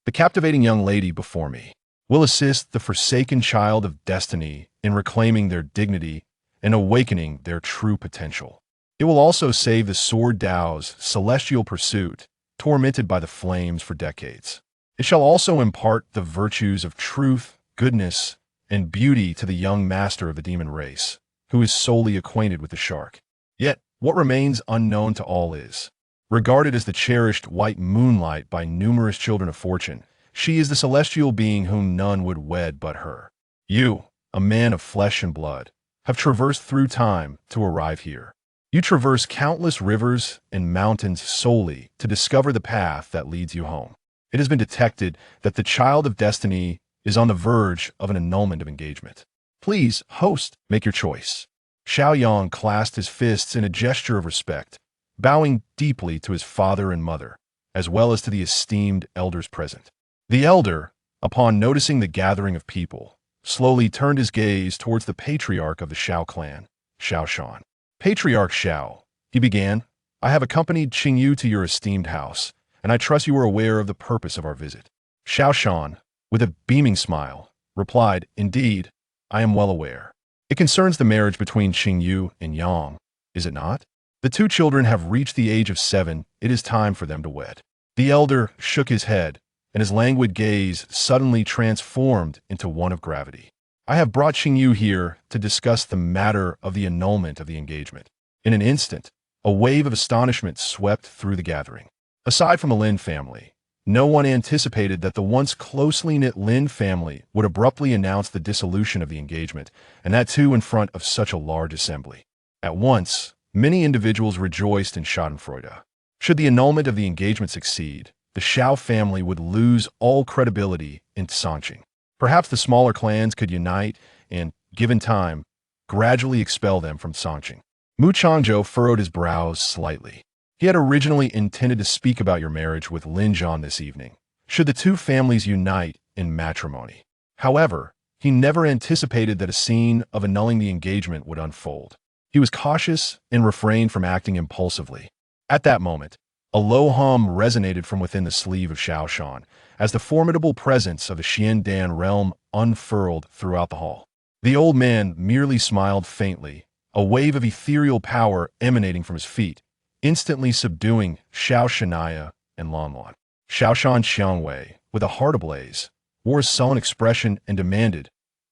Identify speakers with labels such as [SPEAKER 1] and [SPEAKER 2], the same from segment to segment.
[SPEAKER 1] The captivating young lady before me will assist the forsaken child of destiny in reclaiming their dignity and awakening their true potential. It will also save the sword Dao's celestial pursuit, tormented by the flames for decades. It shall also impart the virtues of truth, goodness, and beauty to the young master of the demon race, who is solely acquainted with the shark. Yet, what remains unknown to all is, regarded as the cherished white moonlight by numerous children of fortune, she is the celestial being whom none would wed but her. You, a man of flesh and blood, have traversed through time to arrive here. You traverse countless rivers and mountains solely to discover the path that leads you home. It has been detected that the child of destiny is on the verge of an annulment of engagement. Please, host, make your choice. Xiao Yang clasped his fists in a gesture of respect, bowing deeply to his father and mother, as well as to the esteemed elders present. The elder, upon noticing the gathering of people, slowly turned his gaze towards the patriarch of the Xiao clan, Xiao Shan. Patriarch Xiao, he began, I have accompanied Qingli to your esteemed house, and I trust you are aware of the purpose of our visit. Xiao Shan, with a beaming smile, replied, Indeed, I am well aware. It concerns the marriage between Qingli and Yang, is it not? The two children have reached the age of 7, it is time for them to wed. The elder shook his head, and his languid gaze suddenly transformed into one of gravity. I have brought Qingli here to discuss the matter of the annulment of the engagement. In an instant, a wave of astonishment swept through the gathering. Aside from the Lin family, no one anticipated that the once closely knit Lin family would abruptly announce the dissolution of the engagement, and that too in front of such a large assembly. At once, many individuals rejoiced in schadenfreude. Should the annulment of the engagement succeed, the Xiao family would lose all credibility in Sanqing. Perhaps the smaller clans could unite and, given time, gradually expel them from Sanqing. Mu Changzhou furrowed his brows slightly. He had originally intended to speak about your marriage with Lin Zhan this evening, should the two families unite in matrimony. However, he never anticipated that a scene of annulling the engagement would unfold. He was cautious and refrained from acting impulsively. At that moment, a low hum resonated from within the sleeve of Xiao Shan, as the formidable presence of the Xiandan realm unfurled throughout the hall. The old man merely smiled faintly, a wave of ethereal power emanating from his feet, instantly subduing Xiao Shania and Lanlan. Xiao Shan Xiangwei, with a heart ablaze, wore a sullen expression and demanded,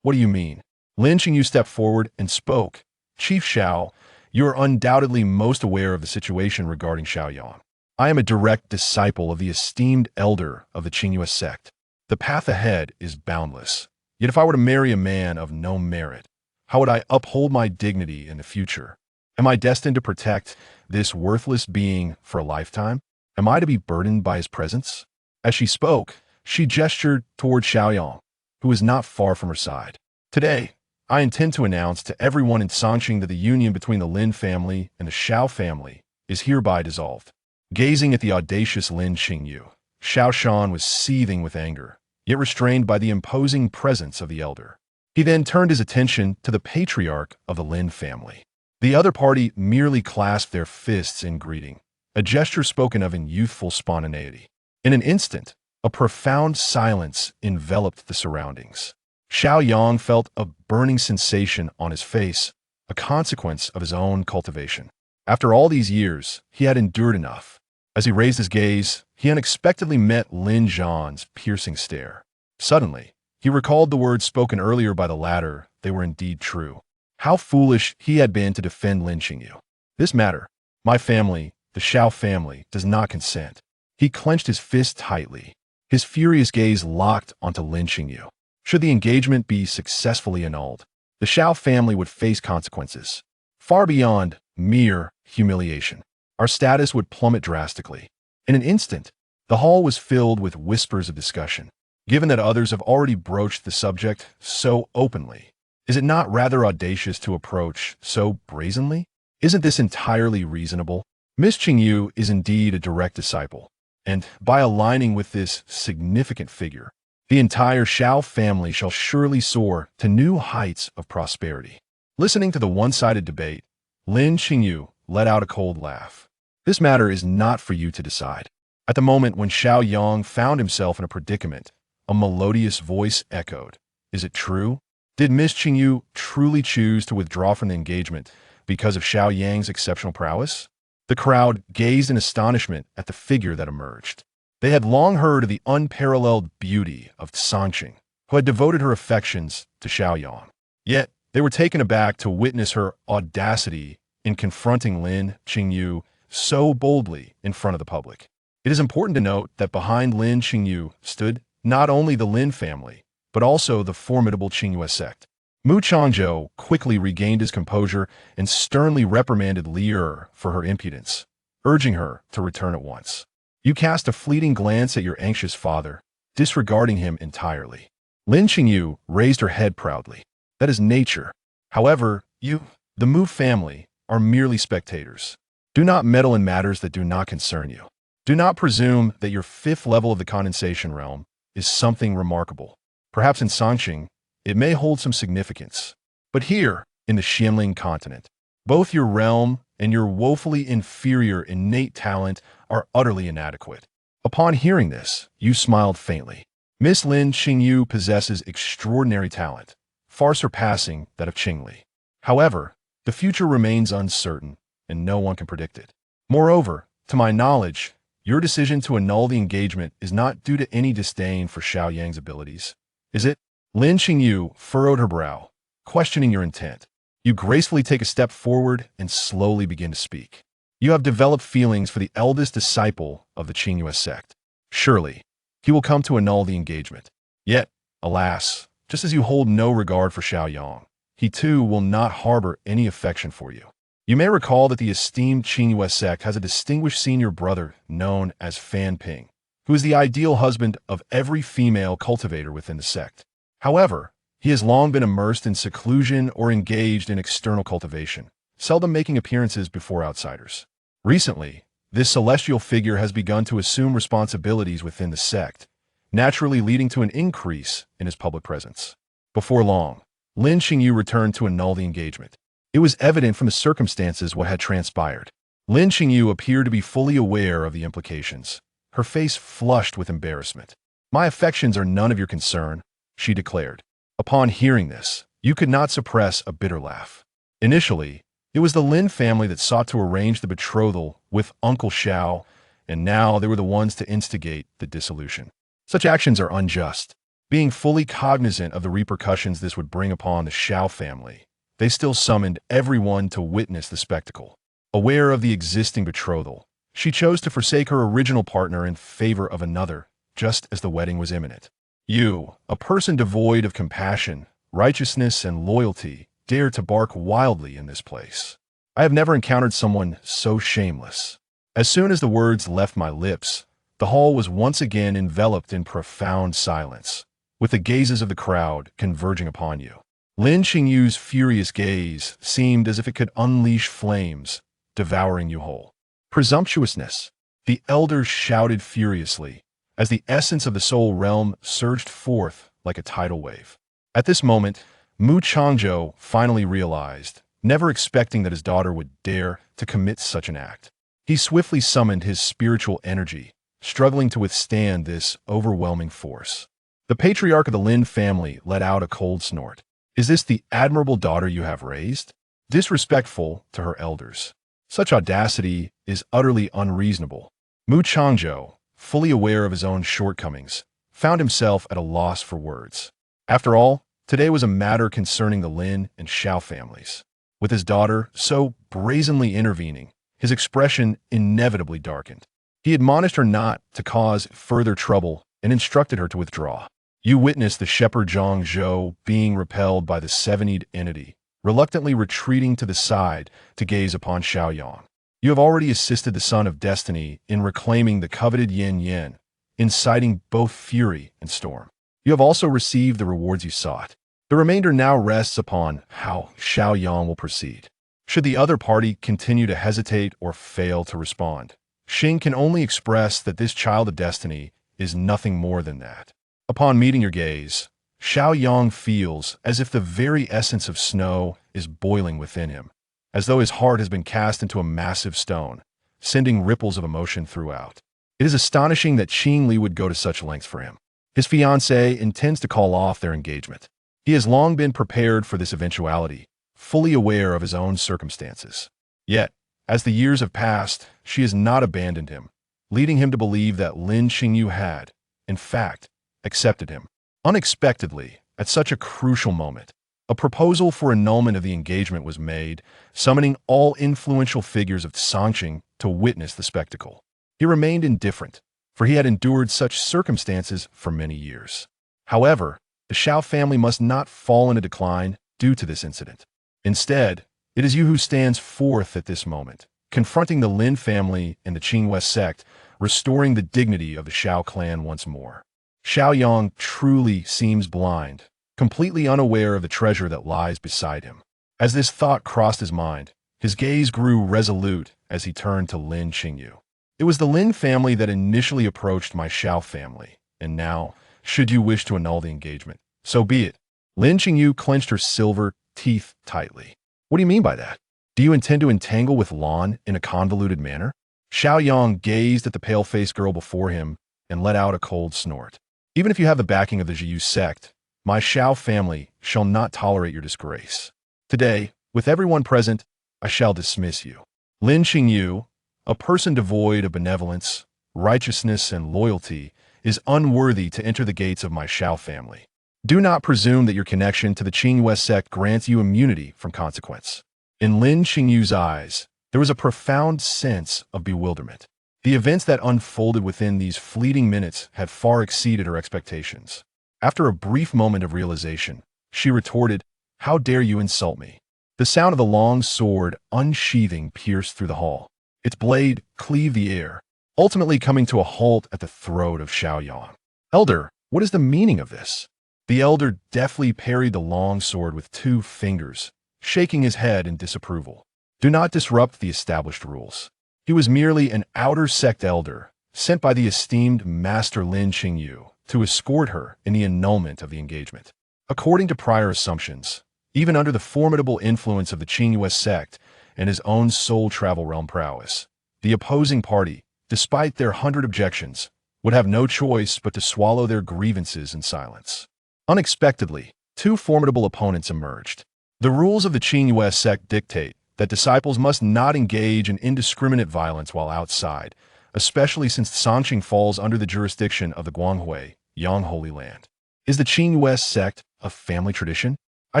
[SPEAKER 1] What do you mean? Lin Qingyu stepped forward and spoke. Chief Xiao, you are undoubtedly most aware of the situation regarding Xiao Yang. I am a direct disciple of the esteemed elder of the Qingli sect. The path ahead is boundless. Yet if I were to marry a man of no merit, how would I uphold my dignity in the future? Am I destined to protect this worthless being for a lifetime? Am I to be burdened by his presence? As she spoke, she gestured toward Xiao Yang, who was not far from her side. Today, I intend to announce to everyone in Sanqing that the union between the Lin family and the Xiao family is hereby dissolved. Gazing at the audacious Lin Qingyu, Xiao Shan was seething with anger, yet restrained by the imposing presence of the elder. He then turned his attention to the patriarch of the Lin family. The other party merely clasped their fists in greeting, a gesture spoken of in youthful spontaneity. In an instant, a profound silence enveloped the surroundings. Xiao Yang felt a burning sensation on his face, a consequence of his own cultivation. After all these years, he had endured enough. As he raised his gaze, he unexpectedly met Lin Zhan's piercing stare. Suddenly, he recalled the words spoken earlier by the latter. They were indeed true. How foolish he had been to defend Lin Qingyu. This matter, my family, the Xiao family, does not consent. He clenched his fist tightly, his furious gaze locked onto Lin Qingyu. Should the engagement be successfully annulled, the Xiao family would face consequences far beyond mere humiliation. Our status would plummet drastically. In an instant, the hall was filled with whispers of discussion. Given that others have already broached the subject so openly, is it not rather audacious to approach so brazenly? Isn't this entirely reasonable? Miss Qingyu is indeed a direct disciple, and by aligning with this significant figure, the entire Xiao family shall surely soar to new heights of prosperity. Listening to the one-sided debate, Lin Qingyu let out a cold laugh. This matter is not for you to decide. At the moment when Xiao Yang found himself in a predicament, a melodious voice echoed. Is it true? Did Miss Qingyu truly choose to withdraw from the engagement because of Xiao Yang's exceptional prowess? The crowd gazed in astonishment at the figure that emerged. They had long heard of the unparalleled beauty of Sanqing, who had devoted her affections to Xiao Yang. Yet, they were taken aback to witness her audacity in confronting Lin Qingyu so boldly in front of the public. It is important to note that behind Lin Qingyu stood not only the Lin family, but also the formidable Qingli sect. Mu Changzhou quickly regained his composure and sternly reprimanded Li Er for her impudence, urging her to return at once. You cast a fleeting glance at your anxious father, disregarding him entirely. Lin Qingyu raised her head proudly. That is nature. However, you, the Mu family, are merely spectators. Do not meddle in matters that do not concern you. Do not presume that your fifth level of the condensation realm is something remarkable. Perhaps in Sanqing, it may hold some significance. But here, in the Xianling continent, both your realm and your woefully inferior innate talent are utterly inadequate. Upon hearing this, you smiled faintly. Miss Lin Qingyu possesses extraordinary talent, far surpassing that of Qingli. However, the future remains uncertain, and no one can predict it. Moreover, to my knowledge, your decision to annul the engagement is not due to any disdain for Xiao Yang's abilities. Is it? Lin Qingyu furrowed her brow, questioning your intent. You gracefully take a step forward and slowly begin to speak. You have developed feelings for the eldest disciple of the Qingli sect. Surely, he will come to annul the engagement. Yet, alas, just as you hold no regard for Xiao Yang, he too will not harbor any affection for you. You may recall that the esteemed Qingli sect has a distinguished senior brother known as Fan Ping, who is the ideal husband of every female cultivator within the sect. However, he has long been immersed in seclusion or engaged in external cultivation, seldom making appearances before outsiders. Recently, this celestial figure has begun to assume responsibilities within the sect, naturally leading to an increase in his public presence. Before long, Lin Qingyu returned to annul the engagement. It was evident from the circumstances what had transpired. Lin Qingyu appeared to be fully aware of the implications. Her face flushed with embarrassment. My affections are none of your concern, she declared. Upon hearing this, you could not suppress a bitter laugh. Initially, it was the Lin family that sought to arrange the betrothal with Uncle Xiao, and now they were the ones to instigate the dissolution. Such actions are unjust. Being fully cognizant of the repercussions this would bring upon the Xiao family, they still summoned everyone to witness the spectacle. Aware of the existing betrothal, she chose to forsake her original partner in favor of another, just as the wedding was imminent. You, a person devoid of compassion, righteousness, and loyalty, dare to bark wildly in this place. I have never encountered someone so shameless. As soon as the words left my lips, the hall was once again enveloped in profound silence, with the gazes of the crowd converging upon you. Lin Qingyu's furious gaze seemed as if it could unleash flames, devouring you whole. Presumptuousness, the elders shouted furiously, as the essence of the soul realm surged forth like a tidal wave. At this moment, Mu Changzhou finally realized, never expecting that his daughter would dare to commit such an act. He swiftly summoned his spiritual energy, struggling to withstand this overwhelming force. The patriarch of the Lin family let out a cold snort. Is this the admirable daughter you have raised? Disrespectful to her elders. Such audacity is utterly unreasonable. Mu Changzhou, fully aware of his own shortcomings, found himself at a loss for words. After all, today was a matter concerning the Lin and Xiao families. With his daughter so brazenly intervening, his expression inevitably darkened. He admonished her not to cause further trouble and instructed her to withdraw. You witnessed the shepherd Zhang Zhou being repelled by the seven-eyed entity, reluctantly retreating to the side to gaze upon Xiao Yang. You have already assisted the Son of Destiny in reclaiming the coveted Yin Yin, inciting both fury and storm. You have also received the rewards you sought. The remainder now rests upon how Xiao Yang will proceed. Should the other party continue to hesitate or fail to respond, Xing can only express that this child of destiny is nothing more than that. Upon meeting your gaze, Xiao Yang feels as if the very essence of snow is boiling within him, as though his heart has been cast into a massive stone, sending ripples of emotion throughout. It is astonishing that Qingli would go to such lengths for him. His fiancée intends to call off their engagement. He has long been prepared for this eventuality, fully aware of his own circumstances. Yet, as the years have passed, she has not abandoned him, leading him to believe that Lin Qingyu had, in fact, accepted him. Unexpectedly, at such a crucial moment, a proposal for annulment of the engagement was made, summoning all influential figures of Songqing to witness the spectacle. He remained indifferent, for he had endured such circumstances for many years. However, the Xiao family must not fall into decline due to this incident. Instead, it is you who stands forth at this moment, confronting the Lin family and the Qingli sect, restoring the dignity of the Xiao clan once more. Xiao Yang truly seems blind, completely unaware of the treasure that lies beside him. As this thought crossed his mind, his gaze grew resolute as he turned to Lin Qingyu. It was the Lin family that initially approached my Xiao family, and now, should you wish to annul the engagement, so be it. Lin Qingyu clenched her silver teeth tightly. What do you mean by that? Do you intend to entangle with Lan in a convoluted manner? Xiao Yang gazed at the pale-faced girl before him and let out a cold snort. Even if you have the backing of the Ji sect, my Xiao family shall not tolerate your disgrace. Today, with everyone present, I shall dismiss you. Lin Qingyu, a person devoid of benevolence, righteousness, and loyalty, is unworthy to enter the gates of my Xiao family. Do not presume that your connection to the Qingli sect grants you immunity from consequence. In Lin Qingyu's eyes, there was a profound sense of bewilderment. The events that unfolded within these fleeting minutes had far exceeded her expectations. After a brief moment of realization, she retorted, "How dare you insult me?" The sound of the long sword unsheathing pierced through the hall. Its blade cleaved the air, ultimately coming to a halt at the throat of Xiao Yang. "Elder, what is the meaning of this?" The elder deftly parried the long sword with 2 fingers, shaking his head in disapproval. Do not disrupt the established rules. He was merely an outer sect elder, sent by the esteemed Master Lin Qingyu to escort her in the annulment of the engagement. According to prior assumptions, even under the formidable influence of the Qingli sect and his own soul travel realm prowess, the opposing party, despite their 100 objections, would have no choice but to swallow their grievances in silence. Unexpectedly, 2 formidable opponents emerged. The rules of the Qingli sect dictate that disciples must not engage in indiscriminate violence while outside, especially since Songqing falls under the jurisdiction of the Guanghui, Yang Holy Land. Is the Qingli sect a family tradition? I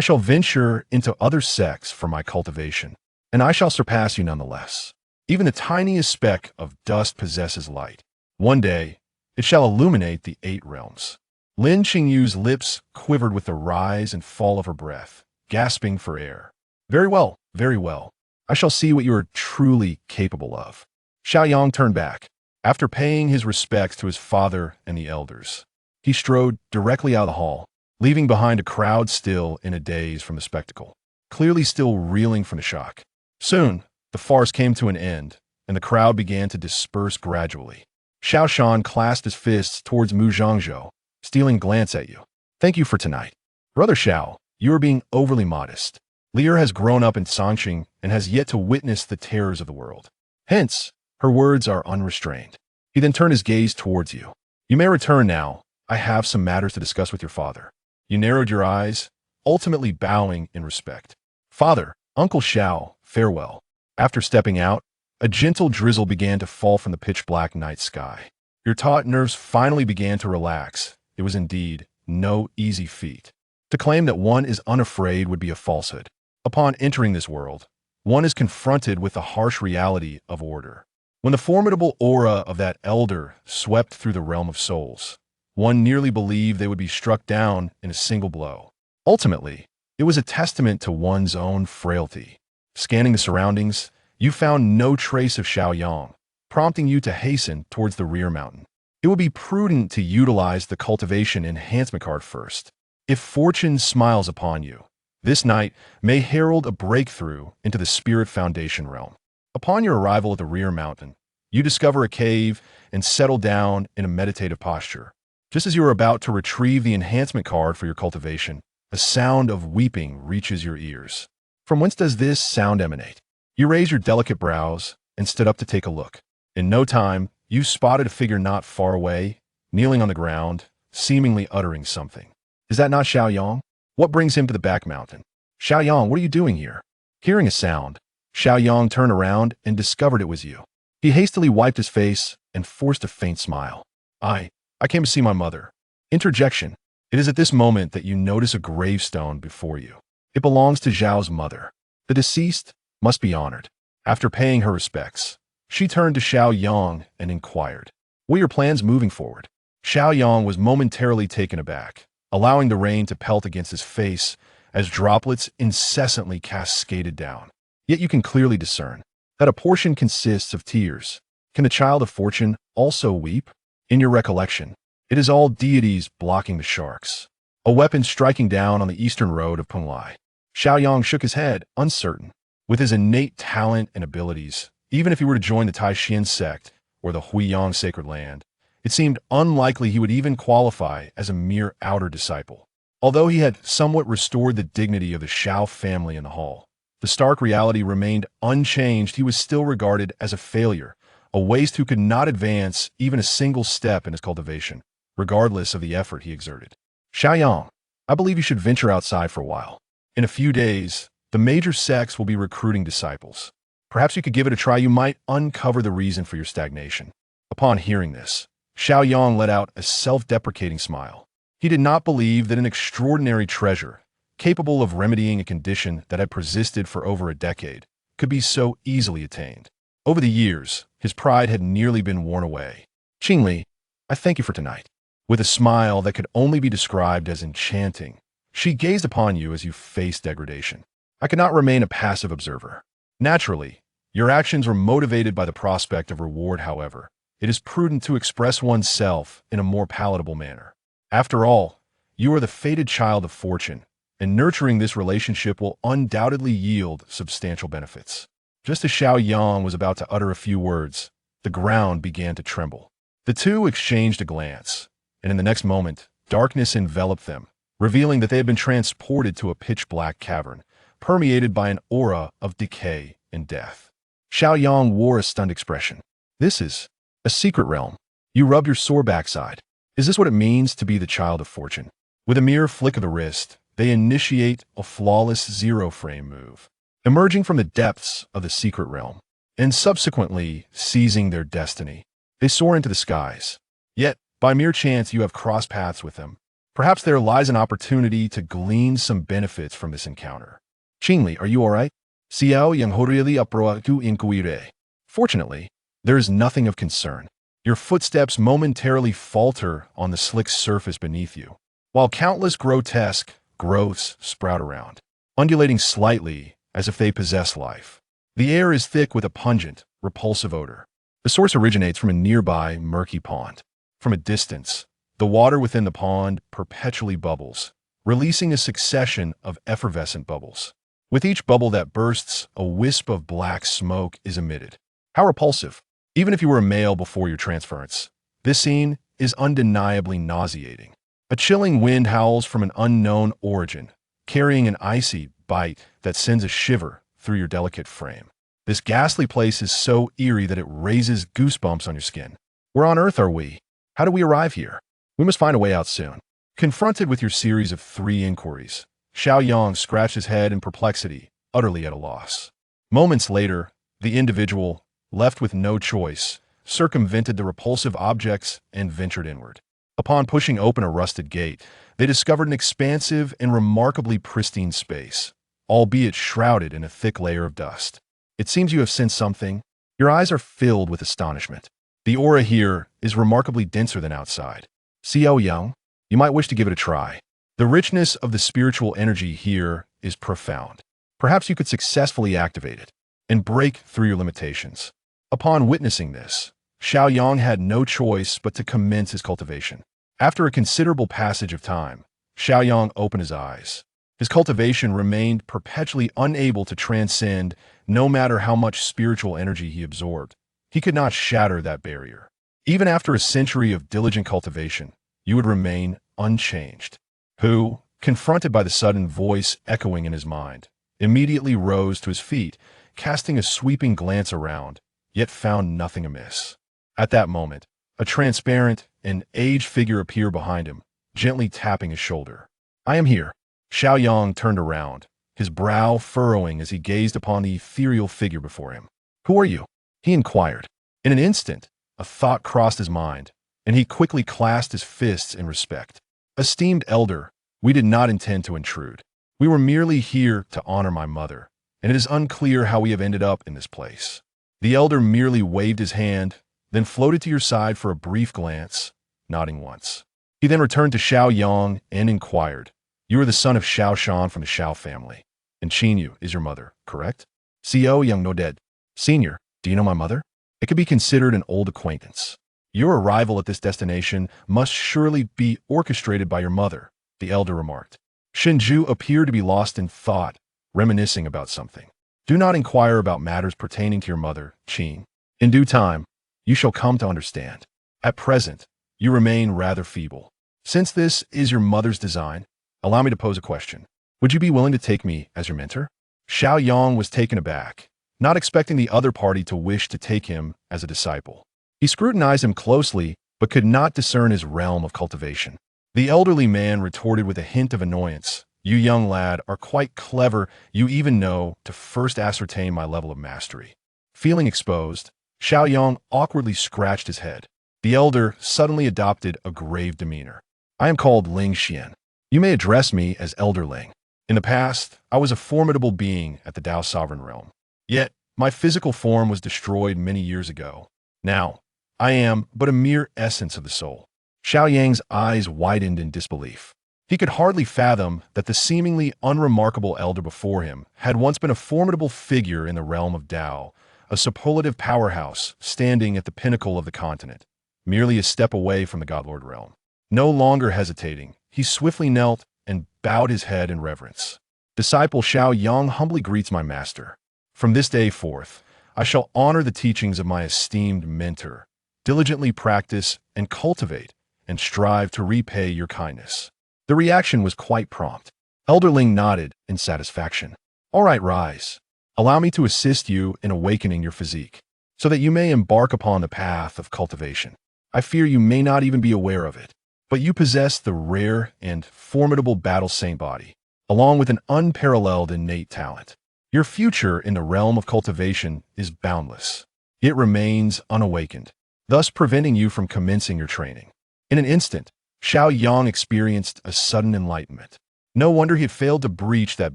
[SPEAKER 1] shall venture into other sects for my cultivation, and I shall surpass you nonetheless. Even the tiniest speck of dust possesses light. One day, it shall illuminate the 8 realms. Lin Qingyu's lips quivered with the rise and fall of her breath, gasping for air. Very well, very well. I shall see what you are truly capable of. Xiao Yang turned back. After paying his respects to his father and the elders, he strode directly out of the hall, leaving behind a crowd still in a daze from the spectacle, clearly still reeling from the shock. Soon, the farce came to an end, and the crowd began to disperse gradually. Xiao Shan clasped his fists towards Mu Zhangzhou, stealing a glance at you. Thank you for tonight. Brother Xiao, you are being overly modest. Lear has grown up in Songqing and has yet to witness the terrors of the world. Hence, her words are unrestrained. He then turned his gaze towards you. You may return now. I have some matters to discuss with your father. You narrowed your eyes, ultimately bowing in respect. Father, Uncle Xiao, farewell. After stepping out, a gentle drizzle began to fall from the pitch-black night sky. Your taut nerves finally began to relax. It was indeed no easy feat. To claim that one is unafraid would be a falsehood. Upon entering this world, one is confronted with the harsh reality of order. When the formidable aura of that elder swept through the realm of souls, one nearly believed they would be struck down in a single blow. Ultimately, it was a testament to one's own frailty. Scanning the surroundings, you found no trace of Xiao Yang, prompting you to hasten towards the rear mountain. It would be prudent to utilize the cultivation enhancement card first. If fortune smiles upon you, this night may herald a breakthrough into the Spirit Foundation realm. Upon your arrival at the rear mountain, you discover a cave and settle down in a meditative posture. Just as you are about to retrieve the enhancement card for your cultivation, a sound of weeping reaches your ears. From whence does this sound emanate? You raise your delicate brows and stood up to take a look. In no time, you spotted a figure not far away, kneeling on the ground, seemingly uttering something. Is that not Xiao Yang? What brings him to the back mountain? Xiao Yang, what are you doing here? Hearing a sound, Xiao Yang turned around and discovered it was you. He hastily wiped his face and forced a faint smile. I came to see my mother. Interjection. It is at this moment that you notice a gravestone before you. It belongs to Zhao's mother. The deceased must be honored. After paying her respects, she turned to Xiao Yang and inquired, "What are your plans moving forward?" Xiao Yang was momentarily taken aback, allowing the rain to pelt against his face as droplets incessantly cascaded down. Yet you can clearly discern that a portion consists of tears. Can the child of fortune also weep? In your recollection, it is all deities blocking the sharks. A weapon striking down on the eastern road of Qingli. Xiao Yang shook his head, uncertain. With his innate talent and abilities, even if he were to join the Taishan sect or the Huiyang sacred land, it seemed unlikely he would even qualify as a mere outer disciple. Although he had somewhat restored the dignity of the Xiao family in the hall, the stark reality remained unchanged. He was still regarded as a failure, a waste who could not advance even a single step in his cultivation, regardless of the effort he exerted. Xiao Yang, I believe you should venture outside for a while. In a few days, the major sects will be recruiting disciples. Perhaps you could give it a try. You might uncover the reason for your stagnation. Upon hearing this, Xiao Yang let out a self-deprecating smile. He did not believe that an extraordinary treasure, capable of remedying a condition that had persisted for over a decade, could be so easily attained. Over the years, his pride had nearly been worn away. Qingli, I thank you for tonight. With a smile that could only be described as enchanting, she gazed upon you as you faced degradation. I could not remain a passive observer. Naturally, your actions were motivated by the prospect of reward. However, it is prudent to express oneself in a more palatable manner. After all, you are the fated child of fortune, and nurturing this relationship will undoubtedly yield substantial benefits. Just as Xiao Yang was about to utter a few words, the ground began to tremble. The two exchanged a glance, and in the next moment, darkness enveloped them, revealing that they had been transported to a pitch-black cavern, permeated by an aura of decay and death. Xiao Yang wore a stunned expression. This is a secret realm. You rub your sore backside. Is this what it means to be the child of fortune? With a mere flick of the wrist, they initiate a flawless zero-frame move, emerging from the depths of the secret realm, and subsequently seizing their destiny. They soar into the skies. Yet, by mere chance, you have crossed paths with them. Perhaps there lies an opportunity to glean some benefits from this encounter. Qingli, are you all right? Xiao Yang horieli aproatu inquire. Fortunately, there is nothing of concern. Your footsteps momentarily falter on the slick surface beneath you, while countless grotesque growths sprout around, undulating slightly as if they possess life. The air is thick with a pungent, repulsive odor. The source originates from a nearby murky pond. From a distance, the water within the pond perpetually bubbles, releasing a succession of effervescent bubbles. With each bubble that bursts, a wisp of black smoke is emitted. How repulsive! Even if you were a male before your transference, this scene is undeniably nauseating. A chilling wind howls from an unknown origin, carrying an icy bite that sends a shiver through your delicate frame. This ghastly place is so eerie that it raises goosebumps on your skin. Where on earth are we? How do we arrive here? We must find a way out soon. Confronted with your series of 3 inquiries, Xiao Yang scratched his head in perplexity, utterly at a loss. Moments later, the individual, left with no choice, circumvented the repulsive objects and ventured inward. Upon pushing open a rusted gate, they discovered an expansive and remarkably pristine space, albeit shrouded in a thick layer of dust. It seems you have sensed something. Your eyes are filled with astonishment. The aura here is remarkably denser than outside. Xiao Yang, you might wish to give it a try. The richness of the spiritual energy here is profound. Perhaps you could successfully activate it and break through your limitations. Upon witnessing this, Xiao Yang had no choice but to commence his cultivation. After a considerable passage of time, Xiao Yang opened his eyes. His cultivation remained perpetually unable to transcend no matter how much spiritual energy he absorbed. He could not shatter that barrier. Even after a century of diligent cultivation, you would remain unchanged. Who, confronted by the sudden voice echoing in his mind, immediately rose to his feet, casting a sweeping glance around, yet found nothing amiss. At that moment, a transparent and aged figure appeared behind him, gently tapping his shoulder. I am here. Xiao Yang turned around, his brow furrowing as he gazed upon the ethereal figure before him. Who are you? He inquired. In an instant, a thought crossed his mind, and he quickly clasped his fists in respect. Esteemed elder, we did not intend to intrude. We were merely here to honor my mother, and it is unclear how we have ended up in this place. The elder merely waved his hand, then floated to your side for a brief glance, nodding once. He then returned to Xiao Yang and inquired, You are the son of Xiao Shan from the Xiao family, and Qingli is your mother, correct? Xiao Yang nodded. Senior, do you know my mother? It could be considered an old acquaintance. Your arrival at this destination must surely be orchestrated by your mother, the elder remarked. Shinju appeared to be lost in thought, reminiscing about something. Do not inquire about matters pertaining to your mother, Qing. In due time, you shall come to understand. At present, you remain rather feeble. Since this is your mother's design, allow me to pose a question. Would you be willing to take me as your mentor? Xiao Yang was taken aback, not expecting the other party to wish to take him as a disciple. He scrutinized him closely, but could not discern his realm of cultivation. The elderly man retorted with a hint of annoyance. You young lad are quite clever. You even know to first ascertain my level of mastery. Feeling exposed, Xiao Yang awkwardly scratched his head. The elder suddenly adopted a grave demeanor. I am called Ling Xian. You may address me as Elder Ling. In the past, I was a formidable being at the Dao Sovereign Realm. Yet, my physical form was destroyed many years ago. Now, I am but a mere essence of the soul. Xiao Yang's eyes widened in disbelief. He could hardly fathom that the seemingly unremarkable elder before him had once been a formidable figure in the realm of Dao, a superlative powerhouse standing at the pinnacle of the continent, merely a step away from the Godlord realm. No longer hesitating, he swiftly knelt and bowed his head in reverence. Disciple Xiao Yang humbly greets my master. From this day forth, I shall honor the teachings of my esteemed mentor, diligently practice and cultivate, and strive to repay your kindness. The reaction was quite prompt. Elder Ling nodded in satisfaction. All right, rise. Allow me to assist you in awakening your physique, so that you may embark upon the path of cultivation. I fear you may not even be aware of it, but you possess the rare and formidable battle saint body, along with an unparalleled innate talent. Your future in the realm of cultivation is boundless. It remains unawakened, thus preventing you from commencing your training. In an instant, Xiao Yang experienced a sudden enlightenment. No wonder he had failed to breach that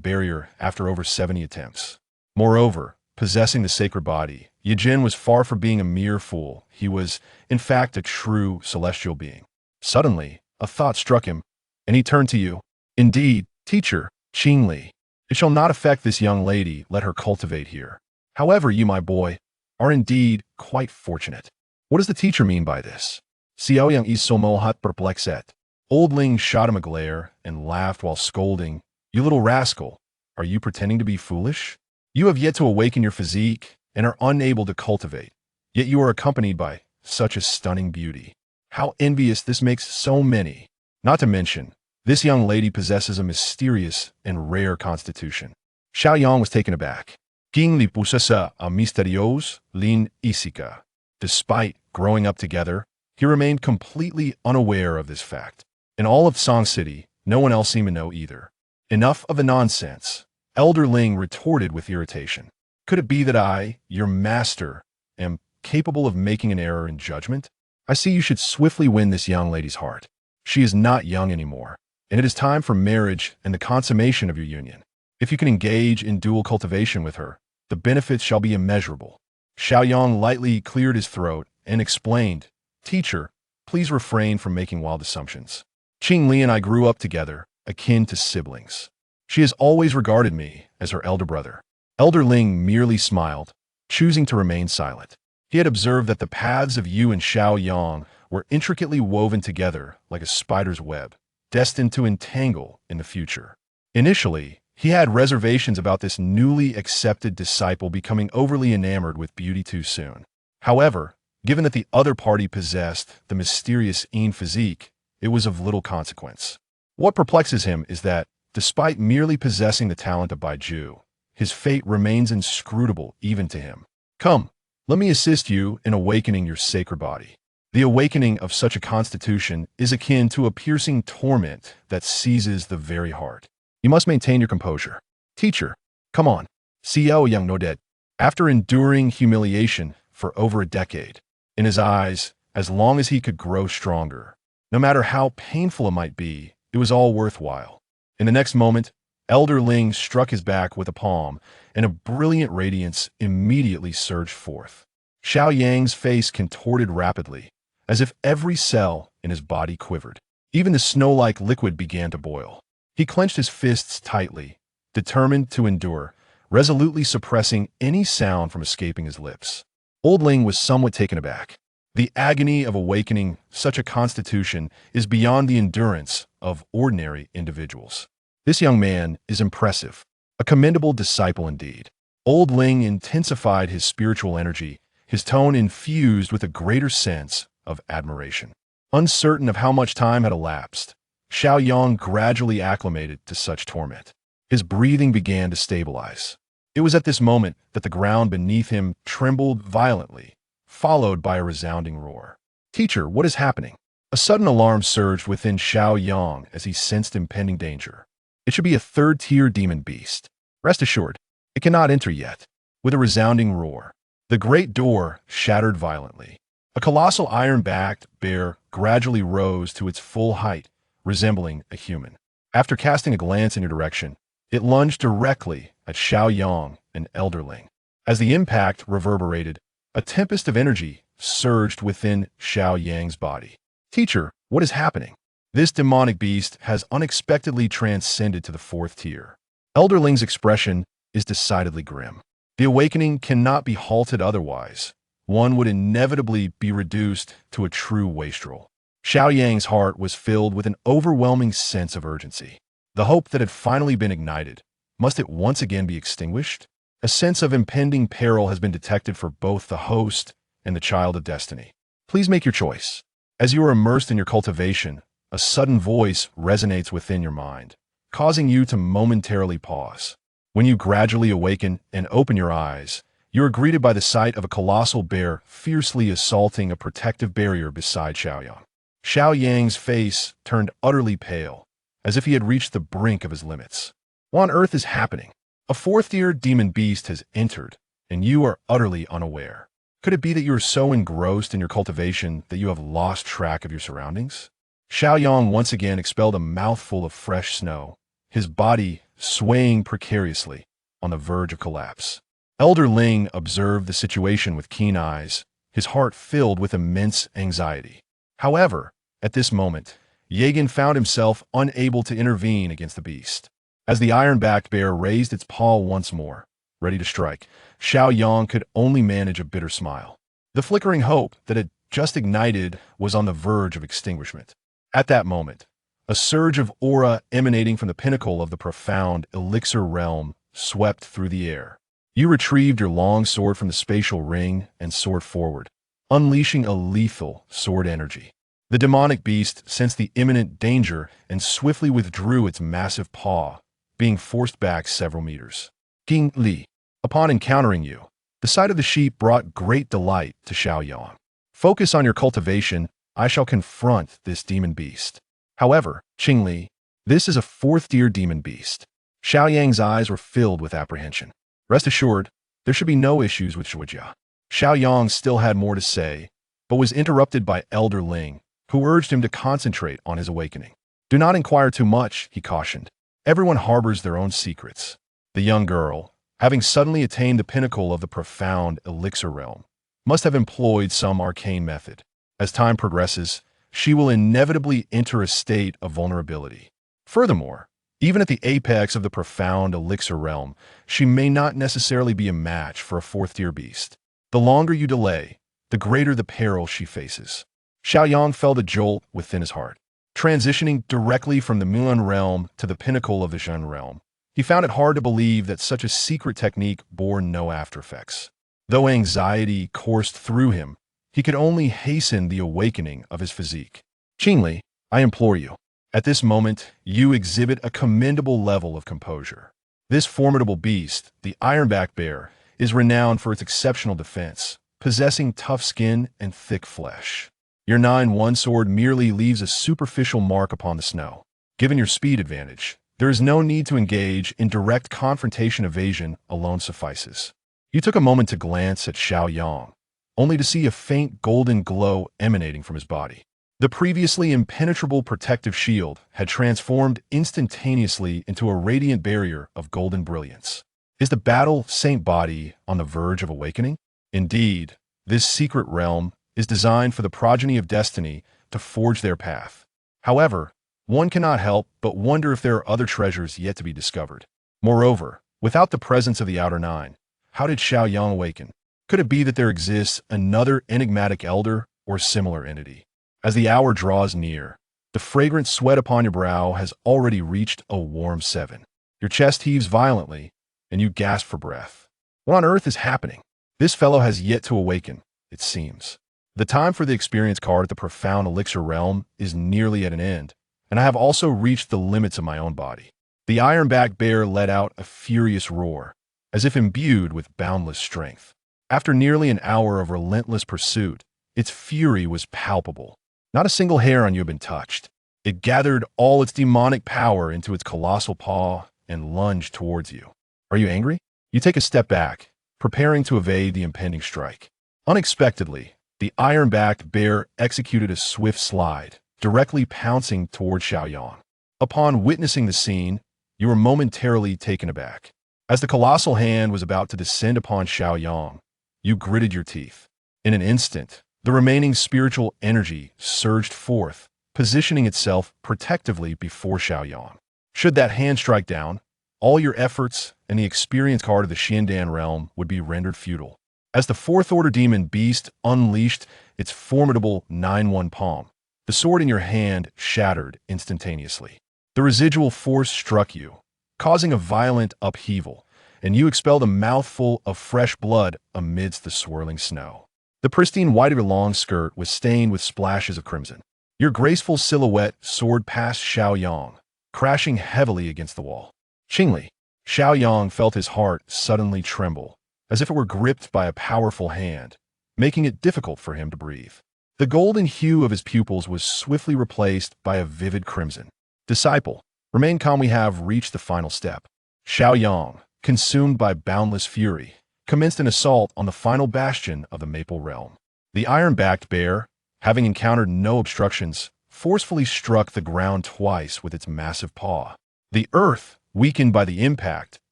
[SPEAKER 1] barrier after over 70 attempts. Moreover, possessing the sacred body, Yijin was far from being a mere fool. He was, in fact, a true celestial being. Suddenly, a thought struck him, and he turned to you. Indeed, teacher, Qingli, it shall not affect this young lady. Let her cultivate here. However, you, my boy, are indeed quite fortunate. What does the teacher mean by this? Xiao Yang is somewhat perplexed. Old Ling shot him a glare and laughed while scolding. You little rascal, are you pretending to be foolish? You have yet to awaken your physique and are unable to cultivate, yet you are accompanied by such a stunning beauty. How envious this makes so many. Not to mention, this young lady possesses a mysterious and rare constitution. Xiao Yang was taken aback. Qingli possessa a misteriosa lin isica. Despite growing up together, he remained completely unaware of this fact. In all of Song City, no one else seemed to know either. Enough of the nonsense, Elder Ling retorted with irritation. Could it be that I, your master, am capable of making an error in judgment? I see you should swiftly win this young lady's heart. She is not young anymore, and it is time for marriage and the consummation of your union. If you can engage in dual cultivation with her, the benefits shall be immeasurable. Xiao Yang lightly cleared his throat and explained, Teacher, please refrain from making wild assumptions. Qingli and I grew up together, akin to siblings. She has always regarded me as her elder brother. Elder Ling merely smiled, choosing to remain silent. He had observed that the paths of you and Xiao Yang were intricately woven together like a spider's web, destined to entangle in the future. Initially, he had reservations about this newly accepted disciple becoming overly enamored with beauty too soon. However, given that the other party possessed the mysterious Yin physique, it was of little consequence. What perplexes him is that, despite merely possessing the talent of Bai Qiulin, his fate remains inscrutable even to him. Come, Let me assist you in awakening your sacred body. The awakening of such a constitution is akin to a piercing torment that seizes the very heart. You must maintain your composure. Teacher, come on. Xiao Yang nodded. After enduring humiliation for over a decade, in his eyes, as long as he could grow stronger, no matter how painful it might be, it was all worthwhile. In the next moment, Elder Ling struck his back with a palm, and a brilliant radiance immediately surged forth. Xiao Yang's face contorted rapidly, as if every cell in his body quivered. Even the snow-like liquid began to boil. He clenched his fists tightly, determined to endure, resolutely suppressing any sound from escaping his lips. Old Ling was somewhat taken aback. The agony of awakening such a constitution is beyond the endurance of ordinary individuals. This young man is impressive, a commendable disciple indeed. Old Ling intensified his spiritual energy, his tone infused with a greater sense of admiration. Uncertain of how much time had elapsed, Xiao Yang gradually acclimated to such torment. His breathing began to stabilize. It was at this moment that the ground beneath him trembled violently, followed by a resounding roar. Teacher, what is happening? A sudden alarm surged within Xiao Yang as he sensed impending danger. It should be a third-tier demon beast. Rest assured, it cannot enter yet. With a resounding roar, the great door shattered violently. A colossal iron-backed bear gradually rose to its full height, resembling a human. After casting a glance in your direction, it lunged directly at Xiao Yang and Elder Ling. As the impact reverberated, a tempest of energy surged within Xiao Yang's body. Teacher, what is happening? This demonic beast has unexpectedly transcended to the fourth tier. Elder Ling's expression is decidedly grim. The awakening cannot be halted otherwise. One would inevitably be reduced to a true wastrel. Xiao Yang's heart was filled with an overwhelming sense of urgency. The hope that had finally been ignited, must it once again be extinguished? A sense of impending peril has been detected for both the host and the child of destiny. Please make your choice. As you are immersed in your cultivation, a sudden voice resonates within your mind, causing you to momentarily pause. When you gradually awaken and open your eyes, you are greeted by the sight of a colossal bear fiercely assaulting a protective barrier beside Xiao Yang. Xiao Yang's face turned utterly pale, as if he had reached the brink of his limits. What on earth is happening? A fourth-tier demon beast has entered, and you are utterly unaware. Could it be that you are so engrossed in your cultivation that you have lost track of your surroundings? Xiao Yang once again expelled a mouthful of fresh snow, his body swaying precariously on the verge of collapse. Elder Ling observed the situation with keen eyes, his heart filled with immense anxiety. However, at this moment, Yagan found himself unable to intervene against the beast. As the iron-backed bear raised its paw once more, ready to strike, Xiao Yang could only manage a bitter smile. The flickering hope that had just ignited was on the verge of extinguishment. At that moment, a surge of aura emanating from the pinnacle of the profound elixir realm swept through the air. You retrieved your long sword from the spatial ring and soared forward, unleashing a lethal sword energy. The demonic beast sensed the imminent danger and swiftly withdrew its massive paw, being forced back several meters. Qingli, upon encountering you, the sight of the sheep brought great delight to Xiao Yang. Focus on your cultivation. I shall confront this demon beast. However, Qingli, this is a fourth-tier demon beast. Xiao Yang's eyes were filled with apprehension. Rest assured, there should be no issues with Shuijia. Xiao Yang still had more to say, but was interrupted by Elder Ling, who urged him to concentrate on his awakening. Do not inquire too much, he cautioned. Everyone harbors their own secrets. The young girl, having suddenly attained the pinnacle of the profound elixir realm, must have employed some arcane method. As time progresses, she will inevitably enter a state of vulnerability. Furthermore, even at the apex of the profound elixir realm, she may not necessarily be a match for a fourth-tier beast. The longer you delay, the greater the peril she faces. Xiao Yang felt a jolt within his heart. Transitioning directly from the Mulan realm to the pinnacle of the Zhen realm, he found it hard to believe that such a secret technique bore no aftereffects. Though anxiety coursed through him, he could only hasten the awakening of his physique. Qingli, I implore you. At this moment, you exhibit a commendable level of composure. This formidable beast, the ironback bear, is renowned for its exceptional defense, possessing tough skin and thick flesh. Your 9-1 sword merely leaves a superficial mark upon the snow. Given your speed advantage, there is no need to engage in direct confrontation. Evasion alone suffices. You took a moment to glance at Xiao Yang, only to see a faint golden glow emanating from his body. The previously impenetrable protective shield had transformed instantaneously into a radiant barrier of golden brilliance. Is the battle saint body on the verge of awakening? Indeed, this secret realm is designed for the progeny of destiny to forge their path. However, one cannot help but wonder if there are other treasures yet to be discovered. Moreover, without the presence of the Outer Nine, how did Xiao Yang awaken? Could it be that there exists another enigmatic elder or similar entity? As the hour draws near, the fragrant sweat upon your brow has already reached a warm 7. Your chest heaves violently, and you gasp for breath. What on earth is happening? This fellow has yet to awaken, it seems. The time for the experience card at the profound elixir realm is nearly at an end, and I have also reached the limits of my own body. The iron-backed bear let out a furious roar, as if imbued with boundless strength. After nearly an hour of relentless pursuit, its fury was palpable. Not a single hair on you had been touched. It gathered all its demonic power into its colossal paw and lunged towards you. Are you angry? You take a step back, preparing to evade the impending strike. Unexpectedly, the iron-backed bear executed a swift slide, directly pouncing toward Xiao Yang. Upon witnessing the scene, you were momentarily taken aback. As the colossal hand was about to descend upon Xiao Yang, you gritted your teeth. In an instant, the remaining spiritual energy surged forth, positioning itself protectively before Xiao Yang. Should that hand strike down, all your efforts and the experience card of the Xiandan realm would be rendered futile. As the fourth-order demon beast unleashed its formidable 9-1 palm, the sword in your hand shattered instantaneously. The residual force struck you, causing a violent upheaval, and you expelled a mouthful of fresh blood amidst the swirling snow. The pristine white of your long skirt was stained with splashes of crimson. Your graceful silhouette soared past Xiao Yang, crashing heavily against the wall. Qingli. Xiao Yang felt his heart suddenly tremble, as if it were gripped by a powerful hand, making it difficult for him to breathe. The golden hue of his pupils was swiftly replaced by a vivid crimson. Disciple, remain calm, we have reached the final step. Xiao Yang, consumed by boundless fury, commenced an assault on the final bastion of the Maple Realm. The iron-backed bear, having encountered no obstructions, forcefully struck the ground twice with its massive paw. The earth, weakened by the impact,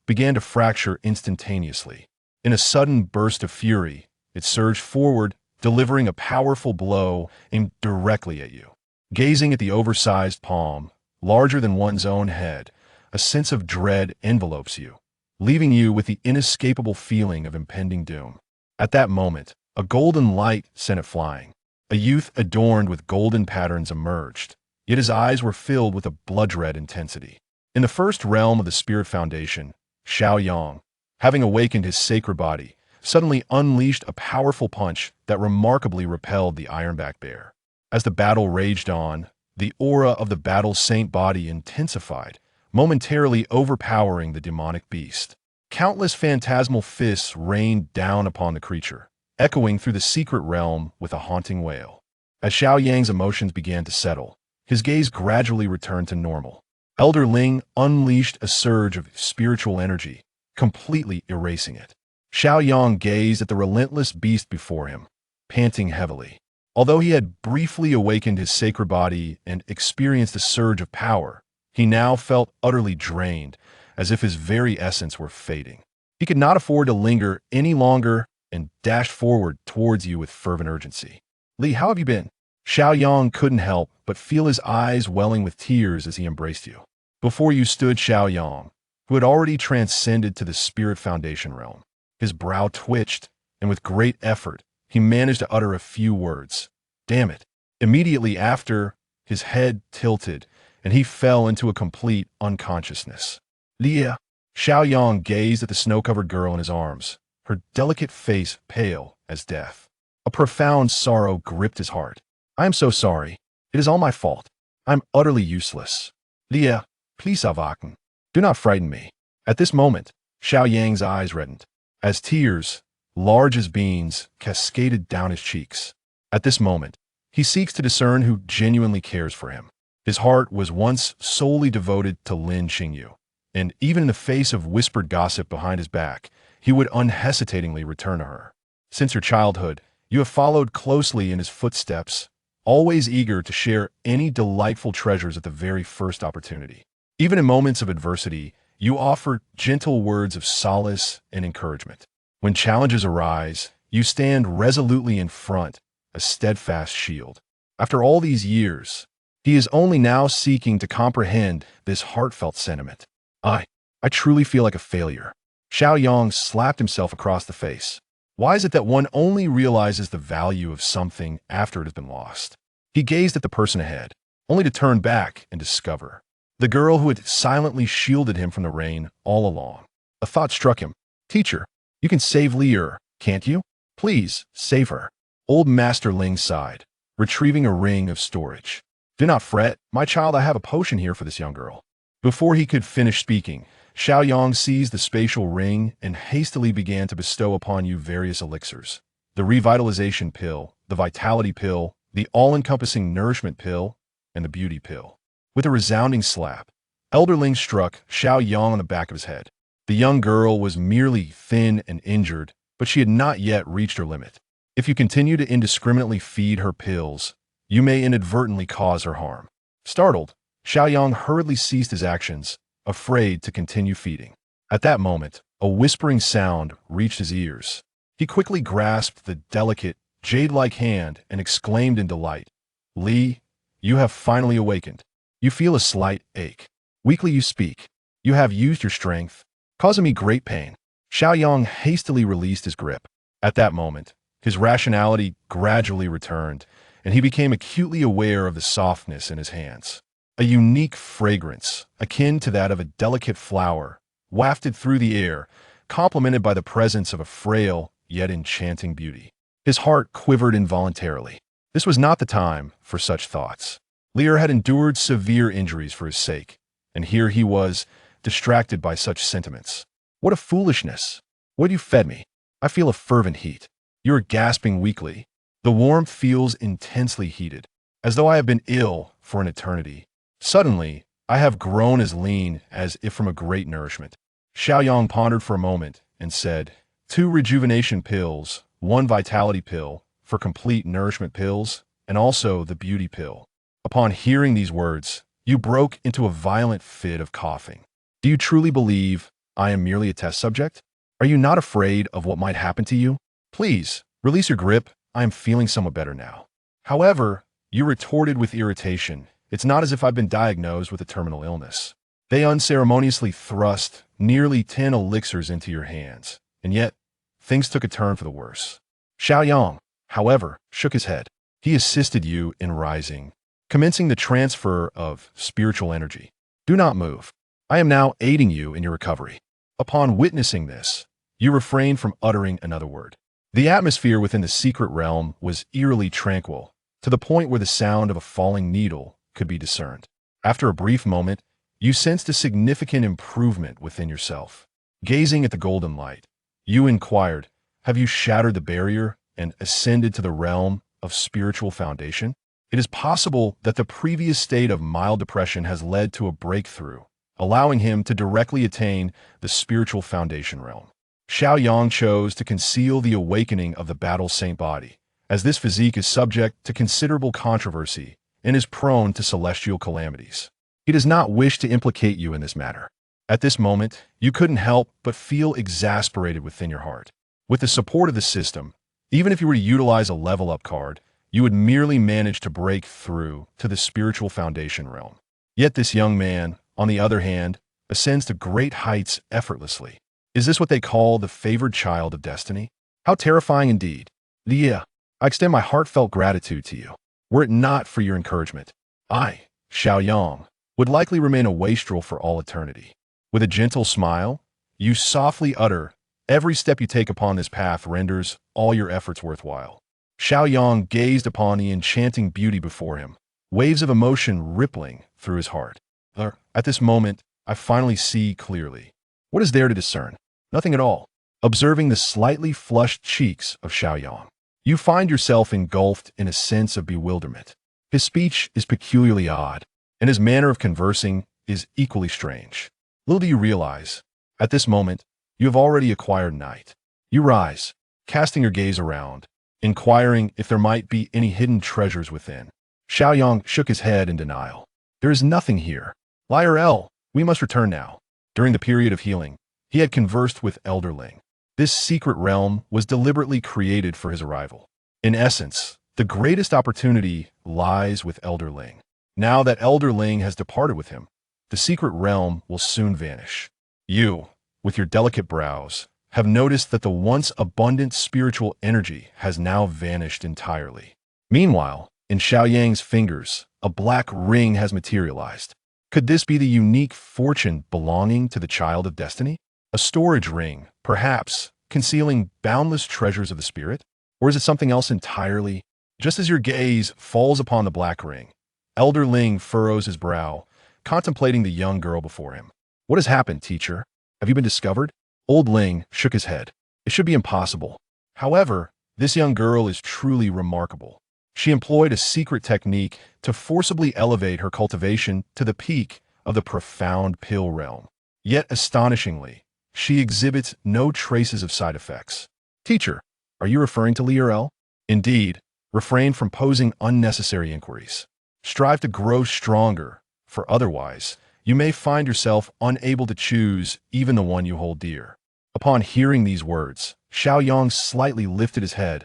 [SPEAKER 1] began to fracture instantaneously. In a sudden burst of fury, it surged forward, delivering a powerful blow aimed directly at you. Gazing at the oversized palm, larger than one's own head, a sense of dread envelopes you, leaving you with the inescapable feeling of impending doom. At that moment, a golden light sent it flying. A youth adorned with golden patterns emerged, yet his eyes were filled with a blood-red intensity. In the first realm of the Spirit Foundation, Xiao Yang, having awakened his sacred body, suddenly unleashed a powerful punch that remarkably repelled the ironback bear. As the battle raged on, the aura of the battle saint body intensified, momentarily overpowering the demonic beast. Countless phantasmal fists rained down upon the creature, echoing through the secret realm with a haunting wail. As Xiao Yang's emotions began to settle, his gaze gradually returned to normal. Elder Ling unleashed a surge of spiritual energy, completely erasing it. Xiao Yang gazed at the relentless beast before him, panting heavily. Although he had briefly awakened his sacred body and experienced a surge of power, he now felt utterly drained, as if his very essence were fading. He could not afford to linger any longer and dashed forward towards you with fervent urgency. Li, how have you been? Xiao Yang couldn't help but feel his eyes welling with tears as he embraced you. Before you stood Xiao Yang, who had already transcended to the Spirit Foundation realm. His brow twitched, and with great effort, he managed to utter a few words. Damn it. Immediately after, his head tilted, and he fell into a complete unconsciousness. Lia. Xiao Yang gazed at the snow-covered girl in his arms, her delicate face pale as death. A profound sorrow gripped his heart. I am so sorry. It is all my fault. I am utterly useless. Lia, please awaken. Do not frighten me. At this moment, Xiao Yang's eyes reddened. As tears, large as beans, cascaded down his cheeks. At this moment, he seeks to discern who genuinely cares for him. His heart was once solely devoted to Lin Qingyu, and even in the face of whispered gossip behind his back, he would unhesitatingly return to her. Since your childhood, you have followed closely in his footsteps, always eager to share any delightful treasures at the very first opportunity. Even in moments of adversity, you offer gentle words of solace and encouragement. When challenges arise, you stand resolutely in front, a steadfast shield. After all these years, he is only now seeking to comprehend this heartfelt sentiment. I truly feel like a failure. Xiao Yang slapped himself across the face. Why is it that one only realizes the value of something after it has been lost? He gazed at the person ahead, only to turn back and discover the girl who had silently shielded him from the rain all along. A thought struck him. Teacher, you can save Lier, can't you? Please, save her. Old Master Ling sighed, retrieving a ring of storage. Do not fret, my child, I have a potion here for this young girl. Before he could finish speaking, Xiao Yang seized the spatial ring and hastily began to bestow upon you various elixirs. The revitalization pill, the vitality pill, the all-encompassing nourishment pill, and the beauty pill. With a resounding slap, Elder Ling struck Xiao Yang on the back of his head. The young girl was merely thin and injured, but she had not yet reached her limit. If you continue to indiscriminately feed her pills, you may inadvertently cause her harm. Startled, Xiao Yang hurriedly ceased his actions, afraid to continue feeding. At that moment, a whispering sound reached his ears. He quickly grasped the delicate, jade-like hand and exclaimed in delight, Li, you have finally awakened. You feel a slight ache. Weakly you speak. You have used your strength, causing me great pain. Xiao Yang hastily released his grip. At that moment, his rationality gradually returned, and he became acutely aware of the softness in his hands. A unique fragrance, akin to that of a delicate flower, wafted through the air, complemented by the presence of a frail yet enchanting beauty. His heart quivered involuntarily. This was not the time for such thoughts. Lier had endured severe injuries for his sake, and here he was, distracted by such sentiments. What a foolishness! What you fed me? I feel a fervent heat. You are gasping weakly. The warmth feels intensely heated, as though I have been ill for an eternity. Suddenly, I have grown as lean as if from a great nourishment. Xiao Yang pondered for a moment and said, 2 rejuvenation pills, 1 vitality pill for complete nourishment pills, and also the beauty pill. Upon hearing these words, you broke into a violent fit of coughing. Do you truly believe I am merely a test subject? Are you not afraid of what might happen to you? Please, release your grip. I am feeling somewhat better now. However, you retorted with irritation. It's not as if I've been diagnosed with a terminal illness. They unceremoniously thrust nearly 10 elixirs into your hands, and yet, things took a turn for the worse. Xiao Yang, however, shook his head. He assisted you in rising, commencing the transfer of spiritual energy. Do not move. I am now aiding you in your recovery. Upon witnessing this, you refrained from uttering another word. The atmosphere within the secret realm was eerily tranquil, to the point where the sound of a falling needle could be discerned. After a brief moment, you sensed a significant improvement within yourself. Gazing at the golden light, you inquired, have you shattered the barrier and ascended to the realm of spiritual foundation? It is possible that the previous state of mild depression has led to a breakthrough, allowing him to directly attain the spiritual foundation realm. Xiao Yang chose to conceal the awakening of the battle saint body, as this physique is subject to considerable controversy and is prone to celestial calamities. He does not wish to implicate you in this matter. At this moment, you couldn't help but feel exasperated within your heart. With the support of the system, even if you were to utilize a level-up card, you would merely manage to break through to the spiritual foundation realm. Yet this young man, on the other hand, ascends to great heights effortlessly. Is this what they call the favored child of destiny? How terrifying indeed. Yeah, I extend my heartfelt gratitude to you. Were it not for your encouragement, I, Xiao Yang, would likely remain a wastrel for all eternity. With a gentle smile, you softly utter, every step you take upon this path renders all your efforts worthwhile. Xiao Yang gazed upon the enchanting beauty before him, waves of emotion rippling through his heart. At this moment, I finally see clearly. What is there to discern? Nothing at all. observing the slightly flushed cheeks of Xiao Yang. You find yourself engulfed in a sense of bewilderment. His speech is peculiarly odd, and his manner of conversing is equally strange. Little do you realize, at this moment, you have already acquired night. You rise, casting your gaze around, inquiring if there might be any hidden treasures within. Xiao Yang shook his head in denial. There is nothing here. Liar L, we must return now. During the period of healing, he had conversed with Elder Ling. This secret realm was deliberately created for his arrival. In essence, the greatest opportunity lies with Elder Ling. Now that Elder Ling has departed with him, the secret realm will soon vanish. You, with your delicate brows, have noticed that the once abundant spiritual energy has now vanished entirely. Meanwhile, in Xiao Yang's fingers, a black ring has materialized. Could this be the unique fortune belonging to the child of destiny? A storage ring, perhaps, concealing boundless treasures of the spirit? Or is it something else entirely? Just as your gaze falls upon the black ring, Elder Ling furrows his brow, contemplating the young girl before him. What has happened, teacher? Have you been discovered? Old Ling shook his head. It should be impossible. However, this young girl is truly remarkable. She employed a secret technique to forcibly elevate her cultivation to the peak of the profound pill realm. Yet, astonishingly, she exhibits no traces of side effects. Teacher, are you referring to Li or L? Indeed, refrain from posing unnecessary inquiries. Strive to grow stronger, for otherwise, you may find yourself unable to choose even the one you hold dear. Upon hearing these words, Xiao Yang slightly lifted his head,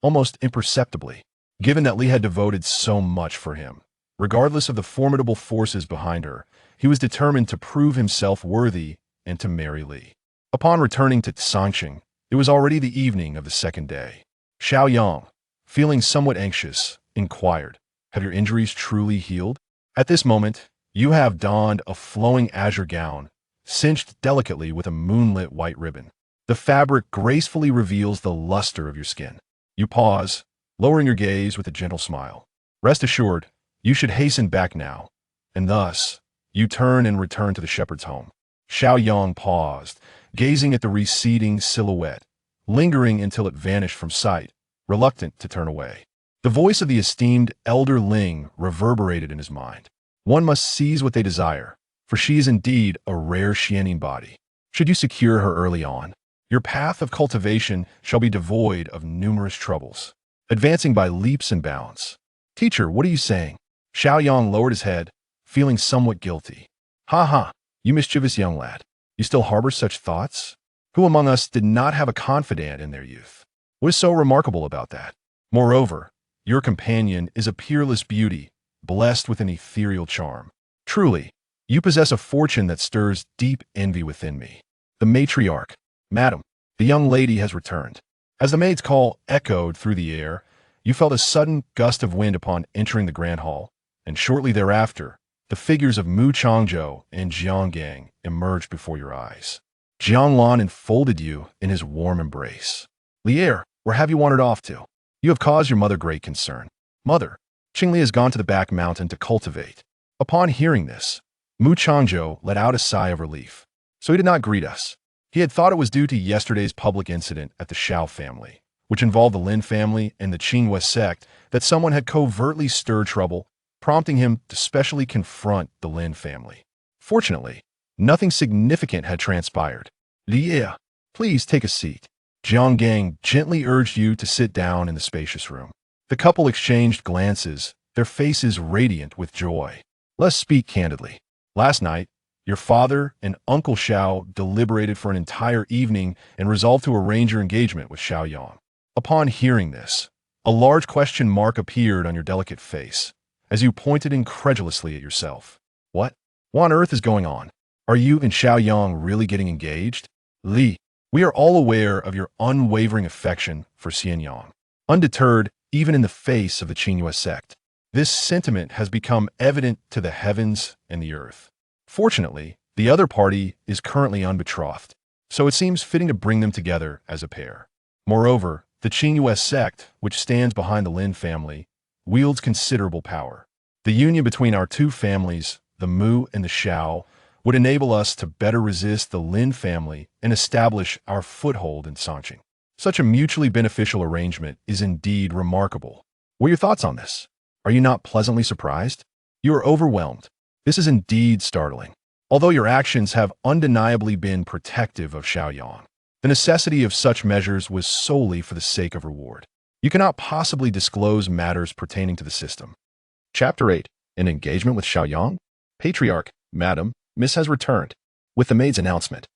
[SPEAKER 1] almost imperceptibly, given that Li had devoted so much for him. Regardless of the formidable forces behind her, he was determined to prove himself worthy and to marry Li. Upon returning to Sanqing, it was already the evening of the second day. Xiao Yang, feeling somewhat anxious, inquired, "Have your injuries truly healed?" At this moment, you have donned a flowing azure gown, cinched delicately with a moonlit white ribbon. The fabric gracefully reveals the luster of your skin. You pause, lowering your gaze with a gentle smile. Rest assured, you should hasten back now. And thus, you turn and return to the shepherd's home. Xiao Yang paused, gazing at the receding silhouette, lingering until it vanished from sight, reluctant to turn away. The voice of the esteemed Elder Ling reverberated in his mind. One must seize what they desire, for she is indeed a rare Xianing body. Should you secure her early on, your path of cultivation shall be devoid of numerous troubles, advancing by leaps and bounds. Teacher, what are you saying? Xiao Yang lowered his head, feeling somewhat guilty. Ha ha, you mischievous young lad. You still harbor such thoughts? Who among us did not have a confidant in their youth? What is so remarkable about that? Moreover, your companion is a peerless beauty, blessed with an ethereal charm. Truly, you possess a fortune that stirs deep envy within me. The matriarch, madam, the young lady has returned. As the maid's call echoed through the air, you felt a sudden gust of wind upon entering the grand hall, and shortly thereafter, the figures of Mu Changzhou and Jiang Yang emerged before your eyes. Jiang Lan enfolded you in his warm embrace. Lier, where have you wandered off to? You have caused your mother great concern. Mother, Qingli has gone to the back mountain to cultivate. Upon hearing this, Mu Changzhou let out a sigh of relief. So he did not greet us. He had thought it was due to yesterday's public incident at the Xiao family, which involved the Lin family and the Qingli sect, that someone had covertly stirred trouble, prompting him to specially confront the Lin family. Fortunately, nothing significant had transpired. Lier, please take a seat. Jiang Gang gently urged you to sit down in the spacious room. The couple exchanged glances, their faces radiant with joy. Let's speak candidly. Last night, your father and Uncle Xiao deliberated for an entire evening and resolved to arrange your engagement with Xiao Yang. Upon hearing this, a large question mark appeared on your delicate face, as you pointed incredulously at yourself. What on earth is going on? Are you and Xiao Yang really getting engaged? Li, we are all aware of your unwavering affection for Xian Yang. Undeterred, even in the face of the Qingli sect, this sentiment has become evident to the heavens and the earth. Fortunately, the other party is currently unbetrothed, so it seems fitting to bring them together as a pair. Moreover, the Qingli sect, which stands behind the Lin family, wields considerable power. The union between our two families, the Mu and the Xiao, would enable us to better resist the Lin family and establish our foothold in Sanqing. Such a mutually beneficial arrangement is indeed remarkable. What are your thoughts on this? Are you not pleasantly surprised? You are overwhelmed. This is indeed startling. Although your actions have undeniably been protective of Xiao Yang, the necessity of such measures was solely for the sake of reward. You cannot possibly disclose matters pertaining to the system. Chapter 8. An engagement with Xiao Yang? Patriarch, Madam, Miss has returned. With the maid's announcement,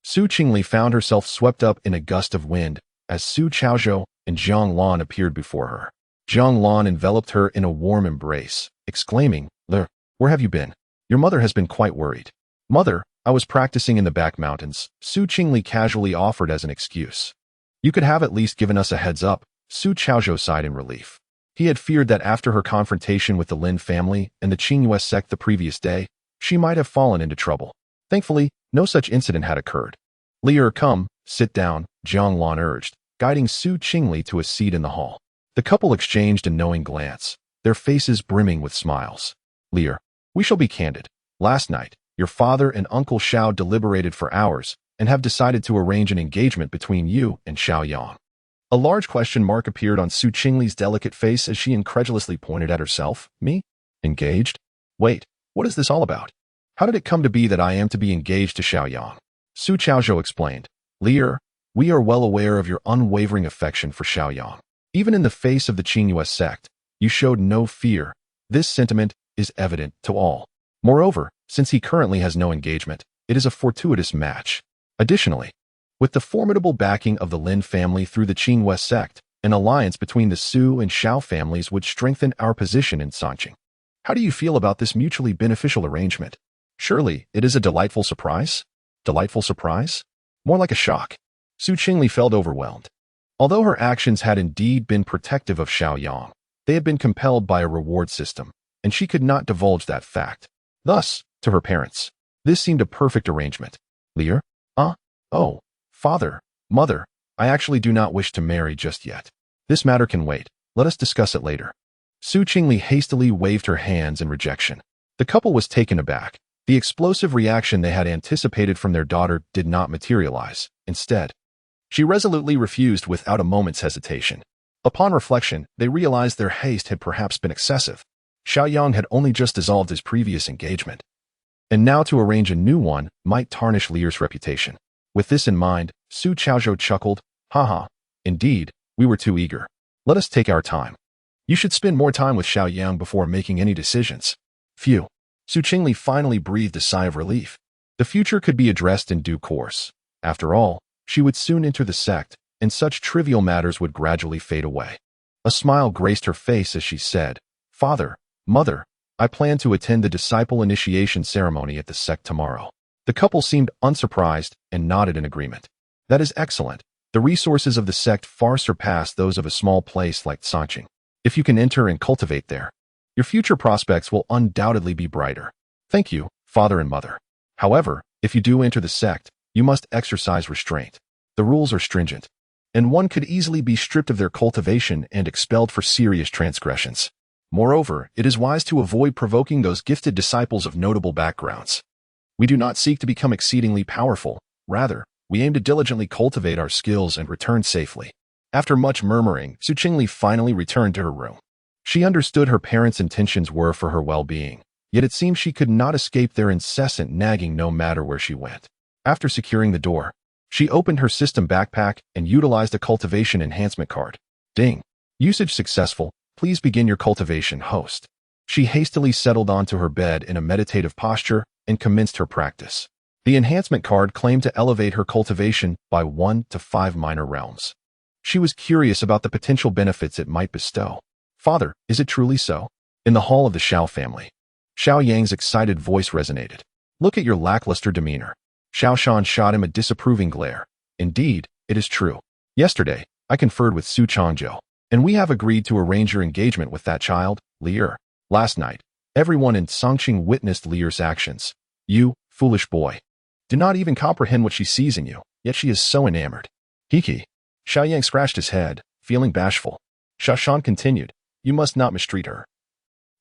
[SPEAKER 1] Su Qingli found herself swept up in a gust of wind as Su Chaozhou and Zhang Lan appeared before her. Zhang Lan enveloped her in a warm embrace, exclaiming, "Where have you been? Your mother has been quite worried." "Mother, I was practicing in the back mountains," Su Qingli casually offered as an excuse. "You could have at least given us a heads up," Su Chaozhou sighed in relief. He had feared that after her confrontation with the Lin family and the Qingli sect the previous day, she might have fallen into trouble. Thankfully, no such incident had occurred. "Lier, come, sit down," Zhang Lan urged, guiding Su Qingli to a seat in the hall. The couple exchanged a knowing glance, their faces brimming with smiles. "Lier, we shall be candid. Last night, your father and Uncle Xiao deliberated for hours and have decided to arrange an engagement between you and Xiao Yang." A large question mark appeared on Su Qingli's delicate face as she incredulously pointed at herself. "Me? Engaged? Wait, what is this all about? How did it come to be that I am to be engaged to Xiao Yang?" Su Chaozhou explained. "Lier, we are well aware of your unwavering affection for Xiao Yang. Even in the face of the Qingli sect, you showed no fear. This sentiment is evident to all. Moreover, since he currently has no engagement, it is a fortuitous match. Additionally, with the formidable backing of the Lin family through the Qingli sect, an alliance between the Su and Xiao families would strengthen our position in Sanqing. How do you feel about this mutually beneficial arrangement? Surely, it is a delightful surprise?" Delightful surprise? More like a shock. Su Qingli felt overwhelmed. Although her actions had indeed been protective of Xiao Yang, they had been compelled by a reward system, and she could not divulge that fact. Thus, to her parents, this seemed a perfect arrangement. "Lier? Oh, father, mother, I actually do not wish to marry just yet. This matter can wait. Let us discuss it later." Su Qingli hastily waved her hands in rejection. The couple was taken aback. The explosive reaction they had anticipated from their daughter did not materialize. Instead, she resolutely refused without a moment's hesitation. Upon reflection, they realized their haste had perhaps been excessive. Xiao Yang had only just dissolved his previous engagement, and now to arrange a new one might tarnish Lier's reputation. With this in mind, Su Chaozhou chuckled. "Haha, indeed, we were too eager. Let us take our time. You should spend more time with Xiao Yang before making any decisions." Phew. Su Qingli finally breathed a sigh of relief. The future could be addressed in due course. After all, she would soon enter the sect, and such trivial matters would gradually fade away. A smile graced her face as she said, "Father, mother, I plan to attend the disciple initiation ceremony at the sect tomorrow." The couple seemed unsurprised and nodded in agreement. "That is excellent. The resources of the sect far surpass those of a small place like Sanqing. If you can enter and cultivate there, your future prospects will undoubtedly be brighter." "Thank you, father and mother. However, if you do enter the sect, you must exercise restraint. The rules are stringent, and one could easily be stripped of their cultivation and expelled for serious transgressions. Moreover, it is wise to avoid provoking those gifted disciples of notable backgrounds. We do not seek to become exceedingly powerful. Rather, we aim to diligently cultivate our skills and return safely." After much murmuring, Su Qingli finally returned to her room. She understood her parents' intentions were for her well-being, yet it seemed she could not escape their incessant nagging no matter where she went. After securing the door, she opened her system backpack and utilized a cultivation enhancement card. Ding. "Usage successful. Please begin your cultivation, host." She hastily settled onto her bed in a meditative posture and commenced her practice. The enhancement card claimed to elevate her cultivation by 1 to 5 minor realms. She was curious about the potential benefits it might bestow. "Father, is it truly so?" In the hall of the Xiao family, Xiao Yang's excited voice resonated. "Look at your lackluster demeanor." Xiao Shan shot him a disapproving glare. "Indeed, it is true. Yesterday, I conferred with Su Changzhou, and we have agreed to arrange your engagement with that child, Lier. Last night, everyone in Sanqing witnessed Lier's actions. You, foolish boy, do not even comprehend what she sees in you, yet she is so enamored." "Hiki." Xiao Yang scratched his head, feeling bashful. Xiao Shan continued, "You must not mistreat her.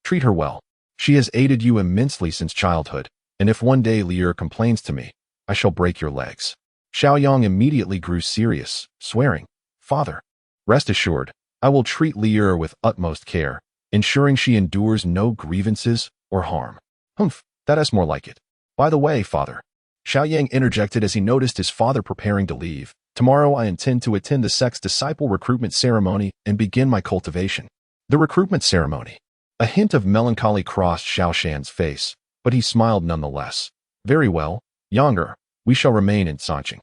[SPEAKER 1] Treat her well. She has aided you immensely since childhood. and if one day Lier complains to me, I shall break your legs." Xiao Yang immediately grew serious, swearing, "Father, rest assured, I will treat Lier with utmost care, ensuring she endures no grievances or harm." "Humph, that is more like it. By the way, father," Xiao Yang interjected as he noticed his father preparing to leave, "tomorrow I intend to attend the sect's disciple recruitment ceremony and begin my cultivation." The recruitment ceremony. A hint of melancholy crossed Xiao Shan's face, but he smiled nonetheless. "Very well, Younger, we shall remain in Sanqing.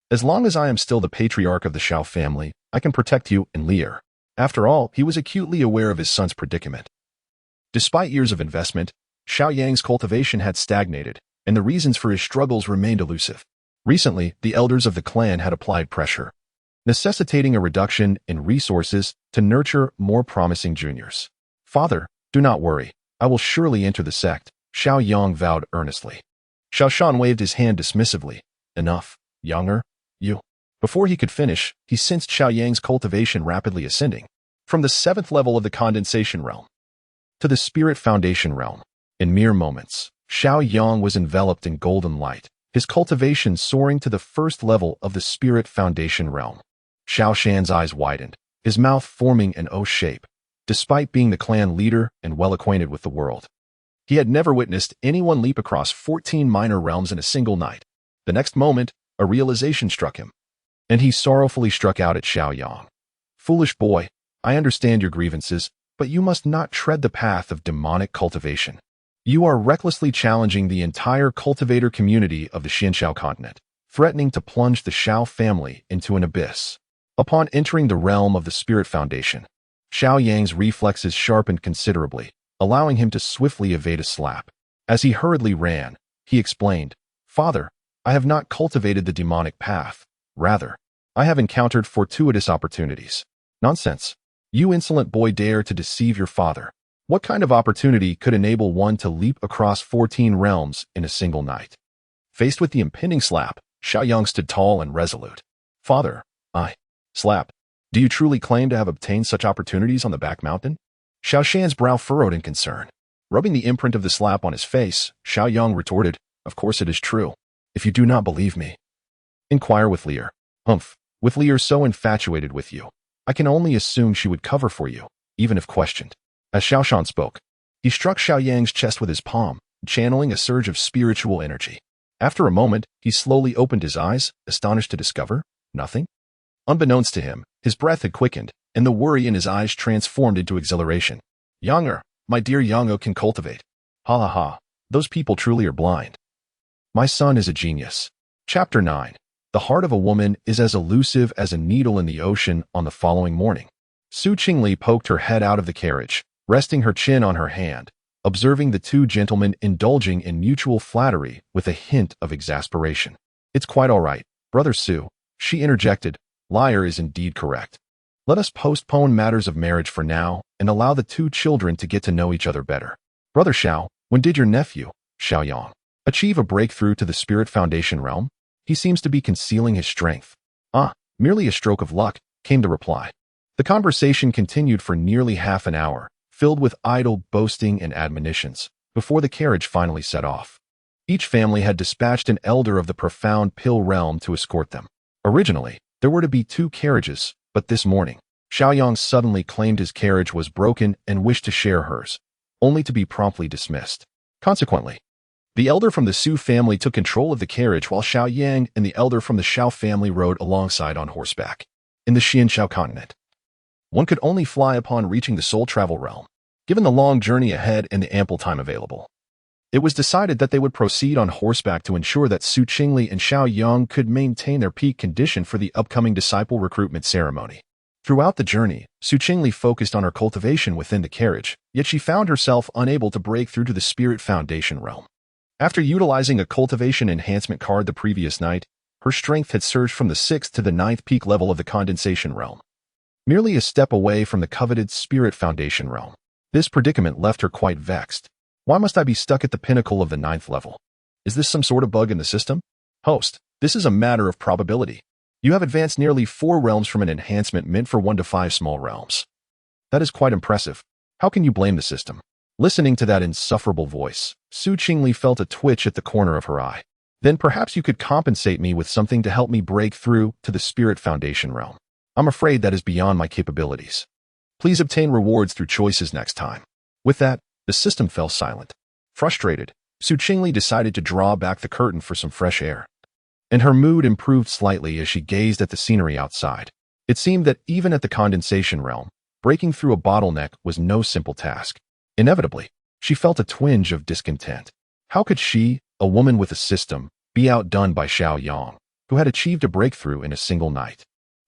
[SPEAKER 1] As long as I am still the patriarch of the Xiao family, I can protect you and Lier." After all, he was acutely aware of his son's predicament. Despite years of investment, Xiao Yang's cultivation had stagnated, and the reasons for his struggles remained elusive. Recently, the elders of the clan had applied pressure, necessitating a reduction in resources to nurture more promising juniors. "Father, do not worry. I will surely enter the sect," Xiao Yang vowed earnestly. Xiao Shan waved his hand dismissively. "Enough, Younger, you." Before he could finish, he sensed Xiao Yang's cultivation rapidly ascending, from the 7th level of the condensation realm to the spirit foundation realm. In mere moments, Xiao Yang was enveloped in golden light, his cultivation soaring to the 1st level of the spirit foundation realm. Xiao Shan's eyes widened, his mouth forming an O shape. Despite being the clan leader and well acquainted with the world, he had never witnessed anyone leap across 14 minor realms in a single night. The next moment, a realization struck him, and he sorrowfully struck out at Xiao Yang. "Foolish boy, I understand your grievances, but you must not tread the path of demonic cultivation. You are recklessly challenging the entire cultivator community of the Xianxiao continent, threatening to plunge the Xiao family into an abyss." Upon entering the realm of the spirit foundation, Xiao Yang's reflexes sharpened considerably, allowing him to swiftly evade a slap. As he hurriedly ran, he explained, "Father, I have not cultivated the demonic path. Rather, I have encountered fortuitous opportunities." "Nonsense. You insolent boy dare to deceive your father. What kind of opportunity could enable one to leap across 14 realms in a single night?" Faced with the impending slap, Xiao Yang stood tall and resolute. "Father, I..." "Slap. Do you truly claim to have obtained such opportunities on the back mountain?" Xiao Shan's brow furrowed in concern. Rubbing the imprint of the slap on his face, Xiao Yang retorted, "Of course it is true. If you do not believe me, inquire with Lier." "Humph. With Lier so infatuated with you, I can only assume she would cover for you, even if questioned." As Xiao Shan spoke, he struck Xiao Yang's chest with his palm, channeling a surge of spiritual energy. After a moment, he slowly opened his eyes, astonished to discover nothing. Unbeknownst to him, his breath had quickened, and the worry in his eyes transformed into exhilaration. "Younger, my dear Yango can cultivate. Ha ha ha, those people truly are blind. My son is a genius." Chapter 9. The heart of a woman is as elusive as a needle in the ocean. On the following morning, Su Qingli poked her head out of the carriage, resting her chin on her hand, observing the two gentlemen indulging in mutual flattery with a hint of exasperation. "It's quite all right, Brother Su," she interjected. "Liar is indeed correct. Let us postpone matters of marriage for now and allow the two children to get to know each other better. Brother Xiao, when did your nephew, Xiao Yang, achieve a breakthrough to the spirit foundation realm? He seems to be concealing his strength." "Ah, merely a stroke of luck," came the reply. The conversation continued for nearly half an hour, filled with idle boasting and admonitions, before the carriage finally set off. Each family had dispatched an elder of the profound pill realm to escort them. Originally, there were to be 2 carriages, but this morning, Xiao Yang suddenly claimed his carriage was broken and wished to share hers, only to be promptly dismissed. Consequently, the elder from the Su family took control of the carriage while Xiao Yang and the elder from the Xiao family rode alongside on horseback. In the Xianxiao continent, one could only fly upon reaching the soul travel realm. Given the long journey ahead and the ample time available, it was decided that they would proceed on horseback to ensure that Su Qingli and Xiao Yang could maintain their peak condition for the upcoming disciple recruitment ceremony. Throughout the journey, Su Qingli focused on her cultivation within the carriage, yet she found herself unable to break through to the spirit foundation realm. After utilizing a cultivation enhancement card the previous night, her strength had surged from the 6th to the 9th peak level of the condensation realm, merely a step away from the coveted spirit foundation realm. This predicament left her quite vexed. Why must I be stuck at the pinnacle of the 9th level? Is this some sort of bug in the system? Host, this is a matter of probability. You have advanced nearly 4 realms from an enhancement meant for 1 to 5 small realms. That is quite impressive. How can you blame the system? Listening to that insufferable voice, Qingli felt a twitch at the corner of her eye. Then perhaps you could compensate me with something to help me break through to the Spirit Foundation realm. I'm afraid that is beyond my capabilities. Please obtain rewards through choices next time. With that, the system fell silent. Frustrated, Qingli decided to draw back the curtain for some fresh air. And her mood improved slightly as she gazed at the scenery outside. It seemed that even at the condensation realm, breaking through a bottleneck was no simple task. Inevitably, she felt a twinge of discontent. How could she, a woman with a system, be outdone by Xiao Yang, who had achieved a breakthrough in a single night?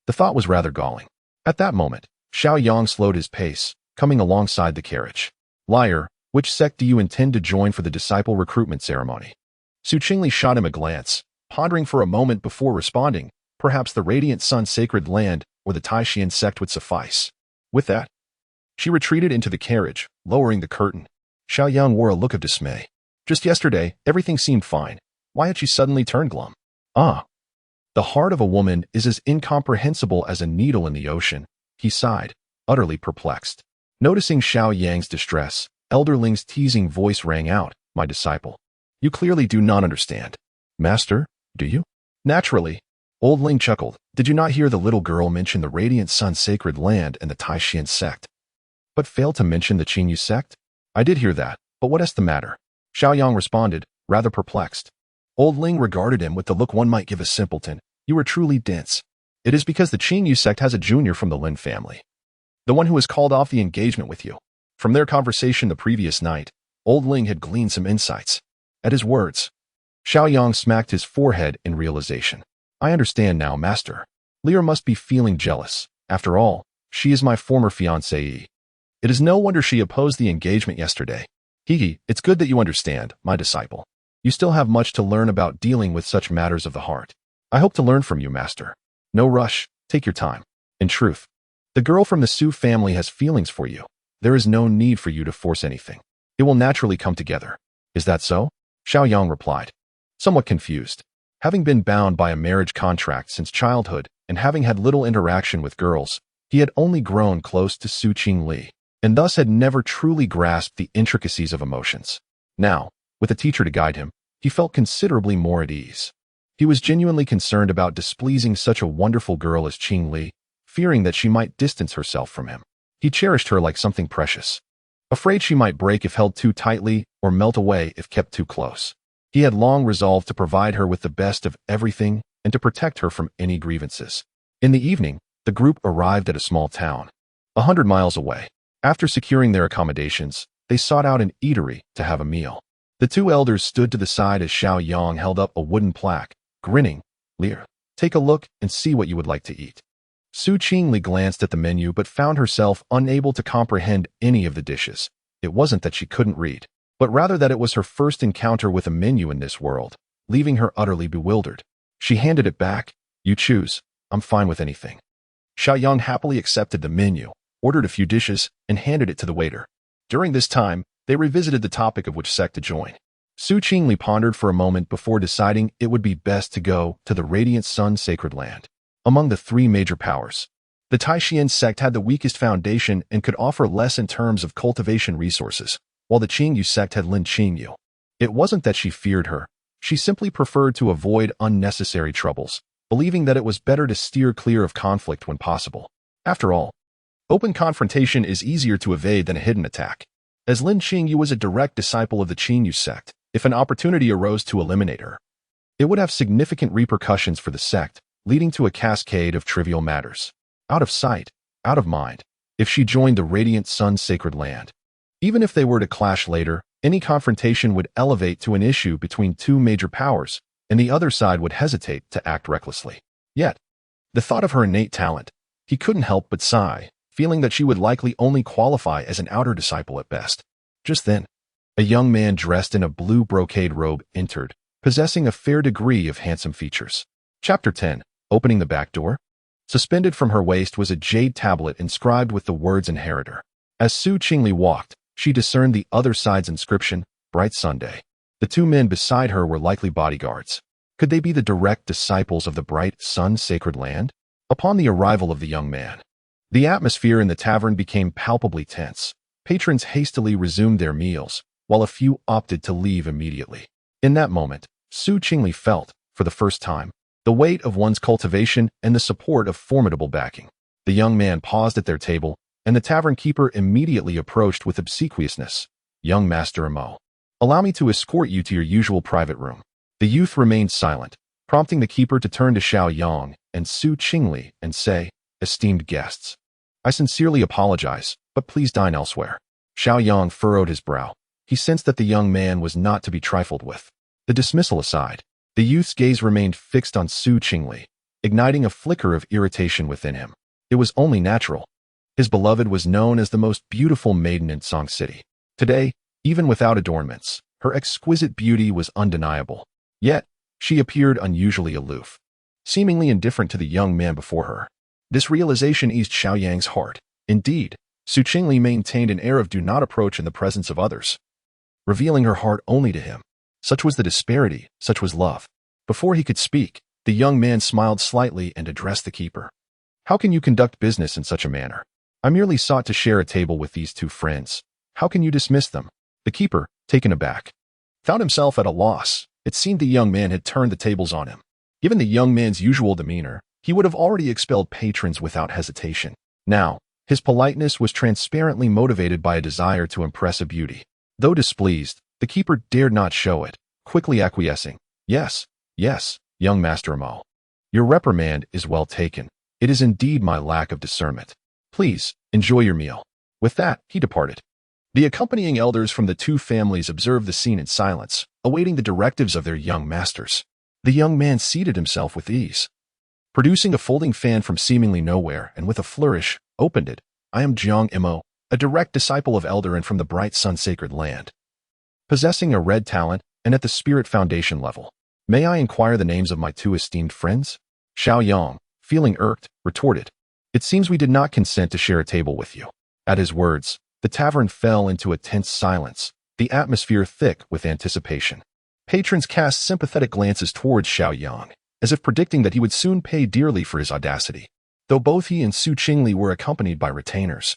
[SPEAKER 1] The thought was rather galling. At that moment, Xiao Yang slowed his pace, coming alongside the carriage. Liar, which sect do you intend to join for the disciple recruitment ceremony? Qingli shot him a glance, pondering for a moment before responding. Perhaps the Radiant Sun Sacred Land or the Taishan sect would suffice. With that, she retreated into the carriage, lowering the curtain. Xiao Yang wore a look of dismay. Just yesterday, everything seemed fine. Why had she suddenly turned glum? Ah. The heart of a woman is as incomprehensible as a needle in the ocean, he sighed, utterly perplexed. Noticing Xiao Yang's distress, Elder Ling's teasing voice rang out, "My disciple. You clearly do not understand." "Master, do you?" "Naturally." Old Ling chuckled. "Did you not hear the little girl mention the Radiant Sun Sacred Land and the Taishan sect? But failed to mention the Qingli sect?" "I did hear that, but what is the matter?" Xiao Yang responded, rather perplexed. Old Ling regarded him with the look one might give a simpleton. "You are truly dense. It is because the Qingli sect has a junior from the Lin family. The one who has called off the engagement with you." From their conversation the previous night, Old Ling had gleaned some insights. At his words, Xiao Yang smacked his forehead in realization. "I understand now, Master. Lear must be feeling jealous. After all, she is my former fiancée. It is no wonder she opposed the engagement yesterday. Hee, it's good that you understand, my disciple. You still have much to learn about dealing with such matters of the heart. I hope to learn from you, Master. No rush, take your time. In truth, the girl from the Su family has feelings for you. There is no need for you to force anything. It will naturally come together. Is that so?" Xiao Yang replied, somewhat confused. Having been bound by a marriage contract since childhood and having had little interaction with girls, he had only grown close to Qingli, and thus had never truly grasped the intricacies of emotions. Now, with a teacher to guide him, he felt considerably more at ease. He was genuinely concerned about displeasing such a wonderful girl as Qingli, fearing that she might distance herself from him. He cherished her like something precious, afraid she might break if held too tightly or melt away if kept too close. He had long resolved to provide her with the best of everything and to protect her from any grievances. In the evening, the group arrived at a small town, 100 miles away. After securing their accommodations, they sought out an eatery to have a meal. The two elders stood to the side as Xiao Yang held up a wooden plaque, grinning. "Lear, take a look and see what you would like to eat." Qingli glanced at the menu but found herself unable to comprehend any of the dishes. It wasn't that she couldn't read, but rather that it was her first encounter with a menu in this world, leaving her utterly bewildered. She handed it back. "You choose. I'm fine with anything." Xiao Yang happily accepted the menu, ordered a few dishes, and handed it to the waiter. During this time, they revisited the topic of which sect to join. Qingli pondered for a moment before deciding it would be best to go to the Radiant Sun Sacred Land. Among the three major powers, the Taishan sect had the weakest foundation and could offer less in terms of cultivation resources, while the Qingyu sect had Lin Qingyu. It wasn't that she feared her. She simply preferred to avoid unnecessary troubles, believing that it was better to steer clear of conflict when possible. After all, open confrontation is easier to evade than a hidden attack. As Lin Qingyu was a direct disciple of the Qingyu sect, if an opportunity arose to eliminate her, it would have significant repercussions for the sect, leading to a cascade of trivial matters. Out of sight, out of mind, if she joined the Radiant Sun Sacred Land. Even if they were to clash later, any confrontation would elevate to an issue between two major powers, and the other side would hesitate to act recklessly. Yet, the thought of her innate talent, he couldn't help but sigh, feeling that she would likely only qualify as an outer disciple at best. Just then, a young man dressed in a blue brocade robe entered, possessing a fair degree of handsome features. Chapter 10. Opening the back door. Suspended from her waist was a jade tablet inscribed with the words Inheritor. As Qingli walked, she discerned the other side's inscription, Bright Sunday. The two men beside her were likely bodyguards. Could they be the direct disciples of the Bright Sun Sacred Land? Upon the arrival of the young man, the atmosphere in the tavern became palpably tense. Patrons hastily resumed their meals, while a few opted to leave immediately. In that moment, Qingli felt, for the first time, the weight of one's cultivation and the support of formidable backing. The young man paused at their table, and the tavern keeper immediately approached with obsequiousness. "Young Master Imo, allow me to escort you to your usual private room." The youth remained silent, prompting the keeper to turn to Xiao Yang and Qingli and say, "Esteemed guests, I sincerely apologize, but please dine elsewhere." Xiao Yang furrowed his brow. He sensed that the young man was not to be trifled with. The dismissal aside, the youth's gaze remained fixed on Qingli, igniting a flicker of irritation within him. It was only natural. His beloved was known as the most beautiful maiden in Song City. Today, even without adornments, her exquisite beauty was undeniable. Yet, she appeared unusually aloof, seemingly indifferent to the young man before her. This realization eased Xiao Yang's heart. Indeed, Qingli maintained an air of do not approach in the presence of others, revealing her heart only to him. Such was the disparity, such was love. Before he could speak, the young man smiled slightly and addressed the keeper. "How can you conduct business in such a manner? I merely sought to share a table with these two friends. How can you dismiss them?" The keeper, taken aback, found himself at a loss. It seemed the young man had turned the tables on him. Given the young man's usual demeanor, he would have already expelled patrons without hesitation. Now, his politeness was transparently motivated by a desire to impress a beauty. Though displeased, the keeper dared not show it, quickly acquiescing. "Yes, yes, young Master Imo. Your reprimand is well taken. It is indeed my lack of discernment. Please, enjoy your meal." With that, he departed. The accompanying elders from the two families observed the scene in silence, awaiting the directives of their young masters. The young man seated himself with ease, producing a folding fan from seemingly nowhere, and with a flourish, opened it. "I am Jiang Imo, a direct disciple of Elder and from the bright sun-sacred land, possessing a red talent and at the spirit foundation level. May I inquire the names of my two esteemed friends?" Xiao Yang, feeling irked, retorted, "It seems we did not consent to share a table with you." At his words, the tavern fell into a tense silence, the atmosphere thick with anticipation. Patrons cast sympathetic glances towards Xiao Yang, as if predicting that he would soon pay dearly for his audacity. Though both he and Qingli were accompanied by retainers,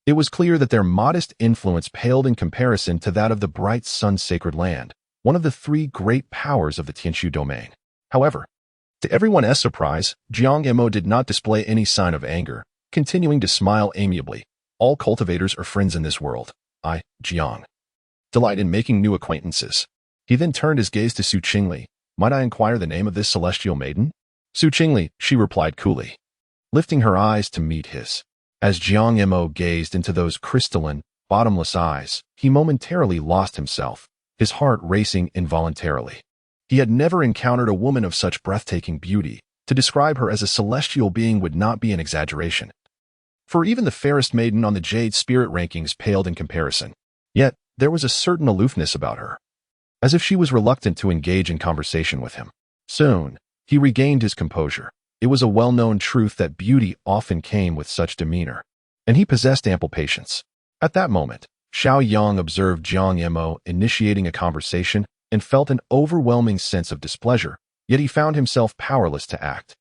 [SPEAKER 1] it was clear that their modest influence paled in comparison to that of the bright sun-sacred land, one of the three great powers of the Tianshu domain. However, to everyone's surprise, Jiang Imo did not display any sign of anger, continuing to smile amiably. "All cultivators are friends in this world. I, Jiang, delight in making new acquaintances." He then turned his gaze to Qingli. "Might I inquire the name of this celestial maiden?" "Qingli," she replied coolly, lifting her eyes to meet his. As Jiang Imo gazed into those crystalline, bottomless eyes, he momentarily lost himself, his heart racing involuntarily. He had never encountered a woman of such breathtaking beauty. To describe her as a celestial being would not be an exaggeration, for even the fairest maiden on the Jade Spirit rankings paled in comparison. Yet, there was a certain aloofness about her, as if she was reluctant to engage in conversation with him. Soon, he regained his composure. It was a well-known truth that beauty often came with such demeanor, and he possessed ample patience. At that moment, Xiao Yang observed Jiang Imo initiating a conversation and felt an overwhelming sense of displeasure, yet he found himself powerless to act.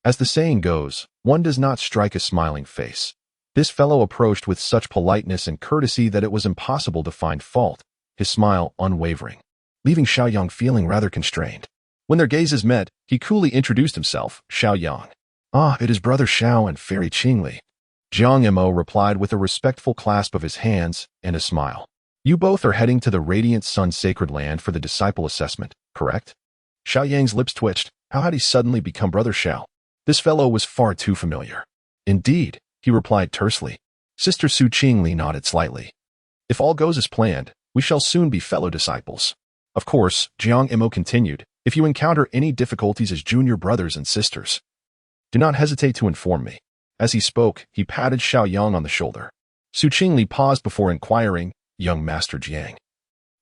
[SPEAKER 1] As the saying goes, one does not strike a smiling face. This fellow approached with such politeness and courtesy that it was impossible to find fault, his smile unwavering, leaving Xiao Yang feeling rather constrained. When their gazes met, he coolly introduced himself, Xiao Yang. "Ah, it is Brother Xiao and Fairy Qingli." Jiang Imo replied with a respectful clasp of his hands and a smile. "You both are heading to the Radiant Sun Sacred Land for the disciple assessment, correct?" Xiao Yang's lips twitched. How had he suddenly become Brother Xiao? This fellow was far too familiar. "Indeed," he replied tersely. Sister Qingli nodded slightly. "If all goes as planned, we shall soon be fellow disciples." Of course, Jiang Imo continued, "If you encounter any difficulties as junior brothers and sisters, do not hesitate to inform me." As he spoke, he patted Xiao Yang on the shoulder. Qingli paused before inquiring, "Young Master Jiang,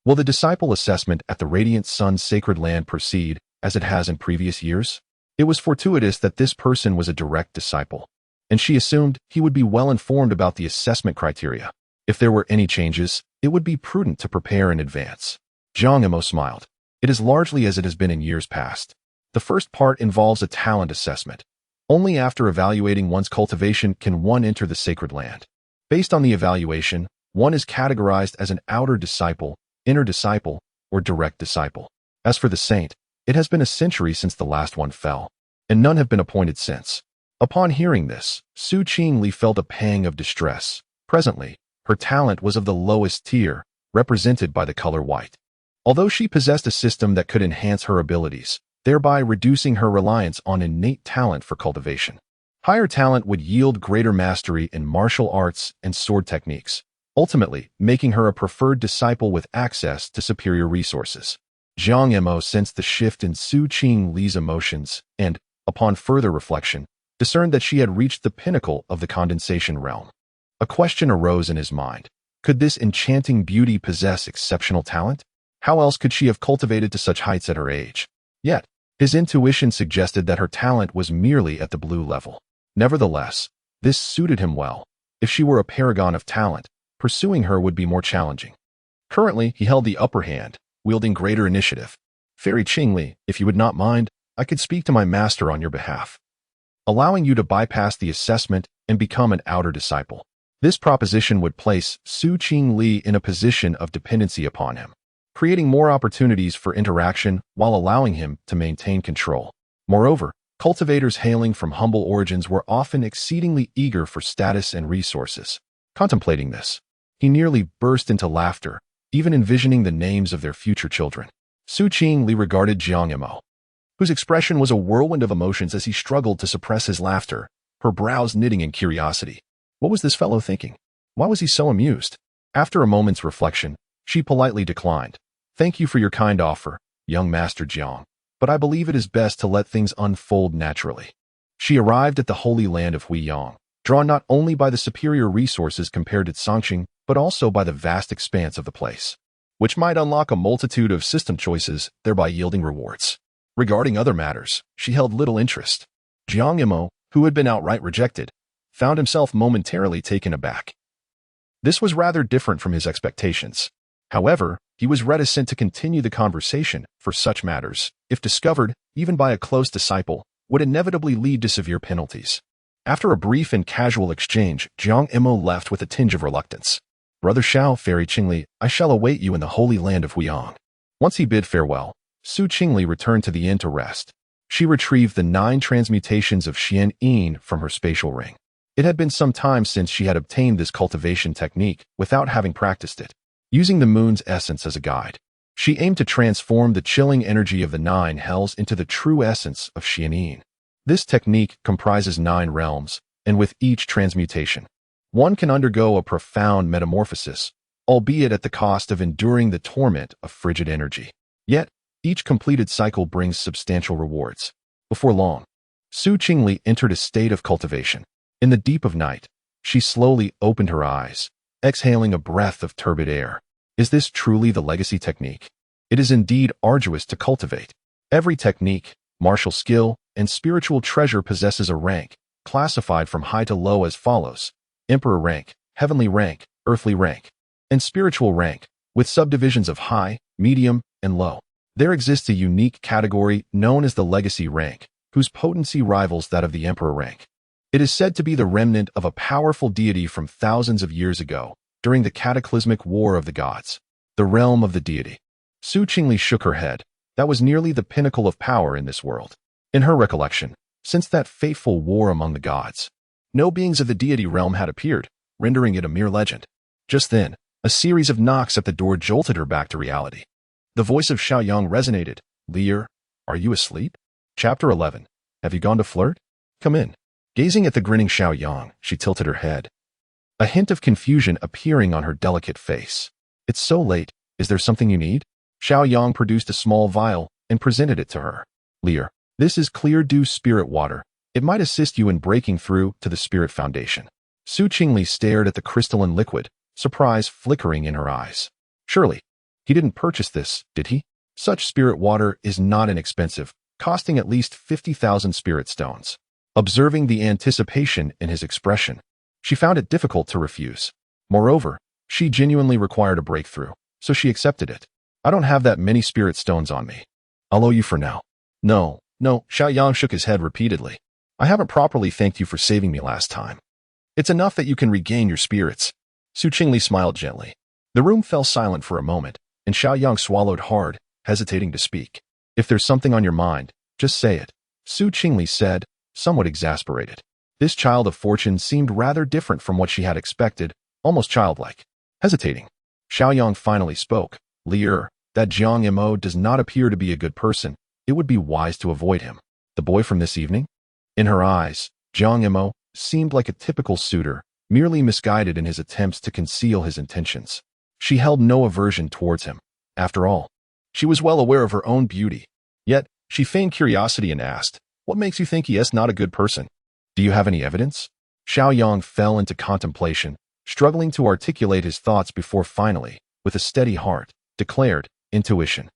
[SPEAKER 1] will the disciple assessment at the Radiant Sun Sacred Land proceed as it has in previous years?" It was fortuitous that this person was a direct disciple, and she assumed he would be well informed about the assessment criteria. If there were any changes, it would be prudent to prepare in advance. Jiang Imo smiled. "It is largely as it has been in years past. The first part involves a talent assessment. Only after evaluating one's cultivation can one enter the sacred land. Based on the evaluation, One is categorized as an outer disciple, inner disciple, or direct disciple. As for the saint, it has been a century since the last one fell, and none have been appointed since. Upon hearing this, Qingli felt a pang of distress. Presently, her talent was of the lowest tier, represented by the color white. Although she possessed a system that could enhance her abilities, thereby reducing her reliance on innate talent for cultivation. Higher talent would yield greater mastery in martial arts and sword techniques, ultimately making her a preferred disciple with access to superior resources. Jiang Mo sensed the shift in Qingli's emotions and, upon further reflection, discerned that she had reached the pinnacle of the condensation realm. A question arose in his mind. Could this enchanting beauty possess exceptional talent? How else could she have cultivated to such heights at her age? Yet, his intuition suggested that her talent was merely at the blue level. Nevertheless, this suited him well. If she were a paragon of talent, pursuing her would be more challenging. Currently, he held the upper hand, wielding greater initiative. Fairy Qingli, if you would not mind, I could speak to my master on your behalf, allowing you to bypass the assessment and become an outer disciple. This proposition would place Qingli in a position of dependency upon him, creating more opportunities for interaction while allowing him to maintain control. Moreover, cultivators hailing from humble origins were often exceedingly eager for status and resources. Contemplating this, he nearly burst into laughter, even envisioning the names of their future children. Qingli regarded Jiang Mo, whose expression was a whirlwind of emotions as he struggled to suppress his laughter, her brows knitting in curiosity. What was this fellow thinking? Why was he so amused? After a moment's reflection, she politely declined. Thank you for your kind offer, young Master Jiang, but I believe it is best to let things unfold naturally. She arrived at the holy land of Huiyang, drawn not only by the superior resources compared to Songqing, but also by the vast expanse of the place, which might unlock a multitude of system choices, thereby yielding rewards. Regarding other matters, she held little interest. Jiang Mo, who had been outright rejected, found himself momentarily taken aback. This was rather different from his expectations. However, he was reticent to continue the conversation, for such matters, if discovered, even by a close disciple, would inevitably lead to severe penalties. After a brief and casual exchange, Jiang Mo left with a tinge of reluctance. Brother Xiao, Fairy Qingli, I shall await you in the holy land of Huiyang. Once he bid farewell, Qingli returned to the inn to rest. She retrieved the 9 transmutations of Xian from her spatial ring. It had been some time since she had obtained this cultivation technique without having practiced it. Using the moon's essence as a guide, she aimed to transform the chilling energy of the 9 hells into the true essence of Xian. This technique comprises 9 realms, and with each transmutation, one can undergo a profound metamorphosis, albeit at the cost of enduring the torment of frigid energy. Yet, each completed cycle brings substantial rewards. Before long, Qingli entered a state of cultivation. In the deep of night, she slowly opened her eyes, exhaling a breath of turbid air. Is this truly the legacy technique? It is indeed arduous to cultivate. Every technique, martial skill, and spiritual treasure possesses a rank, classified from high to low as follows: emperor rank, heavenly rank, earthly rank, and spiritual rank, with subdivisions of high, medium, and low. There exists a unique category known as the legacy rank, whose potency rivals that of the emperor rank. It is said to be the remnant of a powerful deity from thousands of years ago, during the cataclysmic war of the gods, the realm of the deity. Qingli shook her head. That was nearly the pinnacle of power in this world. In her recollection, since that fateful war among the gods, no beings of the deity realm had appeared, rendering it a mere legend. Just then, a series of knocks at the door jolted her back to reality. The voice of Xiao Yang resonated. Lear, are you asleep? Chapter 11. Have you gone to flirt? Come in. Gazing at the grinning Xiao Yang, she tilted her head, a hint of confusion appearing on her delicate face. It's so late. Is there something you need? Xiao Yang produced a small vial and presented it to her. Lear, this is clear dew spirit water. It might assist you in breaking through to the spirit foundation. Qingli stared at the crystalline liquid, surprise flickering in her eyes. Surely, he didn't purchase this, did he? Such spirit water is not inexpensive, costing at least 50,000 spirit stones. Observing the anticipation in his expression, she found it difficult to refuse. Moreover, she genuinely required a breakthrough, so she accepted it. I don't have that many spirit stones on me. I'll owe you for now. No, Xiao Yang shook his head repeatedly. I haven't properly thanked you for saving me last time. It's enough that you can regain your spirits. Su Qingli smiled gently. The room fell silent for a moment, and Xiao Yang swallowed hard, hesitating to speak. If there's something on your mind, just say it, Su Qingli said, somewhat exasperated. This child of fortune seemed rather different from what she had expected, almost childlike. Hesitating, Xiao Yang finally spoke. Li'er, that Jiang Mo does not appear to be a good person. It would be wise to avoid him. The boy from this evening? In her eyes, Jiang Mo seemed like a typical suitor, merely misguided in his attempts to conceal his intentions. She held no aversion towards him. After all, she was well aware of her own beauty. Yet, she feigned curiosity and asked, "What makes you think he is not a good person? Do you have any evidence?" Xiao Yang fell into contemplation, struggling to articulate his thoughts before finally, with a steady heart, declared, "Intuition."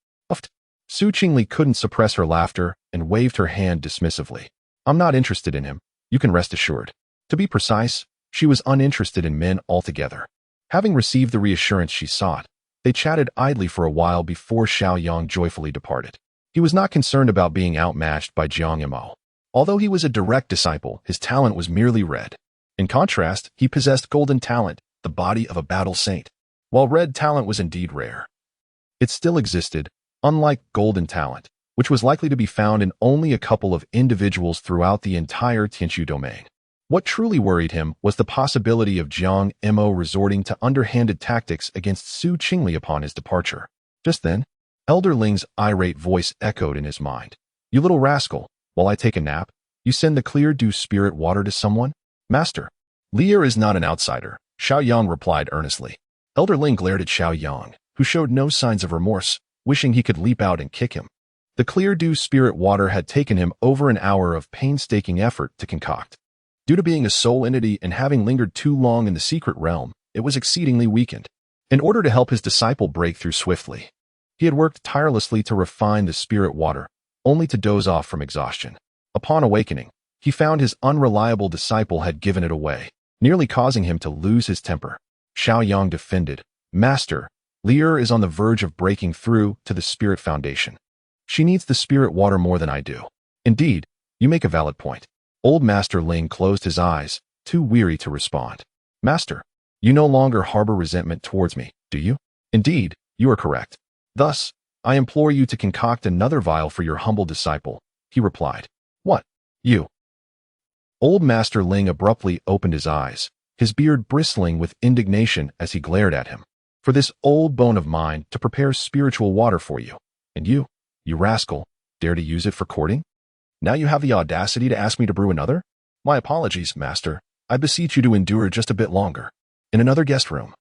[SPEAKER 1] Su Qingli couldn't suppress her laughter and waved her hand dismissively. "I'm not interested in him, you can rest assured." To be precise, she was uninterested in men altogether. Having received the reassurance she sought, they chatted idly for a while before Xiao Yang joyfully departed. He was not concerned about being outmatched by Jiang Mo. Although he was a direct disciple, his talent was merely red. In contrast, he possessed golden talent, the body of a battle saint. While red talent was indeed rare, it still existed, unlike golden talent, which was likely to be found in only a couple of individuals throughout the entire Tianchu domain. What truly worried him was the possibility of Jiang Mo resorting to underhanded tactics against Su Qingli upon his departure. Just then, Elder Ling's irate voice echoed in his mind. "You little rascal, while I take a nap, you send the clear dew spirit water to someone?" "Master, Li'er is not an outsider," Xiao Yang replied earnestly. Elder Ling glared at Xiao Yang, who showed no signs of remorse, wishing he could leap out and kick him. The clear dew spirit water had taken him over an hour of painstaking effort to concoct. Due to being a soul entity and having lingered too long in the secret realm, it was exceedingly weakened. In order to help his disciple break through swiftly, he had worked tirelessly to refine the spirit water, only to doze off from exhaustion. Upon awakening, he found his unreliable disciple had given it away, nearly causing him to lose his temper. Xiao Yang defended, "Master, Li'er is on the verge of breaking through to the spirit foundation. She needs the spirit water more than I do." "Indeed, you make a valid point." Old Master Ling closed his eyes, too weary to respond. "Master, you no longer harbor resentment towards me, do you?" "Indeed, you are correct. Thus, I implore you to concoct another vial for your humble disciple," he replied. "What? You?" Old Master Ling abruptly opened his eyes, his beard bristling with indignation as he glared at him. "For this old bone of mine to prepare spiritual water for you. And you rascal, dare to use it for courting? Now you have the audacity to ask me to brew another? My apologies, Master. I beseech you to endure just a bit longer. In another guest room."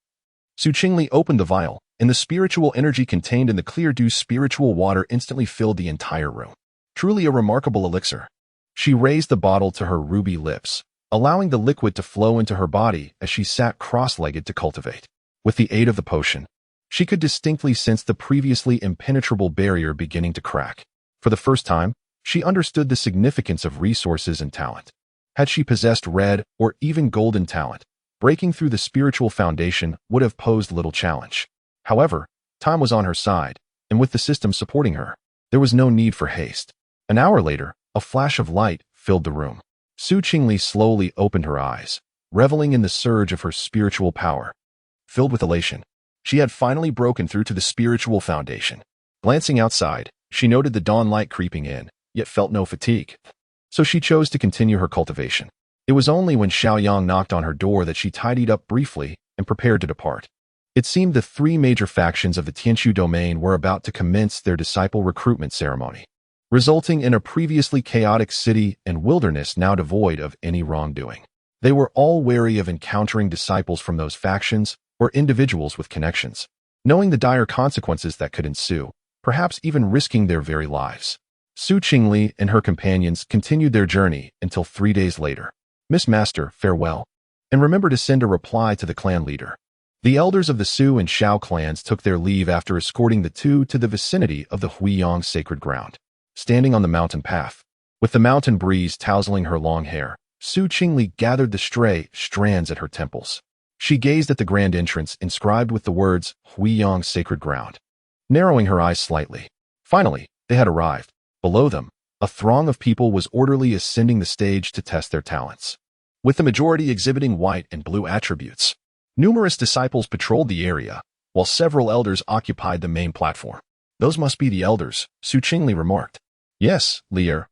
[SPEAKER 1] Su Qingli opened the vial, and the spiritual energy contained in the clear dew spiritual water instantly filled the entire room. Truly a remarkable elixir. She raised the bottle to her ruby lips, allowing the liquid to flow into her body as she sat cross-legged to cultivate. With the aid of the potion, she could distinctly sense the previously impenetrable barrier beginning to crack. For the first time, she understood the significance of resources and talent. Had she possessed red or even golden talent, breaking through the spiritual foundation would have posed little challenge. However, time was on her side, and with the system supporting her, there was no need for haste. An hour later, a flash of light filled the room. Su Qingli slowly opened her eyes, reveling in the surge of her spiritual power. Filled with elation, she had finally broken through to the spiritual foundation. Glancing outside, she noted the dawn light creeping in, yet felt no fatigue. So she chose to continue her cultivation. It was only when Xiao Yang knocked on her door that she tidied up briefly and prepared to depart. It seemed the three major factions of the Tianchu domain were about to commence their disciple recruitment ceremony, resulting in a previously chaotic city and wilderness now devoid of any wrongdoing. They were all wary of encountering disciples from those factions or individuals with connections, knowing the dire consequences that could ensue, perhaps even risking their very lives. Su Qingli and her companions continued their journey until 3 days later. "Miss Master, farewell, and remember to send a reply to the clan leader." The elders of the Su and Shao clans took their leave after escorting the two to the vicinity of the Huiyang sacred ground. Standing on the mountain path, with the mountain breeze tousling her long hair, Su Qingli gathered the stray strands at her temples. She gazed at the grand entrance inscribed with the words Huiyang sacred ground, narrowing her eyes slightly. Finally, they had arrived. Below them, a throng of people was orderly ascending the stage to test their talents, with the majority exhibiting white and blue attributes. Numerous disciples patrolled the area, while several elders occupied the main platform. Those must be the elders, Qingli remarked. Yes, Lier.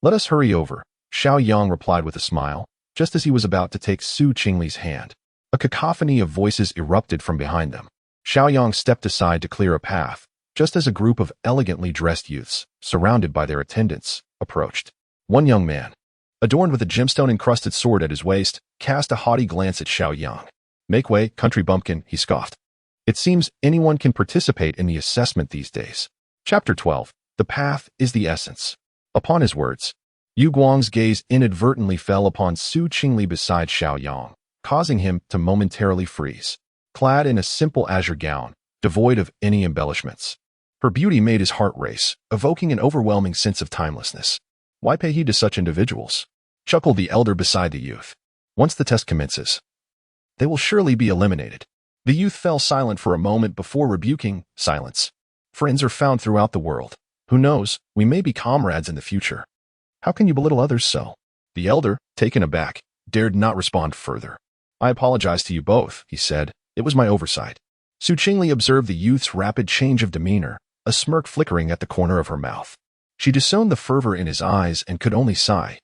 [SPEAKER 1] Let us hurry over, Xiao Yang replied with a smile, just as he was about to take Qingli's hand. A cacophony of voices erupted from behind them. Xiao Yang stepped aside to clear a path, just as a group of elegantly dressed youths, surrounded by their attendants, approached. One young man, adorned with a gemstone-encrusted sword at his waist, cast a haughty glance at Xiao Yang. Make way, country bumpkin, he scoffed. It seems anyone can participate in the assessment these days. Chapter 12. The path is the essence. Upon his words, Yu Guang's gaze inadvertently fell upon Qingli beside Xiao Yang, causing him to momentarily freeze. Clad in a simple azure gown, devoid of any embellishments, her beauty made his heart race, evoking an overwhelming sense of timelessness. Why pay heed to such individuals? Chuckled the elder beside the youth. Once the test commences, they will surely be eliminated. The youth fell silent for a moment before rebuking, silence. Friends are found throughout the world. Who knows, we may be comrades in the future. How can you belittle others so? The elder, taken aback, dared not respond further. I apologize to you both, he said. It was my oversight. Qingli observed the youth's rapid change of demeanor, a smirk flickering at the corner of her mouth. She discerned the fervor in his eyes and could only sigh,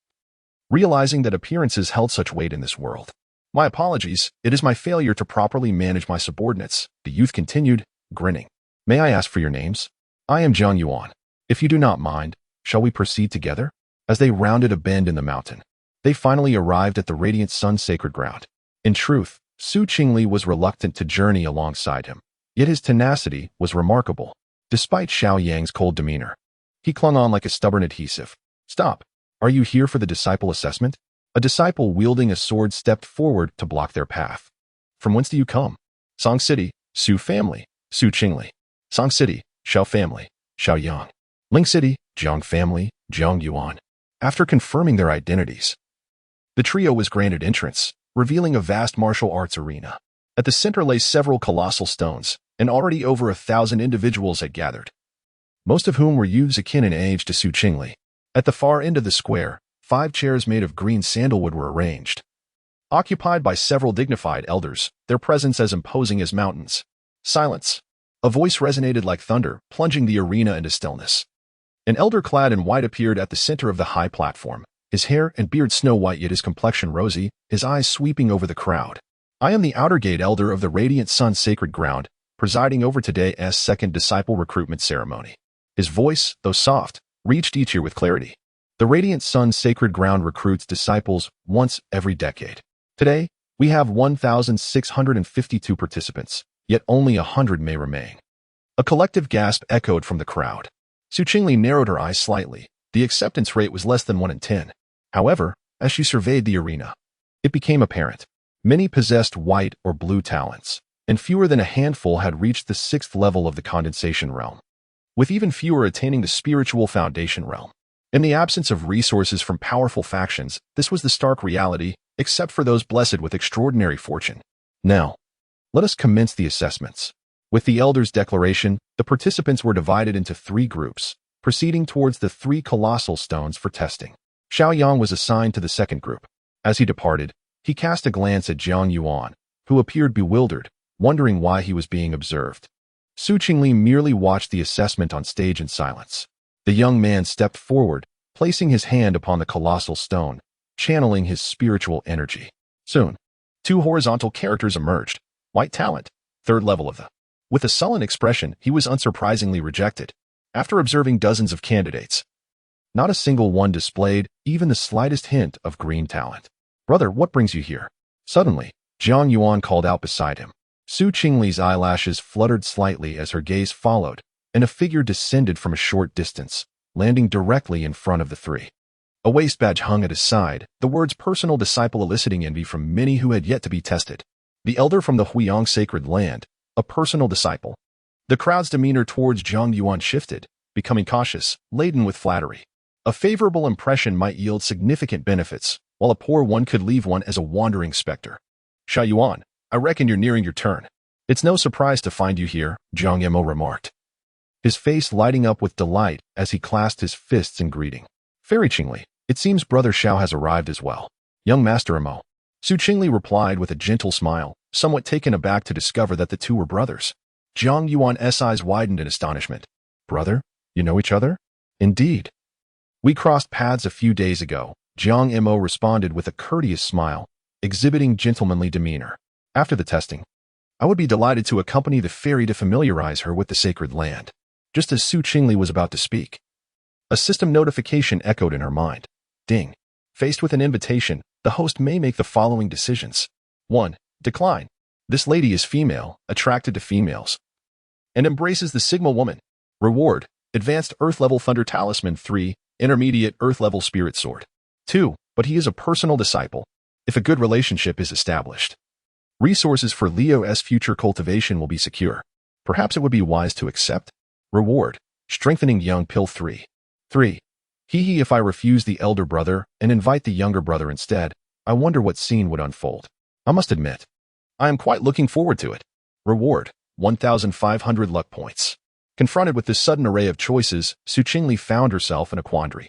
[SPEAKER 1] realizing that appearances held such weight in this world. My apologies, it is my failure to properly manage my subordinates, the youth continued, grinning. May I ask for your names? I am Jiang Yuan. If you do not mind, shall we proceed together? As they rounded a bend in the mountain, they finally arrived at the radiant sun's sacred ground. In truth, Qingli was reluctant to journey alongside him, yet his tenacity was remarkable. Despite Xiao Yang's cold demeanor, he clung on like a stubborn adhesive. Stop. Are you here for the disciple assessment? A disciple wielding a sword stepped forward to block their path. From whence do you come? Song City, Su family, Qingli. Song City, Xiao family, Xiao Yang. Ling City, Jiang family, Jiang Yuan. After confirming their identities, the trio was granted entrance, revealing a vast martial arts arena. At the center lay several colossal stones, and already over 1,000 individuals had gathered, most of whom were youths akin in age to Qingli. At the far end of the square, 5 chairs made of green sandalwood were arranged, occupied by several dignified elders, their presence as imposing as mountains. Silence. A voice resonated like thunder, plunging the arena into stillness. An elder clad in white appeared at the center of the high platform, his hair and beard snow-white yet his complexion rosy, his eyes sweeping over the crowd. I am the outer gate elder of the Radiant Sun's sacred ground, presiding over today's second disciple recruitment ceremony. His voice, though soft, reached each ear with clarity. The Radiant Sun's sacred ground recruits disciples once every decade. Today, we have 1,652 participants, yet only 100 may remain. A collective gasp echoed from the crowd. Qingli narrowed her eyes slightly. The acceptance rate was less than 1 in 10. However, as she surveyed the arena, it became apparent. Many possessed white or blue talents, and fewer than a handful had reached the 6th level of the condensation realm, with even fewer attaining the spiritual foundation realm. In the absence of resources from powerful factions, this was the stark reality, except for those blessed with extraordinary fortune. Now, let us commence the assessments. With the elder's declaration, the participants were divided into 3 groups, proceeding towards the 3 colossal stones for testing. Xiao Yang was assigned to the second group. As he departed, he cast a glance at Jiang Yuan, who appeared bewildered, wondering why he was being observed. Qingli merely watched the assessment on stage in silence. The young man stepped forward, placing his hand upon the colossal stone, channeling his spiritual energy. Soon, 2 horizontal characters emerged. White talent, 3rd level of the. With a sullen expression, he was unsurprisingly rejected. After observing dozens of candidates, not a single one displayed even the slightest hint of green talent. Brother, what brings you here? Suddenly, Jiang Yuan called out beside him. Qingli's eyelashes fluttered slightly as her gaze followed, and a figure descended from a short distance, landing directly in front of the 3. A waist badge hung at his side, the words personal disciple eliciting envy from many who had yet to be tested. The elder from the Huiyang sacred land, a personal disciple. The crowd's demeanor towards Jiang Yuan shifted, becoming cautious, laden with flattery. A favorable impression might yield significant benefits, while a poor one could leave one as a wandering specter. Xiao Yuan, I reckon you're nearing your turn. It's no surprise to find you here, Jiang Yemo remarked, his face lighting up with delight as he clasped his fists in greeting. Fairy Qingli, it seems Brother Xiao has arrived as well. Young Master Imo. Qingli replied with a gentle smile, somewhat taken aback to discover that the two were brothers. Jiang Yuan's eyes widened in astonishment. Brother? You know each other? Indeed. We crossed paths a few days ago. Jiang Mo responded with a courteous smile, exhibiting gentlemanly demeanor. After the testing, I would be delighted to accompany the fairy to familiarize her with the sacred land. Just as Su Qingli was about to speak, a system notification echoed in her mind. Ding. Faced with an invitation, the host may make the following decisions. 1. Decline. This lady is female, attracted to females, and embraces the Sigma woman. Reward. Advanced Earth-level Thunder Talisman. 3. Intermediate Earth-level Spirit Sword. 2. But he is a personal disciple, if a good relationship is established. Resources for Leo's future cultivation will be secure. Perhaps it would be wise to accept. Reward. Strengthening Young Pill. 3. If I refuse the elder brother and invite the younger brother instead, I wonder what scene would unfold. I must admit, I am quite looking forward to it. Reward. 1,500 luck points. Confronted with this sudden array of choices, Su Qingli found herself in a quandary.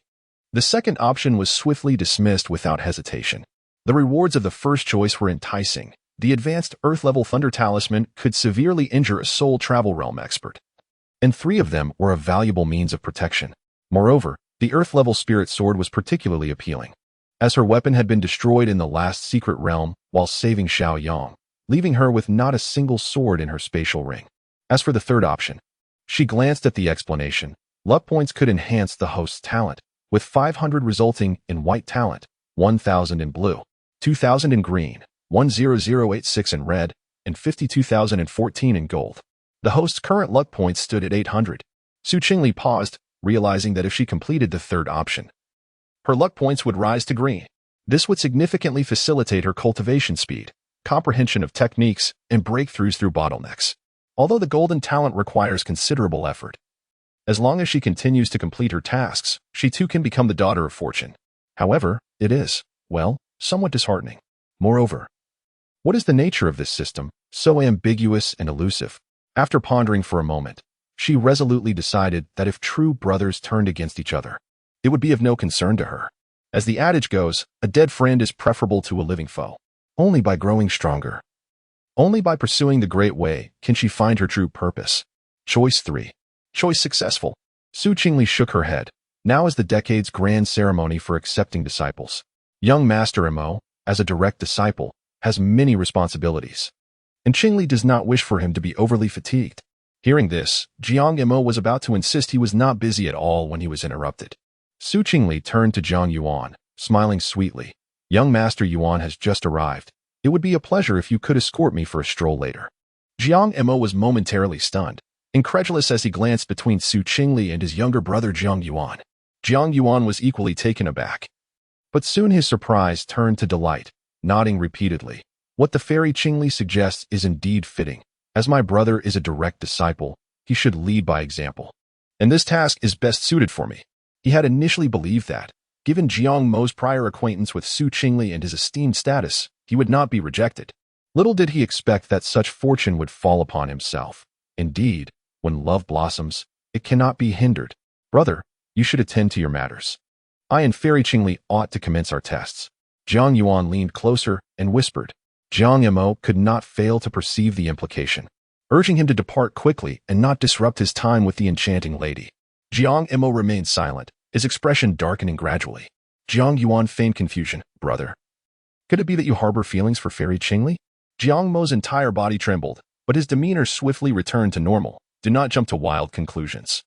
[SPEAKER 1] The second option was swiftly dismissed without hesitation. The rewards of the first choice were enticing. The advanced Earth-level Thunder Talisman could severely injure a soul travel realm expert, and 3 of them were a valuable means of protection. Moreover, the Earth-level Spirit Sword was particularly appealing, as her weapon had been destroyed in the last secret realm while saving Xiao Yang, leaving her with not a single sword in her spatial ring. As for the third option, she glanced at the explanation. Luck points could enhance the host's talent, with 500 resulting in white talent, 1,000 in blue, 2,000 in green, 10086 in red, and 52,014 in gold. The host's current luck points stood at 800. Su Qingli paused, realizing that if she completed the third option, her luck points would rise to green. This would significantly facilitate her cultivation speed, comprehension of techniques, and breakthroughs through bottlenecks. Although the golden talent requires considerable effort, as long as she continues to complete her tasks, she too can become the daughter of fortune. However, it is, well, somewhat disheartening. Moreover, what is the nature of this system, so ambiguous and elusive? After pondering for a moment, she resolutely decided that if true brothers turned against each other, it would be of no concern to her. As the adage goes, a dead friend is preferable to a living foe. Only by growing stronger, only by pursuing the great way can she find her true purpose. Choice 3. Choice successful. Su Qingli shook her head. Now is the decade's grand ceremony for accepting disciples. Young Master Mo, as a direct disciple, has many responsibilities, and Qingli does not wish for him to be overly fatigued. Hearing this, Jiang Mo was about to insist he was not busy at all when he was interrupted. Su Qingli turned to Jiang Yuan, smiling sweetly. Young Master Yuan has just arrived. It would be a pleasure if you could escort me for a stroll later. Jiang Mo was momentarily stunned, incredulous as he glanced between Su Qingli and his younger brother Jiang Yuan. Jiang Yuan was equally taken aback, but soon his surprise turned to delight, nodding repeatedly. What the fairy Qingli suggests is indeed fitting. As my brother is a direct disciple, he should lead by example, and this task is best suited for me. He had initially believed that, given Jiang Mo's prior acquaintance with Su Qingli and his esteemed status, he would not be rejected. Little did he expect that such fortune would fall upon himself. Indeed, when love blossoms, it cannot be hindered. Brother, you should attend to your matters. I and Fairy Qingli ought to commence our tests. Jiang Yuan leaned closer and whispered. Jiang Mo could not fail to perceive the implication, urging him to depart quickly and not disrupt his time with the enchanting lady. Jiang Mo remained silent, his expression darkening gradually. Jiang Yuan feigned confusion. Brother, could it be that you harbor feelings for Fairy Qingli? Jiang Mo's entire body trembled, but his demeanor swiftly returned to normal. Do not jump to wild conclusions.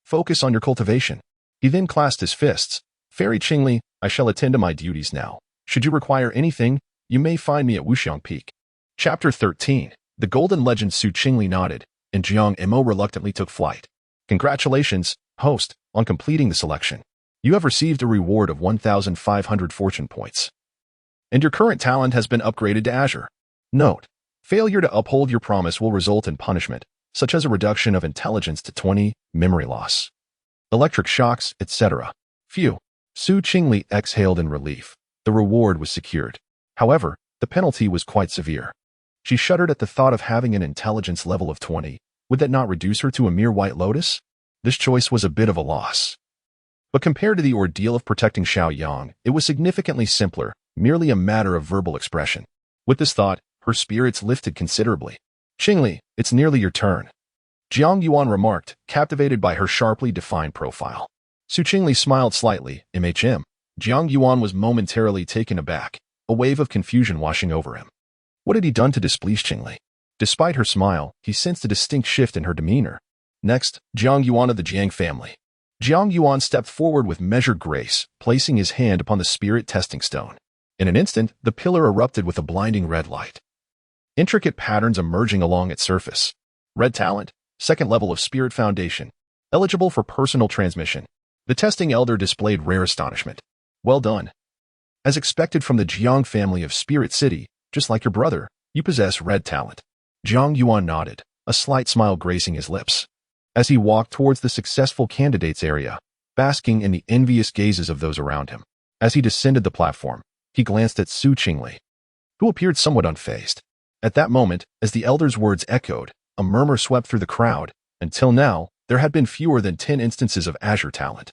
[SPEAKER 1] Focus on your cultivation. He then clasped his fists. Fairy Qingli, I shall attend to my duties now. Should you require anything, you may find me at Wuxiang Peak. Chapter 13. The Golden Legend. Su Qingli nodded, and Jiang Mo reluctantly took flight. Congratulations, host, on completing the selection. You have received a reward of 1,500 fortune points, and your current talent has been upgraded to Azure. Note, failure to uphold your promise will result in punishment, such as a reduction of intelligence to 20, memory loss, electric shocks, etc. Phew. Su Qingli exhaled in relief. The reward was secured. However, the penalty was quite severe. She shuddered at the thought of having an intelligence level of 20. Would that not reduce her to a mere white lotus? This choice was a bit of a loss. But compared to the ordeal of protecting Xiao Yang, it was significantly simpler, merely a matter of verbal expression. With this thought, Her spirits lifted considerably. "Qingli, it's nearly your turn," Jiang Yuan remarked, captivated by her sharply defined profile. Su Qingli smiled slightly. Jiang Yuan was momentarily taken aback, a wave of confusion washing over him. What had he done to displease Qingli? Despite her smile, he sensed a distinct shift in her demeanor. Next, Jiang Yuan of the Jiang family. Jiang Yuan stepped forward with measured grace, placing his hand upon the spirit testing stone. In an instant, the pillar erupted with a blinding red light, intricate patterns emerging along its surface. Red talent, second level of spirit foundation, eligible for personal transmission. The testing elder displayed rare astonishment. "Well done. As expected from the Jiang family of Spirit City, just like your brother, you possess red talent." Jiang Yuan nodded, a slight smile gracing his lips. As he walked towards the successful candidates area, basking in the envious gazes of those around him. As he descended the platform, he glanced at Su Qingli, who appeared somewhat unfazed. At that moment, as the elder's words echoed, a murmur swept through the crowd. Until now, there had been fewer than 10 instances of azure talent.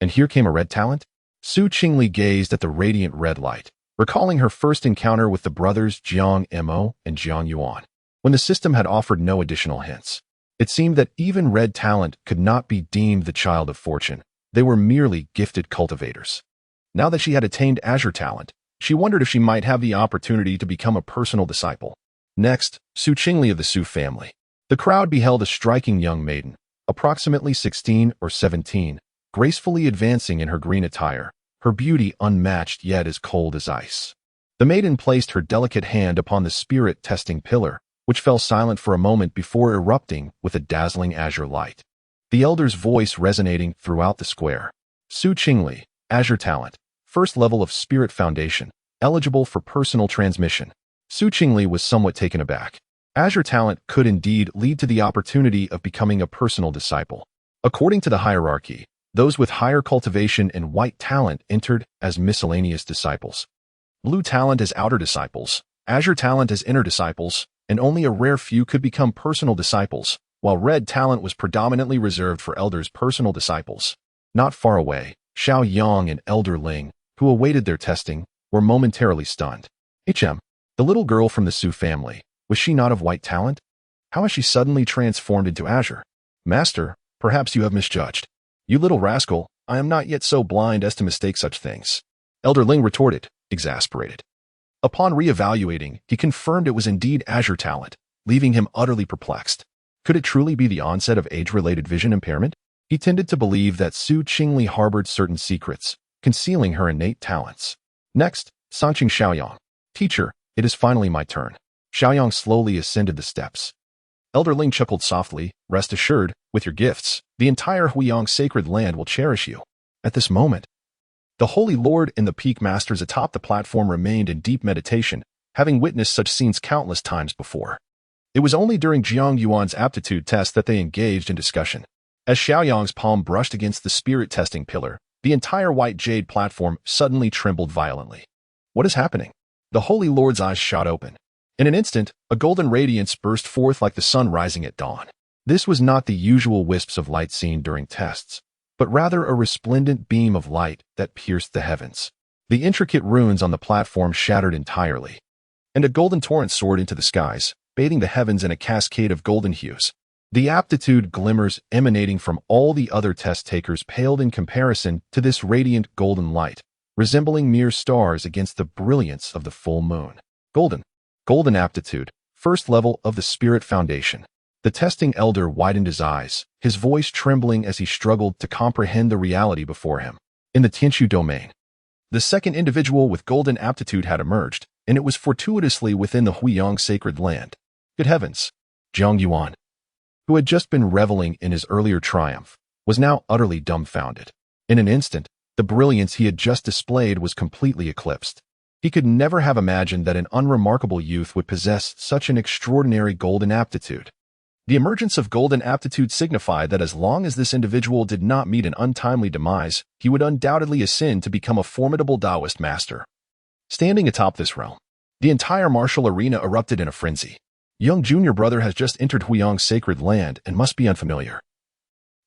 [SPEAKER 1] And here came a red talent? Su Qingli gazed at the radiant red light, recalling her first encounter with the brothers Jiang Mo and Jiang Yuan, when the system had offered no additional hints. It seemed that even red talent could not be deemed the child of fortune. They were merely gifted cultivators. Now that she had attained azure talent, she wondered if she might have the opportunity to become a personal disciple. Next, Su Qingli of the Su family. The crowd beheld a striking young maiden, approximately 16 or 17, gracefully advancing in her green attire, her beauty unmatched yet as cold as ice. The maiden placed her delicate hand upon the spirit testing pillar, which fell silent for a moment before erupting with a dazzling azure light. The elder's voice resonating throughout the square. "Su Qingli, azure talent, first level of spirit foundation, eligible for personal transmission." Su Qingli was somewhat taken aback. Azure talent could indeed lead to the opportunity of becoming a personal disciple. According to the hierarchy, those with higher cultivation and white talent entered as miscellaneous disciples, blue talent as outer disciples, azure talent as inner disciples, and only a rare few could become personal disciples, while red talent was predominantly reserved for elders' personal disciples. Not far away, Xiao Yang and Elder Ling, who awaited their testing, were momentarily stunned. The little girl from the Su family, was she not of white talent? How has she suddenly transformed into azure? "Master, perhaps you have misjudged." "You little rascal, I am not yet so blind as to mistake such things," Elder Ling retorted, exasperated. Upon re-evaluating, he confirmed it was indeed azure talent, leaving him utterly perplexed. Could it truly be the onset of age-related vision impairment? He tended to believe that Su Qingli harbored certain secrets, concealing her innate talents. Next, Sanqing Xiaoyang. "Teacher, it is finally my turn." Xiaoyang slowly ascended the steps. Elder Ling chuckled softly. "Rest assured, with your gifts, the entire Huiyang sacred land will cherish you." At this moment, the Holy Lord and the Peak Masters atop the platform remained in deep meditation, having witnessed such scenes countless times before. It was only during Jiang Yuan's aptitude test that they engaged in discussion. As Xiaoyang's palm brushed against the spirit testing pillar, the entire white jade platform suddenly trembled violently. What is happening? The Holy Lord's eyes shot open. In an instant, a golden radiance burst forth like the sun rising at dawn. This was not the usual wisps of light seen during tests, but rather a resplendent beam of light that pierced the heavens. The intricate runes on the platform shattered entirely, and a golden torrent soared into the skies, bathing the heavens in a cascade of golden hues. The aptitude glimmers emanating from all the other test takers paled in comparison to this radiant golden light, resembling mere stars against the brilliance of the full moon. Golden aptitude, first level of the Spirit Foundation. The testing elder widened his eyes, his voice trembling as he struggled to comprehend the reality before him. In the Tianshu domain, the second individual with golden aptitude had emerged, and it was fortuitously within the Huiyang sacred land. Good heavens! Jiang Yuan, who had just been reveling in his earlier triumph, was now utterly dumbfounded. In an instant, the brilliance he had just displayed was completely eclipsed. He could never have imagined that an unremarkable youth would possess such an extraordinary golden aptitude. The emergence of golden aptitude signified that as long as this individual did not meet an untimely demise, he would undoubtedly ascend to become a formidable Taoist master. Standing atop this realm, the entire martial arena erupted in a frenzy. Young junior brother has just entered Huiyang's sacred land and must be unfamiliar.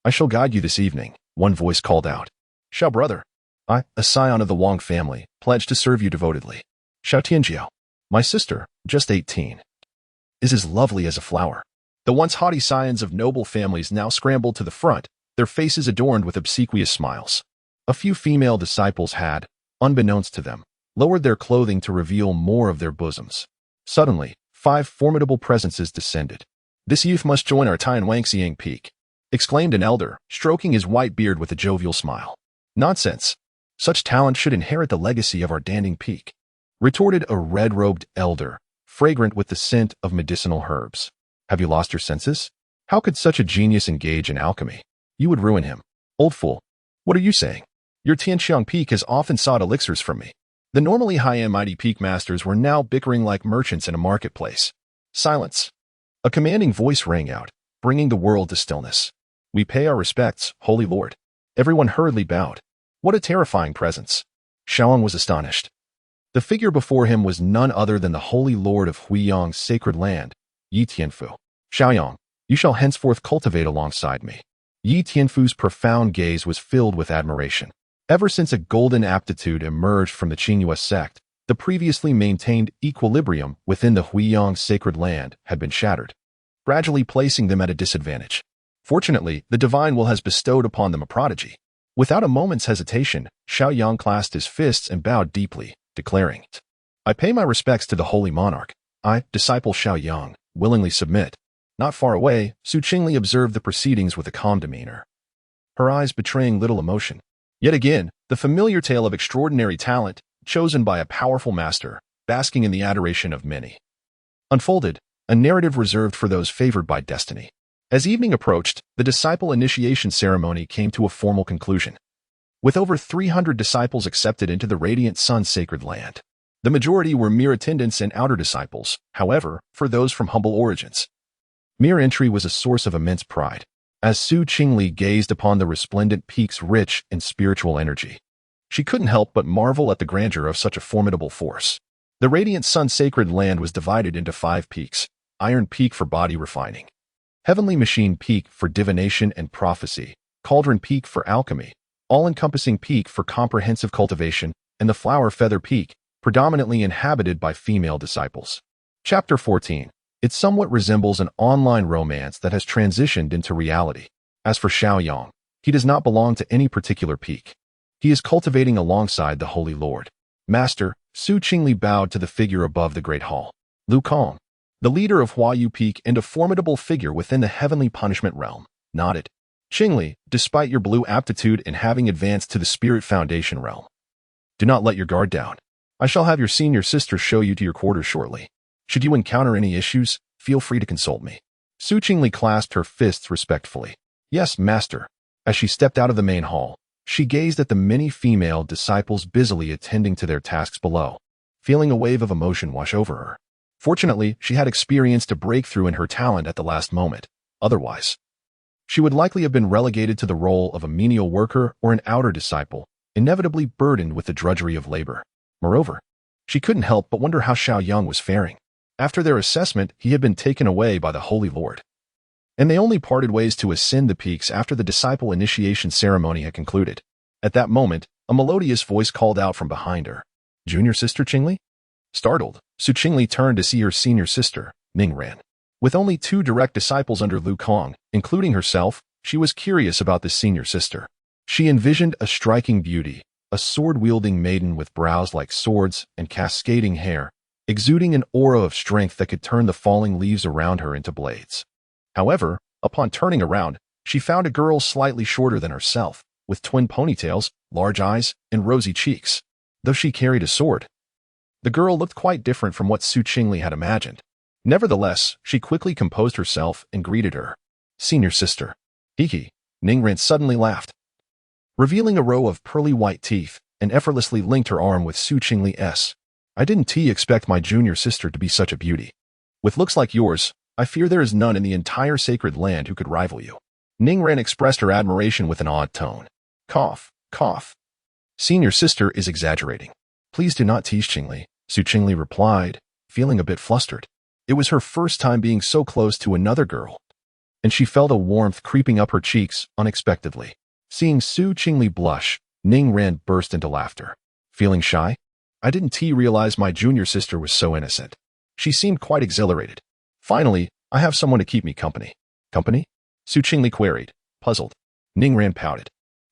[SPEAKER 1] "I shall guide you this evening," one voice called out. "Xiao brother, I, a scion of the Wang family, pledge to serve you devotedly." Xiao Tianjiao. My sister, just 18, is as lovely as a flower. The once haughty scions of noble families now scrambled to the front, their faces adorned with obsequious smiles. A few female disciples had, unbeknownst to them, lowered their clothing to reveal more of their bosoms. Suddenly, 5 formidable presences descended. "This youth must join our Tianming peak," exclaimed an elder, stroking his white beard with a jovial smile. "Nonsense. Such talent should inherit the legacy of our Danding peak," retorted a red-robed elder, fragrant with the scent of medicinal herbs. "Have you lost your senses? How could such a genius engage in alchemy? You would ruin him. Old fool. What are you saying? Your Tianxiang peak has often sought elixirs from me." The normally high and mighty peak masters were now bickering like merchants in a marketplace. "Silence." A commanding voice rang out, bringing the world to stillness. "We pay our respects, Holy Lord." Everyone hurriedly bowed. What a terrifying presence. Xiao Yang was astonished. The figure before him was none other than the Holy Lord of Huiyang's sacred land, Yi Tianfu. "Xiao Yang, you shall henceforth cultivate alongside me." Yi Tianfu's profound gaze was filled with admiration. Ever since a golden aptitude emerged from the Qingli sect, the previously maintained equilibrium within the Huiyang sacred land had been shattered, gradually placing them at a disadvantage. Fortunately, the divine will has bestowed upon them a prodigy. Without a moment's hesitation, Xiao Yang clasped his fists and bowed deeply, declaring, "I pay my respects to the holy monarch. I, disciple Xiao Yang, willingly submit." Not far away, Qingli observed the proceedings with a calm demeanor, her eyes betraying little emotion. Yet again, the familiar tale of extraordinary talent, chosen by a powerful master, basking in the adoration of many, unfolded, a narrative reserved for those favored by destiny. As evening approached, the disciple initiation ceremony came to a formal conclusion. With over 300 disciples accepted into the Radiant Sun's sacred land, the majority were mere attendants and outer disciples. However, for those from humble origins, mere entry was a source of immense pride. As Qingli gazed upon the resplendent peak's rich and spiritual energy, she couldn't help but marvel at the grandeur of such a formidable force. The Radiant Sun's sacred land was divided into 5 peaks: Iron Peak for body refining, Heavenly Machine Peak for divination and prophecy, Cauldron Peak for alchemy, All-encompassing Peak for comprehensive cultivation, and the Flower Feather Peak, predominantly inhabited by female disciples. Chapter 14. It somewhat resembles an online romance that has transitioned into reality. As for Xiao Yang, he does not belong to any particular peak. He is cultivating alongside the Holy Lord. Master, Qingli bowed to the figure above the Great Hall. Lu Kong, the leader of Huayu Peak and a formidable figure within the heavenly punishment realm, nodded. "Qingli, despite your blue aptitude in having advanced to the Spirit Foundation realm, do not let your guard down. I shall have your senior sister show you to your quarters shortly. Should you encounter any issues, feel free to consult me." Qingli clasped her fists respectfully. "Yes, master." As she stepped out of the main hall, she gazed at the many female disciples busily attending to their tasks below, feeling a wave of emotion wash over her. Fortunately, she had experienced a breakthrough in her talent at the last moment. Otherwise, she would likely have been relegated to the role of a menial worker or an outer disciple, inevitably burdened with the drudgery of labor. Moreover, she couldn't help but wonder how Xiao Yang was faring. After their assessment, he had been taken away by the Holy Lord, and they only parted ways to ascend the peaks after the disciple initiation ceremony had concluded. At that moment, a melodious voice called out from behind her, "Junior sister Qingli?" Startled, Qingli turned to see her senior sister, Ningran. With only 2 direct disciples under Lu Kong, including herself, she was curious about this senior sister. She envisioned a striking beauty, a sword-wielding maiden with brows like swords and cascading hair, exuding an aura of strength that could turn the falling leaves around her into blades. However, upon turning around, she found a girl slightly shorter than herself, with twin ponytails, large eyes, and rosy cheeks. Though she carried a sword, the girl looked quite different from what Qingli had imagined. Nevertheless, she quickly composed herself and greeted her. "Senior sister." "Hiki." Ningran suddenly laughed, revealing a row of pearly white teeth, and effortlessly linked her arm with Qingli's. "I didn't expect my junior sister to be such a beauty. With looks like yours, I fear there is none in the entire sacred land who could rival you." Ningran expressed her admiration with an odd tone. Cough, cough. "Senior sister is exaggerating. Please do not tease Qingli," Qingli replied, feeling a bit flustered. It was her first time being so close to another girl, and she felt a warmth creeping up her cheeks unexpectedly. Seeing Qingli blush, Ningran burst into laughter. "Feeling shy?" I didn't realize my junior sister was so innocent. She seemed quite exhilarated. Finally, I have someone to keep me company. Company? Su Qingli queried, puzzled. Ningran pouted.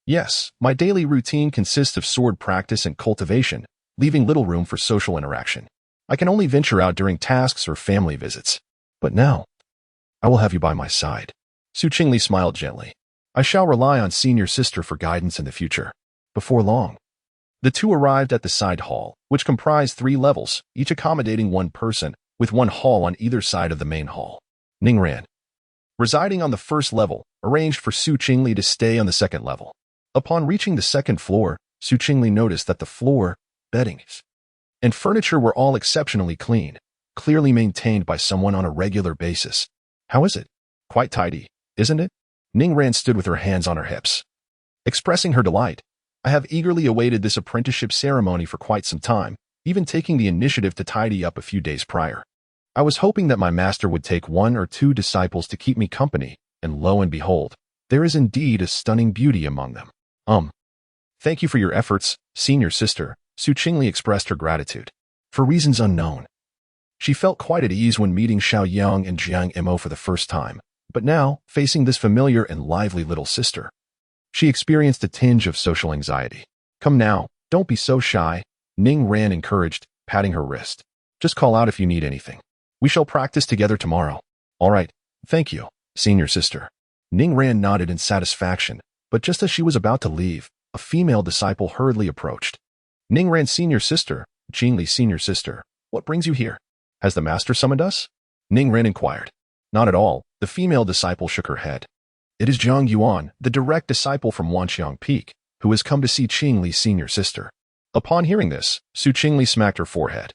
[SPEAKER 1] Yes, my daily routine consists of sword practice and cultivation, leaving little room for social interaction. I can only venture out during tasks or family visits. But now, I will have you by my side. Su Qingli smiled gently. I shall rely on senior sister for guidance in the future. Before long, the two arrived at the side hall, which comprised 3 levels, each accommodating 1 person, with 1 hall on either side of the main hall. Ningran, residing on the 1st level, arranged for Su Qingli to stay on the 2nd level. Upon reaching the 2nd floor, Su Qingli noticed that the floor, beddings, and furniture were all exceptionally clean, clearly maintained by someone on a regular basis. How is it? Quite tidy, isn't it? Ningran stood with her hands on her hips, expressing her delight. I have eagerly awaited this apprenticeship ceremony for quite some time, even taking the initiative to tidy up a few days prior. I was hoping that my master would take 1 or 2 disciples to keep me company, and lo and behold, there is indeed a stunning beauty among them. Thank you for your efforts, senior sister, Su Qingli expressed her gratitude. For reasons unknown, she felt quite at ease when meeting Xiao Yang and Jiang Mo for the first time, but now, facing this familiar and lively little sister, she experienced a tinge of social anxiety. Come now, don't be so shy, Ningran encouraged, patting her wrist. Just call out if you need anything. We shall practice together tomorrow. All right, thank you, senior sister. Ningran nodded in satisfaction, but just as she was about to leave, a female disciple hurriedly approached. Ningran senior sister, Qingli senior sister, what brings you here? Has the master summoned us? Ningran inquired. Not at all, the female disciple shook her head. It is Zhang Yuan, the direct disciple from Wanqiang Peak, who has come to see Qingli senior sister. Upon hearing this, Su Qingli smacked her forehead,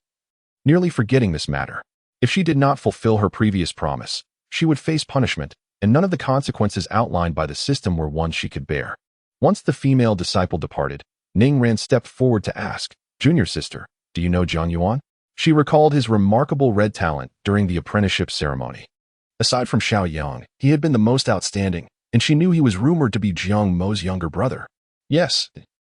[SPEAKER 1] nearly forgetting this matter. If she did not fulfill her previous promise, she would face punishment, and none of the consequences outlined by the system were ones she could bear. Once the female disciple departed, Ningran stepped forward to ask, Junior sister, do you know Zhang Yuan? She recalled his remarkable red talent during the apprenticeship ceremony. Aside from Xiao Yang, he had been the most outstanding, and she knew he was rumored to be Jiang Mo's younger brother. Yes,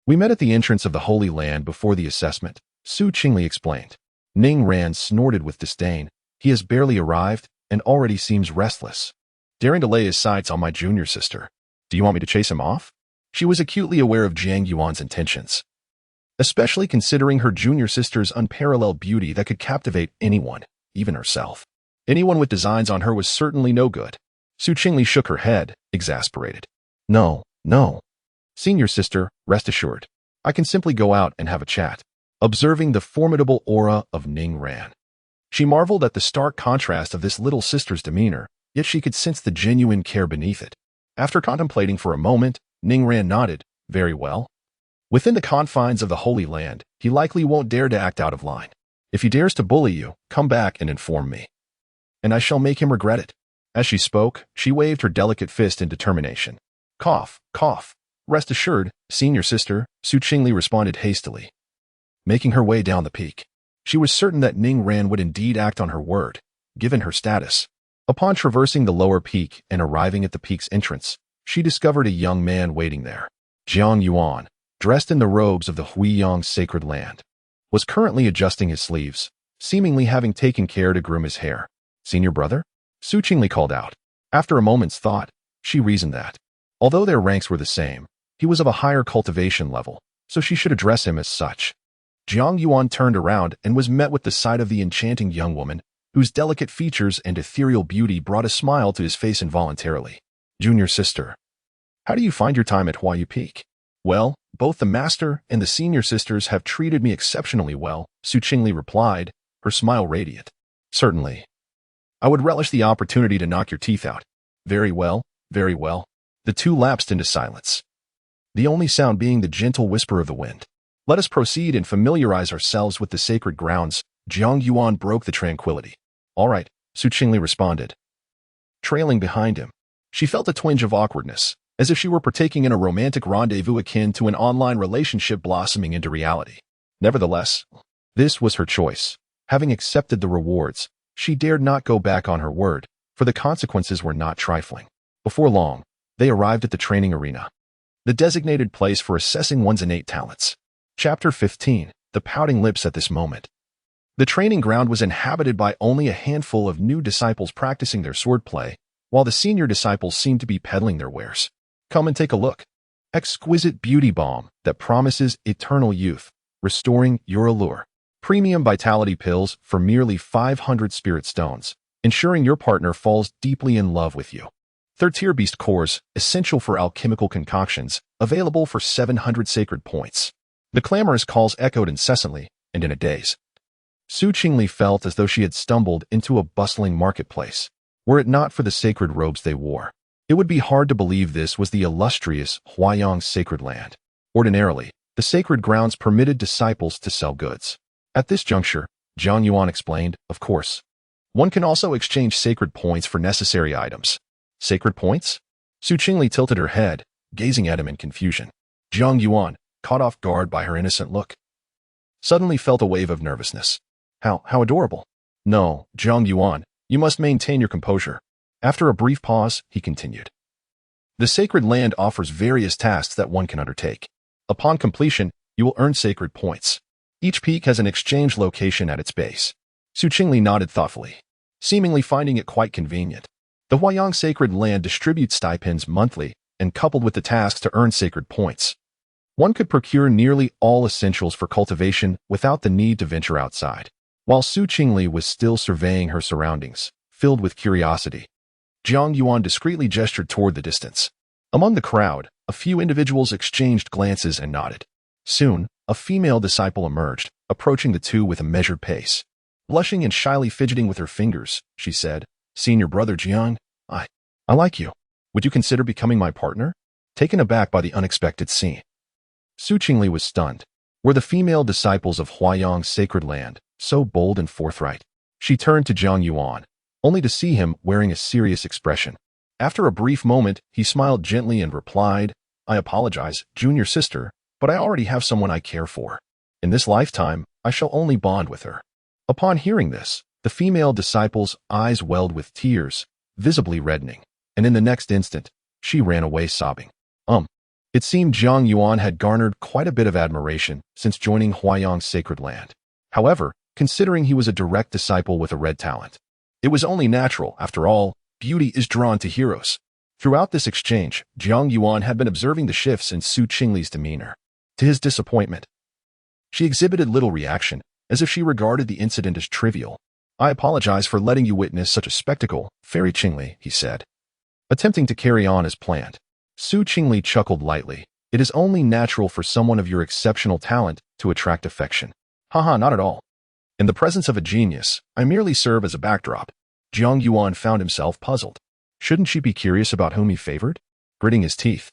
[SPEAKER 1] we met at the entrance of the Holy Land before the assessment, Su Qingli explained. Ningran snorted with disdain. He has barely arrived and already seems restless, daring to lay his sights on my junior sister. Do you want me to chase him off? She was acutely aware of Zhang Yuan's intentions, especially considering her junior sister's unparalleled beauty that could captivate anyone, even herself. Anyone with designs on her was certainly no good. Su Qingli shook her head, exasperated. No. Senior sister, rest assured. I can simply go out and have a chat. Observing the formidable aura of Ningran, she marveled at the stark contrast of this little sister's demeanor, yet she could sense the genuine care beneath it. After contemplating for a moment, Ningran nodded. Very well. Within the confines of the Holy Land, he likely won't dare to act out of line. If he dares to bully you, come back and inform me, and I shall make him regret it. As she spoke, she waved her delicate fist in determination. Cough, cough. Rest assured, senior sister, Su Qingli responded hastily, making her way down the peak. She was certain that Ningran would indeed act on her word, given her status. Upon traversing the lower peak and arriving at the peak's entrance, she discovered a young man waiting there. Zhang Yuan, dressed in the robes of the Huiyang sacred land, was currently adjusting his sleeves, seemingly having taken care to groom his hair. Senior brother? Su Qingli called out. After a moment's thought, she reasoned that, although their ranks were the same, he was of a higher cultivation level, so she should address him as such. Zhang Yuan turned around and was met with the sight of the enchanting young woman, whose delicate features and ethereal beauty brought a smile to his face involuntarily. Junior sister, how do you find your time at Huai'an Peak? Well, both the master and the senior sisters have treated me exceptionally well, Su Qingli replied, her smile radiant. Certainly. I would relish the opportunity to knock your teeth out. Very well, very well. The two lapsed into silence, the only sound being the gentle whisper of the wind. Let us proceed and familiarize ourselves with the sacred grounds. Zhang Yuan broke the tranquility. All right, Su Qingli responded, trailing behind him. She felt a twinge of awkwardness, as if she were partaking in a romantic rendezvous akin to an online relationship blossoming into reality. Nevertheless, this was her choice. Having accepted the rewards, she dared not go back on her word, for the consequences were not trifling. Before long, they arrived at the training arena, the designated place for assessing one's innate talents. Chapter 15. the pouting lips at this moment. The training ground was inhabited by only a handful of new disciples practicing their swordplay, while the senior disciples seemed to be peddling their wares. Come and take a look. Exquisite beauty balm that promises eternal youth, restoring your allure. Premium vitality pills for merely 500 spirit stones, ensuring your partner falls deeply in love with you. Third-tier beast cores, essential for alchemical concoctions, available for 700 sacred points. The clamorous calls echoed incessantly, and in a daze. Qingli felt as though she had stumbled into a bustling marketplace. Were it not for the sacred robes they wore, it would be hard to believe this was the illustrious Huayang sacred land. Ordinarily, the sacred grounds permitted disciples to sell goods. At this juncture, Zhang Yuan explained, of course, one can also exchange sacred points for necessary items. Sacred points? Qingli tilted her head, gazing at him in confusion. Zhang Yuan, caught off guard by her innocent look, suddenly felt a wave of nervousness. How adorable. No, Zhang Yuan, you must maintain your composure. After a brief pause, he continued. The sacred land offers various tasks that one can undertake. Upon completion, you will earn sacred points. Each peak has an exchange location at its base. Qingli nodded thoughtfully, seemingly finding it quite convenient. The Huayang sacred land distributes stipends monthly, and coupled with the tasks to earn sacred points, one could procure nearly all essentials for cultivation without the need to venture outside. While Qingli was still surveying her surroundings, filled with curiosity, Zhang Yuan discreetly gestured toward the distance. Among the crowd, a few individuals exchanged glances and nodded. Soon, a female disciple emerged, approaching the two with a measured pace. Blushing and shyly fidgeting with her fingers, she said, "Senior brother Jiang, I like you. Would you consider becoming my partner?" Taken aback by the unexpected scene, Qingli was stunned. Were the female disciples of Huayang's sacred land so bold and forthright? She turned to Zhang Yuan, only to see him wearing a serious expression. After a brief moment, he smiled gently and replied, "I apologize, junior sister, but I already have someone I care for. In this lifetime, I shall only bond with her." Upon hearing this, the female disciple's eyes welled with tears, visibly reddening, and in the next instant, she ran away sobbing. It seemed Zhang Yuan had garnered quite a bit of admiration since joining Huayang's sacred land. However, considering he was a direct disciple with a red talent, it was only natural. After all, beauty is drawn to heroes. Throughout this exchange, Zhang Yuan had been observing the shifts in Qingli's demeanor. To his disappointment, she exhibited little reaction, as if she regarded the incident as trivial. "I apologize for letting you witness such a spectacle, Fairy Qingli," he said, attempting to carry on as planned. Qingli chuckled lightly. "It is only natural for someone of your exceptional talent to attract affection." Haha, not at all. In the presence of a genius, I merely serve as a backdrop. Zhang Yuan found himself puzzled. Shouldn't she be curious about whom he favored? Gritting his teeth,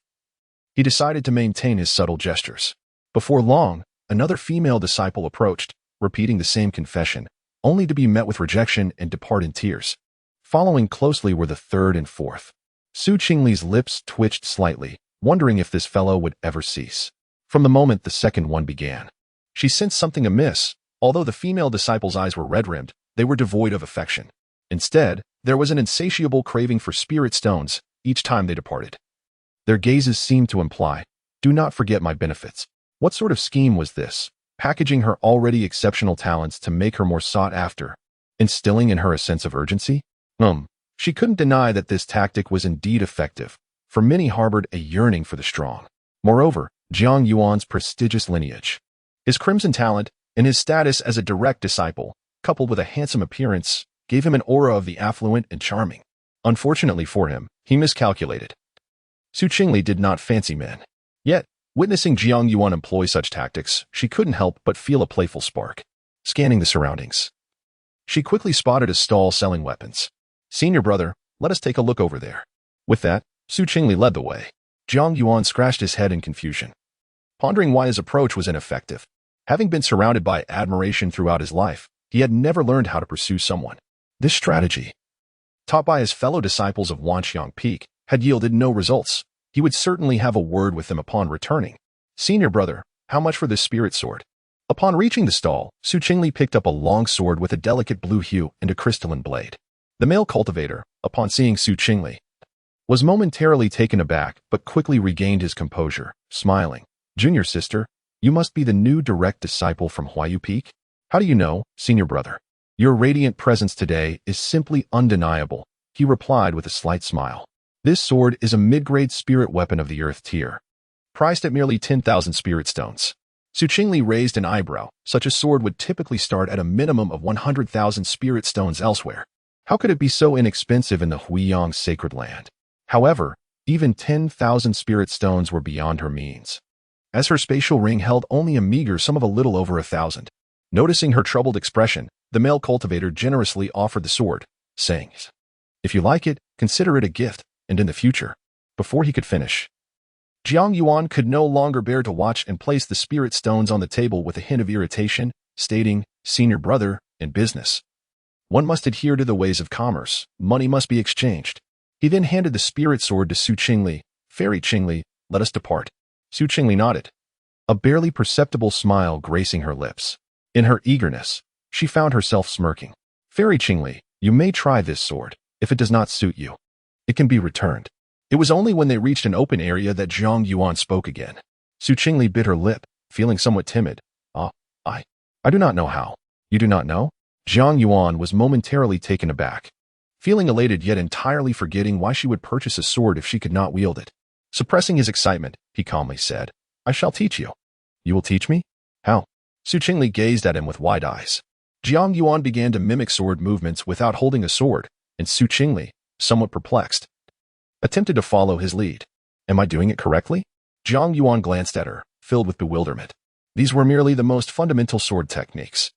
[SPEAKER 1] he decided to maintain his subtle gestures. Before long, another female disciple approached, repeating the same confession, only to be met with rejection and depart in tears. Following closely were the third and fourth. Qingli's lips twitched slightly, wondering if this fellow would ever cease. From the moment the second one began, she sensed something amiss. Although the female disciple's eyes were red-rimmed, they were devoid of affection. Instead, there was an insatiable craving for spirit stones each time they departed. Their gazes seemed to imply, "Do not forget my benefits." What sort of scheme was this? Packaging her already exceptional talents to make her more sought after, instilling in her a sense of urgency? She couldn't deny that this tactic was indeed effective, for many harbored a yearning for the strong. Moreover, Zhang Yuan's prestigious lineage, his crimson talent, and his status as a direct disciple, coupled with a handsome appearance, gave him an aura of the affluent and charming. Unfortunately for him, he miscalculated. Qingli did not fancy men. Yet, witnessing Zhang Yuan employ such tactics, she couldn't help but feel a playful spark. Scanning the surroundings, she quickly spotted a stall selling weapons. "Senior brother, let us take a look over there." With that, Qingli led the way. Zhang Yuan scratched his head in confusion, pondering why his approach was ineffective. Having been surrounded by admiration throughout his life, he had never learned how to pursue someone. This strategy, taught by his fellow disciples of Wanxiang Peak, had yielded no results. He would certainly have a word with them upon returning. "Senior brother, how much for this spirit sword?" Upon reaching the stall, Qingli picked up a long sword with a delicate blue hue and a crystalline blade. The male cultivator, upon seeing Qingli, was momentarily taken aback but quickly regained his composure, smiling. "Junior sister, You must be the new direct disciple from Huaiyu Peak? How do you know, senior brother? Your radiant presence today is simply undeniable, he replied with a slight smile. This sword is a mid-grade spirit weapon of the Earth tier, priced at merely 10,000 spirit stones. Qingli raised an eyebrow. Such a sword would typically start at a minimum of 100,000 spirit stones elsewhere. How could it be so inexpensive in the Huiyang sacred land? However, even 10,000 spirit stones were beyond her means, as her spatial ring held only a meager sum of a little over 1,000. Noticing her troubled expression, the male cultivator generously offered the sword, saying, "If you like it, consider it a gift, and in the future." Before he could finish, Jiang Yuan could no longer bear to watch and placed the spirit stones on the table with a hint of irritation, stating, "Senior brother, in business, one must adhere to the ways of commerce. Money must be exchanged." He then handed the spirit sword to Qingli. "Fairy Qingli, let us depart." Qingli nodded, a barely perceptible smile gracing her lips. In her eagerness, she found herself smirking. "Fairy Qingli, you may try this sword. If it does not suit you, it can be returned." It was only when they reached an open area that Jiang Yuan spoke again. Qingli bit her lip, feeling somewhat timid. I do not know how." "You do not know?" Jiang Yuan was momentarily taken aback, feeling elated yet entirely forgetting why she would purchase a sword if she could not wield it. Suppressing his excitement, he calmly said, "I shall teach you." "You will teach me? How?" Qingli gazed at him with wide eyes. Jiang Yuan began to mimic sword movements without holding a sword, and Qingli, somewhat perplexed, attempted to follow his lead. "Am I doing it correctly?" Jiang Yuan glanced at her, filled with bewilderment. These were merely the most fundamental sword techniques.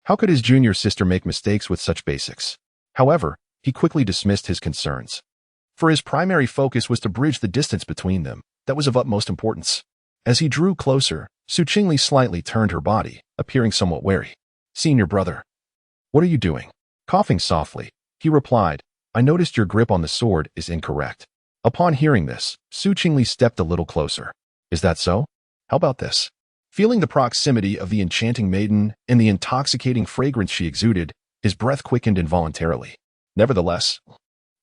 [SPEAKER 1] How could his junior sister make mistakes with such basics? However, he quickly dismissed his concerns, for his primary focus was to bridge the distance between them. That was of utmost importance. As he drew closer, Qingli slightly turned her body, appearing somewhat wary. "Senior brother, what are you doing?" Coughing softly, he replied, "I noticed your grip on the sword is incorrect." Upon hearing this, Qingli stepped a little closer. "Is that so? How about this?" Feeling the proximity of the enchanting maiden and the intoxicating fragrance she exuded, his breath quickened involuntarily. Nevertheless,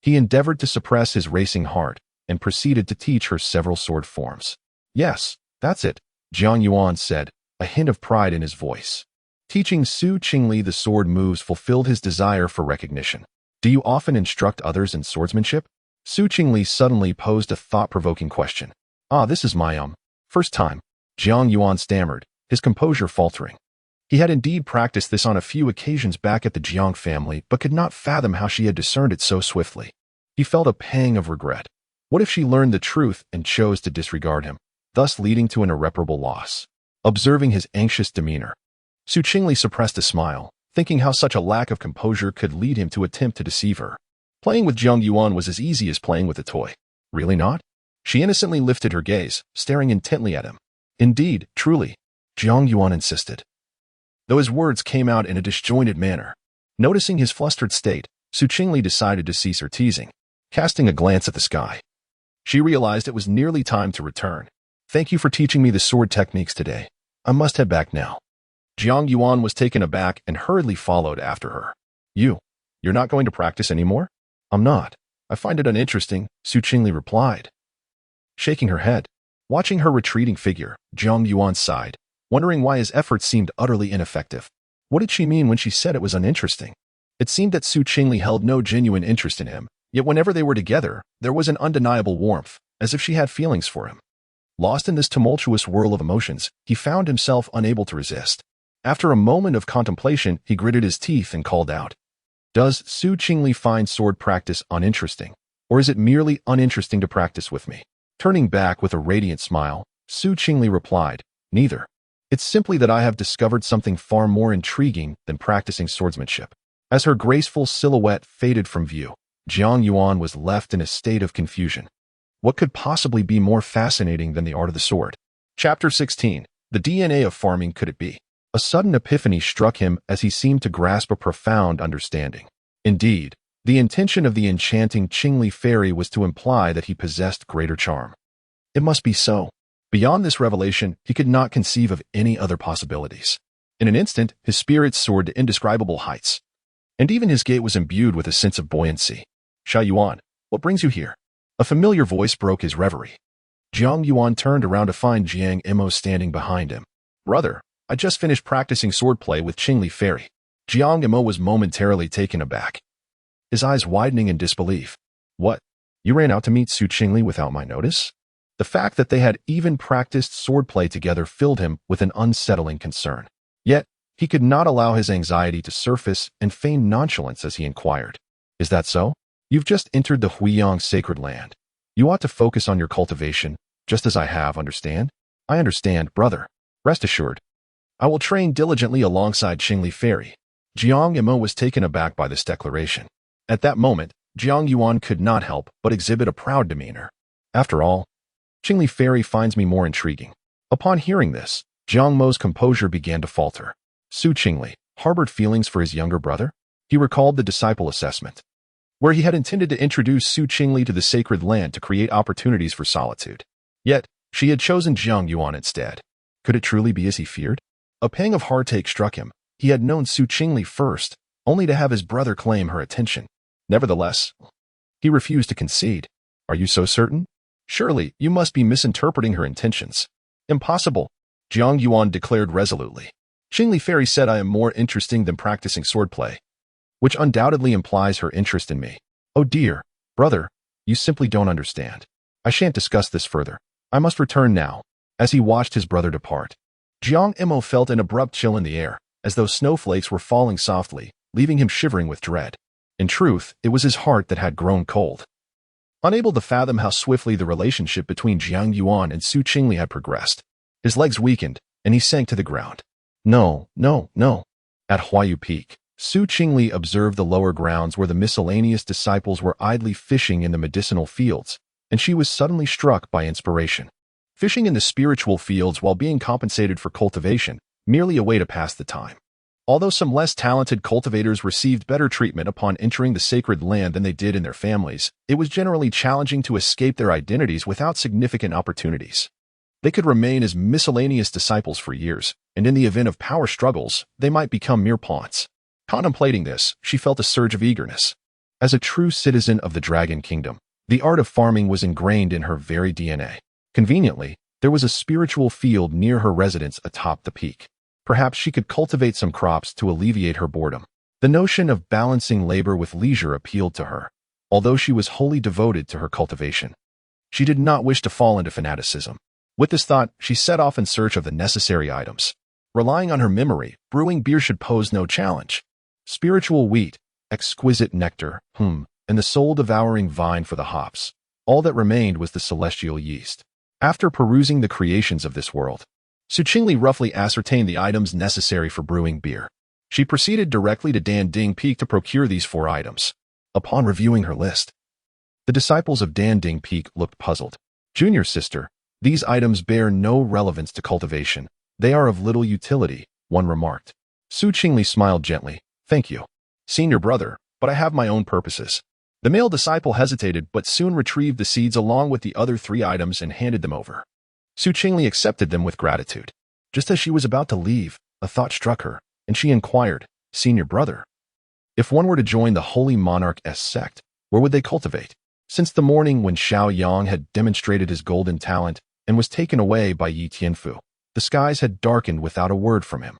[SPEAKER 1] he endeavored to suppress his racing heart and proceeded to teach her several sword forms. "Yes, that's it," Jiang Yuan said, a hint of pride in his voice. Teaching Qingli the sword moves fulfilled his desire for recognition. "Do you often instruct others in swordsmanship?" Qingli suddenly posed a thought-provoking question. This is my first time," Jiang Yuan stammered, his composure faltering. He had indeed practiced this on a few occasions back at the Jiang family, but could not fathom how she had discerned it so swiftly. He felt a pang of regret. What if she learned the truth and chose to disregard him, thus leading to an irreparable loss? Observing his anxious demeanor, Qingli suppressed a smile, thinking how such a lack of composure could lead him to attempt to deceive her. Playing with Jiang Yuan was as easy as playing with a toy. Really not? She innocently lifted her gaze, staring intently at him. "Indeed, truly," Jiang Yuan insisted, though his words came out in a disjointed manner. Noticing his flustered state, Qingli decided to cease her teasing. Casting a glance at the sky, she realized it was nearly time to return. "Thank you for teaching me the sword techniques today. I must head back now." Jiang Yuan was taken aback and hurriedly followed after her. You're not going to practice anymore?" "I'm not. I find it uninteresting," Qingli replied, shaking her head. Watching her retreating figure, Jiang Yuan sighed, wondering why his efforts seemed utterly ineffective. What did she mean when she said it was uninteresting? It seemed that Qingli held no genuine interest in him, yet whenever they were together, there was an undeniable warmth, as if she had feelings for him. Lost in this tumultuous whirl of emotions, he found himself unable to resist. After a moment of contemplation, he gritted his teeth and called out, "Does Qingli find sword practice uninteresting, or is it merely uninteresting to practice with me?" Turning back with a radiant smile, Qingli replied, "Neither. It's simply that I have discovered something far more intriguing than practicing swordsmanship." As her graceful silhouette faded from view, Jiang Yuan was left in a state of confusion. What could possibly be more fascinating than the art of the sword? Chapter 16. The DNA of farming could it be? A sudden epiphany struck him as he seemed to grasp a profound understanding. Indeed, the intention of the enchanting Qingli fairy was to imply that he possessed greater charm. It must be so. Beyond this revelation, he could not conceive of any other possibilities. In an instant, his spirits soared to indescribable heights, and even his gait was imbued with a sense of buoyancy. "Xiao Yuan, what brings you here?" A familiar voice broke his reverie. Jiang Yuan turned around to find Jiang Imo standing behind him. Brother, I just finished practicing swordplay with Qingli Fairy. Jiang Imo was momentarily taken aback, his eyes widening in disbelief. What? You ran out to meet Su Qingli without my notice? The fact that they had even practiced swordplay together filled him with an unsettling concern. Yet, he could not allow his anxiety to surface and feign nonchalance as he inquired. Is that so? You've just entered the Huiyang sacred land. You ought to focus on your cultivation, just as I have, understand? I understand, brother. Rest assured. I will train diligently alongside Qingli Fairy. Jiang Imo was taken aback by this declaration. At that moment, Jiang Yuan could not help but exhibit a proud demeanor. After all, Qingli Fairy finds me more intriguing. Upon hearing this, Jiang Mo's composure began to falter. Su Qingli harbored feelings for his younger brother. He recalled the disciple assessment, where he had intended to introduce Su Qingli to the sacred land to create opportunities for solitude. Yet, she had chosen Jiang Yuan instead. Could it truly be as he feared? A pang of heartache struck him. He had known Su Qingli first, only to have his brother claim her attention. Nevertheless, he refused to concede. Are you so certain? Surely, you must be misinterpreting her intentions. Impossible, Jiang Yuan declared resolutely. Qingli Fairy said I am more interesting than practicing swordplay, which undoubtedly implies her interest in me. Oh dear, brother, you simply don't understand. I shan't discuss this further. I must return now. As he watched his brother depart, Jiang Imo felt an abrupt chill in the air, as though snowflakes were falling softly, leaving him shivering with dread. In truth, it was his heart that had grown cold. Unable to fathom how swiftly the relationship between Jiang Yuan and Su Qingli had progressed, his legs weakened, and he sank to the ground. No. At Huaiyu Peak, Su Qingli observed the lower grounds where the miscellaneous disciples were idly fishing in the medicinal fields, and she was suddenly struck by inspiration. Fishing in the spiritual fields while being compensated for cultivation, merely a way to pass the time. Although some less talented cultivators received better treatment upon entering the sacred land than they did in their families, it was generally challenging to escape their identities without significant opportunities. They could remain as miscellaneous disciples for years, and in the event of power struggles, they might become mere pawns. Contemplating this, she felt a surge of eagerness. As a true citizen of the Dragon Kingdom, the art of farming was ingrained in her very DNA. Conveniently, there was a spiritual field near her residence atop the peak. Perhaps she could cultivate some crops to alleviate her boredom. The notion of balancing labor with leisure appealed to her, although she was wholly devoted to her cultivation. She did not wish to fall into fanaticism. With this thought, she set off in search of the necessary items. Relying on her memory, brewing beer should pose no challenge. Spiritual wheat, exquisite nectar, and the soul-devouring vine for the hops. All that remained was the celestial yeast. After perusing the creations of this world, Su Qingli roughly ascertained the items necessary for brewing beer. She proceeded directly to Danding Peak to procure these 4 items. Upon reviewing her list, the disciples of Danding Peak looked puzzled. Junior sister, these items bear no relevance to cultivation. They are of little utility, one remarked. Su Qingli smiled gently. Thank you, senior brother, but I have my own purposes. The male disciple hesitated but soon retrieved the seeds along with the other 3 items and handed them over. Su Qingli accepted them with gratitude. Just as she was about to leave, a thought struck her, and she inquired, Senior brother, if one were to join the Holy Monarch's sect, where would they cultivate? Since the morning when Xiao Yang had demonstrated his golden talent and was taken away by Yi Tianfu, the skies had darkened without a word from him.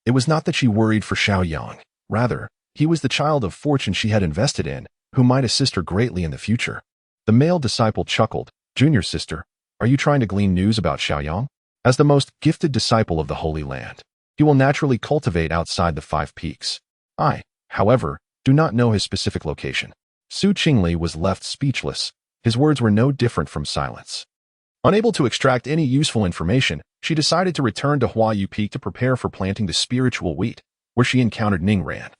[SPEAKER 1] It was not that she worried for Xiao Yang. Rather, he was the child of fortune she had invested in, who might assist her greatly in the future. The male disciple chuckled. Junior sister, are you trying to glean news about Xiao Yang? As the most gifted disciple of the Holy Land, he will naturally cultivate outside the 5 peaks. I, however, do not know his specific location. Su Qingli was left speechless. His words were no different from silence. Unable to extract any useful information, she decided to return to Huaiyu Peak to prepare for planting the spiritual wheat, where she encountered Ningran,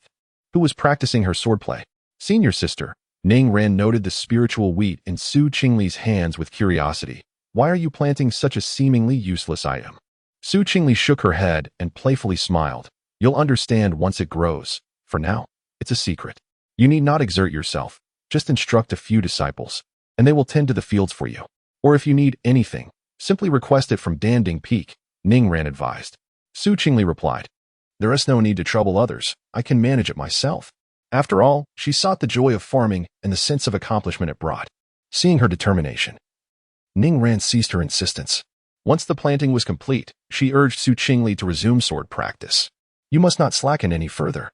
[SPEAKER 1] who was practicing her swordplay. Senior sister, Ningran noted the spiritual wheat in Su Qingli's hands with curiosity. Why are you planting such a seemingly useless item? Su Qingli shook her head and playfully smiled. You'll understand once it grows. For now, it's a secret. You need not exert yourself. Just instruct a few disciples, and they will tend to the fields for you. Or if you need anything, simply request it from Danding Peak, Ningran advised. Su Qingli replied, There is no need to trouble others. I can manage it myself. After all, she sought the joy of farming and the sense of accomplishment it brought. Seeing her determination, Ningran ceased her insistence. Once the planting was complete, she urged Su Qingli to resume sword practice. You must not slacken any further.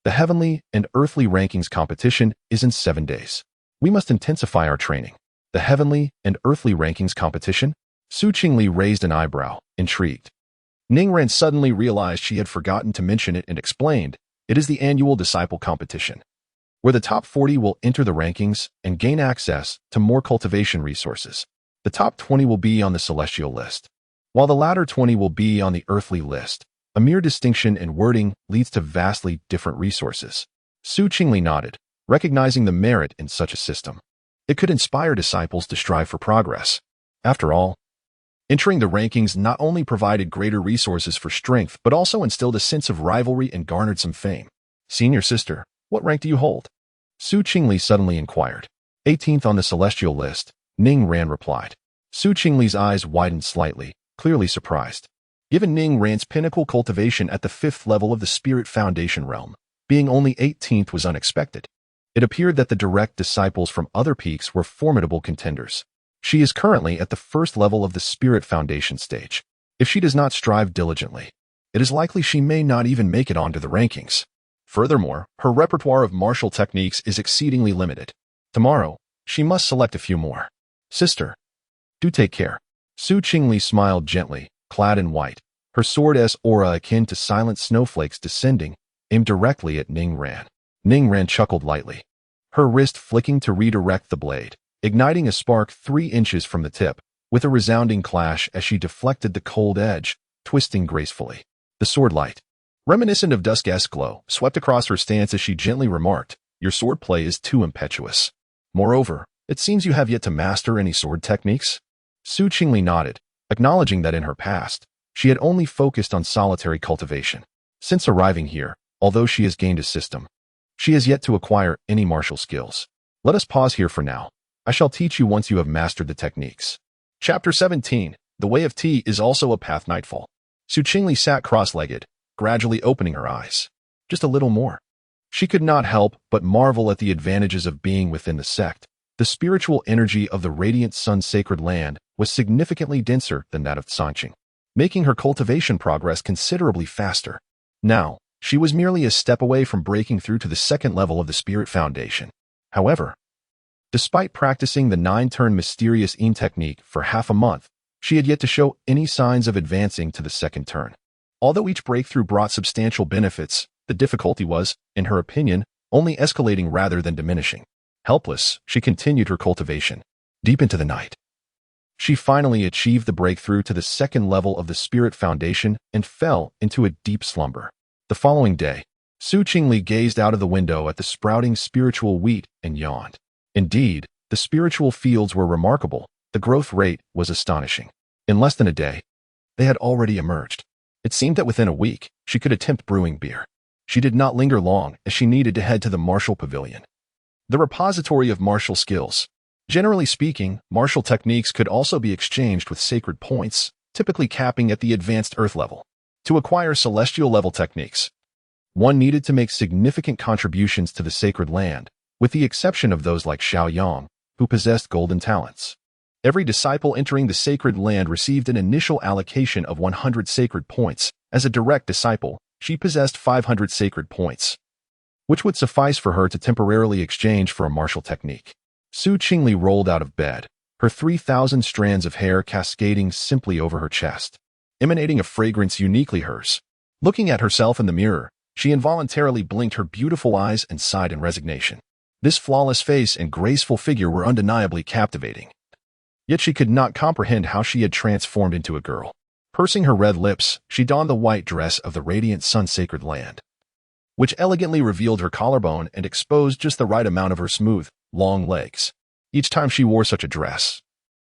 [SPEAKER 1] The heavenly and earthly rankings competition is in 7 days. We must intensify our training. The heavenly and earthly rankings competition? Su Qingli raised an eyebrow, intrigued. Ningran suddenly realized she had forgotten to mention it and explained, it is the annual disciple competition, where the top 40 will enter the rankings and gain access to more cultivation resources. The top 20 will be on the celestial list, while the latter 20 will be on the earthly list. A mere distinction in wording leads to vastly different resources. Su Qingli nodded, recognizing the merit in such a system. It could inspire disciples to strive for progress. After all, entering the rankings not only provided greater resources for strength, but also instilled a sense of rivalry and garnered some fame. Senior sister, what rank do you hold? Su Qingli suddenly inquired. 18th on the celestial list, Ning Ran replied. Su Qingli's eyes widened slightly, clearly surprised. Given Ning Ran's pinnacle cultivation at the 5th level of the Spirit Foundation realm, being only 18th was unexpected. It appeared that the direct disciples from other peaks were formidable contenders. She is currently at the 1st level of the Spirit Foundation stage. If she does not strive diligently, it is likely she may not even make it onto the rankings. Furthermore, her repertoire of martial techniques is exceedingly limited. Tomorrow, she must select a few more. Sister, do take care. Su Qingli smiled gently, clad in white, her sword's aura akin to silent snowflakes descending, aimed directly at Ning Ran. Ning Ran chuckled lightly, her wrist flicking to redirect the blade, igniting a spark 3 inches from the tip, with a resounding clash as she deflected the cold edge, twisting gracefully. The sword light, reminiscent of dusk's glow, swept across her stance as she gently remarked, your swordplay is too impetuous. Moreover, it seems you have yet to master any sword techniques. Su Qingli nodded, acknowledging that in her past, she had only focused on solitary cultivation. Since arriving here, although she has gained a system, she has yet to acquire any martial skills. Let us pause here for now. I shall teach you once you have mastered the techniques. Chapter 17. The Way of Tea is also a path nightfall. Su Qingli sat cross-legged, gradually opening her eyes. Just a little more. She could not help but marvel at the advantages of being within the sect. The spiritual energy of the radiant sun's sacred land was significantly denser than that of Sanqing, making her cultivation progress considerably faster. Now, she was merely a step away from breaking through to the 2nd level of the Spirit Foundation. However, despite practicing the 9-turn mysterious Yin technique for half a month, she had yet to show any signs of advancing to the 2nd turn. Although each breakthrough brought substantial benefits, the difficulty was, in her opinion, only escalating rather than diminishing. Helpless, she continued her cultivation, deep into the night. She finally achieved the breakthrough to the 2nd level of the Spirit Foundation and fell into a deep slumber. The following day, Su Qingli gazed out of the window at the sprouting spiritual wheat and yawned. Indeed, the spiritual fields were remarkable. The growth rate was astonishing. In less than a day, they had already emerged. It seemed that within a week, she could attempt brewing beer. She did not linger long as she needed to head to the martial pavilion, the repository of martial skills. Generally speaking, martial techniques could also be exchanged with sacred points, typically capping at the advanced earth level. To acquire celestial level techniques, one needed to make significant contributions to the sacred land, with the exception of those like Xiao Yang, who possessed golden talents. Every disciple entering the sacred land received an initial allocation of 100 sacred points. As a direct disciple, she possessed 500 sacred points, which would suffice for her to temporarily exchange for a martial technique. Su Qingli rolled out of bed, her 3,000 strands of hair cascading simply over her chest, emanating a fragrance uniquely hers. Looking at herself in the mirror, she involuntarily blinked her beautiful eyes and sighed in resignation. This flawless face and graceful figure were undeniably captivating. Yet she could not comprehend how she had transformed into a girl. Pursing her red lips, she donned the white dress of the radiant sun-sacred land, which elegantly revealed her collarbone and exposed just the right amount of her smooth, long legs. Each time she wore such a dress,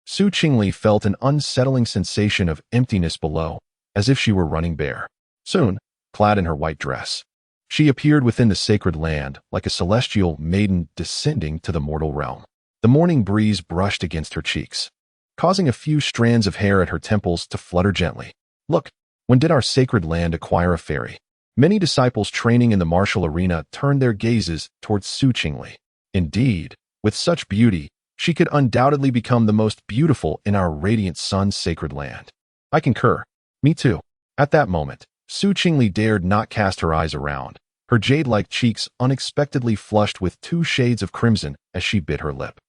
[SPEAKER 1] Su Qingli felt an unsettling sensation of emptiness below, as if she were running bare. Soon, clad in her white dress, she appeared within the sacred land like a celestial maiden descending to the mortal realm. The morning breeze brushed against her cheeks, causing a few strands of hair at her temples to flutter gently. Look, when did our sacred land acquire a fairy? Many disciples training in the martial arena turned their gazes towards Su Qingli. Indeed, with such beauty, she could undoubtedly become the most beautiful in our radiant sun's sacred land. I concur. Me too. At that moment, Su Qingli dared not cast her eyes around, her jade-like cheeks unexpectedly flushed with 2 shades of crimson as she bit her lip.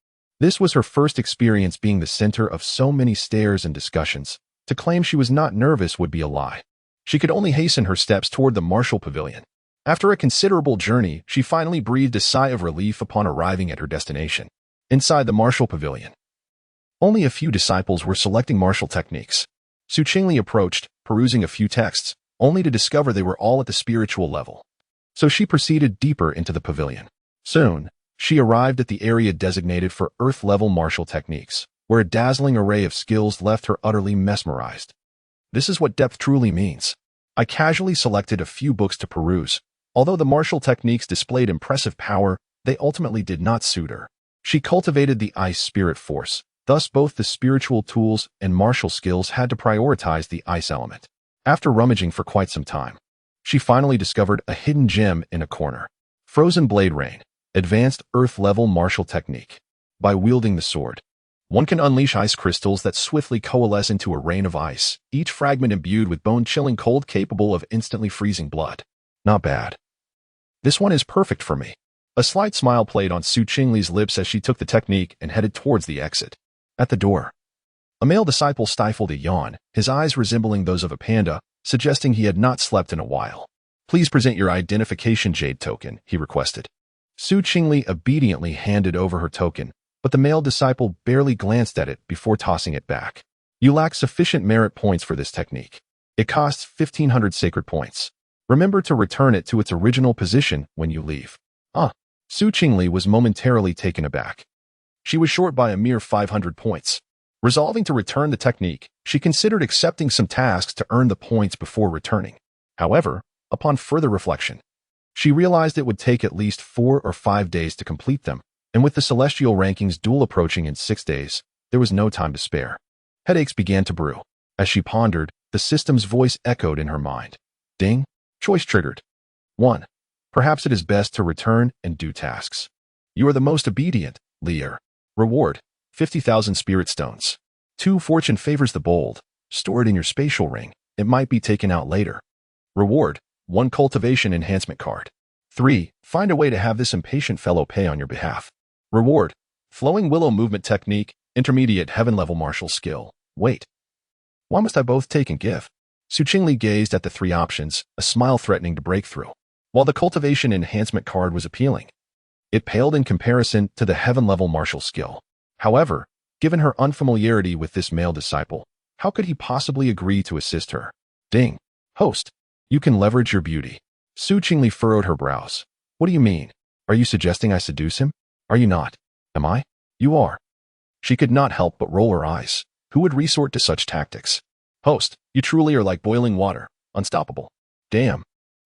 [SPEAKER 1] This was her first experience being the center of so many stares and discussions. To claim she was not nervous would be a lie. She could only hasten her steps toward the martial pavilion. After a considerable journey, she finally breathed a sigh of relief upon arriving at her destination. Inside the martial pavilion, only a few disciples were selecting martial techniques. Su Qingli approached, perusing a few texts, only to discover they were all at the spiritual level. So she proceeded deeper into the pavilion. Soon, she arrived at the area designated for Earth-level martial techniques, where a dazzling array of skills left her utterly mesmerized. This is what depth truly means. I casually selected a few books to peruse. Although the martial techniques displayed impressive power, they ultimately did not suit her. She cultivated the ice spirit force, thus both the spiritual tools and martial skills had to prioritize the ice element. After rummaging for quite some time, she finally discovered a hidden gem in a corner. Frozen Blade Rain, advanced Earth-level martial technique. By wielding the sword, one can unleash ice crystals that swiftly coalesce into a rain of ice, each fragment imbued with bone-chilling cold capable of instantly freezing blood. Not bad. This one is perfect for me. A slight smile played on Su Qingli's lips as she took the technique and headed towards the exit. At the door, a male disciple stifled a yawn, his eyes resembling those of a panda, suggesting he had not slept in a while. Please present your identification jade token, he requested. Su Qingli obediently handed over her token, but the male disciple barely glanced at it before tossing it back. You lack sufficient merit points for this technique. It costs 1,500 sacred points. Remember to return it to its original position when you leave. Su Qingli was momentarily taken aback. She was short by a mere 500 points. Resolving to return the technique, she considered accepting some tasks to earn the points before returning. However, upon further reflection, she realized it would take at least 4 or 5 days to complete them, and with the celestial rankings duel approaching in 6 days, there was no time to spare. Headaches began to brew. As she pondered, the system's voice echoed in her mind. Ding! Choice triggered. 1. Perhaps it is best to return and do tasks. You are the most obedient, Lear. Reward, 50,000 spirit stones. 2. Fortune favors the bold. Store it in your spatial ring. It might be taken out later. Reward, 1 cultivation enhancement card. 3. Find a way to have this impatient fellow pay on your behalf. Reward, flowing willow movement technique, intermediate heaven-level martial skill. Wait. Why must I both take and give? Su Qingli gazed at the 3 options, a smile threatening to break through. While the cultivation enhancement card was appealing, it paled in comparison to the heaven-level martial skill. However, given her unfamiliarity with this male disciple, how could he possibly agree to assist her? Ding. Host, you can leverage your beauty. Su Qingli furrowed her brows. What do you mean? Are you suggesting I seduce him? Are you not? Am I? You are. She could not help but roll her eyes. Who would resort to such tactics? Host, you truly are like boiling water, unstoppable. Damn.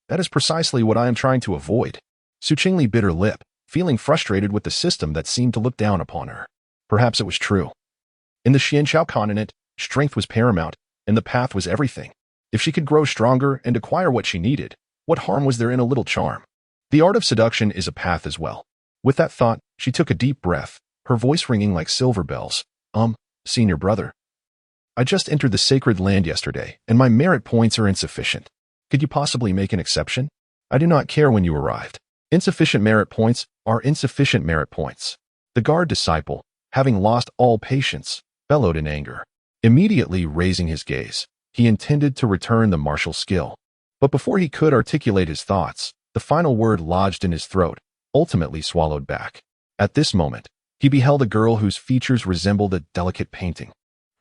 [SPEAKER 1] That is precisely what I am trying to avoid. Su Qingli bit her lip, feeling frustrated with the system that seemed to look down upon her. Perhaps it was true. In the Xianqiao continent, strength was paramount, and the path was everything. If she could grow stronger and acquire what she needed, what harm was there in a little charm? The art of seduction is a path as well. With that thought, she took a deep breath, her voice ringing like silver bells. Senior brother. I just entered the sacred land yesterday, and my merit points are insufficient. Could you possibly make an exception? I do not care when you arrived. Insufficient merit points are insufficient merit points. The guard disciple, having lost all patience, bellowed in anger. Immediately raising his gaze, he intended to return the martial skill. But before he could articulate his thoughts, the final word lodged in his throat, ultimately swallowed back. At this moment, he beheld a girl whose features resembled a delicate painting,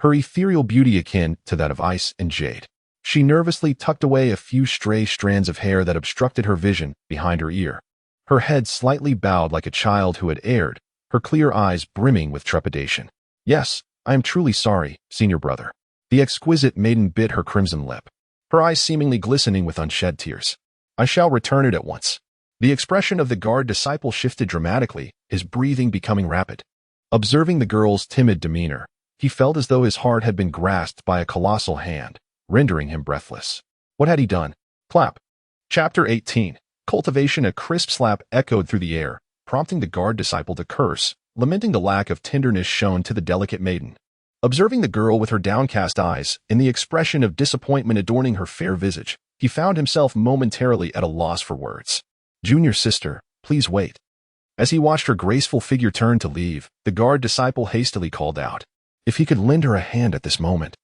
[SPEAKER 1] her ethereal beauty akin to that of ice and jade. She nervously tucked away a few stray strands of hair that obstructed her vision behind her ear. Her head slightly bowed like a child who had erred, her clear eyes brimming with trepidation. Yes, I am truly sorry, senior brother. The exquisite maiden bit her crimson lip, her eyes seemingly glistening with unshed tears. I shall return it at once. The expression of the guard disciple shifted dramatically, his breathing becoming rapid. Observing the girl's timid demeanor, he felt as though his heart had been grasped by a colossal hand, rendering him breathless. What had he done? Clap. Chapter 18. Cultivation. A crisp slap echoed through the air, prompting the guard disciple to curse, lamenting the lack of tenderness shown to the delicate maiden. Observing the girl with her downcast eyes and the expression of disappointment adorning her fair visage, he found himself momentarily at a loss for words. "Junior sister, please wait." As he watched her graceful figure turn to leave, the guard disciple hastily called out. If he could lend her a hand at this moment,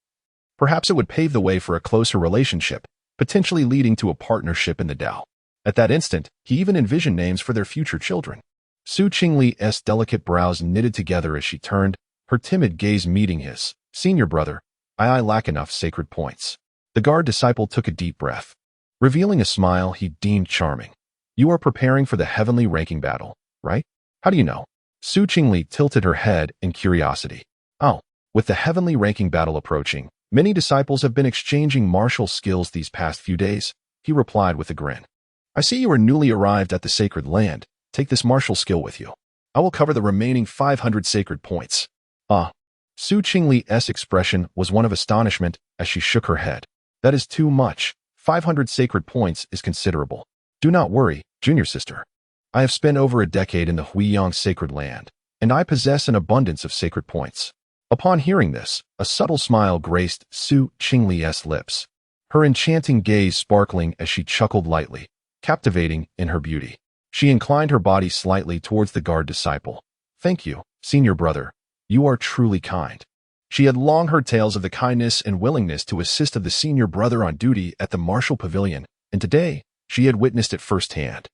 [SPEAKER 1] perhaps it would pave the way for a closer relationship, potentially leading to a partnership in the Tao. At that instant, he even envisioned names for their future children. Su Qingli's delicate brows knitted together as she turned, her timid gaze meeting his. "Senior brother, I lack enough sacred points." The guard disciple took a deep breath. Revealing a smile he deemed charming. "You are preparing for the heavenly ranking battle, right? How do you know?" Su Qingli tilted her head in curiosity. "Oh, with the heavenly ranking battle approaching, many disciples have been exchanging martial skills these past few days," he replied with a grin. "I see you are newly arrived at the sacred land. Take this martial skill with you. I will cover the remaining 500 sacred points." "Ah." Su Qingli's expression was one of astonishment as she shook her head. "That is too much. 500 sacred points is considerable. Do not worry, junior sister. I have spent over a decade in the Huiyang sacred land, and I possess an abundance of sacred points." Upon hearing this, a subtle smile graced Su Qingli's lips, her enchanting gaze sparkling as she chuckled lightly, captivating in her beauty. She inclined her body slightly towards the guard disciple. "Thank you, senior brother. You are truly kind." She had long heard tales of the kindness and willingness to assist of the senior brother on duty at the martial pavilion, and today she had witnessed it firsthand.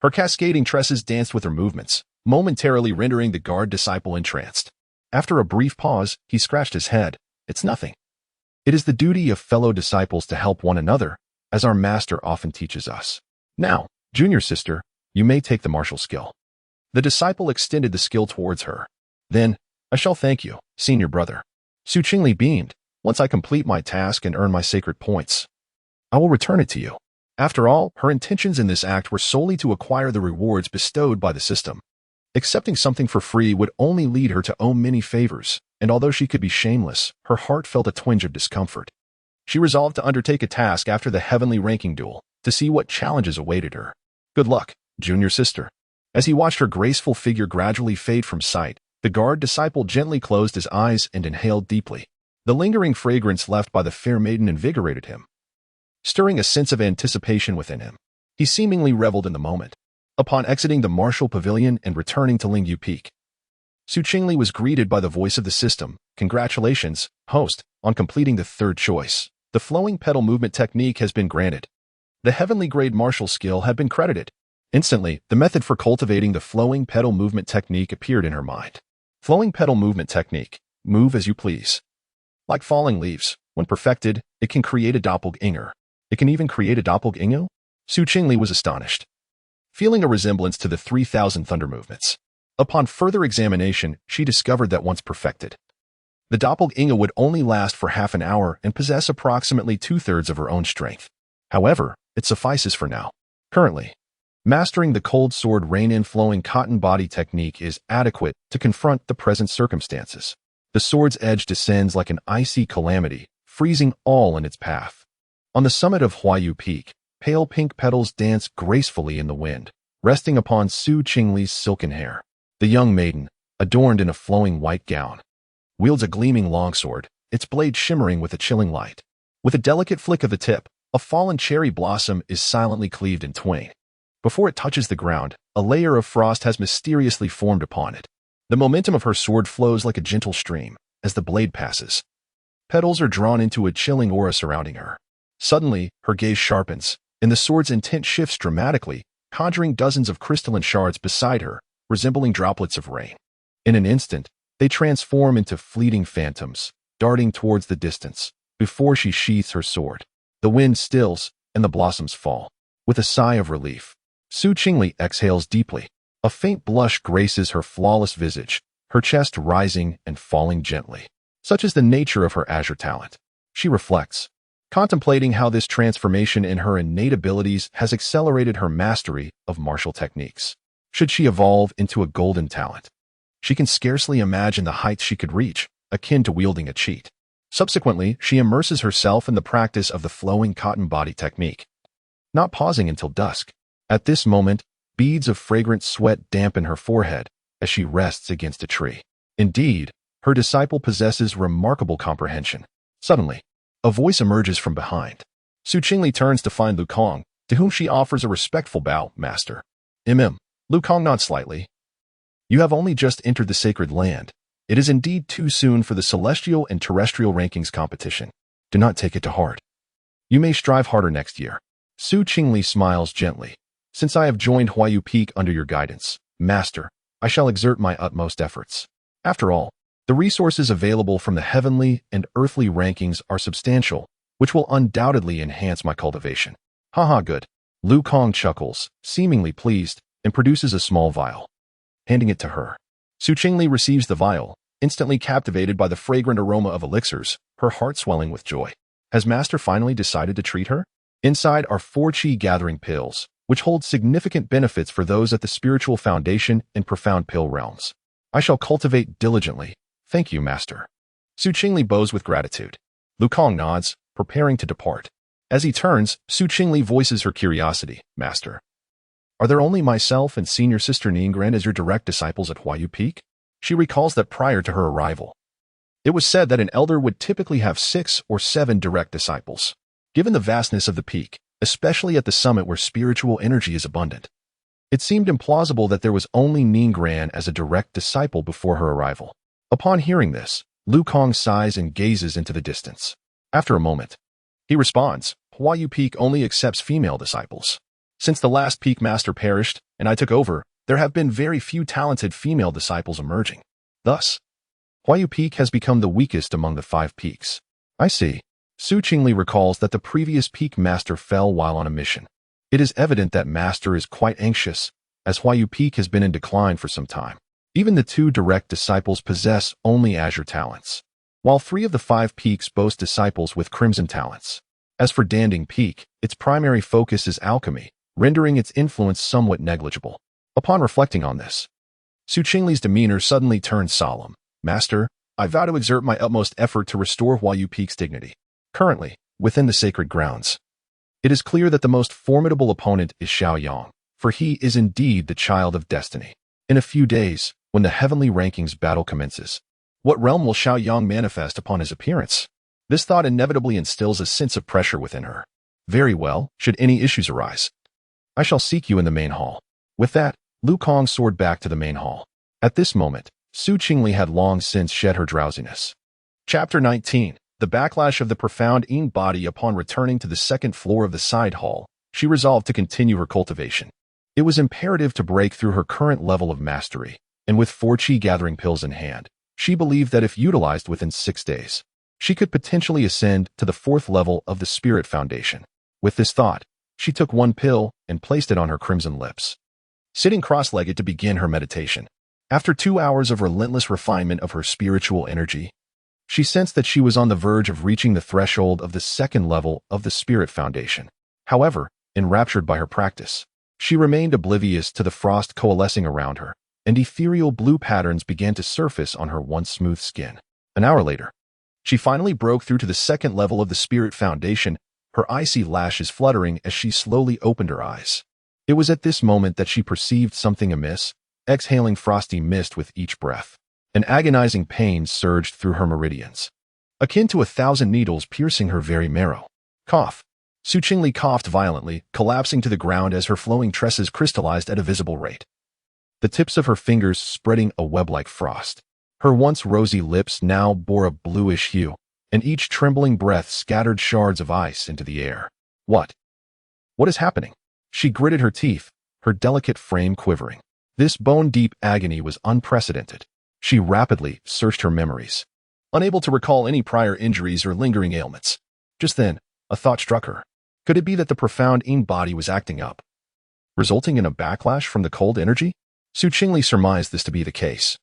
[SPEAKER 1] Her cascading tresses danced with her movements, momentarily rendering the guard disciple entranced. After a brief pause, he scratched his head. "It's nothing. It is the duty of fellow disciples to help one another, as our master often teaches us. Now, junior sister, you may take the martial skill." The disciple extended the skill towards her. "Then, I shall thank you, senior brother." Su Qingli beamed. "Once I complete my task and earn my sacred points, I will return it to you." After all, her intentions in this act were solely to acquire the rewards bestowed by the system. Accepting something for free would only lead her to owe many favors, and although she could be shameless, her heart felt a twinge of discomfort. She resolved to undertake a task after the heavenly ranking duel, to see what challenges awaited her. "Good luck, junior sister." As he watched her graceful figure gradually fade from sight, the guard disciple gently closed his eyes and inhaled deeply. The lingering fragrance left by the fair maiden invigorated him, stirring a sense of anticipation within him. He seemingly reveled in the moment. Upon exiting the martial pavilion and returning to Lingyu Peak, Su Qingli was greeted by the voice of the system. "Congratulations, host, on completing the third choice. The flowing petal movement technique has been granted." The heavenly grade martial skill had been credited. Instantly, the method for cultivating the flowing petal movement technique appeared in her mind. Flowing petal movement technique. Move as you please. Like falling leaves, when perfected, it can create a doppelganger. It can even create a doppelganger? Su Qingli was astonished, feeling a resemblance to the 3,000 thunder movements. Upon further examination, she discovered that once perfected, the doppelganger would only last for half an hour and possess approximately 2/3 of her own strength. However, it suffices for now. Currently, mastering the cold sword rain-in flowing cotton body technique is adequate to confront the present circumstances. The sword's edge descends like an icy calamity, freezing all in its path. On the summit of Huaiyu Peak, pale pink petals dance gracefully in the wind, resting upon Su Qingli's silken hair. The young maiden, adorned in a flowing white gown, wields a gleaming longsword, its blade shimmering with a chilling light. With a delicate flick of the tip, a fallen cherry blossom is silently cleaved in twain. Before it touches the ground, a layer of frost has mysteriously formed upon it. The momentum of her sword flows like a gentle stream as the blade passes. Petals are drawn into a chilling aura surrounding her. Suddenly, her gaze sharpens, and the sword's intent shifts dramatically, conjuring dozens of crystalline shards beside her, resembling droplets of rain. In an instant, they transform into fleeting phantoms, darting towards the distance. Before she sheaths her sword, the wind stills, and the blossoms fall. With a sigh of relief, Su Qingli exhales deeply. A faint blush graces her flawless visage, her chest rising and falling gently. Such is the nature of her azure talent. She reflects, contemplating how this transformation in her innate abilities has accelerated her mastery of martial techniques. Should she evolve into a golden talent, she can scarcely imagine the heights she could reach, akin to wielding a cheat. Subsequently, she immerses herself in the practice of the flowing cotton body technique, not pausing until dusk. At this moment, beads of fragrant sweat dampen her forehead as she rests against a tree. Indeed, Her disciple possesses remarkable comprehension. Suddenly, a voice emerges from behind. Qingli turns to find Lu Kong, to whom she offers a respectful bow. Master. Lu Kong nods slightly. You have only just entered the sacred land. It is indeed too soon for the celestial and terrestrial rankings competition. Do not take it to heart. You may strive harder next year. Qingli smiles gently. Since I have joined Huaiyu Peak under your guidance, Master, I shall exert my utmost efforts. After all, the resources available from the heavenly and earthly rankings are substantial, which will undoubtedly enhance my cultivation. Haha, good. Lu Kong chuckles, seemingly pleased, and produces a small vial. Handing it to her. Qingli receives the vial, instantly captivated by the fragrant aroma of elixirs, her heart swelling with joy. Has Master finally decided to treat her? Inside are 4 qi gathering pills, which hold significant benefits for those at the spiritual foundation and profound pill realms. I shall cultivate diligently. Thank you, Master. Qingli bows with gratitude. Lu Kong nods, preparing to depart. As he turns, Qingli voices her curiosity. Master, are there only myself and senior sister Ningran as your direct disciples at Huaiyu Peak? She recalls that prior to her arrival, it was said that an elder would typically have 6 or 7 direct disciples. Given the vastness of the peak, especially at the summit where spiritual energy is abundant, it seemed implausible that there was only Ningran as a direct disciple before her arrival. Upon hearing this, Lu Kong sighs and gazes into the distance. After a moment, he responds, Huaiyu Peak only accepts female disciples. Since the last peak master perished and I took over, there have been very few talented female disciples emerging. Thus, Huaiyu Peak has become the weakest among the 5 peaks. I see. Qingli recalls that the previous peak master fell while on a mission. It is evident that master is quite anxious, as Huaiyu Peak has been in decline for some time. Even the 2 direct disciples possess only azure talents, while 3 of the 5 peaks boast disciples with crimson talents. As for Danding Peak, its primary focus is alchemy, rendering its influence somewhat negligible. Upon reflecting on this, Qingli's demeanor suddenly turns solemn. Master, I vow to exert my utmost effort to restore Huaiyu Peak's dignity. Currently, within the sacred grounds, it is clear that the most formidable opponent is Xiao Yang, for he is indeed the child of destiny. In a few days, when the heavenly rankings battle commences, what realm will Xiao Yang manifest upon his appearance? This thought inevitably instills a sense of pressure within her. Very well, should any issues arise, I shall seek you in the main hall. With that, Lu Kong soared back to the main hall. At this moment, Qingli had long since shed her drowsiness. Chapter 19. The backlash of the profound Yin body. Upon returning to the second floor of the side hall, she resolved to continue her cultivation. It was imperative to break through her current level of mastery, and with 4 qi gathering pills in hand, she believed that if utilized within 6 days, she could potentially ascend to the 4th level of the spirit foundation. With this thought, she took 1 pill and placed it on her crimson lips. Sitting cross-legged to begin her meditation, after 2 hours of relentless refinement of her spiritual energy, she sensed that she was on the verge of reaching the threshold of the 2nd level of the spirit foundation. However, enraptured by her practice, she remained oblivious to the frost coalescing around her, and ethereal blue patterns began to surface on her once smooth skin. An hour later, she finally broke through to the 2nd level of the spirit foundation, her icy lashes fluttering as she slowly opened her eyes. It was at this moment that she perceived something amiss, exhaling frosty mist with each breath. An agonizing pain surged through her meridians, akin to 1,000 needles piercing her very marrow. Cough. Qingli coughed violently, collapsing to the ground as her flowing tresses crystallized at a visible rate, the tips of her fingers spreading a web-like frost. Her once rosy lips now bore a bluish hue, and each trembling breath scattered shards of ice into the air. What is happening? She gritted her teeth, her delicate frame quivering. This bone-deep agony was unprecedented. She rapidly searched her memories, unable to recall any prior injuries or lingering ailments. Just then, a thought struck her. Could it be that the profound Yin body was acting up, resulting in a backlash from the cold energy? Qingli surmised this to be the case.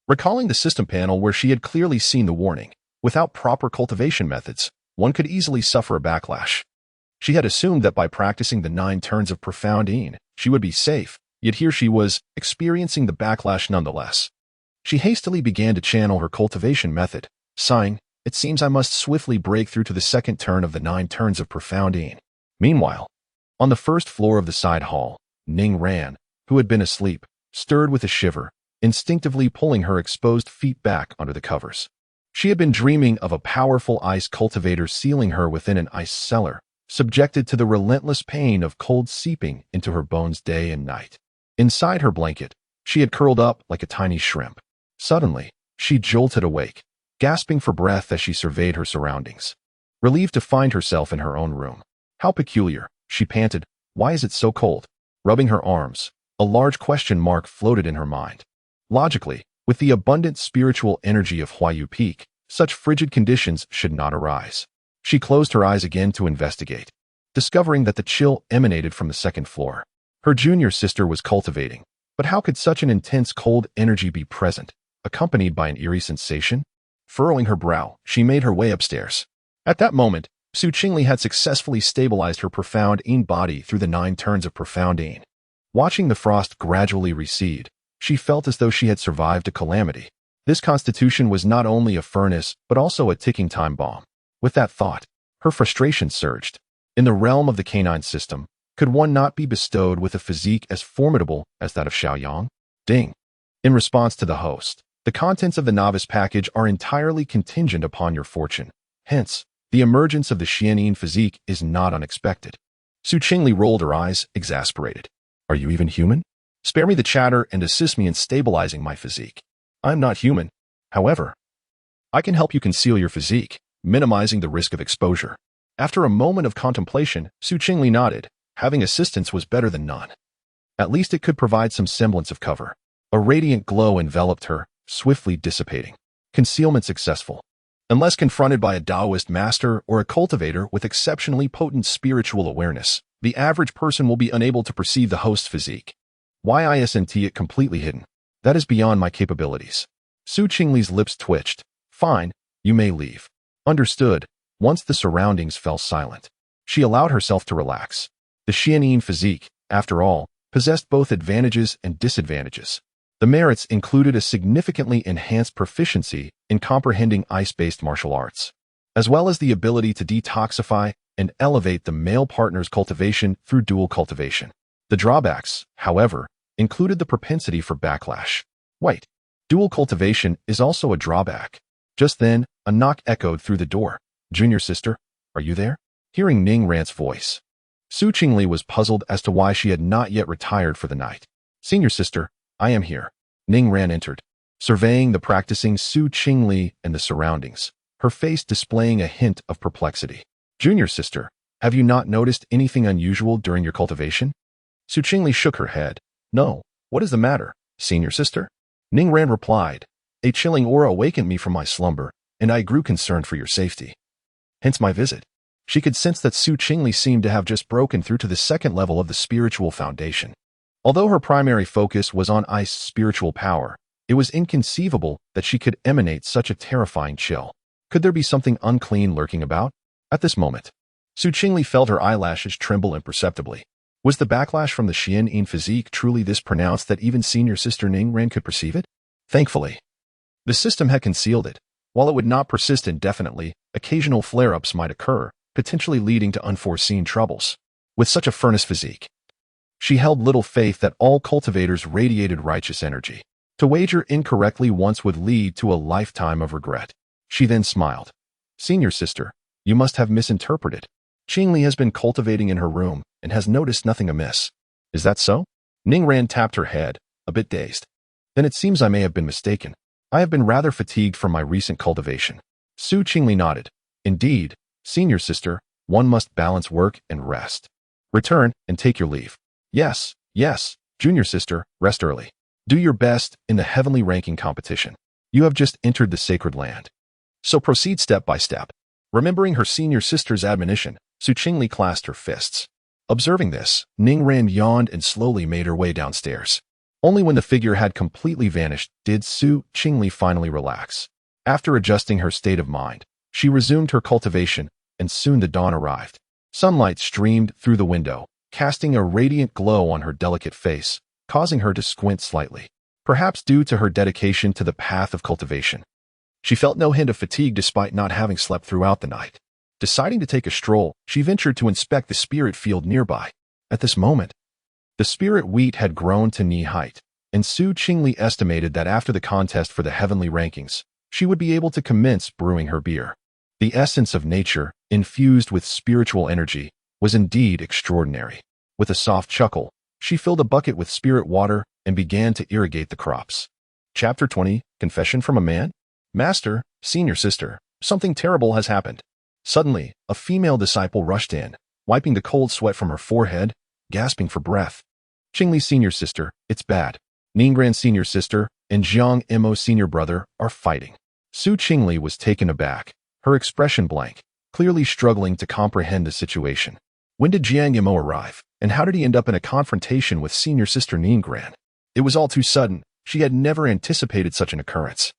[SPEAKER 1] Recalling the system panel where she had clearly seen the warning, without proper cultivation methods, one could easily suffer a backlash. She had assumed that by practicing the 9 turns of profound Yin, she would be safe, yet here she was, experiencing the backlash nonetheless. She hastily began to channel her cultivation method, sighing, it seems I must swiftly break through to the 2nd turn of the 9 turns of profound Yin. Meanwhile, on the 1st floor of the side hall, Ning Ran, who had been asleep, stirred with a shiver, instinctively pulling her exposed feet back under the covers. She had been dreaming of a powerful ice cultivator sealing her within an ice cellar, subjected to the relentless pain of cold seeping into her bones day and night. Inside her blanket, she had curled up like a tiny shrimp. Suddenly, she jolted awake, gasping for breath as she surveyed her surroundings. Relieved to find herself in her own room. How peculiar, she panted. Why is it so cold? Rubbing her arms, a large question mark floated in her mind. Logically, with the abundant spiritual energy of Huaiyu Peak, such frigid conditions should not arise. She closed her eyes again to investigate, discovering that the chill emanated from the second floor. Her junior sister was cultivating, but how could such an intense cold energy be present, accompanied by an eerie sensation? Furrowing her brow, she made her way upstairs. At that moment, Qingli had successfully stabilized her profound Yin body through the 9 turns of profound Yin. Watching the frost gradually recede, she felt as though she had survived a calamity. This constitution was not only a furnace, but also a ticking time bomb. With that thought, her frustration surged. In the realm of the canine system, could one not be bestowed with a physique as formidable as that of Xiao Yang? Ding. In response to the host, the contents of the novice package are entirely contingent upon your fortune. Hence, the emergence of the Xianyin physique is not unexpected. Qingli rolled her eyes, exasperated. Are you even human? Spare me the chatter and assist me in stabilizing my physique. I'm not human. However, I can help you conceal your physique, minimizing the risk of exposure. After a moment of contemplation, Qingli nodded. Having assistance was better than none. At least it could provide some semblance of cover. A radiant glow enveloped her, swiftly dissipating. Concealment successful. Unless confronted by a Taoist master or a cultivator with exceptionally potent spiritual awareness, the average person will be unable to perceive the host's physique. Why isn't it completely hidden? That is beyond my capabilities. Qingli's lips twitched. Fine, you may leave. Understood. Once the surroundings fell silent, she allowed herself to relax. The Xianyin physique, after all, possessed both advantages and disadvantages. The merits included a significantly enhanced proficiency in comprehending ice-based martial arts, as well as the ability to detoxify and elevate the male partner's cultivation through dual cultivation. The drawbacks, however, included the propensity for backlash. Wait, dual cultivation is also a drawback. Just then, a knock echoed through the door. Junior sister, are you there? Hearing Ning Ran's voice, Qingli was puzzled as to why she had not yet retired for the night. Senior sister, I am here. Ning Ran entered, surveying the practicing Qingli and the surroundings, her face displaying a hint of perplexity. Junior sister, have you not noticed anything unusual during your cultivation? Qingli shook her head. No, what is the matter, senior sister? Ning Ran replied. A chilling aura awakened me from my slumber, and I grew concerned for your safety. Hence my visit. She could sense that Qingli seemed to have just broken through to the second level of the spiritual foundation. Although her primary focus was on ice spiritual power, it was inconceivable that she could emanate such a terrifying chill. Could there be something unclean lurking about? At this moment, Qingli felt her eyelashes tremble imperceptibly. Was the backlash from the Xianyin physique truly this pronounced that even senior sister Ning Ran could perceive it? Thankfully, the system had concealed it. While it would not persist indefinitely, occasional flare-ups might occur, potentially leading to unforeseen troubles. With such a furnace physique, she held little faith that all cultivators radiated righteous energy. To wager incorrectly once would lead to a lifetime of regret. She then smiled. Senior sister, you must have misinterpreted. Qingli has been cultivating in her room and has noticed nothing amiss. Is that so? Ning Ran tapped her head, a bit dazed. Then it seems I may have been mistaken. I have been rather fatigued from my recent cultivation. Qingli nodded. Indeed, senior sister, one must balance work and rest. Return and take your leave. Yes, junior sister, rest early. Do your best in the heavenly ranking competition. You have just entered the sacred land. So proceed step by step. Remembering her senior sister's admonition, Qingli clasped her fists. Observing this, Ning Ran yawned and slowly made her way downstairs. Only when the figure had completely vanished did Qingli finally relax. After adjusting her state of mind, she resumed her cultivation, and soon the dawn arrived. Sunlight streamed through the window, casting a radiant glow on her delicate face, causing her to squint slightly, perhaps due to her dedication to the path of cultivation. She felt no hint of fatigue despite not having slept throughout the night. Deciding to take a stroll, she ventured to inspect the spirit field nearby. At this moment, the spirit wheat had grown to knee height, and Su Qingli estimated that after the contest for the heavenly rankings, she would be able to commence brewing her beer. The essence of nature, infused with spiritual energy, was indeed extraordinary. With a soft chuckle, she filled a bucket with spirit water and began to irrigate the crops. Chapter 20, Confession from a Man? Master, senior sister, something terrible has happened. Suddenly, a female disciple rushed in, wiping the cold sweat from her forehead, gasping for breath. Qingli senior sister, it's bad. Ningran senior sister and Jiang Imo senior brother are fighting. Su Qingli was taken aback, her expression blank, clearly struggling to comprehend the situation. When did Jiang Imo arrive, and how did he end up in a confrontation with senior sister Ningran? It was all too sudden. She had never anticipated such an occurrence.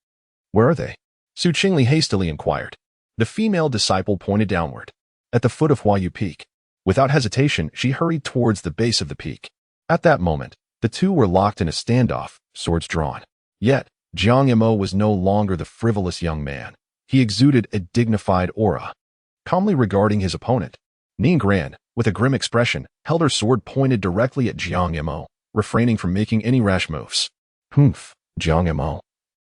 [SPEAKER 1] Where are they? Su Qingli hastily inquired. The female disciple pointed downward, at the foot of Huaiyu Peak. Without hesitation, she hurried towards the base of the peak. At that moment, the two were locked in a standoff, swords drawn. Yet, Jiang Imo was no longer the frivolous young man. He exuded a dignified aura. Calmly regarding his opponent, Ningran, with a grim expression, held her sword pointed directly at Jiang Imo, refraining from making any rash moves. Humph, Jiang Imo.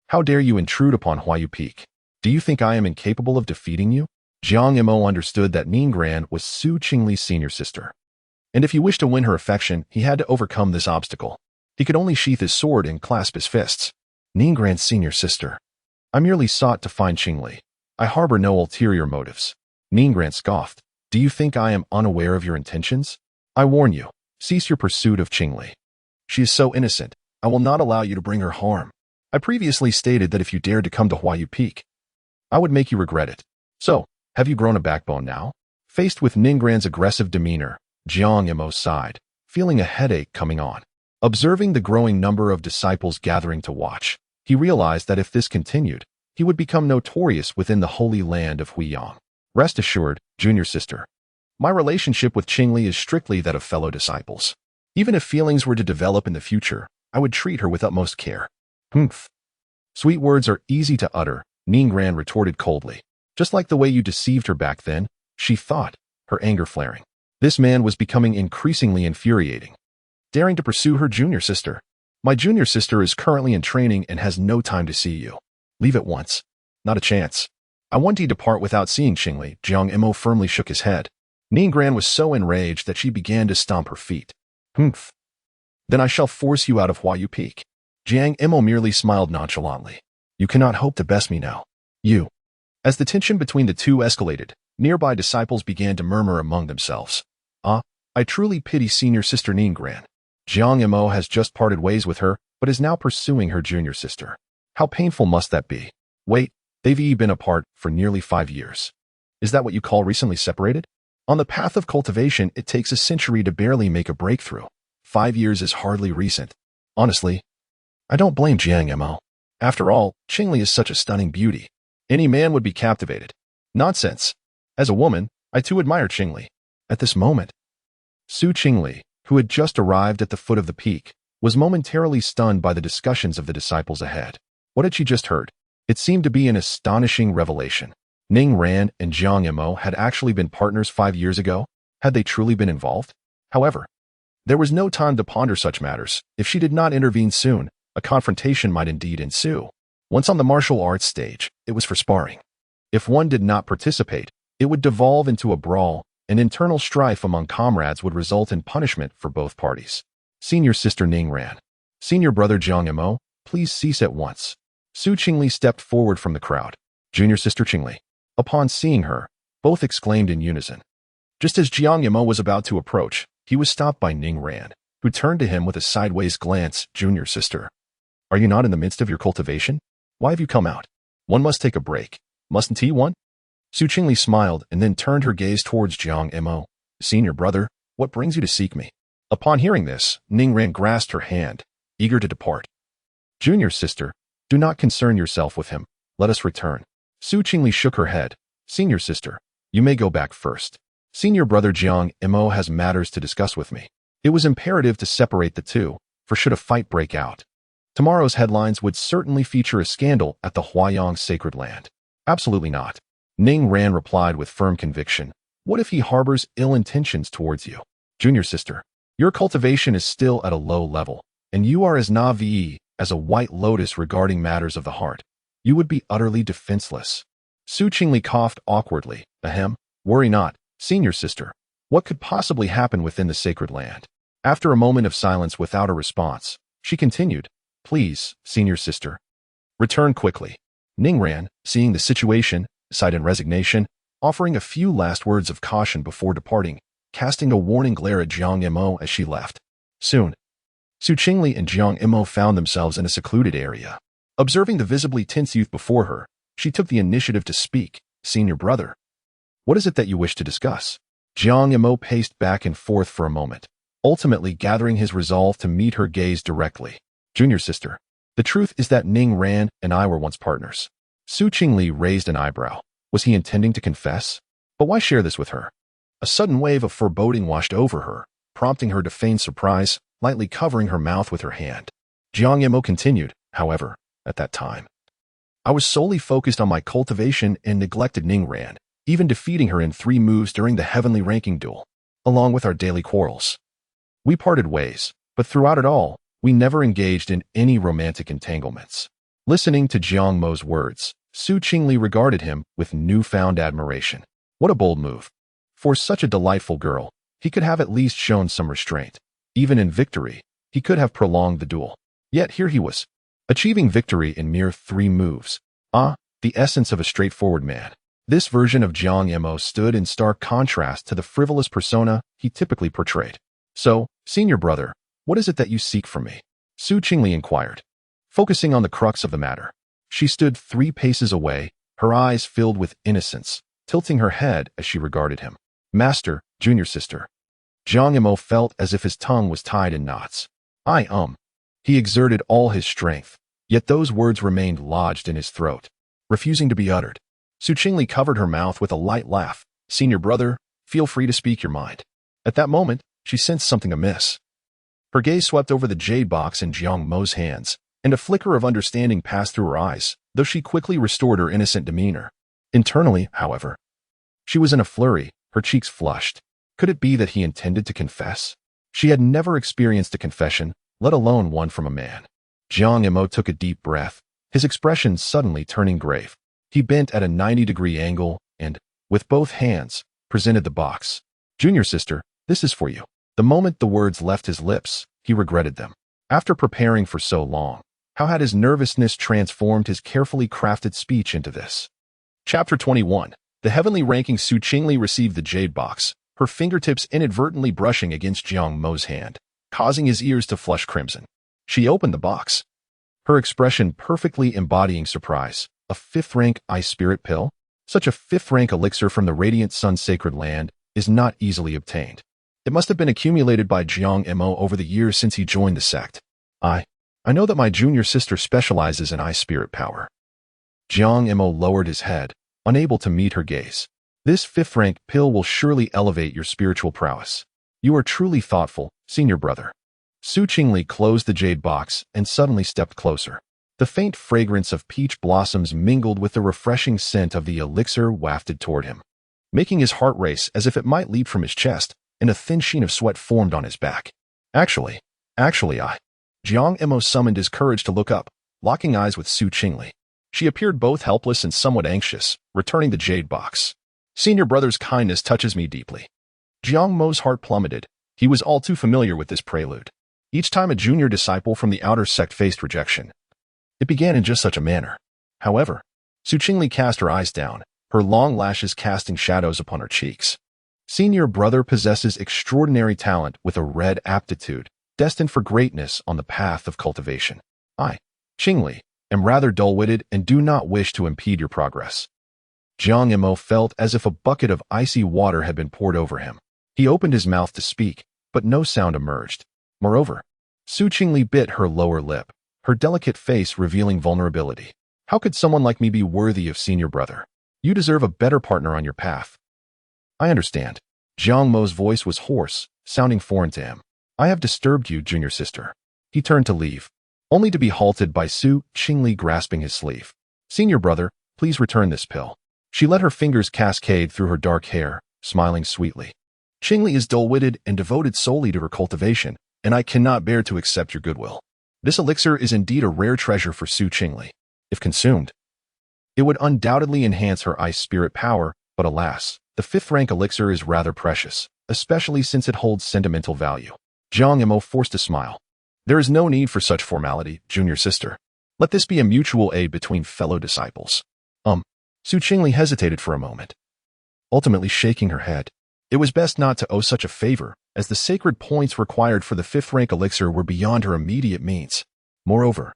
[SPEAKER 1] How dare you intrude upon Huaiyu Peak? Do you think I am incapable of defeating you? Jiang Imo understood that Ningran was Su Qingli's senior sister. And if he wished to win her affection, he had to overcome this obstacle. He could only sheath his sword and clasp his fists. Ningran's senior sister. I merely sought to find Qingli. I harbor no ulterior motives. Ningran scoffed. Do you think I am unaware of your intentions? I warn you, cease your pursuit of Qingli. She is so innocent, I will not allow you to bring her harm. I previously stated that if you dared to come to Huaiyu Peak, I would make you regret it. So, have you grown a backbone now? Faced with Ningran's aggressive demeanor, Jiang Imo sighed, feeling a headache coming on. Observing the growing number of disciples gathering to watch, he realized that if this continued, he would become notorious within the holy land of Huiyang. Rest assured, junior sister, my relationship with Qingli is strictly that of fellow disciples. Even if feelings were to develop in the future, I would treat her with utmost care. Humph. Sweet words are easy to utter, Ningran retorted coldly. Just like the way you deceived her back then, she thought, her anger flaring. This man was becoming increasingly infuriating. Daring to pursue her junior sister. My junior sister is currently in training and has no time to see you. Leave at once. Not a chance. I want to depart without seeing Qingli. Jiang Imo firmly shook his head. Ningran was so enraged that she began to stomp her feet. Humph. Then I shall force you out of Huaiyu Peak. Jiang Imo merely smiled nonchalantly. You cannot hope to best me now. You. As the tension between the two escalated, nearby disciples began to murmur among themselves. I truly pity senior sister Ningran. Jiang Imo has just parted ways with her, but is now pursuing her junior sister. How painful must that be? Wait, they've been apart for nearly 5 years. Is that what you call recently separated? On the path of cultivation, it takes a century to barely make a breakthrough. 5 years is hardly recent. Honestly, I don't blame Jiang Imo. After all, Qingli is such a stunning beauty. Any man would be captivated. Nonsense. As a woman, I too admire Qingli. At this moment, Su Qingli, who had just arrived at the foot of the peak, was momentarily stunned by the discussions of the disciples ahead. What had she just heard? It seemed to be an astonishing revelation. Ningran and Jiang Imo had actually been partners 5 years ago. Had they truly been involved? However, there was no time to ponder such matters. If she did not intervene soon, a confrontation might indeed ensue. Once on the martial arts stage, it was for sparring. If one did not participate, it would devolve into a brawl, and internal strife among comrades would result in punishment for both parties. Senior sister Ningran. Senior brother Jiang Imo, please cease at once. Su Qingli stepped forward from the crowd. Junior sister Qingli. Upon seeing her, both exclaimed in unison. Just as Jiang Imo was about to approach, he was stopped by Ningran, who turned to him with a sideways glance. Junior sister. Are you not in the midst of your cultivation? Why have you come out? One must take a break. Mustn't he one? Su Qingli smiled and then turned her gaze towards Jiang Imo. Senior brother, what brings you to seek me? Upon hearing this, Ningran grasped her hand, eager to depart. Junior sister, do not concern yourself with him. Let us return. Su Qingli shook her head. Senior sister, you may go back first. Senior brother Jiang Imo has matters to discuss with me. It was imperative to separate the two, for should a fight break out, tomorrow's headlines would certainly feature a scandal at the Huiyang sacred land. Absolutely not. Ningran replied with firm conviction. What if he harbors ill intentions towards you? Junior sister, your cultivation is still at a low level. and you are as naive as a white lotus regarding matters of the heart. You would be utterly defenseless. Su Qingli coughed awkwardly. Ahem. Worry not, senior sister. What could possibly happen within the sacred land? After a moment of silence without a response, she continued, Please, senior sister, return quickly. Ningran, seeing the situation, sighed in resignation, offering a few last words of caution before departing, casting a warning glare at Jiang Imo as she left. Soon, Su Qingli and Jiang Imo found themselves in a secluded area. Observing the visibly tense youth before her, she took the initiative to speak. Senior brother, what is it that you wish to discuss? Jiang Imo paced back and forth for a moment, ultimately gathering his resolve to meet her gaze directly. Junior sister, the truth is that Ning Ran and I were once partners. Su Qingli raised an eyebrow. Was he intending to confess? But why share this with her? A sudden wave of foreboding washed over her, prompting her to feign surprise, lightly covering her mouth with her hand. Jiang Imo continued, however, at that time, I was solely focused on my cultivation and neglected Ning Ran, even defeating her in 3 moves during the heavenly ranking duel, along with our daily quarrels. We parted ways, but throughout it all, we never engaged in any romantic entanglements. Listening to Jiang Mo's words, Su Qingli regarded him with newfound admiration. What a bold move. For such a delightful girl, he could have at least shown some restraint. Even in victory, he could have prolonged the duel. Yet here he was, achieving victory in mere 3 moves. The essence of a straightforward man. This version of Jiang Imo stood in stark contrast to the frivolous persona he typically portrayed. So, senior brother, what is it that you seek from me? Su Qingli inquired. Focusing on the crux of the matter, she stood 3 paces away, her eyes filled with innocence, tilting her head as she regarded him. Master, junior sister. Jiang Imo felt as if his tongue was tied in knots. He exerted all his strength, yet those words remained lodged in his throat, refusing to be uttered. Su Qingli covered her mouth with a light laugh. Senior brother, feel free to speak your mind. At that moment, she sensed something amiss. Her gaze swept over the jade box in Jiang Mo's hands, and a flicker of understanding passed through her eyes, though she quickly restored her innocent demeanor. Internally, however, she was in a flurry, her cheeks flushed. Could it be that he intended to confess? She had never experienced a confession, let alone one from a man. Jiang Imo took a deep breath, his expression suddenly turning grave. He bent at a 90-degree angle and, with both hands, presented the box. Junior sister, this is for you. The moment the words left his lips, he regretted them. After preparing for so long, how had his nervousness transformed his carefully crafted speech into this? Chapter 21. The heavenly ranking Su Qingli received the jade box, her fingertips inadvertently brushing against Jiang Mo's hand, causing his ears to flush crimson. She opened the box, her expression perfectly embodying surprise. A 5th-rank ice spirit pill? Such a 5th-rank elixir from the Radiant Sun Sacred Land is not easily obtained. It must have been accumulated by Jiang Imo over the years since he joined the sect. I know that my junior sister specializes in ice spirit power. Jiang Imo lowered his head, unable to meet her gaze. This 5th-rank pill will surely elevate your spiritual prowess. You are truly thoughtful, senior brother. Su Qingli closed the jade box and suddenly stepped closer. The faint fragrance of peach blossoms mingled with the refreshing scent of the elixir wafted toward him, making his heart race as if it might leap from his chest, and a thin sheen of sweat formed on his back. Actually, Jiang Imo summoned his courage to look up, locking eyes with Su Qingli. She appeared both helpless and somewhat anxious, returning the jade box. Senior brother's kindness touches me deeply. Jiang Mo's heart plummeted. He was all too familiar with this prelude. Each time a junior disciple from the outer sect faced rejection, it began in just such a manner. However, Su Qingli cast her eyes down, her long lashes casting shadows upon her cheeks. Senior brother possesses extraordinary talent with a red aptitude, destined for greatness on the path of cultivation. I, Qingli, am rather dull-witted and do not wish to impede your progress. Jiang Imo felt as if a bucket of icy water had been poured over him. He opened his mouth to speak, but no sound emerged. Moreover, Su Qingli bit her lower lip, her delicate face revealing vulnerability. How could someone like me be worthy of senior brother? You deserve a better partner on your path. I understand. Jiang Mo's voice was hoarse, sounding foreign to him. I have disturbed you, junior sister. He turned to leave, only to be halted by Su Qingli grasping his sleeve. Senior brother, please return this pill. She let her fingers cascade through her dark hair, smiling sweetly. Qingli is dull-witted and devoted solely to her cultivation, and I cannot bear to accept your goodwill. This elixir is indeed a rare treasure for Su Qingli. If consumed, it would undoubtedly enhance her ice spirit power, but alas, the 5th rank elixir is rather precious, especially since it holds sentimental value. Jiang Mo forced a smile. There is no need for such formality, junior sister. Let this be a mutual aid between fellow disciples. Su Qingli hesitated for a moment, ultimately shaking her head. It was best not to owe such a favor, as the sacred points required for the 5th rank elixir were beyond her immediate means. Moreover,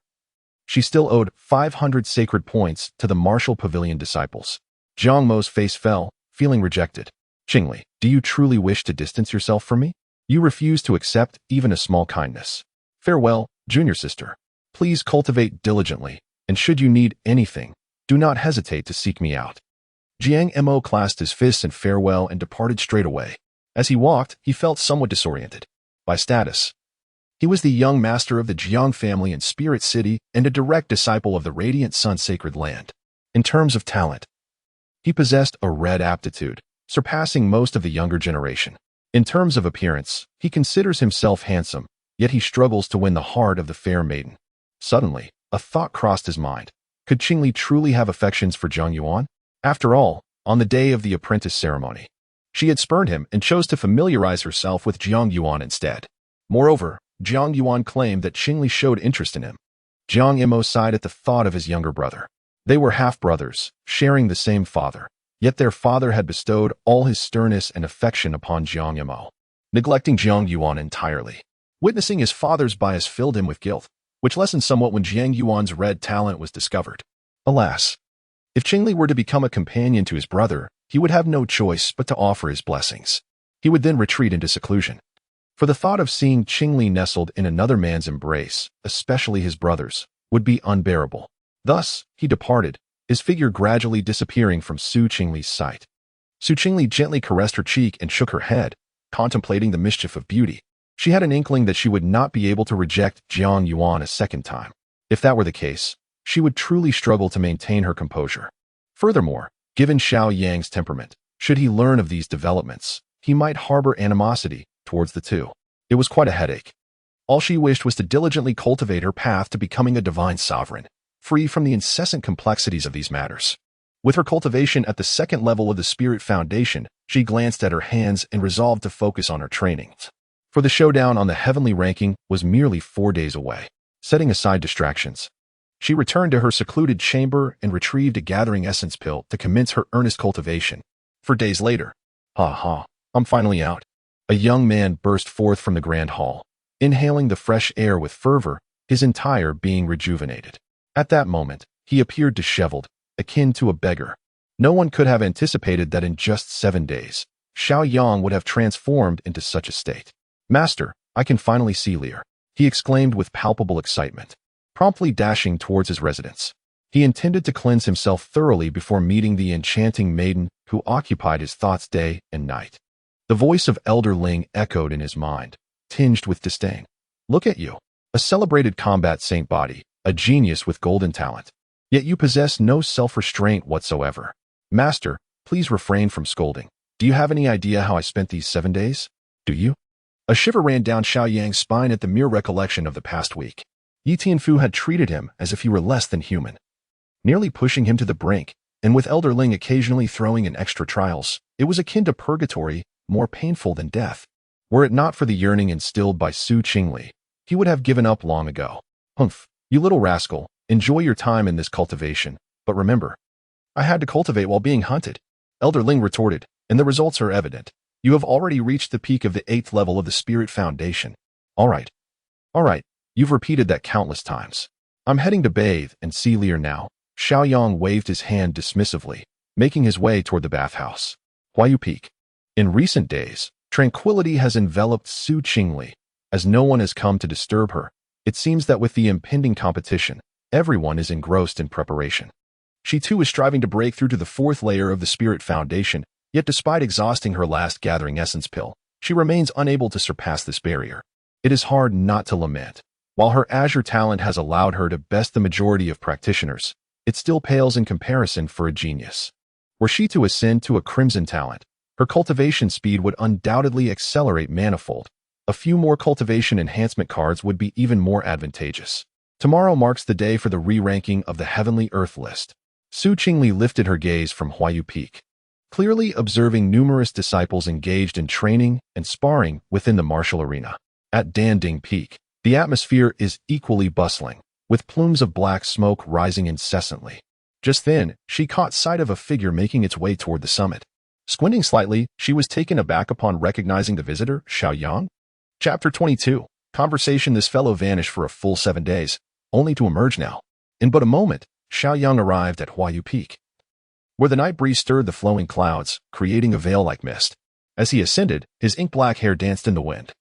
[SPEAKER 1] she still owed 500 sacred points to the Martial Pavilion disciples. Jiang Mo's face fell, feeling rejected. Qingli, do you truly wish to distance yourself from me? You refuse to accept even a small kindness. Farewell, junior sister. Please cultivate diligently, and should you need anything, do not hesitate to seek me out. Jiang Mo clasped his fists in farewell and departed straight away. As he walked, he felt somewhat disoriented. By status, he was the young master of the Jiang family in Spirit City and a direct disciple of the Radiant Sun Sacred Land. In terms of talent, he possessed a red aptitude, surpassing most of the younger generation. In terms of appearance, he considers himself handsome, yet he struggles to win the heart of the fair maiden. Suddenly, a thought crossed his mind. Could Qingli truly have affections for Zhang Yuan? After all, on the day of the apprentice ceremony, she had spurned him and chose to familiarize herself with Jiang Yuan instead. Moreover, Jiang Yuan claimed that Qingli showed interest in him. Jiang Mo sighed at the thought of his younger brother. They were half-brothers, sharing the same father, yet their father had bestowed all his sternness and affection upon Jiang Mo, neglecting Jiang Yuan entirely. Witnessing his father's bias filled him with guilt, which lessened somewhat when Jiang Yuan's red talent was discovered. Alas, if Qingli were to become a companion to his brother, he would have no choice but to offer his blessings. He would then retreat into seclusion. For the thought of seeing Qingli nestled in another man's embrace, especially his brother's, would be unbearable. Thus, he departed, his figure gradually disappearing from Su Qingli's sight. Su Qingli gently caressed her cheek and shook her head, contemplating the mischief of beauty. She had an inkling that she would not be able to reject Jiang Yuan a second time. If that were the case, she would truly struggle to maintain her composure. Furthermore, given Xiao Yang's temperament, should he learn of these developments, he might harbor animosity towards the two. It was quite a headache. All she wished was to diligently cultivate her path to becoming a divine sovereign, free from the incessant complexities of these matters. With her cultivation at the 2nd level of the Spirit Foundation, she glanced at her hands and resolved to focus on her training. For the showdown on the heavenly ranking was merely 4 days away. Setting aside distractions, she returned to her secluded chamber and retrieved a gathering essence pill to commence her earnest cultivation. 4 days later, I'm finally out. A young man burst forth from the grand hall, inhaling the fresh air with fervor, his entire being rejuvenated. At that moment, he appeared disheveled, akin to a beggar. No one could have anticipated that in just 7 days, Xiao Yang would have transformed into such a state. Master, I can finally see Lear, he exclaimed with palpable excitement, promptly dashing towards his residence. He intended to cleanse himself thoroughly before meeting the enchanting maiden who occupied his thoughts day and night. The voice of Elder Ling echoed in his mind, tinged with disdain. Look at you, a celebrated combat saint body, a genius with golden talent. Yet you possess no self-restraint whatsoever. Master, please refrain from scolding. Do you have any idea how I spent these 7 days? Do you? A shiver ran down Xiao Yang's spine at the mere recollection of the past week. Yi Tianfu had treated him as if he were less than human, nearly pushing him to the brink, and with Elder Ling occasionally throwing in extra trials, it was akin to purgatory, more painful than death. Were it not for the yearning instilled by Su Qingli, he would have given up long ago. Humph, you little rascal, enjoy your time in this cultivation, but remember, I had to cultivate while being hunted. Elder Ling retorted, and the results are evident. You have already reached the peak of the 8th level of the Spirit Foundation. All right, you've repeated that countless times. I'm heading to bathe and see Lear now. Xiao Yang waved his hand dismissively, making his way toward the bathhouse. Huai'u Peak. In recent days, tranquility has enveloped Su Qingli, as no one has come to disturb her. It seems that with the impending competition, everyone is engrossed in preparation. She too is striving to break through to the 4th layer of the Spirit Foundation, yet despite exhausting her last gathering essence pill, she remains unable to surpass this barrier. It is hard not to lament. While her azure talent has allowed her to best the majority of practitioners, it still pales in comparison for a genius. Were she to ascend to a crimson talent, her cultivation speed would undoubtedly accelerate manifold, A few more cultivation enhancement cards would be even more advantageous. Tomorrow marks the day for the re-ranking of the Heavenly Earth list. Qingli lifted her gaze from Huai'an Peak, clearly observing numerous disciples engaged in training and sparring within the martial arena. At Danding Peak, the atmosphere is equally bustling, with plumes of black smoke rising incessantly. Just then, she caught sight of a figure making its way toward the summit. Squinting slightly, she was taken aback upon recognizing the visitor, Xiao Yang. Chapter 22. Conversation. This fellow vanished for a full 7 days, only to emerge now. In but a moment, Xiao Yang arrived at Huai'an Peak, where the night breeze stirred the flowing clouds, creating a veil-like mist. As he ascended, his ink-black hair danced in the wind,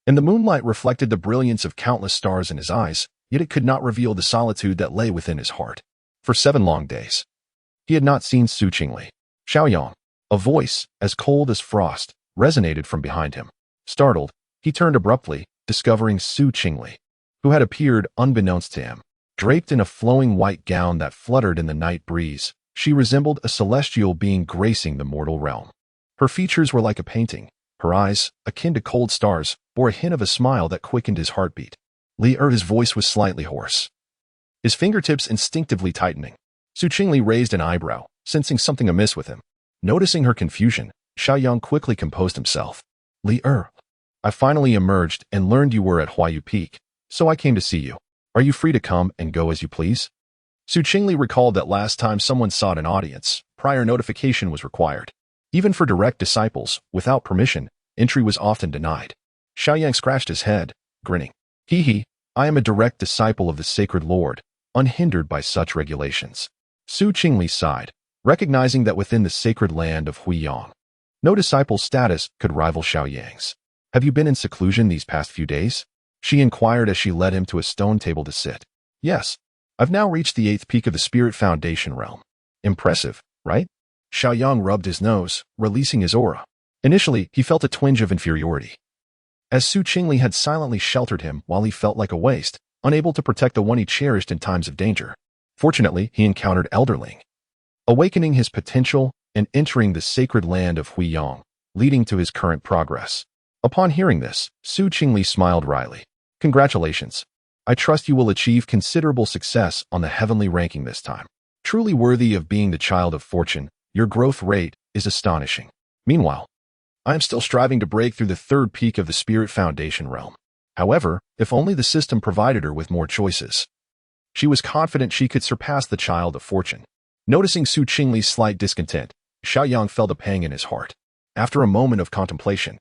[SPEAKER 1] and the moonlight reflected the brilliance of countless stars in his eyes, yet it could not reveal the solitude that lay within his heart. For 7 long days, he had not seen Qingli. Xiao Yang, a voice, as cold as frost, resonated from behind him. Startled, he turned abruptly, discovering Qingli, who had appeared unbeknownst to him. Draped in a flowing white gown that fluttered in the night breeze, she resembled a celestial being gracing the mortal realm. Her features were like a painting. Her eyes, akin to cold stars, bore a hint of a smile that quickened his heartbeat. His voice was slightly hoarse, his fingertips instinctively tightening. Qingli raised an eyebrow, sensing something amiss with him. Noticing her confusion, Xiao Yang quickly composed himself. I finally emerged and learned you were at Huai'an Peak, so I came to see you. Are you free to come and go as you please? Qingli recalled that last time someone sought an audience, prior notification was required. Even for direct disciples, without permission, entry was often denied. Xiao Yang scratched his head, grinning. I am a direct disciple of the sacred Lord, unhindered by such regulations. Qingli sighed, recognizing that within the sacred land of Huiyang, no disciple's status could rival Xiao Yang's. Have you been in seclusion these past few days? She inquired as she led him to a stone table to sit. Yes. I've now reached the 8th peak of the Spirit Foundation realm. Impressive, right? Xiao Yang rubbed his nose, releasing his aura. Initially, he felt a twinge of inferiority, as Qingli had silently sheltered him while he felt like a waste, unable to protect the one he cherished in times of danger. Fortunately, he encountered Elderling, awakening his potential and entering the sacred land of Huiyang, leading to his current progress. Upon hearing this, Qingli smiled wryly. Congratulations. I trust you will achieve considerable success on the heavenly ranking this time. Truly worthy of being the child of fortune, your growth rate is astonishing. Meanwhile, I am still striving to break through the 3rd peak of the Spirit Foundation realm. However, if only the system provided her with more choices. She was confident she could surpass the child of fortune. Noticing Qingli's slight discontent, Xiao Yang felt a pang in his heart. After a moment of contemplation,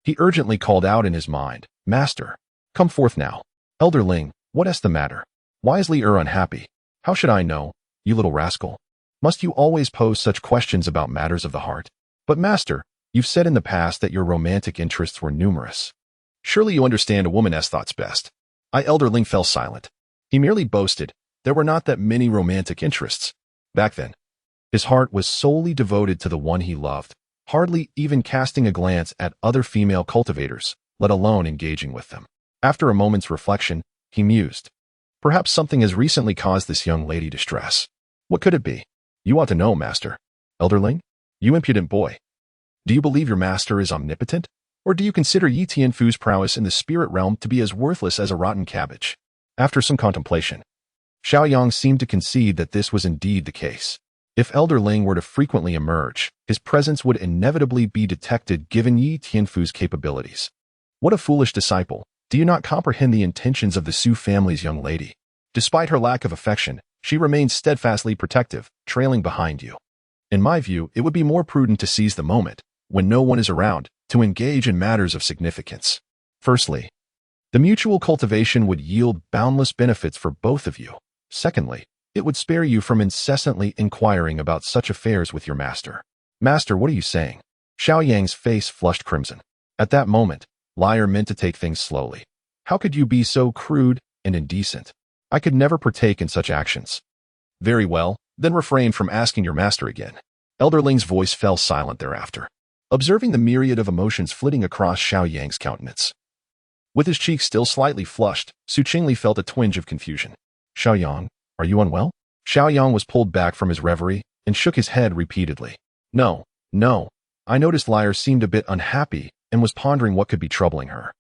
[SPEAKER 1] he urgently called out in his mind, Master, come forth now. Elderling, what is the matter? Why is unhappy? How should I know, you little rascal? Must you always pose such questions about matters of the heart? But Master, you've said in the past that your romantic interests were numerous. Surely you understand a woman's thoughts best. Elderling fell silent. He merely boasted, there were not that many romantic interests. Back then, his heart was solely devoted to the one he loved, hardly even casting a glance at other female cultivators, let alone engaging with them. After a moment's reflection, he mused. Perhaps something has recently caused this young lady distress. What could it be? You ought to know, Master. Elderling? You impudent boy. Do you believe your master is omnipotent? Or do you consider Yi Tianfu's prowess in the spirit realm to be as worthless as a rotten cabbage? After some contemplation, Xiao Yang seemed to concede that this was indeed the case. If Elderling were to frequently emerge, his presence would inevitably be detected given Yi Tianfu's capabilities. What a foolish disciple. Do you not comprehend the intentions of the Su family's young lady? Despite her lack of affection, she remains steadfastly protective, trailing behind you. In my view, it would be more prudent to seize the moment, when no one is around, to engage in matters of significance. Firstly, the mutual cultivation would yield boundless benefits for both of you. Secondly, it would spare you from incessantly inquiring about such affairs with your master. Master, what are you saying? Xiao Yang's face flushed crimson. At that moment, Liar meant to take things slowly. How could you be so crude and indecent? I could never partake in such actions. Very well, then refrain from asking your master again. Elderling's voice fell silent thereafter, observing the myriad of emotions flitting across Xiao Yang's countenance. With his cheeks still slightly flushed, Qingli felt a twinge of confusion. Xiao Yang, are you unwell? Xiao Yang was pulled back from his reverie and shook his head repeatedly. No. I noticed Liar seemed a bit unhappy and was pondering what could be troubling her.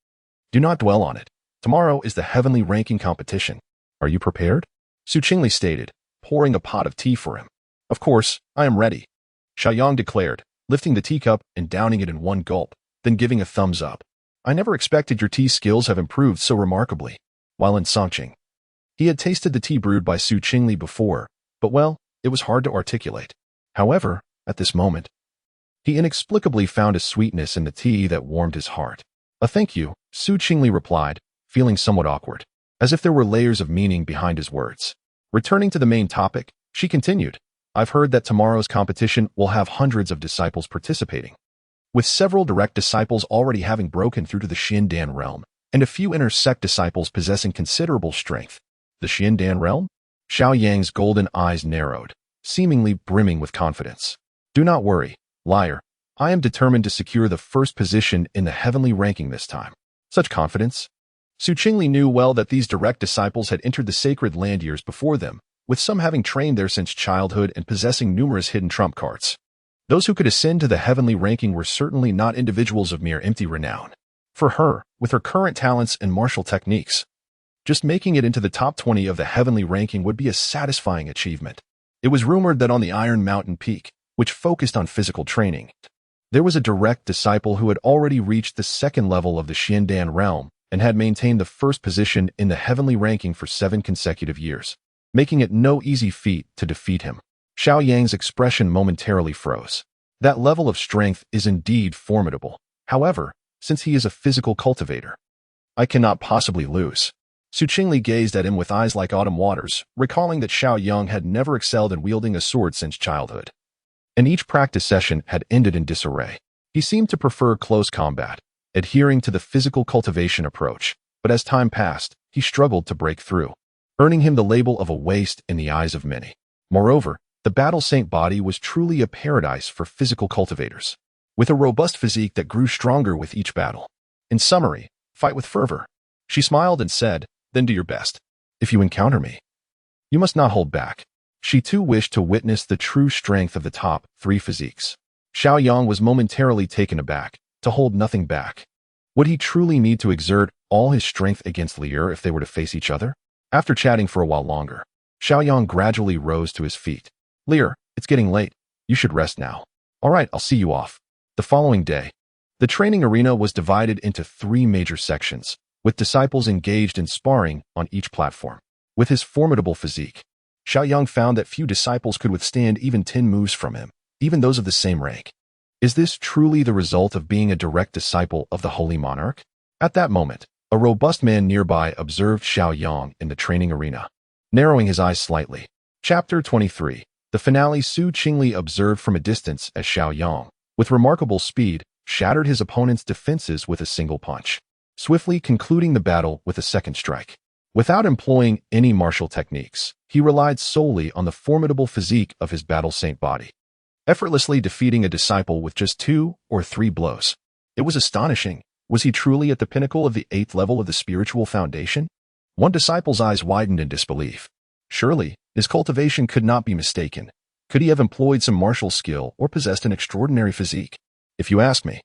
[SPEAKER 1] Do not dwell on it. Tomorrow is the heavenly ranking competition. Are you prepared? Qingli stated, pouring a pot of tea for him. Of course, I am ready, Xiao Yang declared, lifting the teacup and downing it in one gulp, then giving a thumbs up. I never expected your tea skills have improved so remarkably. While in Songqing, he had tasted the tea brewed by Qingli before, but well, it was hard to articulate. However, at this moment, he inexplicably found a sweetness in the tea that warmed his heart. A thank you, Qingli replied, feeling somewhat awkward, as if there were layers of meaning behind his words. Returning to the main topic, she continued, I've heard that tomorrow's competition will have hundreds of disciples participating, with several direct disciples already having broken through to the Xiandan realm, and a few inner-sect disciples possessing considerable strength. The Xiandan realm? Xiao Yang's golden eyes narrowed, seemingly brimming with confidence. Do not worry, liar. I am determined to secure the first position in the heavenly ranking this time. Such confidence? Qingli knew well that these direct disciples had entered the sacred land years before them, with some having trained there since childhood and possessing numerous hidden trump cards. Those who could ascend to the heavenly ranking were certainly not individuals of mere empty renown. For her, with her current talents and martial techniques, just making it into the top 20 of the heavenly ranking would be a satisfying achievement. It was rumored that on the Iron Mountain Peak, which focused on physical training, there was a direct disciple who had already reached the second level of the Xiandan realm and had maintained the first position in the heavenly ranking for 7 consecutive years, making it no easy feat to defeat him. Xiao Yang's expression momentarily froze. That level of strength is indeed formidable. However, since he is a physical cultivator, I cannot possibly lose. Qingli gazed at him with eyes like autumn waters, recalling that Xiao Yang had never excelled in wielding a sword since childhood, and each practice session had ended in disarray. He seemed to prefer close combat, adhering to the physical cultivation approach, but as time passed, he struggled to break through, earning him the label of a waste in the eyes of many. Moreover, the battle saint body was truly a paradise for physical cultivators, with a robust physique that grew stronger with each battle. In summary, fight with fervor. She smiled and said, then do your best. If you encounter me, you must not hold back. She too wished to witness the true strength of the top 3 physiques. Xiao Yang was momentarily taken aback, to hold nothing back. Would he truly need to exert all his strength against Lier if they were to face each other? After chatting for a while longer, Xiao Yang gradually rose to his feet. Lier, it's getting late. You should rest now. All right, I'll see you off. The following day, the training arena was divided into 3 major sections, with disciples engaged in sparring on each platform. With his formidable physique, Xiao Yang found that few disciples could withstand even 10 moves from him, even those of the same rank. Is this truly the result of being a direct disciple of the Holy Monarch? At that moment, a robust man nearby observed Xiao Yang in the training arena, narrowing his eyes slightly. Chapter 23. The finale. Qingli observed from a distance as Xiao Yang, with remarkable speed, shattered his opponent's defenses with a single punch, swiftly concluding the battle with a second strike. Without employing any martial techniques, he relied solely on the formidable physique of his battle saint body, effortlessly defeating a disciple with just 2 or 3 blows. It was astonishing. Was he truly at the pinnacle of the 8th level of the spiritual foundation? One disciple's eyes widened in disbelief. Surely, his cultivation could not be mistaken. Could he have employed some martial skill or possessed an extraordinary physique? If you ask me,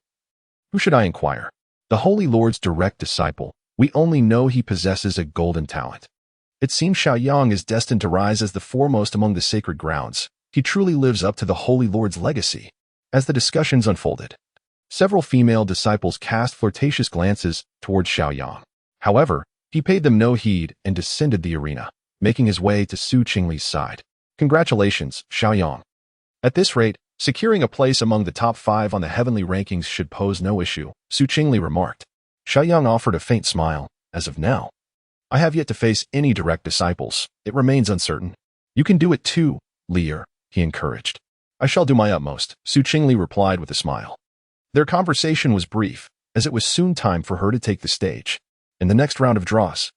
[SPEAKER 1] who should I inquire? The Holy Lord's direct disciple. We only know he possesses a golden talent. It seems Xiao Yang is destined to rise as the foremost among the sacred grounds. He truly lives up to the Holy Lord's legacy. As the discussions unfolded, several female disciples cast flirtatious glances towards Xiao Yang. However, he paid them no heed and descended the arena, making his way to Qingli's side. Congratulations, Xiao Yang. At this rate, securing a place among the top 5 on the heavenly rankings should pose no issue, Qingli remarked. Xiao Yang offered a faint smile. As of now, I have yet to face any direct disciples. It remains uncertain. You can do it too, Lier, he encouraged. I shall do my utmost, Qingli replied with a smile. Their conversation was brief, as it was soon time for her to take the stage. In the next round of draws,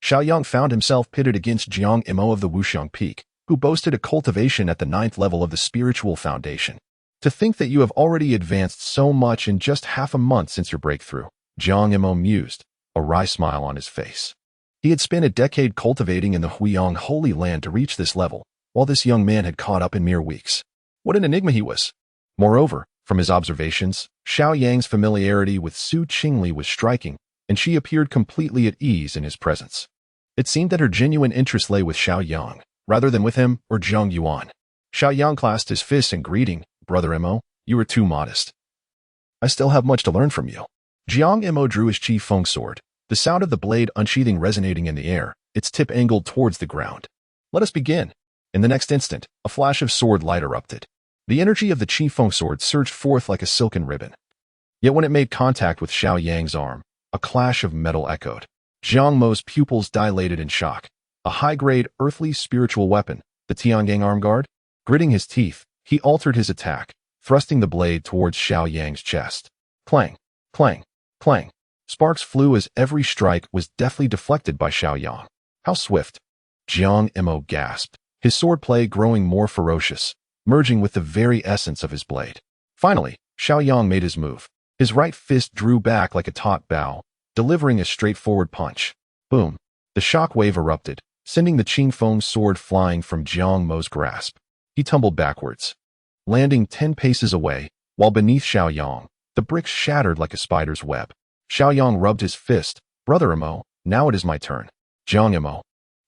[SPEAKER 1] Xiao Yang found himself pitted against Jiang Imo of the Wuxiang Peak, who boasted a cultivation at the 9th level of the spiritual foundation. To think that you have already advanced so much in just half a month since your breakthrough, Jiang Imo mused, a wry smile on his face. He had spent a decade cultivating in the Huiyang Holy Land to reach this level, while this young man had caught up in mere weeks. What an enigma he was! Moreover, from his observations, Xiao Yang's familiarity with Qingli was striking, and she appeared completely at ease in his presence. It seemed that her genuine interest lay with Xiao Yang, rather than with him or Zhang Yuan. Xiao Yang clasped his fists in greeting. Brother Mo, you are too modest. I still have much to learn from you. Jiang Mo drew his Qi Feng sword, the sound of the blade unsheathing resonating in the air, its tip angled towards the ground. Let us begin. In the next instant, a flash of sword light erupted. The energy of the Qi Feng sword surged forth like a silken ribbon. Yet when it made contact with Xiao Yang's arm, a clash of metal echoed. Jiang Mo's pupils dilated in shock. A high-grade, earthly spiritual weapon, the Tianming arm guard? Gritting his teeth, he altered his attack, thrusting the blade towards Xiao Yang's chest. Clang, clang, clang. Sparks flew as every strike was deftly deflected by Xiao Yang. How swift! Jiang Mo gasped, his swordplay growing more ferocious, merging with the very essence of his blade. Finally, Xiao Yang made his move. His right fist drew back like a taut bow, delivering a straightforward punch. Boom! The shock wave erupted, sending the Qing Feng sword flying from Jiang Mo's grasp. He tumbled backwards, landing 10 paces away, while beneath Xiao Yang, the bricks shattered like a spider's web. Xiao Yang rubbed his fist. Brother Mo, now it is my turn. Jiang Mo,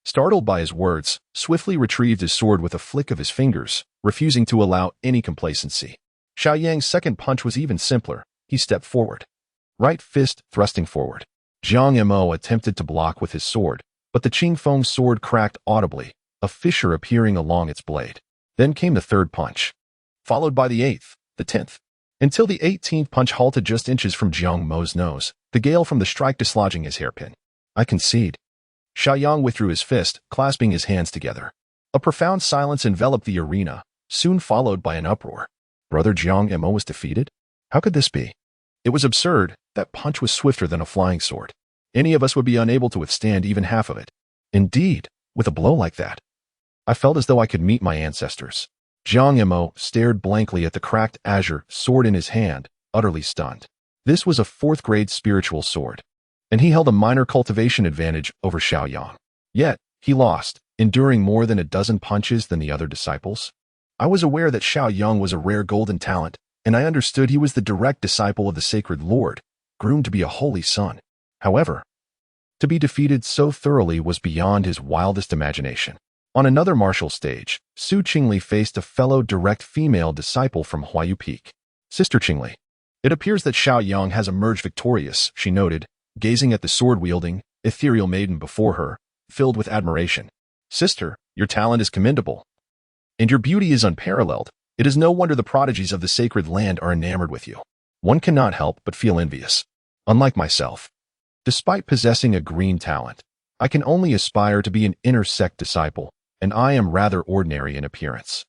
[SPEAKER 1] startled by his words, swiftly retrieved his sword with a flick of his fingers, refusing to allow any complacency. Xiao Yang's second punch was even simpler. He stepped forward, right fist thrusting forward. Jiang Mo attempted to block with his sword, but the Qing Feng sword cracked audibly, a fissure appearing along its blade. Then came the third punch, followed by the 8th, the 10th, until the 18th punch halted just inches from Jiang Mo's nose, the gale from the strike dislodging his hairpin. I concede. Xiao Yang withdrew his fist, clasping his hands together. A profound silence enveloped the arena, soon followed by an uproar. Brother Jiang Mo was defeated? How could this be? It was absurd. That punch was swifter than a flying sword. Any of us would be unable to withstand even half of it. Indeed, with a blow like that, I felt as though I could meet my ancestors. Jiang Mo stared blankly at the cracked azure sword in his hand, utterly stunned. This was a 4th-grade spiritual sword, and he held a minor cultivation advantage over Xiao Yang. Yet, he lost, enduring more than a dozen punches than the other disciples. I was aware that Xiao Yang was a rare golden talent, and I understood he was the direct disciple of the sacred Lord, groomed to be a holy son. However, to be defeated so thoroughly was beyond his wildest imagination. On another martial stage, Su Qingli faced a fellow direct female disciple from Huaiyu Peak. Sister Qingli. It appears that Xiao Yang has emerged victorious, she noted, gazing at the sword-wielding, ethereal maiden before her, filled with admiration. Sister, your talent is commendable, and your beauty is unparalleled. It is no wonder the prodigies of the sacred land are enamored with you. One cannot help but feel envious. Unlike myself, despite possessing a green talent, I can only aspire to be an inner sect disciple, and I am rather ordinary in appearance.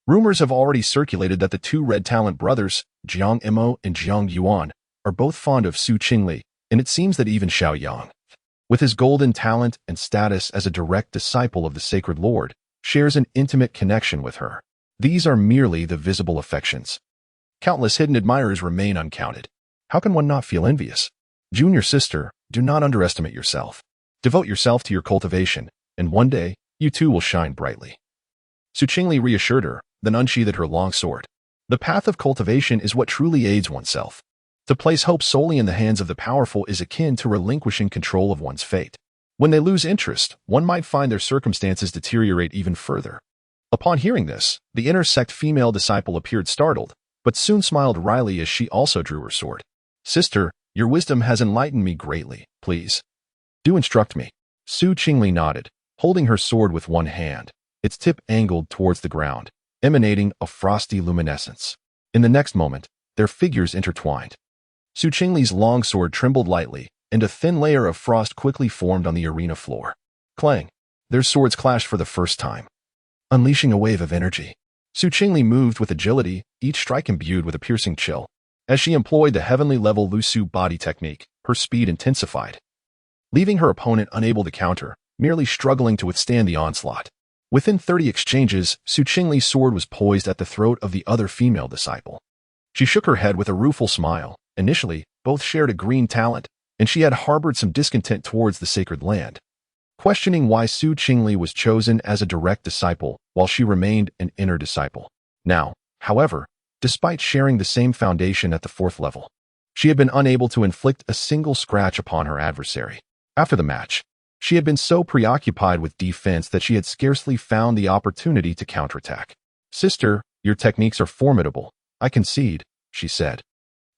[SPEAKER 1] Rumors have already circulated that the 2 red talent brothers, Jiang Mo and Zhang Yuan, are both fond of Su Qingli, and it seems that even Xiao Yang, with his golden talent and status as a direct disciple of the sacred Lord, shares an intimate connection with her. These are merely the visible affections. Countless hidden admirers remain uncounted. How can one not feel envious? Junior sister, do not underestimate yourself. Devote yourself to your cultivation, and one day, you too will shine brightly. Su Qingli reassured her, then unsheathed her long sword. The path of cultivation is what truly aids oneself. To place hope solely in the hands of the powerful is akin to relinquishing control of one's fate. When they lose interest, one might find their circumstances deteriorate even further. Upon hearing this, the inner sect female disciple appeared startled, but soon smiled wryly as she also drew her sword. Sister, your wisdom has enlightened me greatly. Please, do instruct me. Su Qingli nodded, holding her sword with one hand, its tip angled towards the ground, emanating a frosty luminescence. In the next moment, their figures intertwined. Su Qingli's long sword trembled lightly, and a thin layer of frost quickly formed on the arena floor. Clang! Their swords clashed for the first time, unleashing a wave of energy. Su Qingli moved with agility, each strike imbued with a piercing chill. As she employed the heavenly-level Lusu body technique, her speed intensified, leaving her opponent unable to counter, merely struggling to withstand the onslaught. Within 30 exchanges, Su Qingli's sword was poised at the throat of the other female disciple. She shook her head with a rueful smile. Initially, both shared a green talent, and she had harbored some discontent towards the sacred land, questioning why Su Qingli was chosen as a direct disciple while she remained an inner disciple. Now, however, despite sharing the same foundation at the 4th level, She had been unable to inflict a single scratch upon her adversary. After the match, she had been so preoccupied with defense that she had scarcely found the opportunity to counterattack. "Sister, your techniques are formidable. I concede," she said,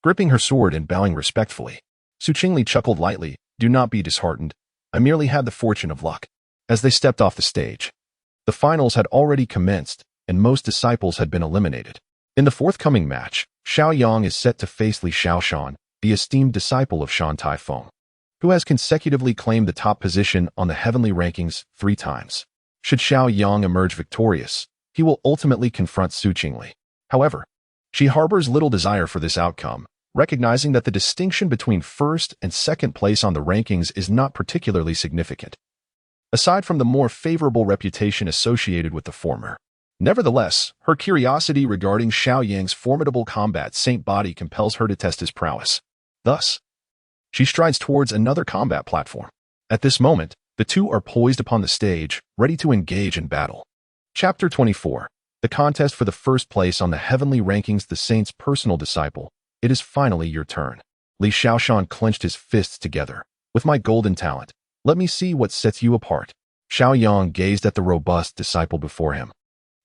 [SPEAKER 1] gripping her sword and bowing respectfully. Qingli chuckled lightly. "Do not be disheartened. I merely had the fortune of luck." As they stepped off the stage, the finals had already commenced, and most disciples had been eliminated. In the forthcoming match, Xiao Yang is set to face Li Shaoshan, the esteemed disciple of Shan Taifeng, who has consecutively claimed the top position on the heavenly rankings 3 times. Should Xiao Yang emerge victorious, he will ultimately confront Qingli. However, she harbors little desire for this outcome, recognizing that the distinction between first and second place on the rankings is not particularly significant, aside from the more favorable reputation associated with the former. Nevertheless, her curiosity regarding Xiao Yang's formidable combat saint body compels her to test his prowess. Thus, she strides towards another combat platform. At this moment, the two are poised upon the stage, ready to engage in battle. Chapter 24. The contest for the first place on the heavenly rankings. The saint's personal disciple. It is finally your turn. Li Shaoshan clenched his fists together. "With my golden talent, let me see what sets you apart." Xiao Yang gazed at the robust disciple before him,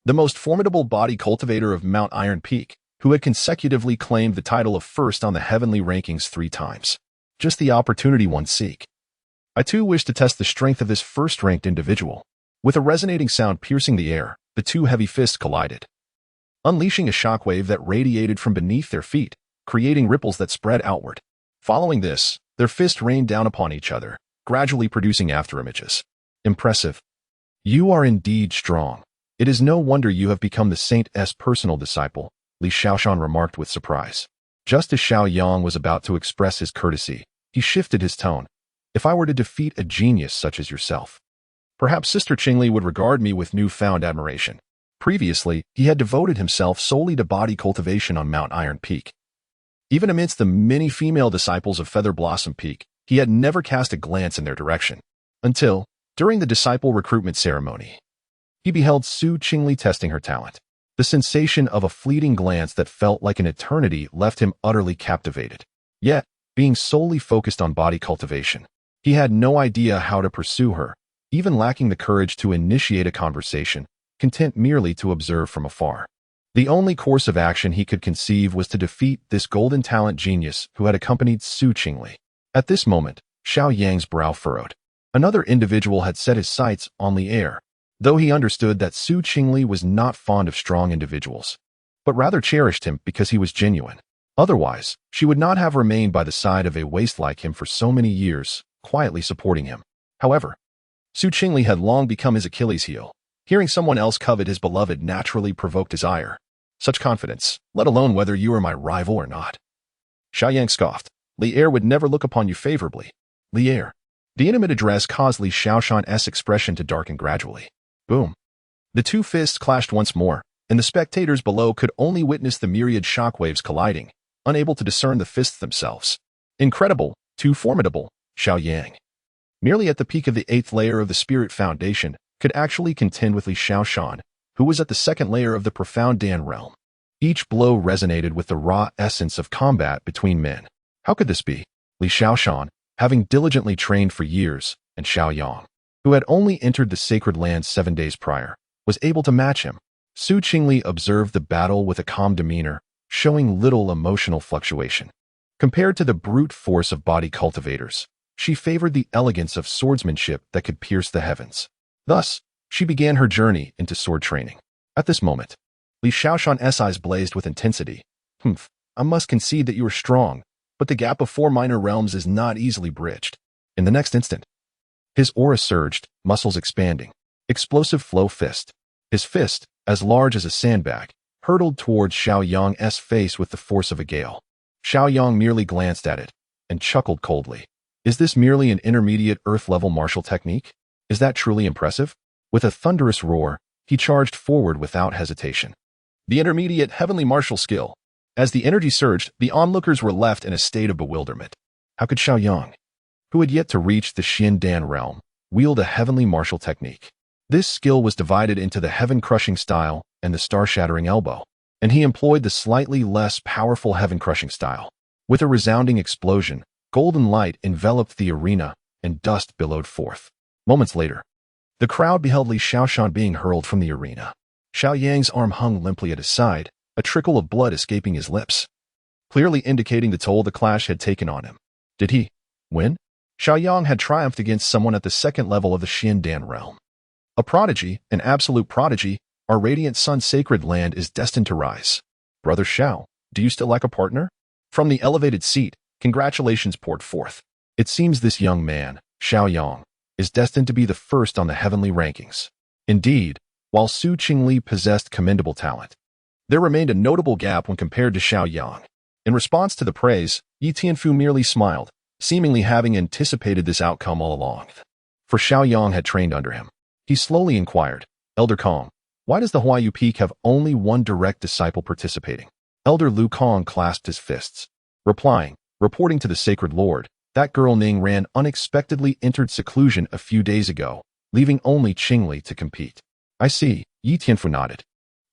[SPEAKER 1] the most formidable body cultivator of Mount Iron Peak, who had consecutively claimed the title of first on the heavenly rankings 3 times. Just the opportunity one seek. I too wish to test the strength of this first-ranked individual. With a resonating sound piercing the air, the two heavy fists collided, unleashing a shockwave that radiated from beneath their feet, creating ripples that spread outward. Following this, their fists rained down upon each other, gradually producing afterimages. "Impressive. You are indeed strong. It is no wonder you have become the saint's personal disciple," Li Shaoshan remarked with surprise. Just as Xiao Yang was about to express his courtesy, he shifted his tone. "If I were to defeat a genius such as yourself, perhaps Sister Qingli would regard me with newfound admiration." Previously, he had devoted himself solely to body cultivation on Mount Iron Peak. Even amidst the many female disciples of Feather Blossom Peak, he had never cast a glance in their direction. Until, during the disciple recruitment ceremony, he beheld Qingli testing her talent. The sensation of a fleeting glance that felt like an eternity left him utterly captivated. Yet, being solely focused on body cultivation, he had no idea how to pursue her, even lacking the courage to initiate a conversation, content merely to observe from afar. The only course of action he could conceive was to defeat this golden talent genius who had accompanied Qingli. At this moment, Xiao Yang's brow furrowed. Another individual had set his sights on Li Er, though he understood that Qingli was not fond of strong individuals, but rather cherished him because he was genuine. Otherwise, she would not have remained by the side of a waste like him for so many years, quietly supporting him. However, Qingli had long become his Achilles heel. Hearing someone else covet his beloved naturally provoked his ire. "Such confidence, let alone whether you are my rival or not." Xiao Yang scoffed. "Li Er would never look upon you favorably." "Li Er." The intimate address caused Li Shaoshan's expression to darken gradually. Boom. The two fists clashed once more, and the spectators below could only witness the myriad shockwaves colliding, unable to discern the fists themselves. Incredible, too formidable, Xiao Yang, merely at the peak of the 8th layer of the spirit foundation, could actually contend with Li Shaoshan, who was at the 2nd layer of the profound Dan realm. Each blow resonated with the raw essence of combat between men. How could this be? Li Shaoshan, having diligently trained for years, and Xiao Yang, who had only entered the sacred lands 7 days prior, was able to match him. Qingli observed the battle with a calm demeanor, showing little emotional fluctuation. Compared to the brute force of body cultivators, she favored the elegance of swordsmanship that could pierce the heavens. Thus, she began her journey into sword training. At this moment, Li Shaoshan's eyes blazed with intensity. I must concede that you are strong, but the gap of 4 minor realms is not easily bridged." In the next instant, his aura surged, muscles expanding. Explosive flow fist. His fist, as large as a sandbag, hurtled towards Xiao Yang's face with the force of a gale. Xiao Yang merely glanced at it and chuckled coldly. Is this merely an intermediate earth-level martial technique? Is that truly impressive? With a thunderous roar, he charged forward without hesitation. The intermediate heavenly martial skill. As the energy surged, the onlookers were left in a state of bewilderment. How could Xiao Yang, who had yet to reach the Xian Dan realm, wield a heavenly martial technique? This skill was divided into the heaven-crushing style and the star-shattering elbow, and he employed the slightly less powerful heaven-crushing style. With a resounding explosion, golden light enveloped the arena and dust billowed forth. Moments later, the crowd beheld Li Xiaoshan being hurled from the arena. Xiao Yang's arm hung limply at his side, a trickle of blood escaping his lips, clearly indicating the toll the clash had taken on him. Did he win? Xiao Yang had triumphed against someone at the second level of the Xiandan realm. A prodigy, an absolute prodigy, our radiant sun's sacred land is destined to rise. Brother Xiao, do you still lack a partner? From the elevated seat, congratulations poured forth. It seems this young man, Xiao Yang, is destined to be the first on the heavenly rankings. Indeed, while Su Qingli possessed commendable talent, there remained a notable gap when compared to Xiao Yang. In response to the praise, Yi Tianfu merely smiled, seemingly having anticipated this outcome all along. For Xiao Yang had trained under him. He slowly inquired, Elder Kong, why does the Huaiyu Peak have only one direct disciple participating? Elder Lu Kong clasped his fists, replying, reporting to the Sacred Lord, that girl Ning Ran unexpectedly entered seclusion a few days ago, leaving only Qingli to compete. I see, Yi Tianfu nodded.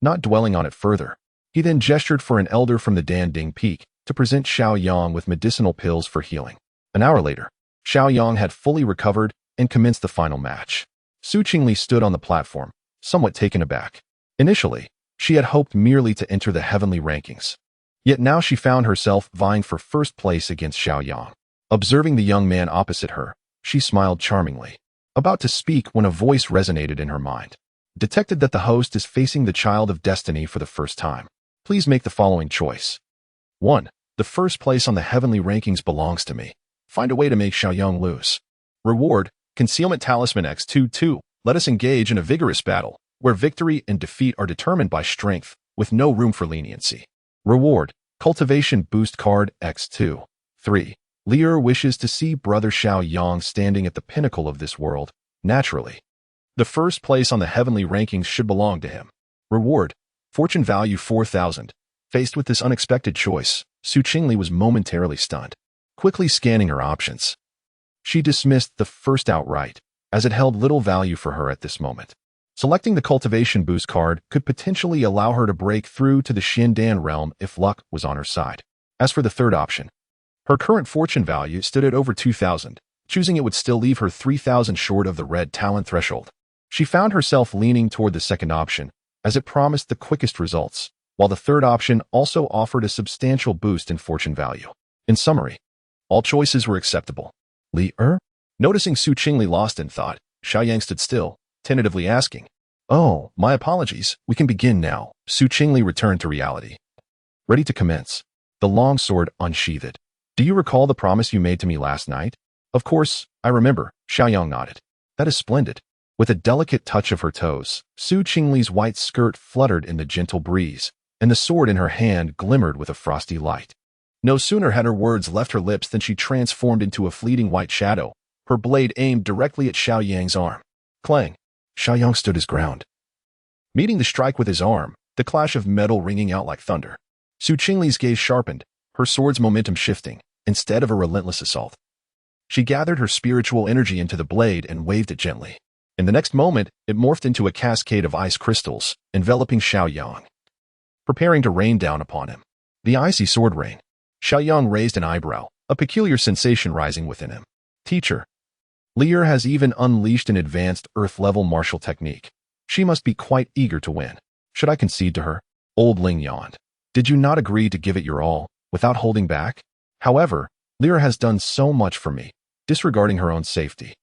[SPEAKER 1] Not dwelling on it further, he then gestured for an elder from the Danding Peak to present Xiao Yang with medicinal pills for healing. An hour later, Xiao Yang had fully recovered and commenced the final match. Su Qingli stood on the platform, somewhat taken aback. Initially, she had hoped merely to enter the heavenly rankings. Yet now she found herself vying for first place against Xiao Yang. Observing the young man opposite her, she smiled charmingly. About to speak when a voice resonated in her mind. Detected that the host is facing the child of destiny for the first time. Please make the following choice. 1. The first place on the heavenly rankings belongs to me. Find a way to make Xiao Yang lose. Reward, Concealment Talisman X2-2. Let us engage in a vigorous battle, where victory and defeat are determined by strength, with no room for leniency. Reward, Cultivation Boost Card X2. 3. Lier wishes to see Brother Xiao Yang standing at the pinnacle of this world, naturally. The first place on the heavenly rankings should belong to him. Reward, Fortune Value 4,000. Faced with this unexpected choice, Su Qingli was momentarily stunned. Quickly scanning her options, she dismissed the first outright, as it held little value for her at this moment. Selecting the Cultivation Boost card could potentially allow her to break through to the Xiandan realm if luck was on her side. As for the third option, her current fortune value stood at over 2,000. Choosing it would still leave her 3,000 short of the red talent threshold. She found herself leaning toward the second option, as it promised the quickest results, while the third option also offered a substantial boost in fortune value. In summary, all choices were acceptable. Li-er? Noticing Su Qingli lost in thought, Xiao Yang stood still, tentatively asking, Oh, my apologies, we can begin now. Su Qingli returned to reality. Ready to commence. The long sword unsheathed. Do you recall the promise you made to me last night? Of course, I remember, Xiao Yang nodded. That is splendid. With a delicate touch of her toes, Su Qingli's white skirt fluttered in the gentle breeze, and the sword in her hand glimmered with a frosty light. No sooner had her words left her lips than she transformed into a fleeting white shadow, her blade aimed directly at Xiao Yang's arm. Clang! Xiao Yang stood his ground. Meeting the strike with his arm, the clash of metal ringing out like thunder. Su Qingli's gaze sharpened, her sword's momentum shifting, instead of a relentless assault. She gathered her spiritual energy into the blade and waved it gently. In the next moment, it morphed into a cascade of ice crystals, enveloping Xiao Yang, preparing to rain down upon him. The icy sword rain. Xiao Yang raised an eyebrow, a peculiar sensation rising within him. Teacher. Lier has even unleashed an advanced Earth-level martial technique. She must be quite eager to win. Should I concede to her? Old Ling yawned. Did you not agree to give it your all, without holding back? However, Lier has done so much for me, disregarding her own safety.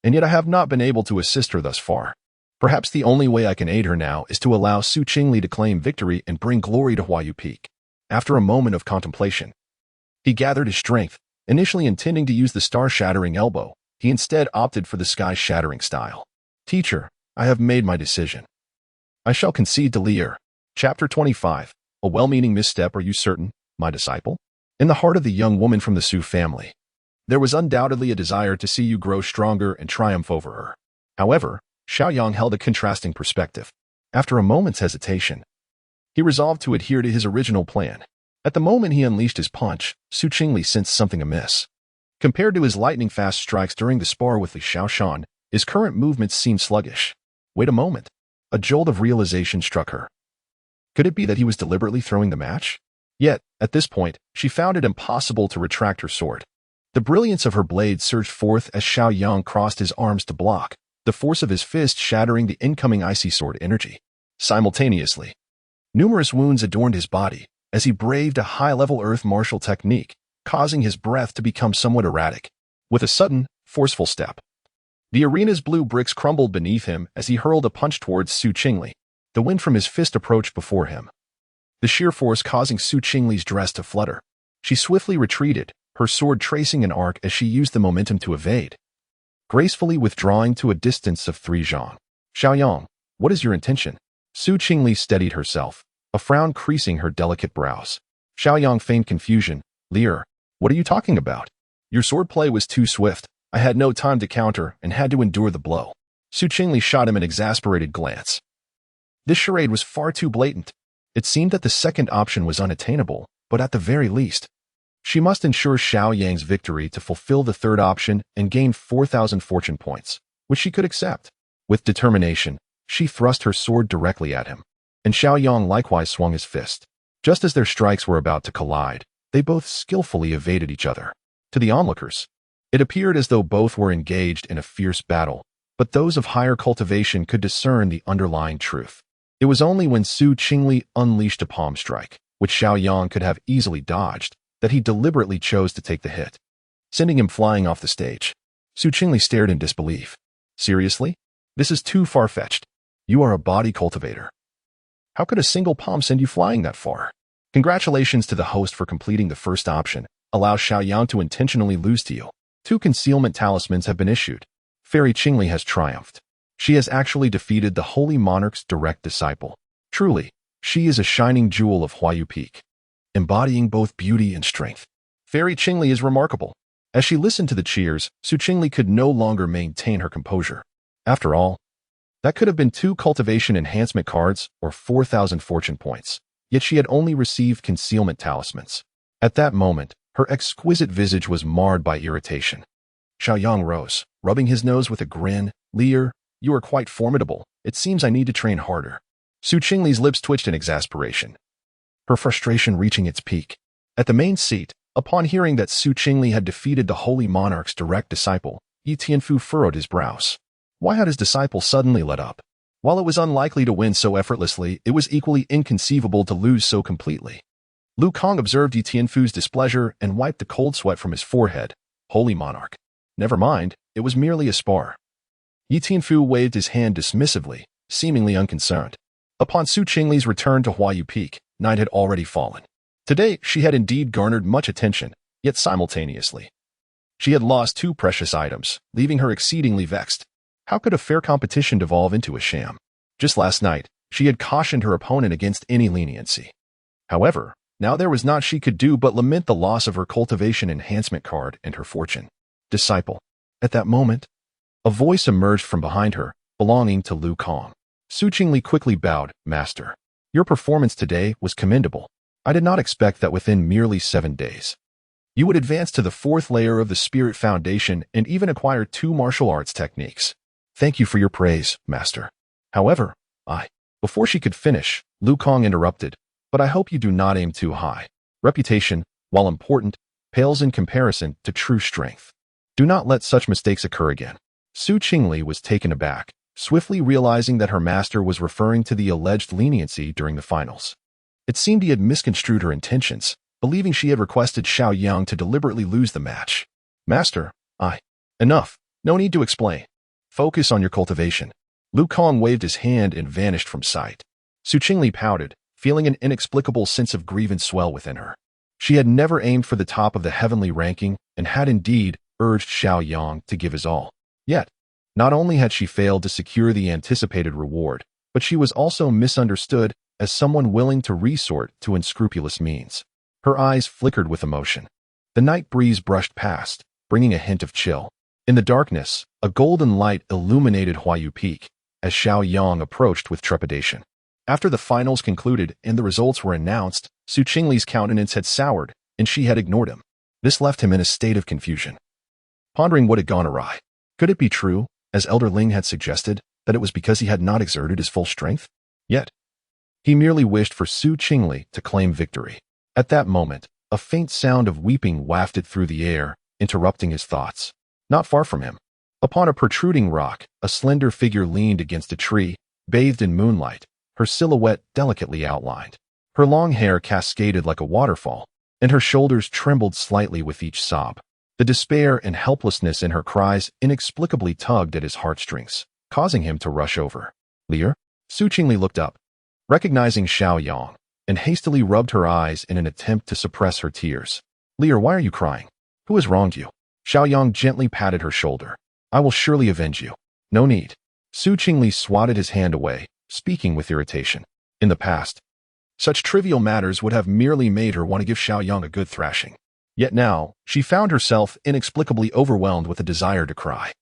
[SPEAKER 1] And yet I have not been able to assist her thus far. Perhaps the only way I can aid her now is to allow Su Qingli to claim victory and bring glory to Huaiyu Peak. After a moment of contemplation, he gathered his strength. Initially intending to use the star-shattering elbow, he instead opted for the sky-shattering style. Teacher, I have made my decision. I shall concede to Lier. Chapter 25. A well-meaning misstep, are you certain, my disciple? In the heart of the young woman from the Su family, there was undoubtedly a desire to see you grow stronger and triumph over her. However, Xiao Yang held a contrasting perspective. After a moment's hesitation, he resolved to adhere to his original plan. At the moment he unleashed his punch, Su Qingli sensed something amiss. Compared to his lightning-fast strikes during the spar with Li Xiaoshan, his current movements seemed sluggish. Wait a moment. A jolt of realization struck her. Could it be that he was deliberately throwing the match? Yet, at this point, she found it impossible to retract her sword. The brilliance of her blade surged forth as Xiao Yang crossed his arms to block, the force of his fist shattering the incoming icy sword energy. Simultaneously, numerous wounds adorned his body as he braved a high-level earth martial technique, causing his breath to become somewhat erratic. With a sudden, forceful step, the arena's blue bricks crumbled beneath him as he hurled a punch towards Su Qingli. The wind from his fist approached before him, the sheer force causing Su Qingli's dress to flutter. She swiftly retreated, her sword tracing an arc as she used the momentum to evade, gracefully withdrawing to a distance of 3 zhang. Xiao Yang, what is your intention? Su Qingli steadied herself, a frown creasing her delicate brows. Xiao Yang feigned confusion. Leer, what are you talking about? Your swordplay was too swift. I had no time to counter and had to endure the blow. Su Qingli shot him an exasperated glance. This charade was far too blatant. It seemed that the second option was unattainable, but at the very least, she must ensure Xiao Yang's victory to fulfill the third option and gain 4,000 fortune points, which she could accept. With determination, she thrust her sword directly at him, and Xiao Yang likewise swung his fist. Just as their strikes were about to collide, they both skillfully evaded each other. To the onlookers, it appeared as though both were engaged in a fierce battle, but those of higher cultivation could discern the underlying truth. It was only when Su Qingli unleashed a palm strike, which Xiao Yang could have easily dodged, that he deliberately chose to take the hit, sending him flying off the stage. Su Qingli stared in disbelief. Seriously? This is too far-fetched. You are a body cultivator. How could a single palm send you flying that far? Congratulations to the host for completing the first option. Allow Xiao Yang to intentionally lose to you. 2 concealment talismans have been issued. Fairy Qingli has triumphed. She has actually defeated the Holy Monarch's direct disciple. Truly, she is a shining jewel of Huaiyu Peak, embodying both beauty and strength. Fairy Qingli is remarkable. As she listened to the cheers, Su Qingli could no longer maintain her composure. After all, that could have been 2 cultivation enhancement cards or 4,000 fortune points, yet she had only received concealment talismans. At that moment, her exquisite visage was marred by irritation. Xiao Yang rose, rubbing his nose with a grin. Leer, you are quite formidable. It seems I need to train harder. Su Qingli's lips twitched in exasperation, her frustration reaching its peak. At the main seat, upon hearing that Su Qingli had defeated the Holy Monarch's direct disciple, Yi Tianfu furrowed his brows. Why had his disciple suddenly let up? While it was unlikely to win so effortlessly, it was equally inconceivable to lose so completely. Lu Kang observed Yi Tianfu's displeasure and wiped the cold sweat from his forehead. Holy Monarch. Never mind, it was merely a spar. Yi Tianfu waved his hand dismissively, seemingly unconcerned. Upon Su Qingli's return to Huaiyu Peak, night had already fallen. Today, she had indeed garnered much attention, yet simultaneously, she had lost 2 precious items, leaving her exceedingly vexed. How could a fair competition devolve into a sham? Just last night, she had cautioned her opponent against any leniency. However, now there was naught she could do but lament the loss of her cultivation enhancement card and her fortune. Disciple. At that moment, a voice emerged from behind her, belonging to Lu Kang. Su Qingli quickly bowed. Master, your performance today was commendable. I did not expect that within merely 7 days, you would advance to the 4th layer of the Spirit Foundation and even acquire 2 martial arts techniques. Thank you for your praise, Master. However, Before she could finish, Lu Kang interrupted. But I hope you do not aim too high. Reputation, while important, pales in comparison to true strength. Do not let such mistakes occur again. Su Qingli was taken aback, swiftly realizing that her master was referring to the alleged leniency during the finals. It seemed he had misconstrued her intentions, believing she had requested Xiao Yang to deliberately lose the match. Master, Enough. No need to explain. Focus on your cultivation. Lu Kang waved his hand and vanished from sight. Su Qingli pouted, feeling an inexplicable sense of grievance swell within her. She had never aimed for the top of the heavenly ranking and had indeed urged Xiao Yang to give his all. Yet, not only had she failed to secure the anticipated reward, but she was also misunderstood as someone willing to resort to unscrupulous means. Her eyes flickered with emotion. The night breeze brushed past, bringing a hint of chill. In the darkness, a golden light illuminated Huaiyu Peak as Xiao Yang approached with trepidation. After the finals concluded and the results were announced, Su Qingli's countenance had soured, and she had ignored him. This left him in a state of confusion, pondering what had gone awry. Could it be true, as Elder Ling had suggested, that it was because he had not exerted his full strength? Yet, he merely wished for Su Qingli to claim victory. At that moment, a faint sound of weeping wafted through the air, interrupting his thoughts. Not far from him, upon a protruding rock, a slender figure leaned against a tree, bathed in moonlight, her silhouette delicately outlined. Her long hair cascaded like a waterfall, and her shoulders trembled slightly with each sob. The despair and helplessness in her cries inexplicably tugged at his heartstrings, causing him to rush over. Lear? Qingli looked up, recognizing Xiao Yang, and hastily rubbed her eyes in an attempt to suppress her tears. Lear, why are you crying? Who has wronged you? Xiao Yang gently patted her shoulder. I will surely avenge you. No need. Qingli swatted his hand away, speaking with irritation. In the past, such trivial matters would have merely made her want to give Xiao Yang a good thrashing. Yet now, she found herself inexplicably overwhelmed with a desire to cry.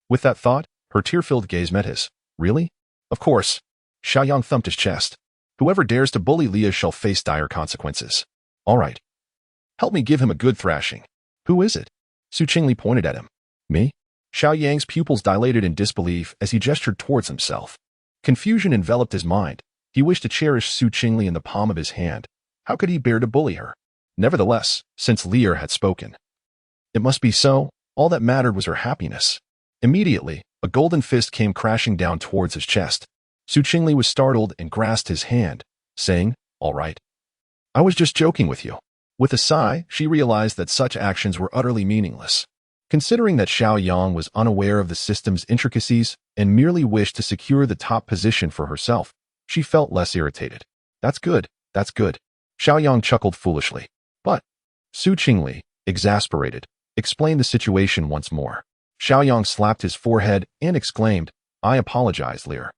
[SPEAKER 1] With that thought, her tear-filled gaze met his. Really? Of course. Xiao Yang thumped his chest. Whoever dares to bully Leah shall face dire consequences. All right. Help me give him a good thrashing. Who is it? Qingli pointed at him. Me? Xiao Yang's pupils dilated in disbelief as he gestured towards himself. Confusion enveloped his mind. He wished to cherish Qingli in the palm of his hand. How could he bear to bully her? Nevertheless, since Lear had spoken, it must be so. All that mattered was her happiness. Immediately, a golden fist came crashing down towards his chest. Qingli was startled and grasped his hand, saying, All right. I was just joking with you. With a sigh, she realized that such actions were utterly meaningless. Considering that Xiao Yang was unaware of the system's intricacies and merely wished to secure the top position for herself, she felt less irritated. That's good, that's good. Xiao Yang chuckled foolishly. But Qingli, exasperated, explained the situation once more. Xiao Yang slapped his forehead and exclaimed, I apologize, Lear.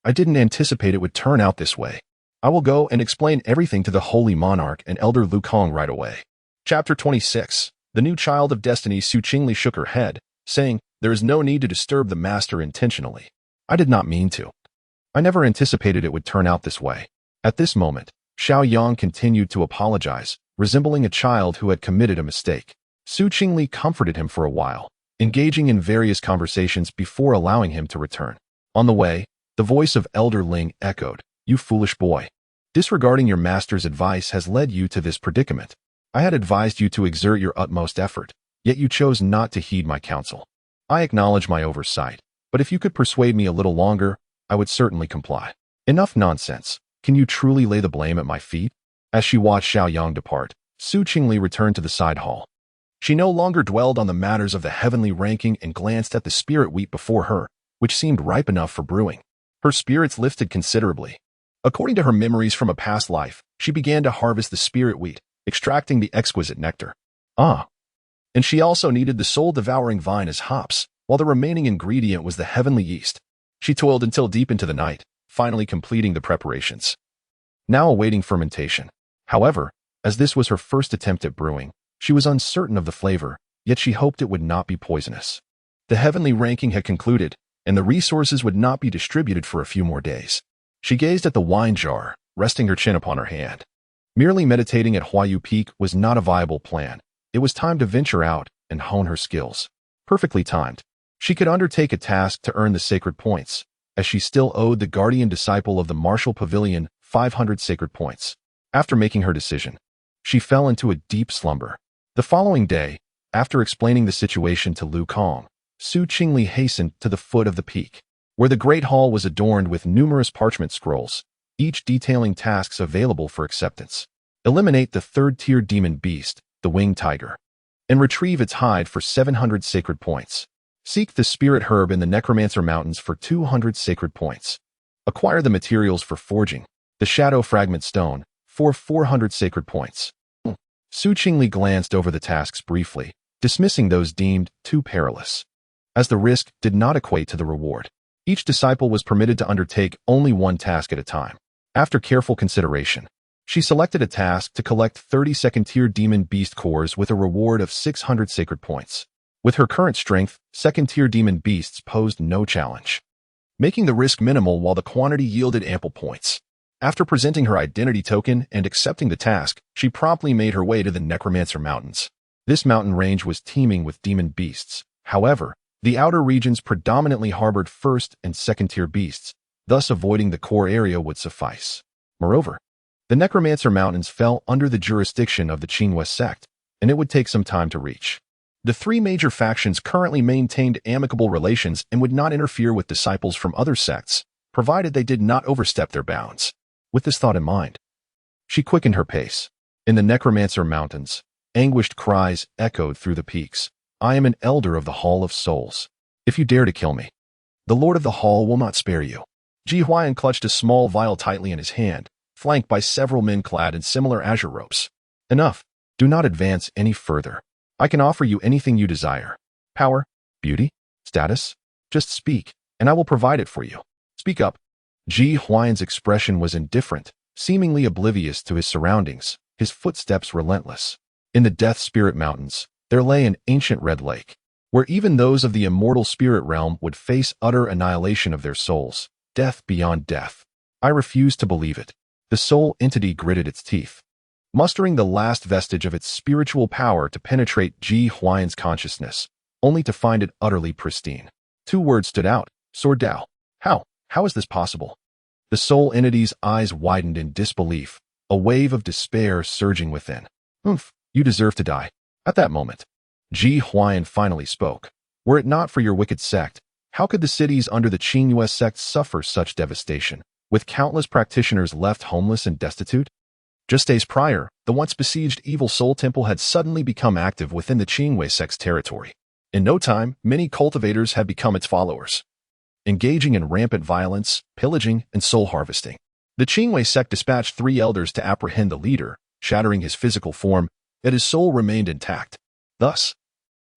[SPEAKER 1] I didn't anticipate it would turn out this way. I will go and explain everything to the Holy Monarch and Elder Lu Kong right away. Chapter 26. The new child of destiny. Qingli shook her head, saying, There is no need to disturb the master intentionally. I did not mean to. I never anticipated it would turn out this way. At this moment, Xiao Yang continued to apologize, resembling a child who had committed a mistake. Qingli comforted him for a while, engaging in various conversations before allowing him to return. On the way, the voice of Elder Ling echoed, You foolish boy. Disregarding your master's advice has led you to this predicament. I had advised you to exert your utmost effort, yet you chose not to heed my counsel. I acknowledge my oversight, but if you could persuade me a little longer, I would certainly comply. Enough nonsense. Can you truly lay the blame at my feet? As she watched Xiao Yang depart, Qingli returned to the side hall. She no longer dwelled on the matters of the heavenly ranking and glanced at the spirit wheat before her, which seemed ripe enough for brewing. Her spirits lifted considerably. According to her memories from a past life, she began to harvest the spirit wheat, extracting the exquisite nectar. And she also needed the soul-devouring vine as hops, while the remaining ingredient was the heavenly yeast. She toiled until deep into the night, finally completing the preparations. Now awaiting fermentation. However, as this was her first attempt at brewing, she was uncertain of the flavor, yet she hoped it would not be poisonous. The heavenly ranking had concluded, and the resources would not be distributed for a few more days. She gazed at the wine jar, resting her chin upon her hand. Merely meditating at Huaiyu Peak was not a viable plan. It was time to venture out and hone her skills. Perfectly timed. She could undertake a task to earn the sacred points, as she still owed the guardian disciple of the martial pavilion 500 sacred points. After making her decision, she fell into a deep slumber. The following day, after explaining the situation to Lu Kong, Qingli hastened to the foot of the peak, where the great hall was adorned with numerous parchment scrolls, each detailing tasks available for acceptance. Eliminate the third-tier demon beast, the winged tiger, and retrieve its hide for 700 sacred points. Seek the spirit herb in the Necromancer Mountains for 200 sacred points. Acquire the materials for forging, the shadow fragment stone, for 400 sacred points. Qingli glanced over the tasks briefly, dismissing those deemed too perilous, as the risk did not equate to the reward. Each disciple was permitted to undertake only one task at a time. After careful consideration, she selected a task to collect 30 second-tier demon beast cores with a reward of 600 sacred points. With her current strength, second-tier demon beasts posed no challenge, making the risk minimal while the quantity yielded ample points. After presenting her identity token and accepting the task, she promptly made her way to the Necromancer Mountains. This mountain range was teeming with demon beasts. However, the outer regions predominantly harbored first and second-tier beasts, thus avoiding the core area would suffice. Moreover, The Necromancer Mountains fell under the jurisdiction of the Qingli sect, and it would take some time to reach. The three major factions currently maintained amicable relations and would not interfere with disciples from other sects, provided they did not overstep their bounds. With this thought in mind, she quickened her pace. In the Necromancer Mountains, anguished cries echoed through the peaks. I am an elder of the Hall of Souls. If you dare to kill me, the Lord of the Hall will not spare you. Ji Huai'an clutched a small vial tightly in his hand, flanked by several men clad in similar azure ropes. Enough. Do not advance any further. I can offer you anything you desire. Power, beauty, status. Just speak, and I will provide it for you. Speak up. Ji Huai'an's expression was indifferent, seemingly oblivious to his surroundings, his footsteps relentless. In the Death Spirit Mountains, there lay an ancient red lake, where even those of the immortal spirit realm would face utter annihilation of their souls, death beyond death. I refuse to believe it. The soul entity gritted its teeth, mustering the last vestige of its spiritual power to penetrate Ji Huai'an's consciousness, only to find it utterly pristine. Two words stood out: Sword Dao. How? How is this possible? The soul entity's eyes widened in disbelief, a wave of despair surging within. You deserve to die. At that moment, Ji Huai'an finally spoke. Were it not for your wicked sect, how could the cities under the Qingli sect suffer such devastation, with countless practitioners left homeless and destitute? Just days prior, the once besieged evil soul temple had suddenly become active within the Qingli sect's territory. In no time, many cultivators had become its followers, engaging in rampant violence, pillaging, and soul harvesting. The Qingli sect dispatched 3 elders to apprehend the leader, shattering his physical form, yet his soul remained intact. Thus,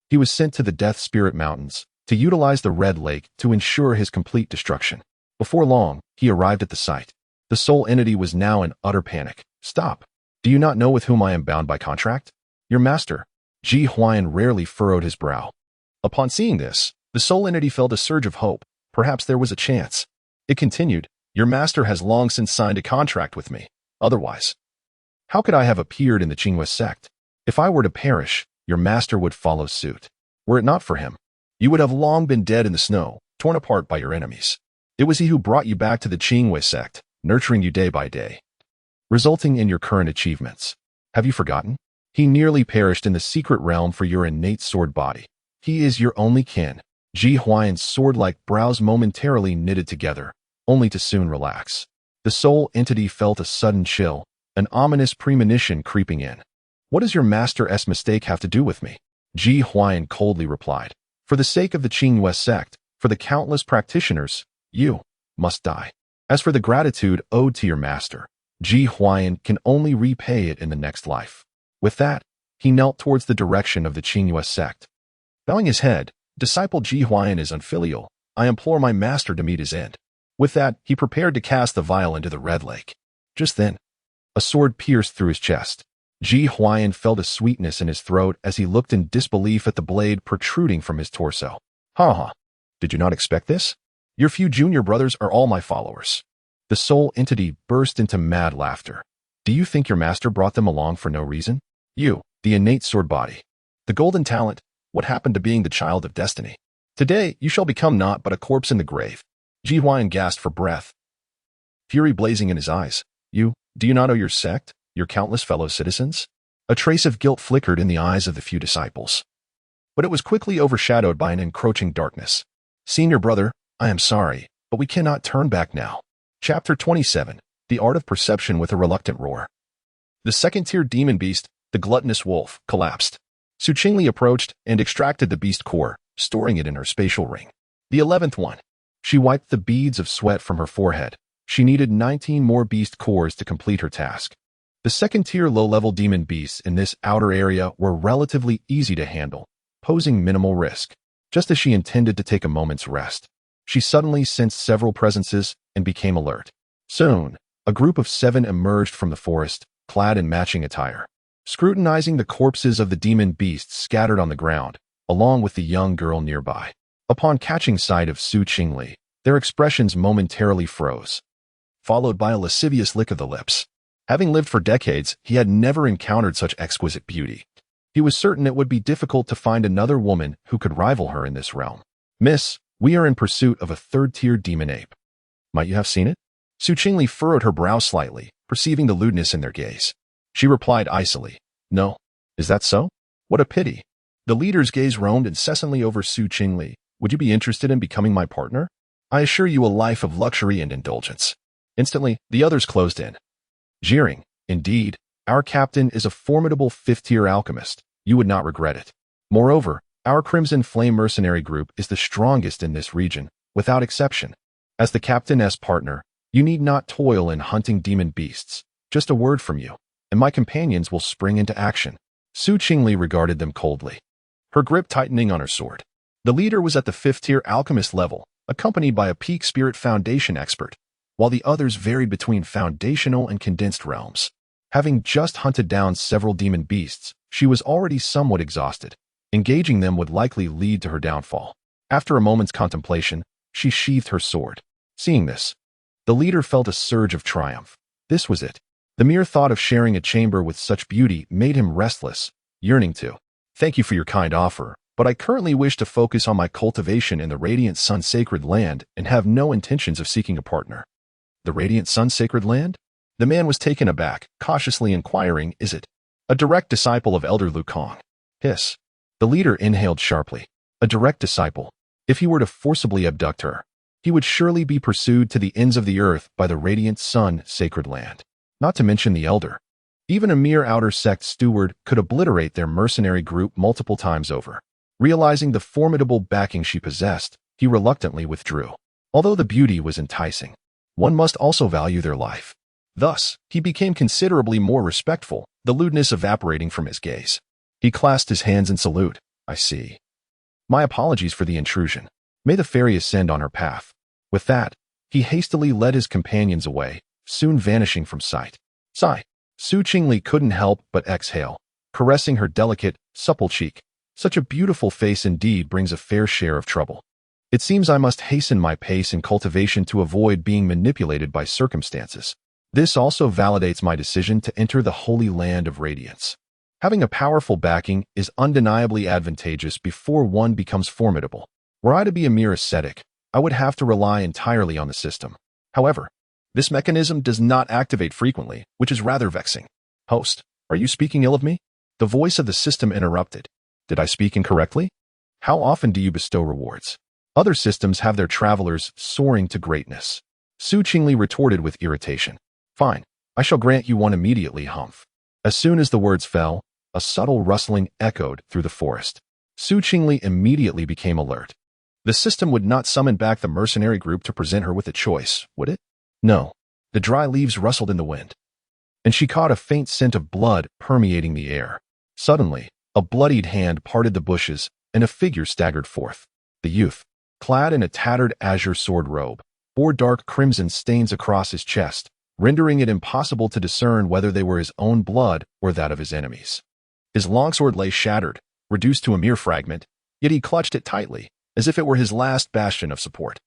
[SPEAKER 1] he was sent to the Death Spirit Mountains to utilize the Red Lake to ensure his complete destruction. Before long, he arrived at the site. The soul entity was now in utter panic. Stop. Do you not know with whom I am bound by contract? Your master. Ji Huai'an rarely furrowed his brow. Upon seeing this, the soul entity felt a surge of hope. Perhaps there was a chance. It continued, your master has long since signed a contract with me. Otherwise, how could I have appeared in the Qingli sect? If I were to perish, your master would follow suit. Were it not for him, you would have long been dead in the snow, torn apart by your enemies. It was he who brought you back to the Qingli sect, nurturing you day by day, resulting in your current achievements. Have you forgotten? He nearly perished in the secret realm for your innate sword body. He is your only kin. Ji Huai'an's sword-like brows momentarily knitted together, only to soon relax. The soul entity felt a sudden chill, an ominous premonition creeping in. What does your master's mistake have to do with me? Ji Huai'an coldly replied. For the sake of the Qingli sect, for the countless practitioners, you must die. As for the gratitude owed to your master, Ji Huai'an can only repay it in the next life. With that, he knelt towards the direction of the Qingli sect. Bowing his head, disciple Ji Huai'an is unfilial. I implore my master to meet his end. With that, he prepared to cast the vial into the Red Lake. Just then, a sword pierced through his chest. Ji Huai'an felt a sweetness in his throat as he looked in disbelief at the blade protruding from his torso. Ha! Did you not expect this? Your few junior brothers are all my followers. The soul entity burst into mad laughter. Do you think your master brought them along for no reason? You, the innate sword body, the golden talent, what happened to being the child of destiny? Today, you shall become naught but a corpse in the grave. Ji Huai'an gasped for breath, fury blazing in his eyes. Do you not know your sect, your countless fellow citizens? A trace of guilt flickered in the eyes of the few disciples, but it was quickly overshadowed by an encroaching darkness. Senior brother, I am sorry, but we cannot turn back now. Chapter 27, The Art of Perception with a Reluctant Roar. The second-tier demon beast, the gluttonous wolf, collapsed. Qingli approached and extracted the beast core, storing it in her spatial ring. The 11th one. She wiped the beads of sweat from her forehead. She needed 19 more beast cores to complete her task. The second-tier low-level demon beasts in this outer area were relatively easy to handle, posing minimal risk. Just as she intended to take a moment's rest, she suddenly sensed several presences and became alert. Soon, a group of 7 emerged from the forest, clad in matching attire, scrutinizing the corpses of the demon beasts scattered on the ground, along with the young girl nearby. Upon catching sight of Qingli, their expressions momentarily froze, followed by a lascivious lick of the lips. Having lived for decades, he had never encountered such exquisite beauty. He was certain it would be difficult to find another woman who could rival her in this realm. Miss, we are in pursuit of a third-tier demon ape. Might you have seen it? Qingli furrowed her brow slightly, perceiving the lewdness in their gaze. She replied icily, "No. Is that so? What a pity." The leader's gaze roamed incessantly over Su Qingli. "Would you be interested in becoming my partner? I assure you a life of luxury and indulgence." Instantly, the others closed in, jeering. "Indeed, our captain is a formidable fifth-tier alchemist. You would not regret it. Moreover, our Crimson Flame mercenary group is the strongest in this region, without exception. As the captain's partner, you need not toil in hunting demon beasts. Just a word from you, and my companions will spring into action." Su Qingli regarded them coldly, her grip tightening on her sword. The leader was at the fifth-tier alchemist level, accompanied by a peak spirit foundation expert, while the others varied between foundational and condensed realms. Having just hunted down several demon beasts, she was already somewhat exhausted. Engaging them would likely lead to her downfall. After a moment's contemplation, she sheathed her sword. Seeing this, the leader felt a surge of triumph. This was it. The mere thought of sharing a chamber with such beauty made him restless, yearning to. "Thank you for your kind offer, but I currently wish to focus on my cultivation in the Radiant Sun Sacred Land and have no intentions of seeking a partner." "The Radiant Sun Sacred Land?" The man was taken aback, cautiously inquiring, "Is it a direct disciple of Elder Lu Kong?" "Hiss." The leader inhaled sharply. A direct disciple. If he were to forcibly abduct her, he would surely be pursued to the ends of the earth by the Radiant Sun Sacred Land. Not to mention the Elder. Even a mere outer sect steward could obliterate their mercenary group multiple times over. Realizing the formidable backing she possessed, he reluctantly withdrew. Although the beauty was enticing, one must also value their life. Thus, he became considerably more respectful, the lewdness evaporating from his gaze. He clasped his hands in salute. "I see. My apologies for the intrusion. May the fairy ascend on her path." With that, he hastily led his companions away, soon vanishing from sight. Sigh. Su Qingli couldn't help but exhale, caressing her delicate, supple cheek. Such a beautiful face indeed brings a fair share of trouble. It seems I must hasten my pace in cultivation to avoid being manipulated by circumstances. This also validates my decision to enter the Holy Land of Radiance. Having a powerful backing is undeniably advantageous before one becomes formidable. Were I to be a mere ascetic, I would have to rely entirely on the system. However, this mechanism does not activate frequently, which is rather vexing. "Host, are you speaking ill of me?" The voice of the system interrupted. "Did I speak incorrectly? How often do you bestow rewards? Other systems have their travelers soaring to greatness." Su Qingli retorted with irritation. "Fine, I shall grant you one immediately, humph." As soon as the words fell, a subtle rustling echoed through the forest. Su Qingli immediately became alert. The system would not summon back the mercenary group to present her with a choice, would it? No. The dry leaves rustled in the wind, and she caught a faint scent of blood permeating the air. Suddenly, a bloodied hand parted the bushes, and a figure staggered forth. The youth, clad in a tattered azure sword robe, bore dark crimson stains across his chest, rendering it impossible to discern whether they were his own blood or that of his enemies. His longsword lay shattered, reduced to a mere fragment, yet he clutched it tightly, as if it were his last bastion of support.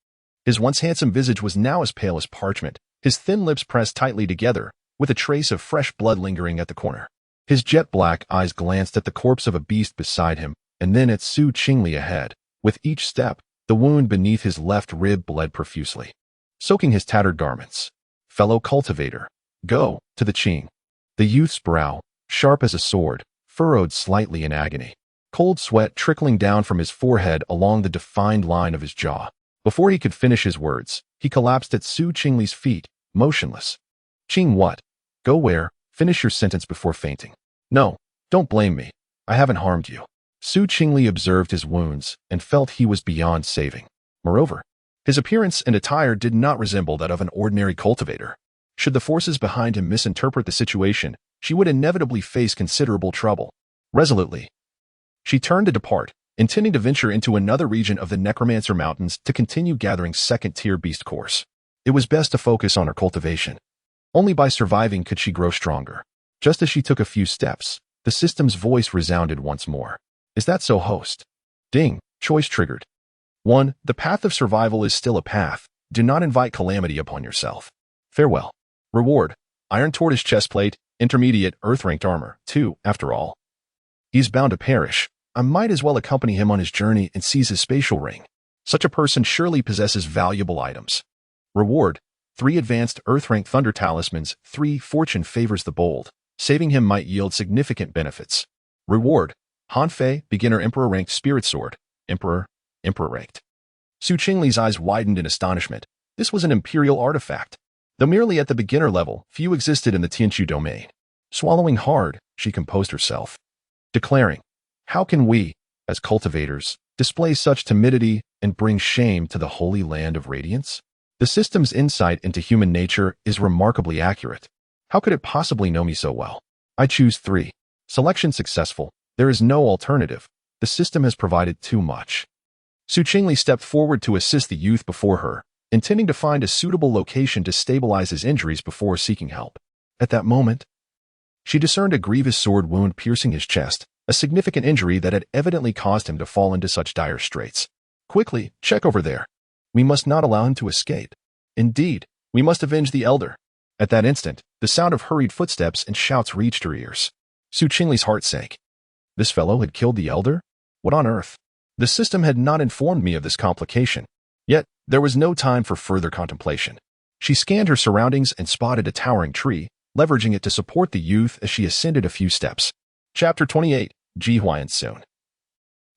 [SPEAKER 1] His once handsome visage was now as pale as parchment, his thin lips pressed tightly together, with a trace of fresh blood lingering at the corner. His jet-black eyes glanced at the corpse of a beast beside him, and then at Su Qingli ahead. With each step, the wound beneath his left rib bled profusely, soaking his tattered garments. "Fellow cultivator, go to the Qing." The youth's brow, sharp as a sword, furrowed slightly in agony, cold sweat trickling down from his forehead along the defined line of his jaw. Before he could finish his words, he collapsed at Su Qingli's feet, motionless. "Qing what? Go where? Finish your sentence before fainting." "No, don't blame me. I haven't harmed you." Su Qingli observed his wounds and felt he was beyond saving. Moreover, his appearance and attire did not resemble that of an ordinary cultivator. Should the forces behind him misinterpret the situation, she would inevitably face considerable trouble. Resolutely, she turned to depart, intending to venture into another region of the Necromancer Mountains to continue gathering second-tier beast cores. It was best to focus on her cultivation. Only by surviving could she grow stronger. Just as she took a few steps, the system's voice resounded once more. "Is that so, host?" Ding. Choice triggered. 1. The path of survival is still a path. Do not invite calamity upon yourself. Farewell. Reward: Iron Tortoise chestplate, intermediate, earth-ranked armor. 2. After all, he's bound to perish. I might as well accompany him on his journey and seize his spatial ring. Such a person surely possesses valuable items. Reward: 3 advanced Earth-rank Thunder Talismans. 3 Fortune favors the bold. Saving him might yield significant benefits. Reward: Hanfei, beginner Emperor-ranked Spirit Sword. Emperor ranked. Su Qingli's eyes widened in astonishment. This was an imperial artifact. Though merely at the beginner level, few existed in the Tianchu domain. Swallowing hard, she composed herself, declaring, "How can we, as cultivators, display such timidity and bring shame to the holy land of radiance? The system's insight into human nature is remarkably accurate. How could it possibly know me so well? I choose 3. Selection successful. There is no alternative. The system has provided too much." Su Qingli stepped forward to assist the youth before her, intending to find a suitable location to stabilize his injuries before seeking help. At that moment, she discerned a grievous sword wound piercing his chest, a significant injury that had evidently caused him to fall into such dire straits. "Quickly, check over there. We must not allow him to escape. Indeed, we must avenge the elder." At that instant, the sound of hurried footsteps and shouts reached her ears. Su Qingli's heart sank. This fellow had killed the elder? What on earth? The system had not informed me of this complication. Yet, there was no time for further contemplation. She scanned her surroundings and spotted a towering tree, leveraging it to support the youth as she ascended a few steps. Chapter 28, Ji Huai'an soon.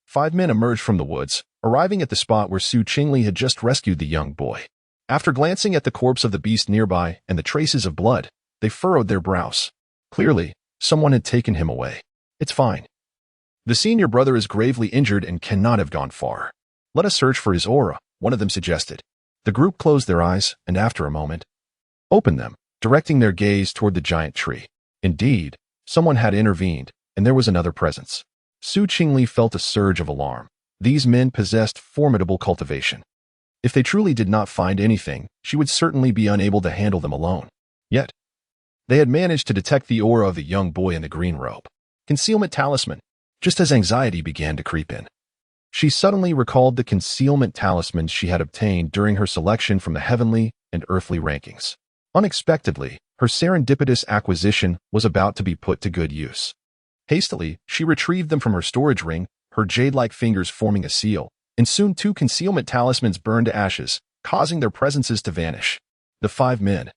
[SPEAKER 1] 5 men emerged from the woods, arriving at the spot where Su Qingli had just rescued the young boy. After glancing at the corpse of the beast nearby and the traces of blood, they furrowed their brows. Clearly, someone had taken him away. "It's fine. The senior brother is gravely injured and cannot have gone far. Let us search for his aura," one of them suggested. The group closed their eyes and after a moment, opened them, directing their gaze toward the giant tree. Indeed, someone had intervened, and there was another presence. Su Qingli felt a surge of alarm. These men possessed formidable cultivation. If they truly did not find anything, she would certainly be unable to handle them alone. Yet, they had managed to detect the aura of the young boy in the green robe. Concealment talisman. Just as anxiety began to creep in, she suddenly recalled the concealment talismans she had obtained during her selection from the heavenly and earthly rankings. Unexpectedly, her serendipitous acquisition was about to be put to good use. Hastily, she retrieved them from her storage ring, her jade-like fingers forming a seal, and soon 2 concealment talismans burned to ashes, causing their presences to vanish. The 5 men,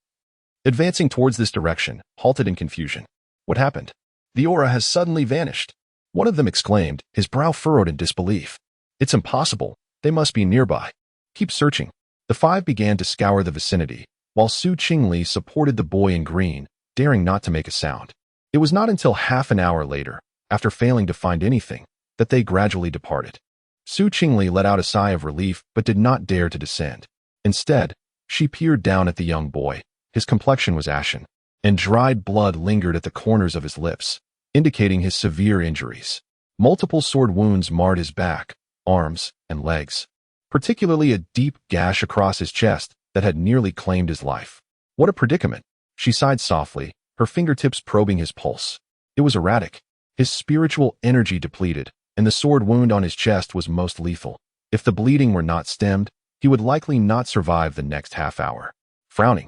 [SPEAKER 1] advancing towards this direction, halted in confusion. What happened? The aura has suddenly vanished. One of them exclaimed, his brow furrowed in disbelief. "It's impossible. They must be nearby. Keep searching." The 5 began to scour the vicinity, while Su Qingli supported the boy in green, daring not to make a sound. It was not until half an hour later, after failing to find anything, that they gradually departed. Su Qingli let out a sigh of relief but did not dare to descend. Instead, she peered down at the young boy. His complexion was ashen, and dried blood lingered at the corners of his lips, indicating his severe injuries. Multiple sword wounds marred his back, arms, and legs, particularly a deep gash across his chest that had nearly claimed his life. What a predicament! She sighed softly, her fingertips probing his pulse. It was erratic, his spiritual energy depleted, and the sword wound on his chest was most lethal. If the bleeding were not stemmed, he would likely not survive the next half hour. Frowning,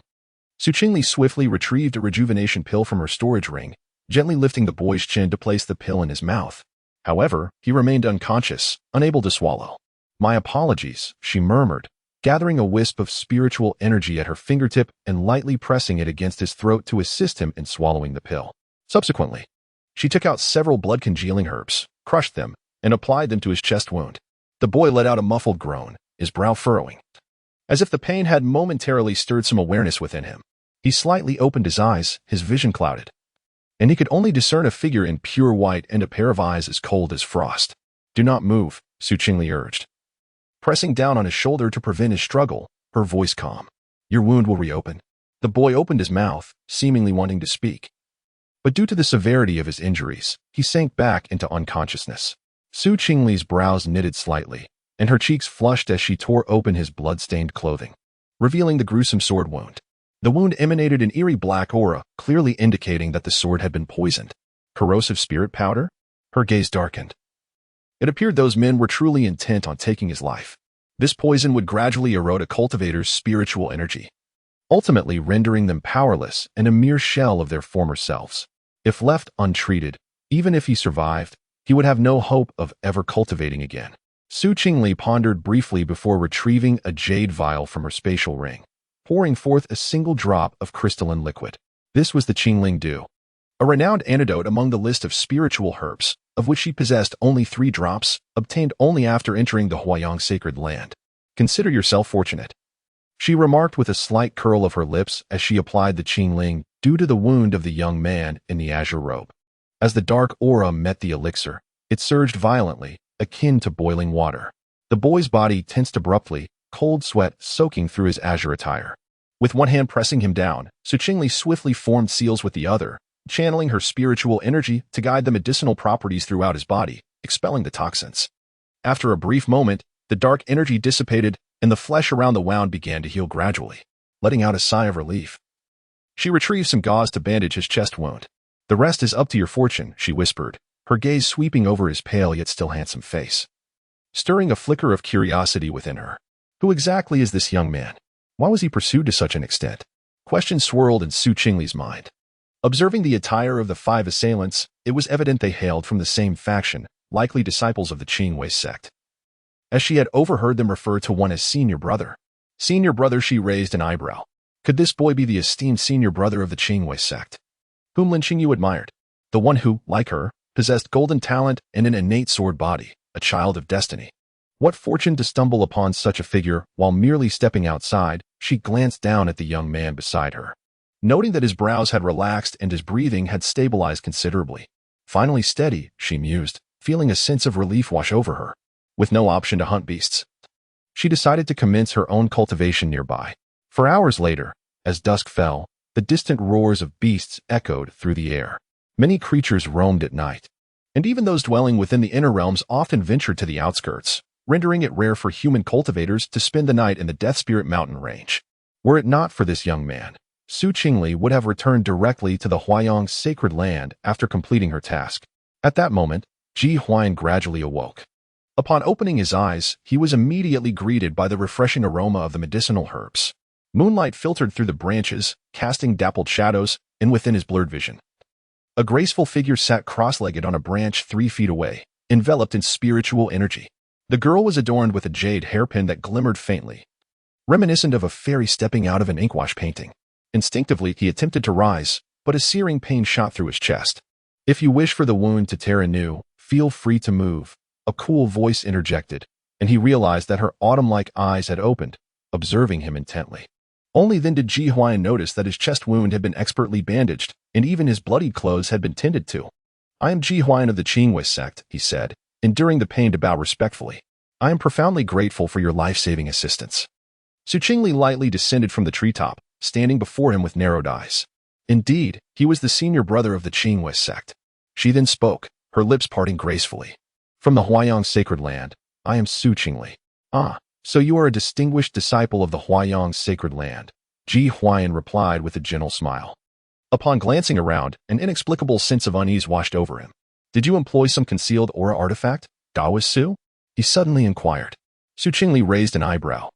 [SPEAKER 1] Su Qingli swiftly retrieved a rejuvenation pill from her storage ring, gently lifting the boy's chin to place the pill in his mouth. However, he remained unconscious, unable to swallow. "My apologies," she murmured, gathering a wisp of spiritual energy at her fingertip and lightly pressing it against his throat to assist him in swallowing the pill. Subsequently, she took out several blood-congealing herbs, crushed them, and applied them to his chest wound. The boy let out a muffled groan, his brow furrowing, as if the pain had momentarily stirred some awareness within him. He slightly opened his eyes, his vision clouded, and he could only discern a figure in pure white and a pair of eyes as cold as frost. "Do not move," Su Qingli urged, pressing down on his shoulder to prevent his struggle, her voice calm. "Your wound will reopen." The boy opened his mouth, seemingly wanting to speak, but due to the severity of his injuries, he sank back into unconsciousness. Su Qingli's brows knitted slightly, and her cheeks flushed as she tore open his blood-stained clothing, revealing the gruesome sword wound. The wound emanated an eerie black aura, clearly indicating that the sword had been poisoned. Corrosive spirit powder? Her gaze darkened. It appeared those men were truly intent on taking his life. This poison would gradually erode a cultivator's spiritual energy, ultimately rendering them powerless and a mere shell of their former selves. If left untreated, even if he survived, he would have no hope of ever cultivating again. Su Qingli pondered briefly before retrieving a jade vial from her spatial ring. pouring forth a single drop of crystalline liquid. This was the Qingli dew, a renowned antidote among the list of spiritual herbs, of which she possessed only 3 drops, obtained only after entering the Huai'an sacred land. Consider yourself fortunate, she remarked with a slight curl of her lips as she applied the Qingli due to the wound of the young man in the azure robe. As the dark aura met the elixir, it surged violently, akin to boiling water. The boy's body tensed abruptly, cold sweat soaking through his azure attire. With one hand pressing him down, Qingli swiftly formed seals with the other, channeling her spiritual energy to guide the medicinal properties throughout his body, expelling the toxins. After a brief moment, the dark energy dissipated and the flesh around the wound began to heal gradually, letting out a sigh of relief. She retrieved some gauze to bandage his chest wound. The rest is up to your fortune, she whispered, her gaze sweeping over his pale yet still handsome face, stirring a flicker of curiosity within her. Who exactly is this young man? Why was he pursued to such an extent? Questions swirled in Qingli's mind. Observing the attire of the 5 assailants, it was evident they hailed from the same faction, likely disciples of the Qingli sect, as she had overheard them refer to one as senior brother. Senior brother, she raised an eyebrow. Could this boy be the esteemed senior brother of the Qingli sect, whom Lin Qingyu admired? The one who, like her, possessed golden talent and an innate sword body, a child of destiny. What fortune to stumble upon such a figure while merely stepping outside. She glanced down at the young man beside her, noting that his brows had relaxed and his breathing had stabilized considerably. Finally steady, she mused, feeling a sense of relief wash over her. With no option to hunt beasts, she decided to commence her own cultivation nearby. For hours later, as dusk fell, the distant roars of beasts echoed through the air. Many creatures roamed at night, and even those dwelling within the inner realms often ventured to the outskirts, rendering it rare for human cultivators to spend the night in the Death Spirit Mountain range. Were it not for this young man, Qingli would have returned directly to the Huai'an sacred land after completing her task. At that moment, Ji Huai'an gradually awoke. Upon opening his eyes, he was immediately greeted by the refreshing aroma of the medicinal herbs. Moonlight filtered through the branches, casting dappled shadows, and within his blurred vision, a graceful figure sat cross-legged on a branch 3 feet away, enveloped in spiritual energy. The girl was adorned with a jade hairpin that glimmered faintly, reminiscent of a fairy stepping out of an inkwash painting. Instinctively, he attempted to rise, but a searing pain shot through his chest. If you wish for the wound to tear anew, feel free to move, a cool voice interjected, and he realized that her autumn-like eyes had opened, observing him intently. Only then did Ji Huai'an notice that his chest wound had been expertly bandaged, and even his bloodied clothes had been tended to. I am Ji Huai'an of the Qingli sect, he said, enduring the pain to bow respectfully. I am profoundly grateful for your life-saving assistance. Qingli lightly descended from the treetop, standing before him with narrowed eyes. Indeed, he was the senior brother of the Qingli sect. She then spoke, her lips parting gracefully. From the Huai'an sacred land, I am Qingli. Ah, so you are a distinguished disciple of the Huai'an sacred land, Ji Huai'an replied with a gentle smile. Upon glancing around, an inexplicable sense of unease washed over him. Did you employ some concealed aura artifact, Daoist Su? He suddenly inquired. Qingli raised an eyebrow.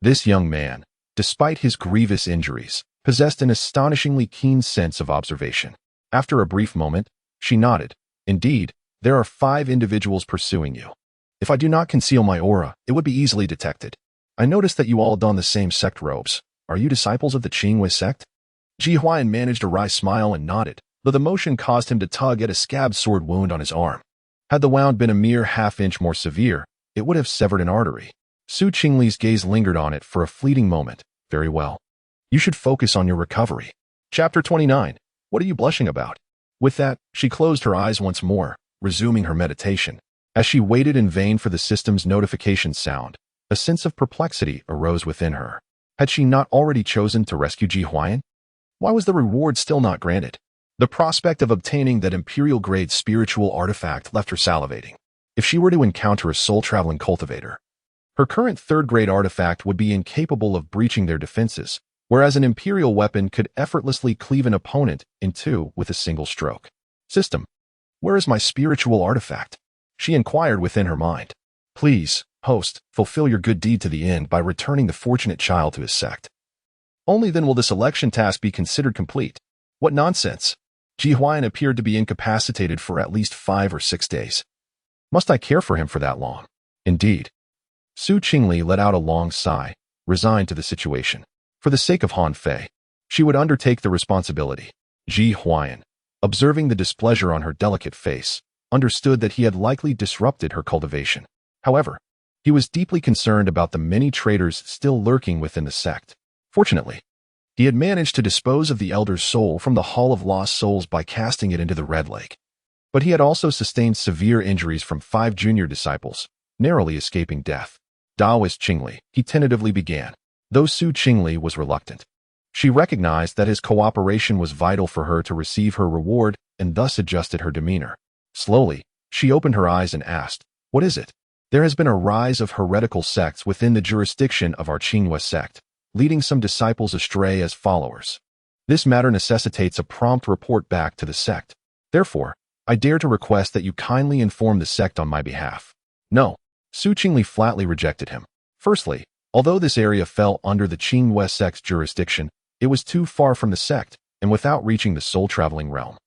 [SPEAKER 1] This young man, despite his grievous injuries, possessed an astonishingly keen sense of observation. After a brief moment, she nodded. Indeed, there are 5 individuals pursuing you. If I do not conceal my aura, it would be easily detected. I noticed that you all don the same sect robes. Are you disciples of the Qingli sect? Ji Huai'an managed a wry smile and nodded, though the motion caused him to tug at a scabbed sword wound on his arm. Had the wound been a mere half-inch more severe, it would have severed an artery. Qingli's gaze lingered on it for a fleeting moment. Very well. You should focus on your recovery. Chapter 29. What are you blushing about? With that, she closed her eyes once more, resuming her meditation. As she waited in vain for the system's notification sound, a sense of perplexity arose within her. Had she not already chosen to rescue Ji Huai'an? Why was the reward still not granted? The prospect of obtaining that imperial-grade spiritual artifact left her salivating. If she were to encounter a soul-traveling cultivator, her current 3rd-grade artifact would be incapable of breaching their defenses, whereas an imperial weapon could effortlessly cleave an opponent in 2 with a single stroke. System, where is my spiritual artifact? She inquired within her mind. Please, host, fulfill your good deed to the end by returning the fortunate child to his sect. Only then will this election task be considered complete. What nonsense! Ji Huai'an appeared to be incapacitated for at least 5 or 6 days. Must I care for him for that long? Indeed. Qingli let out a long sigh, resigned to the situation. For the sake of Han Fei, she would undertake the responsibility. Ji Huai'an, observing the displeasure on her delicate face, understood that he had likely disrupted her cultivation. However, he was deeply concerned about the many traitors still lurking within the sect. Fortunately, he had managed to dispose of the elder's soul from the Hall of Lost Souls by casting it into the Red Lake. But he had also sustained severe injuries from 5 junior disciples, narrowly escaping death. Taoist Qingli, he tentatively began, though Su Qingli was reluctant. She recognized that his cooperation was vital for her to receive her reward and thus adjusted her demeanor. Slowly, she opened her eyes and asked, "What is it?" There has been a rise of heretical sects within the jurisdiction of our Qingli sect, leading some disciples astray as followers. This matter necessitates a prompt report back to the sect. Therefore, I dare to request that you kindly inform the sect on my behalf. No, Su Qingli flatly rejected him. Firstly, although this area fell under the Qingli sect's jurisdiction, it was too far from the sect and without reaching the soul-traveling realm.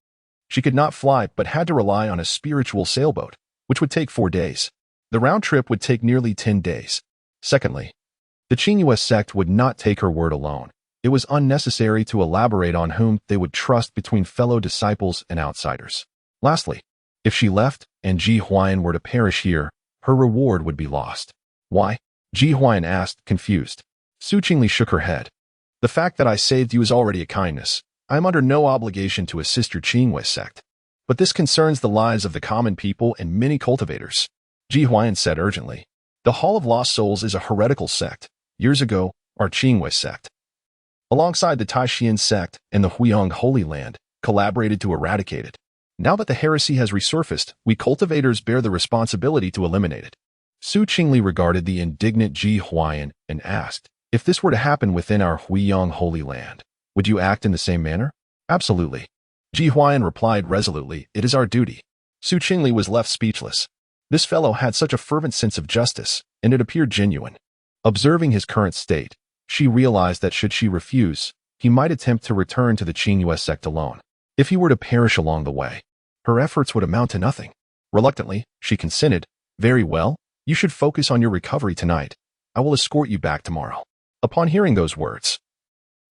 [SPEAKER 1] She could not fly but had to rely on a spiritual sailboat, which would take 4 days. The round trip would take nearly 10 days. Secondly, the Qingli sect would not take her word alone. It was unnecessary to elaborate on whom they would trust between fellow disciples and outsiders. Lastly, if she left and Ji Huai'an were to perish here, her reward would be lost. Why? Ji Huai'an asked, confused. Su Qingli shook her head. The fact that I saved you is already a kindness. I am under no obligation to assist your Qingli sect. But this concerns the lives of the common people and many cultivators. Ji Huai'an said urgently. The Hall of Lost Souls is a heretical sect. Years ago, our Qingli sect, alongside the Taishan sect and the Huiyang Holy Land, collaborated to eradicate it. Now that the heresy has resurfaced, we cultivators bear the responsibility to eliminate it. Su Qingli regarded the indignant Ji Huai'an and asked, if this were to happen within our Huiyang Holy Land, would you act in the same manner? Absolutely. Ji Huai'an replied resolutely, it is our duty. Su Qingli was left speechless. This fellow had such a fervent sense of justice, and it appeared genuine. Observing his current state, she realized that should she refuse, he might attempt to return to the Qingli sect alone. If he were to perish along the way, her efforts would amount to nothing. Reluctantly, she consented. Very well, you should focus on your recovery tonight. I will escort you back tomorrow. Upon hearing those words,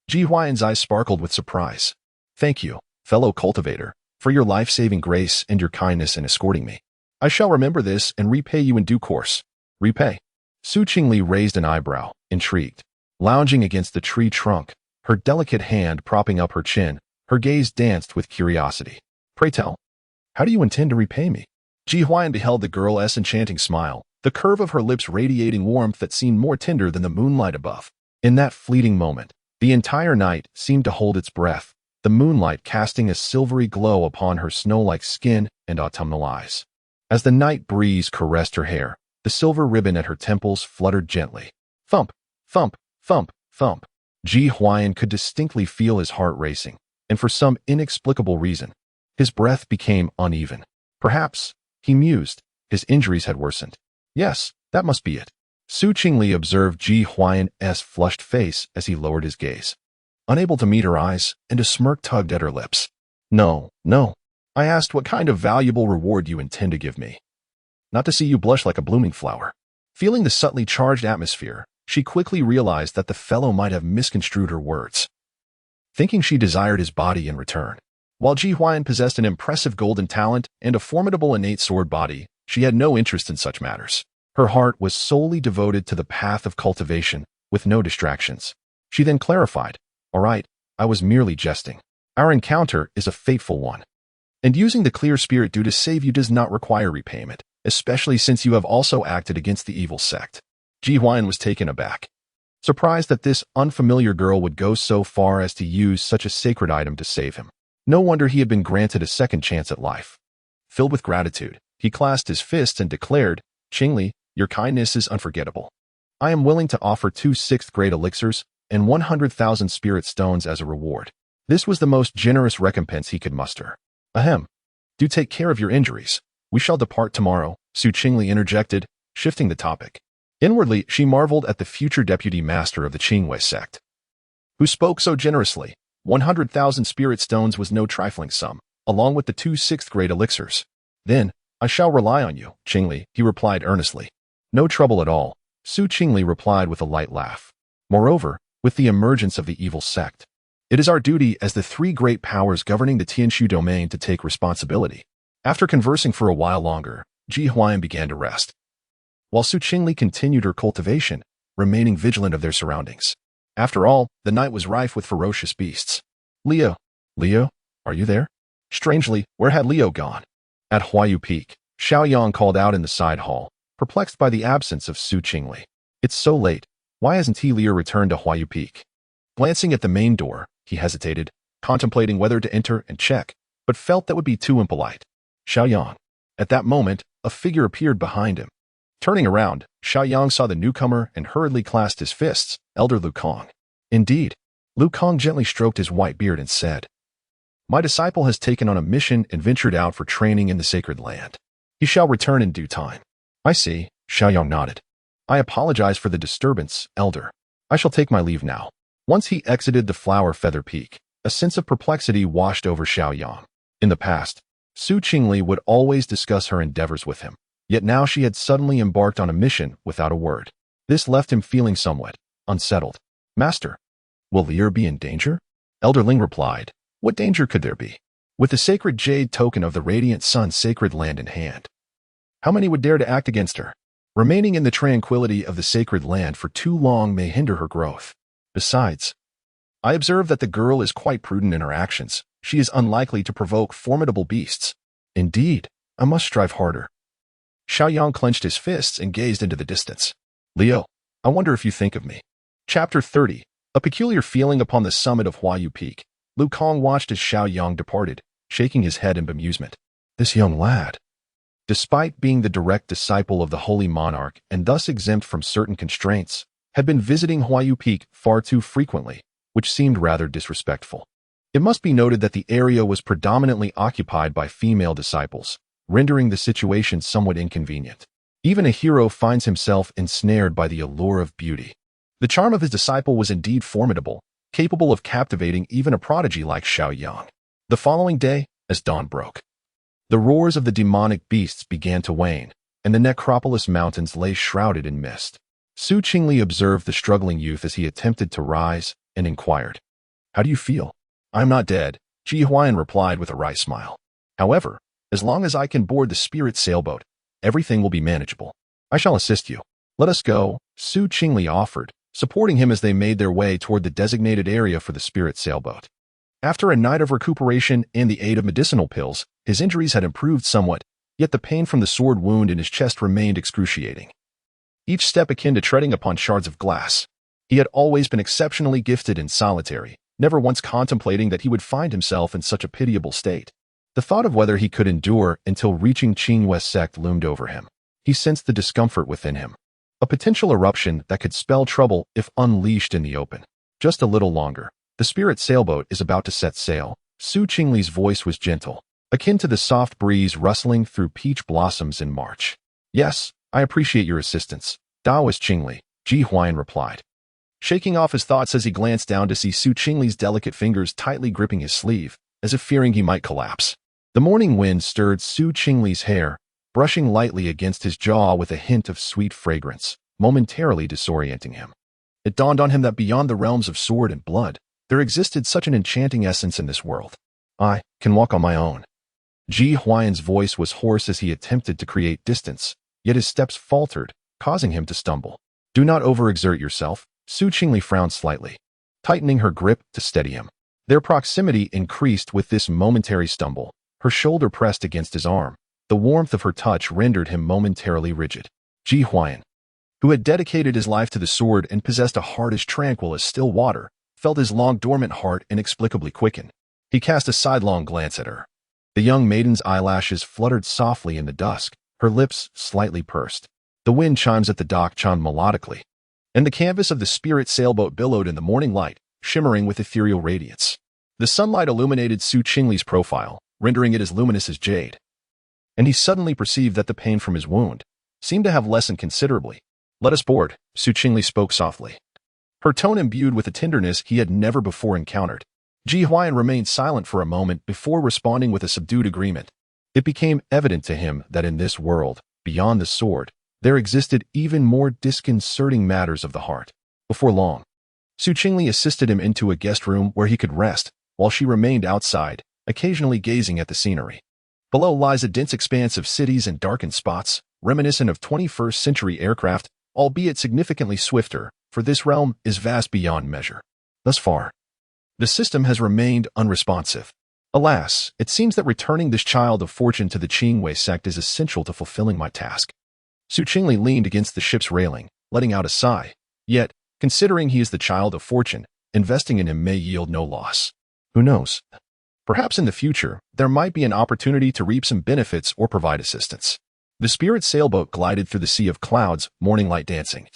[SPEAKER 1] Ji Huai'an's eyes sparkled with surprise. Thank you, fellow cultivator, for your life-saving grace and your kindness in escorting me. I shall remember this and repay you in due course. Repay? Su Qingli raised an eyebrow, intrigued. Lounging against the tree trunk, her delicate hand propping up her chin, her gaze danced with curiosity. Pray tell, how do you intend to repay me? Ji Huai'an beheld the girl's enchanting smile, the curve of her lips radiating warmth that seemed more tender than the moonlight above. In that fleeting moment, the entire night seemed to hold its breath, the moonlight casting a silvery glow upon her snow-like skin and autumnal eyes. As the night breeze caressed her hair, the silver ribbon at her temples fluttered gently. Thump, thump, thump, thump. Ji Huai'an could distinctly feel his heart racing, and for some inexplicable reason, his breath became uneven. Perhaps, he mused, his injuries had worsened. Yes, that must be it. Su Qingli observed Ji Huai'an's flushed face as he lowered his gaze. Unable to meet her eyes, and a smirk tugged at her lips. No, no. I asked what kind of valuable reward you intend to give me. Not to see you blush like a blooming flower. Feeling the subtly charged atmosphere, she quickly realized that the fellow might have misconstrued her words, thinking she desired his body in return. While Ji Huai'an possessed an impressive golden talent and a formidable innate sword body, she had no interest in such matters. Her heart was solely devoted to the path of cultivation, with no distractions. She then clarified, all right, I was merely jesting. Our encounter is a fateful one. And using the clear spirit due to save you does not require repayment, especially since you have also acted against the evil sect. Ji Huai'an was taken aback, surprised that this unfamiliar girl would go so far as to use such a sacred item to save him. No wonder he had been granted a second chance at life. Filled with gratitude, he clasped his fists and declared, Qingli, your kindness is unforgettable. I am willing to offer 2 6th-grade elixirs and 100,000 spirit stones as a reward. This was the most generous recompense he could muster. Ahem. Do take care of your injuries. We shall depart tomorrow, Su Qingli interjected, shifting the topic. Inwardly, she marveled at the future deputy master of the Qingli sect, who spoke so generously. 100,000 spirit stones was no trifling sum, along with the 2 6th-grade elixirs. Then, I shall rely on you, Qingli, he replied earnestly. No trouble at all, Su Qingli replied with a light laugh. Moreover, with the emergence of the evil sect. It is our duty as the three great powers governing the Tianshu domain to take responsibility. After conversing for a while longer, Ji Huai'an began to rest, while Qingli continued her cultivation, remaining vigilant of their surroundings. After all, the night was rife with ferocious beasts. Leo, are you there? Strangely, where had Leo gone? At Huaiyu Peak, Xiao Yang called out in the side hall, perplexed by the absence of Qingli. It's so late. Why hasn't Leo returned to Huaiyu Peak? Glancing at the main door, he hesitated, contemplating whether to enter and check, but felt that would be too impolite. Xiao Yang. At that moment, a figure appeared behind him. Turning around, Xiao Yang saw the newcomer and hurriedly clasped his fists, Elder Lu Kong. Indeed. Lu Kong gently stroked his white beard and said, My disciple has taken on a mission and ventured out for training in the sacred land. He shall return in due time. I see, Xiao Yang nodded. I apologize for the disturbance, Elder. I shall take my leave now. Once he exited the Flower Feather Peak, a sense of perplexity washed over Xiao Yang. In the past, Qingli would always discuss her endeavors with him, yet now she had suddenly embarked on a mission without a word. This left him feeling somewhat unsettled. Master, will Lear be in danger? Elder Ling replied, What danger could there be? With the sacred jade token of the Radiant Sun's sacred land in hand, how many would dare to act against her? Remaining in the tranquility of the sacred land for too long may hinder her growth. Besides, I observe that the girl is quite prudent in her actions. She is unlikely to provoke formidable beasts. Indeed, I must strive harder. Xiao Yang clenched his fists and gazed into the distance. Leo, I wonder if you think of me. Chapter 30. A peculiar feeling upon the summit of Huaiyu Peak. Lu Kong watched as Xiao Yang departed, shaking his head in bemusement. This young lad, despite being the direct disciple of the holy monarch and thus exempt from certain constraints, had been visiting Huaiyu Peak far too frequently, which seemed rather disrespectful. It must be noted that the area was predominantly occupied by female disciples, rendering the situation somewhat inconvenient. Even a hero finds himself ensnared by the allure of beauty. The charm of his disciple was indeed formidable, capable of captivating even a prodigy like Xiao Yang. The following day, as dawn broke, the roars of the demonic beasts began to wane, and the Necropolis Mountains lay shrouded in mist. Qingli observed the struggling youth as he attempted to rise and inquired, How do you feel? I'm not dead, Ji Huai'an replied with a wry smile. However, as long as I can board the spirit sailboat, everything will be manageable. I shall assist you. Let us go, Qingli offered, supporting him as they made their way toward the designated area for the spirit sailboat. After a night of recuperation and the aid of medicinal pills, his injuries had improved somewhat, yet the pain from the sword wound in his chest remained excruciating. Each step akin to treading upon shards of glass. He had always been exceptionally gifted in solitary, never once contemplating that he would find himself in such a pitiable state. The thought of whether he could endure until reaching Qingli sect loomed over him. He sensed the discomfort within him. A potential eruption that could spell trouble if unleashed in the open. Just a little longer. The spirit sailboat is about to set sail. Qingli's voice was gentle, akin to the soft breeze rustling through peach blossoms in March. Yes, I appreciate your assistance, Daoist Qingli, Ji Huai'an replied, shaking off his thoughts as he glanced down to see Qingli's delicate fingers tightly gripping his sleeve, as if fearing he might collapse. The morning wind stirred Qingli's hair, brushing lightly against his jaw with a hint of sweet fragrance, momentarily disorienting him. It dawned on him that beyond the realms of sword and blood, there existed such an enchanting essence in this world. I can walk on my own. Ji Huai'an's voice was hoarse as he attempted to create distance, yet his steps faltered, causing him to stumble. Do not overexert yourself, Qingli frowned slightly, tightening her grip to steady him. Their proximity increased with this momentary stumble. Her shoulder pressed against his arm. The warmth of her touch rendered him momentarily rigid. Ji Huai'an, who had dedicated his life to the sword and possessed a heart as tranquil as still water, felt his long-dormant heart inexplicably quicken. He cast a sidelong glance at her. The young maiden's eyelashes fluttered softly in the dusk, her lips slightly pursed. The wind chimes at the dock chimed melodically, and the canvas of the spirit sailboat billowed in the morning light, shimmering with ethereal radiance. The sunlight illuminated Qingli's profile, rendering it as luminous as jade. And he suddenly perceived that the pain from his wound seemed to have lessened considerably. Let us board, Qingli spoke softly, her tone imbued with a tenderness he had never before encountered. Ji Huai'an remained silent for a moment before responding with a subdued agreement. It became evident to him that in this world, beyond the sword, there existed even more disconcerting matters of the heart. Before long, Su Qingli assisted him into a guest room where he could rest, while she remained outside, occasionally gazing at the scenery. Below lies a dense expanse of cities and darkened spots, reminiscent of 21st century aircraft, albeit significantly swifter, for this realm is vast beyond measure. Thus far, the system has remained unresponsive. Alas, it seems that returning this child of fortune to the Qingli sect is essential to fulfilling my task. Su Qingli leaned against the ship's railing, letting out a sigh. Yet, considering he is the child of fortune, investing in him may yield no loss. Who knows? Perhaps in the future, there might be an opportunity to reap some benefits or provide assistance. The spirit sailboat glided through the sea of clouds, morning light dancing.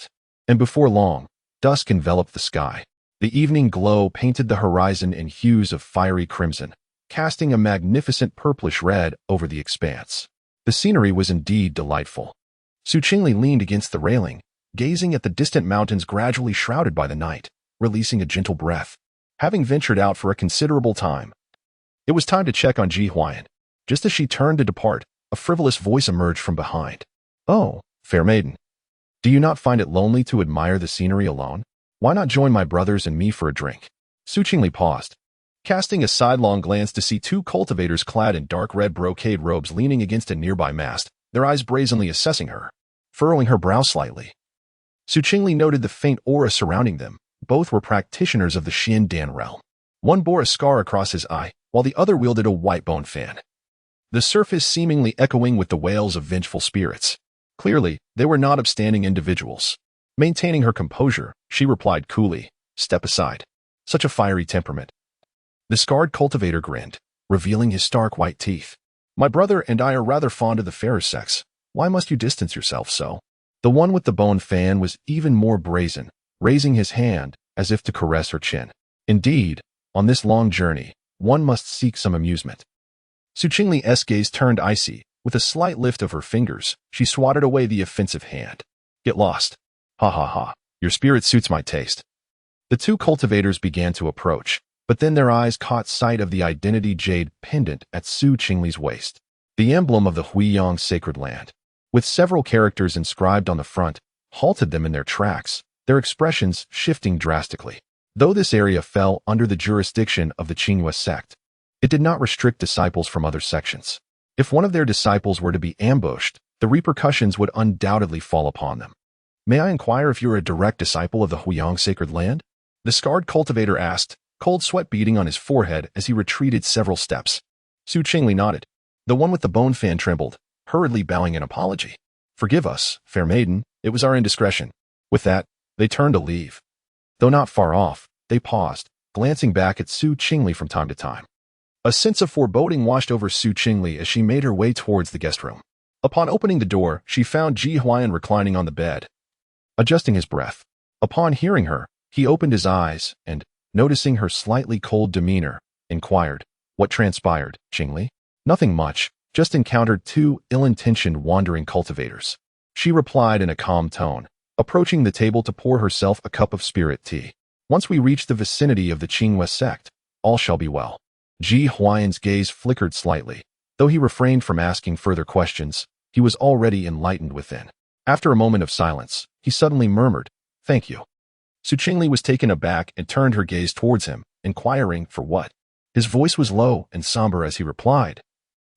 [SPEAKER 1] And before long, dusk enveloped the sky. The evening glow painted the horizon in hues of fiery crimson, casting a magnificent purplish red over the expanse. The scenery was indeed delightful. Su Qingli leaned against the railing, gazing at the distant mountains gradually shrouded by the night, releasing a gentle breath. Having ventured out for a considerable time, it was time to check on Ji Huai'an. Just as she turned to depart, a frivolous voice emerged from behind. "Oh, fair maiden, do you not find it lonely to admire the scenery alone? Why not join my brothers and me for a drink?" Su Qingli paused, casting a sidelong glance to see two cultivators clad in dark red brocade robes leaning against a nearby mast, their eyes brazenly assessing her, furrowing her brow slightly. Su Qingli noted the faint aura surrounding them. Both were practitioners of the Xiandan realm. One bore a scar across his eye, while the other wielded a white bone fan, the surface seemingly echoing with the wails of vengeful spirits. Clearly, they were not upstanding individuals. Maintaining her composure, she replied coolly, "Step aside. Such a fiery temperament." The scarred cultivator grinned, revealing his stark white teeth. "My brother and I are rather fond of the fairer sex. Why must you distance yourself so?" The one with the bone fan was even more brazen, raising his hand as if to caress her chin. Indeed, on this long journey, one must seek some amusement. Su Qingli's gaze turned icy. With a slight lift of her fingers, she swatted away the offensive hand. "Get lost. Ha ha ha. Your spirit suits my taste." The two cultivators began to approach, but then their eyes caught sight of the identity jade pendant at Su Qingli's waist, the emblem of the Huiyang sacred land, with several characters inscribed on the front, halted them in their tracks, their expressions shifting drastically. Though this area fell under the jurisdiction of the Qingli sect, it did not restrict disciples from other sections. If one of their disciples were to be ambushed, the repercussions would undoubtedly fall upon them. "May I inquire if you are a direct disciple of the Huiyang sacred land?" the scarred cultivator asked, cold sweat beading on his forehead as he retreated several steps. Su Qingli nodded. The one with the bone fan trembled, hurriedly bowing in apology. "Forgive us, fair maiden, it was our indiscretion." With that, they turned to leave. Though not far off, they paused, glancing back at Su Qingli from time to time. A sense of foreboding washed over Su Qingli as she made her way towards the guest room. Upon opening the door, she found Ji Huai'an reclining on the bed, adjusting his breath. Upon hearing her, he opened his eyes and, noticing her slightly cold demeanor, inquired, "What transpired, Qingli?" "Nothing much, just encountered two ill-intentioned wandering cultivators." She replied in a calm tone, approaching the table to pour herself a cup of spirit tea. "Once we reach the vicinity of the Qingli sect, all shall be well." Ji Huai'an's gaze flickered slightly. Though he refrained from asking further questions, he was already enlightened within. After a moment of silence, he suddenly murmured, "Thank you." Su Qingli was taken aback and turned her gaze towards him, inquiring for what. His voice was low and somber as he replied,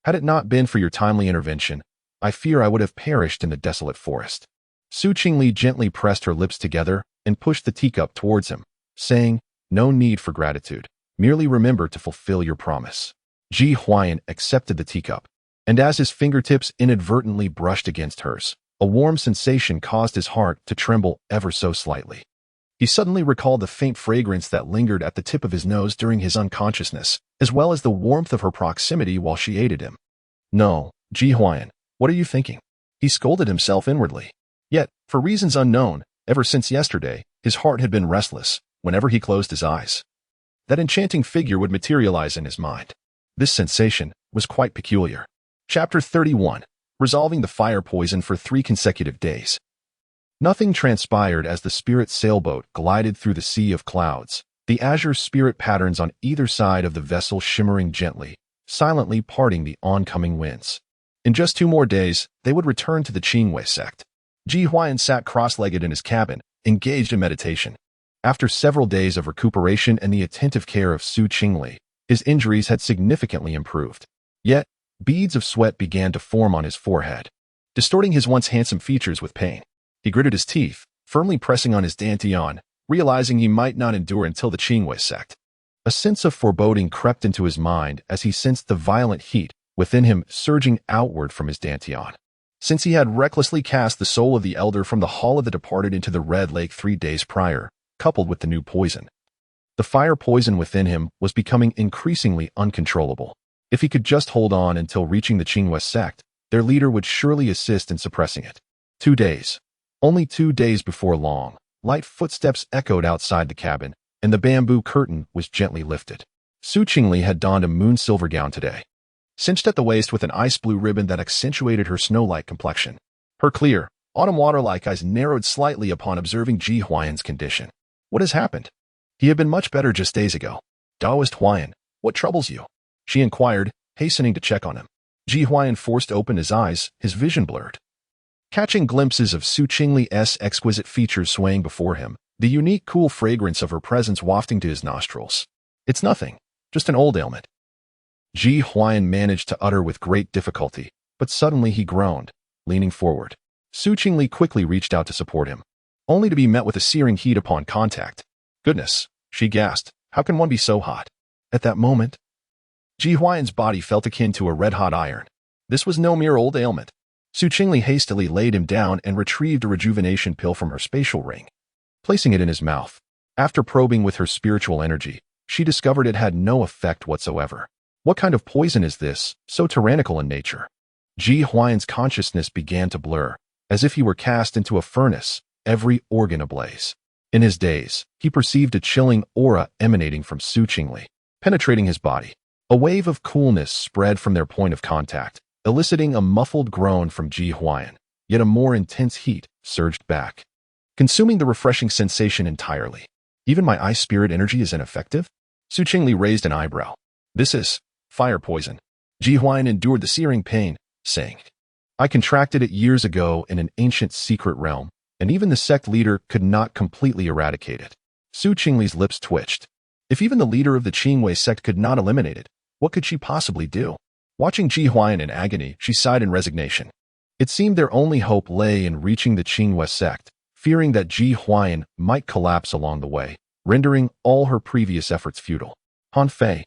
[SPEAKER 1] "Had it not been for your timely intervention, I fear I would have perished in the desolate forest." Su Qingli gently pressed her lips together and pushed the teacup towards him, saying, "No need for gratitude. Merely remember to fulfill your promise." Ji Huai'an accepted the teacup, and as his fingertips inadvertently brushed against hers, a warm sensation caused his heart to tremble ever so slightly. He suddenly recalled the faint fragrance that lingered at the tip of his nose during his unconsciousness, as well as the warmth of her proximity while she aided him. "No, Ji Huai'an, what are you thinking?" He scolded himself inwardly. Yet, for reasons unknown, ever since yesterday, his heart had been restless whenever he closed his eyes. That enchanting figure would materialize in his mind. This sensation was quite peculiar. Chapter 31. Resolving the fire poison for 3 consecutive days. Nothing transpired as the spirit sailboat glided through the sea of clouds, the azure spirit patterns on either side of the vessel shimmering gently, silently parting the oncoming winds. In just 2 more days, they would return to the Qingli sect. Ji Huai'an sat cross-legged in his cabin, engaged in meditation. After several days of recuperation and the attentive care of Su Qingli, his injuries had significantly improved. Yet, beads of sweat began to form on his forehead, distorting his once handsome features with pain. He gritted his teeth, firmly pressing on his dantian, realizing he might not endure until the Qingli sect. A sense of foreboding crept into his mind as he sensed the violent heat within him surging outward from his dantian. Since he had recklessly cast the soul of the elder from the Hall of the Departed into the Red Lake 3 days prior, coupled with the new poison, the fire poison within him was becoming increasingly uncontrollable. If he could just hold on until reaching the Qingli sect, their leader would surely assist in suppressing it. 2 days. Only 2 days before long, light footsteps echoed outside the cabin, and the bamboo curtain was gently lifted. Su Qingli had donned a moon-silver gown today, cinched at the waist with an ice-blue ribbon that accentuated her snow-like complexion. Her clear, autumn water-like eyes narrowed slightly upon observing Ji Huai'an's condition. What has happened? He had been much better just days ago. Taoist Huai'an, what troubles you? She inquired, hastening to check on him. Ji Huai'an forced open his eyes, his vision blurred. Catching glimpses of Su Qingli's exquisite features swaying before him, the unique cool fragrance of her presence wafting to his nostrils. It's nothing, just an old ailment. Ji Huai'an managed to utter with great difficulty, but suddenly he groaned, leaning forward. Su Qingli quickly reached out to support him, only to be met with a searing heat upon contact. Goodness, she gasped, how can one be so hot? At that moment, Ji Huai'an's body felt akin to a red-hot iron. This was no mere old ailment. Su Qingli hastily laid him down and retrieved a rejuvenation pill from her spatial ring, placing it in his mouth. After probing with her spiritual energy, she discovered it had no effect whatsoever. What kind of poison is this, so tyrannical in nature? Ji Huai'an's consciousness began to blur, as if he were cast into a furnace, every organ ablaze. In his daze, he perceived a chilling aura emanating from Su Qingli, penetrating his body. A wave of coolness spread from their point of contact, eliciting a muffled groan from Ji Huai'an, yet a more intense heat surged back, consuming the refreshing sensation entirely. Even my ice spirit energy is ineffective? Su Qingli raised an eyebrow. This is fire poison. Ji Huai'an endured the searing pain, saying, I contracted it years ago in an ancient secret realm, and even the sect leader could not completely eradicate it. Su Qingli's lips twitched. If even the leader of the Qingli sect could not eliminate it, what could she possibly do? Watching Ji Huai'an in agony, she sighed in resignation. It seemed their only hope lay in reaching the Qingli sect, fearing that Ji Huai'an might collapse along the way, rendering all her previous efforts futile. Han Fei.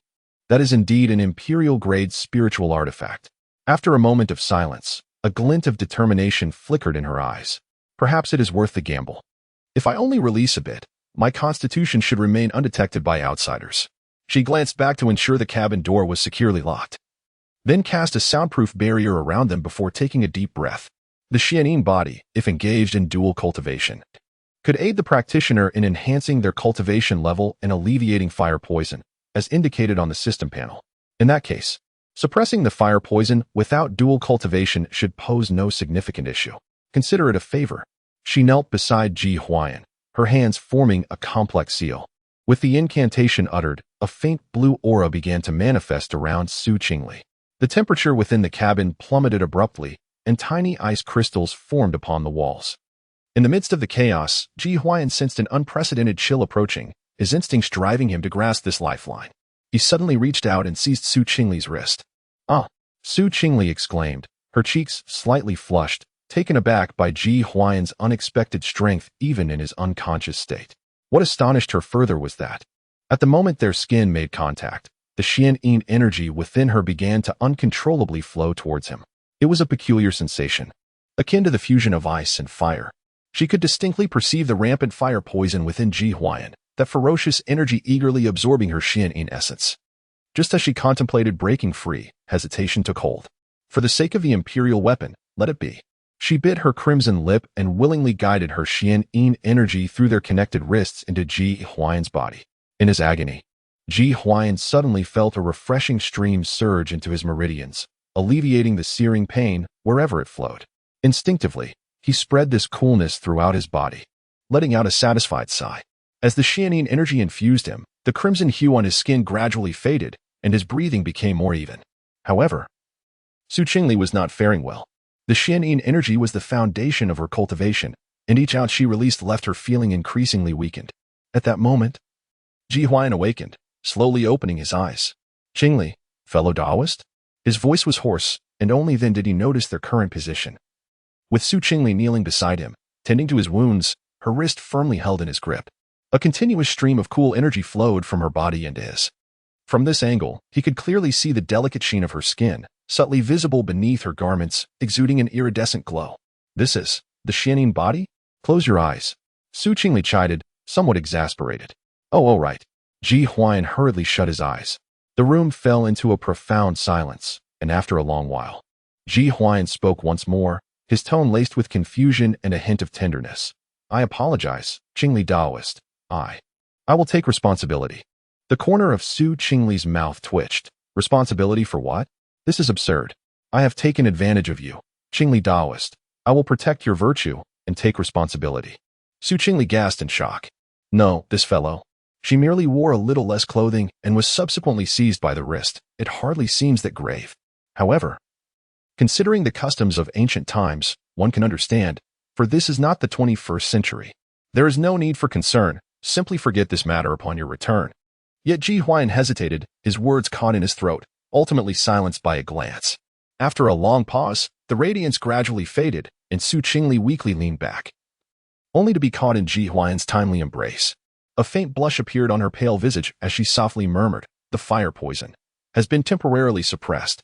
[SPEAKER 1] That is indeed an imperial-grade spiritual artifact. After a moment of silence, a glint of determination flickered in her eyes. Perhaps it is worth the gamble. If I only release a bit, my constitution should remain undetected by outsiders. She glanced back to ensure the cabin door was securely locked, then cast a soundproof barrier around them before taking a deep breath. The Xianyin body, if engaged in dual cultivation, could aid the practitioner in enhancing their cultivation level and alleviating fire poison, as indicated on the system panel. In that case, suppressing the fire poison without dual cultivation should pose no significant issue. Consider it a favor. She knelt beside Ji Huai'an, her hands forming a complex seal. With the incantation uttered, a faint blue aura began to manifest around Su Qingli. The temperature within the cabin plummeted abruptly, and tiny ice crystals formed upon the walls. In the midst of the chaos, Ji Huai'an sensed an unprecedented chill approaching, his instincts driving him to grasp this lifeline. He suddenly reached out and seized Su Qingli's wrist. Ah! Su Qingli exclaimed, her cheeks slightly flushed, taken aback by Ji Huai'an's unexpected strength even in his unconscious state. What astonished her further was that, at the moment their skin made contact, the Xianyin energy within her began to uncontrollably flow towards him. It was a peculiar sensation, akin to the fusion of ice and fire. She could distinctly perceive the rampant fire poison within Ji Huai'an, that ferocious energy eagerly absorbing her Xianyin essence. Just as she contemplated breaking free, hesitation took hold. For the sake of the imperial weapon, let it be. She bit her crimson lip and willingly guided her Xianyin energy through their connected wrists into Ji Huai'an's body. In his agony, Ji Huai'an suddenly felt a refreshing stream surge into his meridians, alleviating the searing pain wherever it flowed. Instinctively, he spread this coolness throughout his body, letting out a satisfied sigh. As the Xianyin energy infused him, the crimson hue on his skin gradually faded, and his breathing became more even. However, Su Qingli was not faring well. The Xianyin energy was the foundation of her cultivation, and each ounce she released left her feeling increasingly weakened. At that moment, Ji Huai'an awakened, slowly opening his eyes. Qingli, fellow Taoist? His voice was hoarse, and only then did he notice their current position. With Su Qingli kneeling beside him, tending to his wounds, her wrist firmly held in his grip. A continuous stream of cool energy flowed from her body into his. From this angle, he could clearly see the delicate sheen of her skin, subtly visible beneath her garments, exuding an iridescent glow. This is the Xianing body? Close your eyes. Su Qingli chided, somewhat exasperated. Oh, all right. Ji Huai'an hurriedly shut his eyes. The room fell into a profound silence, and after a long while, Ji Huai'an spoke once more, his tone laced with confusion and a hint of tenderness. I apologize, Qingli Taoist. I will take responsibility. The corner of Su Qingli's mouth twitched. Responsibility for what? This is absurd. I have taken advantage of you, Qingli Taoist. I will protect your virtue and take responsibility. Su Qingli gasped in shock. No, this fellow. She merely wore a little less clothing and was subsequently seized by the wrist. It hardly seems that grave. However, considering the customs of ancient times, one can understand, for this is not the 21st century. There is no need for concern. Simply forget this matter upon your return. Yet Ji Huai'an hesitated, his words caught in his throat, ultimately silenced by a glance. After a long pause, the radiance gradually faded, and Su Qingli weakly leaned back, only to be caught in Ji Huai'an's timely embrace. A faint blush appeared on her pale visage as she softly murmured, the fire poison has been temporarily suppressed.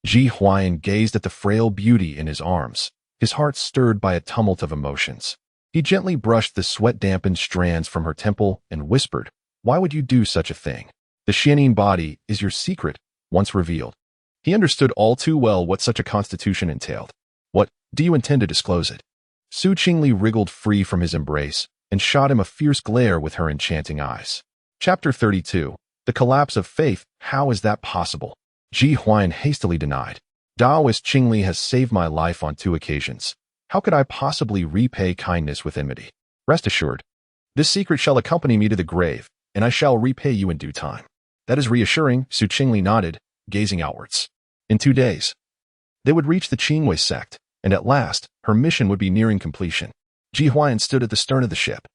[SPEAKER 1] Ji Huai'an gazed at the frail beauty in his arms, his heart stirred by a tumult of emotions. He gently brushed the sweat-dampened strands from her temple and whispered, why would you do such a thing? The Xianing body is your secret, once revealed. He understood all too well what such a constitution entailed. What, do you intend to disclose it? Su Qingli wriggled free from his embrace and shot him a fierce glare with her enchanting eyes. Chapter 32. The Collapse of Faith. How is that possible? Ji Huai'an hastily denied. Taoist Qingli has saved my life on 2 occasions. How could I possibly repay kindness with enmity? Rest assured, this secret shall accompany me to the grave, and I shall repay you in due time. That is reassuring, Su Qingli nodded, gazing outwards. In 2 days, they would reach the Qingli sect, and at last, her mission would be nearing completion. Ji Huai'an stood at the stern of the ship,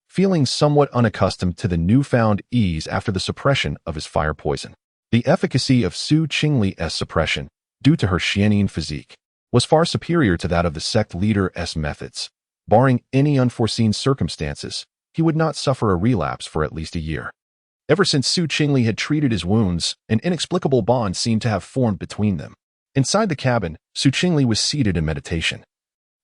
[SPEAKER 1] feeling somewhat unaccustomed to the newfound ease after the suppression of his fire poison. The efficacy of Su Qingli's suppression, due to her Xianing physique, was far superior to that of the sect leader's methods. Barring any unforeseen circumstances, he would not suffer a relapse for at least a year. Ever since Su Qingli had treated his wounds, an inexplicable bond seemed to have formed between them. Inside the cabin, Su Qingli was seated in meditation,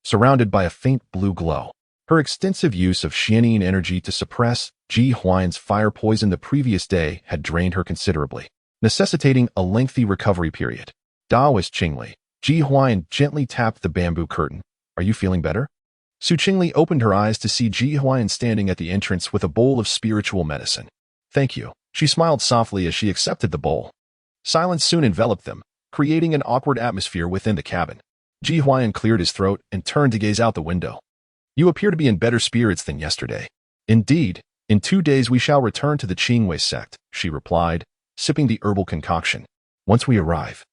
[SPEAKER 1] surrounded by a faint blue glow. Her extensive use of Xianing energy to suppress Ji Huai'an's fire poison the previous day had drained her considerably, necessitating a lengthy recovery period. Taoist Qingli, Ji Huai'an gently tapped the bamboo curtain. Are you feeling better? Su Qingli opened her eyes to see Ji Huai'an standing at the entrance with a bowl of spiritual medicine. Thank you. She smiled softly as she accepted the bowl. Silence soon enveloped them, creating an awkward atmosphere within the cabin. Ji Huai'an cleared his throat and turned to gaze out the window. You appear to be in better spirits than yesterday. Indeed, in 2 days we shall return to the Qingli sect, she replied, sipping the herbal concoction. Once we arrive,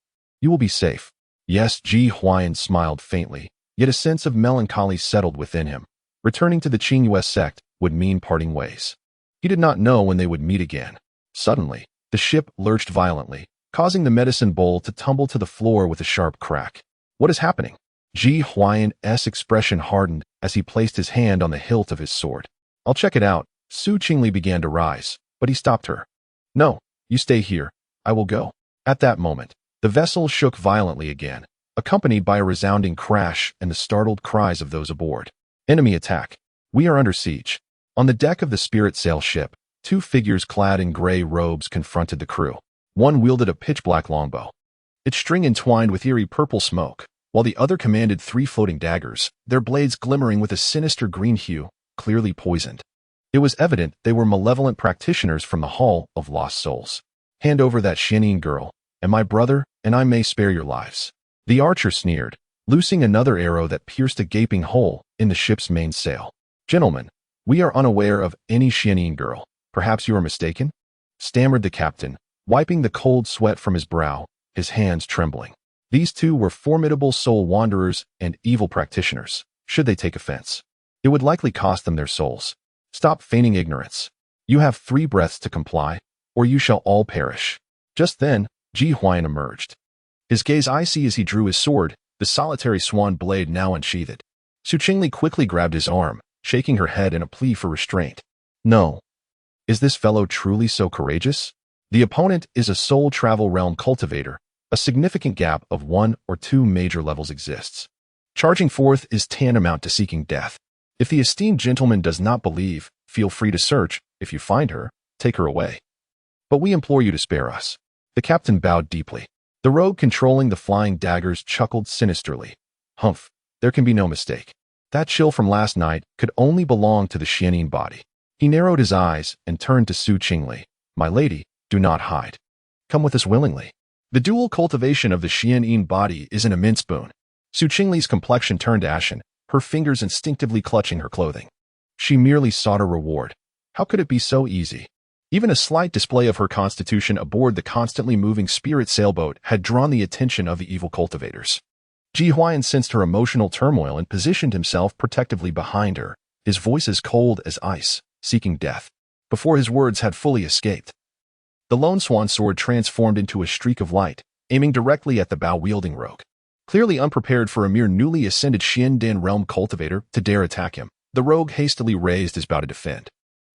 [SPEAKER 1] you will be safe. Yes, Ji Huai'an smiled faintly, yet a sense of melancholy settled within him. Returning to the Qingli sect would mean parting ways. He did not know when they would meet again. Suddenly, the ship lurched violently, causing the medicine bowl to tumble to the floor with a sharp crack. What is happening? Ji Huai'an's expression hardened as he placed his hand on the hilt of his sword. I'll check it out. Su Qingli began to rise, but he stopped her. No, you stay here. I will go. At that moment, the vessel shook violently again, accompanied by a resounding crash and the startled cries of those aboard. Enemy attack. We are under siege. On the deck of the spirit sail ship, 2 figures clad in gray robes confronted the crew. One wielded a pitch-black longbow, its string entwined with eerie purple smoke, while the other commanded 3 floating daggers, their blades glimmering with a sinister green hue, clearly poisoned. It was evident they were malevolent practitioners from the Hall of Lost Souls. Hand over that Xianing girl, and my brother, and I may spare your lives. The archer sneered, loosing another arrow that pierced a gaping hole in the ship's mainsail. Gentlemen, we are unaware of any Xianing girl. Perhaps you are mistaken? Stammered the captain, wiping the cold sweat from his brow, his hands trembling. These 2 were formidable soul wanderers and evil practitioners. Should they take offense, it would likely cost them their souls. Stop feigning ignorance. You have 3 breaths to comply, or you shall all perish. Just then, Ji Huai'an emerged. His gaze icy as he drew his sword, the solitary swan blade now unsheathed. Qingli quickly grabbed his arm, shaking her head in a plea for restraint. No. Is this fellow truly so courageous? The opponent is a soul travel realm cultivator. A significant gap of 1 or 2 major levels exists. Charging forth is tantamount to seeking death. If the esteemed gentleman does not believe, feel free to search. If you find her, take her away. But we implore you to spare us. The captain bowed deeply. The rogue controlling the flying daggers chuckled sinisterly. Humph, there can be no mistake. That chill from last night could only belong to the Xianyin body. He narrowed his eyes and turned to Qingli. My lady, do not hide. Come with us willingly. The dual cultivation of the Xianyin body is an immense boon. Qingli's complexion turned ashen, her fingers instinctively clutching her clothing. She merely sought a reward. How could it be so easy? Even a slight display of her constitution aboard the constantly moving spirit sailboat had drawn the attention of the evil cultivators. Ji Huai'an sensed her emotional turmoil and positioned himself protectively behind her, his voice as cold as ice, seeking death. Before his words had fully escaped, the lone swan sword transformed into a streak of light, aiming directly at the bow-wielding rogue. Clearly unprepared for a mere newly ascended Xiandan realm cultivator to dare attack him, the rogue hastily raised his bow to defend.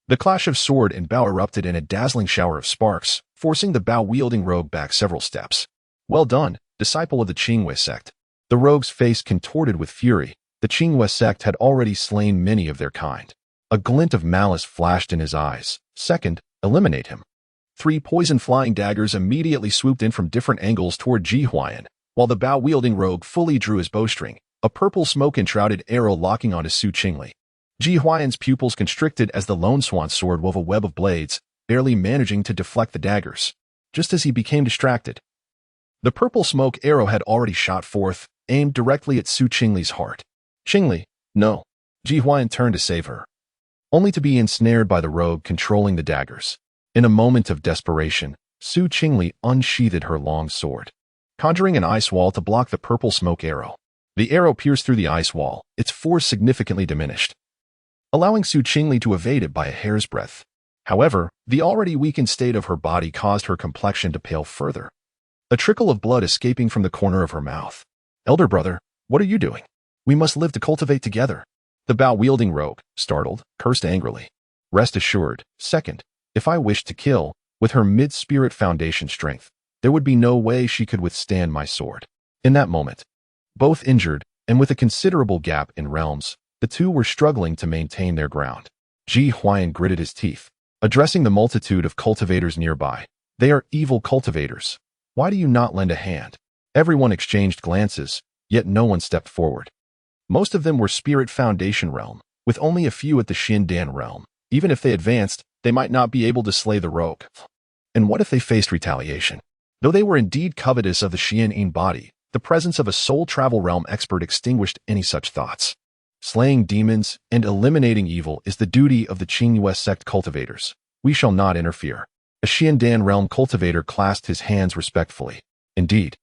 [SPEAKER 1] The clash of sword and bow erupted in a dazzling shower of sparks, forcing the bow-wielding rogue back several steps. Well done, disciple of the Qingli sect. The rogue's face contorted with fury. The Qingli sect had already slain many of their kind. A glint of malice flashed in his eyes. Second, eliminate him. 3 poison-flying daggers immediately swooped in from different angles toward Ji Huai'an, while the bow-wielding rogue fully drew his bowstring, a purple smoke-enshrouded arrow locking onto Qingli. Ji Huai'an's pupils constricted as the lone swan's sword wove a web of blades, barely managing to deflect the daggers. Just as he became distracted, the purple smoke arrow had already shot forth, aimed directly at Qingli's heart. Qingli, no. Ji Huai'an turned to save her, only to be ensnared by the rogue controlling the daggers. In a moment of desperation, Qingli unsheathed her long sword, conjuring an ice wall to block the purple smoke arrow. The arrow pierced through the ice wall, its force significantly diminished, allowing Qingli to evade it by a hair's breadth. However, the already weakened state of her body caused her complexion to pale further, a trickle of blood escaping from the corner of her mouth. Elder brother, what are you doing? We must live to cultivate together. The bow-wielding rogue, startled, cursed angrily. Rest assured, second, if I wished to kill, with her mid-spirit foundation strength, there would be no way she could withstand my sword. In that moment, both injured, and with a considerable gap in realms, the two were struggling to maintain their ground. Ji Huai'an gritted his teeth, addressing the multitude of cultivators nearby. They are evil cultivators. Why do you not lend a hand? Everyone exchanged glances, yet no one stepped forward. Most of them were Spirit Foundation realm, with only a few at the Xiandan realm. Even if they advanced, they might not be able to slay the rogue. And what if they faced retaliation? Though they were indeed covetous of the Xianyin body, the presence of a soul travel realm expert extinguished any such thoughts. Slaying demons and eliminating evil is the duty of the Qingli sect cultivators. We shall not interfere. A Xiandan realm cultivator clasped his hands respectfully. Indeed,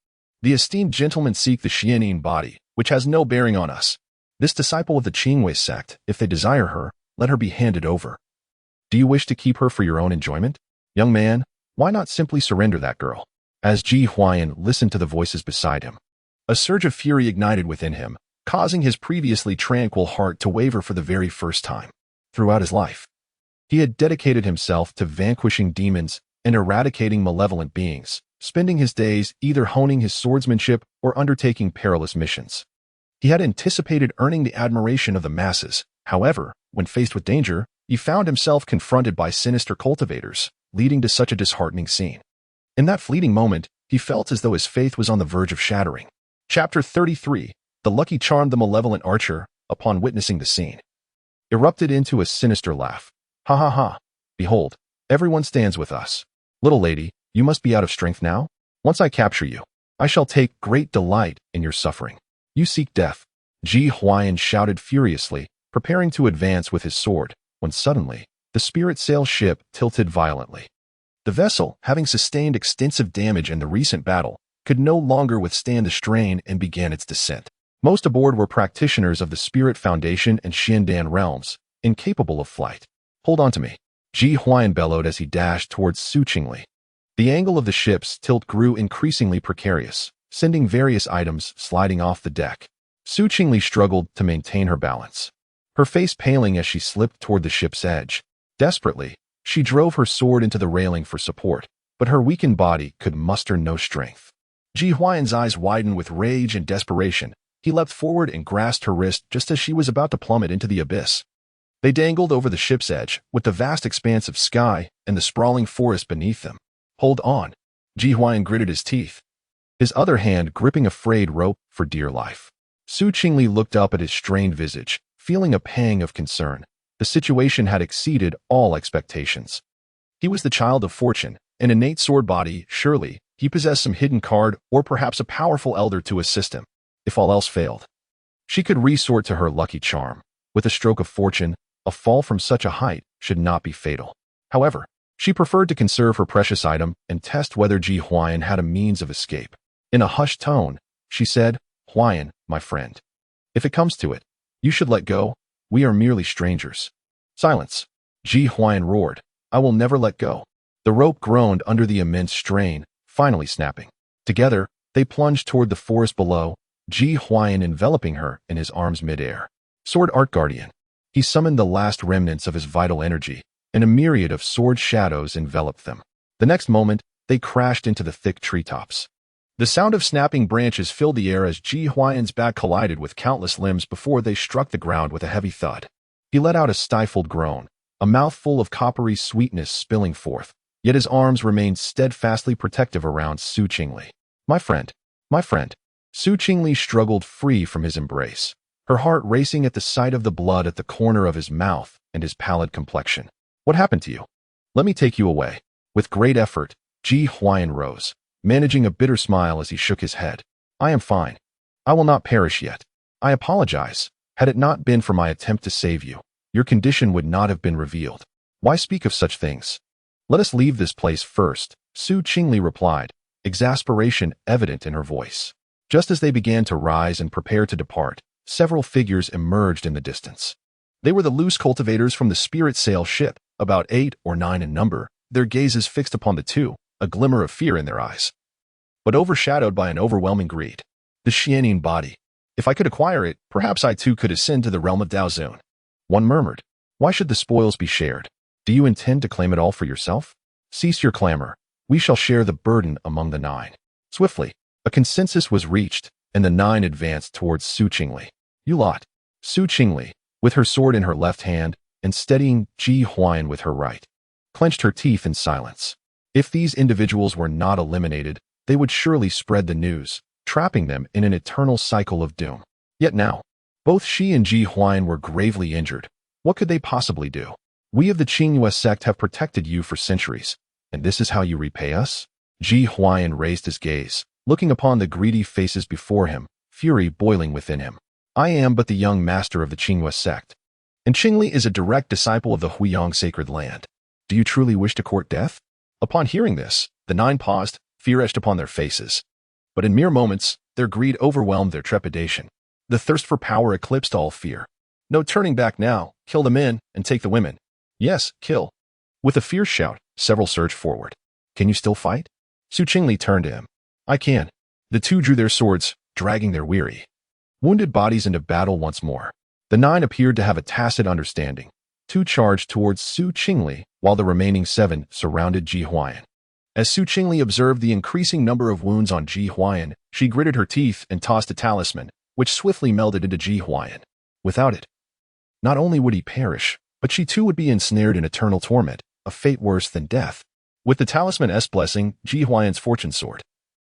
[SPEAKER 1] the esteemed gentlemen seek the Xianyin body, which has no bearing on us. This disciple of the Qingli sect, if they desire her, let her be handed over. Do you wish to keep her for your own enjoyment? Young man, why not simply surrender that girl? As Ji Huai'an listened to the voices beside him, a surge of fury ignited within him, causing his previously tranquil heart to waver for the very first time. Throughout his life, he had dedicated himself to vanquishing demons and eradicating malevolent beings, spending his days either honing his swordsmanship or undertaking perilous missions. He had anticipated earning the admiration of the masses. However, when faced with danger, he found himself confronted by sinister cultivators, leading to such a disheartening scene. In that fleeting moment, he felt as though his faith was on the verge of shattering. Chapter 33. The lucky charmed the malevolent archer, upon witnessing the scene, erupted into a sinister laugh. Ha ha ha. Behold, everyone stands with us. Little lady, you must be out of strength now? Once I capture you, I shall take great delight in your suffering. You seek death. Ji Huai'an shouted furiously, preparing to advance with his sword, when suddenly, the spirit sail ship tilted violently. The vessel, having sustained extensive damage in the recent battle, could no longer withstand the strain and began its descent. Most aboard were practitioners of the Spirit Foundation and Xiandan realms, incapable of flight. Hold on to me. Ji Huai'an bellowed as he dashed towards Su Qingli. The angle of the ship's tilt grew increasingly precarious, sending various items sliding off the deck. Su Qingli struggled to maintain her balance, her face paling as she slipped toward the ship's edge. Desperately, she drove her sword into the railing for support, but her weakened body could muster no strength. Ji Huai'an's eyes widened with rage and desperation. He leapt forward and grasped her wrist just as she was about to plummet into the abyss. They dangled over the ship's edge, with the vast expanse of sky and the sprawling forest beneath them. Hold on. Ji Huai'an gritted his teeth, his other hand gripping a frayed rope for dear life. Su Qingli looked up at his strained visage, feeling a pang of concern. The situation had exceeded all expectations. He was the child of fortune, an innate sword body. Surely, he possessed some hidden card or perhaps a powerful elder to assist him. If all else failed, she could resort to her lucky charm. With a stroke of fortune, a fall from such a height should not be fatal. However, she preferred to conserve her precious item and test whether Ji Huai'an had a means of escape. In a hushed tone, she said, "Huai'an, my friend. If it comes to it, you should let go. We are merely strangers." "Silence!" Ji Huai'an roared. "I will never let go." The rope groaned under the immense strain, finally snapping. Together, they plunged toward the forest below, Ji Huai'an enveloping her in his arms midair. Sword Art Guardian. He summoned the last remnants of his vital energy, and a myriad of sword shadows enveloped them. The next moment, they crashed into the thick treetops. The sound of snapping branches filled the air as Ji Huai'an's back collided with countless limbs before they struck the ground with a heavy thud. He let out a stifled groan, a mouthful of coppery sweetness spilling forth, yet his arms remained steadfastly protective around Su Qingli. My friend. My friend." Su Qingli struggled free from his embrace, her heart racing at the sight of the blood at the corner of his mouth and his pallid complexion. "What happened to you? Let me take you away." With great effort, Ji Huai'an rose, managing a bitter smile as he shook his head. "I am fine. I will not perish yet. I apologize. Had it not been for my attempt to save you, your condition would not have been revealed. Why speak of such things? Let us leave this place first," Su Qingli replied, exasperation evident in her voice. Just as they began to rise and prepare to depart, several figures emerged in the distance. They were the loose cultivators from the spirit sail ship, about 8 or 9 in number, their gazes fixed upon the two, a glimmer of fear in their eyes, but overshadowed by an overwhelming greed. The Xianing body. If I could acquire it, perhaps I too could ascend to the realm of Daozun. One murmured. Why should the spoils be shared? Do you intend to claim it all for yourself? Cease your clamor. We shall share the burden among the 9. Swiftly, a consensus was reached, and the 9 advanced towards Su Qingli. You lot. Su Qingli, with her sword in her left hand and steadying Ji Huai'an with her right, clenched her teeth in silence. If these individuals were not eliminated, they would surely spread the news, trapping them in an eternal cycle of doom. Yet now, both she and Ji Huai'an were gravely injured. What could they possibly do? We of the Qingli sect have protected you for centuries, and this is how you repay us? Ji Huai'an raised his gaze, looking upon the greedy faces before him, fury boiling within him. I am but the young master of the Qingli sect, and Qingli is a direct disciple of the Huiyang sacred land. Do you truly wish to court death? Upon hearing this, the 9 paused, fear etched upon their faces. But in mere moments, their greed overwhelmed their trepidation. The thirst for power eclipsed all fear. No turning back now. Kill the men and take the women. Yes, kill. With a fierce shout, several surged forward. Can you still fight? Su Qingli turned to him. I can. The 2 drew their swords, dragging their weary, wounded bodies into battle once more. The 9 appeared to have a tacit understanding. 2 charged towards Su Qingli, while the remaining 7 surrounded Ji Huai'an. As Su Qingli observed the increasing number of wounds on Ji Huai'an, she gritted her teeth and tossed a talisman, which swiftly melded into Ji Huai'an. Without it, not only would he perish, but she too would be ensnared in eternal torment, a fate worse than death. With the talisman's blessing, Ji Huai'an's fortune soared.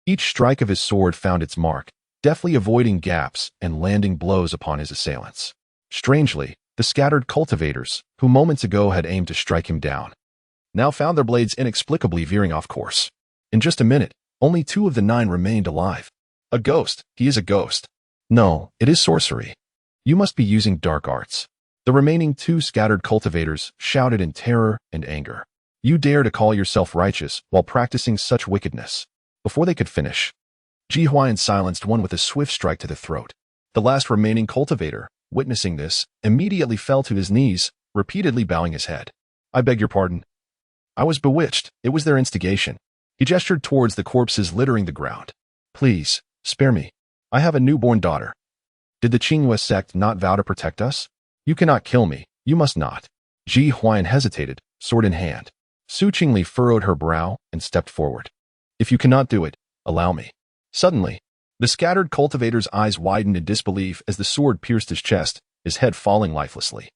[SPEAKER 1] Each strike of his sword found its mark, deftly avoiding gaps and landing blows upon his assailants. Strangely, the scattered cultivators, who moments ago had aimed to strike him down, now found their blades inexplicably veering off course. In just a minute, only 2 of the 9 remained alive. A ghost. He is a ghost. No, it is sorcery. You must be using dark arts. The remaining 2 scattered cultivators shouted in terror and anger. You dare to call yourself righteous while practicing such wickedness. Before they could finish, Ji Huai'an silenced one with a swift strike to the throat. The last remaining cultivator, witnessing this, immediately fell to his knees, repeatedly bowing his head. I beg your pardon. I was bewitched. It was their instigation. He gestured towards the corpses littering the ground. Please, spare me. I have a newborn daughter. Did the Qingli sect not vow to protect us? You cannot kill me. You must not. Ji Huai'an hesitated, sword in hand. Qingli furrowed her brow and stepped forward. If you cannot do it, allow me. Suddenly, the scattered cultivator's eyes widened in disbelief as the sword pierced his chest, his head falling lifelessly.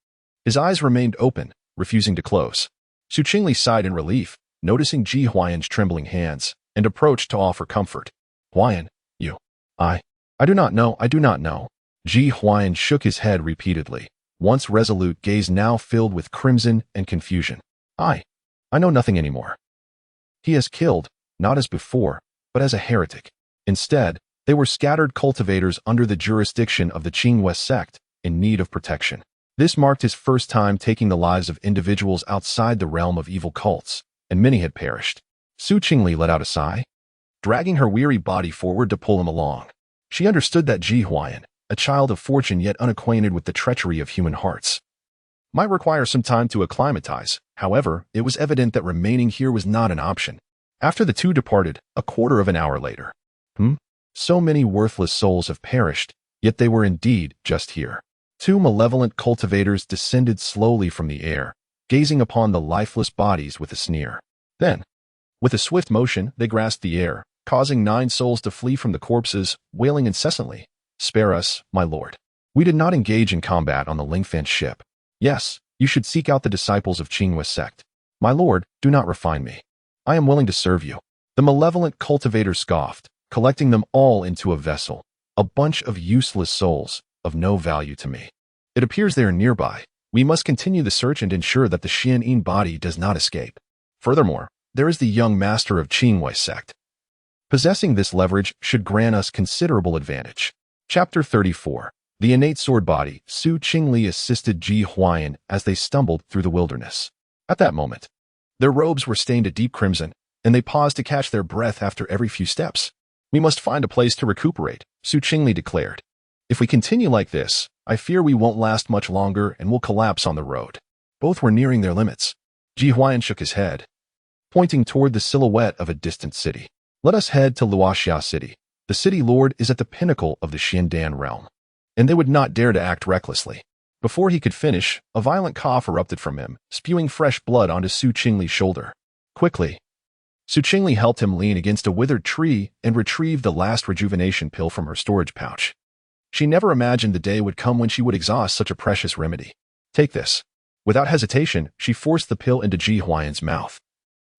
[SPEAKER 1] His eyes remained open, refusing to close. Qingli sighed in relief, noticing Ji Huai'an's trembling hands, and approached to offer comfort. Huai'an, you. I do not know, I do not know. Ji Huai'an shook his head repeatedly, once resolute gaze now filled with crimson and confusion. I know nothing anymore. He has killed, not as before, but as a heretic. Instead, they were scattered cultivators under the jurisdiction of the Qingli sect, in need of protection. This marked his first time taking the lives of individuals outside the realm of evil cults, and many had perished. Qingli let out a sigh, dragging her weary body forward to pull him along. She understood that Ji Huai'an, a child of fortune yet unacquainted with the treachery of human hearts, might require some time to acclimatize. However, it was evident that remaining here was not an option. After the two departed, a quarter of an hour later. So many worthless souls have perished, yet they were indeed just here. Two malevolent cultivators descended slowly from the air, gazing upon the lifeless bodies with a sneer. Then, with a swift motion, they grasped the air, causing 9 souls to flee from the corpses, wailing incessantly, "Spare us, my lord. We did not engage in combat on the Lingfan ship. Yes, you should seek out the disciples of Qingli sect. My lord, do not refine me. I am willing to serve you." The malevolent cultivator scoffed, collecting them all into a vessel, a bunch of useless souls, of no value to me. It appears they are nearby. We must continue the search and ensure that the Xian'in body does not escape. Furthermore, there is the young master of Qingli sect. Possessing this leverage should grant us considerable advantage. Chapter 34. The innate sword body. Qingli assisted Ji Huai'an as they stumbled through the wilderness. At that moment, their robes were stained a deep crimson, and they paused to catch their breath after every few steps. We must find a place to recuperate, Qingli declared. If we continue like this, I fear we won't last much longer and will collapse on the road. Both were nearing their limits. Ji Huai'an shook his head, pointing toward the silhouette of a distant city. Let us head to Wanyao City. The city lord is at the pinnacle of the Xiandan realm, and they would not dare to act recklessly. Before he could finish, a violent cough erupted from him, spewing fresh blood onto Qingli's shoulder. Quickly, Qingli helped him lean against a withered tree and retrieve the last rejuvenation pill from her storage pouch. She never imagined the day would come when she would exhaust such a precious remedy. Take this. Without hesitation, she forced the pill into Ji Huai'an's mouth,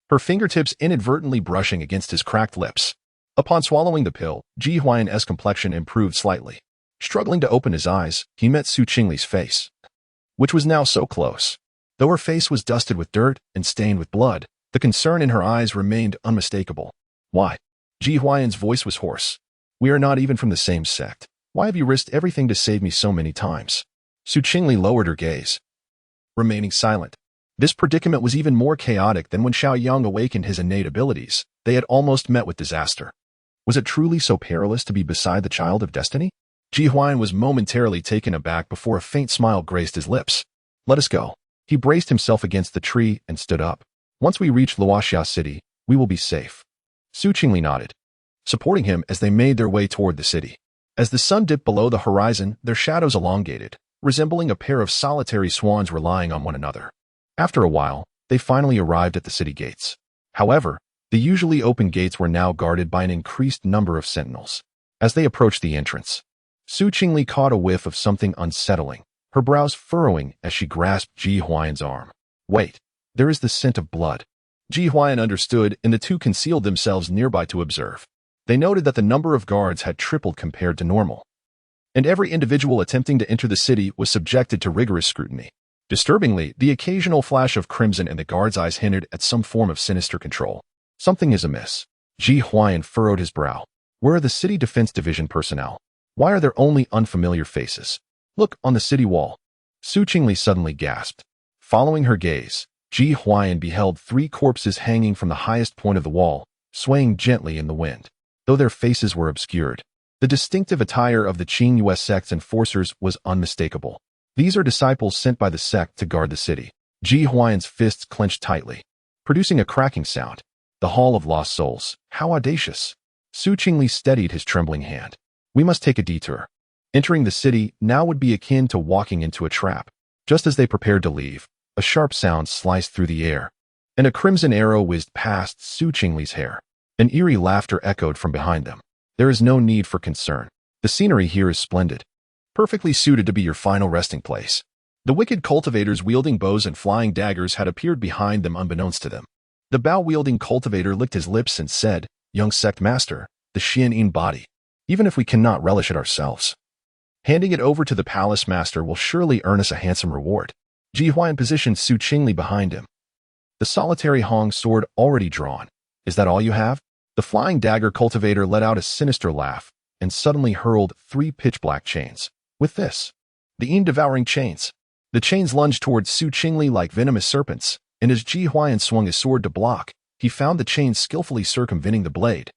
[SPEAKER 1] her fingertips inadvertently brushing against his cracked lips. Upon swallowing the pill, Ji Huai'an's complexion improved slightly. Struggling to open his eyes, he met Qingli's face, which was now so close. Though her face was dusted with dirt and stained with blood, the concern in her eyes remained unmistakable. Why? Ji Huai'an's voice was hoarse. We are not even from the same sect. Why have you risked everything to save me so many times? Qingli lowered her gaze, remaining silent. This predicament was even more chaotic than when Xiao Yang awakened his innate abilities. They had almost met with disaster. Was it truly so perilous to be beside the child of destiny? Ji Huai'an was momentarily taken aback before a faint smile graced his lips. Let us go. He braced himself against the tree and stood up. Once we reach Wanyao City, we will be safe. Qingli nodded, supporting him as they made their way toward the city. As the sun dipped below the horizon, their shadows elongated, resembling a pair of solitary swans relying on one another. After a while, they finally arrived at the city gates. However, the usually open gates were now guarded by an increased number of sentinels. As they approached the entrance, Qingli caught a whiff of something unsettling, her brows furrowing as she grasped Ji Huai'an's arm. Wait, there is the scent of blood. Ji Huai'an understood, and the two concealed themselves nearby to observe. They noted that the number of guards had tripled compared to normal, and every individual attempting to enter the city was subjected to rigorous scrutiny. Disturbingly, the occasional flash of crimson in the guard's eyes hinted at some form of sinister control. Something is amiss. Ji Huai'an furrowed his brow. Where are the city defense division personnel? Why are there only unfamiliar faces? Look, on the city wall. Qingli suddenly gasped. Following her gaze, Ji Huai'an beheld 3 corpses hanging from the highest point of the wall, swaying gently in the wind. Though their faces were obscured, the distinctive attire of the Qingli sect's enforcers was unmistakable. These are disciples sent by the sect to guard the city. Ji Huai'an's fists clenched tightly, producing a cracking sound. The Hall of Lost Souls. How audacious! Qingli steadied his trembling hand. We must take a detour. Entering the city now would be akin to walking into a trap. Just as they prepared to leave, a sharp sound sliced through the air, and a crimson arrow whizzed past Qingli's hair. An eerie laughter echoed from behind them. There is no need for concern. The scenery here is splendid, perfectly suited to be your final resting place. The wicked cultivators wielding bows and flying daggers had appeared behind them unbeknownst to them. The bow-wielding cultivator licked his lips and said, "Young sect master, the Xian'in body, even if we cannot relish it ourselves. Handing it over to the palace master will surely earn us a handsome reward." Ji Huai'an positioned Qingli behind him, the solitary Hong sword already drawn. "Is that all you have?" The flying dagger cultivator let out a sinister laugh and suddenly hurled 3 pitch-black chains. "With this, the devouring chains." The chains lunged towards Qingli like venomous serpents, and as Ji Huai'an swung his sword to block, he found the chains skillfully circumventing the blade,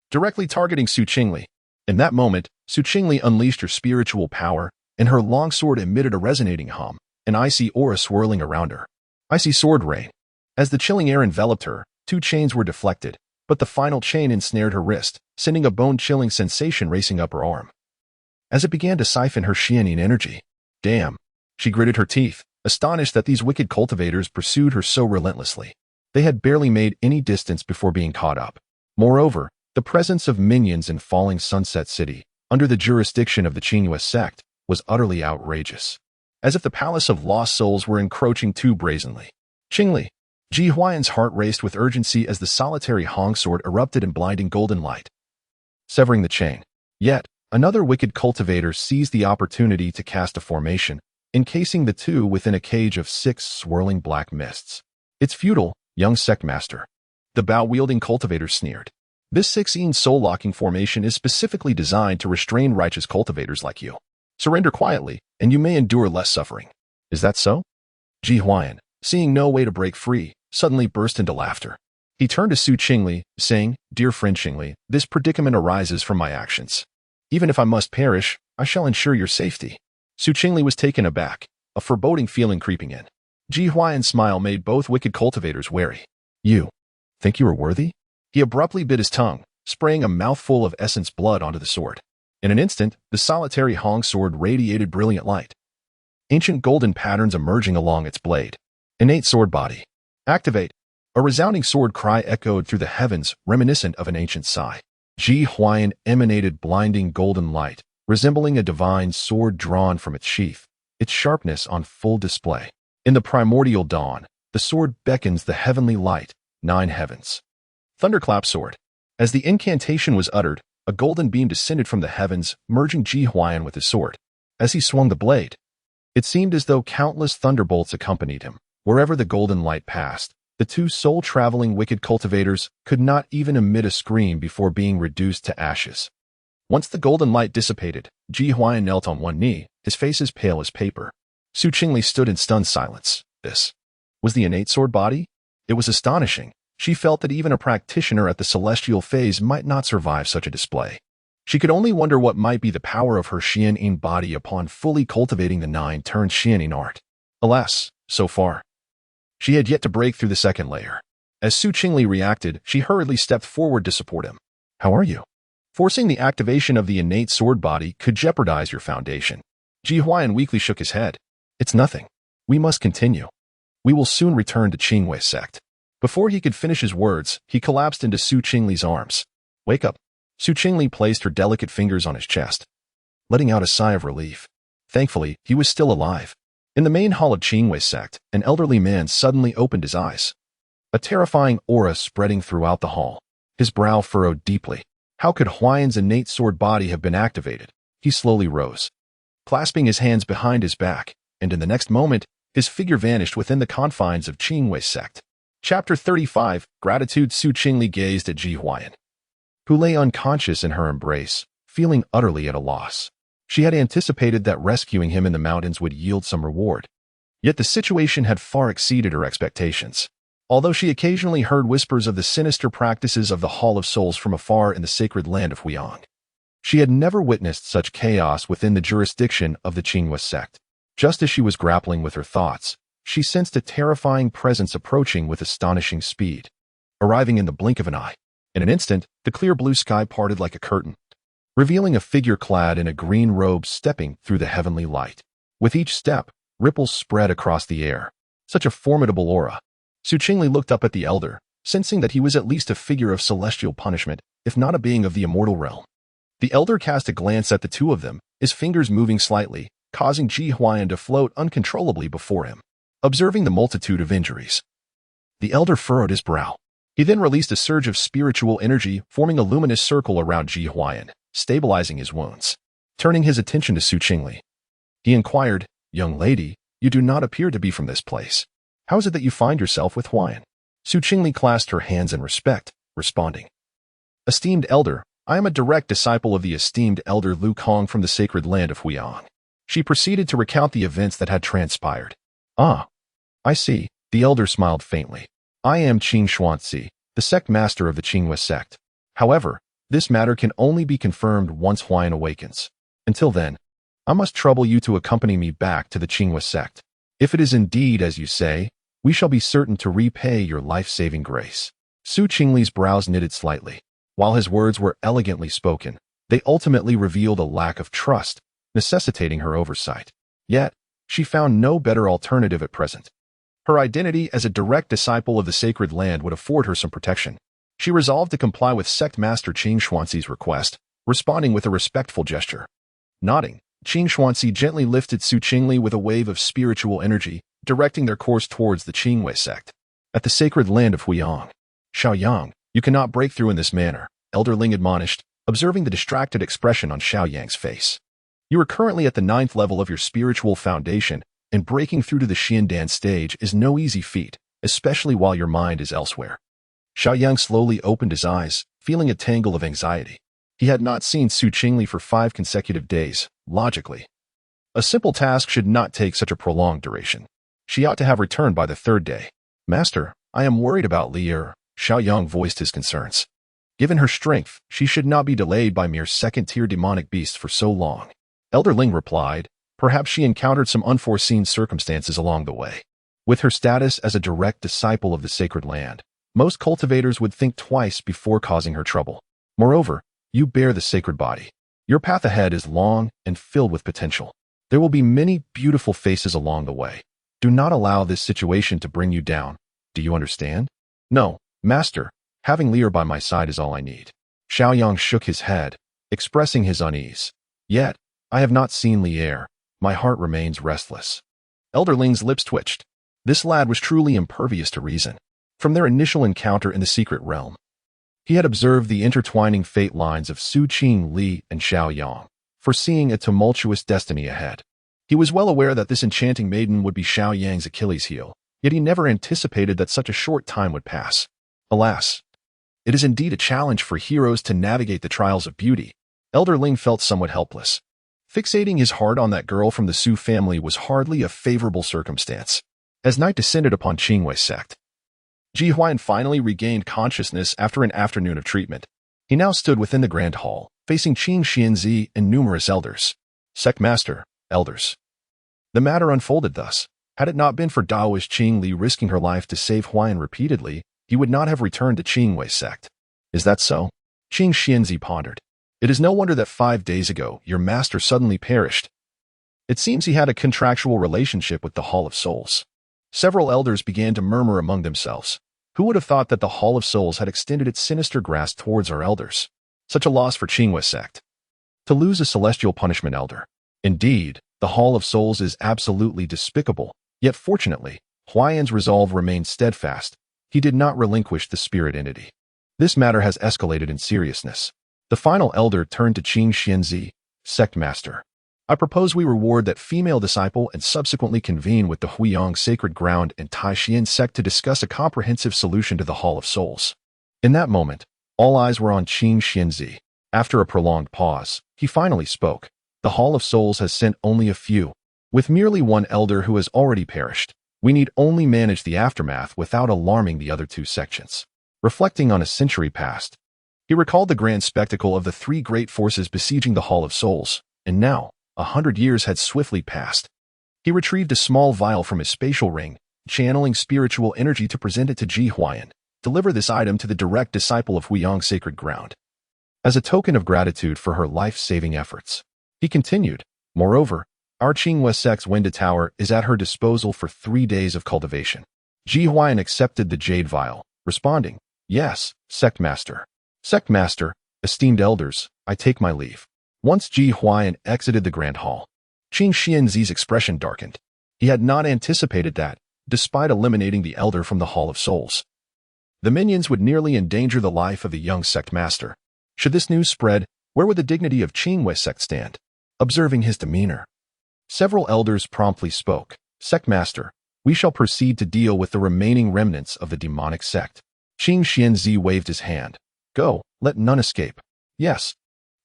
[SPEAKER 1] directly targeting Qingli. In that moment, Qingli unleashed her spiritual power, and her long sword emitted a resonating hum, an icy aura swirling around her. Icy sword rain. As the chilling air enveloped her, 2 chains were deflected, but the final chain ensnared her wrist, sending a bone-chilling sensation racing up her arm. As it began to siphon her Xian'in energy. Damn. She gritted her teeth, astonished that these wicked cultivators pursued her so relentlessly. They had barely made any distance before being caught up. Moreover, the presence of minions in falling Sunset City, under the jurisdiction of the Wanyao sect, was utterly outrageous. As if the Palace of Lost Souls were encroaching too brazenly. Qingli. Ji Huai'an's heart raced with urgency as the solitary Hong sword erupted in blinding golden light, severing the chain. Yet, another wicked cultivator seized the opportunity to cast a formation, encasing the 2 within a cage of 6 swirling black mists. "It's futile, young sect master." The bow-wielding cultivator sneered. "This 16 soul-locking formation is specifically designed to restrain righteous cultivators like you. Surrender quietly, and you may endure less suffering." "Is that so?" Ji Huai'an, seeing no way to break free, suddenly burst into laughter. He turned to Qingli, saying, "Dear friend Qingli, this predicament arises from my actions. Even if I must perish, I shall ensure your safety." Qingli was taken aback, a foreboding feeling creeping in. Ji Huai'an's smile made both wicked cultivators wary. "You think you are worthy?" He abruptly bit his tongue, spraying a mouthful of essence blood onto the sword. In an instant, the solitary Hong sword radiated brilliant light, ancient golden patterns emerging along its blade. Innate sword body. Activate. A resounding sword cry echoed through the heavens, reminiscent of an ancient sigh. Ji Huai'an emanated blinding golden light, resembling a divine sword drawn from its sheath, its sharpness on full display. In the primordial dawn, the sword beckons the heavenly light, 9 heavens. Thunderclap sword. As the incantation was uttered, a golden beam descended from the heavens, merging Ji Huai'an with his sword. As he swung the blade, it seemed as though countless thunderbolts accompanied him. Wherever the golden light passed, the 2 soul-traveling wicked cultivators could not even emit a scream before being reduced to ashes. Once the golden light dissipated, Ji Huai'an knelt on one knee, his face as pale as paper. Qingli stood in stunned silence. This was the innate sword body? It was astonishing. She felt that even a practitioner at the celestial phase might not survive such a display. She could only wonder what might be the power of her Xian'in body upon fully cultivating the 9-turned Xian'in art. Alas, so far, she had yet to break through the second layer. As Qingli reacted, she hurriedly stepped forward to support him. "How are you?" Forcing the activation of the innate sword body could jeopardize your foundation. Ji Huai'an weakly shook his head. "It's nothing. We must continue. We will soon return to Qingli sect." Before he could finish his words, he collapsed into Qingli's arms. "Wake up." Qingli placed her delicate fingers on his chest, letting out a sigh of relief. Thankfully, he was still alive. In the main hall of Qingli sect, an elderly man suddenly opened his eyes, a terrifying aura spreading throughout the hall. His brow furrowed deeply. How could Huai'an's innate sword body have been activated? He slowly rose, clasping his hands behind his back, and in the next moment, his figure vanished within the confines of Qingli sect. Chapter 35, Gratitude. Qingli gazed at Ji Huai'an, who lay unconscious in her embrace, feeling utterly at a loss. She had anticipated that rescuing him in the mountains would yield some reward. Yet the situation had far exceeded her expectations. Although she occasionally heard whispers of the sinister practices of the Hall of Souls from afar in the sacred land of Huiyang, she had never witnessed such chaos within the jurisdiction of the Qingli sect. Just as she was grappling with her thoughts, She sensed a terrifying presence approaching with astonishing speed, arriving in the blink of an eye. In an instant, the clear blue sky parted like a curtain, revealing a figure clad in a green robe stepping through the heavenly light. With each step, ripples spread across the air. Such a formidable aura. Qingli looked up at the elder, sensing that he was at least a figure of celestial punishment, if not a being of the immortal realm. The elder cast a glance at the two of them, his fingers moving slightly, causing Ji Huai'an to float uncontrollably before him. Observing the multitude of injuries, the elder furrowed his brow. He then released a surge of spiritual energy, forming a luminous circle around Ji Huai'an, stabilizing his wounds. Turning his attention to Qingli, he inquired, "Young lady, you do not appear to be from this place. How is it that you find yourself with Huai'an?" Qingli clasped her hands in respect, responding, "Esteemed elder, I am a direct disciple of the esteemed elder Lu Kong from the sacred land of Huiyang." She proceeded to recount the events that had transpired. "Ah, I see," the elder smiled faintly. "I am Qing Xuanzi, the sect master of the Qingli sect. However, this matter can only be confirmed once Huai'an awakens. Until then, I must trouble you to accompany me back to the Qingli sect. If it is indeed as you say, we shall be certain to repay your life-saving grace." Qingli's brows knitted slightly. While his words were elegantly spoken, they ultimately revealed a lack of trust, necessitating her oversight. Yet, she found no better alternative at present. Her identity as a direct disciple of the sacred land would afford her some protection. She resolved to comply with sect master Qing Xuanzi's request, responding with a respectful gesture. Nodding, Qing Xuanzi gently lifted Qingli with a wave of spiritual energy, directing their course towards the Qingli sect. At the sacred land of Huiyang, Xiao Yang, "You cannot break through in this manner," Elder Ling admonished, observing the distracted expression on Xiao Yang's face. "You are currently at the 9th level of your spiritual foundation, and breaking through to the Xiandan stage is no easy feat, especially while your mind is elsewhere." Xiao Yang slowly opened his eyes, feeling a tangle of anxiety. He had not seen Qingli for 5 consecutive days. Logically, a simple task should not take such a prolonged duration. She ought to have returned by the 3rd day. "Master, I am worried about Li'er," Xiao Yang voiced his concerns. Given her strength, she should not be delayed by mere second-tier demonic beasts for so long. Elder Ling replied, perhaps she encountered some unforeseen circumstances along the way. With her status as a direct disciple of the sacred land, most cultivators would think twice before causing her trouble. Moreover, you bear the sacred body. Your path ahead is long and filled with potential. There will be many beautiful faces along the way. Do not allow this situation to bring you down. Do you understand? "No, Master. Having Li'er by my side is all I need." Xiao Yang shook his head, expressing his unease. "Yet, I have not seen Li'er. My heart remains restless." Elder Ling's lips twitched. This lad was truly impervious to reason. From their initial encounter in the secret realm, he had observed the intertwining fate lines of Qingli and Xiao Yang, foreseeing a tumultuous destiny ahead. He was well aware that this enchanting maiden would be Xiao Yang's Achilles heel, yet he never anticipated that such a short time would pass. Alas, it is indeed a challenge for heroes to navigate the trials of beauty. Elder Ling felt somewhat helpless. Fixating his heart on that girl from the Su family was hardly a favorable circumstance. As night descended upon Qingli sect, Ji Huai'an finally regained consciousness after an afternoon of treatment. He now stood within the grand hall, facing Qing Xianzi and numerous elders. "Sect master, elders." The matter unfolded thus. Had it not been for Daoist Qingli risking her life to save Huai'an repeatedly, he would not have returned to Qingli sect. "Is that so?" Qing Xianzi pondered. "It is no wonder that 5 days ago your master suddenly perished. It seems he had a contractual relationship with the Hall of Souls." Several elders began to murmur among themselves. Who would have thought that the Hall of Souls had extended its sinister grasp towards our elders? Such a loss for Qingli sect. To lose a celestial punishment elder. Indeed, the Hall of Souls is absolutely despicable, yet fortunately, Huai'an's resolve remained steadfast. He did not relinquish the spirit entity. This matter has escalated in seriousness. The final elder turned to Qing Xianzi, sect master. "I propose we reward that female disciple and subsequently convene with the Huiyang Sacred Ground and Taishan sect to discuss a comprehensive solution to the Hall of Souls." In that moment, all eyes were on Qing Xianzi. After a prolonged pause, he finally spoke. "The Hall of Souls has sent only a few. With merely one elder who has already perished, we need only manage the aftermath without alarming the other 2 sections." Reflecting on a century past, he recalled the grand spectacle of the 3 great forces besieging the Hall of Souls, and now, 100 years had swiftly passed. He retrieved a small vial from his spatial ring, channeling spiritual energy to present it to Ji Huai'an. Deliver this item to the direct disciple of Huiyang's sacred ground, as a token of gratitude for her life-saving efforts. He continued, moreover, our Qingli sect's Wenda Tower is at her disposal for 3 days of cultivation. Ji Huai'an accepted the jade vial, responding, yes, sect master. Sect master, esteemed elders, I take my leave. Once Ji Huai'an exited the grand hall, Qing Xianzi's expression darkened. He had not anticipated that, despite eliminating the elder from the Hall of Souls, the minions would nearly endanger the life of the young sect master. Should this news spread, where would the dignity of Qingli sect stand? Observing his demeanor, several elders promptly spoke. Sect master, we shall proceed to deal with the remaining remnants of the demonic sect. Qing Xianzi waved his hand. Go, let none escape. Yes.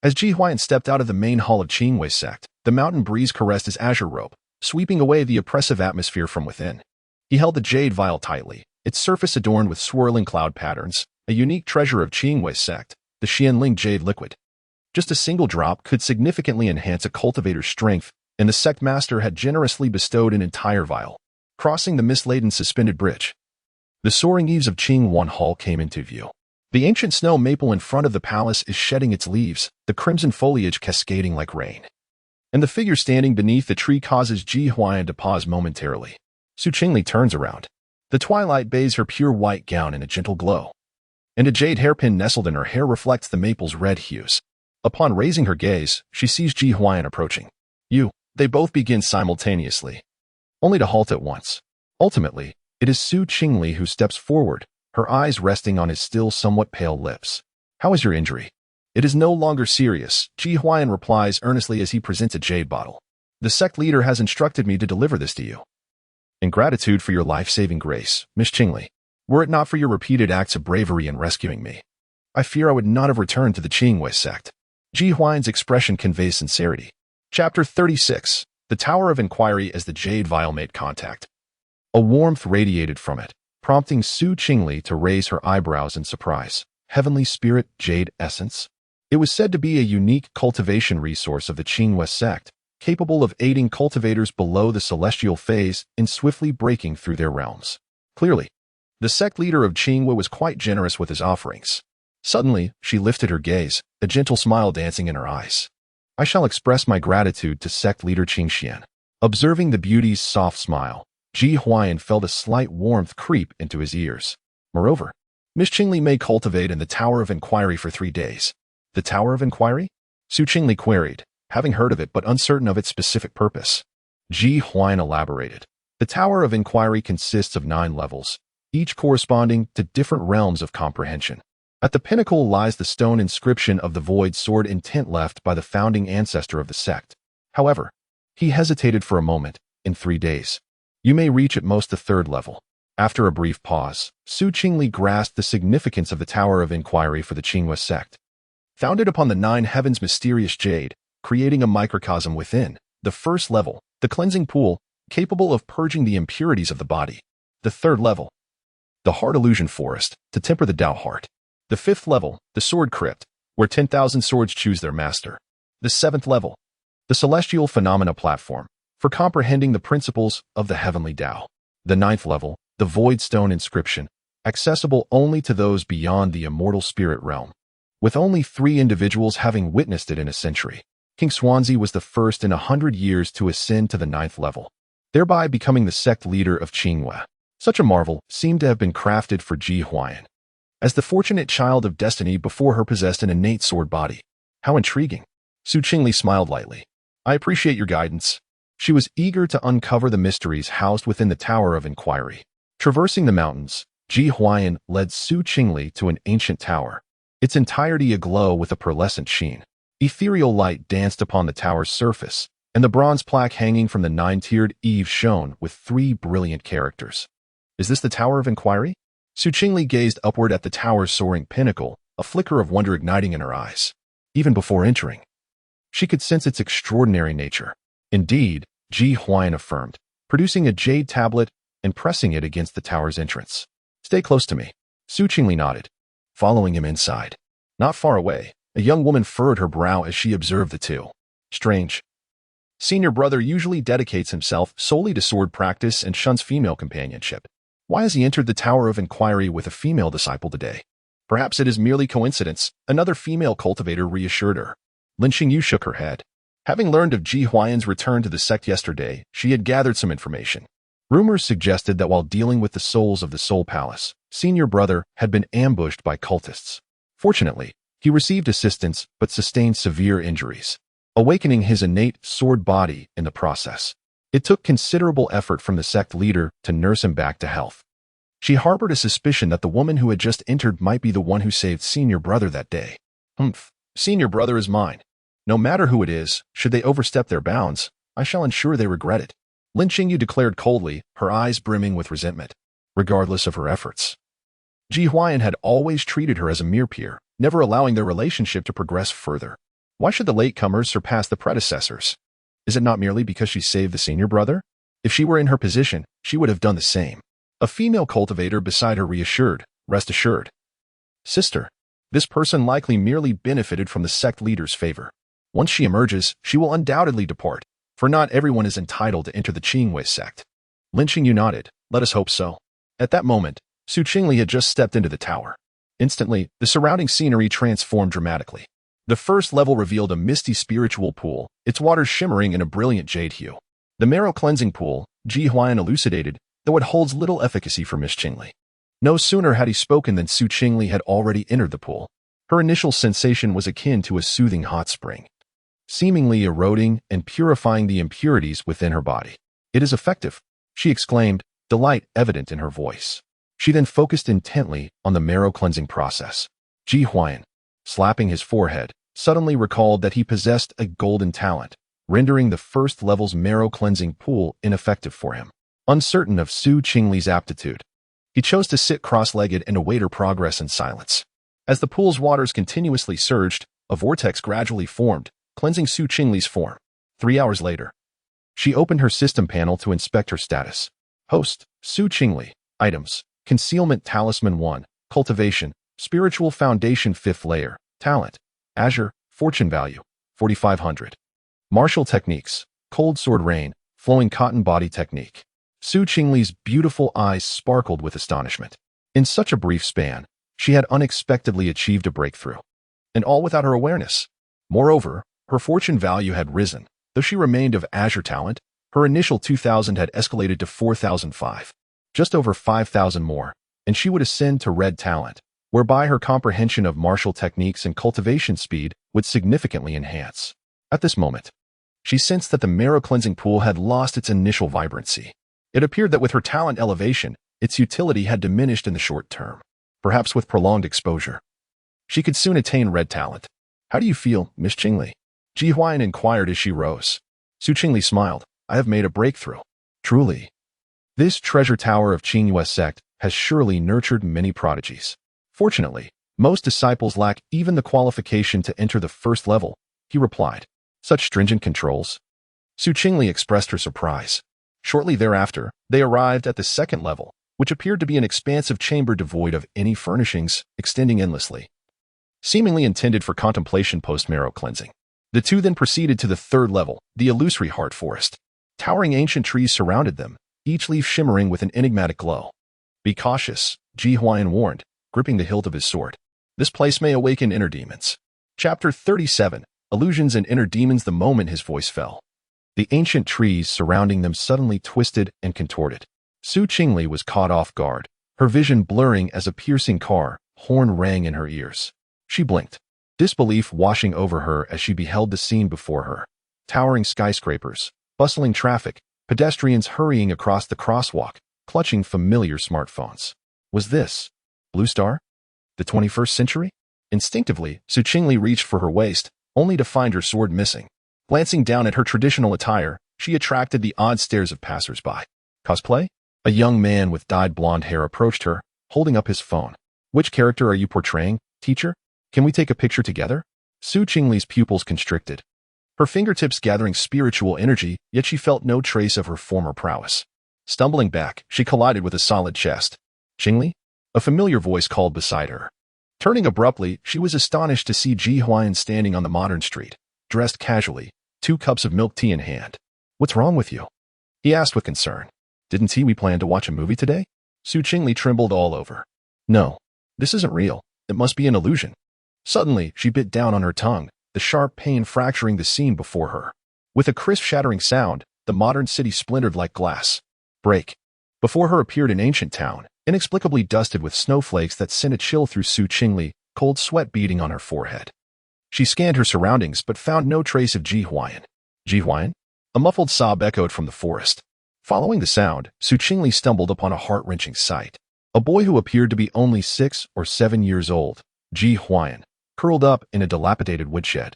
[SPEAKER 1] As Ji Huai'an stepped out of the main hall of Qingli sect, the mountain breeze caressed his azure robe, sweeping away the oppressive atmosphere from within. He held the jade vial tightly, its surface adorned with swirling cloud patterns, a unique treasure of Qingli sect, the Xianling jade liquid. Just a single drop could significantly enhance a cultivator's strength, and the sect master had generously bestowed an entire vial. Crossing the mist-laden suspended bridge, the soaring eaves of Qingwan Hall came into view. The ancient snow maple in front of the palace is shedding its leaves, the crimson foliage cascading like rain. And the figure standing beneath the tree causes Ji Huai'an to pause momentarily. Su Qingli turns around. The twilight bathes her pure white gown in a gentle glow, and a jade hairpin nestled in her hair reflects the maple's red hues. Upon raising her gaze, she sees Ji Huai'an approaching. They both begin simultaneously, only to halt at once. Ultimately, it is Su Qingli who steps forward, her eyes resting on his still somewhat pale lips. How is your injury? It is no longer serious, Ji Huai'an replies earnestly as he presents a jade bottle. The sect leader has instructed me to deliver this to you. In gratitude for your life-saving grace, Miss Qingli, were it not for your repeated acts of bravery in rescuing me, I fear I would not have returned to the Qingli sect. Ji Huai'an's expression conveys sincerity. Chapter 36. The Tower of Inquiry as the jade vial made contact. A warmth radiated from it, prompting Su Qingli to raise her eyebrows in surprise. Heavenly Spirit Jade Essence? It was said to be a unique cultivation resource of the Qingli sect, capable of aiding cultivators below the celestial phase in swiftly breaking through their realms. Clearly, the sect leader of Qingli was quite generous with his offerings. Suddenly, she lifted her gaze, a gentle smile dancing in her eyes. I shall express my gratitude to sect leader Qingxian. Observing the beauty's soft smile, Ji Huai'an felt a slight warmth creep into his ears. Moreover, Miss Qingli may cultivate in the Tower of Inquiry for 3 days. The Tower of Inquiry? Su Qingli queried, having heard of it but uncertain of its specific purpose. Ji Huai'an elaborated. The Tower of Inquiry consists of 9 levels, each corresponding to different realms of comprehension. At the pinnacle lies the stone inscription of the void sword intent left by the founding ancestor of the sect. However, he hesitated for a moment. In 3 days, you may reach at most the 3rd level. After a brief pause, Su Qingli grasped the significance of the Tower of Inquiry for the Qingli sect. Founded upon the 9 heavens' mysterious jade, creating a microcosm within, the 1st level, the cleansing pool, capable of purging the impurities of the body. The 3rd level, the heart illusion forest, to temper the Tao heart. The 5th level, the sword crypt, where 10,000 swords choose their master. The 7th level, the celestial phenomena platform, for comprehending the principles of the heavenly Tao. The 9th level, the void stone inscription, accessible only to those beyond the immortal spirit realm. With only 3 individuals having witnessed it in a century, King Xuanzi was the first in 100 years to ascend to the 9th level, thereby becoming the sect leader of Qingli. Such a marvel seemed to have been crafted for Ji Huai'an, as the fortunate child of destiny before her possessed an innate sword body. How intriguing. Su Qingli smiled lightly. I appreciate your guidance. She was eager to uncover the mysteries housed within the Tower of Inquiry. Traversing the mountains, Ji Huai'an led Su Qingli to an ancient tower, its entirety aglow with a pearlescent sheen. Ethereal light danced upon the tower's surface, and the bronze plaque hanging from the 9-tiered eaves shone with 3 brilliant characters. Is this the Tower of Inquiry? Su Qingli gazed upward at the tower's soaring pinnacle, a flicker of wonder igniting in her eyes. Even before entering, she could sense its extraordinary nature. Indeed, Ji Huai'an affirmed, producing a jade tablet and pressing it against the tower's entrance. Stay close to me. Su Qingli nodded, following him inside. Not far away, a young woman furrowed her brow as she observed the two. Strange. Senior brother usually dedicates himself solely to sword practice and shuns female companionship. Why has he entered the Tower of Inquiry with a female disciple today? Perhaps it is merely coincidence, another female cultivator reassured her. Lin Xingyu shook her head. Having learned of Ji Huai'an's return to the sect yesterday, she had gathered some information. Rumors suggested that while dealing with the souls of the Soul Palace, senior brother had been ambushed by cultists. Fortunately, he received assistance but sustained severe injuries, awakening his innate sword body in the process. It took considerable effort from the sect leader to nurse him back to health. She harbored a suspicion that the woman who had just entered might be the one who saved senior brother that day. Senior brother is mine. No matter who it is, should they overstep their bounds, I shall ensure they regret it. Lin Xingyu declared coldly, her eyes brimming with resentment, regardless of her efforts. Ji Huai'an had always treated her as a mere peer, never allowing their relationship to progress further. Why should the latecomers surpass the predecessors? Is it not merely because she saved the senior brother? If she were in her position, she would have done the same. A female cultivator beside her reassured, rest assured. Sister, this person likely merely benefited from the sect leader's favor. Once she emerges, she will undoubtedly depart, for not everyone is entitled to enter the Qingli sect. Lin Xingyu nodded, let us hope so. At that moment, Su Qingli had just stepped into the tower. Instantly, the surrounding scenery transformed dramatically. The first level revealed a misty spiritual pool, its waters shimmering in a brilliant jade hue. The marrow cleansing pool, Ji Huai'an elucidated, though it holds little efficacy for Miss Qingli. No sooner had he spoken than Su Qingli had already entered the pool. Her initial sensation was akin to a soothing hot spring, seemingly eroding and purifying the impurities within her body. It is effective, she exclaimed, delight evident in her voice. She then focused intently on the marrow cleansing process. Ji Huai'an, slapping his forehead, suddenly recalled that he possessed a golden talent, rendering the first level's marrow cleansing pool ineffective for him. Uncertain of Su Qingli's aptitude, he chose to sit cross-legged and await her progress in silence. As the pool's waters continuously surged, a vortex gradually formed, cleansing Su Qingli's form. 3 hours later, she opened her system panel to inspect her status. Host, Su Qingli. Items, Concealment Talisman 1, Cultivation, Spiritual Foundation 5th Layer, Talent, Azure, Fortune Value, 4,500. Martial Techniques, Cold Sword Rain, Flowing Cotton Body Technique. Su Qingli's beautiful eyes sparkled with astonishment. In such a brief span, she had unexpectedly achieved a breakthrough, and all without her awareness. Moreover, her fortune value had risen. Though she remained of Azure talent, her initial 2,000 had escalated to 4,005. Just over 5,000 more, and she would ascend to red talent, whereby her comprehension of martial techniques and cultivation speed would significantly enhance. At this moment, she sensed that the marrow cleansing pool had lost its initial vibrancy. It appeared that with her talent elevation, its utility had diminished in the short term, perhaps with prolonged exposure. She could soon attain red talent. How do you feel, Miss Qingli? Ji Huai'an inquired as she rose. Su Qingli smiled. I have made a breakthrough. Truly. This treasure tower of Qingli sect has surely nurtured many prodigies. Fortunately, most disciples lack even the qualification to enter the first level, he replied. Such stringent controls. Su Qingli expressed her surprise. Shortly thereafter, they arrived at the second level, which appeared to be an expansive chamber devoid of any furnishings, extending endlessly, seemingly intended for contemplation post-marrow cleansing. The two then proceeded to the third level, the illusory heart forest. Towering ancient trees surrounded them, each leaf shimmering with an enigmatic glow. Be cautious, Ji Huai'an warned, gripping the hilt of his sword. This place may awaken inner demons. Chapter 37, Illusions and Inner Demons. The moment his voice fell, the ancient trees surrounding them suddenly twisted and contorted. Su Qingli was caught off guard, her vision blurring as a piercing car horn rang in her ears. She blinked, disbelief washing over her as she beheld the scene before her. Towering skyscrapers, bustling traffic, pedestrians hurrying across the crosswalk, clutching familiar smartphones. Was this Blue Star? The 21st century? Instinctively, Su Qingli reached for her waist, only to find her sword missing. Glancing down at her traditional attire, she attracted the odd stares of passers-by. Cosplay? A young man with dyed blonde hair approached her, holding up his phone. Which character are you portraying, teacher? Can we take a picture together? Su Qingli's pupils constricted, her fingertips gathering spiritual energy, yet she felt no trace of her former prowess. Stumbling back, she collided with a solid chest. Qingli? A familiar voice called beside her. Turning abruptly, she was astonished to see Ji Huai'an standing on the modern street, dressed casually, 2 cups of milk tea in hand. "What's wrong with you?" he asked with concern. "Didn't we plan to watch a movie today?" Qingli trembled all over. "No, this isn't real. It must be an illusion." Suddenly, she bit down on her tongue, the sharp pain fracturing the scene before her. With a crisp shattering sound, the modern city splintered like glass. Break. Before her appeared an ancient town, inexplicably dusted with snowflakes that sent a chill through Qingli, cold sweat beading on her forehead. She scanned her surroundings but found no trace of Ji Huai'an. Ji Huai'an? A muffled sob echoed from the forest. Following the sound, Qingli stumbled upon a heart-wrenching sight. A boy who appeared to be only 6 or 7 years old, Ji Huai'an, curled up in a dilapidated woodshed.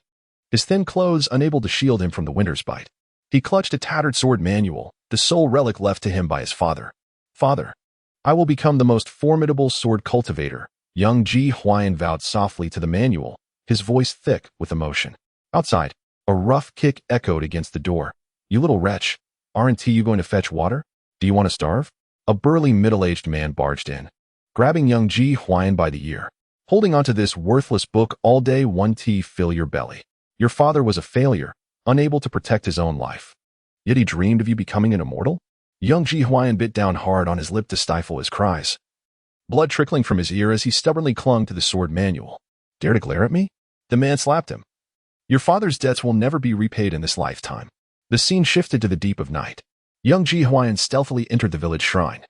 [SPEAKER 1] His thin clothes unable to shield him from the winter's bite. He clutched a tattered sword manual, the sole relic left to him by his father. "Father, I will become the most formidable sword cultivator," young Ji Huai'an vowed softly to the manual, his voice thick with emotion. Outside, a rough kick echoed against the door. "You little wretch, aren't you going to fetch water? Do you want to starve?" A burly middle-aged man barged in, grabbing young Ji Huai'an by the ear. "Holding onto this worthless book all day won't fill your belly. Your father was a failure, unable to protect his own life. Yet he dreamed of you becoming an immortal?" Young Ji Huai'an bit down hard on his lip to stifle his cries, blood trickling from his ear as he stubbornly clung to the sword manual. "Dare to glare at me?" The man slapped him. "Your father's debts will never be repaid in this lifetime." The scene shifted to the deep of night. Young Ji Huai'an stealthily entered the village shrine.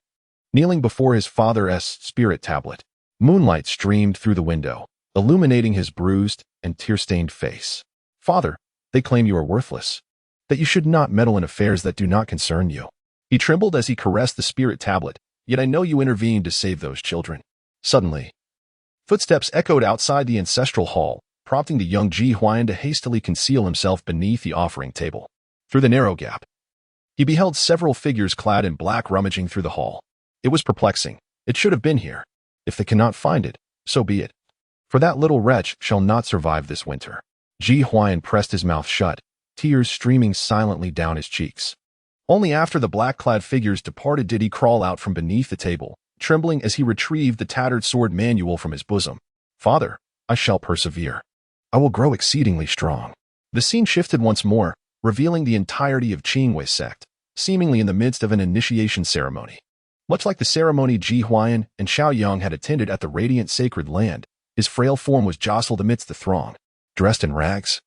[SPEAKER 1] Kneeling before his father's spirit tablet, moonlight streamed through the window, illuminating his bruised and tear-stained face. "Father, they claim you are worthless, that you should not meddle in affairs that do not concern you." He trembled as he caressed the spirit tablet, "Yet I know you intervened to save those children." Suddenly, footsteps echoed outside the ancestral hall, prompting the young Ji Huai'an to hastily conceal himself beneath the offering table. Through the narrow gap, he beheld several figures clad in black rummaging through the hall. It was perplexing. It should have been here. If they cannot find it, so be it. For that little wretch shall not survive this winter. Ji Huai'an pressed his mouth shut, tears streaming silently down his cheeks. Only after the black-clad figures departed did he crawl out from beneath the table, trembling as he retrieved the tattered sword manual from his bosom. "Father, I shall persevere. I will grow exceedingly strong." The scene shifted once more, revealing the entirety of Qingli sect, seemingly in the midst of an initiation ceremony. Much like the ceremony Ji Huai'an and Xiao Yang had attended at the radiant sacred land, his frail form was jostled amidst the throng. Dressed in rags,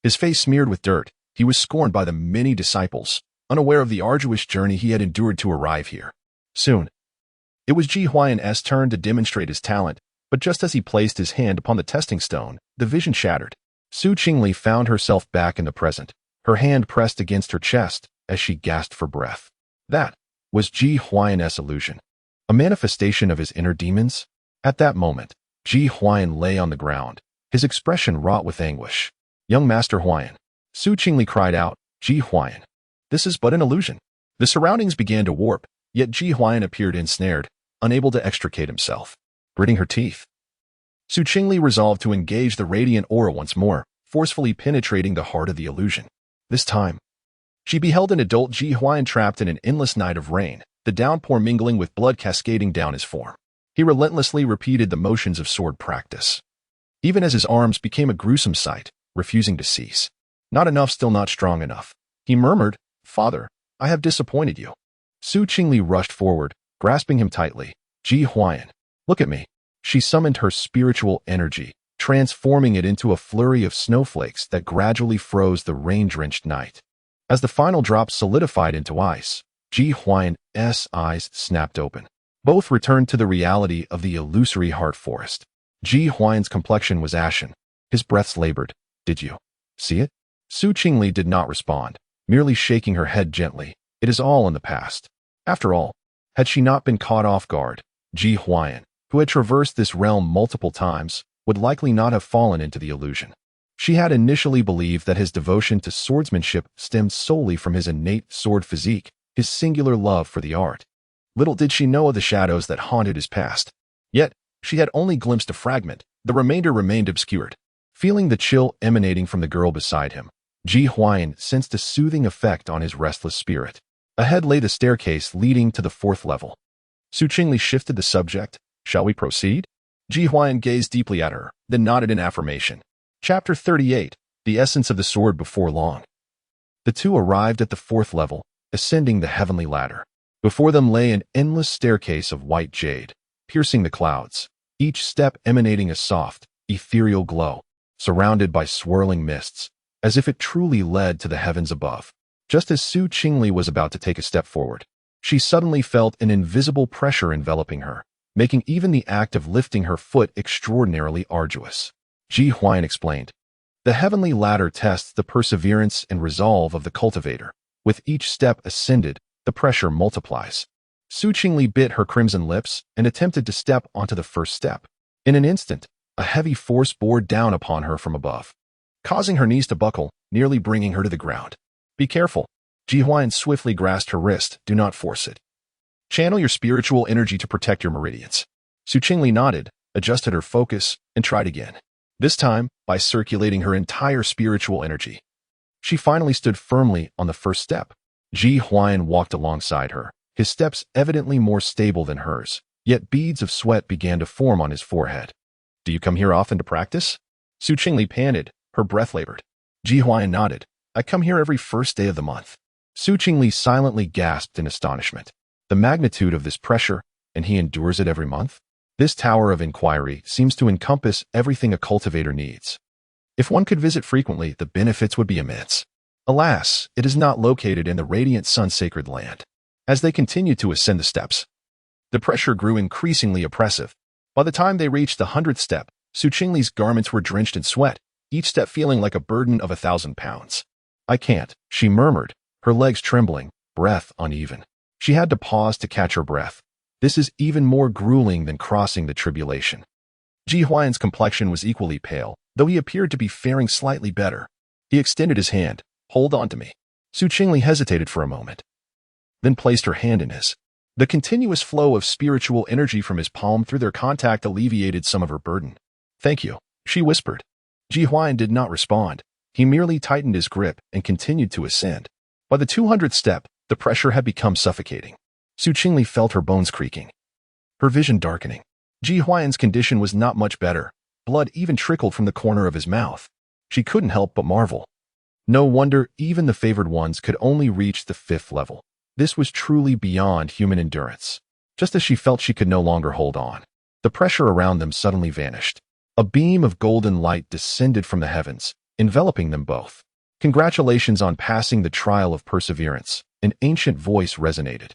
[SPEAKER 1] his face smeared with dirt, he was scorned by the many disciples, unaware of the arduous journey he had endured to arrive here. Soon, it was Ji Huai'an's turn to demonstrate his talent, but just as he placed his hand upon the testing stone, the vision shattered. Qingli found herself back in the present, her hand pressed against her chest as she gasped for breath. That was Ji Huai'an's illusion, a manifestation of his inner demons. At that moment, Ji Huai'an lay on the ground, his expression wrought with anguish. "Young Master Huai'an," Qingli cried out, "Ji Huai'an, this is but an illusion." The surroundings began to warp, yet Ji Huai'an appeared ensnared, unable to extricate himself. Gritting her teeth, Qingli resolved to engage the radiant aura once more, forcefully penetrating the heart of the illusion. This time, she beheld an adult Ji Huai'an trapped in an endless night of rain, the downpour mingling with blood cascading down his form. He relentlessly repeated the motions of sword practice, even as his arms became a gruesome sight, refusing to cease. "Not enough, still not strong enough," he murmured. "Father, I have disappointed you." Qingli rushed forward, grasping him tightly. "Ji Huai'an, look at me." She summoned her spiritual energy, transforming it into a flurry of snowflakes that gradually froze the rain-drenched night. As the final drops solidified into ice, Ji Huai'an's eyes snapped open. Both returned to the reality of the illusory heart forest. Ji Huai'an's complexion was ashen. His breaths labored. "Did you see it?" Qingli did not respond, merely shaking her head gently. "It is all in the past." After all, had she not been caught off guard, Ji Huai'an, who had traversed this realm multiple times, would likely not have fallen into the illusion. She had initially believed that his devotion to swordsmanship stemmed solely from his innate sword physique, his singular love for the art. Little did she know of the shadows that haunted his past. Yet, she had only glimpsed a fragment, the remainder remained obscured. Feeling the chill emanating from the girl beside him, Ji Huai'an sensed a soothing effect on his restless spirit. Ahead lay the staircase leading to the 4th level. Qingli shifted the subject. "Shall we proceed?" Ji Huai'an gazed deeply at her, then nodded in affirmation. Chapter 38. the essence of the sword before long. The two arrived at the fourth level, ascending the heavenly ladder. Before them lay an endless staircase of white jade, piercing the clouds, each step emanating a soft, ethereal glow, surrounded by swirling mists, as if it truly led to the heavens above. Just as Qingli was about to take a step forward, she suddenly felt an invisible pressure enveloping her, making even the act of lifting her foot extraordinarily arduous. Ji Huai'an explained, "The heavenly ladder tests the perseverance and resolve of the cultivator. With each step ascended, the pressure multiplies." Qingli bit her crimson lips and attempted to step onto the first step. In an instant, a heavy force bore down upon her from above, causing her knees to buckle, nearly bringing her to the ground. "Be careful." Ji Huai'an swiftly grasped her wrist. "Do not force it. Channel your spiritual energy to protect your meridians." Qingli nodded, adjusted her focus, and tried again. This time, by circulating her entire spiritual energy. She finally stood firmly on the first step. Ji Huai'an walked alongside her, his steps evidently more stable than hers, yet beads of sweat began to form on his forehead. "Do you come here often to practice?" Qingli panted, her breath labored. Ji Huai'an nodded. "I come here every first day of the month." Qingli silently gasped in astonishment. The magnitude of this pressure, and he endures it every month? This tower of inquiry seems to encompass everything a cultivator needs. If one could visit frequently, the benefits would be immense. Alas, it is not located in the radiant sun-sacred land. As they continued to ascend the steps, the pressure grew increasingly oppressive. By the time they reached the 100th step, Qingli's garments were drenched in sweat, each step feeling like a burden of 1,000 pounds. "I can't," she murmured, her legs trembling, breath uneven. She had to pause to catch her breath. This is even more grueling than crossing the tribulation. Ji Huai'an's complexion was equally pale, though he appeared to be faring slightly better. He extended his hand. "Hold on to me." Qingli hesitated for a moment, then placed her hand in his. The continuous flow of spiritual energy from his palm through their contact alleviated some of her burden. "Thank you," she whispered. Ji Huai'an did not respond. He merely tightened his grip and continued to ascend. By the 200th step, the pressure had become suffocating. Qingli felt her bones creaking, her vision darkening. Ji Huai'an's condition was not much better. Blood even trickled from the corner of his mouth. She couldn't help but marvel. No wonder even the favored ones could only reach the 5th level. This was truly beyond human endurance. Just as she felt she could no longer hold on, the pressure around them suddenly vanished. A beam of golden light descended from the heavens, enveloping them both. "Congratulations on passing the trial of perseverance," an ancient voice resonated.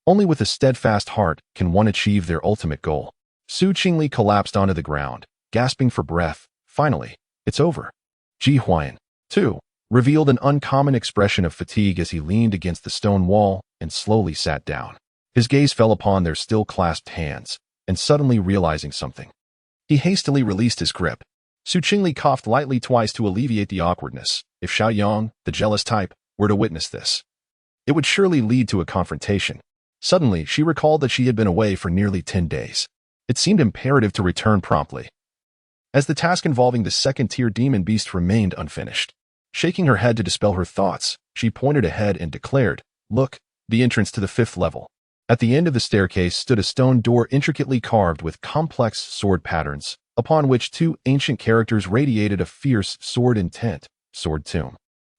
[SPEAKER 1] "Only with a steadfast heart can one achieve their ultimate goal." Qingli collapsed onto the ground, gasping for breath. "Finally, it's over." Ji Huai'an, too, revealed an uncommon expression of fatigue as he leaned against the stone wall and slowly sat down. His gaze fell upon their still clasped hands, and suddenly realizing something, he hastily released his grip. Qingli coughed lightly twice to alleviate the awkwardness. If Xiao Yang, the jealous type, were to witness this, it would surely lead to a confrontation. Suddenly, she recalled that she had been away for nearly 10 days. It seemed imperative to return promptly, as the task involving the second-tier demon beast remained unfinished. Shaking her head to dispel her thoughts, she pointed ahead and declared, "Look, the entrance to the 5th level." At the end of the staircase stood a stone door intricately carved with complex sword patterns, upon which 2 ancient characters radiated a fierce sword intent, sword tomb.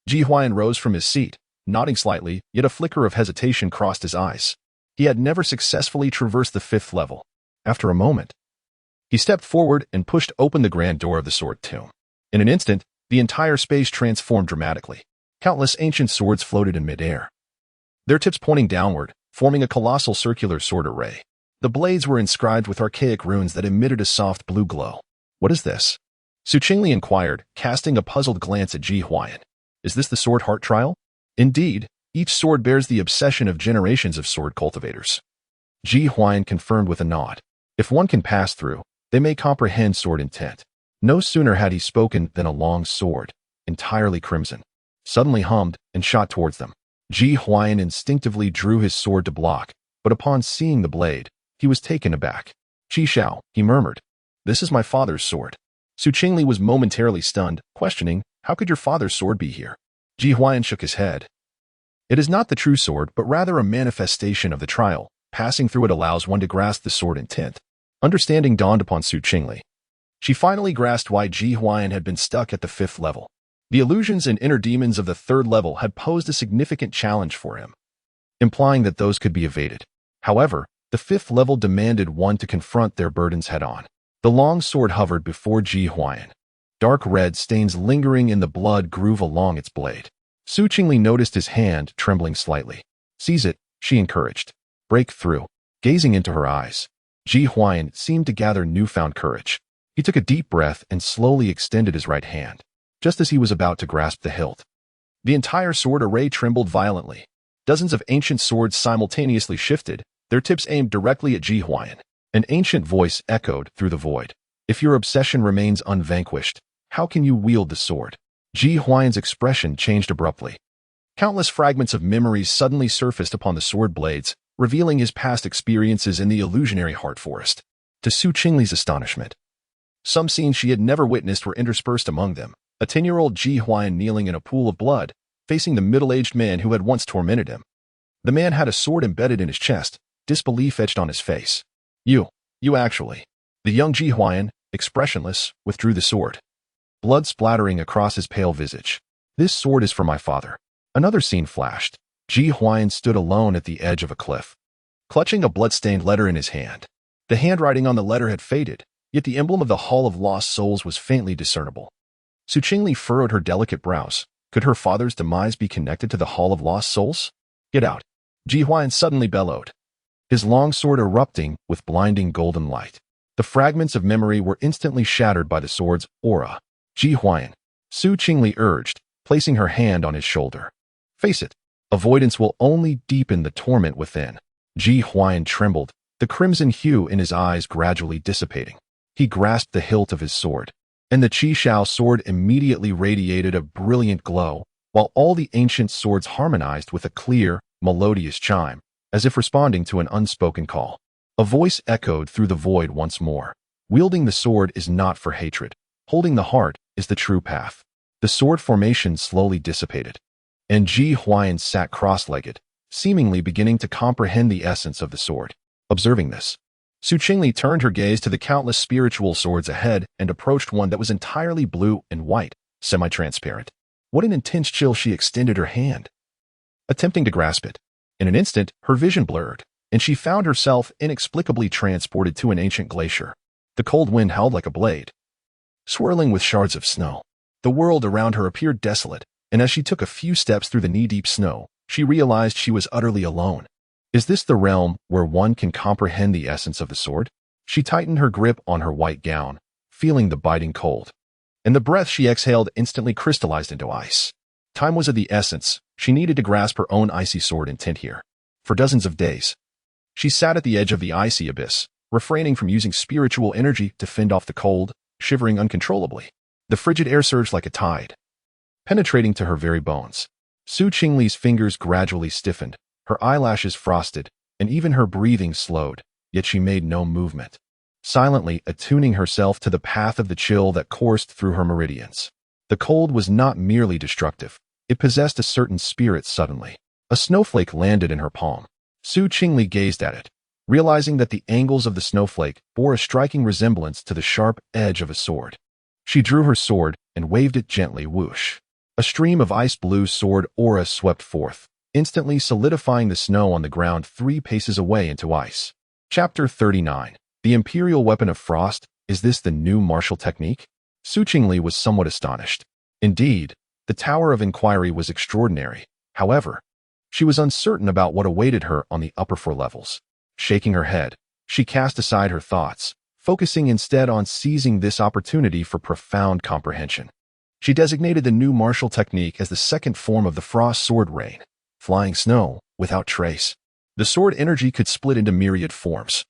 [SPEAKER 1] Ji Huai'an rose from his seat, nodding slightly, yet a flicker of hesitation crossed his eyes. He had never successfully traversed the 5th level. After a moment, he stepped forward and pushed open the grand door of the sword tomb. In an instant, the entire space transformed dramatically. Countless ancient swords floated in midair, their tips pointing downward, forming a colossal circular sword array. The blades were inscribed with archaic runes that emitted a soft blue glow. "What is this?" Qingli inquired, casting a puzzled glance at Ji Huai'an. "Is this the sword heart trial?" "Indeed, each sword bears the obsession of generations of sword cultivators." Ji Huai'an confirmed with a nod. "If one can pass through, they may comprehend sword intent." No sooner had he spoken than a long sword, entirely crimson, suddenly hummed and shot towards them. Ji Huai'an instinctively drew his sword to block, but upon seeing the blade, he was taken aback. "Qi Xiao," he murmured. "This is my father's sword." Qingli was momentarily stunned, questioning, "How could your father's sword be here?" Ji Huai'an shook his head. "It is not the true sword, but rather a manifestation of the trial. Passing through it allows one to grasp the sword intent." Understanding dawned upon Qingli. She finally grasped why Ji Huai'an had been stuck at the 5th level. The illusions and inner demons of the third level had posed a significant challenge for him, implying that those could be evaded. However, the fifth level demanded one to confront their burdens head-on. The long sword hovered before Ji Huai'an. Dark red stains lingering in the blood groove along its blade. Qingli noticed his hand trembling slightly. "Seize it," she encouraged. "Break through." Gazing into her eyes, Ji Huai'an seemed to gather newfound courage. He took a deep breath and slowly extended his right hand, just as he was about to grasp the hilt. The entire sword array trembled violently. Dozens of ancient swords simultaneously shifted, their tips aimed directly at Ji Huai'an. An ancient voice echoed through the void. "If your obsession remains unvanquished, how can you wield the sword?" Ji Huai'an's expression changed abruptly. Countless fragments of memories suddenly surfaced upon the sword blades, revealing his past experiences in the illusionary heart forest. To Qingli's astonishment, some scenes she had never witnessed were interspersed among them. A 10-year-old Ji Huai'an kneeling in a pool of blood, facing the middle-aged man who had once tormented him. The man had a sword embedded in his chest, disbelief etched on his face. You actually." The young Ji Huai'an, expressionless, withdrew the sword, blood splattering across his pale visage. "This sword is for my father." Another scene flashed. Ji Huai'an stood alone at the edge of a cliff, clutching a blood-stained letter in his hand. The handwriting on the letter had faded, yet the emblem of the Hall of Lost Souls was faintly discernible. Qingli furrowed her delicate brows. Could her father's demise be connected to the Hall of Lost Souls? "Get out!" Ji Huai'an suddenly bellowed, his long sword erupting with blinding golden light. The fragments of memory were instantly shattered by the sword's aura. "Ji Huai'an," Qingli urged, placing her hand on his shoulder. "Face it. Avoidance will only deepen the torment within." Ji Huai'an trembled, the crimson hue in his eyes gradually dissipating. He grasped the hilt of his sword, and the Qi Shao sword immediately radiated a brilliant glow, while all the ancient swords harmonized with a clear, melodious chime, as if responding to an unspoken call. A voice echoed through the void once more. "Wielding the sword is not for hatred. Holding the heart is the true path." The sword formation slowly dissipated, and Ji Huai'an sat cross-legged, seemingly beginning to comprehend the essence of the sword. Observing this, Qingli turned her gaze to the countless spiritual swords ahead and approached one that was entirely blue and white, semi-transparent. What an intense chill! She extended her hand, attempting to grasp it. In an instant, her vision blurred, and she found herself inexplicably transported to an ancient glacier. The cold wind howled like a blade, swirling with shards of snow. The world around her appeared desolate, and as she took a few steps through the knee-deep snow, she realized she was utterly alone. Is this the realm where one can comprehend the essence of the sword? She tightened her grip on her white gown, feeling the biting cold, and the breath she exhaled instantly crystallized into ice. Time was of the essence. She needed to grasp her own icy sword intent here. For dozens of days, she sat at the edge of the icy abyss, refraining from using spiritual energy to fend off the cold, shivering uncontrollably. The frigid air surged like a tide, penetrating to her very bones. Qingli's fingers gradually stiffened, her eyelashes frosted, and even her breathing slowed, yet she made no movement, silently attuning herself to the path of the chill that coursed through her meridians. The cold was not merely destructive. It possessed a certain spirit suddenly. A snowflake landed in her palm. Qingli gazed at it, realizing that the angles of the snowflake bore a striking resemblance to the sharp edge of a sword. She drew her sword and waved it gently. Whoosh! A stream of ice-blue sword aura swept forth, instantly solidifying the snow on the ground 3 paces away into ice. Chapter 39. The Imperial Weapon of Frost. Is this the new martial technique? Qingli was somewhat astonished. Indeed, the Tower of Inquiry was extraordinary. However, she was uncertain about what awaited her on the upper 4 levels. Shaking her head, she cast aside her thoughts, focusing instead on seizing this opportunity for profound comprehension. She designated the new martial technique as the second form of the Frost Sword Rain, flying snow without trace. The sword energy could split into myriad forms,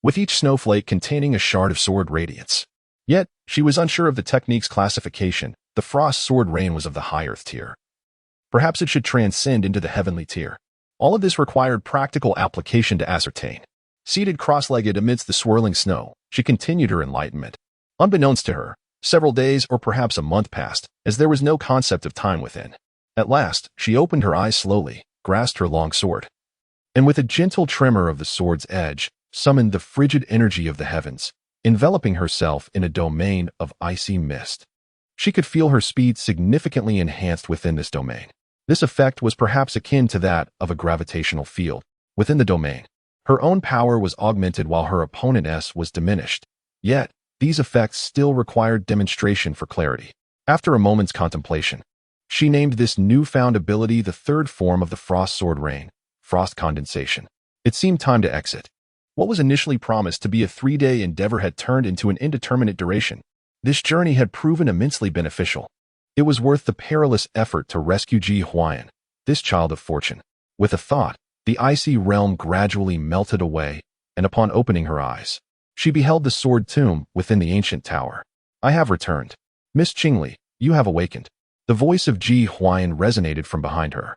[SPEAKER 1] with each snowflake containing a shard of sword radiance. Yet, she was unsure of the technique's classification. The Frost Sword Rain was of the high earth tier. Perhaps it should transcend into the heavenly tier. All of this required practical application to ascertain. Seated cross-legged amidst the swirling snow, she continued her enlightenment. Unbeknownst to her, several days or perhaps a month passed, as there was no concept of time within. At last, she opened her eyes slowly, grasped her long sword, and with a gentle tremor of the sword's edge, summoned the frigid energy of the heavens, enveloping herself in a domain of icy mist. She could feel her speed significantly enhanced within this domain. This effect was perhaps akin to that of a gravitational field. Within the domain, her own power was augmented while her opponent's was diminished. Yet, these effects still required demonstration for clarity. After a moment's contemplation, she named this newfound ability the third form of the frost sword rain, frost condensation. It seemed time to exit. What was initially promised to be a 3-day endeavor had turned into an indeterminate duration. This journey had proven immensely beneficial. It was worth the perilous effort to rescue Ji Huai'an, this child of fortune. With a thought, the icy realm gradually melted away, and upon opening her eyes, she beheld the sword tomb within the ancient tower. I have returned. Miss Qingli, you have awakened. The voice of Ji Huai'an resonated from behind her.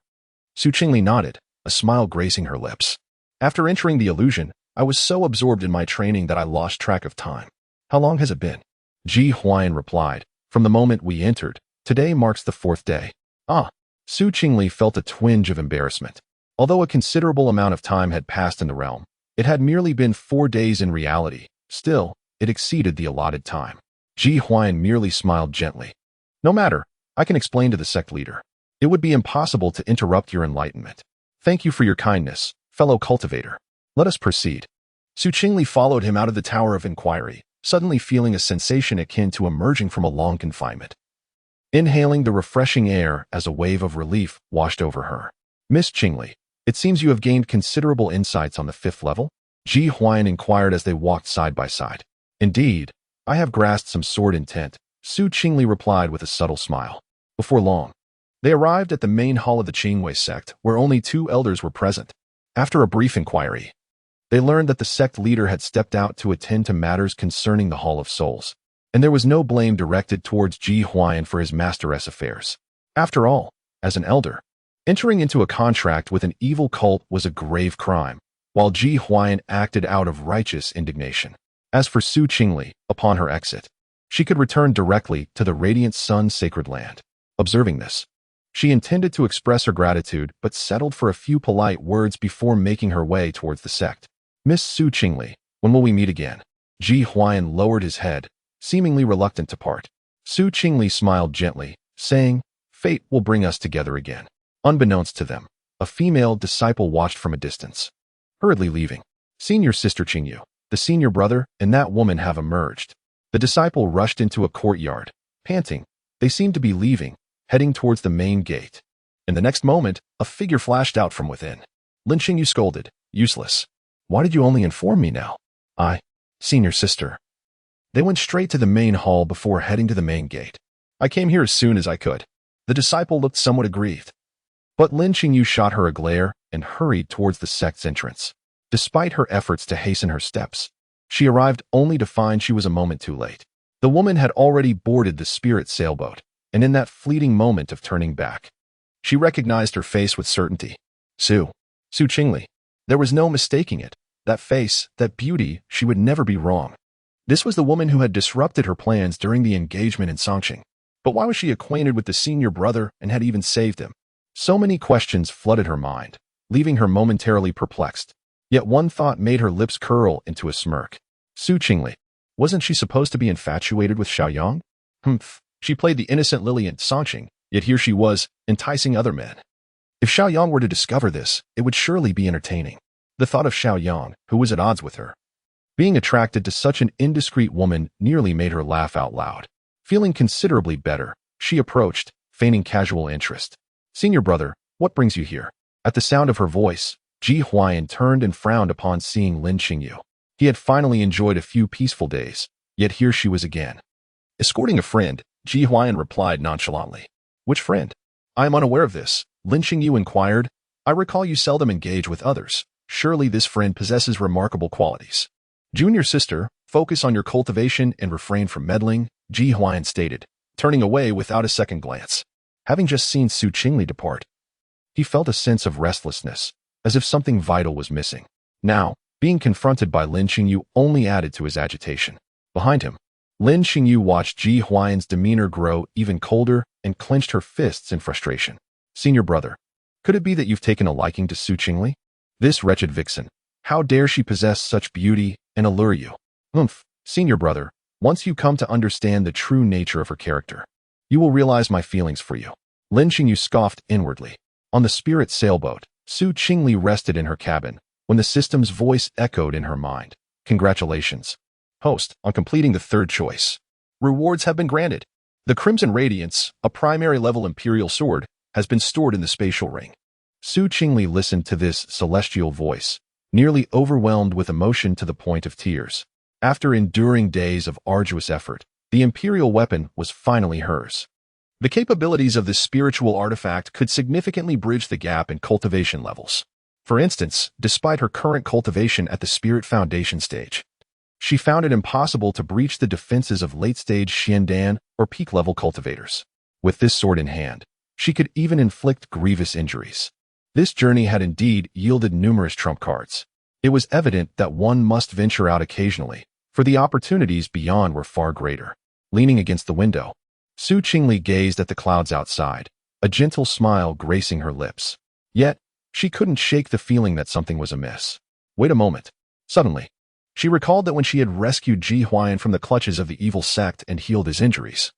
[SPEAKER 1] Qingli nodded, a smile gracing her lips. After entering the illusion, I was so absorbed in my training that I lost track of time. How long has it been? Ji Huai'an replied, from the moment we entered. Today marks the 4th day. Ah. Qingli felt a twinge of embarrassment. Although a considerable amount of time had passed in the realm, it had merely been 4 days in reality. Still, it exceeded the allotted time. Ji Huai'an merely smiled gently. No matter, I can explain to the sect leader. It would be impossible to interrupt your enlightenment. Thank you for your kindness, fellow cultivator. Let us proceed. Qingli followed him out of the Tower of Inquiry, suddenly feeling a sensation akin to emerging from a long confinement. Inhaling the refreshing air as a wave of relief washed over her. Miss Qingli, it seems you have gained considerable insights on the 5th level? Ji Huai'an inquired as they walked side by side. Indeed, I have grasped some sword intent, Qingli replied with a subtle smile. Before long, they arrived at the main hall of the Qingli sect, where only 2 elders were present. After a brief inquiry, they learned that the sect leader had stepped out to attend to matters concerning the Hall of Souls, and there was no blame directed towards Ji Huai'an for his master's affairs. After all, as an elder, entering into a contract with an evil cult was a grave crime, while Ji Huai'an acted out of righteous indignation. As for Qingli, upon her exit, she could return directly to the Radiant Sun's sacred land. Observing this, she intended to express her gratitude but settled for a few polite words before making her way towards the sect. Miss Qingli, when will we meet again? Ji Huai'an lowered his head, seemingly reluctant to part. Qingli smiled gently, saying, fate will bring us together again. Unbeknownst to them, a female disciple watched from a distance, hurriedly leaving. Senior sister Qingyu, the senior brother, and that woman have emerged. The disciple rushed into a courtyard, panting. They seemed to be leaving, heading towards the main gate. In the next moment, a figure flashed out from within. Lin Qingyu scolded, useless. Why did you only inform me now? Senior sister. They went straight to the main hall before heading to the main gate. I came here as soon as I could. The disciple looked somewhat aggrieved. But Lin Qingyu shot her a glare and hurried towards the sect's entrance. Despite her efforts to hasten her steps, she arrived only to find she was a moment too late. The woman had already boarded the spirit sailboat, and in that fleeting moment of turning back, she recognized her face with certainty. Qingli. There was no mistaking it. That face, that beauty, she would never be wrong. This was the woman who had disrupted her plans during the engagement in Songqing. But why was she acquainted with the senior brother and had even saved him? So many questions flooded her mind, leaving her momentarily perplexed. Yet one thought made her lips curl into a smirk. Qingli. Wasn't she supposed to be infatuated with Xiao Yang? She played the innocent lily in Songqing, yet here she was, enticing other men. If Xiao Yang were to discover this, it would surely be entertaining. The thought of Xiao Yang, who was at odds with her, being attracted to such an indiscreet woman nearly made her laugh out loud. Feeling considerably better, she approached, feigning casual interest. Senior brother, what brings you here? At the sound of her voice, Ji Huai'an turned and frowned upon seeing Lin Qingyu. He had finally enjoyed a few peaceful days, yet here she was again. Escorting a friend, Ji Huai'an replied nonchalantly. Which friend? I am unaware of this, Lin Qingyu inquired. I recall you seldom engage with others. Surely this friend possesses remarkable qualities. Junior sister, focus on your cultivation and refrain from meddling, Ji Huai'an stated, turning away without a second glance. Having just seen Qingli depart, he felt a sense of restlessness, as if something vital was missing. Now, being confronted by Lin Qingyu only added to his agitation. Behind him, Lin Qingyu watched Ji Huai'an's demeanor grow even colder and clenched her fists in frustration. Senior brother, could it be that you've taken a liking to Qingli? This wretched vixen, how dare she possess such beauty and allure you? Senior brother, once you come to understand the true nature of her character, You will realize my feelings for you. Lin Qingyu scoffed inwardly. On the spirit sailboat, Su Qingli rested in her cabin when the system's voice echoed in her mind. Congratulations, host, on completing the third choice. Rewards have been granted. The Crimson Radiance, a primary level Imperial sword, has been stored in the spatial ring. Su Qingli listened to this celestial voice, nearly overwhelmed with emotion to the point of tears. After enduring days of arduous effort, the Imperial weapon was finally hers. The capabilities of this spiritual artifact could significantly bridge the gap in cultivation levels. For instance, despite her current cultivation at the Spirit Foundation stage, she found it impossible to breach the defenses of late-stage Xiandan or peak-level cultivators. With this sword in hand, she could even inflict grievous injuries. This journey had indeed yielded numerous trump cards. It was evident that one must venture out occasionally, for the opportunities beyond were far greater. Leaning against the window, Su Qingli gazed at the clouds outside, a gentle smile gracing her lips. Yet, she couldn't shake the feeling that something was amiss. Wait a moment. Suddenly, she recalled that when she had rescued Ji Huai'an from the clutches of the evil sect and healed his injuries,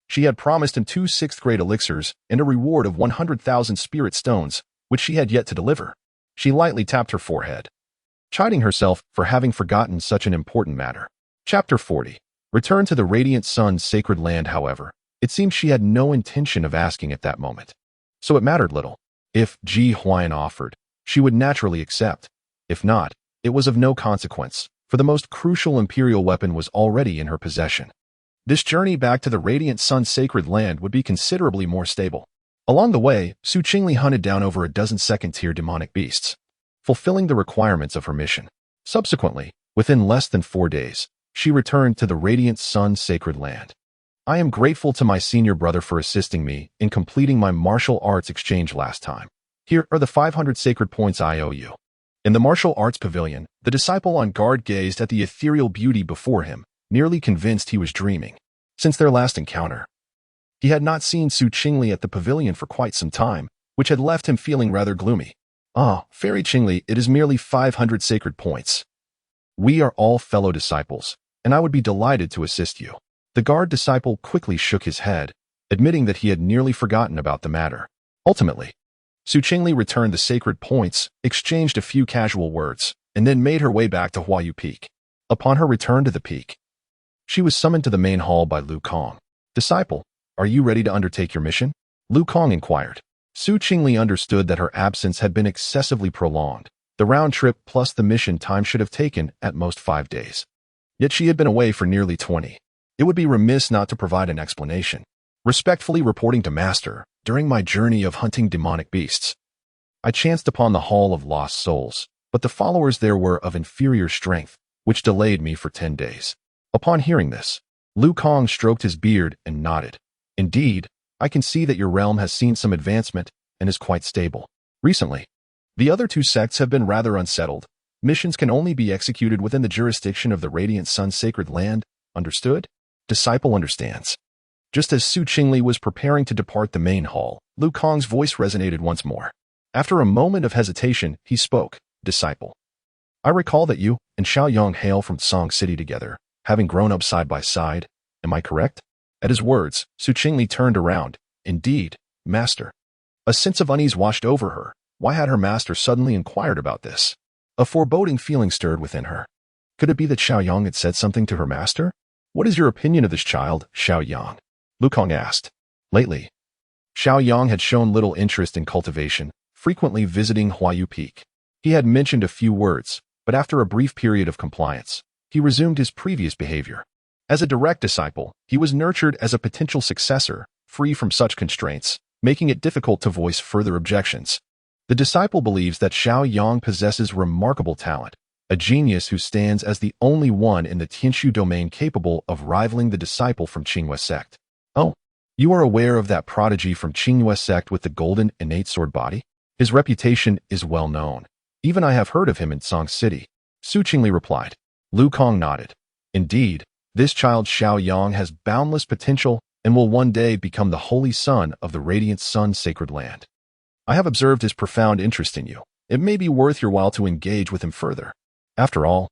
[SPEAKER 1] she had promised him 2 6th-grade elixirs and a reward of 100,000 spirit stones, which she had yet to deliver. She lightly tapped her forehead, chiding herself for having forgotten such an important matter. Chapter 40. Return to the Radiant Sun's sacred land. However, it seemed she had no intention of asking at that moment. So it mattered little. If Ji Huai'an offered, she would naturally accept. If not, it was of no consequence, for the most crucial Imperial weapon was already in her possession. This journey back to the Radiant Sun's sacred land would be considerably more stable. Along the way, Su Qingli hunted down over a dozen second-tier demonic beasts, fulfilling the requirements of her mission. Subsequently, within less than 4 days, she returned to the Radiant Sun's sacred land. I am grateful to my senior brother for assisting me in completing my martial arts exchange last time. Here are the 500 sacred points I owe you. In the martial arts pavilion, the disciple on guard gazed at the ethereal beauty before him, nearly convinced he was dreaming. Since their last encounter, he had not seen Su Qingli at the pavilion for quite some time, which had left him feeling rather gloomy. Ah, Fairy Qingli, it is merely 500 sacred points. We are all fellow disciples, and I would be delighted to assist you. The guard disciple quickly shook his head, admitting that he had nearly forgotten about the matter. Ultimately, Su Qingli returned the sacred points, exchanged a few casual words, and then made her way back to Huaiyu Peak. Upon her return to the peak, she was summoned to the main hall by Lu Kong. Disciple, are you ready to undertake your mission? Lu Kong inquired. Su Qingli understood that her absence had been excessively prolonged. The round trip plus the mission time should have taken at most 5 days. Yet she had been away for nearly 20. It would be remiss not to provide an explanation. Respectfully reporting to Master, during my journey of hunting demonic beasts, I chanced upon the Hall of Lost Souls, but the followers there were of inferior strength, which delayed me for 10 days. Upon hearing this, Lu Kong stroked his beard and nodded. Indeed, I can see that your realm has seen some advancement and is quite stable. Recently, the other 2 sects have been rather unsettled. Missions can only be executed within the jurisdiction of the Radiant Sun's sacred land. Understood? Disciple understands. Just as Su Qingli was preparing to depart the main hall, Lu Kong's voice resonated once more. After a moment of hesitation, he spoke. Disciple, I recall that you and Xiao Yang hail from Song City together, having grown up side by side. Am I correct? At his words, Su Qingli turned around. Indeed, Master. A sense of unease washed over her. Why had her master suddenly inquired about this? A foreboding feeling stirred within her. Could it be that Xiao Yang had said something to her master? What is your opinion of this child, Xiao Yang? Lu Kong asked. Lately, Xiao Yang had shown little interest in cultivation, frequently visiting Huaiyu Peak. He had mentioned a few words, but after a brief period of compliance, he resumed his previous behavior. As a direct disciple, he was nurtured as a potential successor, free from such constraints, making it difficult to voice further objections. The disciple believes that Xiao Yang possesses remarkable talent, a genius who stands as the only one in the Tianshu domain capable of rivaling the disciple from Qingli sect. Oh, you are aware of that prodigy from Qingli sect with the golden innate sword body? His reputation is well known. Even I have heard of him in Song City. Su Qingli replied. Lu Kong nodded. Indeed, this child Xiao Yang has boundless potential and will one day become the holy son of the Radiant Sun's sacred land. I have observed his profound interest in you. It may be worth your while to engage with him further. After all,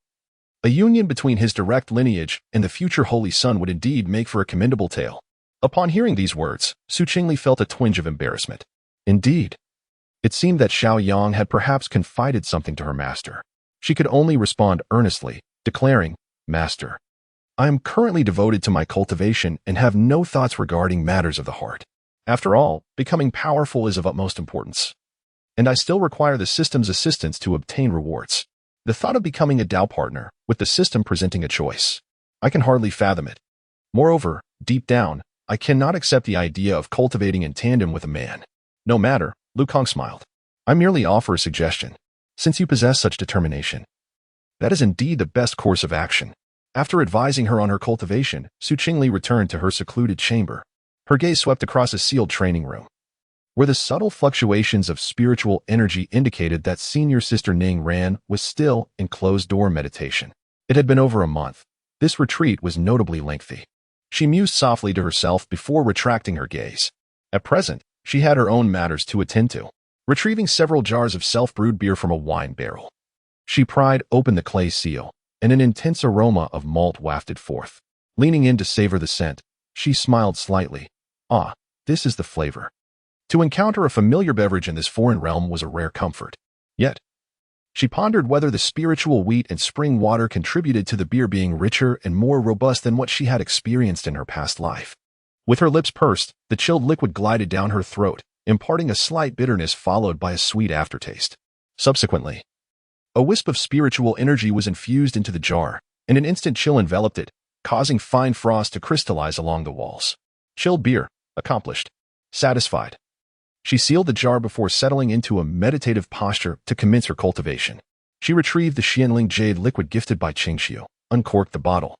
[SPEAKER 1] a union between his direct lineage and the future holy son would indeed make for a commendable tale. Upon hearing these words, Qingli felt a twinge of embarrassment. Indeed, it seemed that Xiao Yang had perhaps confided something to her master. She could only respond earnestly, declaring, "Master, I am currently devoted to my cultivation and have no thoughts regarding matters of the heart. After all, becoming powerful is of utmost importance, and I still require the system's assistance to obtain rewards. The thought of becoming a Dao partner, with the system presenting a choice, I can hardly fathom it. Moreover, deep down, I cannot accept the idea of cultivating in tandem with a man. No matter," Lu Kong smiled. "I merely offer a suggestion. Since you possess such determination, that is indeed the best course of action." After advising her on her cultivation, Qingli returned to her secluded chamber. Her gaze swept across a sealed training room, where the subtle fluctuations of spiritual energy indicated that senior sister Ning Ran was still in closed-door meditation. It had been over a month. This retreat was notably lengthy. She mused softly to herself before retracting her gaze. At present, she had her own matters to attend to. Retrieving several jars of self-brewed beer from a wine barrel, she pried open the clay seal, and an intense aroma of malt wafted forth. Leaning in to savor the scent, she smiled slightly. Ah, this is the flavor. To encounter a familiar beverage in this foreign realm was a rare comfort. Yet, she pondered whether the spiritual wheat and spring water contributed to the beer being richer and more robust than what she had experienced in her past life. With her lips pursed, the chilled liquid glided down her throat, imparting a slight bitterness followed by a sweet aftertaste. Subsequently, a wisp of spiritual energy was infused into the jar, and an instant chill enveloped it, causing fine frost to crystallize along the walls. Chilled beer, accomplished. Satisfied, she sealed the jar before settling into a meditative posture to commence her cultivation. She retrieved the Xianling jade liquid gifted by Qingxiu, uncorked the bottle,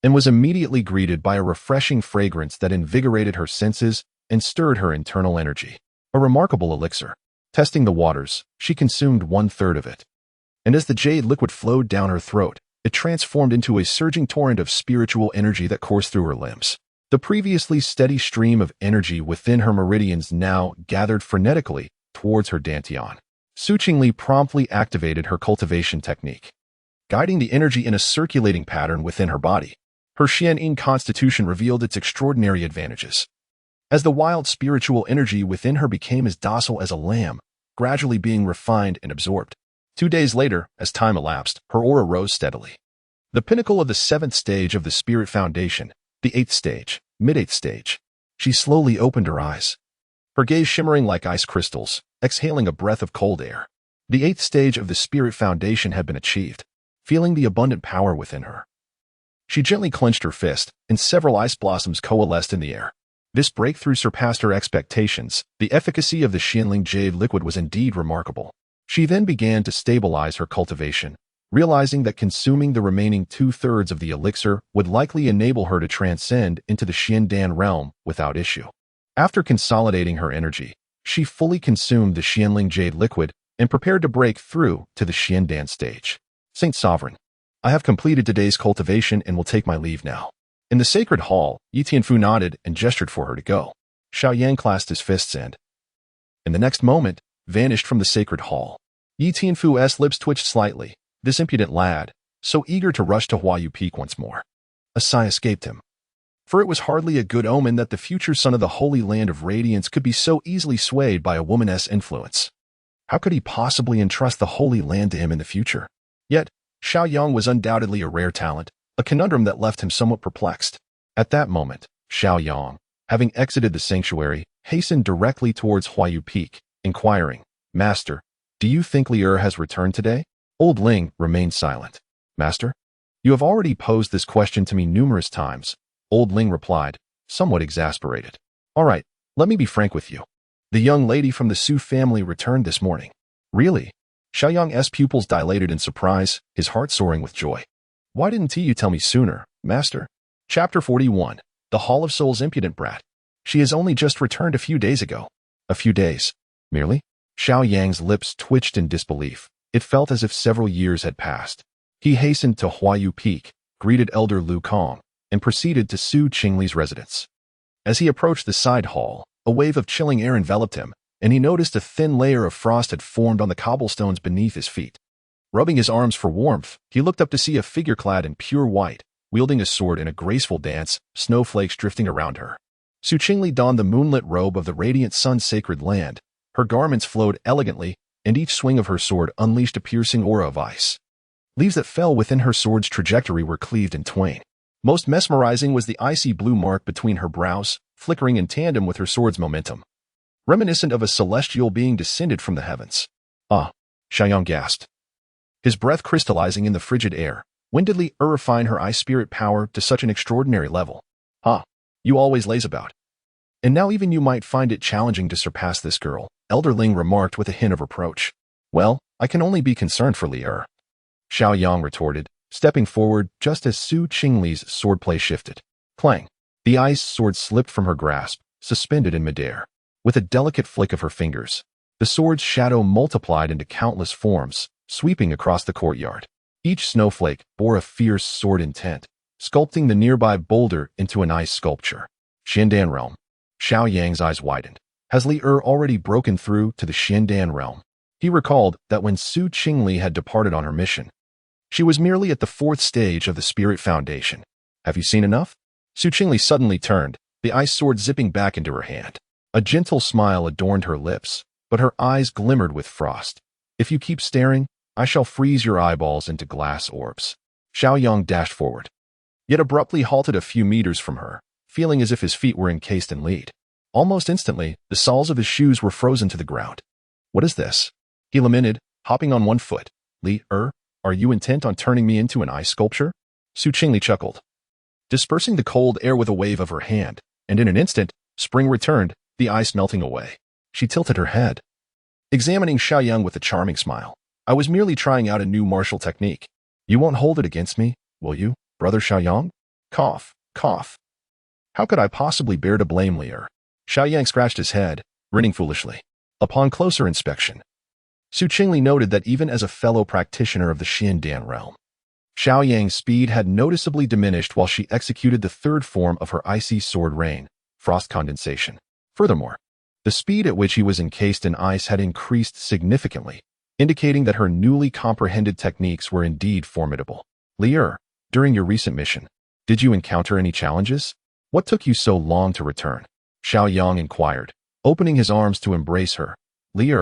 [SPEAKER 1] and was immediately greeted by a refreshing fragrance that invigorated her senses and stirred her internal energy. A remarkable elixir. Testing the waters, she consumed 1/3 of it, and as the jade liquid flowed down her throat, it transformed into a surging torrent of spiritual energy that coursed through her limbs. The previously steady stream of energy within her meridians now gathered frenetically towards her dantian. Qingli promptly activated her cultivation technique, guiding the energy in a circulating pattern within her body. Her Xianyin constitution revealed its extraordinary advantages, as the wild spiritual energy within her became as docile as a lamb, gradually being refined and absorbed. 2 days later, as time elapsed, her aura rose steadily. The pinnacle of the 7th stage of the spirit foundation, the 8th stage, mid-8th stage. She slowly opened her eyes, her gaze shimmering like ice crystals, exhaling a breath of cold air. The 8th stage of the spirit foundation had been achieved. Feeling the abundant power within her, she gently clenched her fist, and several ice blossoms coalesced in the air. This breakthrough surpassed her expectations. The efficacy of the Xianling jade liquid was indeed remarkable. She then began to stabilize her cultivation, realizing that consuming the remaining 2/3 of the elixir would likely enable her to transcend into the Xiandan realm without issue. After consolidating her energy, she fully consumed the Xianling jade liquid and prepared to break through to the Xiandan stage. Saint Sovereign, I have completed today's cultivation and will take my leave now. In the sacred hall, Yi Tianfu nodded and gestured for her to go. Xiao Yang clasped his fists and, in the next moment, vanished from the sacred hall. Yi Tianfu's lips twitched slightly. This impudent lad, so eager to rush to Huaiyu Peak once more. A sigh escaped him, for it was hardly a good omen that the future son of the Holy Land of Radiance could be so easily swayed by a woman's influence. How could he possibly entrust the Holy Land to him in the future? Yet, Xiao Yang was undoubtedly a rare talent, a conundrum that left him somewhat perplexed. At that moment, Xiao Yang, having exited the sanctuary, hastened directly towards Huaiyu Peak, inquiring, "Master, do you think Li'er has returned today?" Old Ling remained silent. "Master, you have already posed this question to me numerous times," Old Ling replied, somewhat exasperated. "All right, let me be frank with you. The young lady from the Su family returned this morning." "Really?" Xiao Yang's pupils dilated in surprise, his heart soaring with joy. "Why didn't you tell me sooner, Master?" Chapter 41. The Hall of Souls Impudent Brat. She has only just returned a few days ago. A few days? Merely? Xiao Yang's lips twitched in disbelief. It felt as if several years had passed. He hastened to Huaiyu Peak, greeted Elder Lu Kong, and proceeded to Su Qingli's residence. As he approached the side hall, a wave of chilling air enveloped him, and he noticed a thin layer of frost had formed on the cobblestones beneath his feet. Rubbing his arms for warmth, he looked up to see a figure clad in pure white, wielding a sword in a graceful dance, snowflakes drifting around her. Qingli donned the moonlit robe of the radiant sun's sacred land. Her garments flowed elegantly, and each swing of her sword unleashed a piercing aura of ice. Leaves that fell within her sword's trajectory were cleaved in twain. Most mesmerizing was the icy blue mark between her brows, flickering in tandem with her sword's momentum, reminiscent of a celestial being descended from the heavens. Ah, Xiao Yang gasped, his breath crystallizing in the frigid air. When did Li refine her ice spirit power to such an extraordinary level? Ah, you always laze about. And now even you might find it challenging to surpass this girl, Elder Ling remarked with a hint of reproach. Well, I can only be concerned for Li. Xiao Yang retorted, stepping forward just as Qingli's swordplay shifted. Clang! The ice sword slipped from her grasp, suspended in midair. With a delicate flick of her fingers, the sword's shadow multiplied into countless forms, sweeping across the courtyard. Each snowflake bore a fierce sword intent, sculpting the nearby boulder into an ice sculpture. Xiandan realm. Xiao Yang's eyes widened. Has Li already broken through to the Xiandan realm? He recalled that when Qingli had departed on her mission, she was merely at the 4th stage of the Spirit Foundation. Have you seen enough? Qingli suddenly turned, the ice sword zipping back into her hand. A gentle smile adorned her lips, but her eyes glimmered with frost. If you keep staring, I shall freeze your eyeballs into glass orbs. Xiao Yang dashed forward, yet abruptly halted a few meters from her, feeling as if his feet were encased in lead. Almost instantly, the soles of his shoes were frozen to the ground. What is this? He lamented, hopping on one foot. Li, are you intent on turning me into an ice sculpture? Qingli chuckled, dispersing the cold air with a wave of her hand, and in an instant, spring returned, the ice melting away. She tilted her head, examining Xiao Yang with a charming smile. I was merely trying out a new martial technique. You won't hold it against me, will you, brother Xiao Yang? Cough, cough. How could I possibly bear to blame Li? Xiao Yang scratched his head, grinning foolishly. Upon closer inspection, Qingli noted that even as a fellow practitioner of the Xiandan realm, Xiao Yang's speed had noticeably diminished while she executed the 3rd form of her icy sword rain, frost condensation. Furthermore, the speed at which he was encased in ice had increased significantly, indicating that her newly comprehended techniques were indeed formidable. Li, during your recent mission, did you encounter any challenges? What took you so long to return? Xiao Yang inquired, opening his arms to embrace her. Li,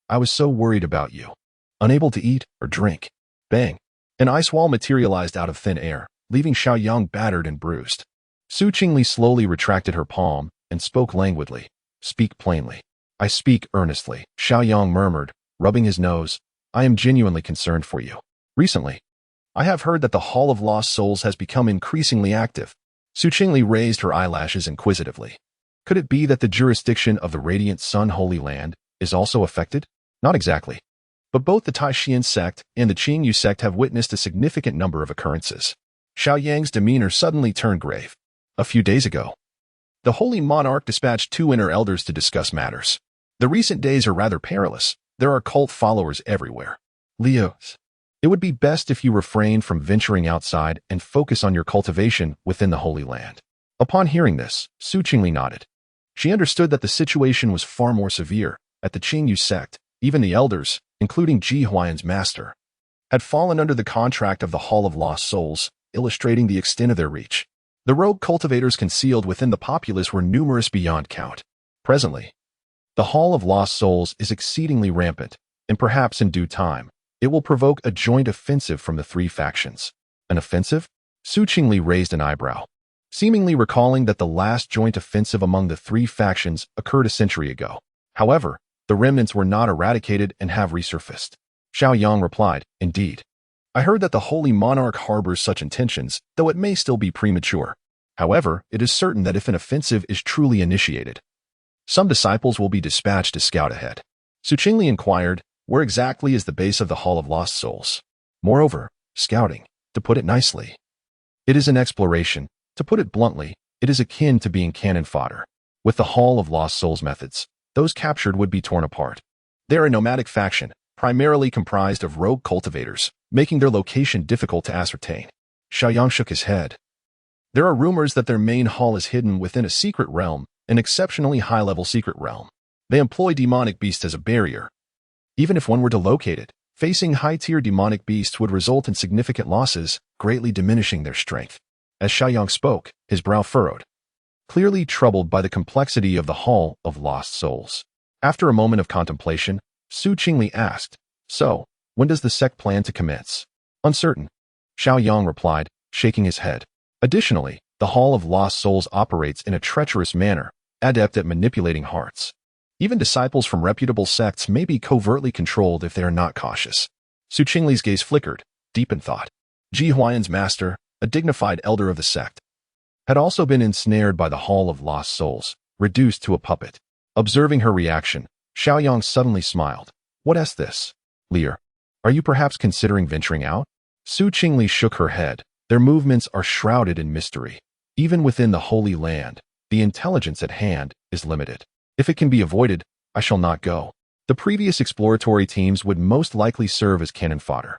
[SPEAKER 1] I was so worried about you. Unable to eat or drink. Bang! An ice wall materialized out of thin air, leaving Xiao Yang battered and bruised. Qingli slowly retracted her palm and spoke languidly. Speak plainly. I speak earnestly, Xiao Yang murmured, rubbing his nose. I am genuinely concerned for you. Recently, I have heard that the Hall of Lost Souls has become increasingly active. Qingli raised her eyelashes inquisitively. Could it be that the jurisdiction of the Radiant Sun Holy Land is also affected? Not exactly. But both the Taishian sect and the Qingyu sect have witnessed a significant number of occurrences. Xiao Yang's demeanor suddenly turned grave. A few days ago, the Holy Monarch dispatched 2 inner elders to discuss matters. The recent days are rather perilous. There are cult followers everywhere. Leo, it would be best if you refrain from venturing outside and focus on your cultivation within the Holy Land. Upon hearing this, Qingli nodded. She understood that the situation was far more severe. At the Qingyu sect, even the elders, including Ji Huai'an's master, had fallen under the contract of the Hall of Lost Souls, illustrating the extent of their reach. The rogue cultivators concealed within the populace were numerous beyond count. Presently, the Hall of Lost Souls is exceedingly rampant, and perhaps in due time, it will provoke a joint offensive from the 3 factions. An offensive? Qingli raised an eyebrow, seemingly recalling that the last joint offensive among the 3 factions occurred a century ago. However, the remnants were not eradicated and have resurfaced. Xiao Yang replied, Indeed. I heard that the Holy Monarch harbors such intentions, though it may still be premature. However, it is certain that if an offensive is truly initiated, some disciples will be dispatched to scout ahead. Qingli inquired, where exactly is the base of the Hall of Lost Souls? Moreover, scouting, to put it nicely, it is an exploration. To put it bluntly, it is akin to being cannon fodder. With the Hall of Lost Souls methods, those captured would be torn apart. They are a nomadic faction, primarily comprised of rogue cultivators, making their location difficult to ascertain. Xiao Yang shook his head. There are rumors that their main hall is hidden within a secret realm, an exceptionally high-level secret realm. They employ demonic beasts as a barrier. Even if one were to locate it, facing high-tier demonic beasts would result in significant losses, greatly diminishing their strength. As Xiao Yang spoke, his brow furrowed. clearly troubled by the complexity of the Hall of Lost Souls. After a moment of contemplation, Su Qingli asked, "So, when does the sect plan to commence?" "Uncertain," Xiao Yang replied, shaking his head. Additionally, the Hall of Lost Souls operates in a treacherous manner, adept at manipulating hearts. Even disciples from reputable sects may be covertly controlled if they are not cautious. Su Qingli's gaze flickered, deep in thought. Ji Huai'an's master, a dignified elder of the sect, had also been ensnared by the Hall of Lost Souls, reduced to a puppet. Observing her reaction, Xiao Yang suddenly smiled. "What's this? Lear, are you perhaps considering venturing out?" Su Qingli shook her head. Their movements are shrouded in mystery. Even within the Holy Land, the intelligence at hand is limited. If it can be avoided, I shall not go. The previous exploratory teams would most likely serve as cannon fodder.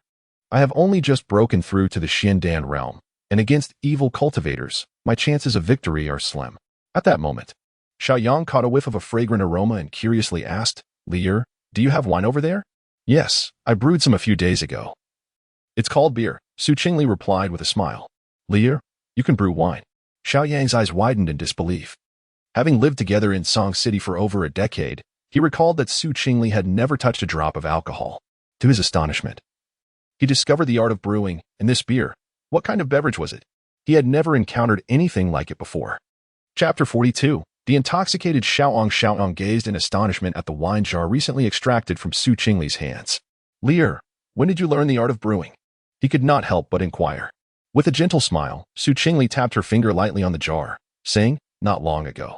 [SPEAKER 1] I have only just broken through to the Xiandan realm, and against evil cultivators, my chances of victory are slim. At that moment, Xiao Yang caught a whiff of a fragrant aroma and curiously asked, "Lear, do you have wine over there?" "Yes, I brewed some a few days ago." "It's called beer," Su Qingli replied with a smile. "Lear, you can brew wine." Xiao Yang's eyes widened in disbelief. Having lived together in Song City for over a decade, he recalled that Su Qingli had never touched a drop of alcohol. To his astonishment, he discovered the art of brewing, and this beer, what kind of beverage was it? He had never encountered anything like it before. Chapter 42. The intoxicated Xiao Yang gazed in astonishment at the wine jar recently extracted from Su Qingli's hands. "Lear, when did you learn the art of brewing?" He could not help but inquire. With a gentle smile, Su Qingli tapped her finger lightly on the jar, saying, "Not long ago.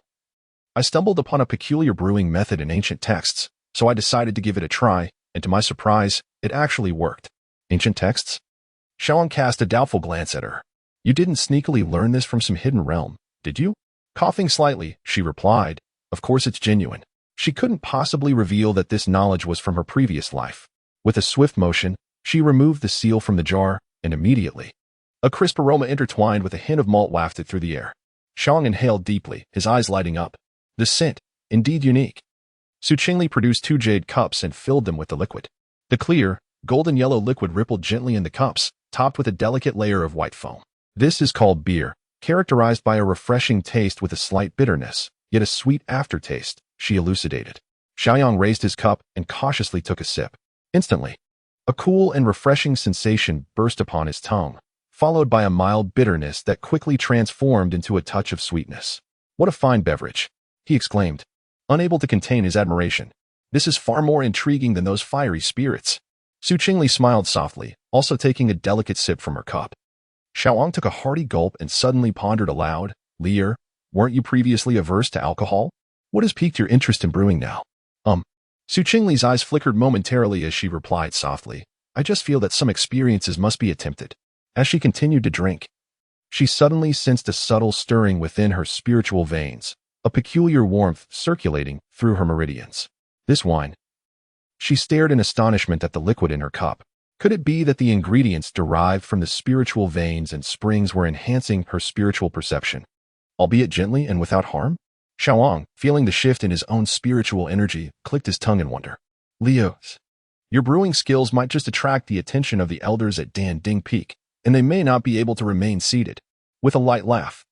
[SPEAKER 1] I stumbled upon a peculiar brewing method in ancient texts, so I decided to give it a try, and to my surprise, it actually worked." "Ancient texts?" Xiao Yang cast a doubtful glance at her. "You didn't sneakily learn this from some hidden realm, did you?" Coughing slightly, she replied, "Of course it's genuine." She couldn't possibly reveal that this knowledge was from her previous life. With a swift motion, she removed the seal from the jar, and immediately, a crisp aroma intertwined with a hint of malt wafted through the air. Xiao Yang inhaled deeply, his eyes lighting up. The scent, indeed unique. Su Qingli produced 2 jade cups and filled them with the liquid. The clear, golden yellow liquid rippled gently in the cups, topped with a delicate layer of white foam. "This is called beer, characterized by a refreshing taste with a slight bitterness, yet a sweet aftertaste," she elucidated. Xiao Yang raised his cup and cautiously took a sip. Instantly, a cool and refreshing sensation burst upon his tongue, followed by a mild bitterness that quickly transformed into a touch of sweetness. "What a fine beverage!" he exclaimed, unable to contain his admiration. "This is far more intriguing than those fiery spirits." Su Qingli smiled softly, also taking a delicate sip from her cup. Xiao Yang took a hearty gulp and suddenly pondered aloud, "Lear, weren't you previously averse to alcohol? What has piqued your interest in brewing now?" Su Qingli's eyes flickered momentarily as she replied softly, "I just feel that some experiences must be attempted." As she continued to drink, she suddenly sensed a subtle stirring within her spiritual veins, a peculiar warmth circulating through her meridians. This wine. She stared in astonishment at the liquid in her cup. Could it be that the ingredients derived from the spiritual veins and springs were enhancing her spiritual perception, albeit gently and without harm? Xiao Yang, feeling the shift in his own spiritual energy, clicked his tongue in wonder. "Leo, your brewing skills might just attract the attention of the elders at Dan Ding Peak, and they may not be able to remain seated." With a light laugh,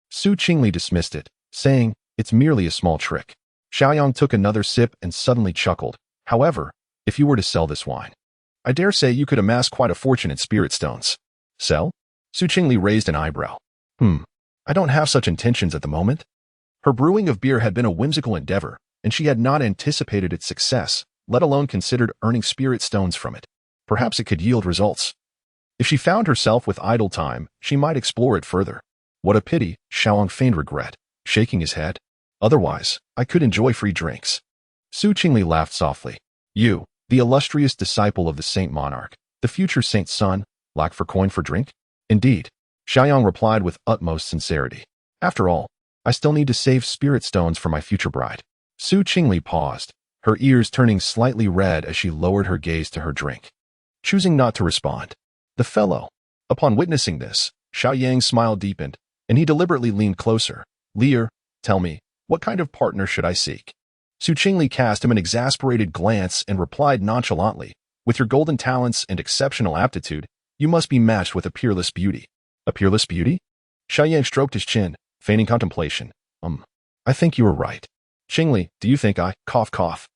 [SPEAKER 1] Su Qingli dismissed it, saying, "It's merely a small trick." Xiao Yang took another sip and suddenly chuckled. "However, if you were to sell this wine, I dare say you could amass quite a fortune in spirit stones." "Sell?" Su Qingli raised an eyebrow. I don't have such intentions at the moment." Her brewing of beer had been a whimsical endeavor, and she had not anticipated its success, let alone considered earning spirit stones from it. Perhaps it could yield results. If she found herself with idle time, she might explore it further. "What a pity," Xiao Yang feigned regret, shaking his head. "Otherwise, I could enjoy free drinks." Su Qingli laughed softly. "You, the illustrious disciple of the Saint Monarch, the future Saint's son, lack for coin for drink?" "Indeed," Xiao Yang replied with utmost sincerity. "After all, I still need to save spirit stones for my future bride." Su Qingli paused, her ears turning slightly red as she lowered her gaze to her drink. Choosing not to respond, the fellow. Upon witnessing this, Xiao Yang's smile deepened, and he deliberately leaned closer. "Lear, tell me, what kind of partner should I seek?" Su Qingli cast him an exasperated glance and replied nonchalantly, "With your golden talents and exceptional aptitude, you must be matched with a peerless beauty." "A peerless beauty?" Xiao Yang stroked his chin, feigning contemplation. I think you were right. Qingli, do you think I, cough cough.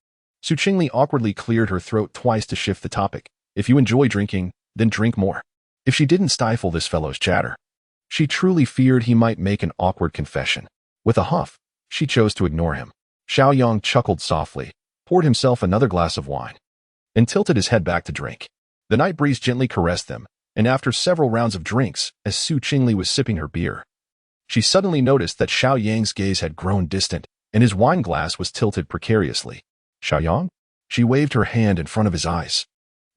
[SPEAKER 1] Su Qingli awkwardly cleared her throat twice to shift the topic. If you enjoy drinking, then drink more. If she didn't stifle this fellow's chatter, she truly feared he might make an awkward confession. With a huff, she chose to ignore him. Xiao Yang chuckled softly, poured himself another glass of wine, and tilted his head back to drink. The night breeze gently caressed them, and after several rounds of drinks, as Su Qingli was sipping her beer, she suddenly noticed that Xiao Yang's gaze had grown distant, and his wine glass was tilted precariously. Xiao Yang? She waved her hand in front of his eyes.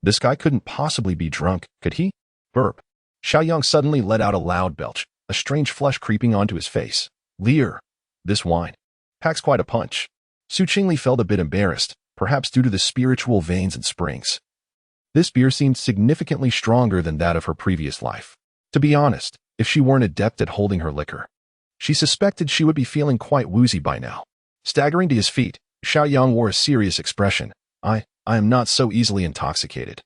[SPEAKER 1] This guy couldn't possibly be drunk, could he? Burp. Xiao Yang suddenly let out a loud belch, a strange flush creeping onto his face. Leer. This wine packs quite a punch. Su Qingli felt a bit embarrassed, perhaps due to the spiritual veins and springs. This beer seemed significantly stronger than that of her previous life. To be honest, if she weren't adept at holding her liquor, she suspected she would be feeling quite woozy by now. Staggering to his feet, Xiao Yang wore a serious expression. I am not so easily intoxicated.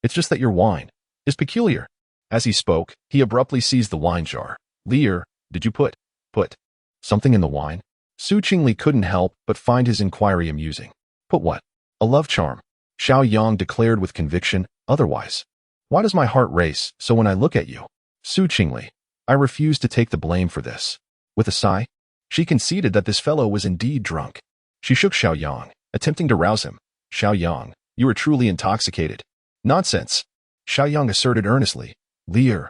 [SPEAKER 1] It's just that your wine is peculiar. As he spoke, he abruptly seized the wine jar. Leer, did you put something in the wine? Su Qingli couldn't help but find his inquiry amusing. Put what? A love charm. Xiao Yang declared with conviction. Otherwise, why does my heart race so when I look at you? Su Qingli, I refuse to take the blame for this. With a sigh, she conceded that this fellow was indeed drunk. She shook Xiao Yang, attempting to rouse him. Xiao Yang, you are truly intoxicated. Nonsense. Xiao Yang asserted earnestly. Leer.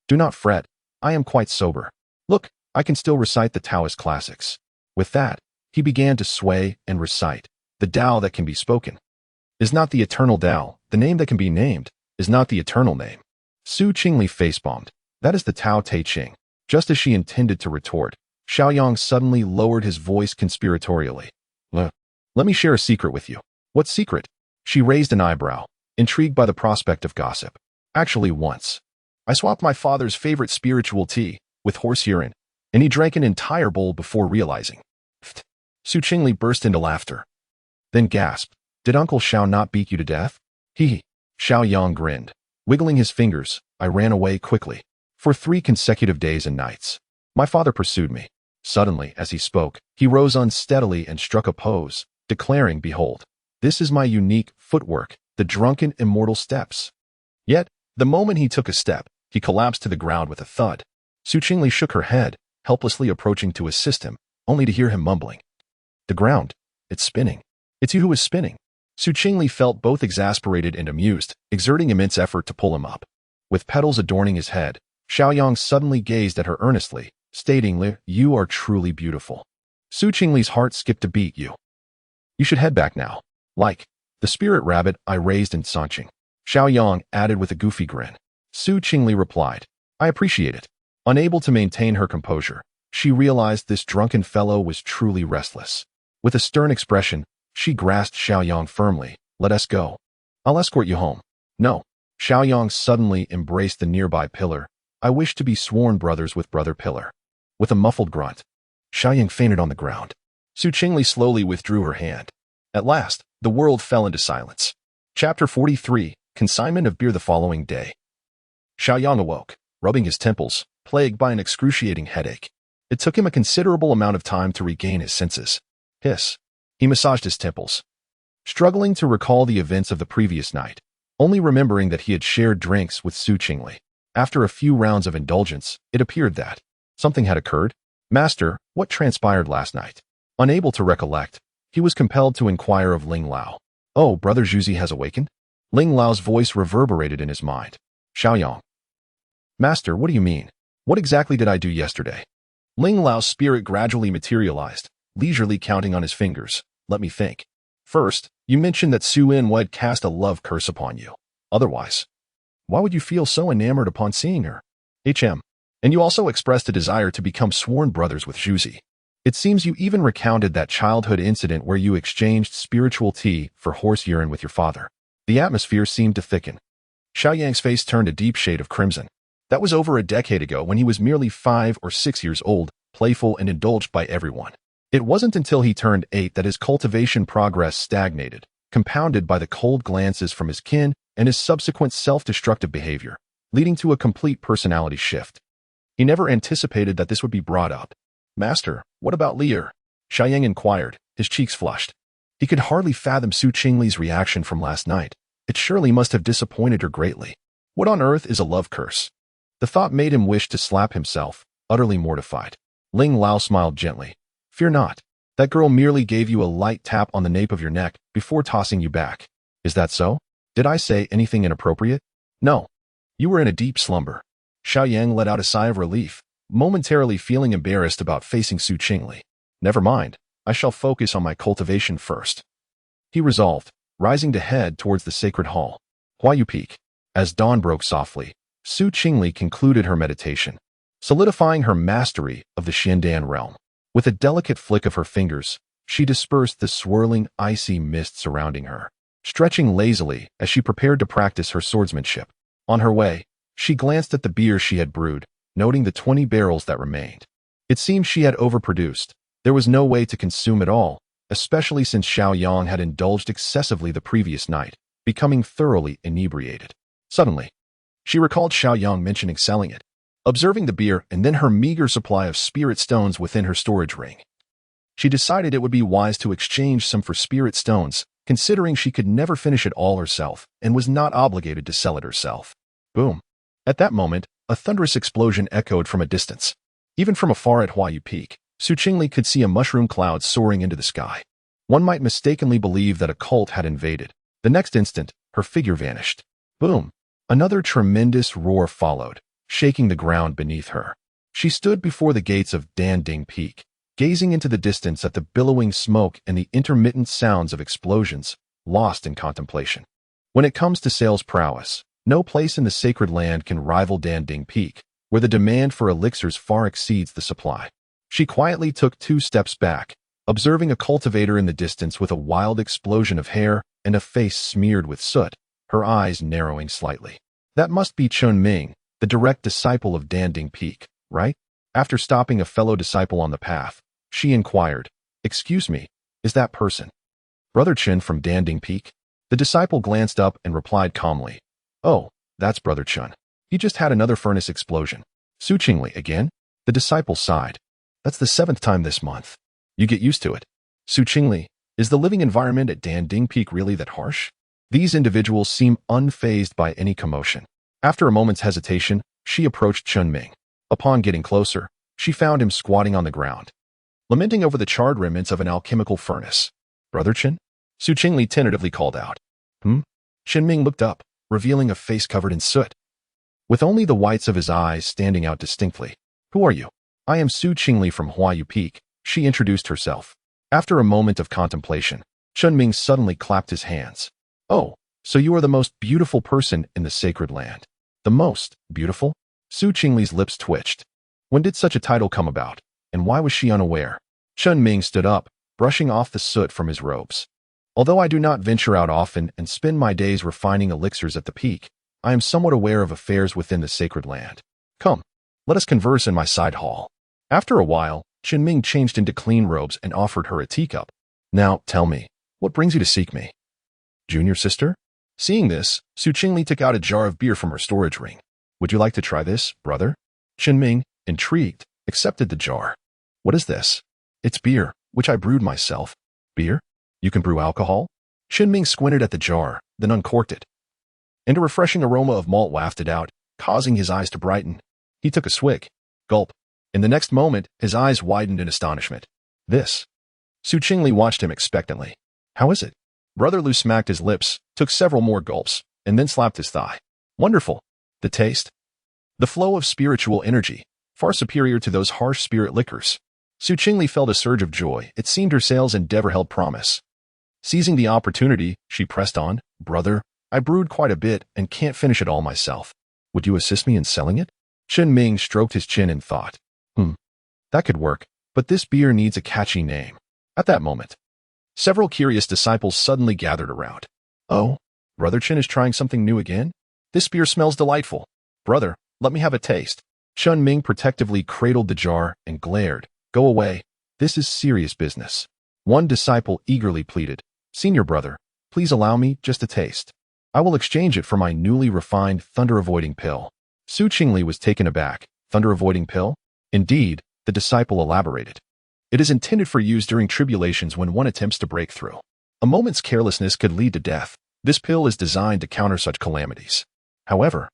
[SPEAKER 1] Do not fret. I am quite sober. Look, I can still recite the Taoist classics. With that, he began to sway and recite. The Tao that can be spoken is not the eternal Tao. The name that can be named is not the eternal name. Su Qingli facepalmed. That is the Tao Te Ching. Just as she intended to retort, Xiao Yang suddenly lowered his voice conspiratorially. Let me share a secret with you. What secret? She raised an eyebrow, intrigued by the prospect of gossip. Actually, once, I swapped my father's favorite spiritual tea with horse urine, and he drank an entire bowl before realizing. Su Qingli burst into laughter, then gasped. Did Uncle Xiao not beat you to death? He. Xiao Yang grinned. Wiggling his fingers, I ran away quickly. For 3 consecutive days and nights, my father pursued me. Suddenly, as he spoke, he rose unsteadily and struck a pose, declaring, Behold, this is my unique footwork, the drunken immortal steps. Yet, the moment he took a step, he collapsed to the ground with a thud. Su Qingli shook her head, helplessly approaching to assist him, only to hear him mumbling. The ground. It's spinning. It's you who is spinning. Su Qingli felt both exasperated and amused, exerting immense effort to pull him up. With petals adorning his head, Xiao Yang suddenly gazed at her earnestly, stating, You are truly beautiful. Su Qingli's heart skipped a beat. You should head back now. Like the spirit rabbit I raised in Sanqing. Xiao Yang added with a goofy grin. Su Qingli replied, I appreciate it. Unable to maintain her composure, she realized this drunken fellow was truly restless. With a stern expression, she grasped Xiao Yang firmly. Let us go. I'll escort you home. No. Xiao Yang suddenly embraced the nearby pillar. I wish to be sworn brothers with brother pillar. With a muffled grunt, Xiao Yang fainted on the ground. Su Qingli slowly withdrew her hand. At last, the world fell into silence. Chapter 43, Consignment of Beer. The following day, Xiao Yang awoke, rubbing his temples, plagued by an excruciating headache. It took him a considerable amount of time to regain his senses. Hiss. He massaged his temples, struggling to recall the events of the previous night, only remembering that he had shared drinks with Su Qingli. After a few rounds of indulgence, it appeared that something had occurred. Master, what transpired last night? Unable to recollect, he was compelled to inquire of Ling Lao. Oh, Brother Zhuzi has awakened? Ling Lao's voice reverberated in his mind. Xiao Yang. Master, what do you mean? What exactly did I do yesterday? Ling Lao's spirit gradually materialized, leisurely counting on his fingers. Let me think. First, you mentioned that Su In would cast a love curse upon you. Otherwise, why would you feel so enamored upon seeing her? And you also expressed a desire to become sworn brothers with Zhuzi. It seems you even recounted that childhood incident where you exchanged spiritual tea for horse urine with your father. The atmosphere seemed to thicken. Xiao Yang's face turned a deep shade of crimson. That was over a decade ago when he was merely 5 or 6 years old, playful and indulged by everyone. It wasn't until he turned 8 that his cultivation progress stagnated, compounded by the cold glances from his kin and his subsequent self-destructive behavior, leading to a complete personality shift. He never anticipated that this would be brought up. Master, what about Lear? Xiao Yang inquired, his cheeks flushed. He could hardly fathom Su Qingli's reaction from last night. It surely must have disappointed her greatly. What on earth is a love curse? The thought made him wish to slap himself, utterly mortified. Ling Lao smiled gently. Fear not. That girl merely gave you a light tap on the nape of your neck before tossing you back. Is that so? Did I say anything inappropriate? No. You were in a deep slumber. Xiao Yang let out a sigh of relief, momentarily feeling embarrassed about facing Su Qingli. Never mind. I shall focus on my cultivation first. He resolved, rising to head towards the sacred hall. Huaiyu Peak. As dawn broke softly, Su Qingli concluded her meditation, solidifying her mastery of the Xiandan realm. With a delicate flick of her fingers, she dispersed the swirling, icy mist surrounding her, stretching lazily as she prepared to practice her swordsmanship. On her way, she glanced at the beer she had brewed, noting the 20 barrels that remained. It seemed she had overproduced. There was no way to consume it all, especially since Xiao Yang had indulged excessively the previous night, becoming thoroughly inebriated. Suddenly, she recalled Xiao Yang mentioning selling it, observing the beer and then her meager supply of spirit stones within her storage ring. She decided it would be wise to exchange some for spirit stones, considering she could never finish it all herself and was not obligated to sell it herself. Boom. At that moment, a thunderous explosion echoed from a distance. Even from afar at Huaiyu Peak, Su Qingli could see a mushroom cloud soaring into the sky. One might mistakenly believe that a cult had invaded. The next instant, her figure vanished. Boom. Another tremendous roar followed, shaking the ground beneath her. She stood before the gates of Danding Peak, gazing into the distance at the billowing smoke and the intermittent sounds of explosions, lost in contemplation. When it comes to sales prowess, no place in the sacred land can rival Danding Peak, where the demand for elixirs far exceeds the supply. She quietly took 2 steps back, observing a cultivator in the distance with a wild explosion of hair and a face smeared with soot, her eyes narrowing slightly. That must be Tianming, the direct disciple of Danding Peak, right? After stopping a fellow disciple on the path, she inquired, Excuse me, is that person Brother Chen from Danding Peak? The disciple glanced up and replied calmly, Oh, that's Brother Chen. He just had another furnace explosion. Su Qingli again? The disciple sighed. That's the 7th time this month. You get used to it. Su Qingli, is the living environment at Danding Peak really that harsh? These individuals seem unfazed by any commotion. After a moment's hesitation, she approached Tianming. Upon getting closer, she found him squatting on the ground, lamenting over the charred remnants of an alchemical furnace. Brother Chen? Su Qingli tentatively called out. Tianming looked up, revealing a face covered in soot, with only the whites of his eyes standing out distinctly. Who are you? I am Su Qingli from Huaiyu Peak, she introduced herself. After a moment of contemplation, Tianming suddenly clapped his hands. Oh, so you are the most beautiful person in the sacred land. The most beautiful? Su Qingli's lips twitched. When did such a title come about, and why was she unaware? Tianming stood up, brushing off the soot from his robes. Although I do not venture out often and spend my days refining elixirs at the peak, I am somewhat aware of affairs within the sacred land. Come, let us converse in my side hall. After a while, Tianming changed into clean robes and offered her a teacup. Now, tell me, what brings you to seek me? Junior sister? Seeing this, Su Qingli took out a jar of beer from her storage ring. Would you like to try this, brother? Tianming, intrigued, accepted the jar. What is this? It's beer, which I brewed myself. Beer? You can brew alcohol? Tianming squinted at the jar, then uncorked it. And a refreshing aroma of malt wafted out, causing his eyes to brighten. He took a swig. Gulp. In the next moment, his eyes widened in astonishment. This. Su Qingli watched him expectantly. How is it? Brother Lu smacked his lips, took several more gulps, and then slapped his thigh. Wonderful. The taste? The flow of spiritual energy, far superior to those harsh spirit liquors. Su Qingli felt a surge of joy. It seemed her sales endeavor held promise. Seizing the opportunity, she pressed on. Brother, I brewed quite a bit and can't finish it all myself. Would you assist me in selling it? Tianming stroked his chin in thought. That could work, but this beer needs a catchy name. At that moment, several curious disciples suddenly gathered around. Oh, Brother Chen is trying something new again? This beer smells delightful. Brother, let me have a taste. Tianming protectively cradled the jar and glared. Go away. This is serious business. One disciple eagerly pleaded. Senior brother, please allow me just a taste. I will exchange it for my newly refined thunder-avoiding pill. Su Qingli was taken aback. Thunder-avoiding pill? Indeed, The disciple elaborated. It is intended for use during tribulations when one attempts to break through. A moment's carelessness could lead to death. This pill is designed to counter such calamities. However,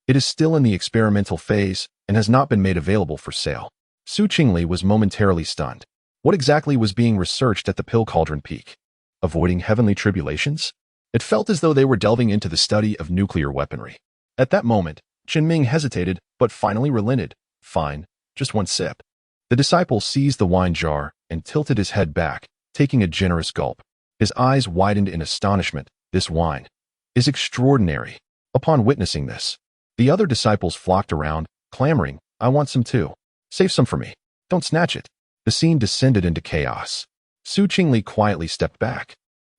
[SPEAKER 1] it is still in the experimental phase and has not been made available for sale. Qingli was momentarily stunned. What exactly was being researched at the Pill Cauldron Peak? Avoiding heavenly tribulations? It felt as though they were delving into the study of nuclear weaponry. At that moment, Tianming hesitated, but finally relented. Fine, just one sip. The disciple seized the wine jar and tilted his head back, taking a generous gulp. His eyes widened in astonishment. This wine is extraordinary. Upon witnessing this, the other disciples flocked around, clamoring, I want some too. Save some for me. Don't snatch it. The scene descended into chaos. Qingli quietly stepped back,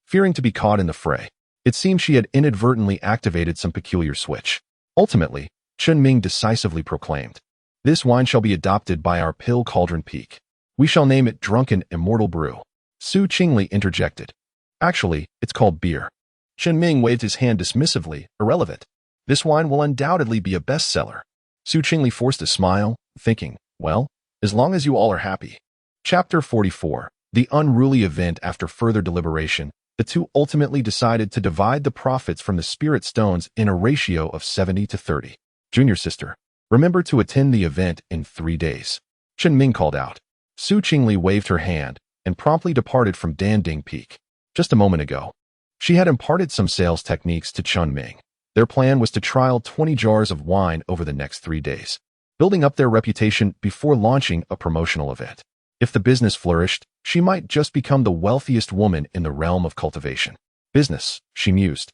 [SPEAKER 1] fearing to be caught in the fray. It seemed she had inadvertently activated some peculiar switch. Ultimately, Tianming decisively proclaimed, this wine shall be adopted by our Pill Cauldron Peak. We shall name it Drunken Immortal Brew. Qingli interjected. Actually, it's called beer. Tianming waved his hand dismissively, irrelevant. This wine will undoubtedly be a bestseller. Qingli forced a smile, thinking, well, as long as you all are happy. Chapter 44. The unruly event. After further deliberation, the two ultimately decided to divide the profits from the spirit stones in a ratio of 70-30. Junior sister, remember to attend the event in 3 days. Tianming called out. Qingli waved her hand and promptly departed from Danding Peak. Just a moment ago, she had imparted some sales techniques to Tianming. Their plan was to trial 20 jars of wine over the next 3 days, building up their reputation before launching a promotional event. If the business flourished, she might just become the wealthiest woman in the realm of cultivation. Business, she mused.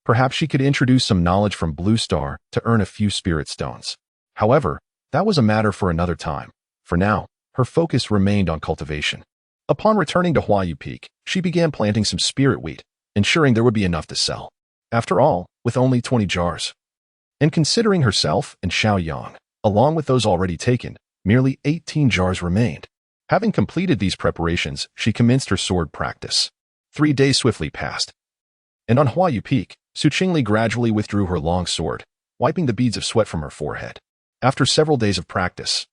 [SPEAKER 1] Perhaps she could introduce some knowledge from Blue Star to earn a few spirit stones. However, that was a matter for another time. For now, her focus remained on cultivation. Upon returning to Huai'an Peak, she began planting some spirit wheat, ensuring there would be enough to sell. After all, with only 20 jars. And considering herself and Xiao Yang, along with those already taken, merely 18 jars remained. Having completed these preparations, she commenced her sword practice. 3 days swiftly passed. And on Huai'an Peak, Qingli gradually withdrew her long sword, wiping the beads of sweat from her forehead. After several days of practice,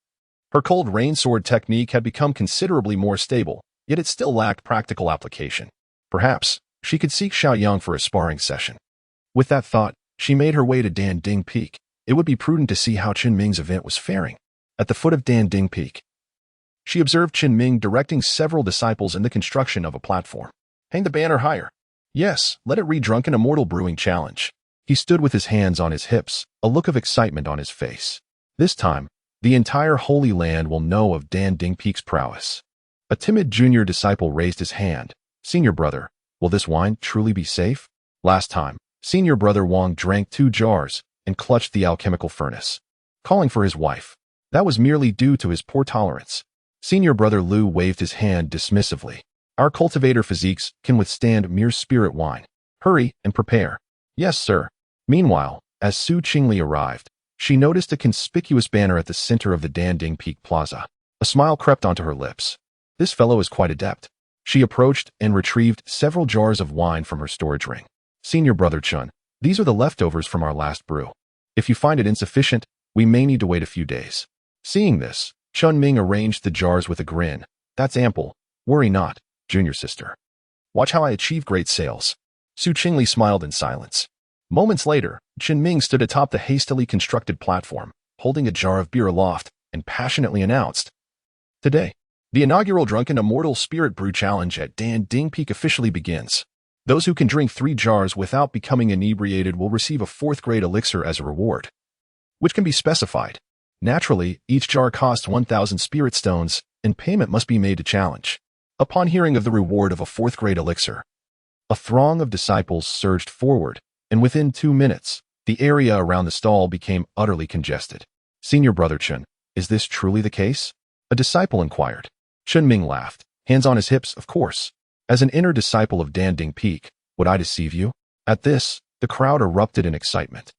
[SPEAKER 1] her cold rain sword technique had become considerably more stable, yet it still lacked practical application. Perhaps, she could seek Xiao Yang for a sparring session. With that thought, she made her way to Danding Peak. It would be prudent to see how Tianming's event was faring. At the foot of Danding Peak, she observed Tianming directing several disciples in the construction of a platform. Hang the banner higher. Yes, let it read Drunken Immortal Brewing Challenge. He stood with his hands on his hips, a look of excitement on his face. This time, the entire Holy Land will know of Danding Peak's prowess. A timid junior disciple raised his hand. Senior brother, will this wine truly be safe? Last time, Senior brother Wang drank 2 jars and clutched the alchemical furnace, calling for his wife. That was merely due to his poor tolerance. Senior brother Lu waved his hand dismissively. Our cultivator physiques can withstand mere spirit wine. Hurry and prepare. Yes, sir. Meanwhile, as Qingli arrived, she noticed a conspicuous banner at the center of the Danding Peak Plaza. A smile crept onto her lips. This fellow is quite adept. She approached and retrieved several jars of wine from her storage ring. Senior brother Chun, these are the leftovers from our last brew. If you find it insufficient, we may need to wait a few days. Seeing this, Tianming arranged the jars with a grin. That's ample. Worry not, junior sister. Watch how I achieve great sales. Qingli smiled in silence. Moments later, Tianming stood atop the hastily constructed platform, holding a jar of beer aloft, and passionately announced, today, the inaugural Drunken Immortal Spirit Brew Challenge at Danding Peak officially begins. Those who can drink 3 jars without becoming inebriated will receive a 4th-grade elixir as a reward, which can be specified. Naturally, each jar costs 1,000 spirit stones, and payment must be made to challenge. Upon hearing of the reward of a 4th-grade elixir, a throng of disciples surged forward, and within 2 minutes, the area around the stall became utterly congested. Senior brother Chun, is this truly the case? A disciple inquired. Tianming laughed, hands on his hips, of course. As an inner disciple of Danding Peak, would I deceive you? At this, the crowd erupted in excitement,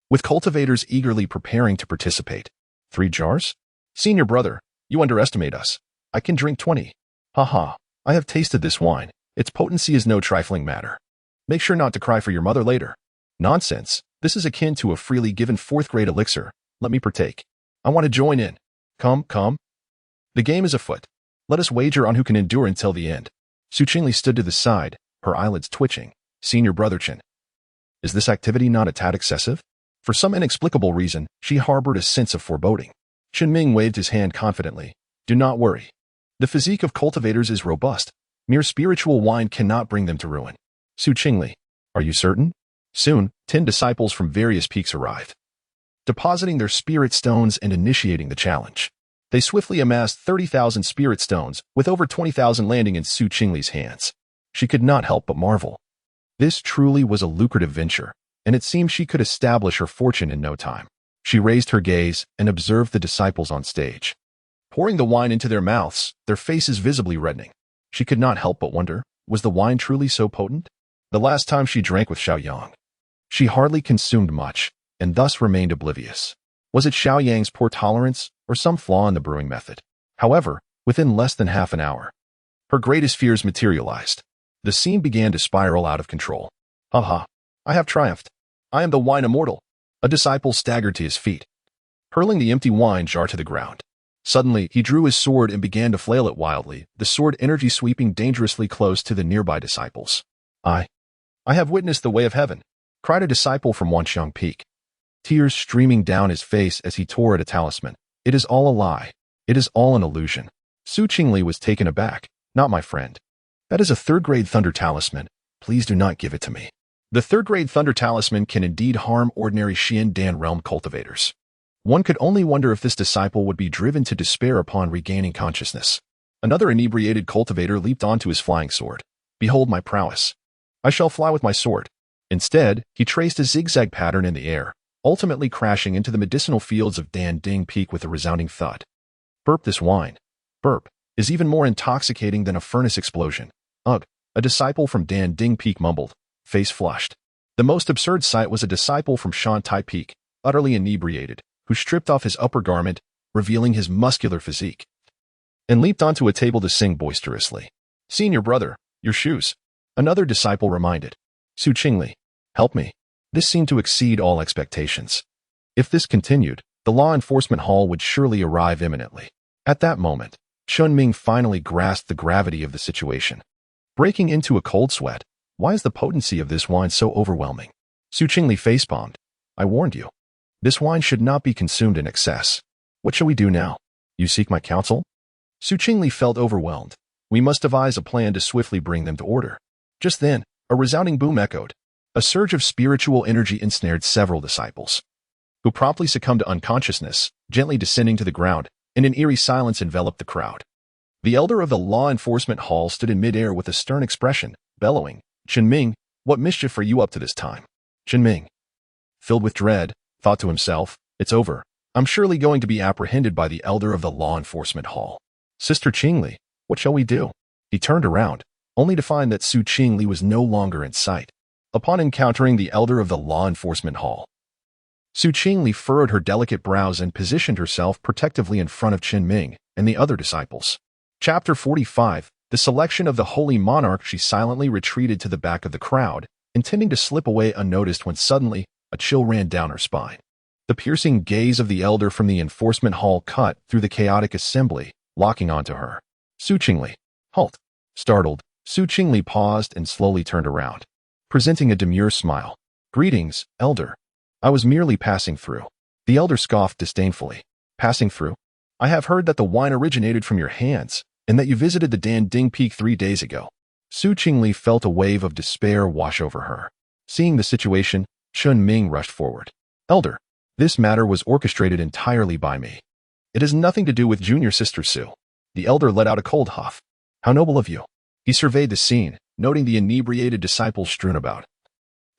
[SPEAKER 1] with cultivators eagerly preparing to participate. 3 jars? Senior brother, you underestimate us. I can drink 20. Haha, I have tasted this wine. Its potency is no trifling matter. Make sure not to cry for your mother later. Nonsense. This is akin to a freely given 4th-grade elixir. Let me partake. I want to join in. Come, come. The game is afoot. Let us wager on who can endure until the end. Qingli stood to the side, her eyelids twitching. Senior brother Qin. Is this activity not a tad excessive? For some inexplicable reason, she harbored a sense of foreboding. Tianming waved his hand confidently. Do not worry. The physique of cultivators is robust. Mere spiritual wine cannot bring them to ruin. Qingli, are you certain? Soon, 10 disciples from various peaks arrived, depositing their spirit stones and initiating the challenge. They swiftly amassed 30,000 spirit stones, with over 20,000 landing in Qingli's hands. She could not help but marvel. This truly was a lucrative venture, and it seemed she could establish her fortune in no time. She raised her gaze and observed the disciples on stage, pouring the wine into their mouths, their faces visibly reddening. She could not help but wonder, was the wine truly so potent? The last time she drank with Xiao Yang, she hardly consumed much, and thus remained oblivious. Was it Xiao Yang's poor tolerance, or some flaw in the brewing method? However, within less than half an hour, her greatest fears materialized. The scene began to spiral out of control. Ha! I have triumphed. I am the wine immortal. A disciple staggered to his feet, hurling the empty wine jar to the ground. Suddenly, he drew his sword and began to flail it wildly, the sword energy sweeping dangerously close to the nearby disciples. I have witnessed the way of heaven, cried a disciple from Wanxiang Peak, tears streaming down his face as he tore at a talisman. It is all a lie. It is all an illusion. Qingli was taken aback. Not my friend. That is a third-grade thunder talisman. Please do not give it to me. The third-grade thunder talisman can indeed harm ordinary Xian Dan realm cultivators. One could only wonder if this disciple would be driven to despair upon regaining consciousness. Another inebriated cultivator leaped onto his flying sword. Behold my prowess. I shall fly with my sword. Instead, he traced a zigzag pattern in the air, ultimately crashing into the medicinal fields of Dan Ding Peak with a resounding thud. Burp this wine. Burp is even more intoxicating than a furnace explosion. Ugh, a disciple from Dan Ding Peak mumbled, face flushed. The most absurd sight was a disciple from Shantai Peak, utterly inebriated, who stripped off his upper garment, revealing his muscular physique, and leaped onto a table to sing boisterously. Senior brother, your shoes. Another disciple reminded. Qingli, help me. This seemed to exceed all expectations. If this continued, the law enforcement hall would surely arrive imminently. At that moment, Tianming finally grasped the gravity of the situation. Breaking into a cold sweat, why is the potency of this wine so overwhelming? Qingli facepalmed. I warned you. This wine should not be consumed in excess. What shall we do now? You seek my counsel? Qingli felt overwhelmed. We must devise a plan to swiftly bring them to order. Just then, a resounding boom echoed. A surge of spiritual energy ensnared several disciples, who promptly succumbed to unconsciousness, gently descending to the ground, and an eerie silence enveloped the crowd. The elder of the law enforcement hall stood in midair with a stern expression, bellowing, Tianming, what mischief are you up to this time? Tianming, filled with dread, thought to himself, it's over. I'm surely going to be apprehended by the elder of the law enforcement hall. Sister Qingli, what shall we do? He turned around, only to find that Qingli was no longer in sight. Upon encountering the elder of the law enforcement hall, Qingli furrowed her delicate brows and positioned herself protectively in front of Tianming and the other disciples. Chapter 45, The Selection of the Holy Monarch. She silently retreated to the back of the crowd, intending to slip away unnoticed when suddenly, a chill ran down her spine. The piercing gaze of the elder from the enforcement hall cut through the chaotic assembly, locking onto her. Qingli, halt. Startled, Qingli paused and slowly turned around, presenting a demure smile. Greetings, elder. I was merely passing through. The elder scoffed disdainfully. Passing through? I have heard that the wine originated from your hands, and that you visited the Dan Ding Peak 3 days ago. Qingli felt a wave of despair wash over her. Seeing the situation, Tianming rushed forward. Elder, this matter was orchestrated entirely by me. It has nothing to do with junior sister Su. The elder let out a cold huff. How noble of you. He surveyed the scene, noting the inebriated disciples strewn about,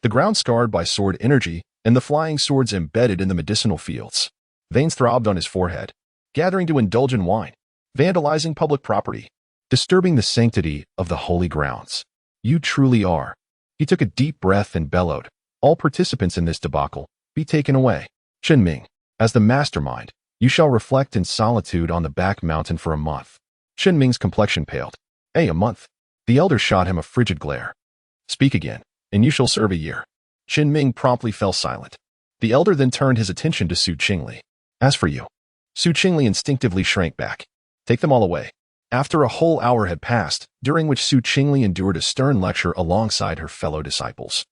[SPEAKER 1] the ground scarred by sword energy, and the flying swords embedded in the medicinal fields. Veins throbbed on his forehead, gathering to indulge in wine, vandalizing public property, disturbing the sanctity of the holy grounds. You truly are. He took a deep breath and bellowed. All participants in this debacle, be taken away. Tianming, as the mastermind, you shall reflect in solitude on the back mountain for a month. Tianming's complexion paled. A month. The elder shot him a frigid glare. Speak again, and you shall serve a year. Tianming promptly fell silent. The elder then turned his attention to Qingli. As for you. Qingli instinctively shrank back. Take them all away. After a whole hour had passed, during which Su Qingli endured a stern lecture alongside her fellow disciples,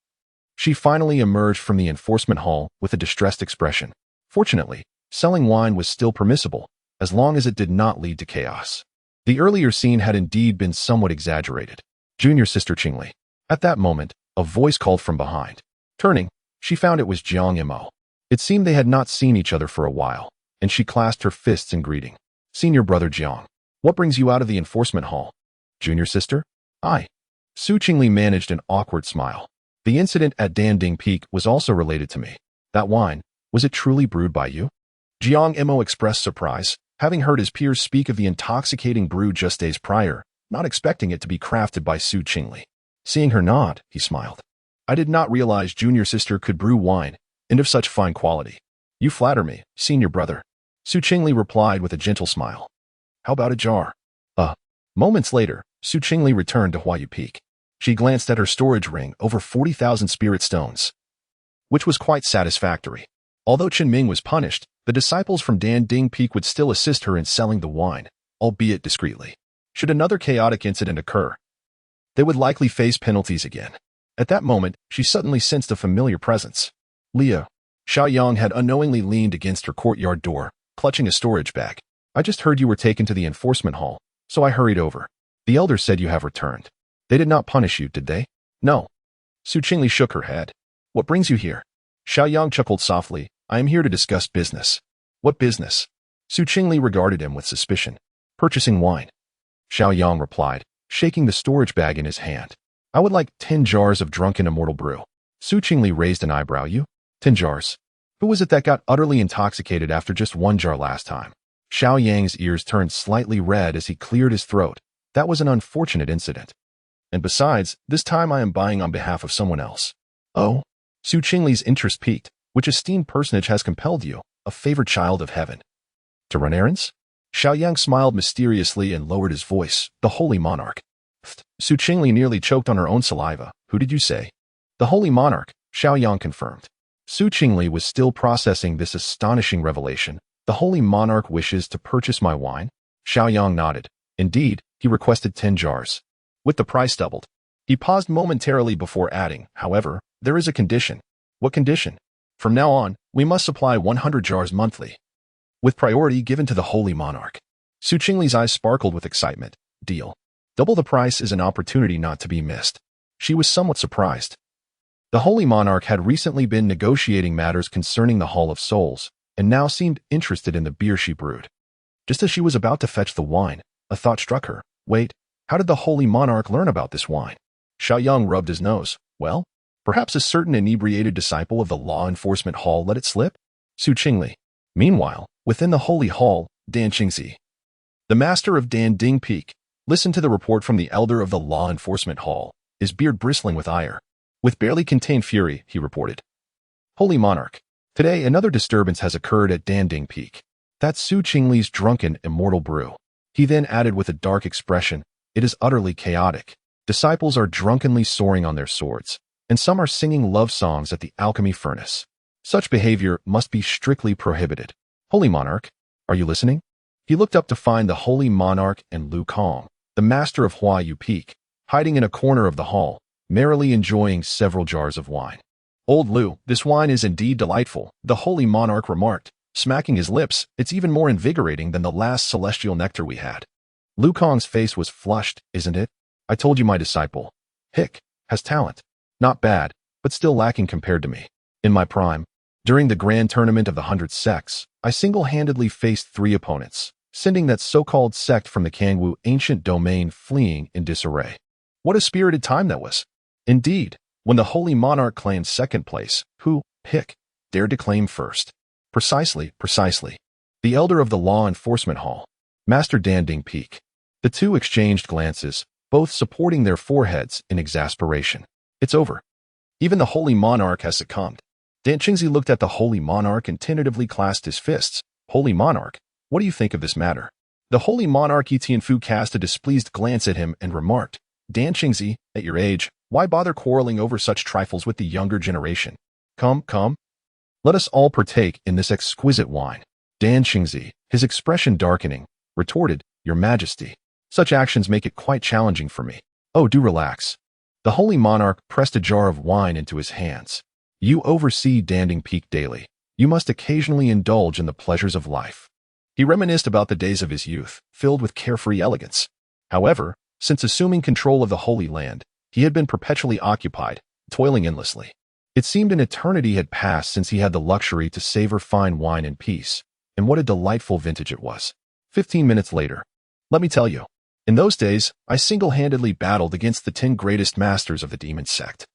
[SPEAKER 1] she finally emerged from the enforcement hall with a distressed expression. Fortunately, selling wine was still permissible, as long as it did not lead to chaos. The earlier scene had indeed been somewhat exaggerated. Junior sister Qingli. At that moment, a voice called from behind. Turning, she found it was Jiang Mo. It seemed they had not seen each other for a while, and she clasped her fists in greeting. Senior brother Jiang, what brings you out of the enforcement hall? Junior sister? I. Su Qingli managed an awkward smile. The incident at Danding Peak was also related to me. That wine, was it truly brewed by you? Jiang Mo expressed surprise, having heard his peers speak of the intoxicating brew just days prior, not expecting it to be crafted by Su Qingli. Seeing her nod, he smiled. I did not realize junior sister could brew wine, and of such fine quality. You flatter me, senior brother. Su Qingli replied with a gentle smile. How about a jar? Moments later, Su Qingli returned to Huai'an Peak. She glanced at her storage ring over 40,000 spirit stones, which was quite satisfactory. Although Tianming was punished, the disciples from Danding Peak would still assist her in selling the wine, albeit discreetly. Should another chaotic incident occur, they would likely face penalties again. At that moment, she suddenly sensed a familiar presence. Leah. Xiao Yang had unknowingly leaned against her courtyard door, clutching a storage bag. I just heard you were taken to the enforcement hall, so I hurried over. The elders said you have returned. They did not punish you, did they? No. Su Qingli shook her head. What brings you here? Xiao Yang chuckled softly. I am here to discuss business. What business? Su Qingli regarded him with suspicion. Purchasing wine. Xiao Yang replied, shaking the storage bag in his hand. I would like 10 jars of drunken immortal brew. Su Qingli raised an eyebrow. You? 10 jars. Who was it that got utterly intoxicated after just 1 jar last time? Xiao Yang's ears turned slightly red as he cleared his throat. That was an unfortunate incident. And besides, this time I am buying on behalf of someone else. Oh? Su Qingli's interest peaked. Which esteemed personage has compelled you, a favored child of heaven, to run errands? Xiao Yang smiled mysteriously and lowered his voice. The Holy Monarch. Su Qingli nearly choked on her own saliva. Who did you say? The Holy Monarch, Xiao Yang confirmed. Su Qingli was still processing this astonishing revelation. The Holy Monarch wishes to purchase my wine? Xiao Yang nodded. Indeed, he requested 10 jars. With the price doubled. He paused momentarily before adding, however, there is a condition. What condition? From now on, we must supply 100 jars monthly, with priority given to the Holy Monarch. Su Qingli's eyes sparkled with excitement. Deal. Double the price is an opportunity not to be missed. She was somewhat surprised. The Holy Monarch had recently been negotiating matters concerning the Hall of Souls, and now seemed interested in the beer she brewed. Just as she was about to fetch the wine, a thought struck her. Wait, how did the Holy Monarch learn about this wine? Xiao Yang rubbed his nose. Well, perhaps a certain inebriated disciple of the law enforcement hall let it slip? Su Qingli. Meanwhile, within the holy hall, Dan Qingzi, the master of Danding Peak, listened to the report from the elder of the law enforcement hall, his beard bristling with ire. With barely contained fury, he reported. Holy Monarch, today another disturbance has occurred at Danding Peak. That's Su Qingli's drunken immortal brew. He then added with a dark expression, it is utterly chaotic. Disciples are drunkenly soaring on their swords, and some are singing love songs at the alchemy furnace. Such behavior must be strictly prohibited. Holy Monarch, are you listening? He looked up to find the Holy Monarch and Lu Kong, the master of Huai'an Peak, hiding in a corner of the hall, merrily enjoying several jars of wine. Old Lu, this wine is indeed delightful, the Holy Monarch remarked, smacking his lips. It's even more invigorating than the last celestial nectar we had. Lu Kong's face was flushed, isn't it? I told you my disciple, Hick, has talent. Not bad, but still lacking compared to me. In my prime, during the grand tournament of the 100 sects, I single-handedly faced 3 opponents, sending that so-called sect from the Kangwu ancient domain fleeing in disarray. What a spirited time that was. Indeed, when the Holy Monarch claimed second place, who, Hick, dared to claim first? Precisely. The elder of the law enforcement hall, Master Danding Peak. The two exchanged glances, both supporting their foreheads in exasperation. It's over. Even the Holy Monarch has succumbed. Dan Qingzi looked at the Holy Monarch and tentatively clasped his fists. Holy Monarch, what do you think of this matter? The Holy Monarch Tianfu cast a displeased glance at him and remarked, Dan Qingzi, at your age, why bother quarreling over such trifles with the younger generation? Come. Let us all partake in this exquisite wine. Dan Qingzi, his expression darkening, retorted, Your Majesty. Such actions make it quite challenging for me. Oh, do relax. The holy monarch pressed a jar of wine into his hands. You oversee Danding Peak daily. You must occasionally indulge in the pleasures of life. He reminisced about the days of his youth, filled with carefree elegance. However, since assuming control of the Holy Land, he had been perpetually occupied, toiling endlessly. It seemed an eternity had passed since he had the luxury to savor fine wine in peace, and what a delightful vintage it was. 15 minutes later. Let me tell you, in those days, I single-handedly battled against the 10 greatest masters of the demon sect.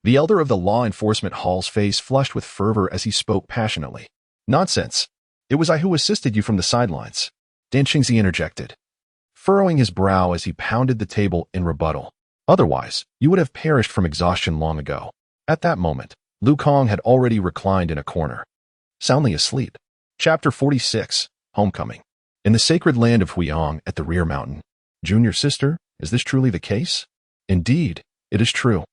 [SPEAKER 1] The elder of the law enforcement hall's face flushed with fervor as he spoke passionately. Nonsense. It was I who assisted you from the sidelines. Dan Qingzi interjected, furrowing his brow as he pounded the table in rebuttal. Otherwise, you would have perished from exhaustion long ago. At that moment, Lu Kong had already reclined in a corner, soundly asleep. Chapter 46, Homecoming. In the sacred land of Huiyang at the rear mountain. Junior sister, is this truly the case? Indeed, it is true.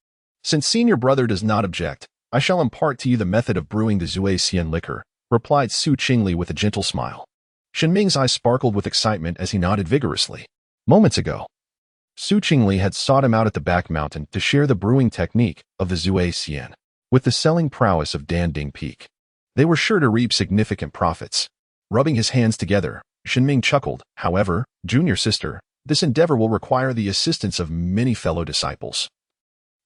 [SPEAKER 1] Since senior brother does not object, I shall impart to you the method of brewing the Xian liquor, replied Su Qingli with a gentle smile. Shen Ming's eyes sparkled with excitement as he nodded vigorously. Moments ago, Su Qingli had sought him out at the back mountain to share the brewing technique of the Xian with the selling prowess of Danding Peak. They were sure to reap significant profits. Rubbing his hands together, Shen Ming chuckled. However, junior sister, this endeavor will require the assistance of many fellow disciples.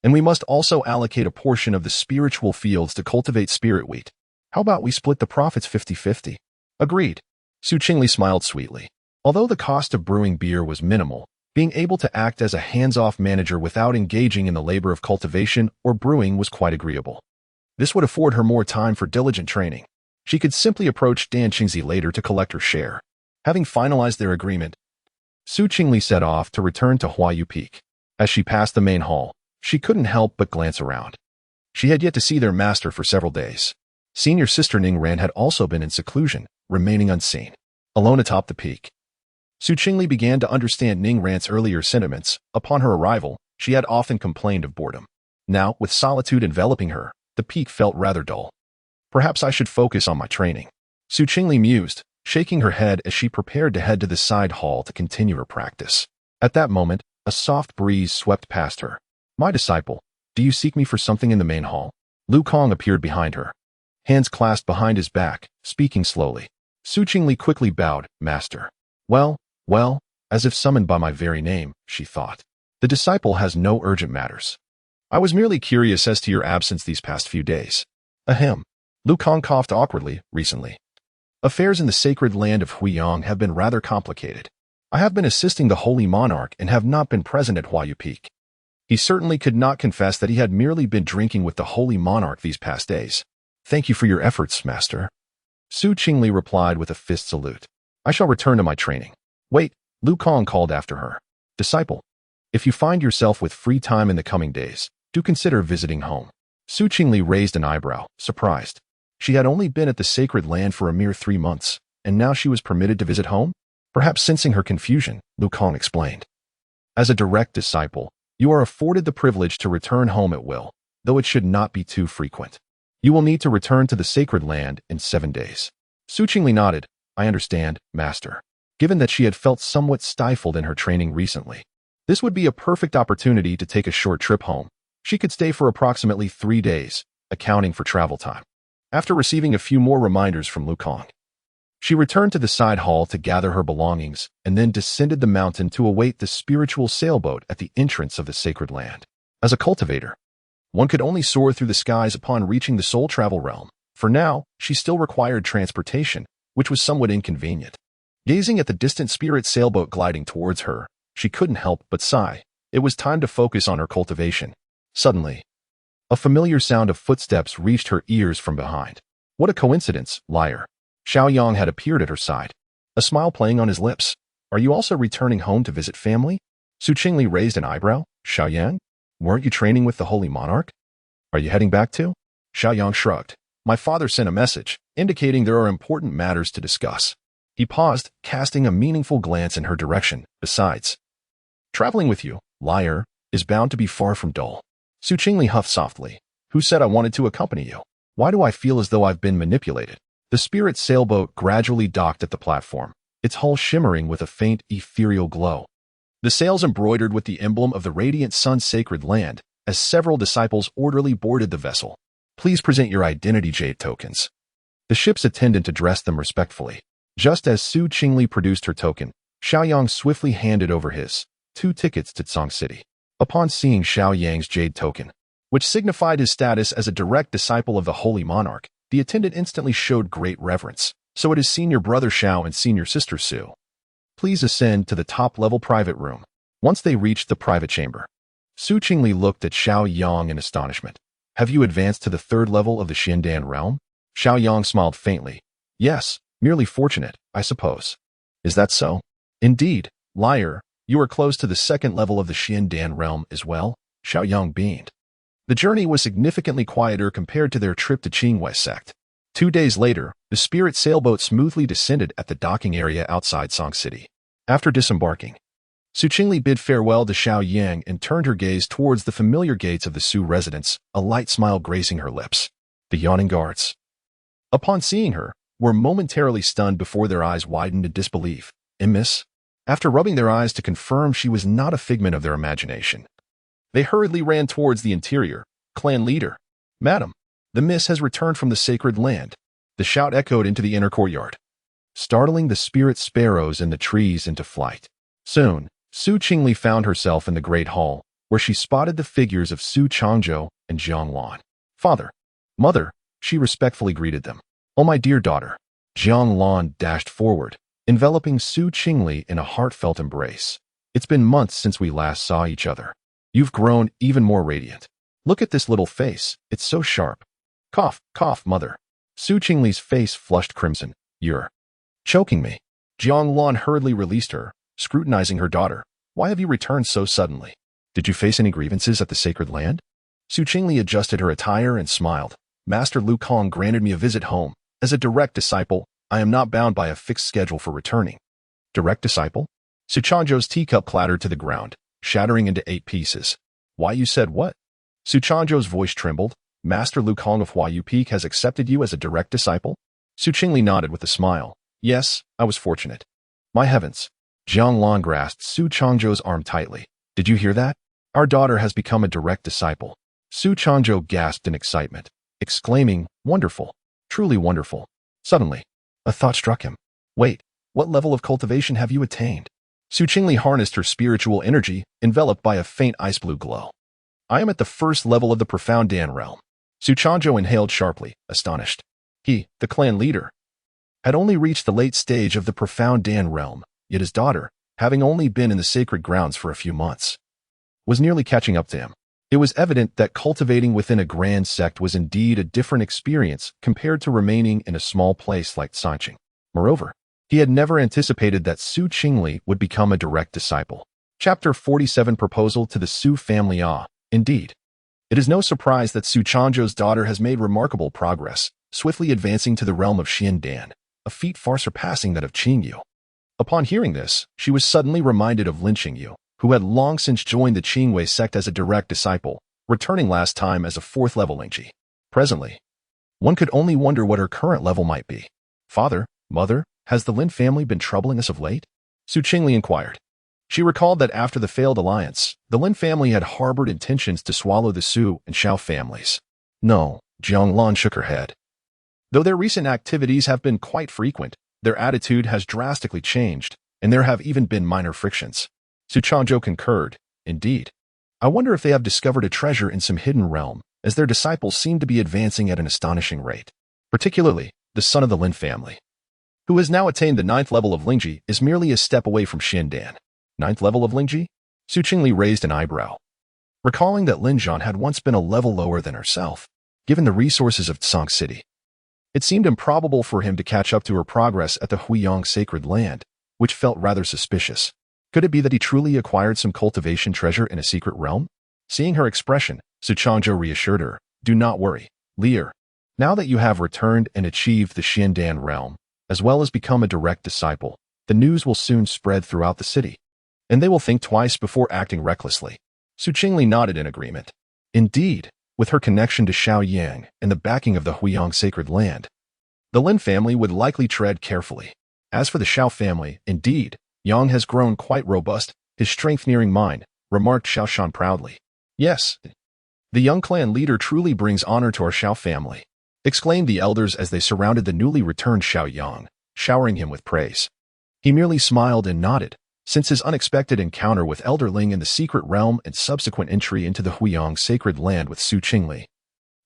[SPEAKER 1] And we must also allocate a portion of the spiritual fields to cultivate spirit wheat. How about we split the profits 50-50? Agreed. Su Qingli smiled sweetly. Although the cost of brewing beer was minimal, being able to act as a hands-off manager without engaging in the labor of cultivation or brewing was quite agreeable. This would afford her more time for diligent training. She could simply approach Dan Qingzi later to collect her share. Having finalized their agreement, Su Qingli set off to return to Huaiyu Peak. As she passed the main hall, she couldn't help but glance around. She had yet to see their master for several days. Senior sister Ning Ran had also been in seclusion, remaining unseen. Alone atop the peak, Su Qingli began to understand Ning Ran's earlier sentiments. Upon her arrival, she had often complained of boredom. Now, with solitude enveloping her, the peak felt rather dull. Perhaps I should focus on my training. Su Qingli mused, shaking her head as she prepared to head to the side hall to continue her practice. At that moment, a soft breeze swept past her. My disciple, do you seek me for something in the main hall? Lu Kong appeared behind her, hands clasped behind his back, speaking slowly. Su Qingli quickly bowed. Master. Well, as if summoned by my very name, she thought. The disciple has no urgent matters. I was merely curious as to your absence these past few days. Ahem. Lu Kong coughed awkwardly. Recently, affairs in the sacred land of Huiyang have been rather complicated. I have been assisting the holy monarch and have not been present at Huaiyu Peak. He certainly could not confess that he had merely been drinking with the holy monarch these past days. Thank you for your efforts, master. Su Qingli replied with a fist salute. I shall return to my training. Wait, Lu Kong called after her. Disciple, if you find yourself with free time in the coming days, do consider visiting home. Su Qingli raised an eyebrow, surprised. She had only been at the sacred land for a mere 3 months, and now she was permitted to visit home? Perhaps sensing her confusion, Lu Kong explained. As a direct disciple, you are afforded the privilege to return home at will, though it should not be too frequent. You will need to return to the sacred land in 7 days. Su Qingli nodded. I understand, master. Given that she had felt somewhat stifled in her training recently, this would be a perfect opportunity to take a short trip home. She could stay for approximately 3 days, accounting for travel time. After receiving a few more reminders from Lu Kong, she returned to the side hall to gather her belongings and then descended the mountain to await the spiritual sailboat at the entrance of the sacred land. As a cultivator, one could only soar through the skies upon reaching the soul travel realm. For now, she still required transportation, which was somewhat inconvenient. Gazing at the distant spirit sailboat gliding towards her, she couldn't help but sigh. It was time to focus on her cultivation. Suddenly, a familiar sound of footsteps reached her ears from behind. What a coincidence, liar. Xiao Yang had appeared at her side, a smile playing on his lips. Are you also returning home to visit family? Su Qingli raised an eyebrow. Xiao Yang? Weren't you training with the holy monarch? Are you heading back too? Xiao Yang shrugged. My father sent a message, indicating there are important matters to discuss. He paused, casting a meaningful glance in her direction. Besides, traveling with you, liar, is bound to be far from dull. Su Qingli huffed softly. Who said I wanted to accompany you? Why do I feel as though I've been manipulated? The spirit sailboat gradually docked at the platform, its hull shimmering with a faint, ethereal glow. The sails embroidered with the emblem of the radiant sun's sacred land, as several disciples orderly boarded the vessel. Please present your identity jade tokens. The ship's attendant addressed them respectfully. Just as Su Qingli produced her token, Xiao Yang swiftly handed over his 2 tickets to Tsang City. Upon seeing Xiao Yang's jade token, which signified his status as a direct disciple of the Holy Monarch, the attendant instantly showed great reverence. So it is senior brother Xiao and senior sister Su. Please ascend to the top-level private room. Once they reached the private chamber, Su Qingli looked at Xiao Yang in astonishment. Have you advanced to the 3rd level of the Xiandan realm? Xiao Yang smiled faintly. Yes, merely fortunate, I suppose. Is that so? Indeed, liar, you are close to the 2nd level of the Xiandan realm as well, Xiao Yang beamed. The journey was significantly quieter compared to their trip to Qingli sect. 2 days later, the spirit sailboat smoothly descended at the docking area outside Tsang City. After disembarking, Su Qingli bid farewell to Xiao Yang and turned her gaze towards the familiar gates of the Su residence, a light smile gracing her lips. The yawning guards, upon seeing her, were momentarily stunned before their eyes widened in disbelief. Miss? After rubbing their eyes to confirm she was not a figment of their imagination, they hurriedly ran towards the interior. Clan leader, Madam, the Miss has returned from the sacred land. The shout echoed into the inner courtyard, startling the spirit sparrows in the trees into flight. Soon, Su Qingli found herself in the great hall, where she spotted the figures of Su Changzhou and Jiang Lan. Father, Mother, she respectfully greeted them. Oh, my dear daughter. Jiang Lan dashed forward, enveloping Su Qingli in a heartfelt embrace. It's been months since we last saw each other. You've grown even more radiant. Look at this little face, it's so sharp. Cough, cough, mother. Su Qingli's face flushed crimson. You're choking me. Jiang Lan hurriedly released her, scrutinizing her daughter. Why have you returned so suddenly? Did you face any grievances at the sacred land? Su Qingli adjusted her attire and smiled. Master Lu Kong granted me a visit home. As a direct disciple, I am not bound by a fixed schedule for returning. Direct disciple? Su Changzhou's teacup clattered to the ground, shattering into 8 pieces. Why, you said what? Su Changzhou's voice trembled. Master Lu Kong of Huaiyu Peak has accepted you as a direct disciple? Su Qingli nodded with a smile. Yes, I was fortunate. My heavens. Jiang Lan grasped Su Changzhou's arm tightly. Did you hear that? Our daughter has become a direct disciple. Su Changzhou gasped in excitement, exclaiming, wonderful, truly wonderful. Suddenly, a thought struck him. Wait, what level of cultivation have you attained? Su Qingli harnessed her spiritual energy, enveloped by a faint ice-blue glow. I am at the 1st level of the profound Dan realm. Su Changzhou inhaled sharply, astonished. He, the clan leader, had only reached the late stage of the profound Dan realm, yet his daughter, having only been in the sacred grounds for a few months, was nearly catching up to him. It was evident that cultivating within a grand sect was indeed a different experience compared to remaining in a small place like Sanqing. Moreover, he had never anticipated that Su Qingli would become a direct disciple. Chapter 47 Proposal to the Su family. Indeed. It is no surprise that Su Changzhou's daughter has made remarkable progress, swiftly advancing to the realm of Xiandan, a feat far surpassing that of Qingyu. Upon hearing this, she was suddenly reminded of Lin Qingyu, who had long since joined the Qingwei sect as a direct disciple, returning last time as a 4th-level Lingji. Presently, one could only wonder what her current level might be. Father, Mother, has the Lin family been troubling us of late? Su Qingli inquired. She recalled that after the failed alliance, the Lin family had harbored intentions to swallow the Su and Xiao families. No, Jiang Lan shook her head. Though their recent activities have been quite frequent, their attitude has drastically changed, and there have even been minor frictions. Su Changzhou concurred. Indeed. I wonder if they have discovered a treasure in some hidden realm, as their disciples seem to be advancing at an astonishing rate. Particularly, the son of the Lin family, who has now attained the 9th level of Lingji, is merely a step away from Xiandan. 9th level of Lingji? Su Qingli raised an eyebrow, recalling that Lin Zhan had once been a level lower than herself. Given the resources of Tsang City, it seemed improbable for him to catch up to her progress at the Huiyang sacred land, which felt rather suspicious. Could it be that he truly acquired some cultivation treasure in a secret realm? Seeing her expression, Su Changzhou reassured her, do not worry, Lear. Now that you have returned and achieved the Xiandan realm, as well as become a direct disciple, the news will soon spread throughout the city, and they will think twice before acting recklessly. Su Qingli nodded in agreement. Indeed, with her connection to Xiao Yang and the backing of the Huiyang sacred land, the Lin family would likely tread carefully. As for the Xiao family, indeed, Yang has grown quite robust, his strength nearing mine, remarked Xiao Shan proudly. Yes, the young clan leader truly brings honor to our Xiao family, exclaimed the elders as they surrounded the newly returned Xiao Yang, showering him with praise. He merely smiled and nodded, since his unexpected encounter with Elder Ling in the secret realm and subsequent entry into the Huiyang sacred land with Su Qingli.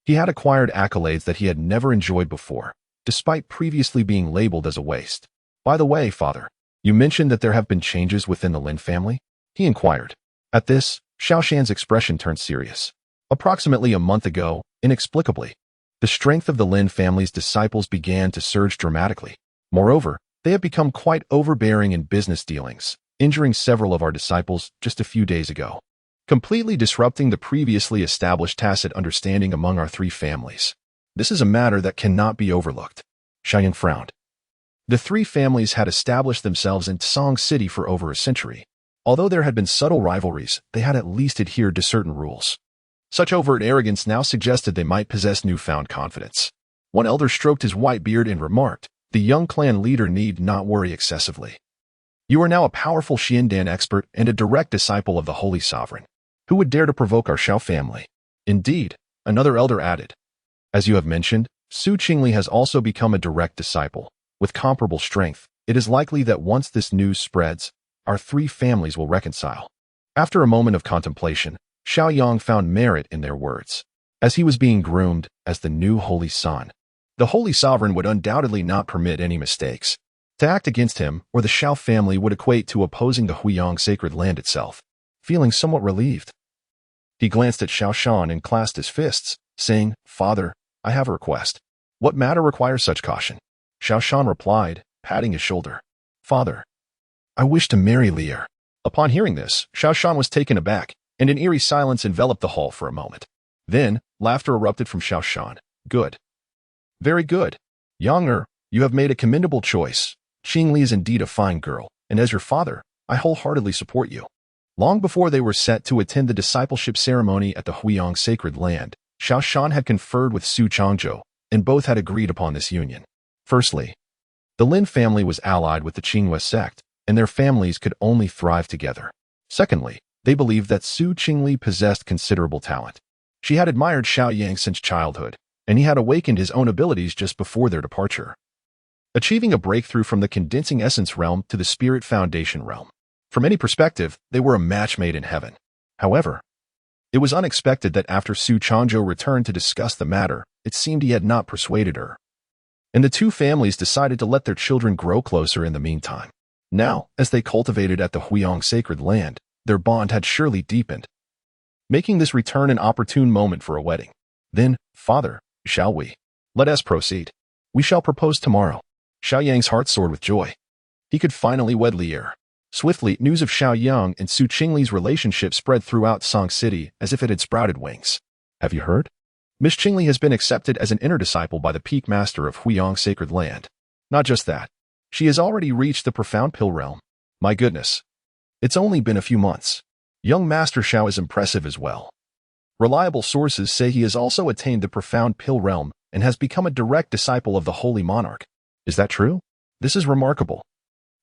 [SPEAKER 1] He had acquired accolades that he had never enjoyed before, despite previously being labeled as a waste. By the way, father, you mentioned that there have been changes within the Lin family? He inquired. At this, Xiao Shan's expression turned serious. Approximately a month ago, inexplicably, the strength of the Lin family's disciples began to surge dramatically. Moreover, they have become quite overbearing in business dealings, injuring several of our disciples just a few days ago, completely disrupting the previously established tacit understanding among our three families. This is a matter that cannot be overlooked. Xiao Yang frowned. The three families had established themselves in Song City for over a century. Although there had been subtle rivalries, they had at least adhered to certain rules. Such overt arrogance now suggested they might possess newfound confidence. One elder stroked his white beard and remarked, "The young clan leader need not worry excessively. You are now a powerful Xiandan expert and a direct disciple of the Holy Sovereign. Who would dare to provoke our Xiao family?" Indeed, another elder added. As you have mentioned, Su Qingli has also become a direct disciple. With comparable strength, it is likely that once this news spreads, our three families will reconcile. After a moment of contemplation, Xiao Yang found merit in their words. As he was being groomed as the new Holy Son, the Holy Sovereign would undoubtedly not permit any mistakes. To act against him or the Xiao family would equate to opposing the Huiyang sacred land itself. Feeling somewhat relieved, he glanced at Xiao Shan and clasped his fists, saying, "Father, I have a request." "What matter requires such caution?" Xiao Shan replied, patting his shoulder. "Father, I wish to marry Lier." Upon hearing this, Xiao Shan was taken aback, and an eerie silence enveloped the hall for a moment. Then, laughter erupted from Xiao Shan. "Good. Very good. Yang, you have made a commendable choice. Qingli is indeed a fine girl, and as your father, I wholeheartedly support you." Long before they were set to attend the discipleship ceremony at the Huiyang sacred land, Xiao Shan had conferred with Su Changzhou, and both had agreed upon this union. Firstly, the Lin family was allied with the Qingli sect, and their families could only thrive together. Secondly, they believed that Su Qingli possessed considerable talent. She had admired Xiao Yang since childhood, and he had awakened his own abilities just before their departure, achieving a breakthrough from the condensing essence realm to the spirit foundation realm. From any perspective, they were a match made in heaven. However, it was unexpected that after Su Changzhou returned to discuss the matter, it seemed he had not persuaded her, and the two families decided to let their children grow closer in the meantime. Now, as they cultivated at the Huiyang sacred land, their bond had surely deepened, making this return an opportune moment for a wedding. Then, "Father, shall we? Let us proceed. We shall propose tomorrow." Xiao Yang's heart soared with joy. He could finally wed Lier. Swiftly, news of Xiao Yang and Su Qingli's relationship spread throughout Song City as if it had sprouted wings. "Have you heard? Miss Qingli has been accepted as an inner disciple by the peak master of Huiyang sacred land. Not just that, she has already reached the profound pill realm. My goodness. It's only been a few months. Young Master Xiao is impressive as well. Reliable sources say he has also attained the profound pill realm and has become a direct disciple of the Holy Monarch. Is that true? This is remarkable.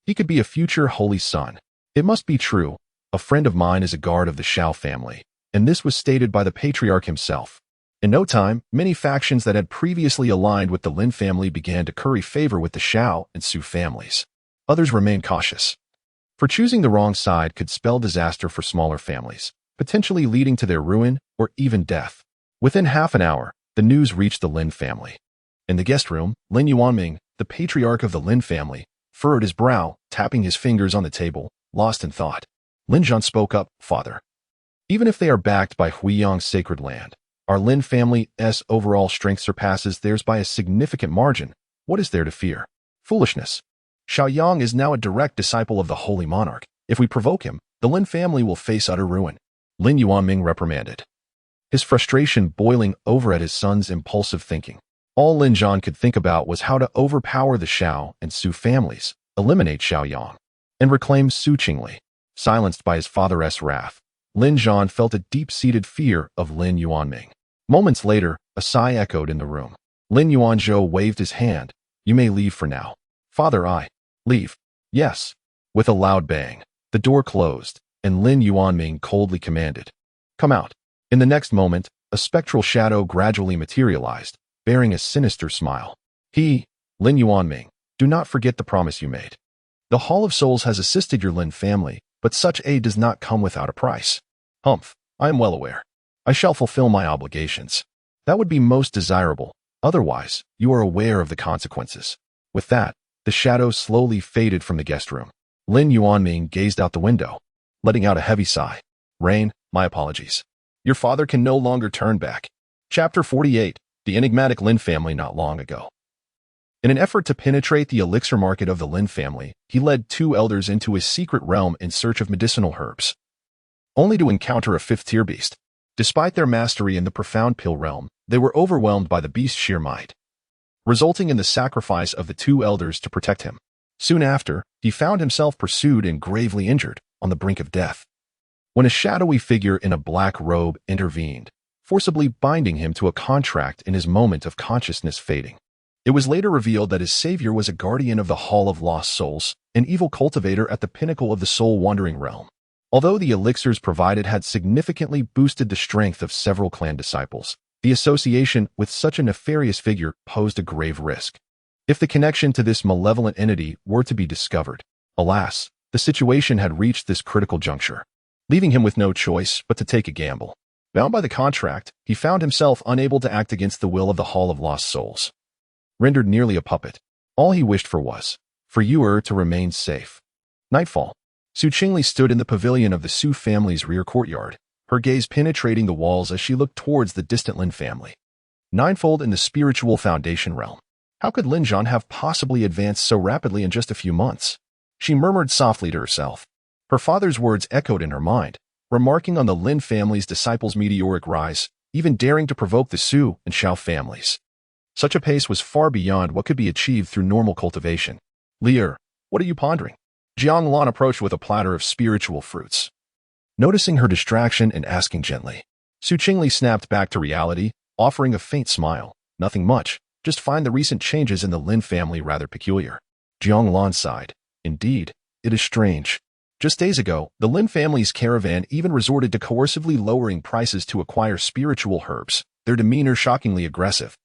[SPEAKER 1] He could be a future Holy Son. It must be true. A friend of mine is a guard of the Xiao family, and this was stated by the patriarch himself. In no time, many factions that had previously aligned with the Lin family began to curry favor with the Xiao and Su families. Others remained cautious, for choosing the wrong side could spell disaster for smaller families, potentially leading to their ruin or even death. Within half an hour, the news reached the Lin family. In the guest room, Lin Yuanming, the patriarch of the Lin family, furrowed his brow, tapping his fingers on the table, lost in thought. Lin Zhan spoke up, "Father, even if they are backed by Huiyang's sacred land, our Lin family's overall strength surpasses theirs by a significant margin. What is there to fear? Foolishness. Xiao Yang is now a direct disciple of the Holy Monarch. If we provoke him, the Lin family will face utter ruin." Lin Yuanming reprimanded, his frustration boiling over at his son's impulsive thinking. All Lin Zhan could think about was how to overpower the Xiao and Su families, eliminate Xiao Yang, and reclaim Su Qingli. Silenced by his father's wrath, Lin Zhan felt a deep-seated fear of Lin Yuanming. Moments later, a sigh echoed in the room. Lin Yuanzhou waved his hand. "You may leave for now. Father, Leave. Yes. With a loud bang, the door closed, and Lin Yuanming coldly commanded, come out. In the next moment, a spectral shadow gradually materialized, bearing a sinister smile. Lin Yuanming, do not forget the promise you made. The Hall of Souls has assisted your Lin family, but such aid does not come without a price. Humph, I am well aware. I shall fulfill my obligations. That would be most desirable. Otherwise, you are aware of the consequences. With that, the shadow slowly faded from the guest room. Lin Yuanming gazed out the window, letting out a heavy sigh. Rain, my apologies. Your father can no longer turn back. Chapter 48, The Enigmatic Lin Family Not Long Ago. In an effort to penetrate the elixir market of the Lin family, he led two elders into his secret realm in search of medicinal herbs, only to encounter a fifth-tier beast. Despite their mastery in the profound pill realm, they were overwhelmed by the beast's sheer might, resulting in the sacrifice of the two elders to protect him. Soon after, he found himself pursued and gravely injured, on the brink of death, when a shadowy figure in a black robe intervened, forcibly binding him to a contract in his moment of consciousness fading. It was later revealed that his savior was a guardian of the Hall of Lost Souls, an evil cultivator at the pinnacle of the soul-wandering realm. Although the elixirs provided had significantly boosted the strength of several clan disciples, the association with such a nefarious figure posed a grave risk. If the connection to this malevolent entity were to be discovered, alas, the situation had reached this critical juncture, leaving him with no choice but to take a gamble. Bound by the contract, he found himself unable to act against the will of the Hall of Lost Souls. Rendered nearly a puppet, all he wished for was for Yuer to remain safe. Nightfall. Su Qingli stood in the pavilion of the Su family's rear courtyard, her gaze penetrating the walls as she looked towards the distant Lin family. Ninefold in the spiritual foundation realm. How could Lin Zhan have possibly advanced so rapidly in just a few months? She murmured softly to herself. Her father's words echoed in her mind, remarking on the Lin family's disciples' meteoric rise, even daring to provoke the Su and Xiao families. Such a pace was far beyond what could be achieved through normal cultivation. Lier, what are you pondering? Jiang Lan approached with a platter of spiritual fruits. Noticing her distraction and asking gently, Su Qingli snapped back to reality, offering a faint smile. Nothing much, just find the recent changes in the Lin family rather peculiar. Jiang Lan sighed. Indeed, it is strange. Just days ago, the Lin family's caravan even resorted to coercively lowering prices to acquire spiritual herbs, their demeanor shockingly aggressive.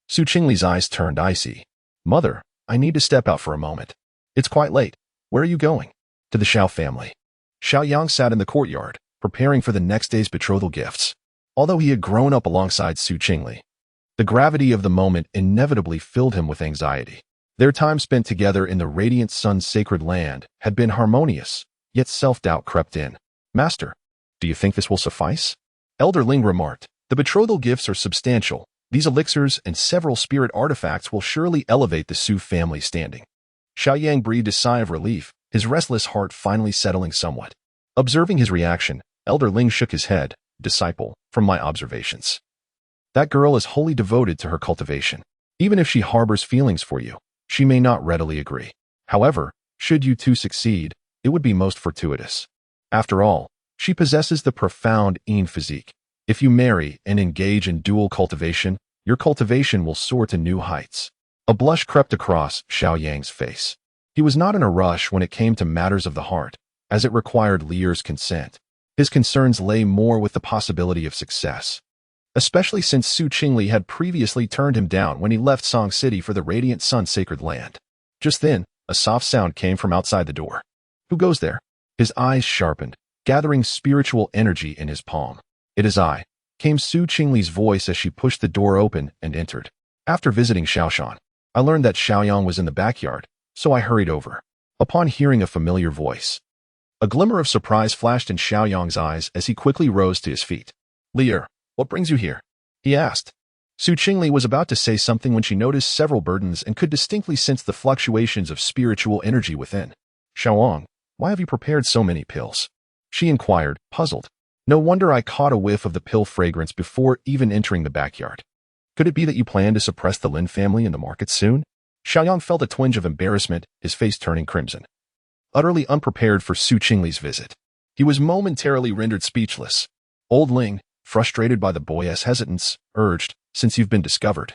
[SPEAKER 1] Su Qingli's eyes turned icy. Mother, I need to step out for a moment. It's quite late. Where are you going? To the Xiao family. Xiao Yang sat in the courtyard, preparing for the next day's betrothal gifts. Although he had grown up alongside Su Qingli, the gravity of the moment inevitably filled him with anxiety. Their time spent together in the radiant sun's sacred land had been harmonious, yet self-doubt crept in. Master, do you think this will suffice? Elder Ling remarked. The betrothal gifts are substantial. These elixirs and several spirit artifacts will surely elevate the Su family standing. Xiao Yang breathed a sigh of relief, his restless heart finally settling somewhat. Observing his reaction, Elder Ling shook his head. Disciple, from my observations, that girl is wholly devoted to her cultivation. Even if she harbors feelings for you, she may not readily agree. However, should you two succeed, it would be most fortuitous. After all, she possesses the profound Yin physique. If you marry and engage in dual cultivation, your cultivation will soar to new heights. A blush crept across Xiao Yang's face. He was not in a rush when it came to matters of the heart, as it required Lier's consent. His concerns lay more with the possibility of success, especially since Su Qingli had previously turned him down when he left Song City for the Radiant Sun Sacred Land. Just then, a soft sound came from outside the door. Who goes there? His eyes sharpened, gathering spiritual energy in his palm. It is I, came Su Qingli's voice as she pushed the door open and entered. After visiting Xiaoshan, I learned that Xiao Yang was in the backyard, so I hurried over. Upon hearing a familiar voice, a glimmer of surprise flashed in Xiao Yang's eyes as he quickly rose to his feet. Lier, what brings you here? He asked. Su Qingli was about to say something when she noticed several burdens and could distinctly sense the fluctuations of spiritual energy within. Xiaoang, why have you prepared so many pills? She inquired, puzzled. No wonder I caught a whiff of the pill fragrance before even entering the backyard. Could it be that you plan to suppress the Lin family in the market soon? Xiaoyang felt a twinge of embarrassment, his face turning crimson. Utterly unprepared for Su Qingli's visit, he was momentarily rendered speechless. Old Ling, frustrated by the boy's hesitance, urged, since you've been discovered,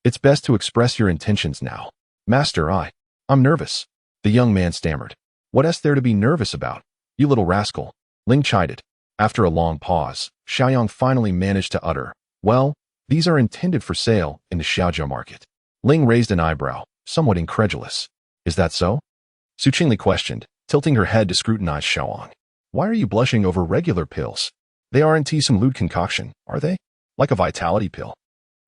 [SPEAKER 1] it's best to express your intentions now. Master, I'm nervous. The young man stammered. What is there to be nervous about? You little rascal. Ling chided. After a long pause, Xiao Yang finally managed to utter, well, these are intended for sale in the Xiaojiao market. Ling raised an eyebrow, somewhat incredulous. Is that so? Qingli questioned, tilting her head to scrutinize Xiao Yang. Why are you blushing over regular pills? They aren't some lewd concoction, are they? Like a vitality pill.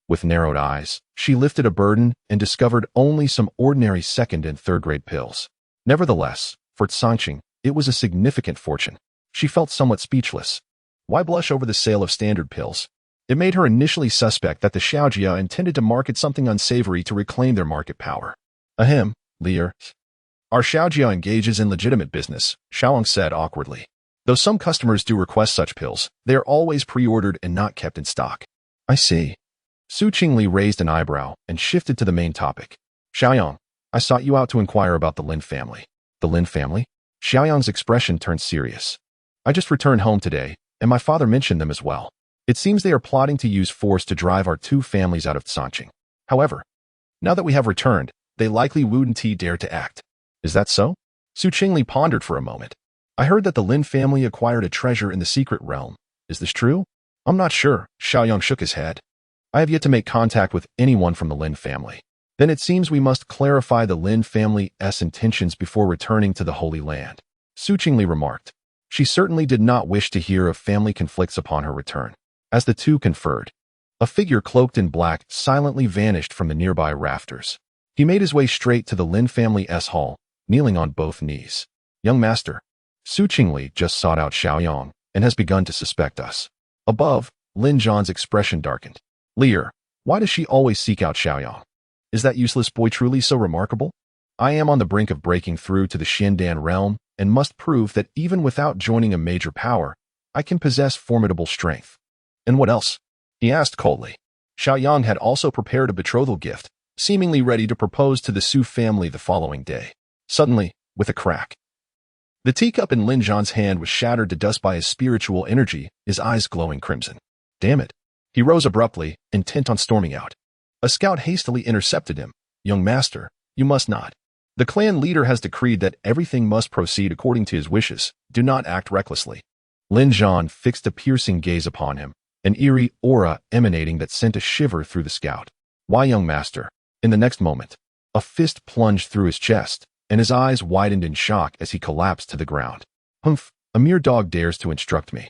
[SPEAKER 1] With narrowed eyes, she lifted a burden and discovered only some ordinary second and third grade pills. Nevertheless, for Sanqing, it was a significant fortune. She felt somewhat speechless. Why blush over the sale of standard pills? It made her initially suspect that the Xiaojia intended to market something unsavory to reclaim their market power. Ahem, Lear. Our Xiaojia engages in legitimate business, Xiao Yang said awkwardly. Though some customers do request such pills, they are always pre-ordered and not kept in stock. I see. Qingli raised an eyebrow and shifted to the main topic. Xiao Yang, I sought you out to inquire about the Lin family. The Lin family? Xiao Yang's expression turned serious. I just returned home today, and my father mentioned them as well. It seems they are plotting to use force to drive our two families out of Sanqing. However, now that we have returned, they likely wouldn't dare to act. Is that so? Qingli pondered for a moment. I heard that the Lin family acquired a treasure in the secret realm. Is this true? I'm not sure, Xiao Yang shook his head. I have yet to make contact with anyone from the Lin family. Then it seems we must clarify the Lin family's intentions before returning to the Holy Land. Qingli remarked. She certainly did not wish to hear of family conflicts upon her return. As the two conferred, a figure cloaked in black silently vanished from the nearby rafters. He made his way straight to the Lin family's hall, kneeling on both knees. Young master, Qingli just sought out Xiao Yang and has begun to suspect us. Above, Lin Zhan's expression darkened. Lear, why does she always seek out Xiao Yang? Is that useless boy truly so remarkable? I am on the brink of breaking through to the Xindan realm and must prove that even without joining a major power, I can possess formidable strength. And what else? He asked coldly. Xiao Yang had also prepared a betrothal gift, seemingly ready to propose to the Su family the following day. Suddenly, with a crack, the teacup in Lin Zhan's hand was shattered to dust by his spiritual energy, his eyes glowing crimson. Damn it. He rose abruptly, intent on storming out. A scout hastily intercepted him. Young master, you must not. The clan leader has decreed that everything must proceed according to his wishes. Do not act recklessly. Lin Zhan fixed a piercing gaze upon him, an eerie aura emanating that sent a shiver through the scout. Why, young master? In the next moment, a fist plunged through his chest, and his eyes widened in shock as he collapsed to the ground. Humph, a mere dog dares to instruct me.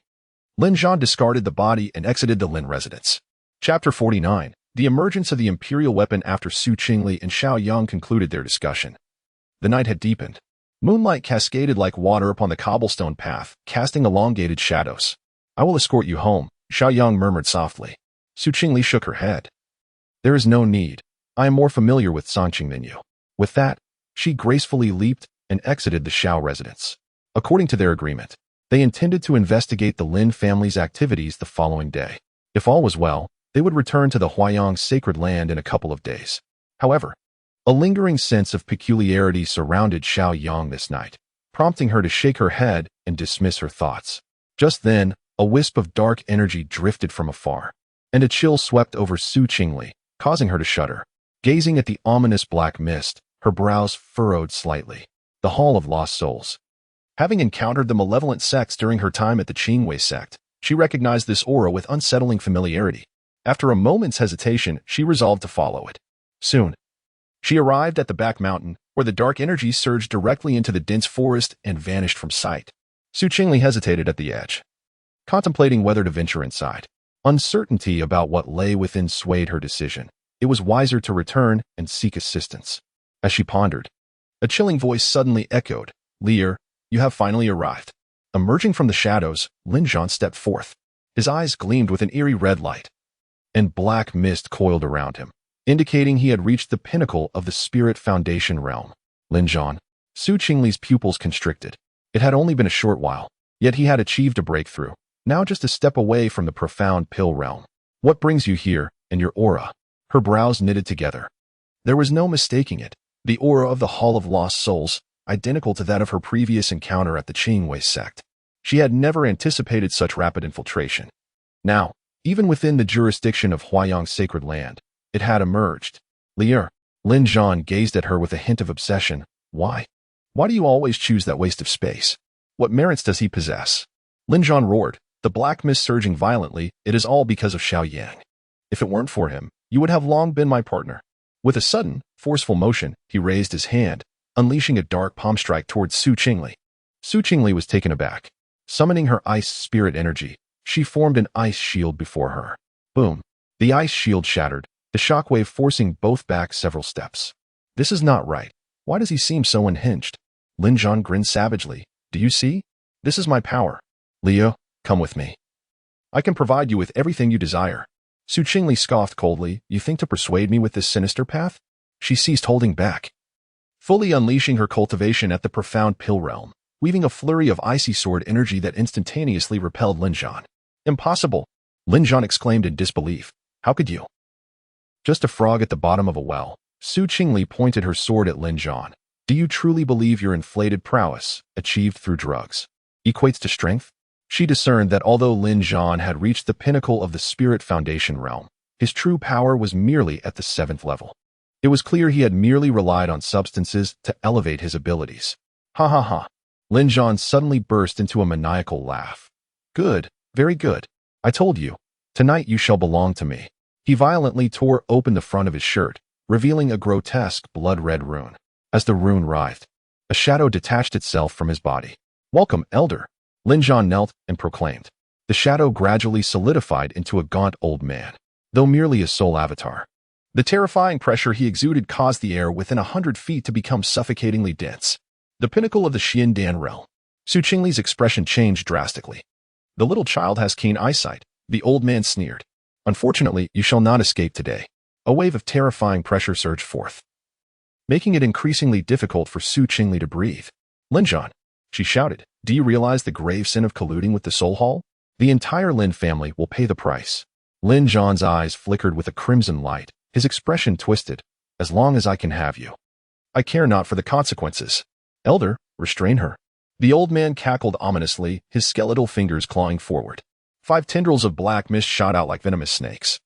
[SPEAKER 1] Lin Zhan discarded the body and exited the Lin residence. Chapter 49. The emergence of the imperial weapon after Qingli and Xiao Yang concluded their discussion. The night had deepened. Moonlight cascaded like water upon the cobblestone path, casting elongated shadows. I will escort you home, Xiao Yang murmured softly. Qingli shook her head. There is no need. I am more familiar with Sanqing than you. With that, she gracefully leaped and exited the Xiao residence. According to their agreement, they intended to investigate the Lin family's activities the following day. If all was well, they would return to the Huai'an sacred land in a couple of days. However, a lingering sense of peculiarity surrounded Xiao Yang this night, prompting her to shake her head and dismiss her thoughts. Just then, a wisp of dark energy drifted from afar, and a chill swept over Qingli, causing her to shudder. Gazing at the ominous black mist, her brows furrowed slightly. The Hall of Lost Souls. Having encountered the malevolent sects during her time at the Qingli sect, she recognized this aura with unsettling familiarity. After a moment's hesitation, she resolved to follow it. Soon, she arrived at the back mountain, where the dark energy surged directly into the dense forest and vanished from sight. Qingli hesitated at the edge, contemplating whether to venture inside. Uncertainty about what lay within swayed her decision. It was wiser to return and seek assistance. As she pondered, a chilling voice suddenly echoed, Lear, you have finally arrived. Emerging from the shadows, Lin Zhan stepped forth. His eyes gleamed with an eerie red light, and black mist coiled around him, indicating he had reached the pinnacle of the Spirit Foundation realm. Lin Zhan, Qingli's pupils constricted. It had only been a short while, yet he had achieved a breakthrough, now just a step away from the profound pill realm. What brings you here, and your aura? Her brows knitted together. There was no mistaking it, the aura of the Hall of Lost Souls, identical to that of her previous encounter at the Qingwei sect. She had never anticipated such rapid infiltration. Now, even within the jurisdiction of Huai'an sacred land, it had emerged. Lear, Lin Zhan gazed at her with a hint of obsession. Why? Why do you always choose that waste of space? What merits does he possess? Lin Zhan roared, the black mist surging violently. It is all because of Xiao Yang. If it weren't for him, you would have long been my partner. With a sudden, forceful motion, he raised his hand, unleashing a dark palm strike towards Su Qingli. Su Qingli was taken aback. Summoning her ice spirit energy, she formed an ice shield before her. Boom. The ice shield shattered, the shockwave forcing both back several steps. This is not right. Why does he seem so unhinged? Lin Zhan grinned savagely. Do you see? This is my power. Leo, come with me. I can provide you with everything you desire. Su Qingli scoffed coldly. You think to persuade me with this sinister path? She ceased holding back, fully unleashing her cultivation at the profound pill realm, weaving a flurry of icy sword energy that instantaneously repelled Lin Zhan. Impossible! Lin Zhan exclaimed in disbelief. How could you? Just a frog at the bottom of a well. Su Qingli pointed her sword at Lin Zhan. Do you truly believe your inflated prowess, achieved through drugs, equates to strength? She discerned that although Lin Zhan had reached the pinnacle of the spirit foundation realm, his true power was merely at the 7th level. It was clear he had merely relied on substances to elevate his abilities. Ha ha ha. Lin Zhan suddenly burst into a maniacal laugh. Good, very good. I told you. Tonight you shall belong to me. He violently tore open the front of his shirt, revealing a grotesque blood-red rune. As the rune writhed, a shadow detached itself from his body. Welcome, Elder. Lin Zhan knelt and proclaimed. The shadow gradually solidified into a gaunt old man, though merely a soul avatar. The terrifying pressure he exuded caused the air within 100 feet to become suffocatingly dense. The pinnacle of the Xiandan realm. Su Qingli's expression changed drastically. The little child has keen eyesight, the old man sneered. Unfortunately, you shall not escape today. A wave of terrifying pressure surged forth, making it increasingly difficult for Su Qingli to breathe. Lin Zhan, she shouted, do you realize the grave sin of colluding with the Soul Hall? The entire Lin family will pay the price. Lin Zhan's eyes flickered with a crimson light, his expression twisted. As long as I can have you, I care not for the consequences. Elder, restrain her. The old man cackled ominously, his skeletal fingers clawing forward. 5 tendrils of black mist shot out like venomous snakes,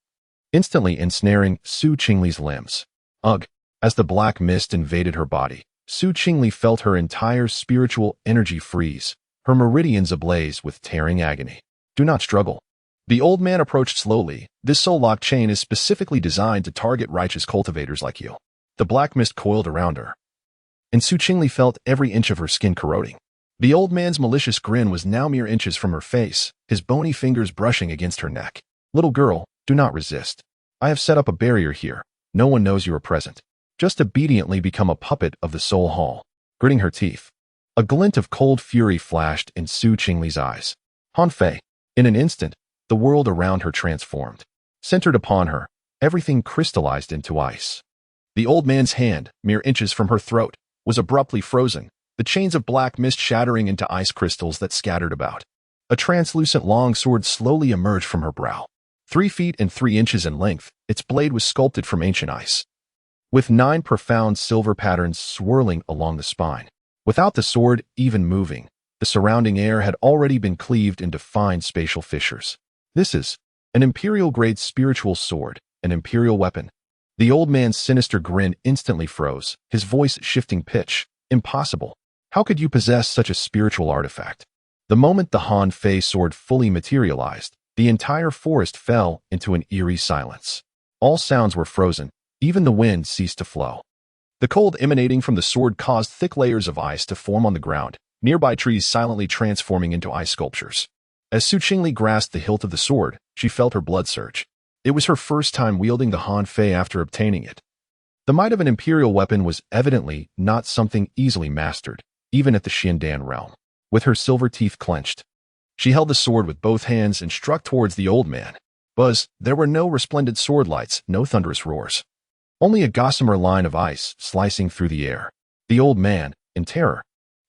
[SPEAKER 1] instantly ensnaring Su Qingli's limbs. Ugh! As the black mist invaded her body, Su Qingli felt her entire spiritual energy freeze, her meridians ablaze with tearing agony. Do not struggle. The old man approached slowly. This soul-lock chain is specifically designed to target righteous cultivators like you. The black mist coiled around her, and Su Qingli felt every inch of her skin corroding. The old man's malicious grin was now mere inches from her face, his bony fingers brushing against her neck. Little girl, do not resist. I have set up a barrier here. No one knows you are present. Just obediently become a puppet of the Soul Hall. Gritting her teeth, a glint of cold fury flashed in Su Qingli's eyes. Han Fei. In an instant, the world around her transformed. Centered upon her, everything crystallized into ice. The old man's hand, mere inches from her throat, was abruptly frozen, the chains of black mist shattering into ice crystals that scattered about. A translucent long sword slowly emerged from her brow. 3 feet and 3 inches in length, its blade was sculpted from ancient ice, with 9 profound silver patterns swirling along the spine. Without the sword even moving, the surrounding air had already been cleaved into fine spatial fissures. This is an imperial-grade spiritual sword, an imperial weapon. The old man's sinister grin instantly froze, his voice shifting pitch. Impossible. How could you possess such a spiritual artifact? The moment the Han Fei sword fully materialized, the entire forest fell into an eerie silence. All sounds were frozen. Even the wind ceased to flow. The cold emanating from the sword caused thick layers of ice to form on the ground, nearby trees silently transforming into ice sculptures. As Su Qingli grasped the hilt of the sword, she felt her blood surge. It was her first time wielding the Han Fei after obtaining it. The might of an imperial weapon was evidently not something easily mastered, even at the Xiandan realm. With her silver teeth clenched, she held the sword with both hands and struck towards the old man. Buzz, there were no resplendent sword lights, no thunderous roars. Only a gossamer line of ice slicing through the air. The old man, in terror,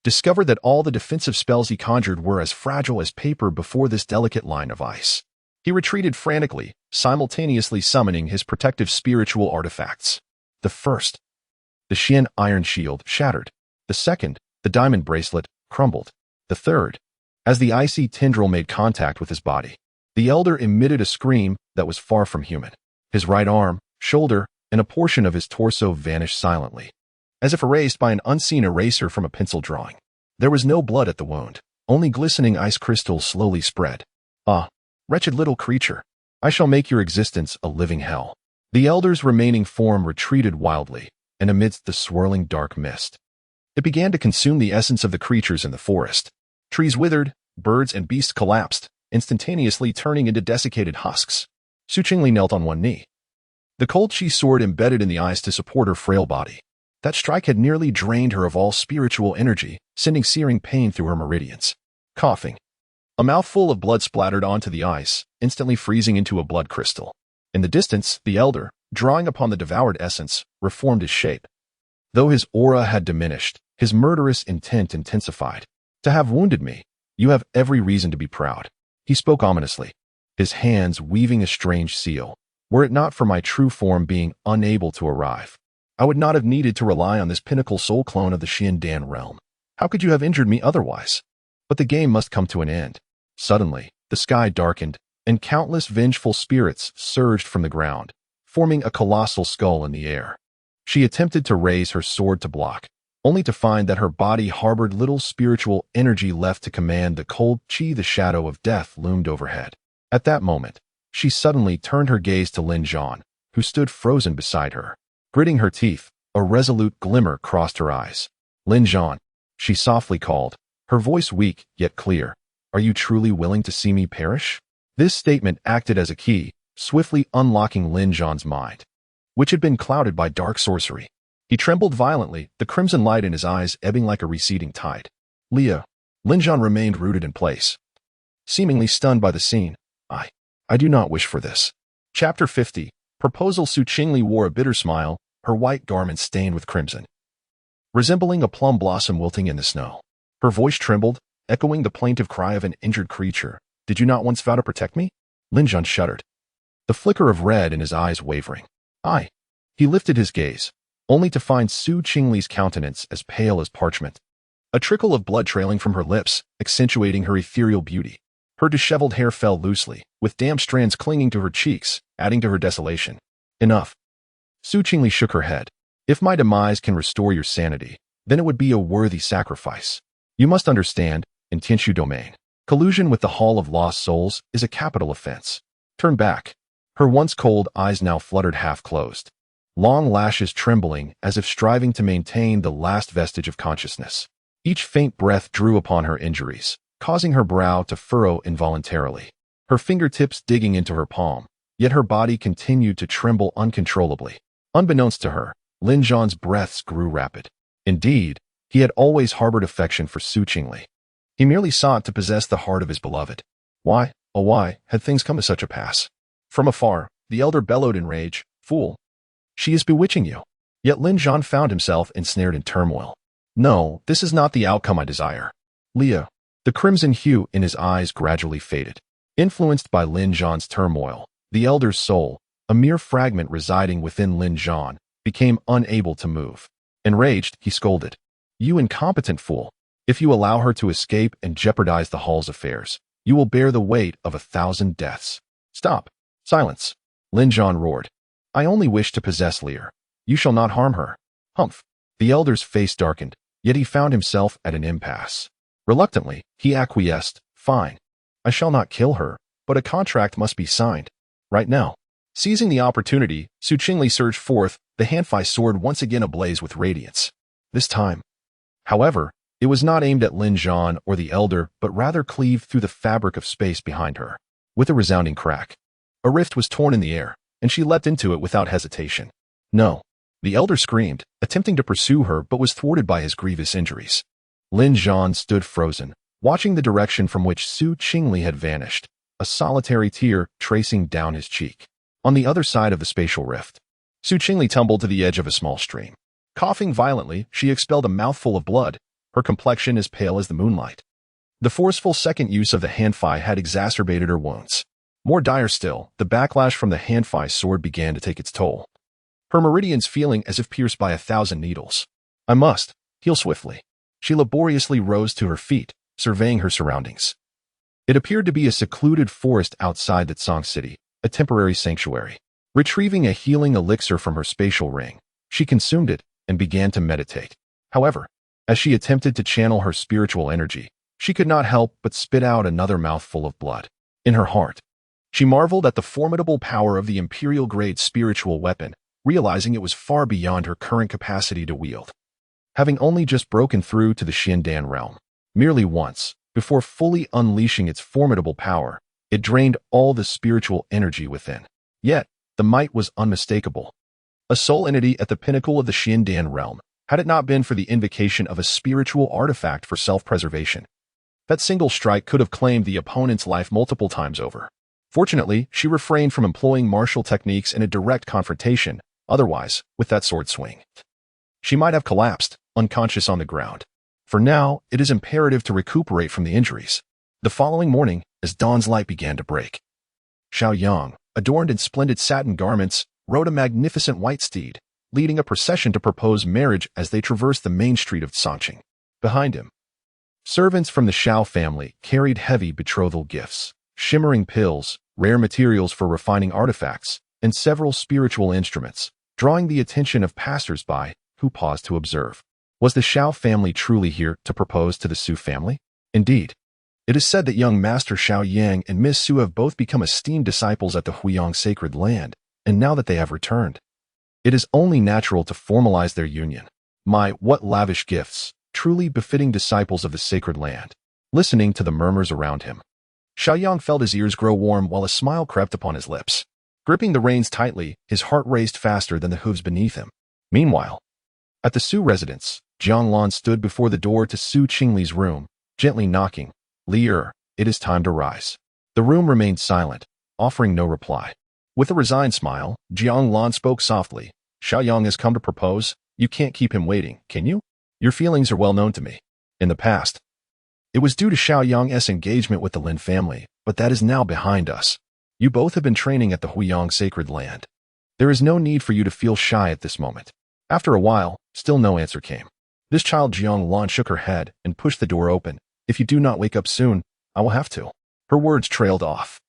[SPEAKER 1] discovered that all the defensive spells he conjured were as fragile as paper before this delicate line of ice. He retreated frantically, simultaneously summoning his protective spiritual artifacts. The first, the Xian iron shield, shattered. The second, the diamond bracelet, crumbled. The third, as the icy tendril made contact with his body, the elder emitted a scream that was far from human. His right arm, shoulder, and a portion of his torso vanished silently. as if erased by an unseen eraser from a pencil drawing. There was no blood at the wound, only glistening ice crystals slowly spread. Ah, wretched little creature, I shall make your existence a living hell. The elder's remaining form retreated wildly, and amidst the swirling dark mist, it began to consume the essence of the creatures in the forest. Trees withered, birds and beasts collapsed, instantaneously turning into desiccated husks. Qingli knelt on one knee, the cold chi sword embedded in the ice to support her frail body. That strike had nearly drained her of all spiritual energy, sending searing pain through her meridians. Coughing, a mouthful of blood splattered onto the ice, instantly freezing into a blood crystal. In the distance, the elder, drawing upon the devoured essence, reformed his shape. Though his aura had diminished, his murderous intent intensified. To have wounded me, you have every reason to be proud. He spoke ominously, his hands weaving a strange seal. Were it not for my true form being unable to arrive, I would not have needed to rely on this pinnacle soul clone of the Xiandan realm. How could you have injured me otherwise? But the game must come to an end. Suddenly, the sky darkened, and countless vengeful spirits surged from the ground, forming a colossal skull in the air. She attempted to raise her sword to block, only to find that her body harbored little spiritual energy left to command the cold chi. The shadow of death loomed overhead. At that moment, she suddenly turned her gaze to Lin Zhan, who stood frozen beside her. Gritting her teeth, a resolute glimmer crossed her eyes. Lin Zhan, she softly called, her voice weak yet clear. Are you truly willing to see me perish? This statement acted as a key, swiftly unlocking Lin Zhan's mind, which had been clouded by dark sorcery. He trembled violently, the crimson light in his eyes ebbing like a receding tide. Leah, Lin Zhan remained rooted in place, seemingly stunned by the scene. I do not wish for this. Chapter 50. Proposal. Qingli wore a bitter smile, her white garments stained with crimson, resembling a plum blossom wilting in the snow. Her voice trembled, echoing the plaintive cry of an injured creature. Did you not once vow to protect me? Lin Zhan shuddered, the flicker of red in his eyes wavering. He lifted his gaze, only to find Qingli's countenance as pale as parchment, a trickle of blood trailing from her lips, accentuating her ethereal beauty. Her disheveled hair fell loosely, with damp strands clinging to her cheeks, adding to her desolation. Enough. Qingli shook her head. If my demise can restore your sanity, then it would be a worthy sacrifice. You must understand, in Tianshu domain, collusion with the Hall of Lost Souls is a capital offense. Turn back. Her once cold eyes now fluttered half-closed, long lashes trembling as if striving to maintain the last vestige of consciousness. Each faint breath drew upon her injuries, causing her brow to furrow involuntarily, her fingertips digging into her palm, yet her body continued to tremble uncontrollably. Unbeknownst to her, Lin Zhan's breaths grew rapid. Indeed, he had always harbored affection for Qingli. He merely sought to possess the heart of his beloved. Why, oh why, had things come to such a pass? From afar, the elder bellowed in rage, Fool! She is bewitching you. Yet Lin Zhan found himself ensnared in turmoil. No, this is not the outcome I desire. Leah. The crimson hue in his eyes gradually faded. Influenced by Lin Zhan's turmoil, the elder's soul, a mere fragment residing within Lin Zhan, became unable to move. Enraged, he scolded. You incompetent fool! If you allow her to escape and jeopardize the hall's affairs, you will bear the weight of 1,000 deaths. Stop! Silence! Lin Zhan roared. I only wish to possess Leah. You shall not harm her. Humph! The elder's face darkened, yet he found himself at an impasse. Reluctantly, he acquiesced. Fine. I shall not kill her, but a contract must be signed. Right now. Seizing the opportunity, Qingli surged forth, the Hanfei sword once again ablaze with radiance. This time, however, it was not aimed at Lin Zhan or the elder, but rather cleaved through the fabric of space behind her. With a resounding crack, a rift was torn in the air, and she leapt into it without hesitation. No. The elder screamed, attempting to pursue her but was thwarted by his grievous injuries. Lin Zhan stood frozen, watching the direction from which Qingli had vanished, a solitary tear tracing down his cheek. On the other side of the spatial rift, Qingli tumbled to the edge of a small stream. Coughing violently, she expelled a mouthful of blood, her complexion as pale as the moonlight. The forceful second use of the Hanfei had exacerbated her wounds. More dire still, the backlash from the Hanfei sword began to take its toll, her meridians feeling as if pierced by 1,000 needles. I must heal swiftly. She laboriously rose to her feet, surveying her surroundings. It appeared to be a secluded forest outside the Tsang city, a temporary sanctuary. Retrieving a healing elixir from her spatial ring, she consumed it, and began to meditate. However, as she attempted to channel her spiritual energy, she could not help but spit out another mouthful of blood. In her heart, she marveled at the formidable power of the imperial-grade spiritual weapon, realizing it was far beyond her current capacity to wield. Having only just broken through to the Xiandan realm, merely once, before fully unleashing its formidable power, it drained all the spiritual energy within. Yet, the might was unmistakable. A soul entity at the pinnacle of the Xiandan realm, had it not been for the invocation of a spiritual artifact for self-preservation. That single strike could have claimed the opponent's life multiple times over. Fortunately, she refrained from employing martial techniques in a direct confrontation. Otherwise, with that sword swing, she might have collapsed, unconscious on the ground. For now, it is imperative to recuperate from the injuries. The following morning, as dawn's light began to break, Xiao Yang, adorned in splendid satin garments, rode a magnificent white steed, leading a procession to propose marriage as they traversed the main street of Songqing. Behind him, servants from the Xiao family carried heavy betrothal gifts, shimmering pills, rare materials for refining artifacts, and several spiritual instruments, drawing the attention of passers-by who paused to observe. Was the Xiao family truly here to propose to the Su family? Indeed, it is said that young Master Xiao Yang and Miss Su have both become esteemed disciples at the Huiyang sacred land, and now that they have returned, it is only natural to formalize their union. My, what lavish gifts, truly befitting disciples of the sacred land. Listening to the murmurs around him, Xiao Yang felt his ears grow warm while a smile crept upon his lips. Gripping the reins tightly, his heart raced faster than the hooves beneath him. Meanwhile, at the Su residence, Jiang Lan stood before the door to Su Qingli's room, gently knocking. Li Er, it is time to rise. The room remained silent, offering no reply. With a resigned smile, Jiang Lan spoke softly. Xiao Yang has come to propose. You can't keep him waiting, can you? Your feelings are well known to me. In the past, it was due to Xiao Yang's engagement with the Lin family, but that is now behind us. You both have been training at the Huiyang sacred land. There is no need for you to feel shy at this moment. After a while, still no answer came. This child Jiang Lan shook her head and pushed the door open. If you do not wake up soon, I will have to. Her words trailed off.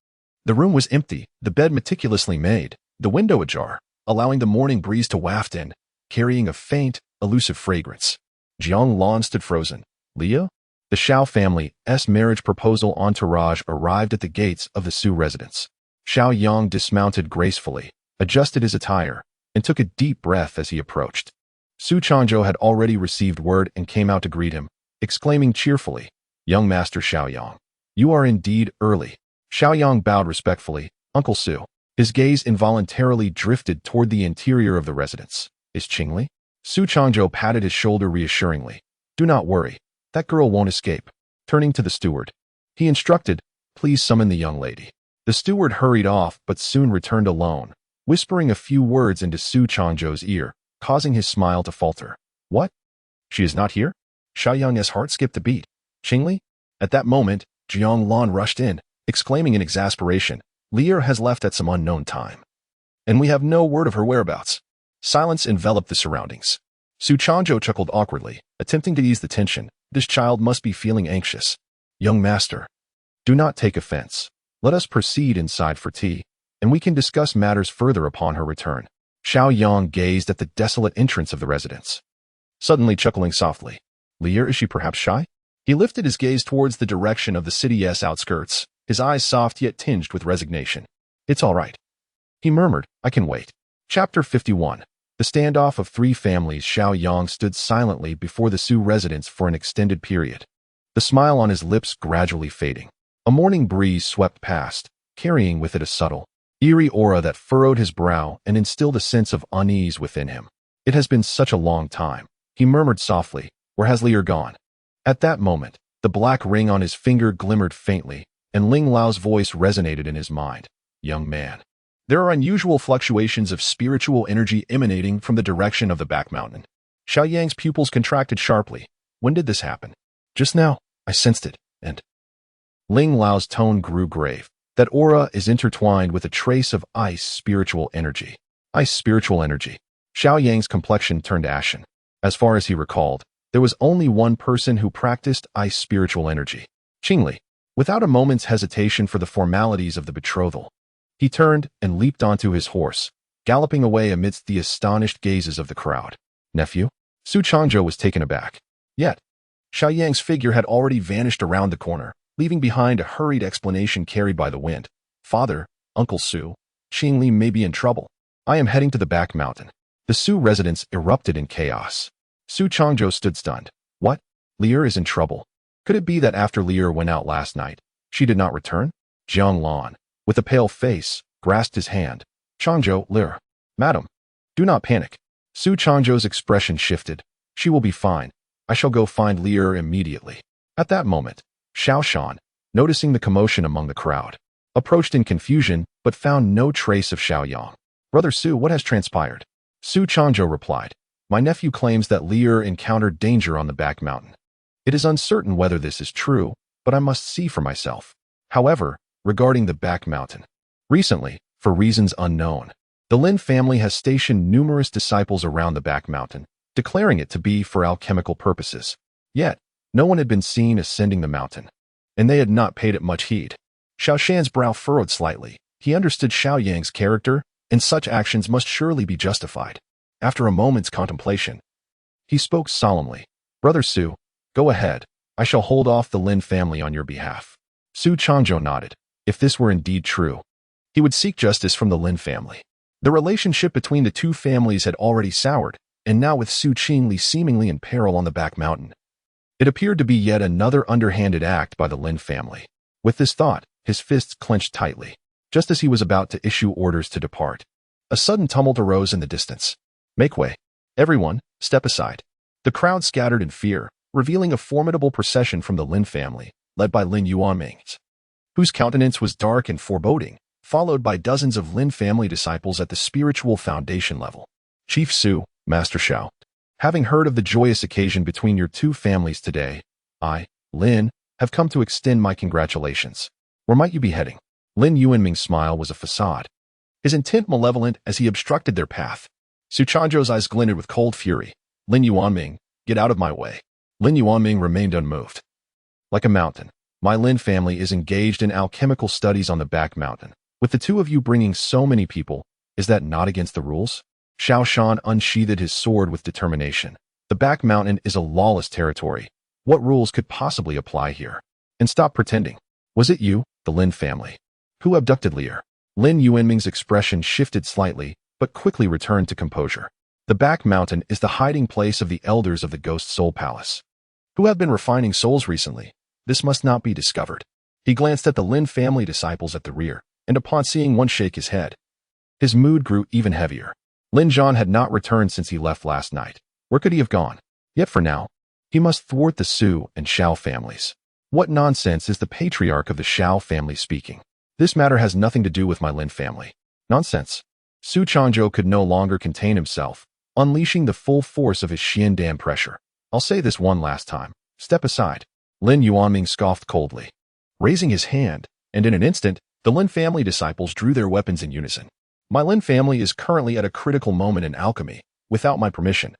[SPEAKER 1] The room was empty, the bed meticulously made, the window ajar, allowing the morning breeze to waft in, carrying a faint, elusive fragrance. Jiang Lan stood frozen. Leah? The Xiao family's marriage proposal entourage arrived at the gates of the Su residence. Xiao Yang dismounted gracefully, adjusted his attire, and took a deep breath as he approached. Su Changzhou had already received word and came out to greet him, exclaiming cheerfully, "Young Master Xiao Yang, you are indeed early." Xiao Yang bowed respectfully. Uncle Su. His gaze involuntarily drifted toward the interior of the residence. Is Qingli? Su Changzhou patted his shoulder reassuringly. Do not worry. That girl won't escape. Turning to the steward, he instructed, please summon the young lady. The steward hurried off but soon returned alone, whispering a few words into Su Changzhou's ear, causing his smile to falter. What? She is not here? Xiao Yang's heart skipped a beat. Qingli? At that moment, Jiang Lan rushed in, exclaiming in exasperation, Lear has left at some unknown time. And we have no word of her whereabouts. Silence enveloped the surroundings. Su Changzhou chuckled awkwardly, attempting to ease the tension. This child must be feeling anxious. Young master, do not take offense. Let us proceed inside for tea, and we can discuss matters further upon her return. Xiao Yang gazed at the desolate entrance of the residence, suddenly chuckling softly. Lear, is she perhaps shy? He lifted his gaze towards the direction of the city's outskirts, his eyes soft yet tinged with resignation. It's all right, he murmured, I can wait. Chapter 51. The standoff of three families. Xiao Yang stood silently before the Su residence for an extended period, the smile on his lips gradually fading. A morning breeze swept past, carrying with it a subtle, eerie aura that furrowed his brow and instilled a sense of unease within him. It has been such a long time, he murmured softly. Where has Lear gone? At that moment, the black ring on his finger glimmered faintly, and Ling Lao's voice resonated in his mind. Young man. There are unusual fluctuations of spiritual energy emanating from the direction of the back mountain. Xiao Yang's pupils contracted sharply. When did this happen? Just now, I sensed it, and Ling Lao's tone grew grave. That aura is intertwined with a trace of ice spiritual energy. Ice spiritual energy. Xiao Yang's complexion turned ashen. As far as he recalled, there was only one person who practiced ice spiritual energy. Qingli. Without a moment's hesitation for the formalities of the betrothal, he turned and leaped onto his horse, galloping away amidst the astonished gazes of the crowd. nephew? Su Changzhou was taken aback. Yet, Xiao Yang's figure had already vanished around the corner, leaving behind a hurried explanation carried by the wind. Father, Uncle Su, Qingli may be in trouble. I am heading to the back mountain. The Su residence erupted in chaos. Su Changzhou stood stunned. What? Lier is in trouble. Could it be that after Lier went out last night, she did not return? Jiang Lan, with a pale face, grasped his hand. Changzhou, Lier. Madam, do not panic. Su Changzhou's expression shifted. She will be fine. I shall go find Lier immediately. At that moment, Xiao Shan, noticing the commotion among the crowd, approached in confusion but found no trace of Xiao Yang. Brother Su, what has transpired? Su Changzhou replied. My nephew claims that Lier encountered danger on the back mountain. It is uncertain whether this is true, but I must see for myself. However, regarding the back mountain, recently, for reasons unknown, the Lin family has stationed numerous disciples around the back mountain, declaring it to be for alchemical purposes. Yet, no one had been seen ascending the mountain, and they had not paid it much heed. Xiao Shan's brow furrowed slightly. He understood Xiao Yang's character, and such actions must surely be justified. After a moment's contemplation, he spoke solemnly. Brother Su, go ahead. I shall hold off the Lin family on your behalf. Su Changzhou nodded. If this were indeed true, he would seek justice from the Lin family. The relationship between the two families had already soured, and now with Su Qingli seemingly in peril on the back mountain, it appeared to be yet another underhanded act by the Lin family. With this thought, his fists clenched tightly. Just as he was about to issue orders to depart, a sudden tumult arose in the distance. Make way. Everyone, step aside. The crowd scattered in fear, revealing a formidable procession from the Lin family, led by Lin Yuanming, whose countenance was dark and foreboding, followed by dozens of Lin family disciples at the spiritual foundation level. Chief Su, Master Xiao, having heard of the joyous occasion between your two families today, I, Lin, have come to extend my congratulations. Where might you be heading? Lin Yuanming's smile was a facade, his intent malevolent as he obstructed their path. Su Changzhou's eyes glinted with cold fury. Lin Yuanming, get out of my way. Lin Yuanming remained unmoved. Like a mountain, my Lin family is engaged in alchemical studies on the back mountain. With the two of you bringing so many people, is that not against the rules? Xiao Shan unsheathed his sword with determination. The back mountain is a lawless territory. What rules could possibly apply here? And stop pretending. Was it you, the Lin family, who abducted Lier? Lin Yuanming's expression shifted slightly, but quickly returned to composure. The back mountain is the hiding place of the elders of the Ghost Soul Palace, who have been refining souls recently. This must not be discovered. He glanced at the Lin family disciples at the rear, and upon seeing one shake his head, his mood grew even heavier. Lin Zhan had not returned since he left last night. Where could he have gone? Yet for now, he must thwart the Su and Xiao families. What nonsense is the patriarch of the Xiao family speaking? This matter has nothing to do with my Lin family. Nonsense. Su Changzhou could no longer contain himself, unleashing the full force of his Xiandan pressure. I'll say this one last time. Step aside. Lin Yuanming scoffed coldly, raising his hand, and in an instant, the Lin family disciples drew their weapons in unison. My Lin family is currently at a critical moment in alchemy. Without my permission,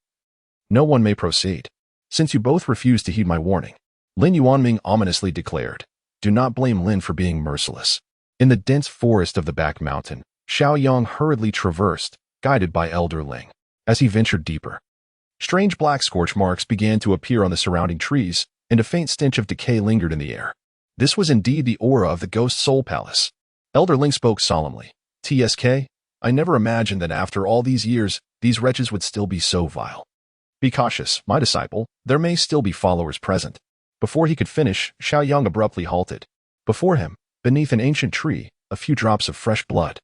[SPEAKER 1] no one may proceed. Since you both refused to heed my warning, Lin Yuanming ominously declared, do not blame Lin for being merciless. In the dense forest of the back mountain, Xiao Yang hurriedly traversed, guided by Elder Ling. As he ventured deeper, strange black scorch marks began to appear on the surrounding trees, and a faint stench of decay lingered in the air. This was indeed the aura of the Ghost Soul Palace. Elder Ling spoke solemnly. TSK, I never imagined that after all these years, these wretches would still be so vile. Be cautious, my disciple, there may still be followers present. Before he could finish, Xiao Yang abruptly halted. Before him, beneath an ancient tree, a few drops of fresh blood,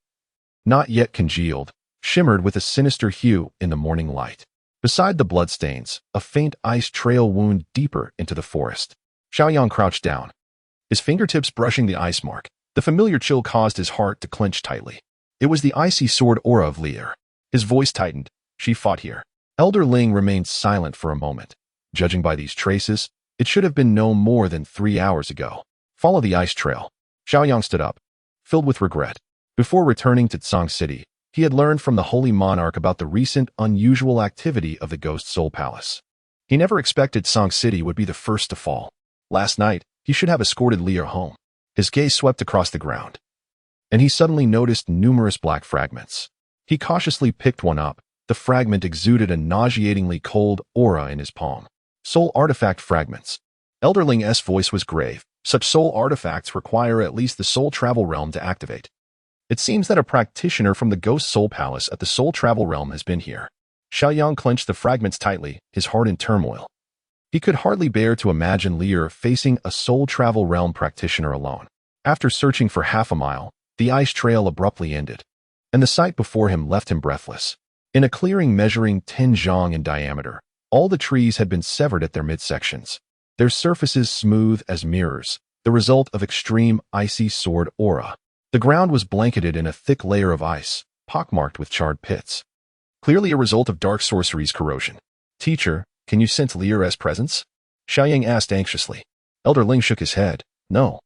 [SPEAKER 1] not yet congealed, shimmered with a sinister hue in the morning light. Beside the bloodstains, a faint ice trail wound deeper into the forest. Xiao Yang crouched down, his fingertips brushing the ice mark. The familiar chill caused his heart to clench tightly. It was the icy sword aura of Lier. His voice tightened. She fought here. Elder Ling remained silent for a moment. Judging by these traces, it should have been no more than 3 hours ago. Follow the ice trail. Xiao Yang stood up, filled with regret. Before returning to Tsang City, he had learned from the Holy Monarch about the recent unusual activity of the Ghost Soul Palace. He never expected Tsang City would be the first to fall. Last night, he should have escorted Lier home. His gaze swept across the ground, and he suddenly noticed numerous black fragments. He cautiously picked one up, The fragment exuded a nauseatingly cold aura in his palm. Soul artifact fragments. Elderling's voice was grave. Such soul artifacts require at least the soul travel realm to activate. It seems that a practitioner from the Ghost Soul Palace at the Soul Travel Realm has been here. Xiao Yang clenched the fragments tightly, his heart in turmoil. He could hardly bear to imagine Lear facing a Soul Travel Realm practitioner alone. After searching for half a mile, the ice trail abruptly ended, and the sight before him left him breathless. In a clearing measuring 10 zhang in diameter, all the trees had been severed at their midsections, their surfaces smooth as mirrors, the result of extreme icy sword aura. The ground was blanketed in a thick layer of ice, pockmarked with charred pits. Clearly a result of dark sorcery's corrosion. Teacher, can you sense Lear's presence? Xiao Yang asked anxiously. Elder Ling shook his head. No.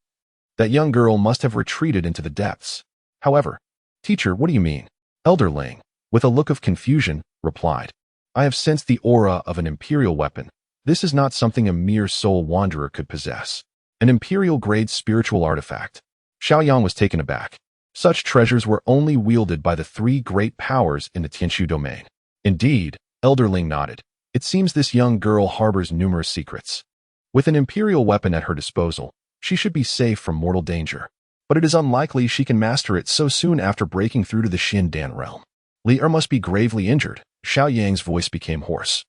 [SPEAKER 1] That young girl must have retreated into the depths. However, teacher, what do you mean? Elder Ling, with a look of confusion, replied. I have sensed the aura of an imperial weapon. This is not something a mere soul wanderer could possess. An imperial-grade spiritual artifact. Xiao Yang was taken aback. Such treasures were only wielded by the 3 great powers in the Tianshu domain. Indeed, Elder Ling nodded. It seems this young girl harbors numerous secrets. With an imperial weapon at her disposal, she should be safe from mortal danger. But it is unlikely she can master it so soon after breaking through to the Xindan realm. Lear must be gravely injured. Xiao Yang's voice became hoarse,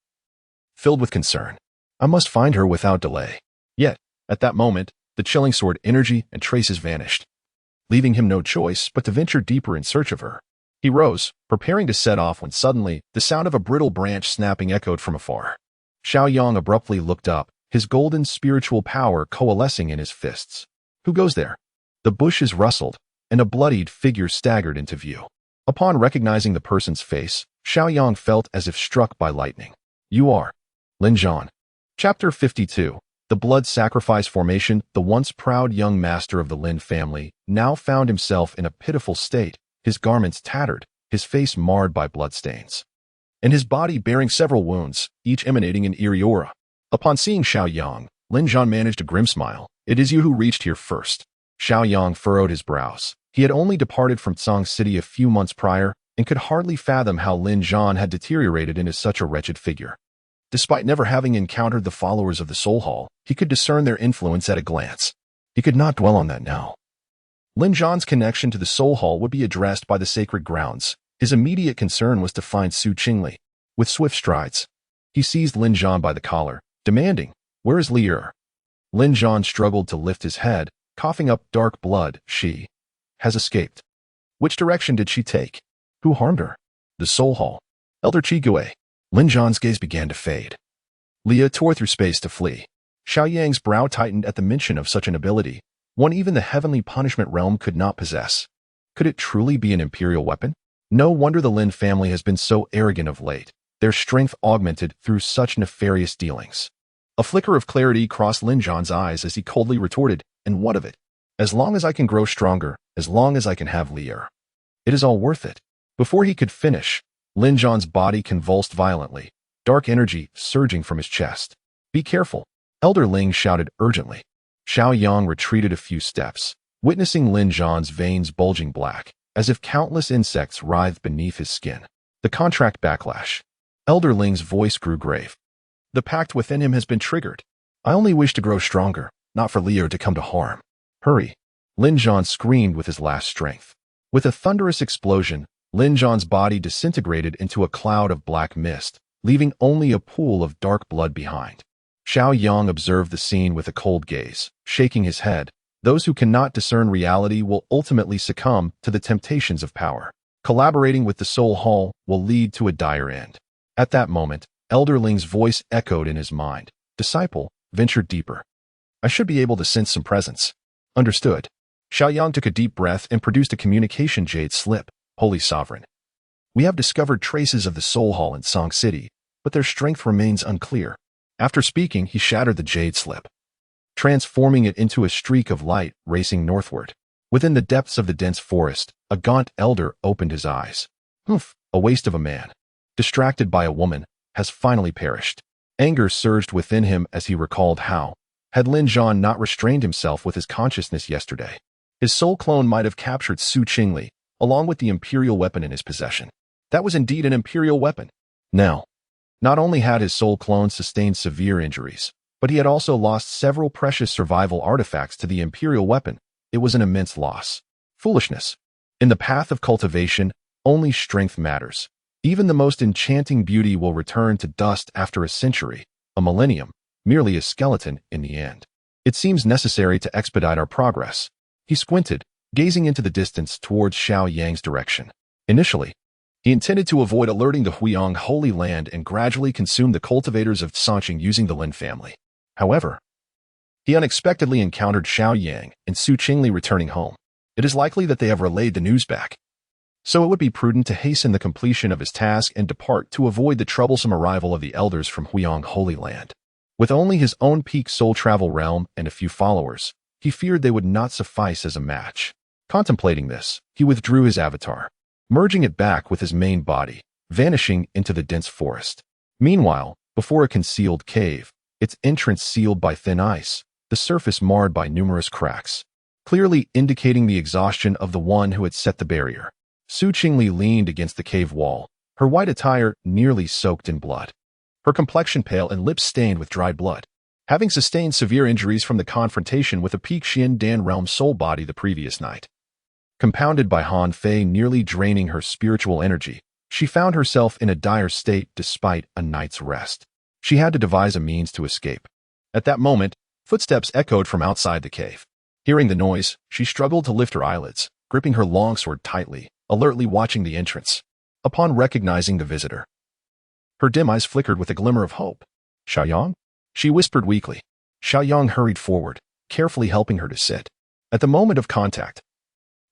[SPEAKER 1] filled with concern. I must find her without delay. Yet, at that moment, the chilling sword energy and traces vanished, leaving him no choice but to venture deeper in search of her. He rose, preparing to set off when suddenly, the sound of a brittle branch snapping echoed from afar. Xiao Yang abruptly looked up, his golden spiritual power coalescing in his fists. Who goes there? The bushes rustled, and a bloodied figure staggered into view. Upon recognizing the person's face, Xiao Yang felt as if struck by lightning. You are Lin Zhan. Chapter 52. The blood sacrifice formation. The once proud young master of the Lin family now found himself in a pitiful state, his garments tattered, his face marred by bloodstains, and his body bearing several wounds, each emanating an eerie aura. Upon seeing Xiao Yang, Lin Zhan managed a grim smile. It is you who reached here first. Xiao Yang furrowed his brows. He had only departed from Tsang City a few months prior and could hardly fathom how Lin Zhan had deteriorated into such a wretched figure. Despite never having encountered the followers of the Soul Hall, he could discern their influence at a glance. He could not dwell on that now. Lin Zhan's connection to the Soul Hall would be addressed by the sacred grounds. His immediate concern was to find Su Qingli. With swift strides, he seized Lin Zhan by the collar, demanding, "Where is Lear?" Lin Zhan struggled to lift his head, coughing up dark blood. She has escaped. Which direction did she take? Who harmed her? The Soul Hall. Elder Qigui. Lin Zhan's gaze began to fade. Leah tore through space to flee. Xiao Yang's brow tightened at the mention of such an ability, one even the heavenly punishment realm could not possess. Could it truly be an imperial weapon? No wonder the Lin family has been so arrogant of late, their strength augmented through such nefarious dealings. A flicker of clarity crossed Lin Zhan's eyes as he coldly retorted, and what of it? As long as I can grow stronger, as long as I can have Lear, it is all worth it. Before he could finish, Lin Zhan's body convulsed violently, dark energy surging from his chest. Be careful, Elder Ling shouted urgently. Xiao Yang retreated a few steps, witnessing Lin Zhan's veins bulging black, as if countless insects writhed beneath his skin. The contract backlash. Elder Ling's voice grew grave. The pact within him has been triggered. I only wish to grow stronger, not for Lear to come to harm. Hurry. Lin Zhan screamed with his last strength. With a thunderous explosion, Lin Zhan's body disintegrated into a cloud of black mist, leaving only a pool of dark blood behind. Xiao Yang observed the scene with a cold gaze, shaking his head. Those who cannot discern reality will ultimately succumb to the temptations of power. Collaborating with the Soul Hall will lead to a dire end. At that moment, Elder Ling's voice echoed in his mind. Disciple, venture deeper. I should be able to sense some presence. Understood. Xiao Yang took a deep breath and produced a communication jade slip. Holy Sovereign. We have discovered traces of the Soul Hall in Song City, but their strength remains unclear. After speaking, he shattered the jade slip, transforming it into a streak of light racing northward. Within the depths of the dense forest, a gaunt elder opened his eyes. Humph, a waste of a man, distracted by a woman, has finally perished. Anger surged within him as he recalled how, had Lin Zhan not restrained himself with his consciousness yesterday, his soul clone might have captured Su Qingli, along with the imperial weapon in his possession. That was indeed an imperial weapon. Now, not only had his soul clone sustained severe injuries, but he had also lost several precious survival artifacts to the imperial weapon. It was an immense loss. Foolishness. In the path of cultivation, only strength matters. Even the most enchanting beauty will return to dust after a century, a millennium, merely a skeleton in the end. It seems necessary to expedite our progress. He squinted, gazing into the distance towards Xiao Yang's direction. Initially, he intended to avoid alerting the Huiyang Holy Land and gradually consume the cultivators of Sanqing using the Lin family. However, he unexpectedly encountered Xiao Yang and Su Qingli returning home. It is likely that they have relayed the news back. So it would be prudent to hasten the completion of his task and depart to avoid the troublesome arrival of the elders from Huiyang Holy Land. With only his own peak soul travel realm and a few followers, he feared they would not suffice as a match. Contemplating this, he withdrew his avatar, merging it back with his main body, vanishing into the dense forest. Meanwhile, before a concealed cave, its entrance sealed by thin ice, the surface marred by numerous cracks, clearly indicating the exhaustion of the one who had set the barrier. Su Qingli leaned against the cave wall, her white attire nearly soaked in blood, her complexion pale and lips stained with dried blood. Having sustained severe injuries from the confrontation with a peak Xian realm soul body the previous night, compounded by Han Fei nearly draining her spiritual energy, she found herself in a dire state despite a night's rest. She had to devise a means to escape. At that moment, footsteps echoed from outside the cave. Hearing the noise, she struggled to lift her eyelids, gripping her longsword tightly, alertly watching the entrance. Upon recognizing the visitor, her dim eyes flickered with a glimmer of hope. "Xiao Yang?" she whispered weakly. Xiao Yang hurried forward, carefully helping her to sit. At the moment of contact,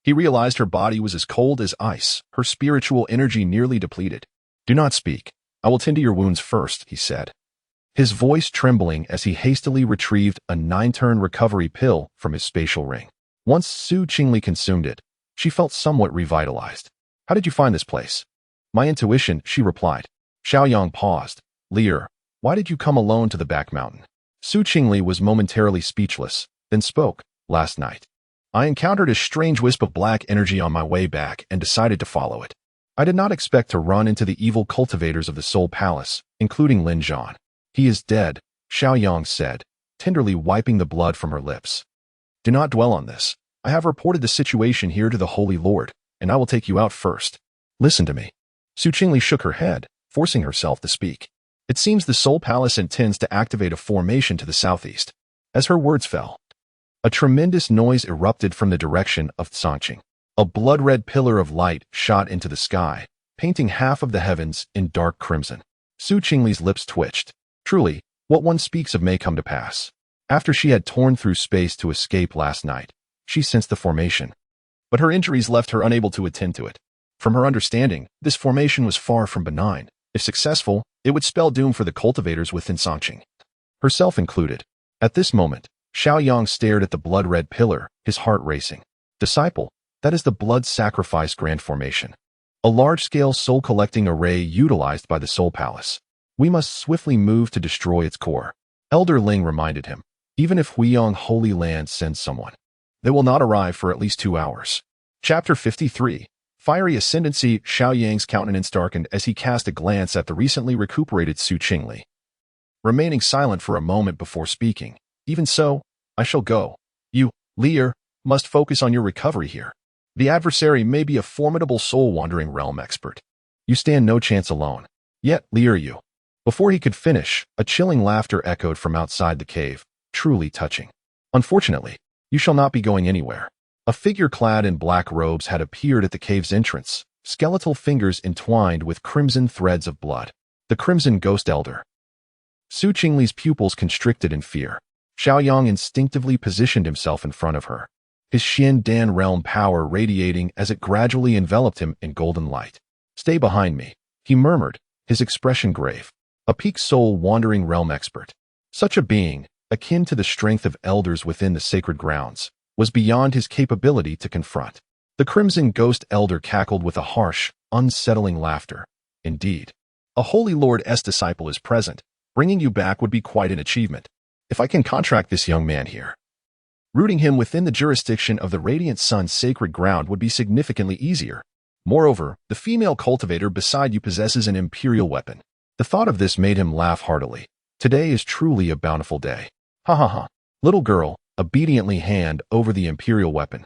[SPEAKER 1] he realized her body was as cold as ice, her spiritual energy nearly depleted. "Do not speak. I will tend to your wounds first," he said, his voice trembling as he hastily retrieved a 9-turn recovery pill from his spatial ring. Once Su Qingli consumed it, she felt somewhat revitalized. "How did you find this place?" "My intuition," she replied. Xiao Yang paused. "Lear, why did you come alone to the back mountain?" Su Qingli was momentarily speechless, then spoke. "Last night, I encountered a strange wisp of black energy on my way back and decided to follow it. I did not expect to run into the evil cultivators of the Soul Palace, including Lin Zhan. He is dead," Xiao Yang said, tenderly wiping the blood from her lips. "Do not dwell on this. I have reported the situation here to the Holy Lord, and I will take you out first. Listen to me." Su Qingli shook her head, forcing herself to speak. "It seems the Soul Palace intends to activate a formation to the southeast." As her words fell, a tremendous noise erupted from the direction of Sanqing. A blood-red pillar of light shot into the sky, painting half of the heavens in dark crimson. Su Qingli's lips twitched. Truly, what one speaks of may come to pass. After she had torn through space to escape last night, she sensed the formation. But her injuries left her unable to attend to it. From her understanding, this formation was far from benign. If successful, it would spell doom for the cultivators within Sanqing, herself included. At this moment, Xiao Yang stared at the blood-red pillar, his heart racing. "Disciple, that is the blood sacrifice grand formation. A large-scale soul-collecting array utilized by the Soul Palace. We must swiftly move to destroy its core." Elder Ling reminded him. "Even if Huiyang Holy Land sends someone, they will not arrive for at least 2 hours." Chapter 53. Fiery Ascendancy. Xiao Yang's countenance darkened as he cast a glance at the recently recuperated Su Qingli, remaining silent for a moment before speaking. "Even so, I shall go. You, Lear, must focus on your recovery here. The adversary may be a formidable soul-wandering realm expert. You stand no chance alone. Yet, Lear, you." Before he could finish, a chilling laughter echoed from outside the cave, truly touching. "Unfortunately, you shall not be going anywhere." A figure clad in black robes had appeared at the cave's entrance, skeletal fingers entwined with crimson threads of blood. The Crimson Ghost Elder. Su Qingli's pupils constricted in fear. Xiao Yang instinctively positioned himself in front of her, his Xian realm power radiating as it gradually enveloped him in golden light. "Stay behind me," he murmured, his expression grave. A peak soul-wandering realm expert. Such a being, akin to the strength of elders within the sacred grounds, was beyond his capability to confront. The Crimson Ghost Elder cackled with a harsh, unsettling laughter. "Indeed, a Holy Lord's disciple is present. Bringing you back would be quite an achievement. If I can contract this young man here, rooting him within the jurisdiction of the Radiant Sun's sacred ground would be significantly easier. Moreover, the female cultivator beside you possesses an imperial weapon. The thought of this made him laugh heartily. Today is truly a bountiful day. Ha ha ha. Little girl, obediently hand over the imperial weapon,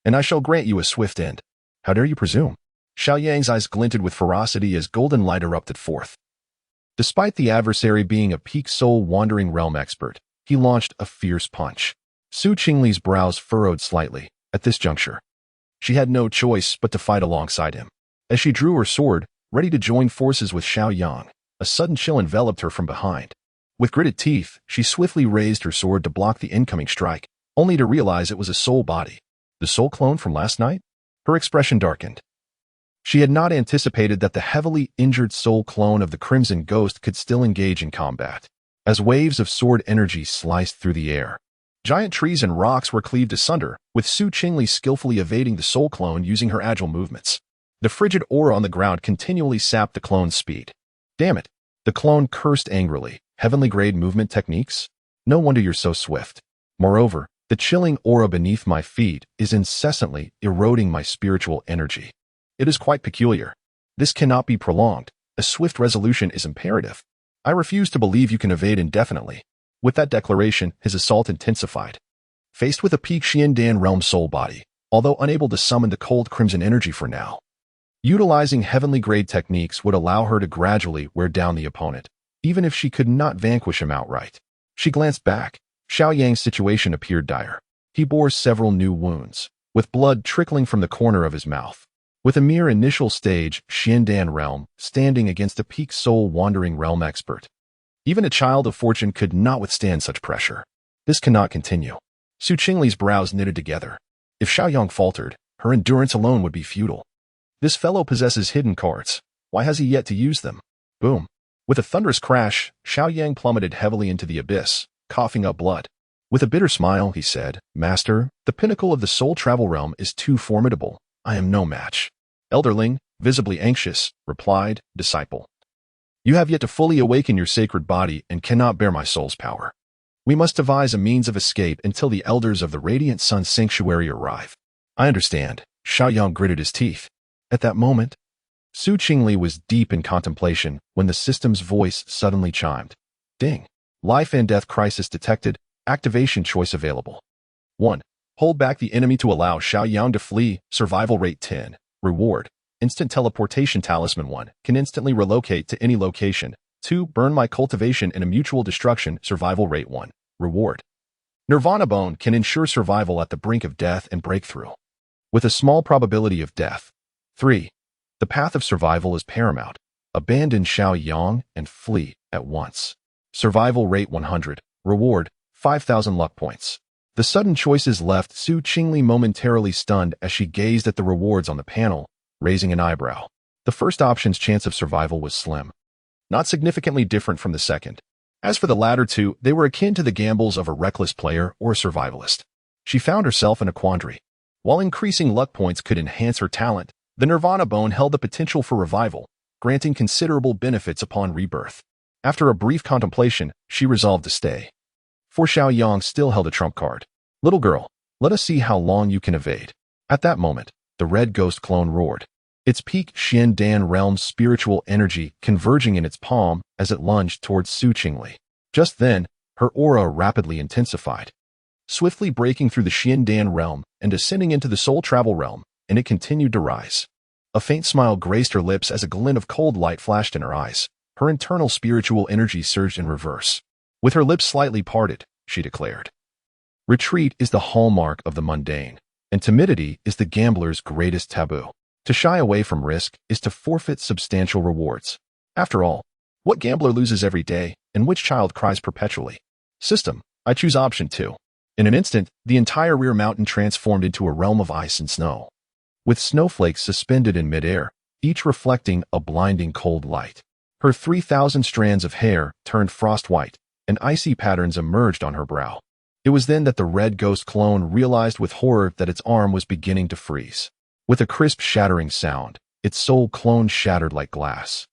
[SPEAKER 1] and I shall grant you a swift end. How dare you presume? Xiao Yang's eyes glinted with ferocity as golden light erupted forth. Despite the adversary being a peak soul wandering realm expert, he launched a fierce punch. Su Qingli's brows furrowed slightly at this juncture. She had no choice but to fight alongside him. As she drew her sword, ready to join forces with Xiao Yang, a sudden chill enveloped her from behind. With gritted teeth, she swiftly raised her sword to block the incoming strike, only to realize it was a soul body. The soul clone from last night? Her expression darkened. She had not anticipated that the heavily injured soul clone of the Crimson Ghost could still engage in combat. As waves of sword energy sliced through the air, giant trees and rocks were cleaved asunder, with Su Qingli skillfully evading the soul clone using her agile movements. The frigid aura on the ground continually sapped the clone's speed. Damn it! The clone cursed angrily. Heavenly grade movement techniques? No wonder you're so swift. Moreover, the chilling aura beneath my feet is incessantly eroding my spiritual energy. It is quite peculiar. This cannot be prolonged. A swift resolution is imperative. I refuse to believe you can evade indefinitely. With that declaration, his assault intensified. Faced with a peak Xiandan realm soul body, although unable to summon the cold crimson energy for now, utilizing heavenly grade techniques would allow her to gradually wear down the opponent, even if she could not vanquish him outright. She glanced back. Xiao Yang's situation appeared dire. He bore several new wounds, with blood trickling from the corner of his mouth. With a mere initial stage Xiandan realm standing against a peak soul wandering realm expert, even a child of fortune could not withstand such pressure. This cannot continue. Su Qingli's brows knitted together. If Xiao Yang faltered, her endurance alone would be futile. This fellow possesses hidden cards. Why has he yet to use them? Boom. With a thunderous crash, Xiao Yang plummeted heavily into the abyss, coughing up blood. With a bitter smile, he said, Master, the pinnacle of the soul travel realm is too formidable. I am no match. Elderling, visibly anxious, replied, Disciple. You have yet to fully awaken your sacred body and cannot bear my soul's power. We must devise a means of escape until the elders of the Radiant Sun Sanctuary arrive. I understand. Xiao Yang gritted his teeth. At that moment, Su Qingli was deep in contemplation when the system's voice suddenly chimed. Ding. Life and death crisis detected. Activation choice available. 1. Hold back the enemy to allow Xiao Yang to flee. Survival rate 10. Reward. Instant teleportation talisman 1. Can instantly relocate to any location. 2. Burn my cultivation in a mutual destruction. Survival rate 1. Reward. Nirvana bone can ensure survival at the brink of death and breakthrough, with a small probability of death. 3. The path of survival is paramount. Abandon Xiao Yang and flee at once. Survival rate 100. Reward, 5,000 luck points. The sudden choices left Su Qingli momentarily stunned as she gazed at the rewards on the panel, raising an eyebrow. The first option's chance of survival was slim, not significantly different from the second. As for the latter two, they were akin to the gambles of a reckless player or a survivalist. She found herself in a quandary. While increasing luck points could enhance her talent, the Nirvana bone held the potential for revival, granting considerable benefits upon rebirth. After a brief contemplation, she resolved to stay. For Xiao Yang still held a trump card. Little girl, let us see how long you can evade. At that moment, the red ghost clone roared, its peak Xiandan realm's spiritual energy converging in its palm as it lunged towards Su Qingli. Just then, her aura rapidly intensified, swiftly breaking through the Xiandan realm and ascending into the soul travel realm, and it continued to rise. A faint smile graced her lips as a glint of cold light flashed in her eyes. Her internal spiritual energy surged in reverse. With her lips slightly parted, she declared, Retreat is the hallmark of the mundane, and timidity is the gambler's greatest taboo. To shy away from risk is to forfeit substantial rewards. After all, what gambler loses every day, and which child cries perpetually? System, I choose option 2. In an instant, the entire rear mountain transformed into a realm of ice and snow, with snowflakes suspended in midair, each reflecting a blinding cold light. Her 3,000 strands of hair turned frost-white, and icy patterns emerged on her brow. It was then that the red ghost clone realized with horror that its arm was beginning to freeze. With a crisp shattering sound, its soul clone shattered like glass,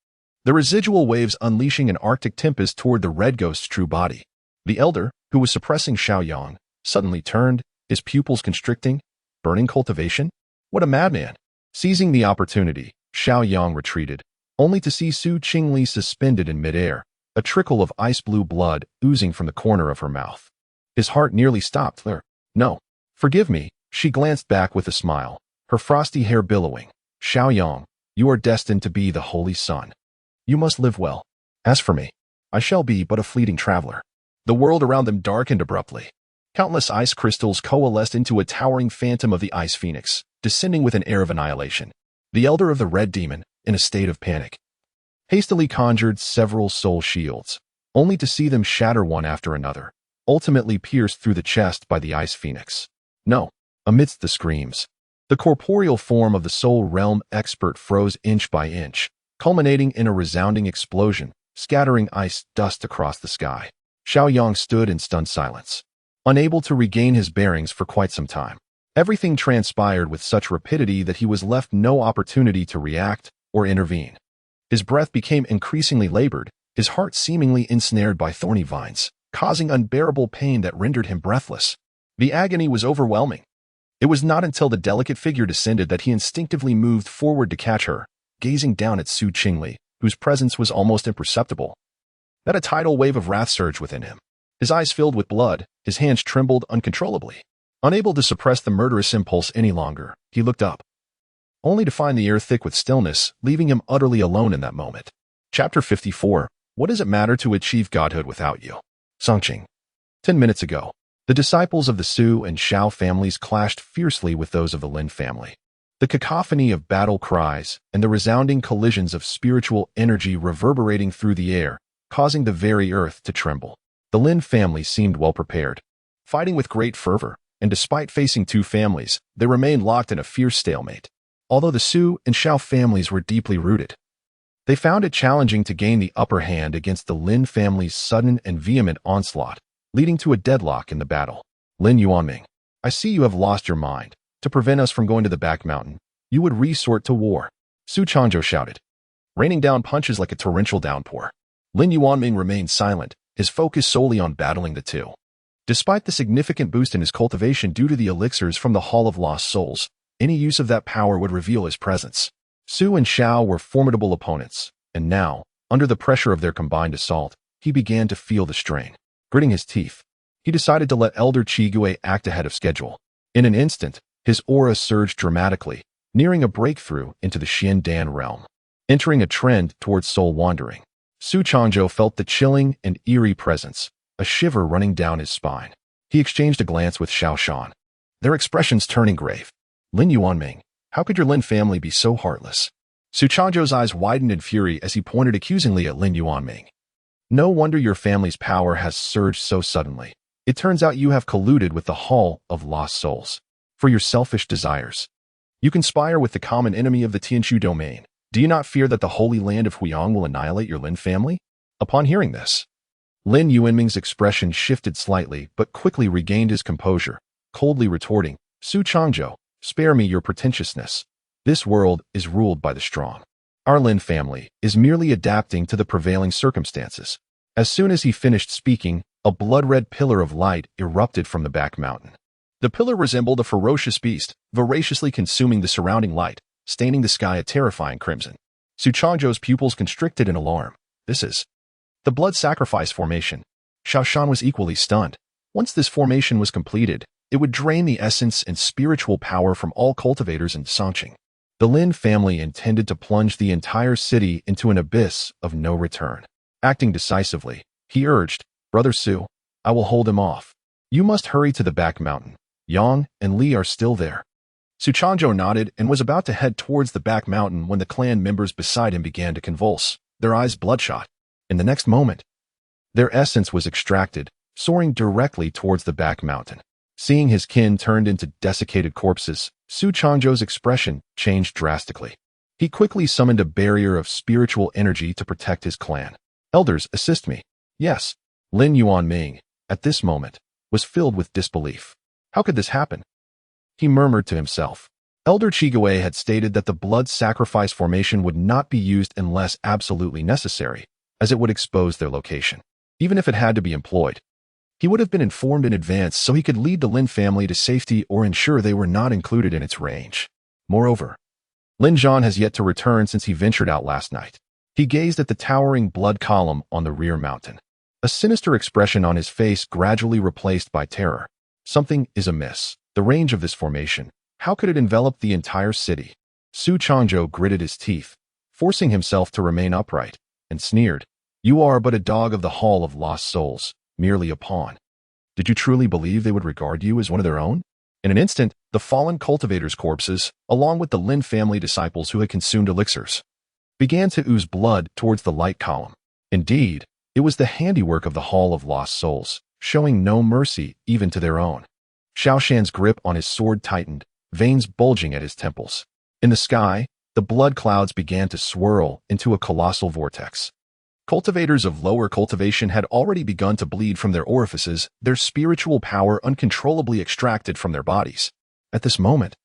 [SPEAKER 1] the residual waves unleashing an arctic tempest toward the red ghost's true body. The elder, who was suppressing Xiao Yang, suddenly turned, his pupils constricting. Burning cultivation? What a madman! Seizing the opportunity, Xiao Yang retreated, only to see Su Qingli suspended in midair, a trickle of ice-blue blood oozing from the corner of her mouth. His heart nearly stopped there. No. Forgive me, she glanced back with a smile, her frosty hair billowing. Xiao Yang, you are destined to be the Holy Sun. You must live well. As for me, I shall be but a fleeting traveler. The world around them darkened abruptly. Countless ice crystals coalesced into a towering phantom of the ice phoenix, descending with an air of annihilation. The elder of the red demon, in a state of panic, hastily conjured several soul shields, only to see them shatter one after another, ultimately pierced through the chest by the ice phoenix. No. Amidst the screams, the corporeal form of the soul realm expert froze inch by inch, culminating in a resounding explosion, scattering ice dust across the sky. Xiao Yang stood in stunned silence, unable to regain his bearings for quite some time. Everything transpired with such rapidity that he was left no opportunity to react or intervene. His breath became increasingly labored, his heart seemingly ensnared by thorny vines, causing unbearable pain that rendered him breathless. The agony was overwhelming. It was not until the delicate figure descended that he instinctively moved forward to catch her, gazing down at Su Qingli, whose presence was almost imperceptible. That a tidal wave of wrath surged within him. His eyes filled with blood, his hands trembled uncontrollably. Unable to suppress the murderous impulse any longer, he looked up, only to find the air thick with stillness, leaving him utterly alone in that moment. Chapter 54. What does it matter to achieve godhood without you? Songqing. 10 minutes ago, the disciples of the Su and Xiao families clashed fiercely with those of the Lin family. The cacophony of battle cries and the resounding collisions of spiritual energy reverberating through the air, causing the very earth to tremble. The Lin family seemed well prepared, fighting with great fervor, and despite facing two families, they remained locked in a fierce stalemate. Although the Su and Xiao families were deeply rooted, they found it challenging to gain the upper hand against the Lin family's sudden and vehement onslaught, leading to a deadlock in the battle. Lin Yuanming, I see you have lost your mind. To prevent us from going to the back mountain, you would resort to war. Su Changzhou shouted, raining down punches like a torrential downpour. Lin Yuanming remained silent, his focus solely on battling the two. Despite the significant boost in his cultivation due to the elixirs from the Hall of Lost Souls, any use of that power would reveal his presence. Su and Xiao were formidable opponents, and now, under the pressure of their combined assault, he began to feel the strain. Gritting his teeth, he decided to let Elder Qigui act ahead of schedule. In an instant, his aura surged dramatically, nearing a breakthrough into the Xiandan realm, entering a trend towards soul wandering. Su Changzhou felt the chilling and eerie presence, a shiver running down his spine. He exchanged a glance with Xiao Shan, their expressions turning grave. Lin Yuanming, how could your Lin family be so heartless? Su Changzhou's eyes widened in fury as he pointed accusingly at Lin Yuanming. No wonder your family's power has surged so suddenly. It turns out you have colluded with the Hall of Lost Souls for your selfish desires. You conspire with the common enemy of the Tianshu domain. Do you not fear that the holy land of Huiyang will annihilate your Lin family? Upon hearing this, Lin Yuanming's expression shifted slightly but quickly regained his composure, coldly retorting, Su Changzhou, spare me your pretentiousness. This world is ruled by the strong. Our Lin family is merely adapting to the prevailing circumstances. As soon as he finished speaking, a blood-red pillar of light erupted from the back mountain. The pillar resembled a ferocious beast, voraciously consuming the surrounding light, staining the sky a terrifying crimson. Su Changzhou's pupils constricted in alarm. This is the blood sacrifice formation. Xiao Shan was equally stunned. Once this formation was completed, it would drain the essence and spiritual power from all cultivators in Songqing. The Lin family intended to plunge the entire city into an abyss of no return. Acting decisively, he urged, Brother Su, I will hold him off. You must hurry to the back mountain. Yang and Li are still there. Su Changzhou nodded and was about to head towards the back mountain when the clan members beside him began to convulse, their eyes bloodshot. In the next moment, their essence was extracted, soaring directly towards the back mountain. Seeing his kin turned into desiccated corpses, Su Changzhou's expression changed drastically. He quickly summoned a barrier of spiritual energy to protect his clan. Elders, assist me. Yes. Lin Yuanming, at this moment, was filled with disbelief. How could this happen? He murmured to himself. Elder Qigui had stated that the blood sacrifice formation would not be used unless absolutely necessary, as it would expose their location. Even if it had to be employed, he would have been informed in advance so he could lead the Lin family to safety or ensure they were not included in its range. Moreover, Lin Zhan has yet to return since he ventured out last night. He gazed at the towering blood column on the rear mountain. A sinister expression on his face gradually replaced by terror. Something is amiss. The range of this formation. How could it envelop the entire city? Su Changzhou gritted his teeth, forcing himself to remain upright, and sneered. You are but a dog of the Hall of Lost Souls, merely a pawn. Did you truly believe they would regard you as one of their own? In an instant, the fallen cultivators' corpses, along with the Lin family disciples who had consumed elixirs, began to ooze blood towards the light column. Indeed, it was the handiwork of the Hall of Lost Souls, showing no mercy even to their own. Xiao Shan's grip on his sword tightened, veins bulging at his temples. In the sky, the blood clouds began to swirl into a colossal vortex. Cultivators of lower cultivation had already begun to bleed from their orifices, their spiritual power uncontrollably extracted from their bodies. At this moment,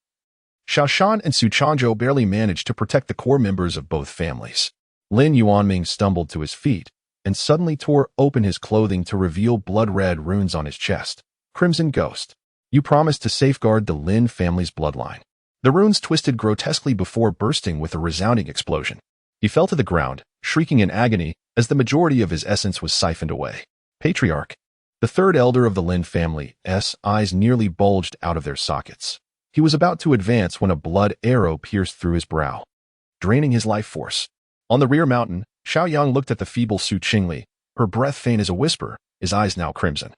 [SPEAKER 1] Xiao Shan and Su Changzhou barely managed to protect the core members of both families. Lin Yuanming stumbled to his feet and suddenly tore open his clothing to reveal blood-red runes on his chest. Crimson Ghost. You promised to safeguard the Lin family's bloodline. The runes twisted grotesquely before bursting with a resounding explosion. He fell to the ground, shrieking in agony as the majority of his essence was siphoned away. Patriarch. The third elder of the Lin family's eyes nearly bulged out of their sockets. He was about to advance when a blood arrow pierced through his brow, draining his life force. On the rear mountain, Xiao Yang looked at the feeble Su Qingli, her breath faint as a whisper, his eyes now crimson.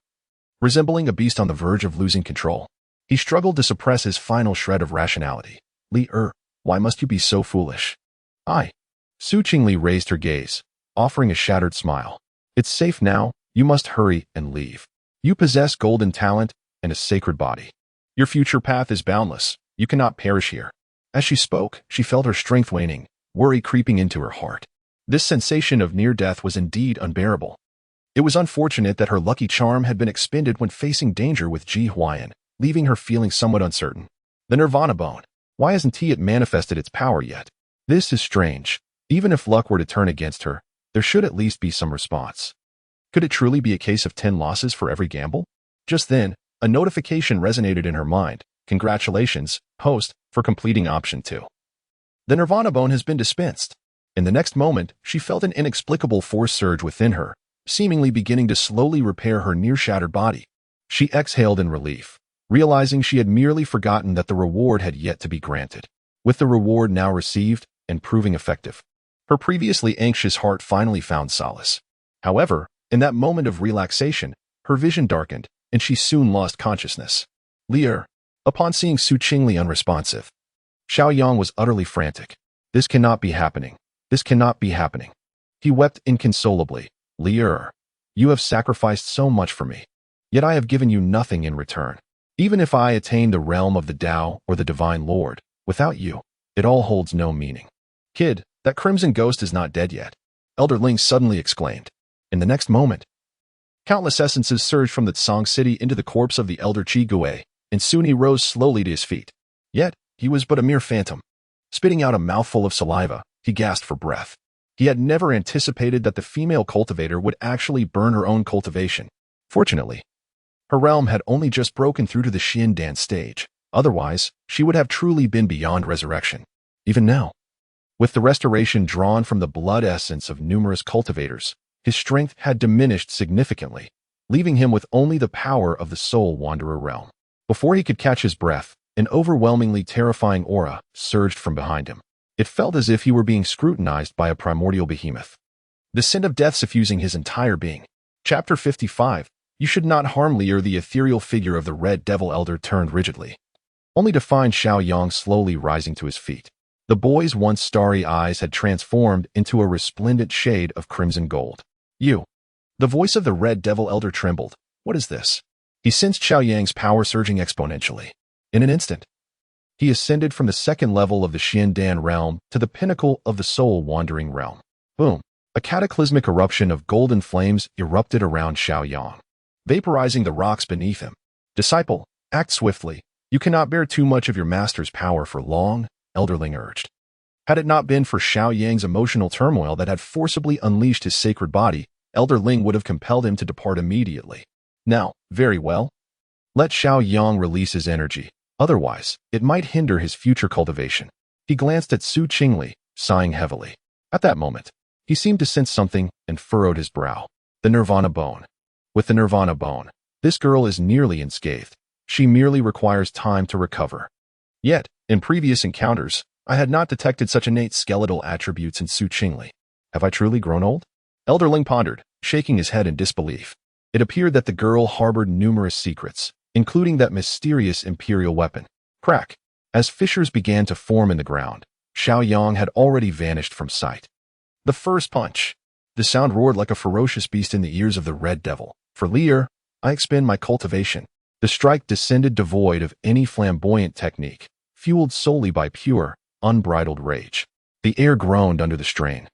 [SPEAKER 1] Resembling a beast on the verge of losing control, he struggled to suppress his final shred of rationality. Li why must you be so foolish? Su Qingli raised her gaze, offering a shattered smile. It's safe now, you must hurry and leave. You possess golden talent and a sacred body. Your future path is boundless, you cannot perish here. As she spoke, she felt her strength waning, worry creeping into her heart. This sensation of near death was indeed unbearable. It was unfortunate that her lucky charm had been expended when facing danger with Ji Huai'an, leaving her feeling somewhat uncertain. The Nirvana Bone. Why hasn't it manifested its power yet? This is strange. Even if luck were to turn against her, there should at least be some response. Could it truly be a case of 10 losses for every gamble? Just then, a notification resonated in her mind. Congratulations, host, for completing option 2. The Nirvana Bone has been dispensed. In the next moment, she felt an inexplicable force surge within her, seemingly beginning to slowly repair her near-shattered body. She exhaled in relief, realizing she had merely forgotten that the reward had yet to be granted. With the reward now received and proving effective, her previously anxious heart finally found solace. However, in that moment of relaxation, her vision darkened, and she soon lost consciousness. Upon seeing Su Qingli unresponsive, Xiao Yang was utterly frantic. This cannot be happening. This cannot be happening. He wept inconsolably. You have sacrificed so much for me, yet I have given you nothing in return. Even if I attain the realm of the Tao or the Divine Lord, without you, it all holds no meaning. Kid, that crimson ghost is not dead yet, Elder Ling suddenly exclaimed. In the next moment, countless essences surged from the Tsang city into the corpse of the elder Qi Gui, and soon he rose slowly to his feet. Yet, he was but a mere phantom. Spitting out a mouthful of saliva, he gasped for breath. He had never anticipated that the female cultivator would actually burn her own cultivation. Fortunately, her realm had only just broken through to the Xiandan stage. Otherwise, she would have truly been beyond resurrection. Even now, with the restoration drawn from the blood essence of numerous cultivators, his strength had diminished significantly, leaving him with only the power of the soul wanderer realm. Before he could catch his breath, an overwhelmingly terrifying aura surged from behind him. It felt as if he were being scrutinized by a primordial behemoth. The scent of death suffusing his entire being. Chapter 55. You should not harm Li. The ethereal figure of the Red Devil Elder turned rigidly, only to find Xiao Yang slowly rising to his feet. The boy's once starry eyes had transformed into a resplendent shade of crimson gold. You. The voice of the Red Devil Elder trembled. What is this? He sensed Xiao Yang's power surging exponentially. In an instant, he ascended from the second level of the Xiandan realm to the pinnacle of the soul-wandering realm. Boom! A cataclysmic eruption of golden flames erupted around Xiao Yang, vaporizing the rocks beneath him. Disciple, act swiftly. You cannot bear too much of your master's power for long, Elder Ling urged. Had it not been for Xiao Yang's emotional turmoil that had forcibly unleashed his sacred body, Elder Ling would have compelled him to depart immediately. Now, very well. Let Xiao Yang release his energy. Otherwise, it might hinder his future cultivation. He glanced at Su Qingli, sighing heavily. At that moment, he seemed to sense something and furrowed his brow. The Nirvana bone. With the Nirvana bone, this girl is nearly unscathed. She merely requires time to recover. Yet, in previous encounters, I had not detected such innate skeletal attributes in Su Qingli. Have I truly grown old? Elder Ling pondered, shaking his head in disbelief. It appeared that the girl harbored numerous secrets, including that mysterious imperial weapon. Crack. As fissures began to form in the ground, Xiao Yang had already vanished from sight. The first punch. The sound roared like a ferocious beast in the ears of the Red Devil. For Lear, I expend my cultivation. The strike descended devoid of any flamboyant technique, fueled solely by pure, unbridled rage. The air groaned under the strain,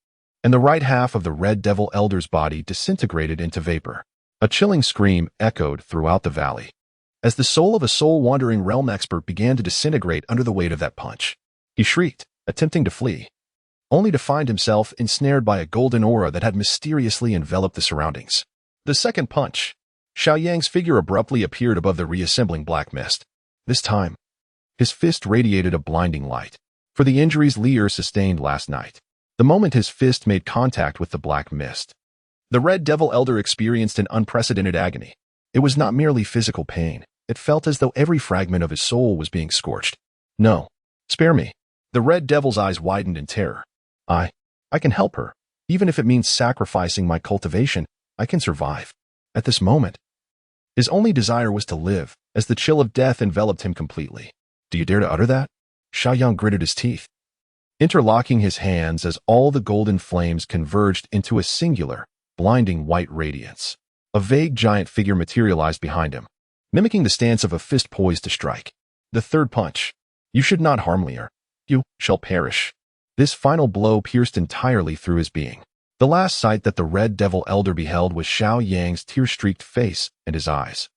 [SPEAKER 1] and the right half of the Red Devil Elder's body disintegrated into vapor. A chilling scream echoed throughout the valley, as the soul of a soul-wandering realm expert began to disintegrate under the weight of that punch. He shrieked, attempting to flee, only to find himself ensnared by a golden aura that had mysteriously enveloped the surroundings. The second punch. Xiao Yang's figure abruptly appeared above the reassembling black mist. This time, his fist radiated a blinding light. For the injuries Lear sustained last night, the moment his fist made contact with the black mist, the Red Devil Elder experienced an unprecedented agony. It was not merely physical pain. It felt as though every fragment of his soul was being scorched. No. Spare me. The Red Devil's eyes widened in terror. I can help her. Even if it means sacrificing my cultivation, I can survive. At this moment, his only desire was to live, as the chill of death enveloped him completely. Do you dare to utter that? Xiao Yang gritted his teeth, interlocking his hands as all the golden flames converged into a singular, blinding white radiance. A vague giant figure materialized behind him, mimicking the stance of a fist poised to strike. The third punch. You should not harm Lear. You shall perish. This final blow pierced entirely through his being. The last sight that the Red Devil Elder beheld was Xiao Yang's tear-streaked face and his eyes,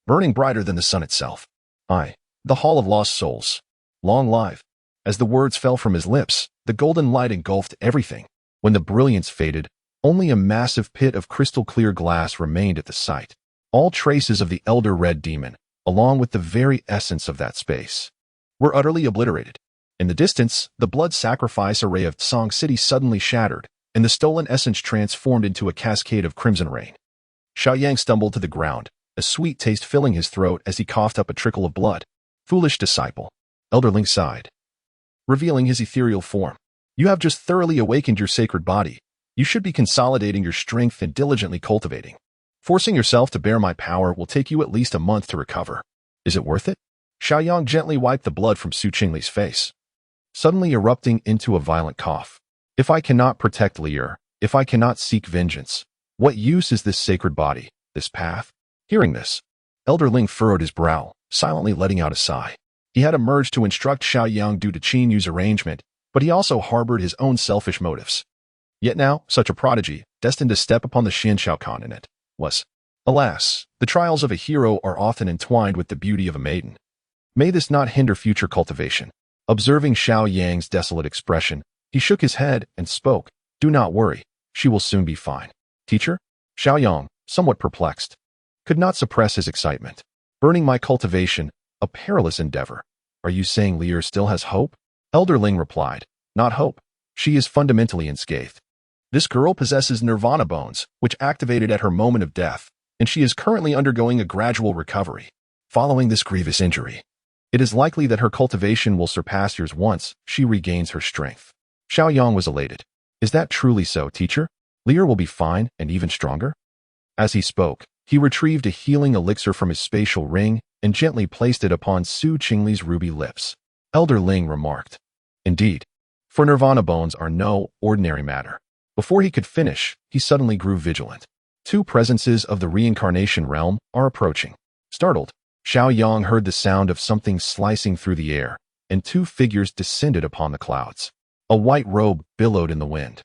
[SPEAKER 1] burning brighter than the sun itself. The Hall of Lost Souls. Long live. As the words fell from his lips, the golden light engulfed everything. When the brilliance faded, only a massive pit of crystal-clear glass remained at the site. All traces of the Elder Red Demon, along with the very essence of that space, were utterly obliterated. In the distance, the blood sacrifice array of Song City suddenly shattered, and the stolen essence transformed into a cascade of crimson rain. Xiao Yang stumbled to the ground, a sweet taste filling his throat as he coughed up a trickle of blood. Foolish disciple. Elder Ling sighed, revealing his ethereal form. You have just thoroughly awakened your sacred body. You should be consolidating your strength and diligently cultivating. Forcing yourself to bear my power will take you at least a month to recover. Is it worth it? Xiao Yang gently wiped the blood from Su Qingli's face, suddenly erupting into a violent cough. If I cannot protect Lear, if I cannot seek vengeance, what use is this sacred body, this path? Hearing this, Elder Ling furrowed his brow, silently letting out a sigh. He had emerged to instruct Xiao Yang due to Qin Yu's arrangement, but he also harbored his own selfish motives. Yet now, such a prodigy, destined to step upon the Xianshao continent, was, alas, the trials of a hero are often entwined with the beauty of a maiden. May this not hinder future cultivation. Observing Xiao Yang's desolate expression, he shook his head and spoke. Do not worry, she will soon be fine. Teacher? Xiao Yang, somewhat perplexed, could not suppress his excitement. Burning my cultivation, a perilous endeavor. Are you saying Lear still has hope? Elder Ling replied, not hope. She is fundamentally unscathed. This girl possesses nirvana bones, which activated at her moment of death, and she is currently undergoing a gradual recovery. Following this grievous injury, it is likely that her cultivation will surpass yours once she regains her strength. Xiao Yang was elated. Is that truly so, teacher? Lear will be fine and even stronger? As he spoke, he retrieved a healing elixir from his spatial ring and gently placed it upon Su Qingli's ruby lips. Elder Ling remarked, indeed, for nirvana bones are no ordinary matter. Before he could finish, he suddenly grew vigilant. Two presences of the reincarnation realm are approaching. Startled, Xiao Yang heard the sound of something slicing through the air, and two figures descended upon the clouds. A white robe billowed in the wind,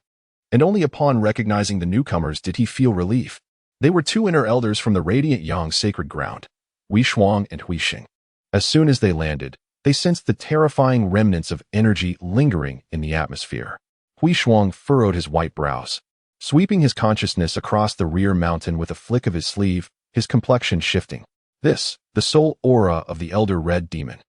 [SPEAKER 1] and only upon recognizing the newcomers did he feel relief. They were two inner elders from the radiant Yang sacred ground, Hui Shuang and Hui Xing. As soon as they landed, they sensed the terrifying remnants of energy lingering in the atmosphere. Hui Shuang furrowed his white brows, sweeping his consciousness across the rear mountain with a flick of his sleeve, his complexion shifting. This, the sole aura of the Elder Red Demon.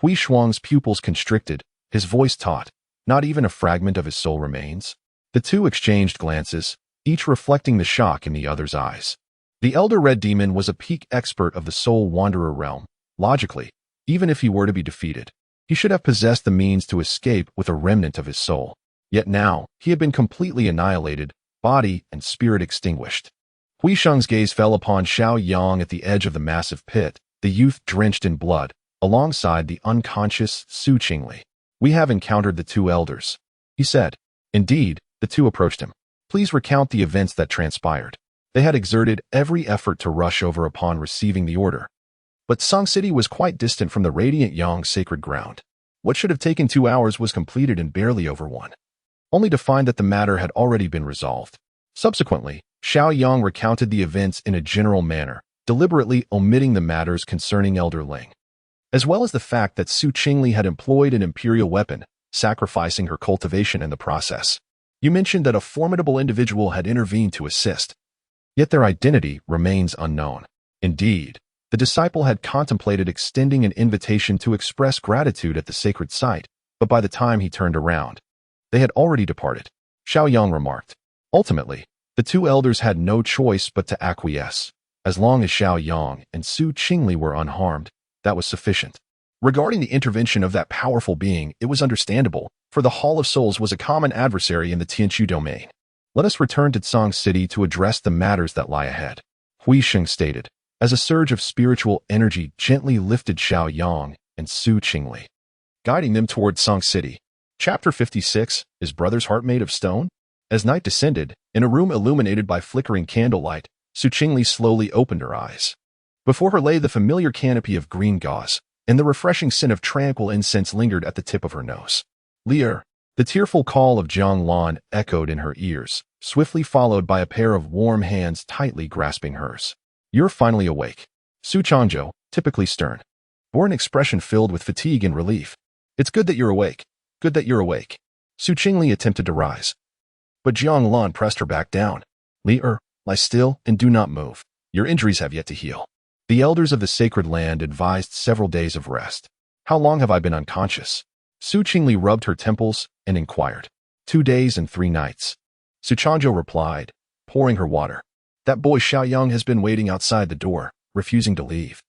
[SPEAKER 1] Hui Shuang's pupils constricted, his voice taut. Not even a fragment of his soul remains. The two exchanged glances, each reflecting the shock in the other's eyes. The Elder Red Demon was a peak expert of the Soul Wanderer realm. Logically, even if he were to be defeated, he should have possessed the means to escape with a remnant of his soul. Yet now, he had been completely annihilated, body and spirit extinguished. Hui Sheng's gaze fell upon Xiao Yang at the edge of the massive pit, the youth drenched in blood, alongside the unconscious Su Qingli. "We have encountered the two elders," he said. Indeed, the two approached him. "Please recount the events that transpired." They had exerted every effort to rush over upon receiving the order. But Song City was quite distant from the radiant Yang sacred ground. What should have taken 2 hours was completed in barely over 1. Only to find that the matter had already been resolved. Subsequently, Xiao Yang recounted the events in a general manner, deliberately omitting the matters concerning Elder Ling, as well as the fact that Su Qingli had employed an imperial weapon, sacrificing her cultivation in the process. "You mentioned that a formidable individual had intervened to assist, yet their identity remains unknown." Indeed, the disciple had contemplated extending an invitation to express gratitude at the sacred site, but by the time he turned around, they had already departed. Xiao Yang remarked. Ultimately, the two elders had no choice but to acquiesce. As long as Xiao Yang and Su Qingli were unharmed, that was sufficient. Regarding the intervention of that powerful being, it was understandable, for the Hall of Souls was a common adversary in the Tianchu domain. "Let us return to Song City to address the matters that lie ahead," Hui Sheng stated, as a surge of spiritual energy gently lifted Xiao Yang and Su Qingli, guiding them toward Song City. Chapter 56, Is Brother's Heart Made of Stone? As night descended, in a room illuminated by flickering candlelight, Su Qingli slowly opened her eyes. Before her lay the familiar canopy of green gauze, and the refreshing scent of tranquil incense lingered at the tip of her nose. "Leer!" The tearful call of Jiang Lan echoed in her ears, swiftly followed by a pair of warm hands tightly grasping hers. "You're finally awake." Su Changzhou, typically stern, bore an expression filled with fatigue and relief. "It's good that you're awake. Good that you're awake." Su Qingli attempted to rise, but Jiang Lan pressed her back down. "Leer, lie still and do not move. Your injuries have yet to heal." The elders of the sacred land advised several days of rest. "How long have I been unconscious?" Su Qingli rubbed her temples and inquired. 2 days and 3 nights. Su Changzhou replied, pouring her water. "That boy Xiao Yang has been waiting outside the door, refusing to leave.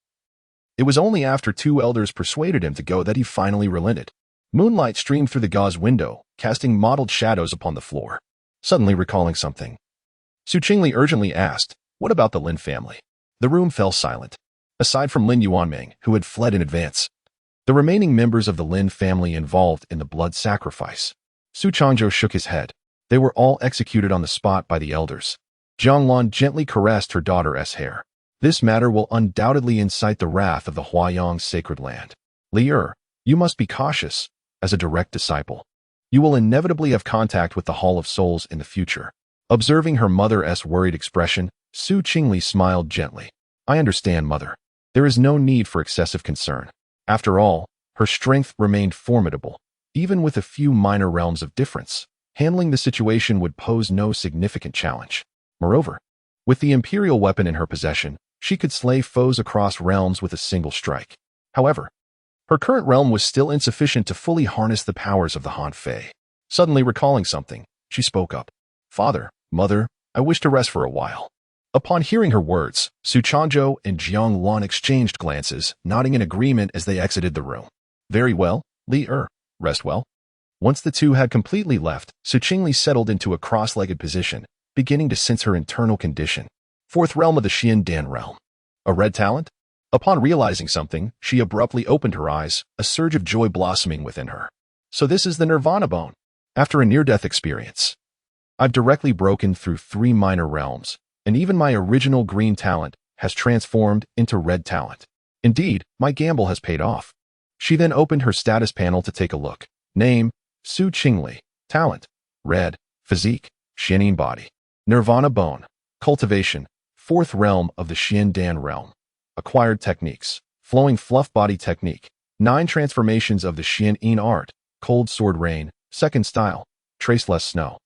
[SPEAKER 1] It was only after 2 elders persuaded him to go that he finally relented." Moonlight streamed through the gauze window, casting mottled shadows upon the floor. Suddenly recalling something, Su Qingli urgently asked, "What about the Lin family?" The room fell silent. Aside from Lin Yuanming, who had fled in advance, the remaining members of the Lin family involved in the blood sacrifice. Su Changzhou shook his head. They were all executed on the spot by the elders. Jiang Lan gently caressed her daughter's hair. "This matter will undoubtedly incite the wrath of the Huayang sacred land. Leer, you must be cautious. As a direct disciple, you will inevitably have contact with the Hall of Souls in the future." Observing her mother's worried expression, Su Qingli smiled gently. "I understand, mother. There is no need for excessive concern." After all, her strength remained formidable. Even with a few minor realms of difference, handling the situation would pose no significant challenge. Moreover, with the imperial weapon in her possession, she could slay foes across realms with a single strike. However, her current realm was still insufficient to fully harness the powers of the Han Fei. Suddenly recalling something, she spoke up. "Father, mother, I wish to rest for a while." Upon hearing her words, Su Changzhou and Jiang Lan exchanged glances, nodding in agreement as they exited the room. "Very well, Leer, rest well." Once the two had completely left, Su Qingli settled into a cross-legged position, beginning to sense her internal condition. 4th realm of the Xian Dan realm. A red talent? Upon realizing something, she abruptly opened her eyes, a surge of joy blossoming within her. "So this is the Nirvana bone." After a near-death experience, I've directly broken through 3 minor realms, and even my original green talent has transformed into red talent. Indeed, my gamble has paid off. She then opened her status panel to take a look. Name, Su Qingli. Talent, red. Physique, Xianin body. Nirvana bone. Cultivation, 4th realm of the Xian Dan realm. Acquired techniques, flowing fluff body technique. 9 transformations of the Xian Yin art. Cold sword rain, 2nd style. Traceless snow.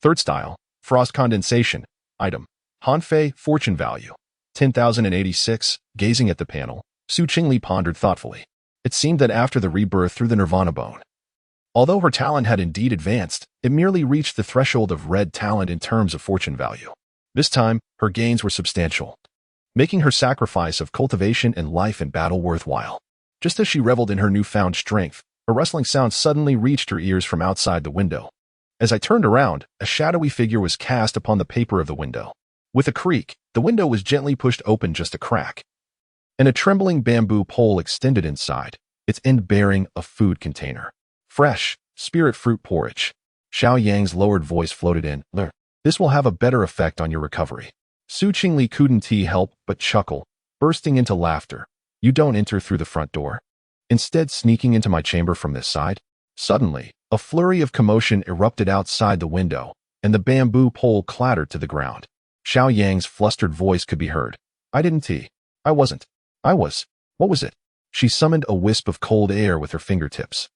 [SPEAKER 1] 3rd style, frost condensation. Item, Han Fei fortune value, 10,086. Gazing at the panel, Su Qingli pondered thoughtfully. It seemed that after the rebirth through the Nirvana bone, Although her talent had indeed advanced, it merely reached the threshold of red talent in terms of fortune value. This time, her gains were substantial, making her sacrifice of cultivation and life in battle worthwhile. Just as she reveled in her newfound strength, a rustling sound suddenly reached her ears from outside the window. As I turned around, a shadowy figure was cast upon the paper of the window. With a creak, the window was gently pushed open just a crack, and a trembling bamboo pole extended inside, its end bearing a food container. Fresh, spirit fruit porridge. Xiao Yang's lowered voice floated in. This will have a better effect on your recovery. Qingli couldn't help but chuckle, bursting into laughter. You don't enter through the front door, instead sneaking into my chamber from this side? Suddenly, a flurry of commotion erupted outside the window, and the bamboo pole clattered to the ground. Xiao Yang's flustered voice could be heard. I didn't. I wasn't. I was. What was it? She summoned a wisp of cold air with her fingertips,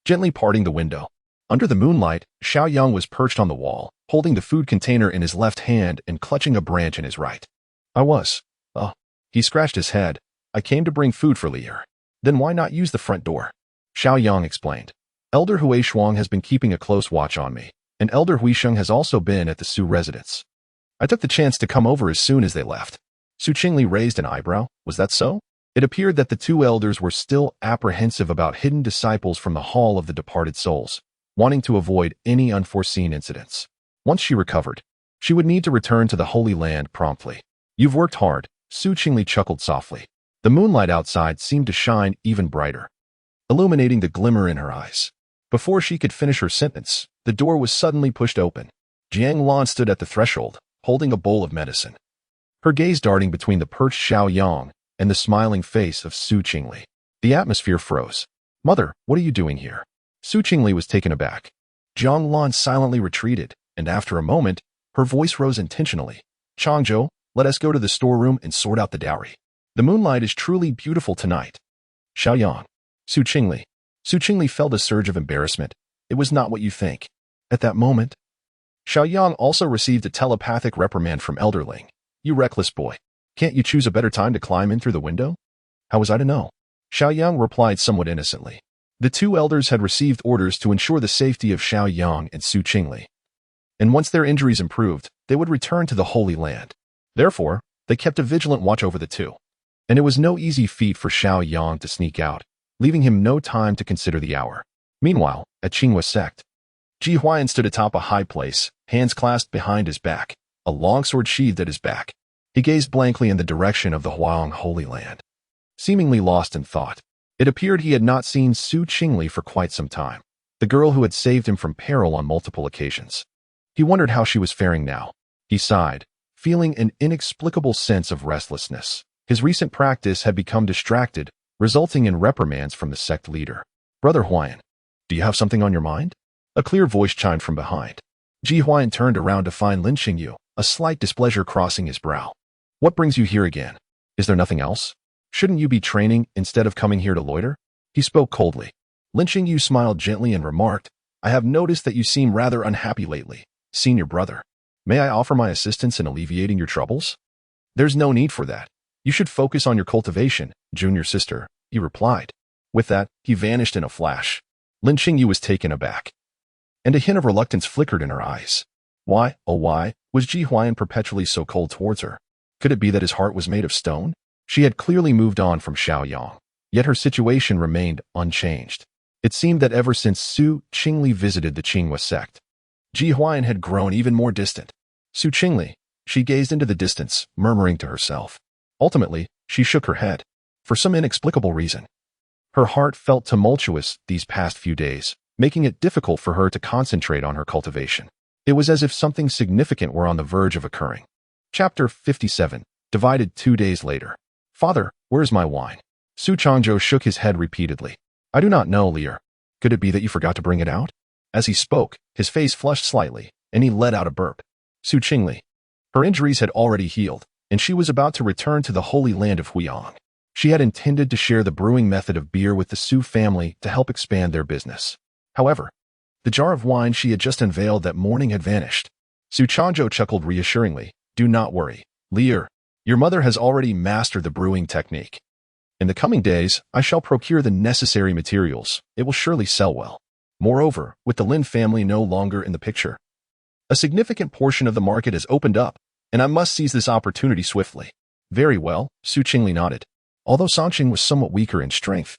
[SPEAKER 1] gently parting the window. Under the moonlight, Xiao Yang was perched on the wall, holding the food container in his left hand and clutching a branch in his right. I was. He scratched his head. I came to bring food for Lier. Then why not use the front door? Xiao Yang explained. Elder Huishuang has been keeping a close watch on me, and Elder Huisheng has also been at the Su residence. I took the chance to come over as soon as they left. Qingli raised an eyebrow. Was that so? It appeared that the two elders were still apprehensive about hidden disciples from the Hall of the Departed Souls, wanting to avoid any unforeseen incidents. Once she recovered, she would need to return to the Holy Land promptly. You've worked hard, Qingli chuckled softly. The moonlight outside seemed to shine even brighter, illuminating the glimmer in her eyes. Before she could finish her sentence, the door was suddenly pushed open. Jiang Lan stood at the threshold, holding a bowl of medicine, her gaze darting between the perched Xiao Yang and the smiling face of Qingli. The atmosphere froze. Mother, what are you doing here? Qingli was taken aback. Jiang Lan silently retreated, and after a moment, her voice rose intentionally. Changzhou, let us go to the storeroom and sort out the dowry. The moonlight is truly beautiful tonight. Xiao Yang. Qingli. Qingli felt a surge of embarrassment. It was not what you think. At that moment, Xiao Yang also received a telepathic reprimand from Elderling. You reckless boy. Can't you choose a better time to climb in through the window? How was I to know? Xiao Yang replied somewhat innocently. The two elders had received orders to ensure the safety of Xiao Yang and Qingli, and once their injuries improved, they would return to the Holy Land. Therefore, they kept a vigilant watch over the two. And it was no easy feat for Xiao Yang to sneak out, leaving him no time to consider the hour. Meanwhile, at Qingli sect, Ji Huai'an stood atop a high place, hands clasped behind his back, a long sword sheathed at his back. He gazed blankly in the direction of the Huang Holy Land, seemingly lost in thought. It appeared he had not seen Qingli for quite some time, the girl who had saved him from peril on multiple occasions. He wondered how she was faring now. He sighed, feeling an inexplicable sense of restlessness. His recent practice had become distracted, resulting in reprimands from the sect leader. Brother Huai'an, do you have something on your mind? A clear voice chimed from behind. Ji Huai'an turned around to find Lin Xingyu, a slight displeasure crossing his brow. What brings you here again? Is there nothing else? Shouldn't you be training instead of coming here to loiter? He spoke coldly. Lin Xingyu smiled gently and remarked, I have noticed that you seem rather unhappy lately, senior brother. May I offer my assistance in alleviating your troubles? There's no need for that. You should focus on your cultivation, junior sister, he replied. With that, he vanished in a flash. Lin Xingyu was taken aback, and a hint of reluctance flickered in her eyes. Why, oh why, was Ji Huai'an perpetually so cold towards her? Could it be that his heart was made of stone? She had clearly moved on from Xiao Yang, yet her situation remained unchanged. It seemed that ever since Qingli visited the Qingli sect, Ji Huai'an had grown even more distant. Qingli, she gazed into the distance, murmuring to herself. Ultimately, she shook her head. For some inexplicable reason, her heart felt tumultuous these past few days, making it difficult for her to concentrate on her cultivation. It was as if something significant were on the verge of occurring. Chapter 57, divided 2 days later. Father, where is my wine? Su Changzhou shook his head repeatedly. I do not know, Lier. Could it be that you forgot to bring it out? As he spoke, his face flushed slightly, and he let out a burp. Qingli. Her injuries had already healed, and she was about to return to the Holy Land of Huiyang. She had intended to share the brewing method of beer with the Su family to help expand their business. However, the jar of wine she had just unveiled that morning had vanished. Su Changzhou chuckled reassuringly. Do not worry, Lier. Your mother has already mastered the brewing technique. In the coming days, I shall procure the necessary materials. It will surely sell well. Moreover, with the Lin family no longer in the picture, a significant portion of the market has opened up, and I must seize this opportunity swiftly. Very well, Qingli nodded. Although Sanqing was somewhat weaker in strength,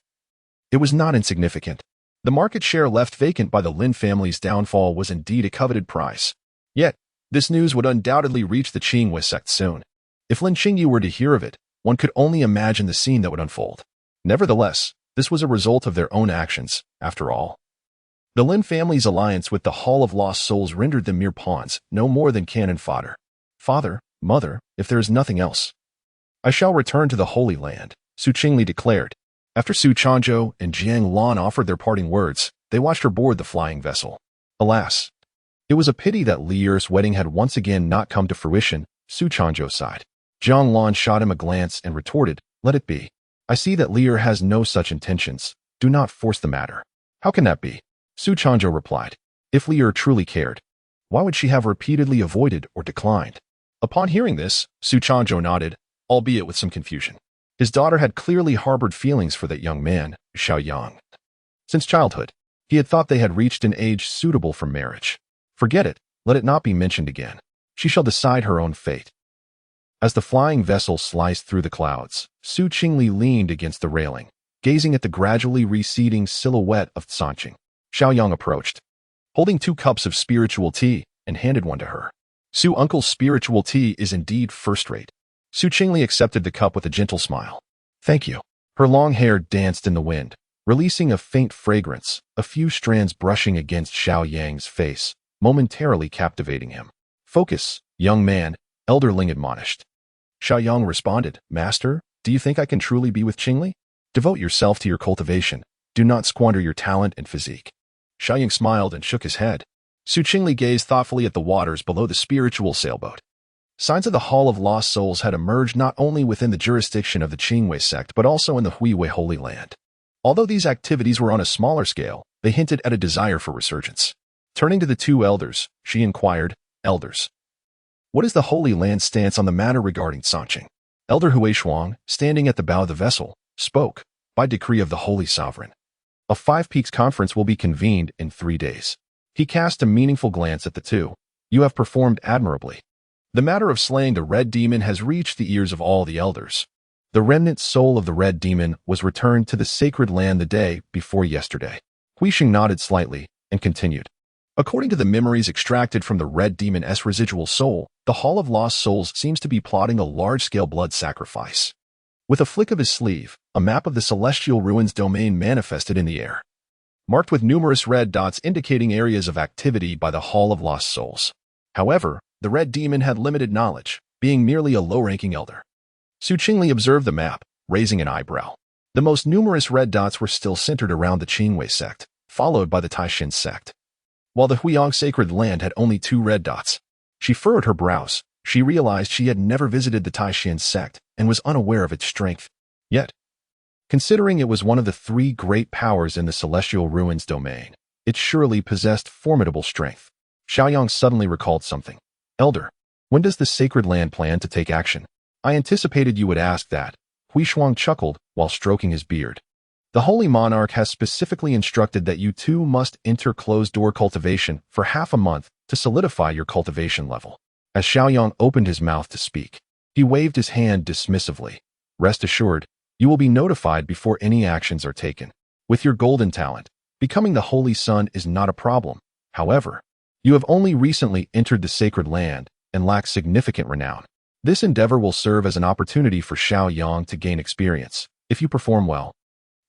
[SPEAKER 1] it was not insignificant. The market share left vacant by the Lin family's downfall was indeed a coveted prize. Yet, this news would undoubtedly reach the Qingli sect soon. If Lin Qingyi were to hear of it, one could only imagine the scene that would unfold. Nevertheless, this was a result of their own actions, after all. The Lin family's alliance with the Hall of Lost Souls rendered them mere pawns, no more than cannon fodder. Father, mother, if there is nothing else, I shall return to the Holy Land, Qingli declared. After Su Changzhou and Jiang Lan offered their parting words, they watched her board the flying vessel. Alas, it was a pity that Li Yi's wedding had once again not come to fruition, Su Changzhou sighed. Jiang Lan shot him a glance and retorted, let it be. I see that Li Yi has no such intentions. Do not force the matter. How can that be? Su Changzhou replied. If Li Yi truly cared, why would she have repeatedly avoided or declined? Upon hearing this, Su Changzhou nodded, albeit with some confusion. His daughter had clearly harbored feelings for that young man, Xiao Yang. Since childhood, he had thought they had reached an age suitable for marriage. Forget it, let it not be mentioned again. She shall decide her own fate. As the flying vessel sliced through the clouds, Qingli leaned against the railing, gazing at the gradually receding silhouette of Sanqing. Xiao Yang approached, holding 2 cups of spiritual tea, and handed one to her. Su uncle's spiritual tea is indeed first-rate. Qingli accepted the cup with a gentle smile. Thank you. Her long hair danced in the wind, releasing a faint fragrance, a few strands brushing against Xiao Yang's face, momentarily captivating him. Focus, young man, Elder Ling admonished. Xiao Yang responded, Master, do you think I can truly be with Qingli? Devote yourself to your cultivation. Do not squander your talent and physique. Xiao Yang smiled and shook his head. Qingli gazed thoughtfully at the waters below the spiritual sailboat. Signs of the Hall of Lost Souls had emerged not only within the jurisdiction of the Qingli sect but also in the Huiwei Holy Land. Although these activities were on a smaller scale, they hinted at a desire for resurgence. Turning to the 2 elders, she inquired, Elders, what is the Holy Land's stance on the matter regarding Sanqing? Elder Huaishuang, standing at the bow of the vessel, spoke, by decree of the Holy Sovereign. A 5 Peaks conference will be convened in 3 days. He cast a meaningful glance at the 2. You have performed admirably. The matter of slaying the Red Demon has reached the ears of all the elders. The remnant soul of the Red Demon was returned to the sacred land the day before yesterday. Huixing nodded slightly and continued. According to the memories extracted from the Red Demon's residual soul, the Hall of Lost Souls seems to be plotting a large-scale blood sacrifice. With a flick of his sleeve, a map of the Celestial Ruins domain manifested in the air, marked with numerous red dots indicating areas of activity by the Hall of Lost Souls. However, the Red Demon had limited knowledge, being merely a low-ranking elder. Qingli observed the map, raising an eyebrow. The most numerous red dots were still centered around the Qingwei sect, followed by the Taishin sect, while the Huiyang Sacred Land had only 2 red dots. She furrowed her brows. She realized she had never visited the Taishin sect and was unaware of its strength. Yet, considering it was one of the 3 great powers in the Celestial Ruins domain, it surely possessed formidable strength. Xiao Yang suddenly recalled something. Elder, when does the Sacred Land plan to take action? I anticipated you would ask that. Huishuang chuckled while stroking his beard. The Holy Monarch has specifically instructed that you 2 must enter closed-door cultivation for half a month to solidify your cultivation level. As Xiao Yang opened his mouth to speak, he waved his hand dismissively. Rest assured, you will be notified before any actions are taken. With your golden talent, becoming the Holy Sun is not a problem. However, you have only recently entered the Sacred Land and lack significant renown. This endeavor will serve as an opportunity for Xiao Yang to gain experience. If you perform well,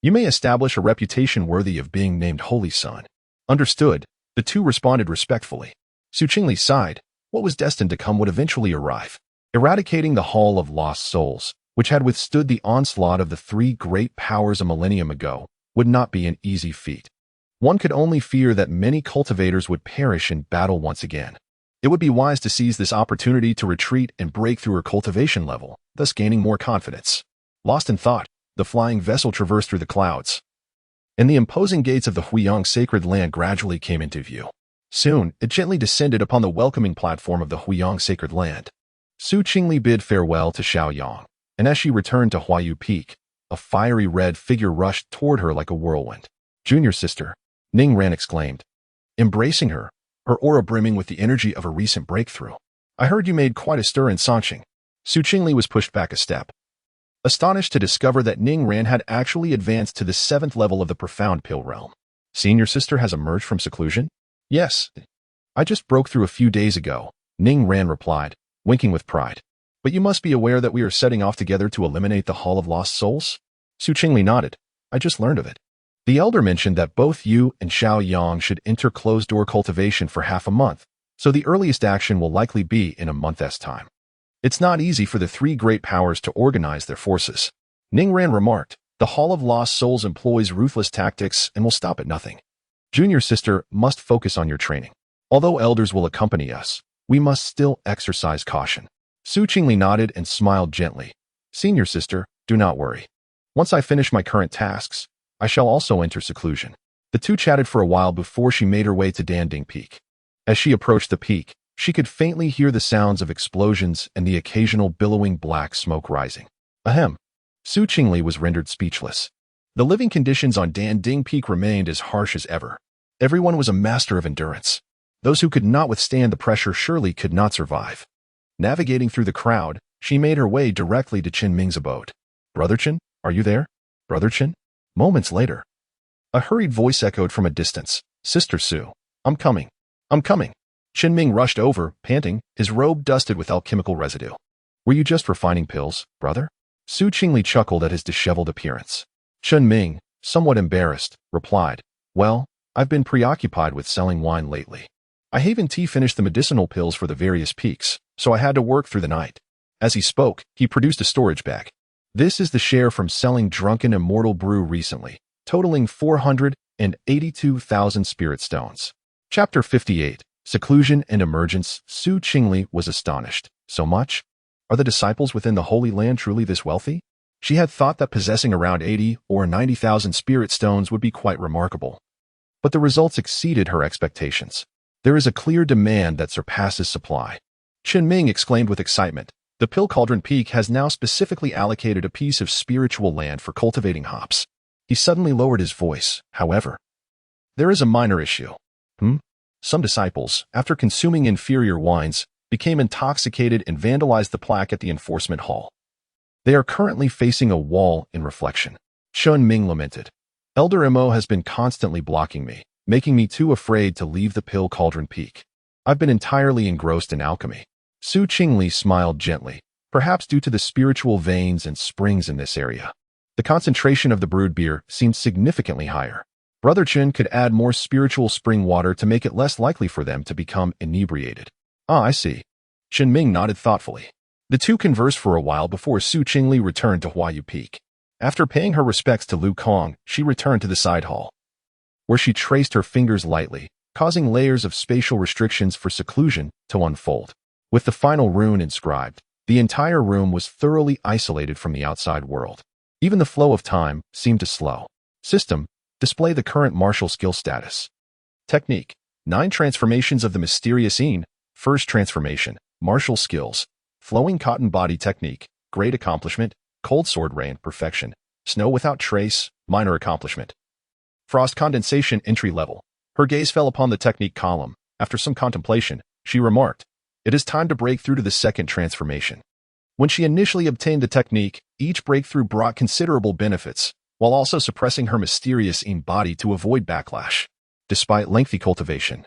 [SPEAKER 1] you may establish a reputation worthy of being named Holy Sun. Understood, the 2 responded respectfully. Qingli sighed. What was destined to come would eventually arrive. Eradicating the Hall of Lost Souls, which had withstood the onslaught of the 3 great powers a millennium ago, would not be an easy feat. One could only fear that many cultivators would perish in battle once again. It would be wise to seize this opportunity to retreat and break through her cultivation level, thus gaining more confidence. Lost in thought, the flying vessel traversed through the clouds, and the imposing gates of the Huiyang Sacred Land gradually came into view. Soon, it gently descended upon the welcoming platform of the Huiyang Sacred Land. Qingli bid farewell to Xiao Yang, and as she returned to Huayu Peak, a fiery red figure rushed toward her like a whirlwind. Junior sister, Ning Ran exclaimed, embracing her, her aura brimming with the energy of a recent breakthrough. I heard you made quite a stir in Sanqing. Qingli was pushed back a step, astonished to discover that Ning Ran had actually advanced to the 7th level of the profound pill realm. Seeing your sister has emerged from seclusion? Yes. I just broke through a few days ago, Ning Ran replied, winking with pride. But you must be aware that we are setting off together to eliminate the Hall of Lost Souls? Qingli nodded. I just learned of it. The elder mentioned that both you and Xiao Yang should enter closed-door cultivation for half a month, so the earliest action will likely be in a month's time. It's not easy for the 3 great powers to organize their forces. Ning Ran remarked, the Hall of Lost Souls employs ruthless tactics and will stop at nothing. Junior sister must focus on your training. Although elders will accompany us, we must still exercise caution. Qingli nodded and smiled gently. Senior sister, do not worry. Once I finish my current tasks, I shall also enter seclusion. The two chatted for a while before she made her way to Danding Peak. As she approached the peak, she could faintly hear the sounds of explosions and the occasional billowing black smoke rising. Ahem. Qingli was rendered speechless. The living conditions on Danding Peak remained as harsh as ever. Everyone was a master of endurance. Those who could not withstand the pressure surely could not survive. Navigating through the crowd, she made her way directly to Tianming's abode. Brother Qin, are you there? Brother Qin? Moments later, a hurried voice echoed from a distance. Sister Su, I'm coming. I'm coming. Tianming rushed over, panting, his robe dusted with alchemical residue. Were you just refining pills, brother? Qingli chuckled at his disheveled appearance. Tianming, somewhat embarrassed, replied, well, I've been preoccupied with selling wine lately. I haven't finished the medicinal pills for the various peaks, so I had to work through the night. As he spoke, he produced a storage bag. This is the share from selling drunken immortal brew recently, totaling 482,000 spirit stones. Chapter 58, Seclusion and Emergence. Qingli was astonished. So much? Are the disciples within the Holy Land truly this wealthy? She had thought that possessing around 80 or 90,000 spirit stones would be quite remarkable. But the results exceeded her expectations. There is a clear demand that surpasses supply. Tianming exclaimed with excitement. The Pill Cauldron Peak has now specifically allocated a piece of spiritual land for cultivating hops. He suddenly lowered his voice, however. There is a minor issue. Some disciples, after consuming inferior wines, became intoxicated and vandalized the plaque at the enforcement hall. They are currently facing a wall in reflection. Tianming lamented. Elder Mo has been constantly blocking me, making me too afraid to leave the Pill Cauldron Peak. I've been entirely engrossed in alchemy. Qingli smiled gently, perhaps due to the spiritual veins and springs in this area. The concentration of the brewed beer seemed significantly higher. Brother Qin could add more spiritual spring water to make it less likely for them to become inebriated. Ah, I see. Tianming nodded thoughtfully. The two conversed for a while before Qingli returned to Huai'an Peak. After paying her respects to Lu Kong, she returned to the side hall, where she traced her fingers lightly, causing layers of spatial restrictions for seclusion to unfold. With the final rune inscribed, the entire room was thoroughly isolated from the outside world. Even the flow of time seemed to slow. System, display the current martial skill status. Technique, 9 transformations of the mysterious Yin. First transformation, martial skills. Flowing cotton body technique, great accomplishment. Cold sword rain, perfection. Snow without trace, minor accomplishment. Frost condensation, entry level. Her gaze fell upon the technique column. After some contemplation, she remarked, it is time to break through to the second transformation. When she initially obtained the technique, each breakthrough brought considerable benefits, while also suppressing her mysterious Yin body to avoid backlash. Despite lengthy cultivation,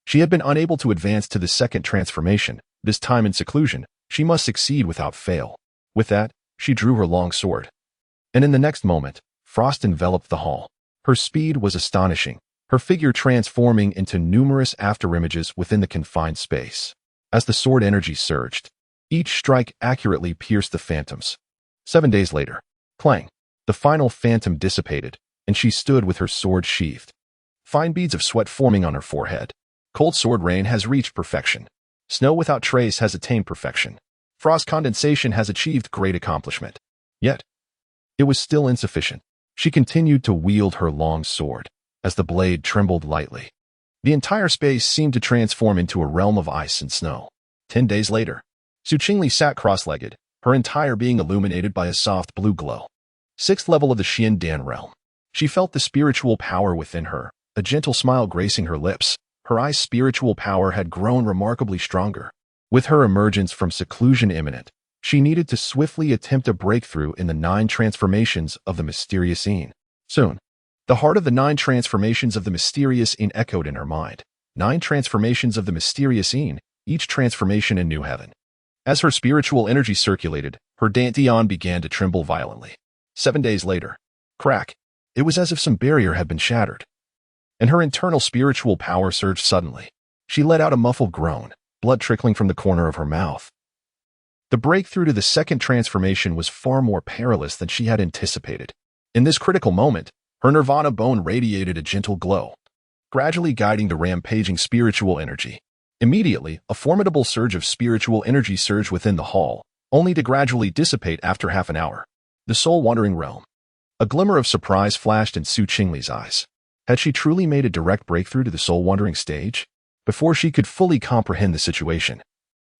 [SPEAKER 1] she had been unable to advance to the second transformation. This time in seclusion, she must succeed without fail. With that, she drew her long sword. And in the next moment, frost enveloped the hall. Her speed was astonishing, her figure transforming into numerous afterimages within the confined space. As the sword energy surged, each strike accurately pierced the phantoms. 7 days later, clang, the final phantom dissipated, and she stood with her sword sheathed. Fine beads of sweat forming on her forehead. Cold sword rain has reached perfection. Snow without trace has attained perfection. Frost condensation has achieved great accomplishment. Yet, it was still insufficient. She continued to wield her long sword, as the blade trembled lightly. The entire space seemed to transform into a realm of ice and snow. 10 days later, Qingli sat cross-legged, her entire being illuminated by a soft blue glow. 6th level of the Xian Dan realm. She felt the spiritual power within her, a gentle smile gracing her lips. Her eye's spiritual power had grown remarkably stronger. With her emergence from seclusion imminent, she needed to swiftly attempt a breakthrough in the 9 transformations of the mysterious Yin. Soon, the heart of the 9 transformations of the mysterious Yin echoed in her mind. 9 transformations of the mysterious Yin, each transformation a new heaven. As her spiritual energy circulated, her dantian began to tremble violently. 7 days later, crack! It was as if some barrier had been shattered, and her internal spiritual power surged suddenly. She let out a muffled groan, blood trickling from the corner of her mouth. The breakthrough to the 2nd transformation was far more perilous than she had anticipated. In this critical moment, her nirvana bone radiated a gentle glow, gradually guiding the rampaging spiritual energy. Immediately, a formidable surge of spiritual energy surged within the hall, only to gradually dissipate after half an hour. The soul-wandering realm. A glimmer of surprise flashed in Su Qingli's eyes. Had she truly made a direct breakthrough to the soul-wandering stage? Before she could fully comprehend the situation,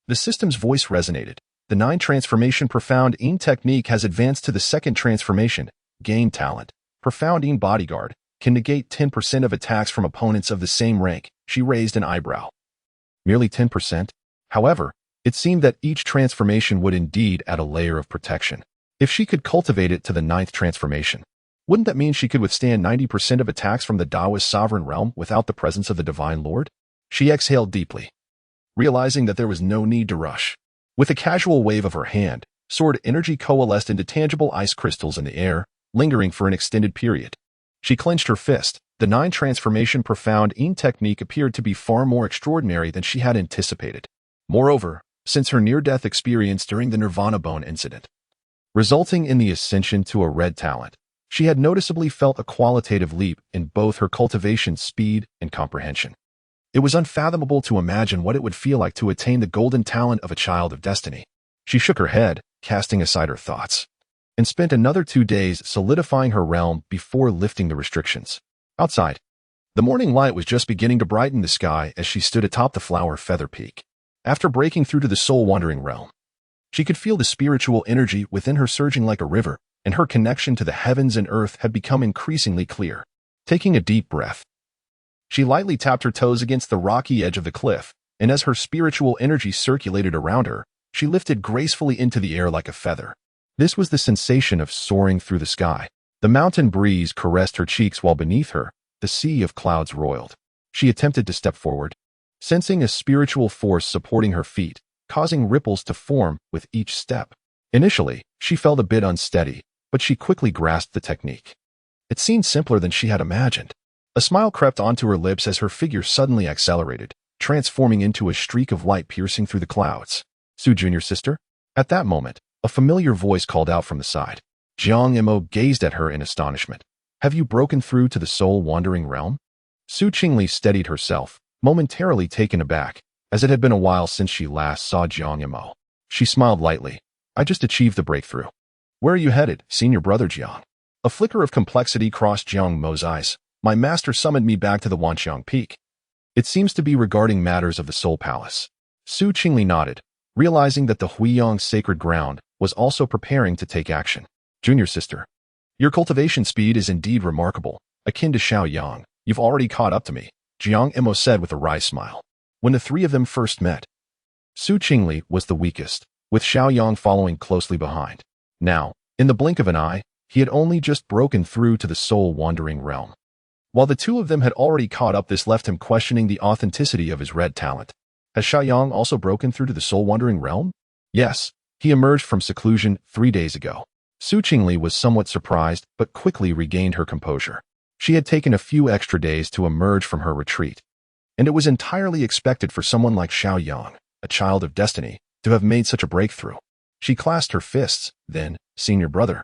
[SPEAKER 1] the system's voice resonated. The 9 transformation Profound Yin technique has advanced to the 2nd transformation. Gain talent. Profound Yin bodyguard can negate 10% of attacks from opponents of the same rank. She raised an eyebrow. Merely 10%? However, it seemed that each transformation would indeed add a layer of protection. If she could cultivate it to the 9th transformation, wouldn't that mean she could withstand 90% of attacks from the Taoist sovereign realm without the presence of the Divine Lord? She exhaled deeply, realizing that there was no need to rush. With a casual wave of her hand, sword energy coalesced into tangible ice crystals in the air, lingering for an extended period. She clenched her fist. The 9 transformation Profound Yin technique appeared to be far more extraordinary than she had anticipated. Moreover, since her near-death experience during the Nirvana Bone incident, resulting in the ascension to a red talent, she had noticeably felt a qualitative leap in both her cultivation speed and comprehension. It was unfathomable to imagine what it would feel like to attain the golden talent of a child of destiny. She shook her head, casting aside her thoughts, and spent another 2 days solidifying her realm before lifting the restrictions. Outside, the morning light was just beginning to brighten the sky as she stood atop the flower feather peak. After breaking through to the soul-wandering realm, she could feel the spiritual energy within her surging like a river, and her connection to the heavens and earth had become increasingly clear. Taking a deep breath, she lightly tapped her toes against the rocky edge of the cliff, and as her spiritual energy circulated around her, she lifted gracefully into the air like a feather. This was the sensation of soaring through the sky. The mountain breeze caressed her cheeks while beneath her, the sea of clouds roiled. She attempted to step forward, sensing a spiritual force supporting her feet, causing ripples to form with each step. Initially, she felt a bit unsteady, but she quickly grasped the technique. It seemed simpler than she had imagined. A smile crept onto her lips as her figure suddenly accelerated, transforming into a streak of light piercing through the clouds. Su, junior sister? At that moment, a familiar voice called out from the side. Jiang Mo gazed at her in astonishment. Have you broken through to the soul-wandering realm? Su Qingli steadied herself, momentarily taken aback, as it had been a while since she last saw Jiang Mo. She smiled lightly. I just achieved the breakthrough. Where are you headed, senior brother Jiang? A flicker of complexity crossed Jiang Mo's eyes. My master summoned me back to the Wanxiang Peak. It seems to be regarding matters of the Soul Palace. Su Qingli nodded, realizing that the Huiyang sacred ground was also preparing to take action. Junior sister, your cultivation speed is indeed remarkable, akin to Xiao Yang. You've already caught up to me, Jiang Mo said with a wry smile. When the 3 of them first met, Su Qingli was the weakest, with Xiao Yang following closely behind. Now, in the blink of an eye, he had only just broken through to the soul-wandering realm. While the 2 of them had already caught up, this left him questioning the authenticity of his red talent. Has Xiao Yang also broken through to the soul-wandering realm? Yes, he emerged from seclusion 3 days ago. Su Qingli was somewhat surprised, but quickly regained her composure. She had taken a few extra days to emerge from her retreat, and it was entirely expected for someone like Xiao Yang, a child of destiny, to have made such a breakthrough. She clasped her fists. Then, senior brother,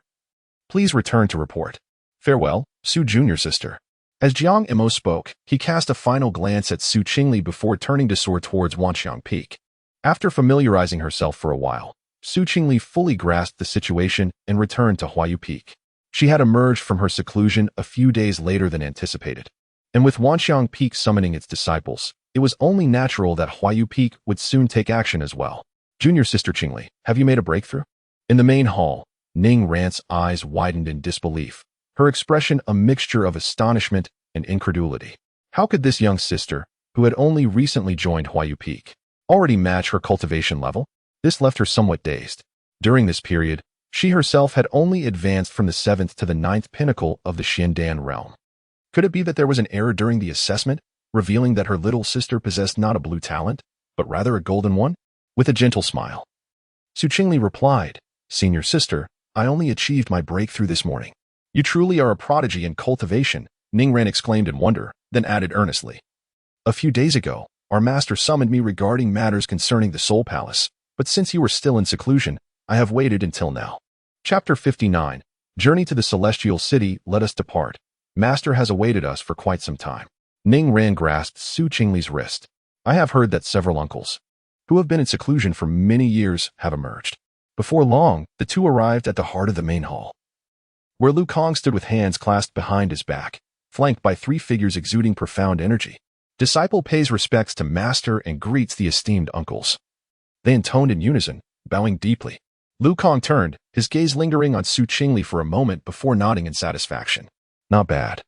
[SPEAKER 1] please return to report. Farewell, Su junior sister. As Jiang Mo spoke, he cast a final glance at Su Qingli before turning to soar towards Wanxiang Peak. After familiarizing herself for a while, Su Qingli fully grasped the situation and returned to Huaiyu Peak. She had emerged from her seclusion a few days later than anticipated, and with Wanxiang Peak summoning its disciples, it was only natural that Huaiyu Peak would soon take action as well. Junior sister Qingli, have you made a breakthrough? In the main hall, Ning Rant's eyes widened in disbelief, her expression a mixture of astonishment and incredulity. How could this young sister, who had only recently joined Huaiyu Peak, already match her cultivation level? This left her somewhat dazed. During this period, she herself had only advanced from the 7th to the 9th pinnacle of the Xiandan realm. Could it be that there was an error during the assessment, revealing that her little sister possessed not a blue talent, but rather a golden one? With a gentle smile, Qingli replied, "Senior sister, I only achieved my breakthrough this morning." "You truly are a prodigy in cultivation," Ningran exclaimed in wonder, then added earnestly, "A few days ago, our master summoned me regarding matters concerning the Soul Palace, but since you were still in seclusion, I have waited until now." Chapter 59. Journey to the Celestial City, let us depart. Master has awaited us for quite some time. Ningran grasped Qingli's wrist. "I have heard that several uncles, who have been in seclusion for many years, have emerged." Before long, the two arrived at the heart of the main hall, where Lu Kong stood with hands clasped behind his back, flanked by 3 figures exuding profound energy. Disciple pays respects to master and greets the esteemed uncles. They intoned in unison, bowing deeply. Lu Kong turned, his gaze lingering on Qingli for a moment before nodding in satisfaction. "Not bad.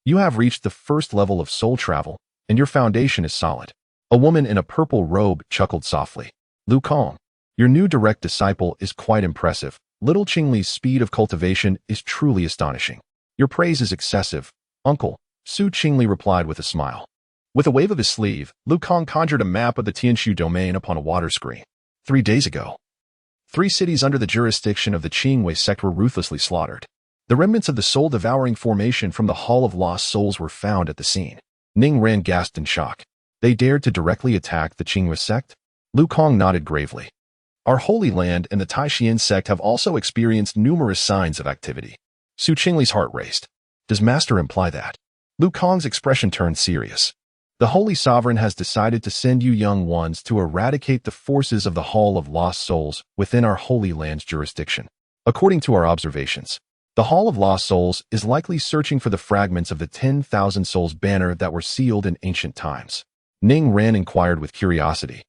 [SPEAKER 1] You have reached the first level of soul travel, and your foundation is solid." A woman in a purple robe chuckled softly. "Lu Kong, your new direct disciple is quite impressive. Little Qingli's speed of cultivation is truly astonishing." "Your praise is excessive, uncle," Qingli replied with a smile. With a wave of his sleeve, Lu Kong conjured a map of the Tianshu domain upon a water screen. 3 days ago, 3 cities under the jurisdiction of the Qingwei sect were ruthlessly slaughtered. The remnants of the soul-devouring formation from the Hall of Lost Souls were found at the scene. Ningran gasped in shock. "They dared to directly attack the Qingwei sect?" Lu Kong nodded gravely. "Our Holy Land and the Taishian sect have also experienced numerous signs of activity." Qingli's heart raced. "Does Master imply that?" Lu Kong's expression turned serious. "The Holy Sovereign has decided to send you young ones to eradicate the forces of the Hall of Lost Souls within our Holy Land's jurisdiction. According to our observations, the Hall of Lost Souls is likely searching for the fragments of the 10,000 Souls banner that were sealed in ancient times." Ningran inquired with curiosity.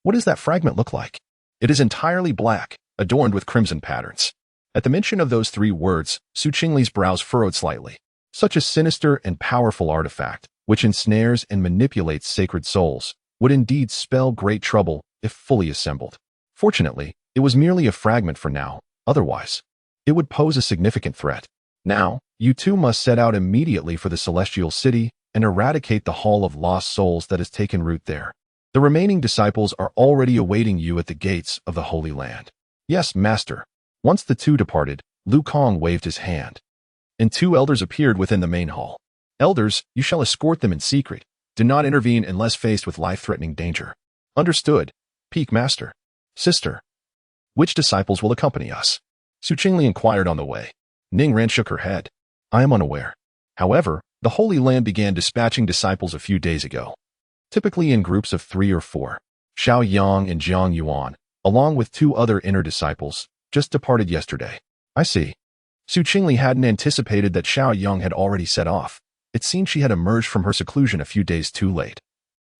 [SPEAKER 1] "What does that fragment look like?" "It is entirely black, adorned with crimson patterns." At the mention of those 3 words, Qingli's brows furrowed slightly. Such a sinister and powerful artifact, which ensnares and manipulates sacred souls, would indeed spell great trouble if fully assembled. Fortunately, it was merely a fragment for now, otherwise, it would pose a significant threat. "Now, you two must set out immediately for the Celestial City and eradicate the Hall of Lost Souls that has taken root there. The remaining disciples are already awaiting you at the gates of the Holy Land." "Yes, Master." Once the two departed, Lu Kong waved his hand, and 2 elders appeared within the main hall. "Elders, you shall escort them in secret. Do not intervene unless faced with life-threatening danger." "Understood, Peak Master." "Sister, which disciples will accompany us?" Qingli inquired on the way. Ningran shook her head. "I am unaware. However, the Holy Land began dispatching disciples a few days ago, typically in groups of 3 or 4. Xiao Yang and Jiang Yuan, along with 2 other inner disciples, just departed yesterday." "I see." Qingli hadn't anticipated that Xiao Yang had already set off. It seemed she had emerged from her seclusion a few days too late.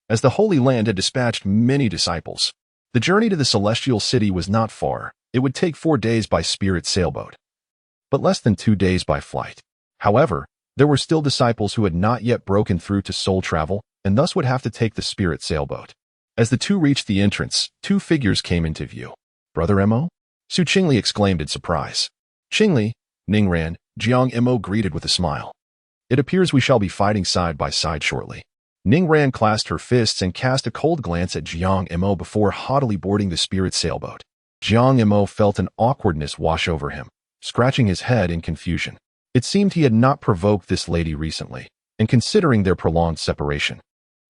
[SPEAKER 1] As the Holy Land had dispatched many disciples, the journey to the Celestial City was not far. It would take 4 days by spirit sailboat, but less than 2 days by flight. However, there were still disciples who had not yet broken through to soul travel and thus would have to take the spirit sailboat. As the two reached the entrance, 2 figures came into view. "Brother Mo?" Qingli exclaimed in surprise. "Qingli," Ningran, Jiang Mo greeted with a smile. "It appears we shall be fighting side by side shortly." Ningran clasped her fists and cast a cold glance at Jiang Mo before haughtily boarding the spirit sailboat. Jiang Mo felt an awkwardness wash over him, scratching his head in confusion. It seemed he had not provoked this lady recently, and considering their prolonged separation,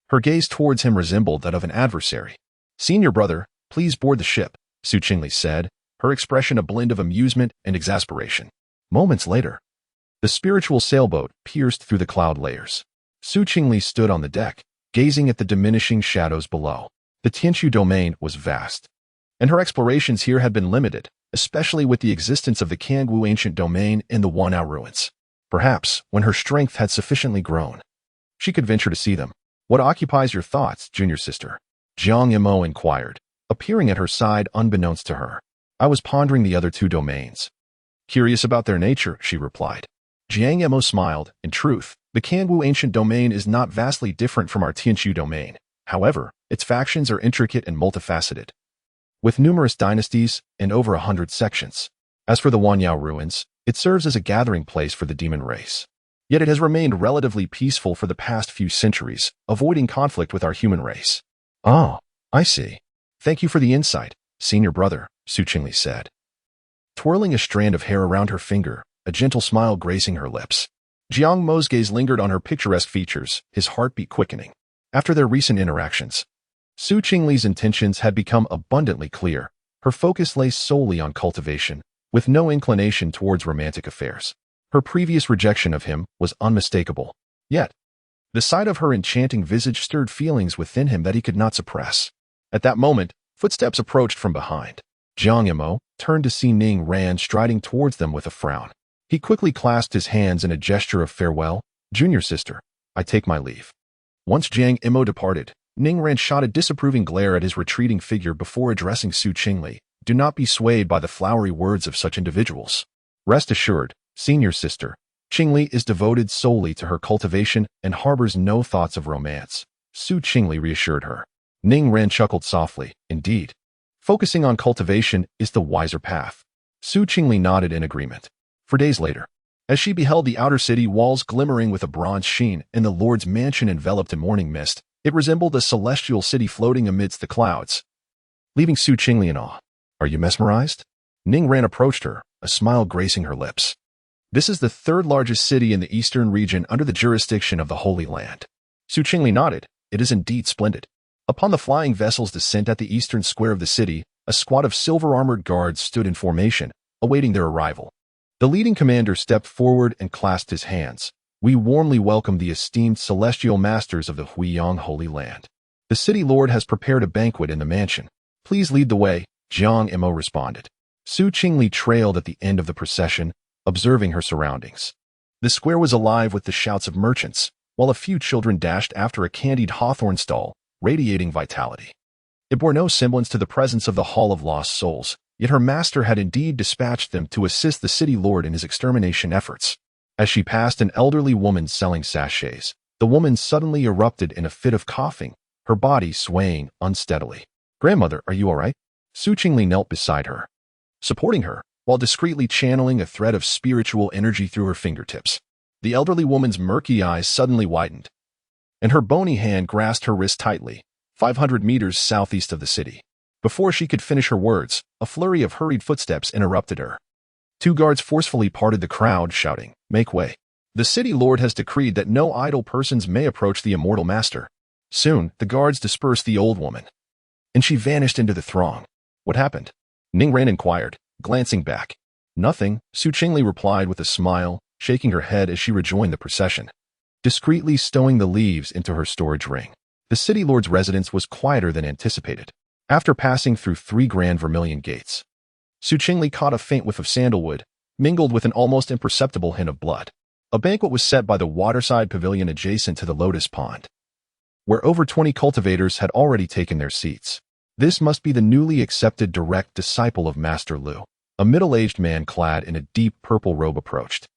[SPEAKER 1] her gaze towards him resembled that of an adversary. "Senior brother, please board the ship," Qingli said, her expression a blend of amusement and exasperation. Moments later, the spiritual sailboat pierced through the cloud layers. Qingli stood on the deck, gazing at the diminishing shadows below. The Tianshu domain was vast, and her explorations here had been limited, especially with the existence of the Kangwu ancient domain and the Wanyao ruins. Perhaps, when her strength had sufficiently grown, she could venture to see them. "What occupies your thoughts, junior sister?" Jiang Mo inquired, appearing at her side unbeknownst to her. "I was pondering the other 2 domains. Curious about their nature," she replied. Jiang Mo smiled. "In truth, The Kangwu ancient domain is not vastly different from our Tianqiu domain. However, its factions are intricate and multifaceted, with numerous dynasties and over 100 sections. As for the Wanyao ruins, it serves as a gathering place for the demon race. Yet it has remained relatively peaceful for the past few centuries, avoiding conflict with our human race. Oh, I see. Thank you for the insight, senior brother, Qingli said, twirling a strand of hair around her finger, a gentle smile gracing her lips. Jiang Mo's gaze lingered on her picturesque features, his heartbeat quickening. After their recent interactions, Qingli's intentions had become abundantly clear. Her focus lay solely on cultivation, with no inclination towards romantic affairs. Her previous rejection of him was unmistakable. Yet, the sight of her enchanting visage stirred feelings within him that he could not suppress. At that moment, footsteps approached from behind. Jiang Mo turned to see Ning Ran striding towards them with a frown. He quickly clasped his hands in a gesture of farewell. Junior sister, I take my leave. Once Jiang Mo departed, Ning Ran shot a disapproving glare at his retreating figure before addressing Qingli. Do not be swayed by the flowery words of such individuals. Rest assured, senior sister, Qingli is devoted solely to her cultivation and harbors no thoughts of romance. Qingli reassured her. Ning Ran chuckled softly. Indeed, focusing on cultivation is the wiser path. Qingli nodded in agreement. For days later, as she beheld the outer city walls glimmering with a bronze sheen and the Lord's mansion enveloped in morning mist, it resembled a celestial city floating amidst the clouds, leaving Qingli in awe. Are you mesmerized? Ning Ran approached her, a smile gracing her lips. This is the third largest city in the eastern region under the jurisdiction of the Holy Land. Qingli nodded. It is indeed splendid. Upon the flying vessel's descent at the eastern square of the city, a squad of silver-armored guards stood in formation, awaiting their arrival. The leading commander stepped forward and clasped his hands. We warmly welcome the esteemed celestial masters of the Huiyang Holy Land. The city lord has prepared a banquet in the mansion. Please lead the way, Jiang Mo responded. Qingli trailed at the end of the procession, observing her surroundings. The square was alive with the shouts of merchants, while a few children dashed after a candied hawthorn stall, radiating vitality. It bore no semblance to the presence of the Hall of Lost Souls, yet her master had indeed dispatched them to assist the city lord in his extermination efforts. As she passed an elderly woman selling sachets, the woman suddenly erupted in a fit of coughing, her body swaying unsteadily. Grandmother, are you all right? Qingli knelt beside her, supporting her, while discreetly channeling a thread of spiritual energy through her fingertips. The elderly woman's murky eyes suddenly widened, and her bony hand grasped her wrist tightly, 500 meters southeast of the city. Before she could finish her words, a flurry of hurried footsteps interrupted her. Two guards forcefully parted the crowd, shouting, "Make way. The city lord has decreed that no idle persons may approach the immortal master." Soon, the guards dispersed the old woman, and she vanished into the throng. What happened? Ning Ran inquired, glancing back. Nothing, Qingli replied with a smile, shaking her head as she rejoined the procession, discreetly stowing the leaves into her storage ring. The city lord's residence was quieter than anticipated. After passing through 3 grand vermilion gates, Qingli caught a faint whiff of sandalwood, mingled with an almost imperceptible hint of blood. A banquet was set by the waterside pavilion adjacent to the lotus pond, where over 20 cultivators had already taken their seats. This must be the newly accepted direct disciple of Master Lu. A middle-aged man clad in a deep purple robe approached,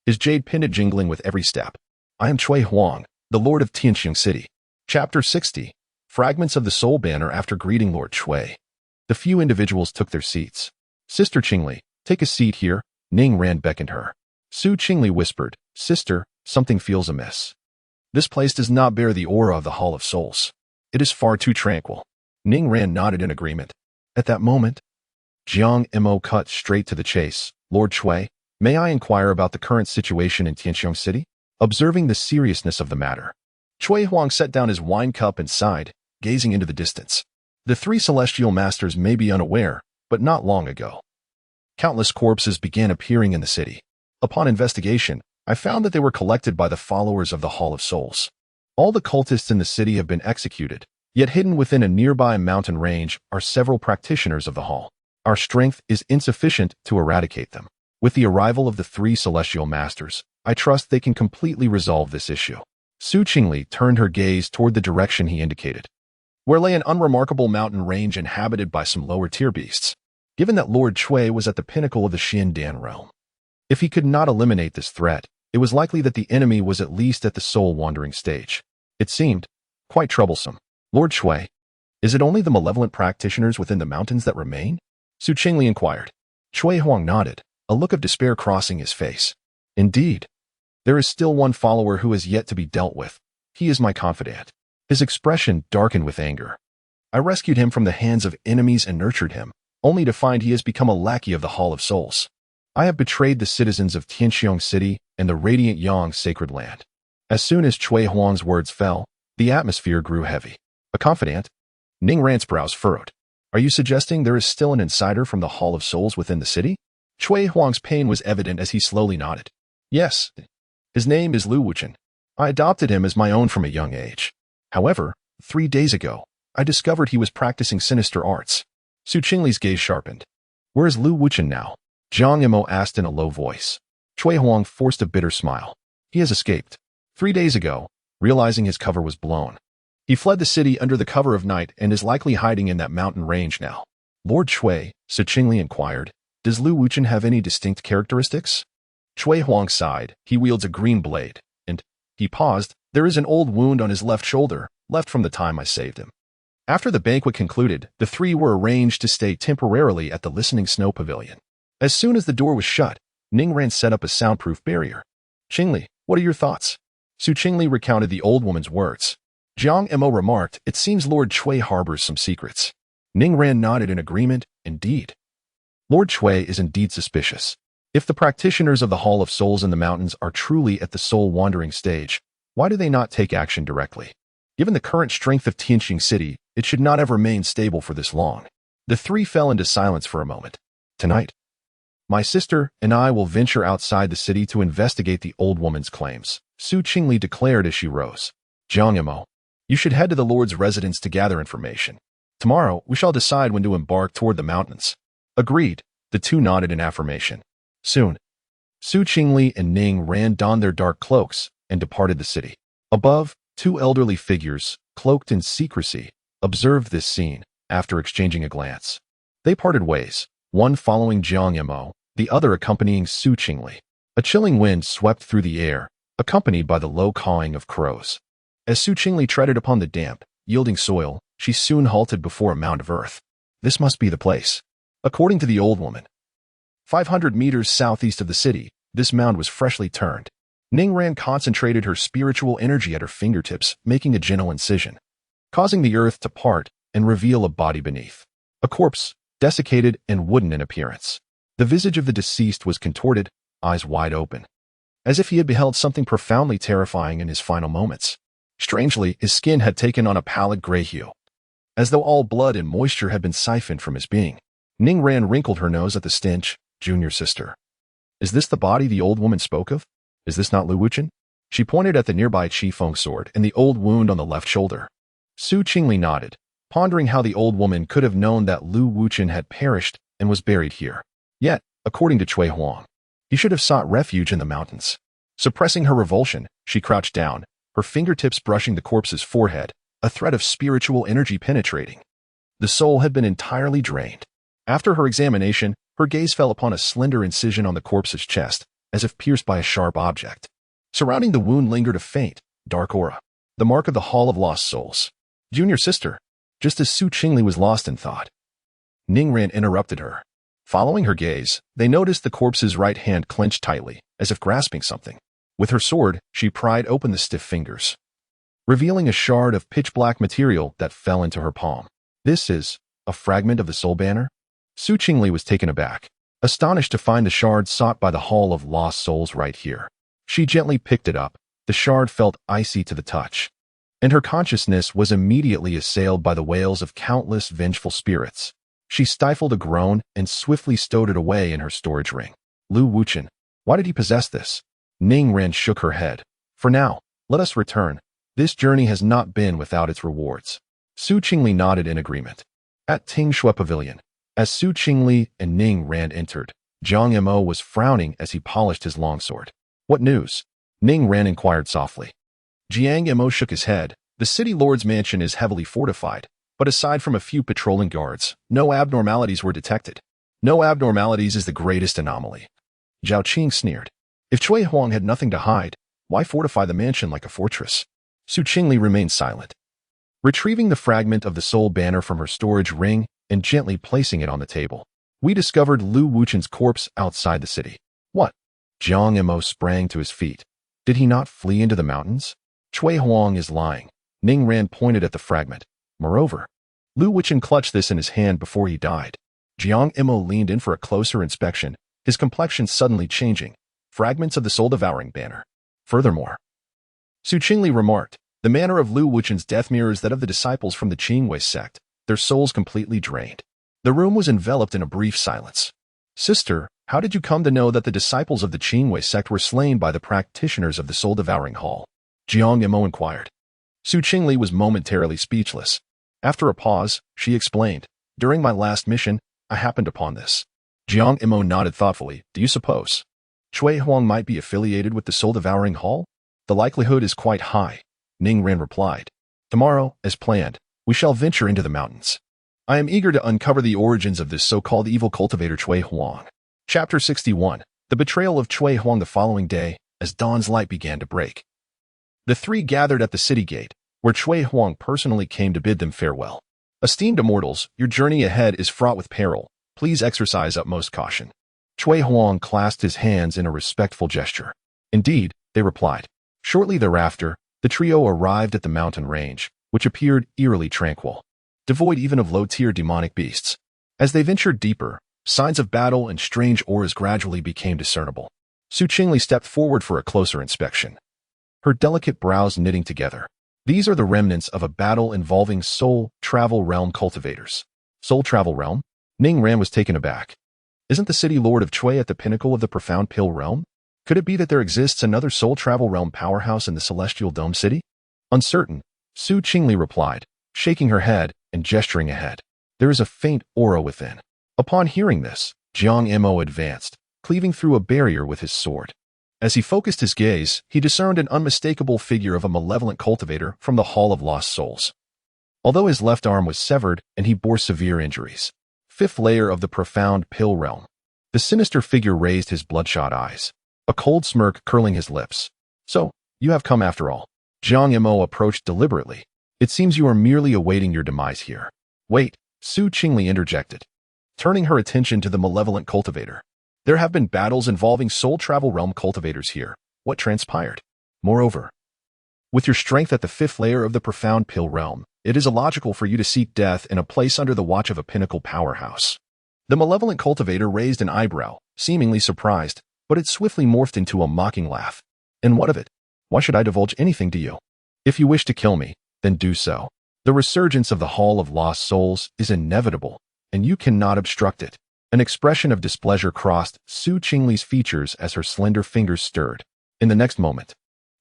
[SPEAKER 1] his jade pendant jingling with every step. I am Ji Huai'an, the Lord of Tianqiu City. Chapter 60. Fragments of the Soul Banner. After greeting Lord Chui, the few individuals took their seats. Sister Qingli, take a seat here, Ning Ran beckoned her. Qingli whispered, Sister, something feels amiss. This place does not bear the aura of the Hall of Souls. It is far too tranquil. Ning Ran nodded in agreement. At that moment, Jiang Mo cut straight to the chase. Lord Chui, may I inquire about the current situation in Tianqiu City? Observing the seriousness of the matter, Chui Huang set down his wine cup and sighed, gazing into the distance. The 3 celestial masters may be unaware, but not long ago, countless corpses began appearing in the city. Upon investigation, I found that they were collected by the followers of the Hall of Souls. All the cultists in the city have been executed, yet hidden within a nearby mountain range are several practitioners of the Hall. Our strength is insufficient to eradicate them. With the arrival of the 3 celestial masters, I trust they can completely resolve this issue. Qingli turned her gaze toward the direction he indicated, where lay an unremarkable mountain range inhabited by some lower-tier beasts. Given that Lord Chui was at the pinnacle of the Xiandan realm, if he could not eliminate this threat, It was likely that the enemy was at least at the soul-wandering stage. It seemed quite troublesome. Lord Shui, is it only the malevolent practitioners within the mountains that remain? Su Qingli inquired. Shui Huang nodded, a look of despair crossing his face. Indeed. There is still one follower who has yet to be dealt with. He is my confidant. His expression darkened with anger. I rescued him from the hands of enemies and nurtured him, only to find he has become a lackey of the Hall of Souls. I have betrayed the citizens of Tianming City and the radiant Yang sacred land. As soon as Cui Huang's words fell, the atmosphere grew heavy. A confidant? Ning Ran's brows furrowed. Are you suggesting there is still an insider from the Hall of Souls within the city? Cui Huang's pain was evident as he slowly nodded. Yes. His name is Lu Wuchen. I adopted him as my own from a young age. However, 3 days ago, I discovered he was practicing sinister arts. Su Qingli's gaze sharpened. Where is Lu Wuchen now? Zhang Yimou asked in a low voice. Cui Huang forced a bitter smile. He has escaped. 3 days ago, realizing his cover was blown. He fled the city under the cover of night and is likely hiding in that mountain range now. Lord Cui, Su Qingli inquired, does Lu Wuchen have any distinct characteristics? Cui Huang sighed. He wields a green blade, and, he paused, there is an old wound on his left shoulder, left from the time I saved him. After the banquet concluded, the three were arranged to stay temporarily at the Listening Snow Pavilion. As soon as the door was shut, Ning Ran set up a soundproof barrier. Qingli, what are your thoughts? Su Qingli recounted the old woman's words. Jiang Emo remarked, it seems Lord Cui harbors some secrets. Ning Ran nodded in agreement, indeed. Lord Cui is indeed suspicious. If the practitioners of the Hall of Souls in the mountains are truly at the soul-wandering stage, why do they not take action directly? Given the current strength of Tianming City, it should not have remained stable for this long. The three fell into silence for a moment. Tonight, my sister and I will venture outside the city to investigate the old woman's claims, Su Qingli declared as she rose. Jiang Yimou, you should head to the Lord's residence to gather information. Tomorrow, we shall decide when to embark toward the mountains. Agreed, the two nodded in affirmation. Soon, Su Qingli and Ning Ran donned their dark cloaks and departed the city. Above, two elderly figures, cloaked in secrecy, observed this scene after exchanging a glance. They parted ways, one following Jiang Yimou, the other accompanying Su Qingli. A chilling wind swept through the air, accompanied by the low cawing of crows. As Su Qingli treaded upon the damp, yielding soil, she soon halted before a mound of earth. This must be the place. According to the old woman, 500 meters southeast of the city, this mound was freshly turned. Ning Ran concentrated her spiritual energy at her fingertips, making a gentle incision, causing the earth to part and reveal a body beneath. A corpse, desiccated and wooden in appearance. The visage of the deceased was contorted, eyes wide open, as if he had beheld something profoundly terrifying in his final moments. Strangely, his skin had taken on a pallid gray hue, as though all blood and moisture had been siphoned from his being. Ning Ran wrinkled her nose at the stench. Junior sister. Is this the body the old woman spoke of? Is this not Lu Wuchen? She pointed at the nearby Qifeng sword and the old wound on the left shoulder. Su Qingli nodded, pondering how the old woman could have known that Lu Wuchen had perished and was buried here. Yet, according to Cui Huang, he should have sought refuge in the mountains. Suppressing her revulsion, she crouched down, her fingertips brushing the corpse's forehead, a thread of spiritual energy penetrating. The soul had been entirely drained. After her examination, her gaze fell upon a slender incision on the corpse's chest, as if pierced by a sharp object. Surrounding the wound lingered a faint, dark aura, the mark of the Hall of Lost Souls. Junior sister, just as Su Qingli was lost in thought, Ning Ran interrupted her. Following her gaze, they noticed the corpse's right hand clenched tightly, as if grasping something. With her sword, she pried open the stiff fingers, revealing a shard of pitch-black material that fell into her palm. This is a fragment of the soul banner? Su Qingli was taken aback, astonished to find the shard sought by the Hall of Lost Souls right here. She gently picked it up. The shard felt icy to the touch, and her consciousness was immediately assailed by the wails of countless vengeful spirits. She stifled a groan and swiftly stowed it away in her storage ring. Lu Wuchen, why did he possess this? Ning Ran shook her head. For now, let us return. This journey has not been without its rewards. Su Qingli nodded in agreement. At Tingshui Pavilion, as Su Qingli and Ning Ran entered, Jiang Yimou was frowning as he polished his longsword. What news? Ning Ran inquired softly. Jiang Yimou shook his head. The city lord's mansion is heavily fortified, but aside from a few patrolling guards, no abnormalities were detected. No abnormalities is the greatest anomaly. Zhao Qing sneered. If Cui Huang had nothing to hide, why fortify the mansion like a fortress? Su Qingli remained silent, retrieving the fragment of the soul banner from her storage ring and gently placing it on the table. We discovered Lu Wuchen's corpse outside the city. What? Jiang Mo sprang to his feet. Did he not flee into the mountains? Cui Huang is lying. Ning Ran pointed at the fragment. Moreover, Lu Wuchen clutched this in his hand before he died. Jiang Mo leaned in for a closer inspection, his complexion suddenly changing. Fragments of the soul-devouring banner. Furthermore, Su Qingli remarked, the manner of Lu Wuchen's death mirrors that of the disciples from the Qingli sect, their souls completely drained. The room was enveloped in a brief silence. Sister, how did you come to know that the disciples of the Qingli sect were slain by the practitioners of the soul-devouring hall? Jiang Mo inquired. Su Qingli was momentarily speechless. After a pause, she explained, during my last mission, I happened upon this. Jiang Mo nodded thoughtfully. Do you suppose Cui Huang might be affiliated with the soul-devouring hall? The likelihood is quite high, Ning Ran replied. Tomorrow, as planned, we shall venture into the mountains. I am eager to uncover the origins of this so-called evil cultivator Cui Huang. Chapter 61. The betrayal of Cui Huang. The following day, as dawn's light began to break, the three gathered at the city gate, where Cui Huang personally came to bid them farewell. Esteemed immortals, your journey ahead is fraught with peril. Please exercise utmost caution. Cui Huang clasped his hands in a respectful gesture. Indeed, they replied. Shortly thereafter, the trio arrived at the mountain range, which appeared eerily tranquil, devoid even of low-tier demonic beasts. As they ventured deeper, signs of battle and strange auras gradually became discernible. Su Qingli stepped forward for a closer inspection, her delicate brows knitting together. These are the remnants of a battle involving soul travel realm cultivators. Soul travel realm? Ning Ran was taken aback. Isn't the city lord of Cui at the pinnacle of the profound pill realm? Could it be that there exists another soul travel realm powerhouse in the celestial dome city? Uncertain, Su Qingli replied, shaking her head and gesturing ahead. There is a faint aura within. Upon hearing this, Jiang Mo advanced, cleaving through a barrier with his sword. As he focused his gaze, he discerned an unmistakable figure of a malevolent cultivator from the Hall of Lost Souls. Although his left arm was severed and he bore severe injuries. Fifth layer of the profound pill realm. The sinister figure raised his bloodshot eyes, a cold smirk curling his lips. So, you have come after all. Jiang Mo approached deliberately. It seems you are merely awaiting your demise here. Wait, Su Qingli interjected, turning her attention to the malevolent cultivator. There have been battles involving soul travel realm cultivators here. What transpired? Moreover, with your strength at the fifth layer of the profound pill realm, it is illogical for you to seek death in a place under the watch of a pinnacle powerhouse. The malevolent cultivator raised an eyebrow, seemingly surprised, but it swiftly morphed into a mocking laugh. And what of it? Why should I divulge anything to you? If you wish to kill me, then do so. The resurgence of the Hall of Lost Souls is inevitable, and you cannot obstruct it. An expression of displeasure crossed Su Qingli's features as her slender fingers stirred. In the next moment,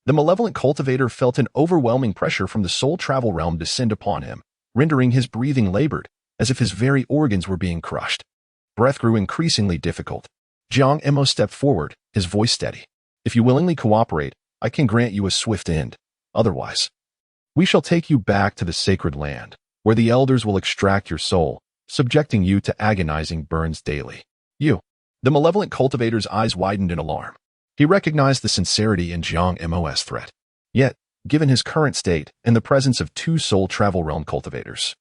[SPEAKER 1] the malevolent cultivator felt an overwhelming pressure from the soul travel realm descend upon him, rendering his breathing labored, as if his very organs were being crushed. Breath grew increasingly difficult. Jiang Mo stepped forward, his voice steady. If you willingly cooperate, I can grant you a swift end. Otherwise, we shall take you back to the sacred land, where the elders will extract your soul, subjecting you to agonizing burns daily. You. The malevolent cultivator's eyes widened in alarm. He recognized the sincerity in Jiang Mo's threat. Yet, given his current state and the presence of two soul travel realm cultivators,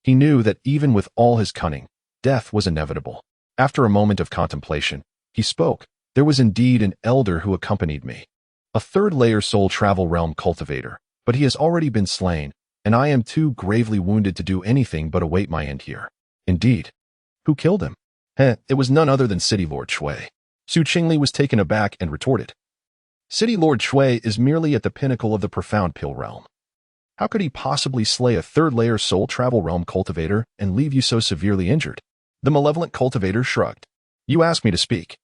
[SPEAKER 1] he knew that even with all his cunning, death was inevitable. After a moment of contemplation, he spoke. There was indeed an elder who accompanied me, a third-layer soul travel realm cultivator, but he has already been slain, and I am too gravely wounded to do anything but await my end here. Indeed. Who killed him? It was none other than City Lord Cui. Su Qingli was taken aback and retorted. City Lord Cui is merely at the pinnacle of the profound pill realm. How could he possibly slay a third-layer soul travel realm cultivator and leave you so severely injured? The malevolent cultivator shrugged. You asked me to speak,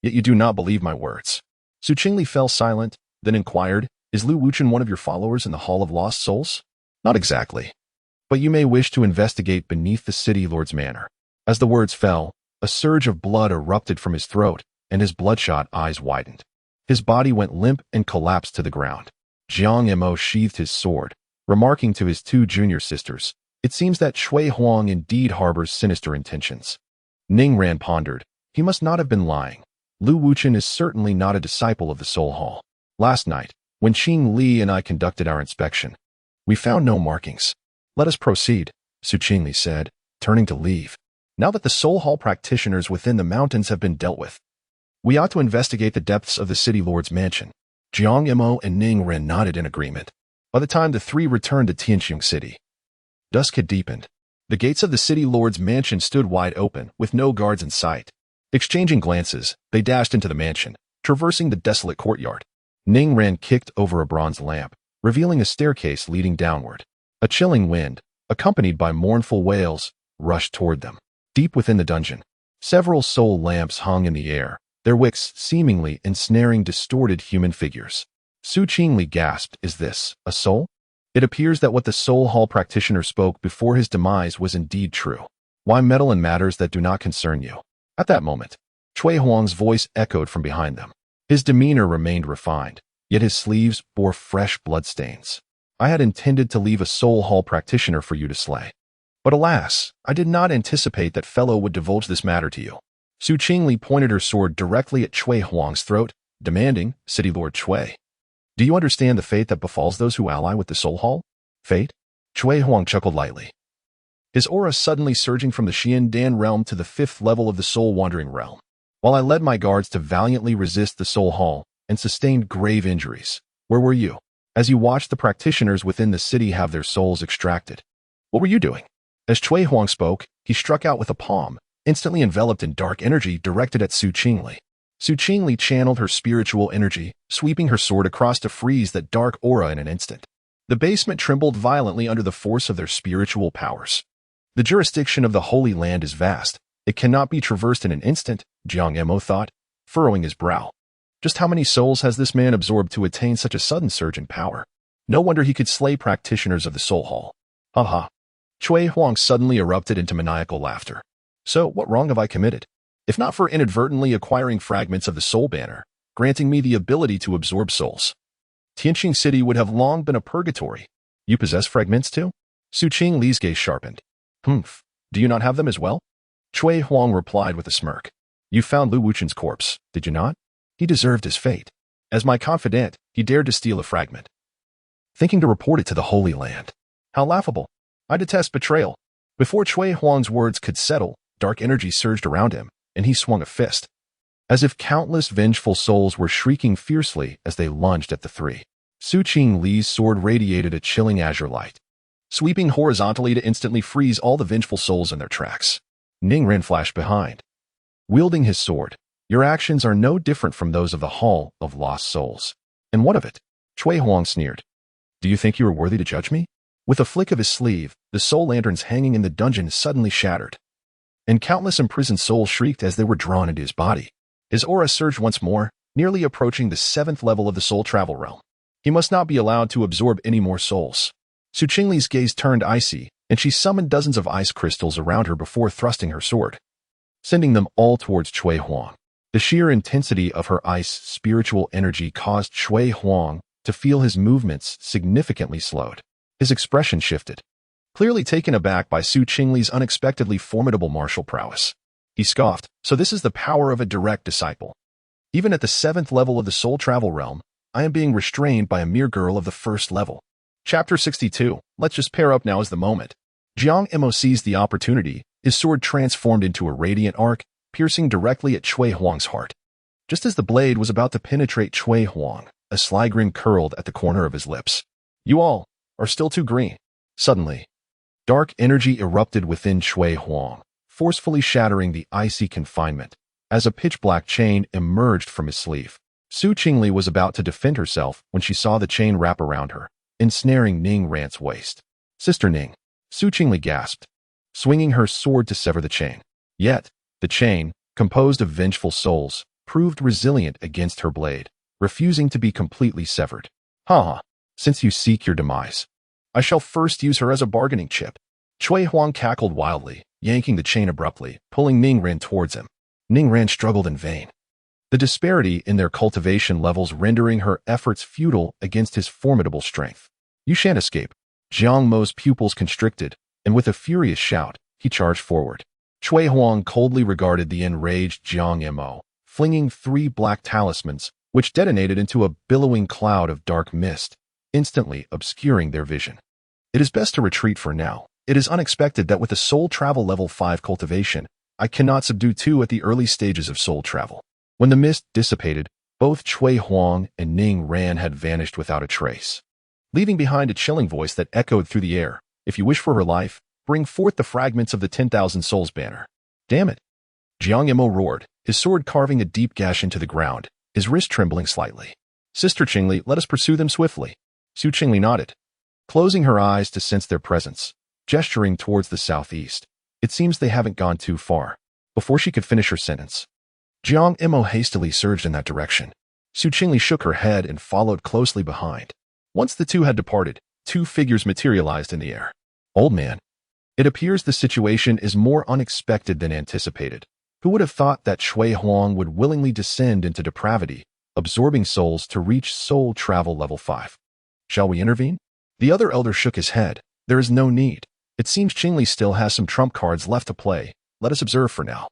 [SPEAKER 1] yet you do not believe my words. Su Qingli fell silent, then inquired, is Lu Wuchen one of your followers in the Hall of Lost Souls? Not exactly. But you may wish to investigate beneath the city lord's manor. As the words fell, a surge of blood erupted from his throat, and his bloodshot eyes widened. His body went limp and collapsed to the ground. Jiang Mo sheathed his sword, remarking to his two junior sisters, it seems that Cui Huang indeed harbors sinister intentions. Ning Ran pondered, he must not have been lying. Lu Wuchen is certainly not a disciple of the Soul Hall. Last night, when Qingli and I conducted our inspection, we found no markings. Let us proceed, Qingli said, turning to leave. Now that the Soul Hall practitioners within the mountains have been dealt with, we ought to investigate the depths of the city lord's mansion. Jiang Imo and Ning Ren nodded in agreement. By the time the three returned to Tianming City, dusk had deepened. The gates of the city lord's mansion stood wide open, with no guards in sight. Exchanging glances, they dashed into the mansion, traversing the desolate courtyard. Ning Ren kicked over a bronze lamp, revealing a staircase leading downward. A chilling wind, accompanied by mournful wails, rushed toward them. Deep within the dungeon, several soul lamps hung in the air, their wicks seemingly ensnaring distorted human figures. Qingli gasped, "Is this a soul?" It appears that what the Soul Hall practitioner spoke before his demise was indeed true. Why meddle in matters that do not concern you? At that moment, Cui Huang's voice echoed from behind them. His demeanor remained refined, yet his sleeves bore fresh bloodstains. "I had intended to leave a Soul Hall practitioner for you to slay. But alas, I did not anticipate that fellow would divulge this matter to you." Qingli pointed her sword directly at Cui Huang's throat, demanding, "City Lord Cui, do you understand the fate that befalls those who ally with the Soul Hall?" "Fate?" Cui Huang chuckled lightly, his aura suddenly surging from the Xiandan realm to the 5th level of the Soul Wandering realm. "While I led my guards to valiantly resist the Soul Hall and sustained grave injuries, where were you? As you watched the practitioners within the city have their souls extracted, what were you doing?" As Cui Huang spoke, he struck out with a palm, instantly enveloped in dark energy directed at Qingli. Qingli channeled her spiritual energy, sweeping her sword across to freeze that dark aura in an instant. The basement trembled violently under the force of their spiritual powers. The jurisdiction of the Holy Land is vast. It cannot be traversed in an instant, Jiang Emo thought, furrowing his brow. Just how many souls has this man absorbed to attain such a sudden surge in power? No wonder he could slay practitioners of the Soul Hall. Ha ha. Cui Huang suddenly erupted into maniacal laughter. "So, what wrong have I committed? If not for inadvertently acquiring fragments of the Soul Banner, granting me the ability to absorb souls, Tianming City would have long been a purgatory. You possess fragments too?" Qingli's gaze sharpened. "Humph. Do you not have them as well?" Cui Huang replied with a smirk. "You found Lu Wuchen's corpse, did you not? He deserved his fate. As my confidant, he dared to steal a fragment, thinking to report it to the Holy Land. How laughable. I detest betrayal." Before Cui Huang's words could settle, dark energy surged around him, and he swung a fist, as if countless vengeful souls were shrieking fiercely as they lunged at the three. Qingli's sword radiated a chilling azure light, sweeping horizontally to instantly freeze all the vengeful souls in their tracks. Ning Ren flashed behind, wielding his sword. "Your actions are no different from those of the Hall of Lost Souls." "And what of it?" Cui Huang sneered. "Do you think you are worthy to judge me?" With a flick of his sleeve, the soul lanterns hanging in the dungeon suddenly shattered, and countless imprisoned souls shrieked as they were drawn into his body. His aura surged once more, nearly approaching the 7th level of the soul travel realm. He must not be allowed to absorb any more souls. Qingli's gaze turned icy, and she summoned dozens of ice crystals around her before thrusting her sword, sending them all towards Cui Huang. The sheer intensity of her ice spiritual energy caused Cui Huang to feel his movements significantly slowed. His expression shifted, clearly taken aback by Qingli's unexpectedly formidable martial prowess. He scoffed, "So this is the power of a direct disciple. Even at the 7th level of the soul travel realm, I am being restrained by a mere girl of the 1st level." Chapter 62. Let's just pair up now is the moment. Jiang Imo seized the opportunity, his sword transformed into a radiant arc, piercing directly at Cui Huang's heart. Just as the blade was about to penetrate Cui Huang, a sly grin curled at the corner of his lips. "You all are still too green." Suddenly, dark energy erupted within Cui Huang, forcefully shattering the icy confinement, as a pitch-black chain emerged from his sleeve. Qingli was about to defend herself when she saw the chain wrap around her, ensnaring Ning Ren's waist. "Sister Ning," Qingli gasped, swinging her sword to sever the chain. Yet, the chain, composed of vengeful souls, proved resilient against her blade, refusing to be completely severed. "Ha! Since you seek your demise, I shall first use her as a bargaining chip." Cui Huang cackled wildly, yanking the chain abruptly, pulling Ning Ren towards him. Ning Ren struggled in vain, the disparity in their cultivation levels rendering her efforts futile against his formidable strength. "You shan't escape." Jiang Mo's pupils constricted, and with a furious shout, he charged forward. Cui Huang coldly regarded the enraged Jiang Mo, flinging 3 black talismans, which detonated into a billowing cloud of dark mist, instantly obscuring their vision. It is best to retreat for now. It is unexpected that with a soul travel level 5 cultivation, I cannot subdue 2 at the early stages of soul travel. When the mist dissipated, both Cui Huang and Ning Ran had vanished without a trace, leaving behind a chilling voice that echoed through the air. If you wish for her life, bring forth the fragments of the 10,000 souls banner. Damn it! Jiang Imo roared, his sword carving a deep gash into the ground, his wrist trembling slightly. Sister Qingli, let us pursue them swiftly. Su Qingli nodded, closing her eyes to sense their presence, gesturing towards the southeast. It seems they haven't gone too far. Before she could finish her sentence, Jiang Imo hastily surged in that direction. Su Qingli shook her head and followed closely behind. Once the two had departed, 2 figures materialized in the air. Old man. It appears the situation is more unexpected than anticipated. Who would have thought that Cui Huang would willingly descend into depravity, absorbing souls to reach soul travel level 5? Shall we intervene? The other elder shook his head. There is no need. It seems Qingli still has some trump cards left to play. Let us observe for now.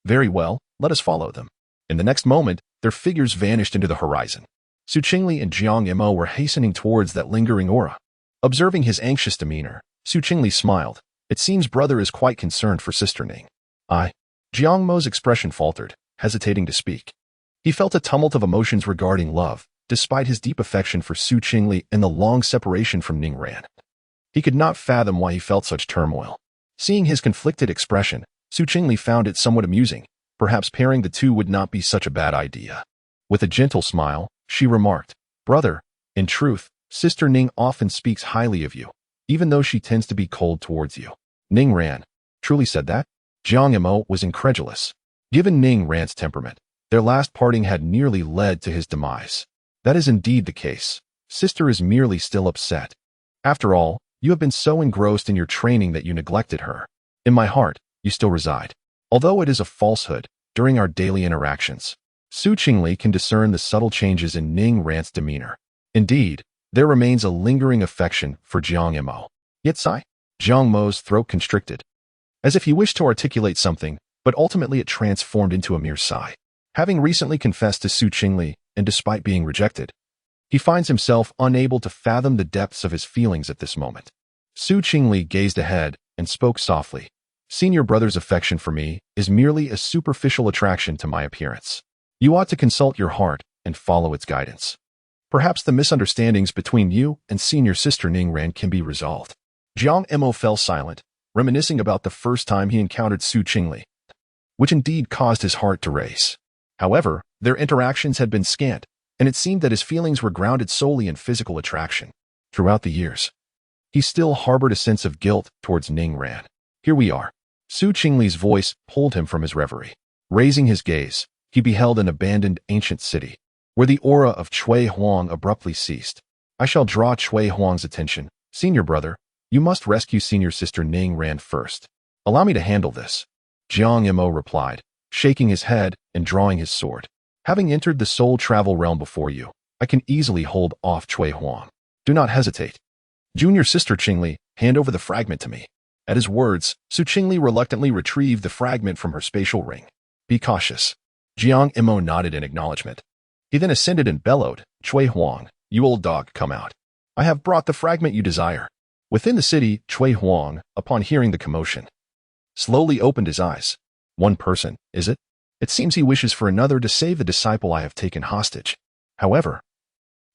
[SPEAKER 1] Very well, let us follow them. In the next moment, their figures vanished into the horizon. Su Qingli and Jiang Imo were hastening towards that lingering aura. Observing his anxious demeanor, Su Qingli smiled. It seems brother is quite concerned for Sister Ning. Jiang Mo's expression faltered, hesitating to speak. He felt a tumult of emotions regarding love, despite his deep affection for Su Qingli and the long separation from Ning Ran. He could not fathom why he felt such turmoil. Seeing his conflicted expression, Su Qingli found it somewhat amusing. Perhaps pairing the two would not be such a bad idea. With a gentle smile, she remarked, Brother, in truth, Sister Ning often speaks highly of you, even though she tends to be cold towards you. Ning Ran truly said that? Jiang Imo was incredulous. Given Ning Ran's temperament, their last parting had nearly led to his demise. That is indeed the case. Sister is merely still upset. After all, you have been so engrossed in your training that you neglected her. In my heart, you still reside. Although it is a falsehood, during our daily interactions, Su Qingli can discern the subtle changes in Ning Ran's demeanor. Indeed, there remains a lingering affection for Jiang Imo. Yet sigh. Jiang Mo's throat constricted, as if he wished to articulate something, but ultimately it transformed into a mere sigh. Having recently confessed to Su Qingli, and despite being rejected, he finds himself unable to fathom the depths of his feelings at this moment. Su Qingli gazed ahead and spoke softly. Senior brother's affection for me is merely a superficial attraction to my appearance. You ought to consult your heart and follow its guidance. Perhaps the misunderstandings between you and senior sister Ning Ran can be resolved. Jiang Imo fell silent, reminiscing about the first time he encountered Su Qingli, which indeed caused his heart to race. However, their interactions had been scant, and it seemed that his feelings were grounded solely in physical attraction. Throughout the years, he still harbored a sense of guilt towards Ning Ran. Here we are. Su Qingli's voice pulled him from his reverie. Raising his gaze, he beheld an abandoned ancient city, where the aura of Cui Huang abruptly ceased. I shall draw Cui Huang's attention. Senior brother, you must rescue senior sister Ning Ran first. Allow me to handle this. Jiang Imo replied, shaking his head and drawing his sword. Having entered the soul travel realm before you, I can easily hold off Cui Huang. Do not hesitate. Junior sister Qingli, hand over the fragment to me. At his words, Su Qingli reluctantly retrieved the fragment from her spatial ring. Be cautious. Jiang Imo nodded in acknowledgement. He then ascended and bellowed, Cui Huang, you old dog, come out. I have brought the fragment you desire. Within the city, Cui Huang, upon hearing the commotion, slowly opened his eyes. One person, is it? It seems he wishes for another to save the disciple I have taken hostage. However,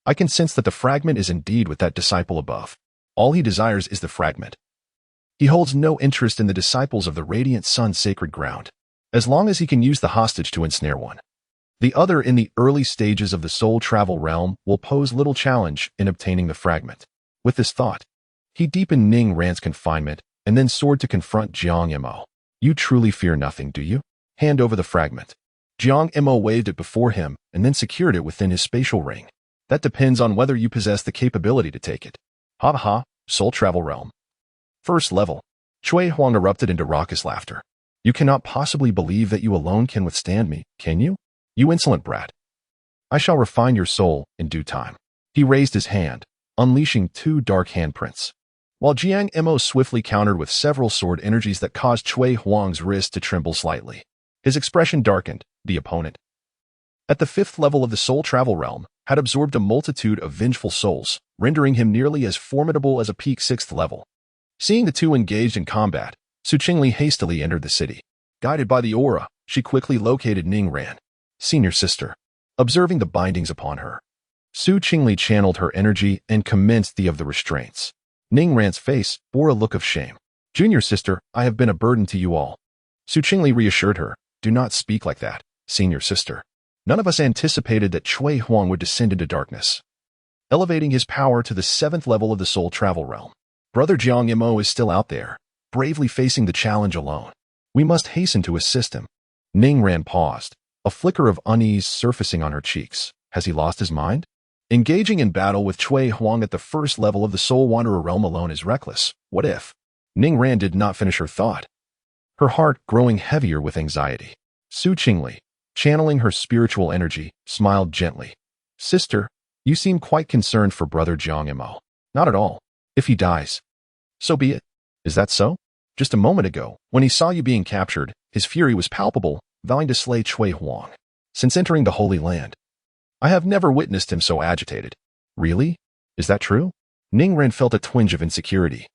[SPEAKER 1] I can sense that the fragment is indeed with that disciple above. All he desires is the fragment. He holds no interest in the disciples of the Radiant Sun's sacred ground, as long as he can use the hostage to ensnare one. The other in the early stages of the soul travel realm will pose little challenge in obtaining the fragment. With this thought, he deepened Ning Ran's confinement and then soared to confront Jiang Imo. You truly fear nothing, do you? Hand over the fragment. Jiang Imo waved it before him and then secured it within his spatial ring. That depends on whether you possess the capability to take it. Ha ha, soul travel realm. First level. Cui Huang erupted into raucous laughter. You cannot possibly believe that you alone can withstand me, can you? You insolent brat. I shall refine your soul in due time. He raised his hand, unleashing 2 dark handprints, while Jiang Imo swiftly countered with several sword energies that caused Cui Huang's wrist to tremble slightly. His expression darkened. The opponent At the 5th level of the soul travel realm, had absorbed a multitude of vengeful souls, rendering him nearly as formidable as a peak 6th level. Seeing the two engaged in combat, Qingli hastily entered the city. Guided by the aura, she quickly located Ningran, senior sister. Observing the bindings upon her, Qingli channeled her energy and commenced the restraints. Ningran's face bore a look of shame. Junior sister, I have been a burden to you all. Qingli reassured her, do not speak like that, senior sister. None of us anticipated that Cui Huang would descend into darkness, elevating his power to the 7th level of the soul travel realm. Brother Jiang Mo is still out there, bravely facing the challenge alone. We must hasten to assist him. Ningran paused, a flicker of unease surfacing on her cheeks. Has he lost his mind? Engaging in battle with Cui Huang at the 1st level of the Soul Wanderer realm alone is reckless. What if? Ningran did not finish her thought, her heart growing heavier with anxiety. Qingli, channeling her spiritual energy, smiled gently. Sister, you seem quite concerned for brother Jiang Mo. Not at all. If he dies, so be it. Is that so? Just a moment ago, when he saw you being captured, his fury was palpable, vowing to slay Cui Huang. Since entering the Holy Land, I have never witnessed him so agitated. Really? Is that true? Ningran felt a twinge of insecurity,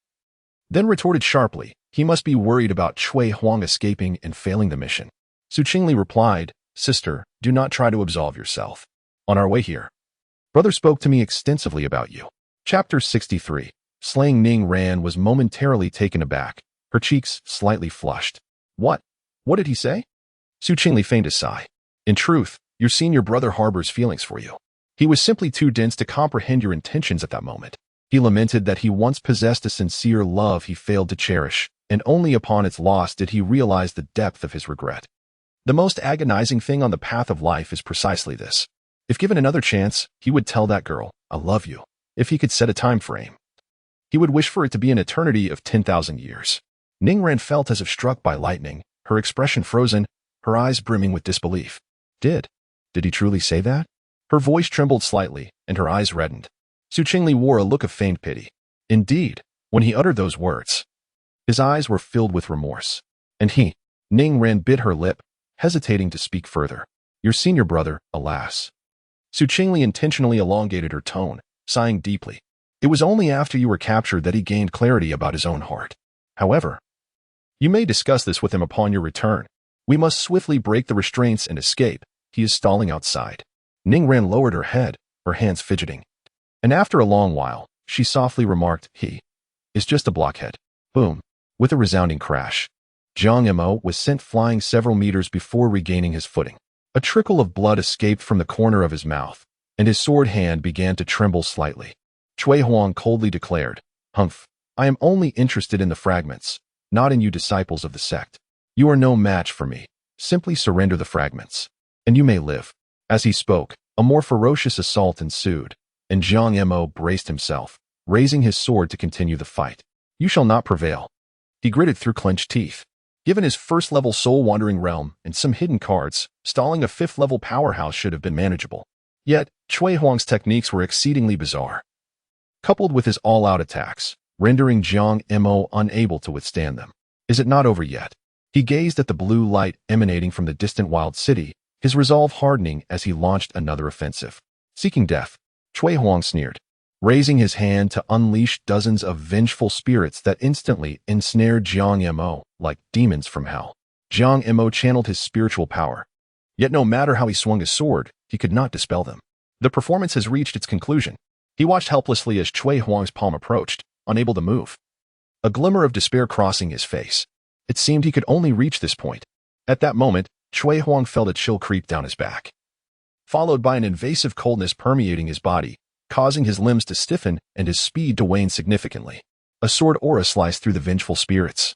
[SPEAKER 1] then retorted sharply, he must be worried about Cui Huang escaping and failing the mission. Qingli replied, Sister, do not try to absolve yourself. On our way here, brother spoke to me extensively about you. Chapter 63. Slaying Ningran was momentarily taken aback, her cheeks slightly flushed. What? What did he say? Qingli feigned a sigh. In truth, your senior brother harbors feelings for you. He was simply too dense to comprehend your intentions at that moment. He lamented that he once possessed a sincere love he failed to cherish, and only upon its loss did he realize the depth of his regret. The most agonizing thing on the path of life is precisely this. If given another chance, he would tell that girl, I love you. If he could set a time frame, he would wish for it to be an eternity of 10,000 years. Ningran felt as if struck by lightning, her expression frozen, her eyes brimming with disbelief. Did he truly say that? Her voice trembled slightly, and her eyes reddened. Qingli wore a look of feigned pity. Indeed, when he uttered those words, his eyes were filled with remorse. And Ningran bit her lip, hesitating to speak further. Your senior brother, alas. Qingli intentionally elongated her tone, sighing deeply. It was only after you were captured that he gained clarity about his own heart. However, you may discuss this with him upon your return. We must swiftly break the restraints and escape. He is stalling outside. Ningran lowered her head, her hands fidgeting. And after a long while, she softly remarked, he is just a blockhead. Boom. With a resounding crash, Jiang Mo was sent flying several meters before regaining his footing. A trickle of blood escaped from the corner of his mouth, and his sword hand began to tremble slightly. Cui Huang coldly declared, Humph, I am only interested in the fragments, not in you disciples of the sect. You are no match for me. Simply surrender the fragments, and you may live. As he spoke, a more ferocious assault ensued, and Jiang Mo braced himself, raising his sword to continue the fight. You shall not prevail. He gritted through clenched teeth. Given his 1st level soul wandering realm and some hidden cards, stalling a 5th level powerhouse should have been manageable. Yet, Cui Huang's techniques were exceedingly bizarre, coupled with his all-out attacks, rendering Jiang Mo unable to withstand them. Is it not over yet? He gazed at the blue light emanating from the distant wild city, his resolve hardening as he launched another offensive. Seeking death, Cui Huang sneered, raising his hand to unleash dozens of vengeful spirits that instantly ensnared Jiang Mo like demons from hell. Jiang Mo channeled his spiritual power, yet no matter how he swung his sword, he could not dispel them. The performance has reached its conclusion. He watched helplessly as Cui Huang's palm approached, unable to move. A glimmer of despair crossing his face. It seemed he could only reach this point. At that moment, Cui Huang felt a chill creep down his back, followed by an invasive coldness permeating his body, causing his limbs to stiffen and his speed to wane significantly. A sword aura sliced through the vengeful spirits,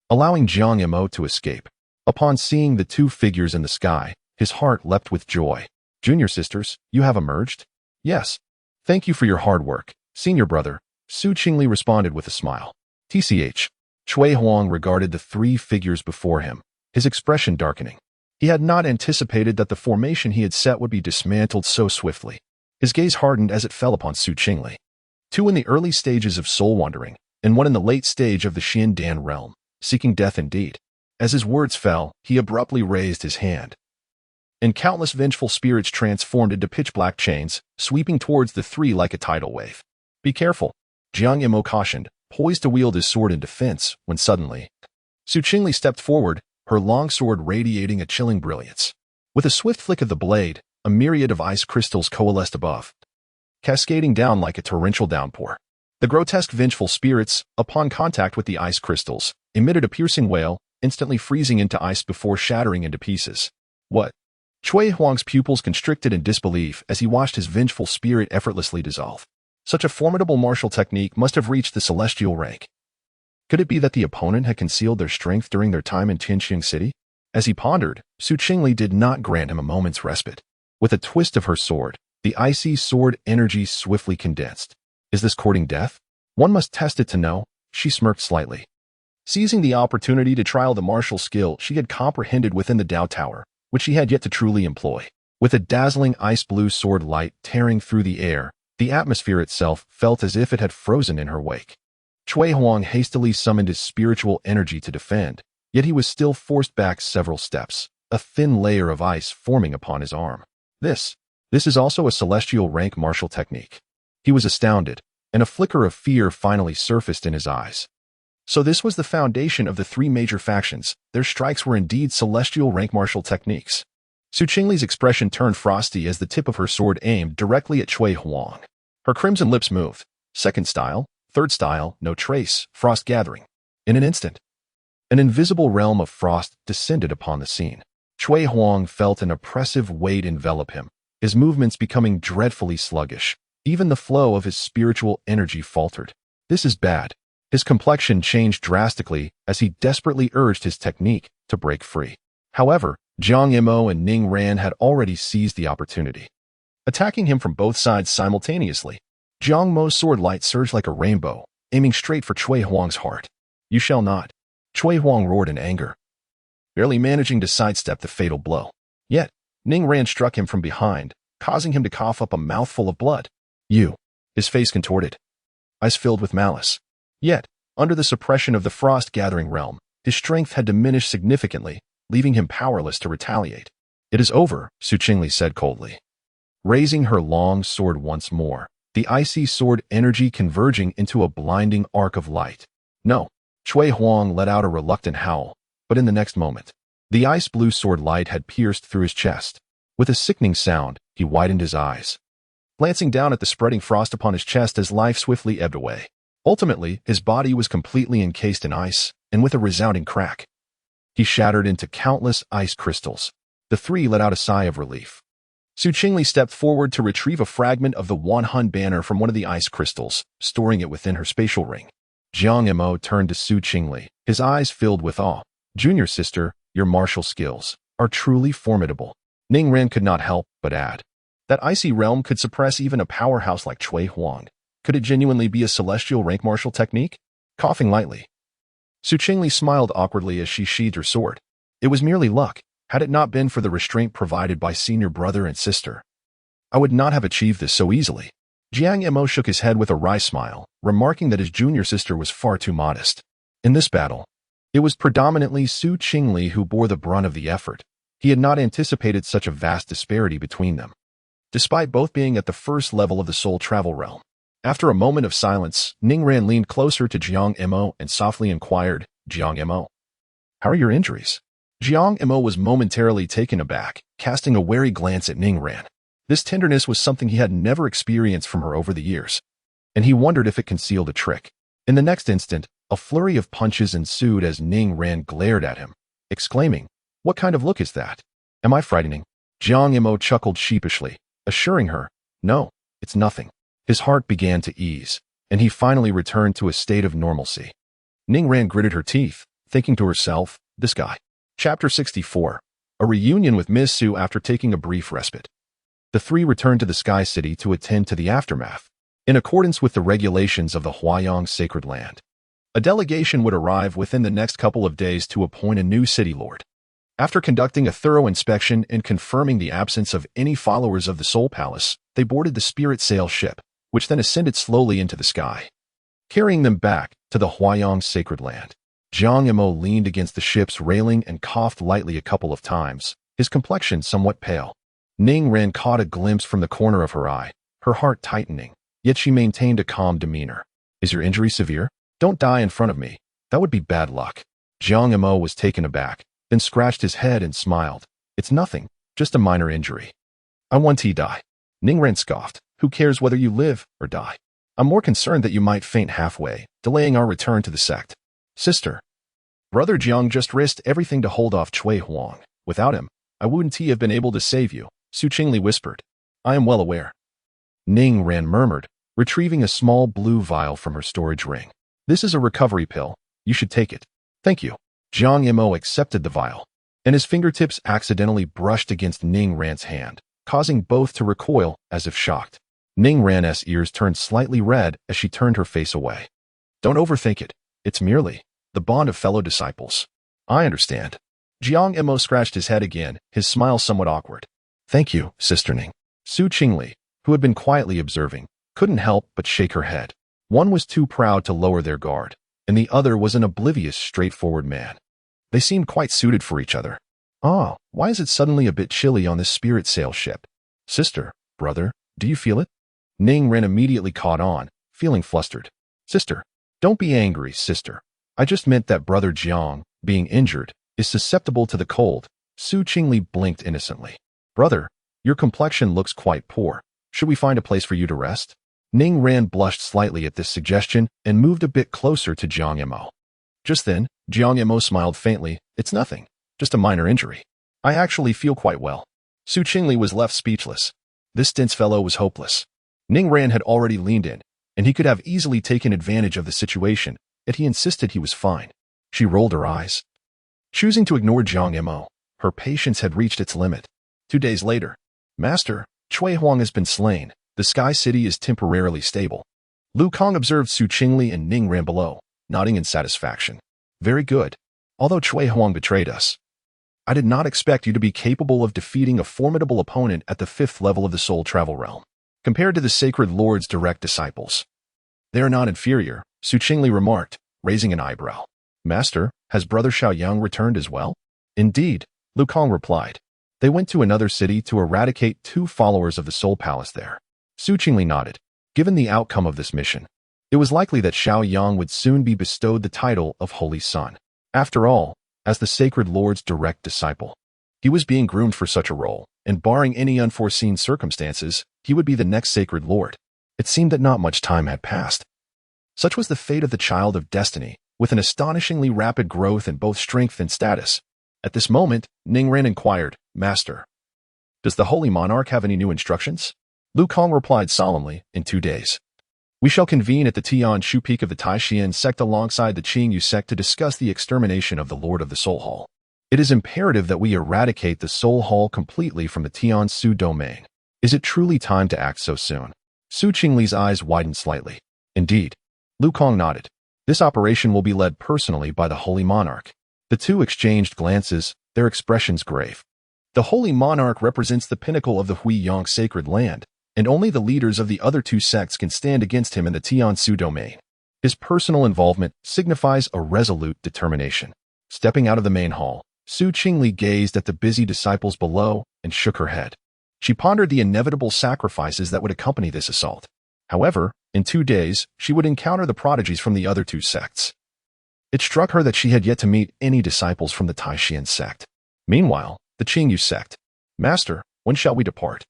[SPEAKER 1] allowing Jiang Mo to escape. Upon seeing the two figures in the sky, his heart leapt with joy. Junior sisters, you have emerged? Yes. Thank you for your hard work, senior brother, Qingli responded with a smile. TCH. Cui Huang regarded the 3 figures before him, his expression darkening. He had not anticipated that the formation he had set would be dismantled so swiftly. His gaze hardened as it fell upon Qingli. 2 in the early stages of soul wandering, and 1 in the late stage of the Xiandan realm, seeking death indeed. As his words fell, he abruptly raised his hand, and countless vengeful spirits transformed into pitch-black chains, sweeping towards the three like a tidal wave. "Be careful," Jiang Imo cautioned, poised to wield his sword in defense, when suddenly, Qingli stepped forward, her long sword radiating a chilling brilliance. With a swift flick of the blade, a myriad of ice crystals coalesced above, cascading down like a torrential downpour. The grotesque vengeful spirits, upon contact with the ice crystals, emitted a piercing wail, instantly freezing into ice before shattering into pieces. What? Cui Huang's pupils constricted in disbelief as he watched his vengeful spirit effortlessly dissolve. Such a formidable martial technique must have reached the celestial rank. Could it be that the opponent had concealed their strength during their time in Tianming City? As he pondered, Qingli did not grant him a moment's respite. With a twist of her sword, the icy sword energy swiftly condensed. Is this courting death? One must test it to know, she smirked slightly. Seizing the opportunity to trial the martial skill she had comprehended within the Dao Tower, which she had yet to truly employ. With a dazzling ice-blue sword light tearing through the air, the atmosphere itself felt as if it had frozen in her wake. Cui Huang hastily summoned his spiritual energy to defend, yet he was still forced back several steps, a thin layer of ice forming upon his arm. This is also a celestial rank martial technique. He was astounded, and a flicker of fear finally surfaced in his eyes. So this was the foundation of the three major factions. Their strikes were indeed celestial rank martial techniques. Qingli's expression turned frosty as the tip of her sword aimed directly at Cui Huang. Her crimson lips moved. Second style, third style, no trace, frost gathering. In an instant, an invisible realm of frost descended upon the scene. Cui Huang felt an oppressive weight envelop him, his movements becoming dreadfully sluggish. Even the flow of his spiritual energy faltered. This is bad. His complexion changed drastically as he desperately urged his technique to break free. However, Jiang Imo and Ning Ran had already seized the opportunity, attacking him from both sides simultaneously. Jiang Mo's sword light surged like a rainbow, aiming straight for Cui Huang's heart. "You shall not," Cui Huang roared in anger, barely managing to sidestep the fatal blow. Yet, Ning Ran struck him from behind, causing him to cough up a mouthful of blood. "You." His face contorted, eyes filled with malice. Yet, under the suppression of the frost-gathering realm, his strength had diminished significantly, leaving him powerless to retaliate. "It is over," Qingli said coldly, raising her long sword once more, the icy sword energy converging into a blinding arc of light. "No." Cui Huang let out a reluctant howl, but in the next moment, the ice-blue sword light had pierced through his chest. With a sickening sound, he widened his eyes, glancing down at the spreading frost upon his chest as life swiftly ebbed away. Ultimately, his body was completely encased in ice, and with a resounding crack, he shattered into countless ice crystals. The three let out a sigh of relief. Qingli stepped forward to retrieve a fragment of the Wanhun banner from one of the ice crystals, storing it within her spatial ring. Jiang Imo turned to Qingli, his eyes filled with awe. "Junior sister, your martial skills are truly formidable." Ning Ran could not help but add, "That icy realm could suppress even a powerhouse like Cui Huang. Could it genuinely be a celestial rank martial technique?" Coughing lightly, Qingli smiled awkwardly as she sheathed her sword. "It was merely luck. Had it not been for the restraint provided by senior brother and sister, I would not have achieved this so easily." Jiang Imo shook his head with a wry smile, remarking that his junior sister was far too modest. In this battle, it was predominantly Qingli who bore the brunt of the effort. He had not anticipated such a vast disparity between them, despite both being at the first level of the soul travel realm. After a moment of silence, Ning Ran leaned closer to Jiang Imo and softly inquired, "Jiang Imo, how are your injuries?" Jiang Imo was momentarily taken aback, casting a wary glance at Ning Ran. This tenderness was something he had never experienced from her over the years, and he wondered if it concealed a trick. In the next instant, a flurry of punches ensued as Ning Ran glared at him, exclaiming, "What kind of look is that? Am I frightening?" Jiang Imo chuckled sheepishly, assuring her, "No, it's nothing." His heart began to ease, and he finally returned to a state of normalcy. Ning Ran gritted her teeth, thinking to herself, "This guy." Chapter 64. A reunion with Ms. Su after taking a brief respite. The three returned to the Sky City to attend to the aftermath. In accordance with the regulations of the Huayang sacred land, a delegation would arrive within the next couple of days to appoint a new city lord. After conducting a thorough inspection and confirming the absence of any followers of the Soul Palace, they boarded the spirit sail ship, which then ascended slowly into the sky, carrying them back to the Huayang sacred land. Jiang Imo leaned against the ship's railing and coughed lightly a couple of times, his complexion somewhat pale. Ning Ran caught a glimpse from the corner of her eye, her heart tightening, yet she maintained a calm demeanor. Is your injury severe? Don't die in front of me. That would be bad luck. Jiang Mo was taken aback, then scratched his head and smiled. It's nothing, just a minor injury. I want to die. Ning Ran scoffed. Who cares whether you live or die? I'm more concerned that you might faint halfway, delaying our return to the sect. Sister. Brother Jiang just risked everything to hold off Cui Huang. Without him, I wouldn't have been able to save you, Su Qingli whispered. I am well aware. Ning Ran murmured, retrieving a small blue vial from her storage ring. This is a recovery pill. You should take it. Thank you. Jiang Mo accepted the vial, and his fingertips accidentally brushed against Ning Ran's hand, causing both to recoil as if shocked. Ning Ran's ears turned slightly red as she turned her face away. Don't overthink it. It's merely the bond of fellow disciples. I understand. Jiang Mo scratched his head again, his smile somewhat awkward. Thank you, Sister Ning. Su Qingli, who had been quietly observing, couldn't help but shake her head. One was too proud to lower their guard, and the other was an oblivious, straightforward man. They seemed quite suited for each other. Ah, why is it suddenly a bit chilly on this spirit sail ship? Sister, brother, do you feel it? Ning Ran immediately caught on, feeling flustered. Sister, don't be angry, sister. I just meant that brother Jiang, being injured, is susceptible to the cold. Su Qingli blinked innocently. Brother, your complexion looks quite poor. Should we find a place for you to rest? Ning Ran blushed slightly at this suggestion and moved a bit closer to Jiang Mo. Just then, Jiang Mo smiled faintly. It's nothing, just a minor injury. I actually feel quite well. Su Qingli was left speechless. This dense fellow was hopeless. Ning Ran had already leaned in, and he could have easily taken advantage of the situation, yet he insisted he was fine. She rolled her eyes. Choosing to ignore Jiang Mo, her patience had reached its limit. 2 days later, Master, Cui Huang has been slain. The Sky City is temporarily stable. Lu Kang observed Su Qingli and Ning Ran below, nodding in satisfaction. Very good. Although Cui Huang betrayed us, I did not expect you to be capable of defeating a formidable opponent at the 5th level of the soul travel realm. Compared to the Sacred Lord's direct disciples, they are not inferior, Su Qingli remarked, raising an eyebrow. Master, has brother Xiao Yang returned as well? Indeed, Lu Kang replied. They went to another city to eradicate 2 followers of the Soul Palace there. Su Qingli nodded. Given the outcome of this mission, it was likely that Xiao Yang would soon be bestowed the title of Holy Son. After all, as the Sacred Lord's direct disciple, he was being groomed for such a role, and barring any unforeseen circumstances, he would be the next Sacred Lord. It seemed that not much time had passed. Such was the fate of the child of destiny, with an astonishingly rapid growth in both strength and status. At this moment, Ning Ran inquired, Master, does the Holy Monarch have any new instructions? Lu Kang replied solemnly, in 2 days. We shall convene at the Tian Shu Peak of the Taishan sect alongside the Qingyu sect to discuss the extermination of the Lord of the Soul Hall. It is imperative that we eradicate the Soul Hall completely from the Tian Su domain. Is it truly time to act so soon? Su Qingli's eyes widened slightly. Indeed. Lu Kang nodded. This operation will be led personally by the Holy Monarch. The two exchanged glances, their expressions grave. The Holy Monarch represents the pinnacle of the Huiyang sacred land, and only the leaders of the other 2 sects can stand against him in the Tiansu domain. His personal involvement signifies a resolute determination. Stepping out of the main hall, Su Qingli gazed at the busy disciples below and shook her head. She pondered the inevitable sacrifices that would accompany this assault. However, in 2 days, she would encounter the prodigies from the other 2 sects. It struck her that she had yet to meet any disciples from the Taishan sect. Meanwhile, the Qingyu sect. Master, when shall we depart?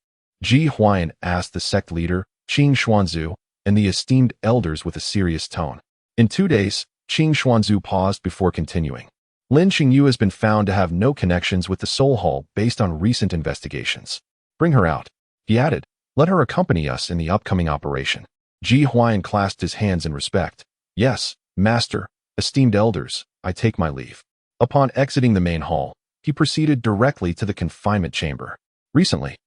[SPEAKER 1] Ji Huai'an asked the sect leader, Qing Xuanzu, and the esteemed elders with a serious tone. In 2 days, Qing Xuanzu paused before continuing. Lin Qingyu has been found to have no connections with the Soul Hall based on recent investigations. Bring her out. He added, let her accompany us in the upcoming operation. Ji Huai'an clasped his hands in respect. Yes, Master, esteemed elders, I take my leave. Upon exiting the main hall, he proceeded directly to the confinement chamber. Recently,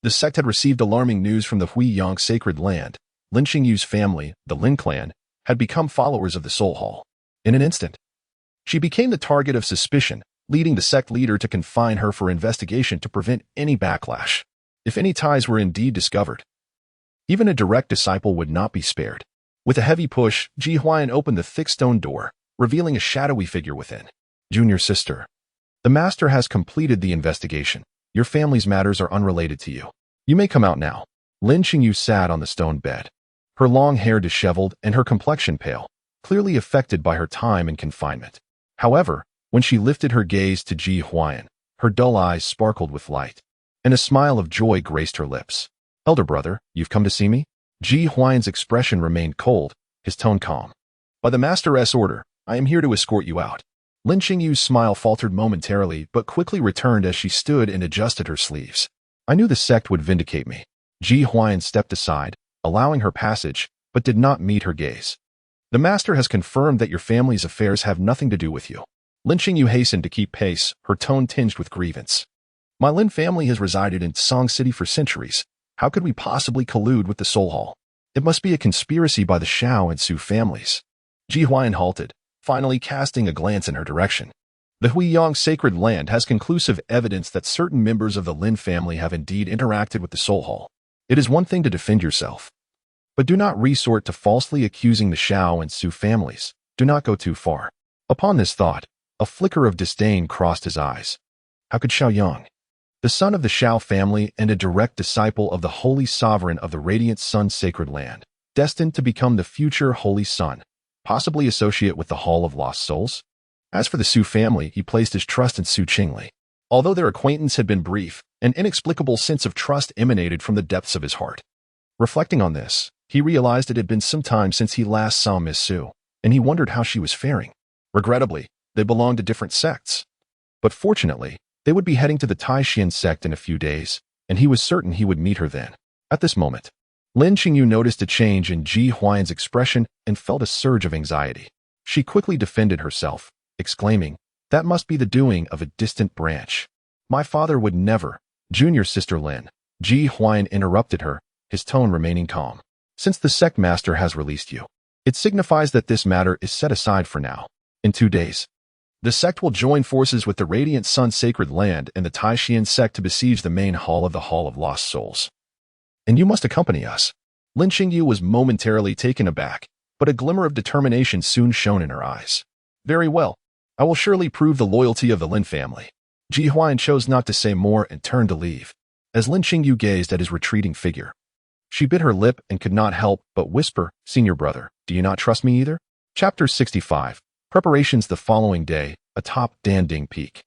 [SPEAKER 1] the sect had received alarming news from the Huiyang sacred land. Lin Qingyu's family, the Lin clan, had become followers of the Soul Hall. In an instant, she became the target of suspicion, leading the sect leader to confine her for investigation to prevent any backlash. If any ties were indeed discovered, even a direct disciple would not be spared. With a heavy push, Ji Huai'an opened the thick stone door, revealing a shadowy figure within. Junior sister. The master has completed the investigation. Your family's matters are unrelated to you. You may come out now. Lin Qingyu sat on the stone bed, her long hair disheveled and her complexion pale, clearly affected by her time in confinement. However, when she lifted her gaze to Ji Huai'an, her dull eyes sparkled with light, and a smile of joy graced her lips. Elder brother, you've come to see me? Ji Huai'an's expression remained cold, his tone calm. By the master's order, I am here to escort you out. Lin Qingyu's smile faltered momentarily but quickly returned as she stood and adjusted her sleeves. I knew the sect would vindicate me. Ji Huai'an stepped aside, allowing her passage, but did not meet her gaze. The master has confirmed that your family's affairs have nothing to do with you. Lin Qingyu hastened to keep pace, her tone tinged with grievance. My Lin family has resided in Song City for centuries. How could we possibly collude with the Soul Hall? It must be a conspiracy by the Xiao and Su families. Ji Huai'an halted, finally casting a glance in her direction. The Huiyang sacred land has conclusive evidence that certain members of the Lin family have indeed interacted with the Soul Hall. It is one thing to defend yourself, but do not resort to falsely accusing the Xiao and Su families. Do not go too far. Upon this thought, a flicker of disdain crossed his eyes. How could Xiao Yang, the son of the Xiao family and a direct disciple of the Holy Sovereign of the Radiant Sun Sacred Land, destined to become the future Holy Sun, possibly associate with the Hall of Lost Souls? As for the Su family, he placed his trust in Su Qingli. Although their acquaintance had been brief, an inexplicable sense of trust emanated from the depths of his heart. Reflecting on this, he realized it had been some time since he last saw Miss Su, and he wondered how she was faring. Regrettably, they belonged to different sects. But fortunately, they would be heading to the Taishan sect in a few days, and he was certain he would meet her then. At this moment, Lin Qingyu noticed a change in Ji Huai'an's expression and felt a surge of anxiety. She quickly defended herself, exclaiming, "That must be the doing of a distant branch. My father would never." Junior sister Lin. Ji Huai'an interrupted her, his tone remaining calm. "Since the sect master has released you, it signifies that this matter is set aside for now. In 2 days, the sect will join forces with the Radiant Sun Sacred Land and the Taishan sect to besiege the main hall of the Hall of Lost Souls. And you must accompany us." Lin Qingyu was momentarily taken aback, but a glimmer of determination soon shone in her eyes. "Very well. I will surely prove the loyalty of the Lin family." Ji Huai'an chose not to say more and turned to leave. As Lin Qingyu gazed at his retreating figure, she bit her lip and could not help but whisper, "Senior brother, do you not trust me either?" Chapter 65. Preparations. The following day, atop Danding Peak,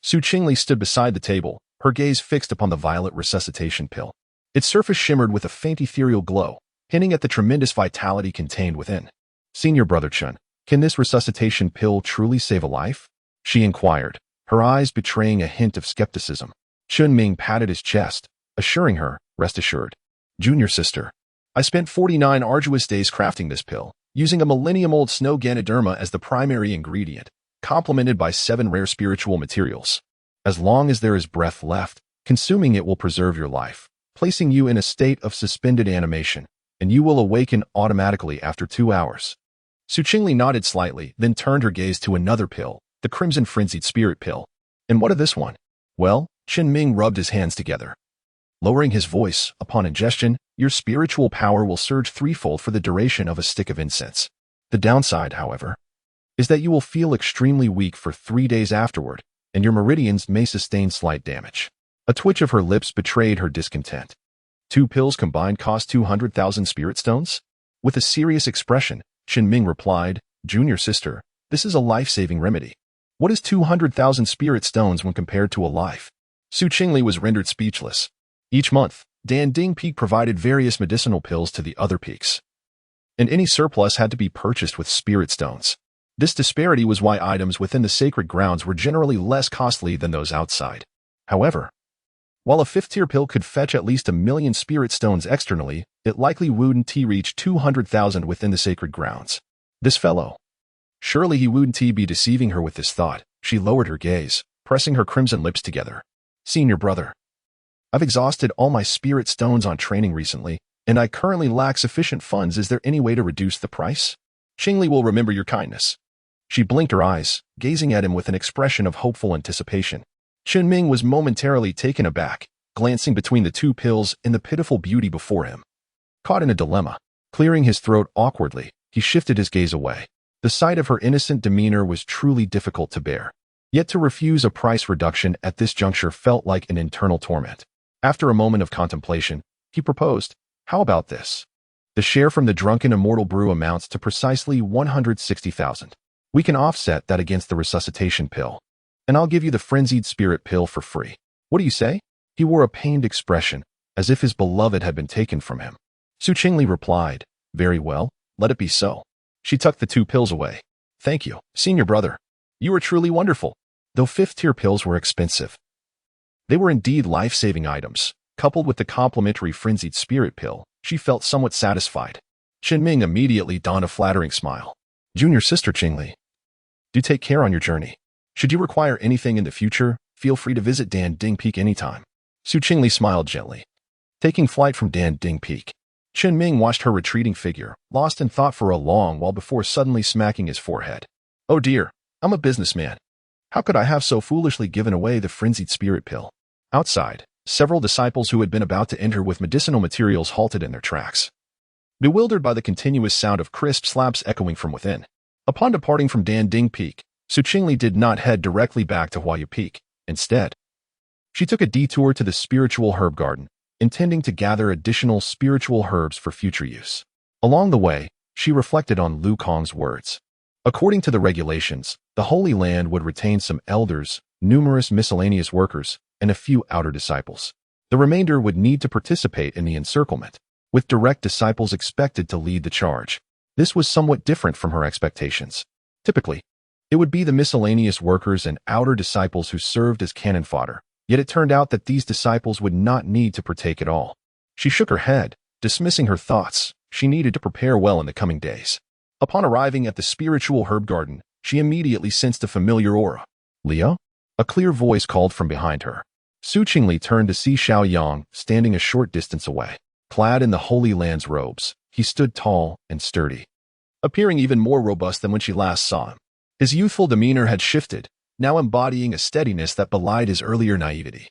[SPEAKER 1] Su Qingli stood beside the table, her gaze fixed upon the violet resuscitation pill. Its surface shimmered with a faint ethereal glow, hinting at the tremendous vitality contained within. "Senior brother Chun, can this resuscitation pill truly save a life?" she inquired, her eyes betraying a hint of skepticism. Tianming patted his chest, assuring her, "Rest assured. Junior sister, I spent 49 arduous days crafting this pill, using a millennium-old snow Ganoderma as the primary ingredient, complemented by 7 rare spiritual materials. As long as there is breath left, consuming it will preserve your life, placing you in a state of suspended animation, and you will awaken automatically after 2 hours." Su Qingli nodded slightly, then turned her gaze to another pill, the Crimson Frenzied Spirit Pill. "And what of this one?" "Well," Tianming rubbed his hands together, lowering his voice, "upon ingestion, your spiritual power will surge threefold for the duration of a stick of incense. The downside, however, is that you will feel extremely weak for 3 days afterward, and your meridians may sustain slight damage." A twitch of her lips betrayed her discontent. 2 pills combined cost 200,000 spirit stones? With a serious expression, Tianming replied, "Junior sister, this is a life-saving remedy. What is 200,000 spirit stones when compared to a life?" Su Qingli was rendered speechless. Each month, Danding Peak provided various medicinal pills to the other peaks, and any surplus had to be purchased with spirit stones. This disparity was why items within the sacred grounds were generally less costly than those outside. However, while a 5th-tier pill could fetch at least 1,000,000 spirit stones externally, it likely wouldn't reach 200,000 within the sacred grounds. This fellow. Surely he wouldn't be deceiving her with this thought. She lowered her gaze, pressing her crimson lips together. "Senior brother, I've exhausted all my spirit stones on training recently, and I currently lack sufficient funds. Is there any way to reduce the price? Qingli will remember your kindness." She blinked her eyes, gazing at him with an expression of hopeful anticipation. Tianming was momentarily taken aback, glancing between the 2 pills and the pitiful beauty before him. Caught in a dilemma, clearing his throat awkwardly, he shifted his gaze away. The sight of her innocent demeanor was truly difficult to bear. Yet to refuse a price reduction at this juncture felt like an internal torment. After a moment of contemplation, he proposed, "How about this? The share from the drunken immortal brew amounts to precisely 160,000. We can offset that against the resuscitation pill, and I'll give you the frenzied spirit pill for free. What do you say?" He wore a pained expression, as if his beloved had been taken from him. Qingli replied, "Very well, let it be so." She tucked the 2 pills away. "Thank you, senior brother. You are truly wonderful." Though 5th-tier pills were expensive, they were indeed life-saving items. Coupled with the complimentary frenzied spirit pill, she felt somewhat satisfied. Tianming immediately donned a flattering smile. "Junior sister Qingli, do take care on your journey. Should you require anything in the future, feel free to visit Danding Peak anytime." Qingli smiled gently. Taking flight from Danding Peak, Tianming watched her retreating figure, lost in thought for a long while before suddenly smacking his forehead. "Oh dear, I'm a businessman. How could I have so foolishly given away the frenzied spirit pill?" Outside, several disciples who had been about to enter with medicinal materials halted in their tracks, bewildered by the continuous sound of crisp slaps echoing from within. Upon departing from Danding Peak, Qingli did not head directly back to Huai'an Peak. Instead, she took a detour to the spiritual herb garden, intending to gather additional spiritual herbs for future use. Along the way, she reflected on Lu Kong's words. According to the regulations, the Holy Land would retain some elders, numerous miscellaneous workers, and a few outer disciples. The remainder would need to participate in the encirclement, with direct disciples expected to lead the charge. This was somewhat different from her expectations. Typically, it would be the miscellaneous workers and outer disciples who served as cannon fodder, yet it turned out that these disciples would not need to partake at all. She shook her head, dismissing her thoughts. She needed to prepare well in the coming days. Upon arriving at the spiritual herb garden, she immediately sensed a familiar aura. "Leo?" A clear voice called from behind her. Qingli turned to see Xiao Yang standing a short distance away. Clad in the Holy Land's robes, he stood tall and sturdy, appearing even more robust than when she last saw him. His youthful demeanor had shifted, now embodying a steadiness that belied his earlier naivety,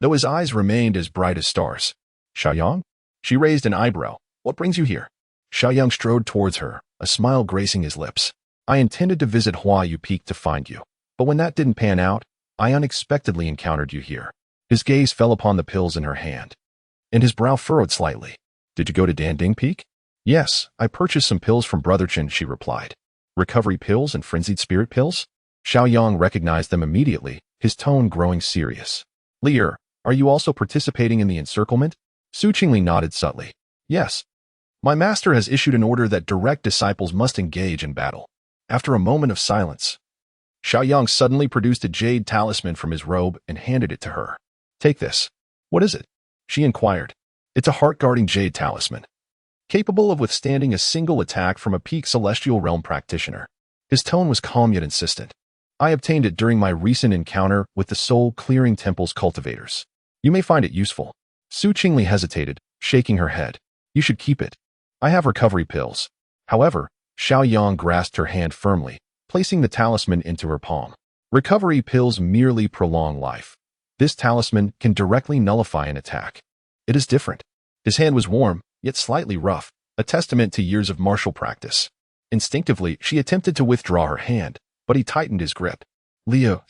[SPEAKER 1] though his eyes remained as bright as stars. "Xiao Yang?" She raised an eyebrow. "What brings you here?" Xiao Yang strode towards her, a smile gracing his lips. "I intended to visit Huai'an Peak to find you, but when that didn't pan out, I unexpectedly encountered you here." His gaze fell upon the pills in her hand, and his brow furrowed slightly. "Did you go to Danding Peak?" "Yes, I purchased some pills from Brother Chen," she replied. "Recovery pills and frenzied spirit pills?" Xiao Yang recognized them immediately, his tone growing serious. "Lier, are you also participating in the encirclement?" Qingli nodded subtly. "Yes. My master has issued an order that direct disciples must engage in battle." After a moment of silence, Xiao Yang suddenly produced a jade talisman from his robe and handed it to her. "Take this." "What is it?" she inquired. "It's a heart-guarding jade talisman, capable of withstanding a single attack from a peak celestial realm practitioner." His tone was calm yet insistent. "I obtained it during my recent encounter with the soul-clearing temple's cultivators. You may find it useful." Qingli hesitated, shaking her head. "You should keep it. I have recovery pills." However, Xiao Yang grasped her hand firmly, placing the talisman into her palm. "Recovery pills merely prolong life. This talisman can directly nullify an attack. It is different." His hand was warm, yet slightly rough, a testament to years of martial practice. Instinctively, she attempted to withdraw her hand, but he tightened his grip. "Leo,"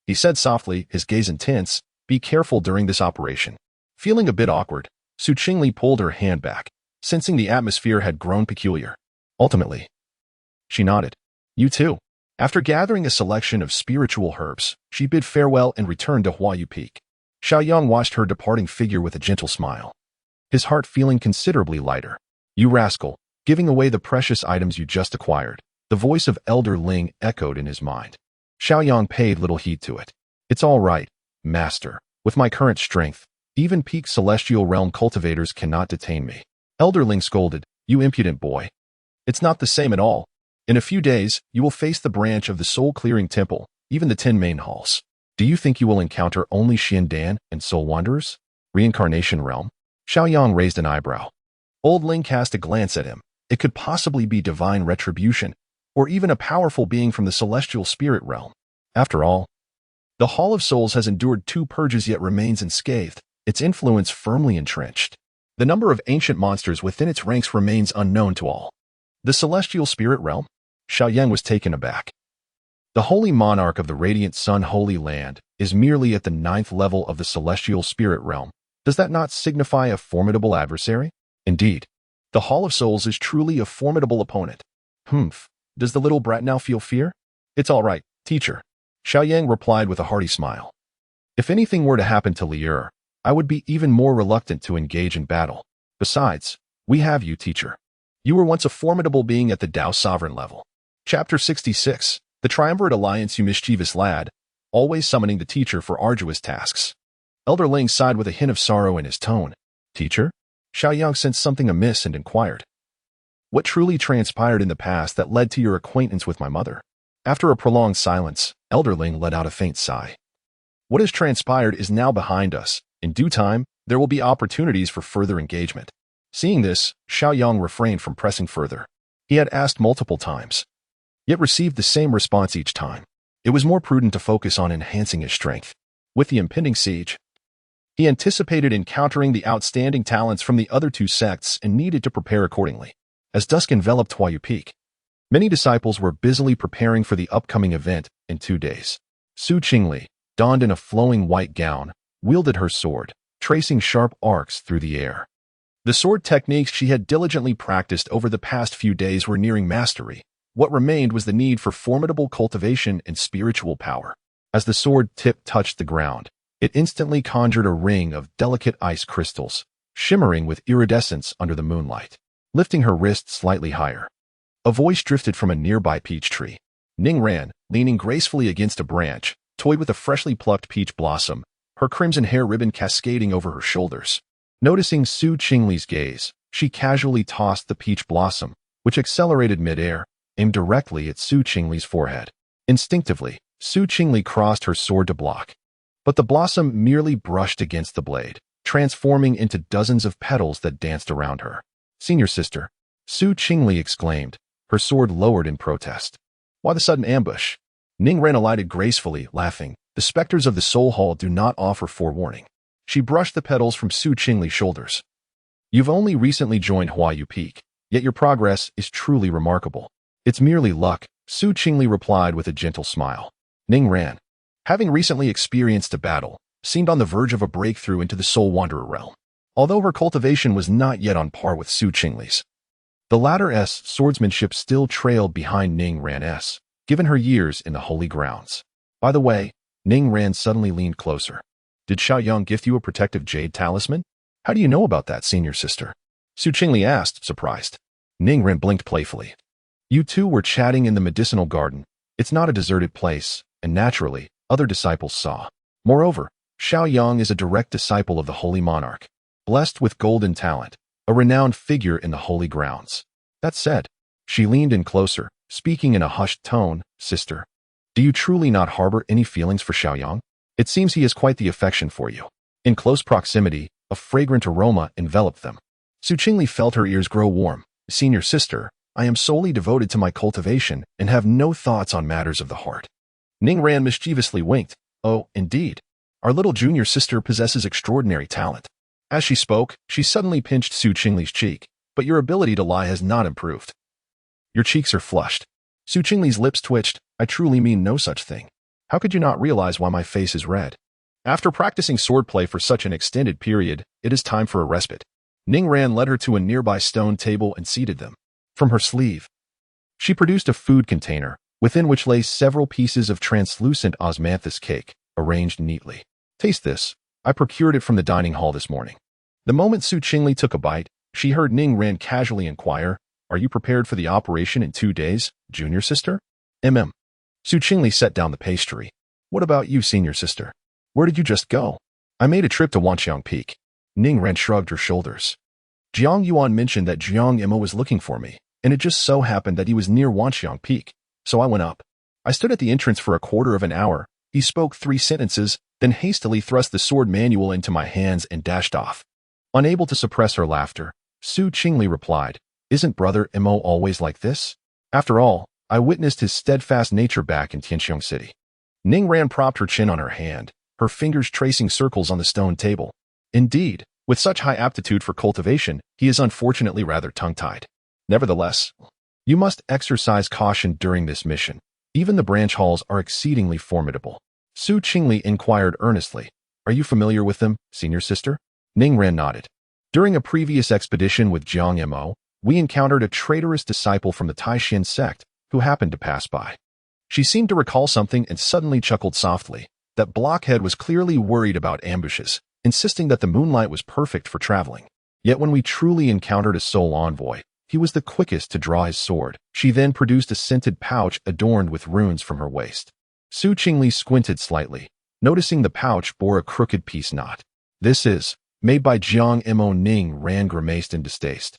[SPEAKER 1] he said softly, his gaze intense, "be careful during this operation." Feeling a bit awkward, Qingli pulled her hand back, sensing the atmosphere had grown peculiar. Ultimately, she nodded. "You too." After gathering a selection of spiritual herbs, she bid farewell and returned to Huai'an Peak. Xiao Yang watched her departing figure with a gentle smile, his heart feeling considerably lighter. "You rascal, giving away the precious items you just acquired." The voice of Elder Ling echoed in his mind. Xiao Yang paid little heed to it. "It's all right, master. With my current strength, even peak celestial realm cultivators cannot detain me." Elder Ling scolded, "You impudent boy. It's not the same at all. In a few days, you will face the branch of the soul-clearing temple, even the 10 main halls. Do you think you will encounter only Xiandan and soul wanderers? Reincarnation realm?" Xiao Yang raised an eyebrow. Old Ling cast a glance at him. It could possibly be divine retribution, or even a powerful being from the celestial spirit realm. After all, the Hall of Souls has endured 2 purges yet remains unscathed, its influence firmly entrenched. The number of ancient monsters within its ranks remains unknown to all. The celestial spirit realm? Xiao Yang was taken aback. The holy monarch of the radiant sun holy land is merely at the 9th level of the celestial spirit realm. Does that not signify a formidable adversary? Indeed, the Hall of Souls is truly a formidable opponent. Humph, does the little brat now feel fear? It's all right, teacher. Xiao Yang replied with a hearty smile. If anything were to happen to Lier, I would be even more reluctant to engage in battle. Besides, we have you, teacher. You were once a formidable being at the Dao sovereign level. Chapter 66. The Triumvirate Alliance, you mischievous lad, always summoning the teacher for arduous tasks. Elder Ling sighed with a hint of sorrow in his tone. Teacher? Xiao Yang sensed something amiss and inquired. What truly transpired in the past that led to your acquaintance with my mother? After a prolonged silence, Elder Ling let out a faint sigh. What has transpired is now behind us. In due time, there will be opportunities for further engagement. Seeing this, Xiao Yang refrained from pressing further. He had asked multiple times, yet received the same response each time. It was more prudent to focus on enhancing his strength. With the impending siege, he anticipated encountering the outstanding talents from the other two sects and needed to prepare accordingly. As dusk enveloped Huaiyu Peak, many disciples were busily preparing for the upcoming event in 2 days. Su Qingli, donned in a flowing white gown, wielded her sword, tracing sharp arcs through the air. The sword techniques she had diligently practiced over the past few days were nearing mastery. What remained was the need for formidable cultivation and spiritual power. As the sword tip touched the ground, it instantly conjured a ring of delicate ice crystals, shimmering with iridescence under the moonlight. Lifting her wrist slightly higher, a voice drifted from a nearby peach tree. Ning ran, leaning gracefully against a branch, toyed with a freshly plucked peach blossom, her crimson hair ribbon cascading over her shoulders. Noticing Su Qingli's gaze, she casually tossed the peach blossom, which accelerated mid-air, aimed directly at Su Qingli's forehead. Instinctively, Su Qingli crossed her sword to block, but the blossom merely brushed against the blade, transforming into dozens of petals that danced around her. Senior sister, Su Qingli exclaimed, her sword lowered in protest. Why the sudden ambush? Ning Ran alighted gracefully, laughing. The specters of the Soul Hall do not offer forewarning. She brushed the petals from Su Qingli's shoulders. You've only recently joined Huaiyu Peak, yet your progress is truly remarkable. It's merely luck, Su Qingli replied with a gentle smile. Ning Ran, having recently experienced a battle, seemed on the verge of a breakthrough into the Soul Wanderer realm. Although her cultivation was not yet on par with Su Qingli's, the latter's swordsmanship still trailed behind Ning Ran's, given her years in the holy grounds. By the way, Ning Ran suddenly leaned closer. Did Xiao Yang gift you a protective jade talisman? How do you know about that, senior sister? Su Qingli asked, surprised. Ning Ran blinked playfully. You two were chatting in the medicinal garden. It's not a deserted place, and naturally, other disciples saw. Moreover, Xiao Yang is a direct disciple of the holy monarch, blessed with golden talent, a renowned figure in the holy grounds. That said, she leaned in closer, speaking in a hushed tone, sister, do you truly not harbor any feelings for Xiao Yang? It seems he has quite the affection for you. In close proximity, a fragrant aroma enveloped them. Su Qingli felt her ears grow warm. Senior sister, I am solely devoted to my cultivation and have no thoughts on matters of the heart. Ning Ran mischievously winked. Oh, indeed. Our little junior sister possesses extraordinary talent. As she spoke, she suddenly pinched Su Qingli's cheek, but your ability to lie has not improved. Your cheeks are flushed. Su Qingli's lips twitched. I truly mean no such thing. How could you not realize why my face is red? After practicing swordplay for such an extended period, it is time for a respite. Ning Ran led her to a nearby stone table and seated them. From her sleeve, she produced a food container, within which lay several pieces of translucent osmanthus cake, arranged neatly. Taste this. I procured it from the dining hall this morning. The moment Su Qingli took a bite, she heard Ning Ran casually inquire, Are you prepared for the operation in 2 days, junior sister? Su Qingli set down the pastry. What about you, senior sister? Where did you just go? I made a trip to Wanyao Peak. Ning Ran shrugged her shoulders. Jiang Yuan mentioned that Jiang Imo was looking for me, and it just so happened that he was near Wanyao Peak, so I went up. I stood at the entrance for a quarter of an hour. He spoke 3 sentences, then hastily thrust the sword manual into my hands and dashed off. Unable to suppress her laughter, Su Qingli replied, Isn't brother Imo always like this? After all, I witnessed his steadfast nature back in Tianming City. Ning Ran propped her chin on her hand, her fingers tracing circles on the stone table. Indeed, with such high aptitude for cultivation, he is unfortunately rather tongue-tied. Nevertheless, you must exercise caution during this mission. Even the branch halls are exceedingly formidable. Su Qingli inquired earnestly, "Are you familiar with them, senior sister?" Ning Ran nodded. "During a previous expedition with Jiang Mo, we encountered a traitorous disciple from the Taishan sect who happened to pass by." She seemed to recall something and suddenly chuckled softly. That blockhead was clearly worried about ambushes, insisting that the moonlight was perfect for traveling. Yet when we truly encountered a soul envoy, he was the quickest to draw his sword. She then produced a scented pouch adorned with runes from her waist. Su Qingli squinted slightly, noticing the pouch bore a crooked peace knot. "This is made by Jiang Mo." Ning Ran grimaced in distaste.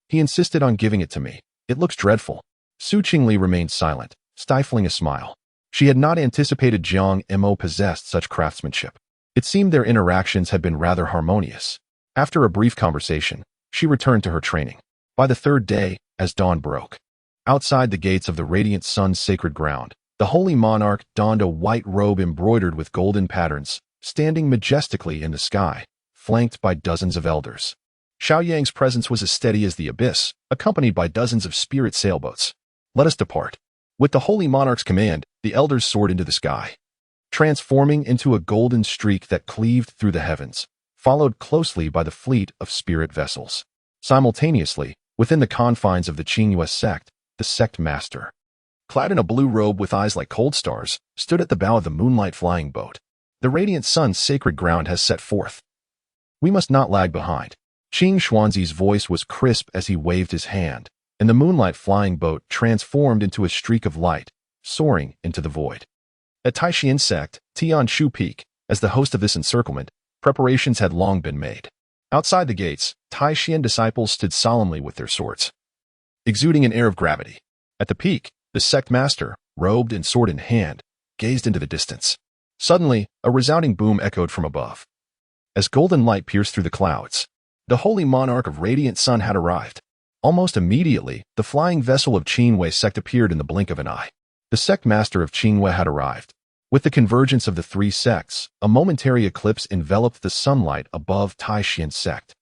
[SPEAKER 1] "He insisted on giving it to me. It looks dreadful." Su Qingli remained silent, stifling a smile. She had not anticipated Jiang Mo possessed such craftsmanship. It seemed their interactions had been rather harmonious. After a brief conversation, she returned to her training. By the third day, as dawn broke, outside the gates of the Radiant Sun's sacred ground, the holy monarch donned a white robe embroidered with golden patterns, standing majestically in the sky, flanked by dozens of elders. Xiao Yang's presence was as steady as the abyss, accompanied by dozens of spirit sailboats. "Let us depart." With the holy monarch's command, the elders soared into the sky, transforming into a golden streak that cleaved through the heavens, followed closely by the fleet of spirit vessels. Simultaneously, within the confines of the Qingli sect, the sect master, clad in a blue robe with eyes like cold stars, stood at the bow of the moonlight flying boat. "The Radiant Sun's sacred ground has set forth. We must not lag behind." Qing Xuanzi's voice was crisp as he waved his hand, and the moonlight flying boat transformed into a streak of light, soaring into the void. At Taishan sect, Tianshu Peak, as the host of this encirclement, preparations had long been made. Outside the gates, Taishan disciples stood solemnly with their swords, exuding an air of gravity. At the peak, the sect master, robed and sword in hand, gazed into the distance. Suddenly, a resounding boom echoed from above. As golden light pierced through the clouds, the holy monarch of Radiant Sun had arrived. Almost immediately, the flying vessel of Qingli sect appeared in the blink of an eye. The sect master of Qingli had arrived. With the convergence of the three sects, a momentary eclipse enveloped the sunlight above Taishan sect.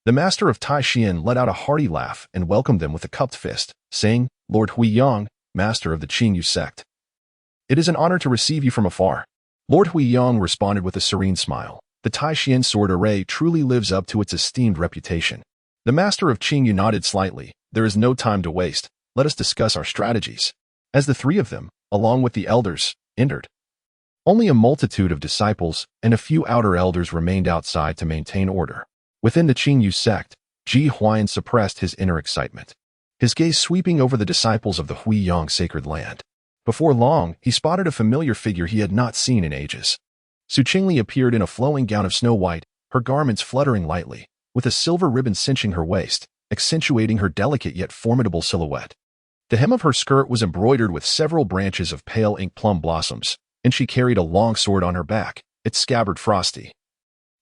[SPEAKER 1] The master of Taishan let out a hearty laugh and welcomed them with a cupped fist, saying, "Lord Huiyang, master of the Qingyu sect, it is an honor to receive you from afar." Lord Huiyang responded with a serene smile. "The Taishan sword array truly lives up to its esteemed reputation." The master of Qingyu nodded slightly. "There is no time to waste. Let us discuss our strategies." As the three of them, along with the elders, entered, only a multitude of disciples and a few outer elders remained outside to maintain order. Within the Qingyu sect, Ji Huai'an suppressed his inner excitement, his gaze sweeping over the disciples of the Huiyang sacred land. Before long, he spotted a familiar figure he had not seen in ages. Su Qingli appeared in a flowing gown of snow white, her garments fluttering lightly, with a silver ribbon cinching her waist, accentuating her delicate yet formidable silhouette. The hem of her skirt was embroidered with several branches of pale ink plum blossoms, and she carried a long sword on her back, its scabbard frosty,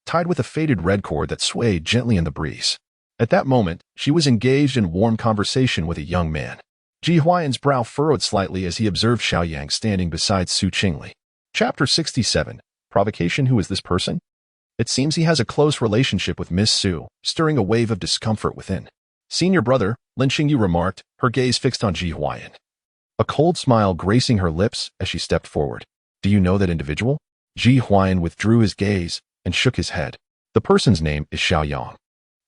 [SPEAKER 1] tied with a faded red cord that swayed gently in the breeze. At that moment, she was engaged in warm conversation with a young man. Ji Huai'an's brow furrowed slightly as he observed Xiao Yang standing beside Su Qingli. Chapter 67. Provocation. Who is this person? It seems he has a close relationship with Miss Su, stirring a wave of discomfort within. "Senior brother," Lin Qingyu remarked, her gaze fixed on Ji Huai'an, a cold smile gracing her lips as she stepped forward. "Do you know that individual?" Ji Huai'an withdrew his gaze and shook his head. "The person's name is Xiao Yang,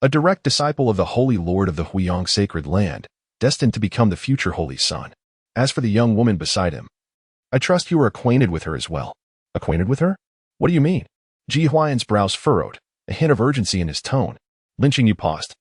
[SPEAKER 1] a direct disciple of the Holy Lord of the Huiyang sacred land, destined to become the future Holy Son. As for the young woman beside him, I trust you are acquainted with her as well." "Acquainted with her? What do you mean?" Ji Huai'an's brows furrowed, a hint of urgency in his tone. Lin Qingyu paused,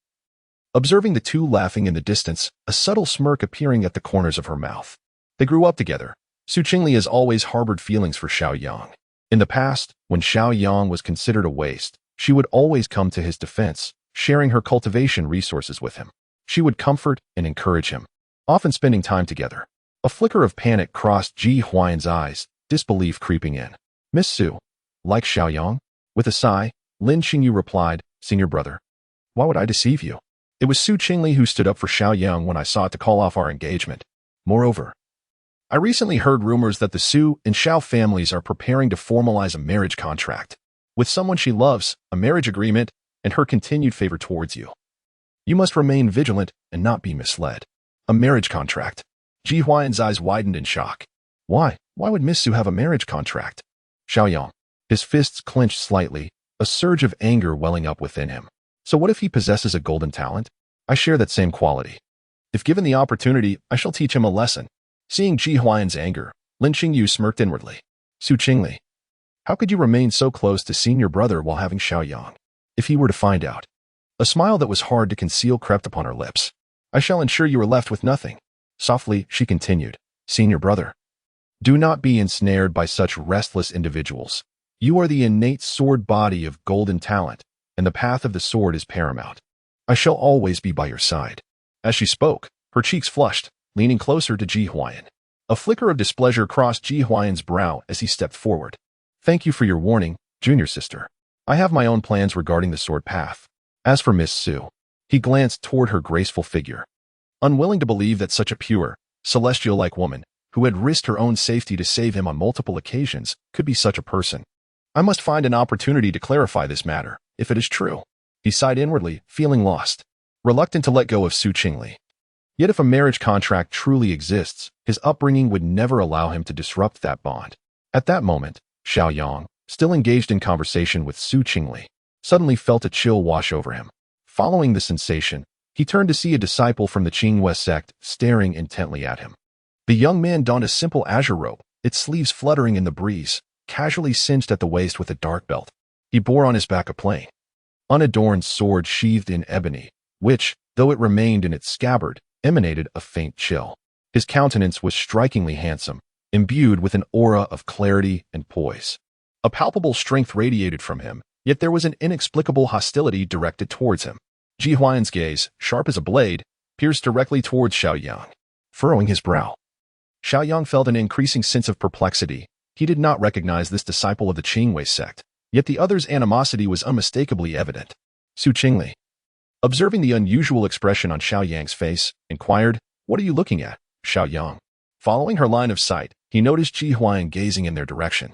[SPEAKER 1] observing the two laughing in the distance, a subtle smirk appearing at the corners of her mouth. They grew up together. Su Qingli has always harbored feelings for Xiao Yang. In the past, when Xiao Yang was considered a waste, she would always come to his defense, sharing her cultivation resources with him. She would comfort and encourage him, often spending time together. A flicker of panic crossed Ji Huai'an's eyes, disbelief creeping in. "Miss Su, like Xiao Yang?" With a sigh, Lin Qingyu replied, "Senior brother, why would I deceive you? It was Su Qingli who stood up for Xiao Yang when I sought to call off our engagement. Moreover, I recently heard rumors that the Su and Xiao families are preparing to formalize a marriage contract with someone she loves, a marriage agreement, and her continued favor towards you. You must remain vigilant and not be misled." "A marriage contract?" Ji Huai'an's eyes widened in shock. Why? Why would Miss Su have a marriage contract? Xiao Yang. His fists clenched slightly, a surge of anger welling up within him. So what if he possesses a golden talent? I share that same quality. If given the opportunity, I shall teach him a lesson. Seeing Ji Huai'an's anger, Lin Qingyu smirked inwardly. Su Qingli, how could you remain so close to seeing your brother while having Xiao Yang? If he were to find out. A smile that was hard to conceal crept upon her lips. I shall ensure you are left with nothing. Softly, she continued. Seeing your brother. Do not be ensnared by such restless individuals. You are the innate sword body of golden talent, and the path of the sword is paramount. I shall always be by your side. As she spoke, her cheeks flushed, leaning closer to Ji Huai'an. A flicker of displeasure crossed Ji Huai'an's brow as he stepped forward. Thank you for your warning, junior sister. I have my own plans regarding the sword path. As for Miss Su, he glanced toward her graceful figure. Unwilling to believe that such a pure, celestial-like woman, who had risked her own safety to save him on multiple occasions, could be such a person. I must find an opportunity to clarify this matter, if it is true. He sighed inwardly, feeling lost, reluctant to let go of Su Qingli. Yet if a marriage contract truly exists, his upbringing would never allow him to disrupt that bond. At that moment, Xiao Yang, still engaged in conversation with Su Qingli, suddenly felt a chill wash over him. Following the sensation, he turned to see a disciple from the Qingli sect staring intently at him. The young man donned a simple azure robe, its sleeves fluttering in the breeze, casually cinched at the waist with a dark belt. He bore on his back a plain, unadorned sword sheathed in ebony, which, though it remained in its scabbard, emanated a faint chill. His countenance was strikingly handsome, imbued with an aura of clarity and poise. A palpable strength radiated from him, yet there was an inexplicable hostility directed towards him. Ji Huai'an's gaze, sharp as a blade, pierced directly towards Xiao Yang, furrowing his brow. Xiao Yang felt an increasing sense of perplexity. He did not recognize this disciple of the Qingli sect, yet the other's animosity was unmistakably evident. Su Qingli, observing the unusual expression on Xiao Yang's face, inquired, What are you looking at, Xiao Yang? Following her line of sight, he noticed Ji Huai'an gazing in their direction.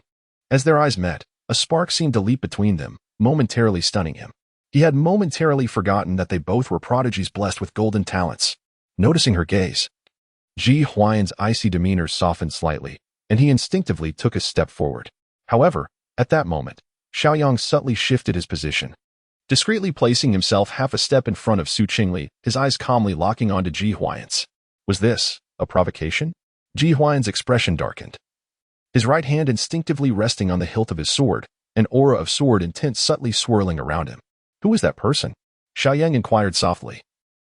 [SPEAKER 1] As their eyes met, a spark seemed to leap between them, momentarily stunning him. He had momentarily forgotten that they both were prodigies blessed with golden talents. Noticing her gaze, Ji Huai'an's icy demeanor softened slightly, and he instinctively took a step forward. However, at that moment, Xiao Yang subtly shifted his position. Discreetly placing himself half a step in front of Su Qingli, his eyes calmly locking onto Ji Huai'an's. Was this a provocation? Ji Huai'an's expression darkened. His right hand instinctively resting on the hilt of his sword, an aura of sword intent subtly swirling around him. Who was that person? Xiao Yang inquired softly,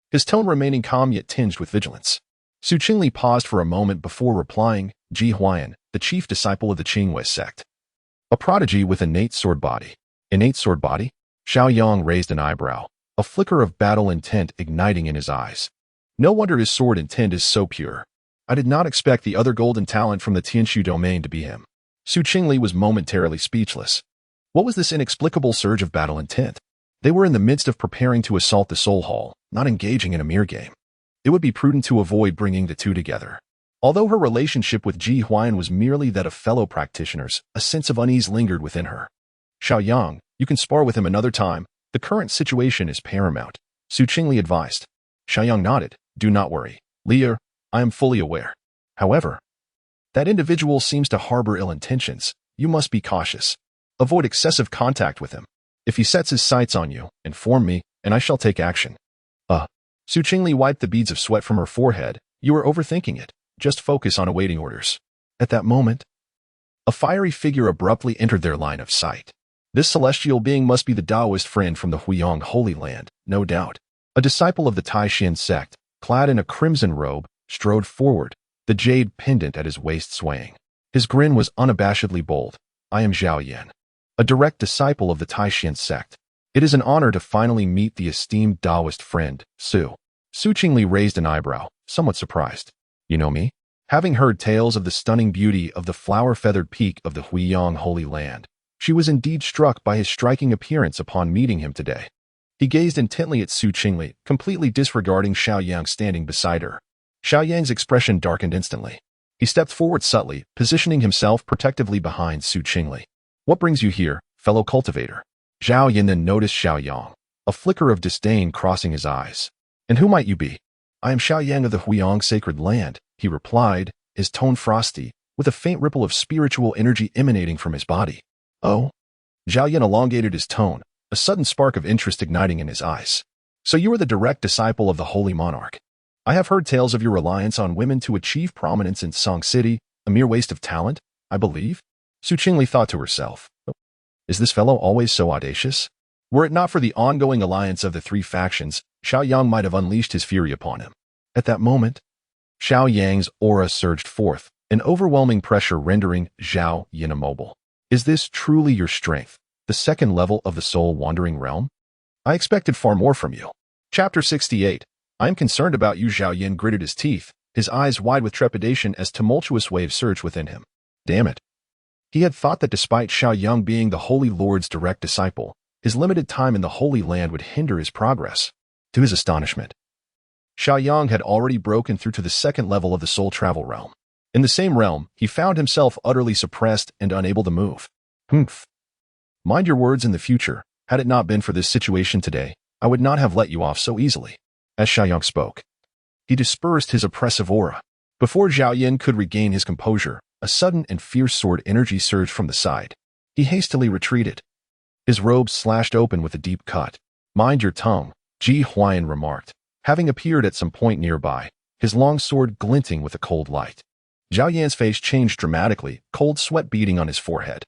[SPEAKER 1] his tone remaining calm yet tinged with vigilance. Su Qingli paused for a moment before replying, Ji Huai'an, the chief disciple of the Qingli sect. A prodigy with innate sword body. Innate sword body? Xiao Yang raised an eyebrow, a flicker of battle intent igniting in his eyes. No wonder his sword intent is so pure. I did not expect the other golden talent from the Tianshu domain to be him. Su Qingli was momentarily speechless. What was this inexplicable surge of battle intent? They were in the midst of preparing to assault the Soul Hall, not engaging in a mere game. It would be prudent to avoid bringing the two together. Although her relationship with Ji Huai'an was merely that of fellow practitioners, a sense of unease lingered within her. Xiao Yang, you can spar with him another time. The current situation is paramount, Su Qingli advised. Xiao Yang nodded. Do not worry, Lear, I am fully aware. However, that individual seems to harbor ill intentions. You must be cautious. Avoid excessive contact with him. If he sets his sights on you, inform me, and I shall take action. Su Qingli wiped the beads of sweat from her forehead. You are overthinking it. Just focus on awaiting orders. At that moment, a fiery figure abruptly entered their line of sight. This celestial being must be the Taoist friend from the Huiyang Holy Land, no doubt. A disciple of the Taishan sect, clad in a crimson robe, strode forward, the jade pendant at his waist swaying. His grin was unabashedly bold. I am Xiao Yan, a direct disciple of the Taishan sect. It is an honor to finally meet the esteemed Taoist friend, Su. Su Qingli raised an eyebrow, somewhat surprised. You know me? Having heard tales of the stunning beauty of the flower-feathered peak of the Huiyang Holy Land, she was indeed struck by his striking appearance upon meeting him today. He gazed intently at Su Qingli, completely disregarding Xiao Yang standing beside her. Xiao Yang's expression darkened instantly. He stepped forward subtly, positioning himself protectively behind Su Qingli. What brings you here, fellow cultivator? Zhao Yan then noticed Xiao Yang, a flicker of disdain crossing his eyes. And who might you be? I am Xiao Yang of the Huiyang Sacred Land, he replied, his tone frosty, with a faint ripple of spiritual energy emanating from his body. Oh? Xiao Yan elongated his tone, a sudden spark of interest igniting in his eyes. So you are the direct disciple of the Holy Monarch. I have heard tales of your reliance on women to achieve prominence in Song City, a mere waste of talent, I believe. Qingli thought to herself. Is this fellow always so audacious? Were it not for the ongoing alliance of the three factions, Xiao Yang might have unleashed his fury upon him. At that moment, Xiao Yang's aura surged forth, an overwhelming pressure rendering Xiao Yan immobile. Is this truly your strength, the second level of the soul-wandering realm? I expected far more from you. Chapter 68. I am concerned about you. Xiao Yan gritted his teeth, his eyes wide with trepidation as tumultuous waves surged within him. Damn it. He had thought that despite Xiao Yang being the Holy Lord's direct disciple, his limited time in the Holy Land would hinder his progress. To his astonishment, Xiao Yang had already broken through to the second level of the soul travel realm. In the same realm, he found himself utterly suppressed and unable to move. Humph. Mind your words in the future. Had it not been for this situation today, I would not have let you off so easily. As Xiao Yang spoke, he dispersed his oppressive aura. Before Xiao Yan could regain his composure, a sudden and fierce sword energy surged from the side. He hastily retreated. His robes slashed open with a deep cut. Mind your tongue, Ji Huai'an remarked, having appeared at some point nearby, his long sword glinting with a cold light. Xiao Yan's face changed dramatically, cold sweat beading on his forehead.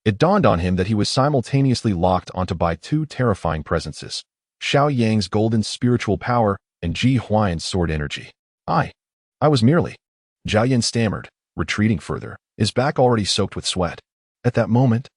[SPEAKER 1] It dawned on him that he was simultaneously locked onto by two terrifying presences, Xiao Yang's golden spiritual power and Ji Huai'an's sword energy. I was merely... Xiao Yan stammered, retreating further, his back already soaked with sweat. At that moment,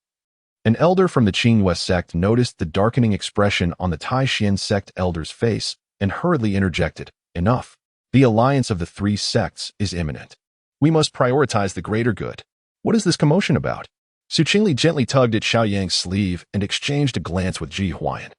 [SPEAKER 1] an elder from the Qingli sect noticed the darkening expression on the Taishan sect elder's face and hurriedly interjected, Enough. The alliance of the three sects is imminent. We must prioritize the greater good. What is this commotion about? Qingli gently tugged at Xiao Yang's sleeve and exchanged a glance with Ji Huai'an.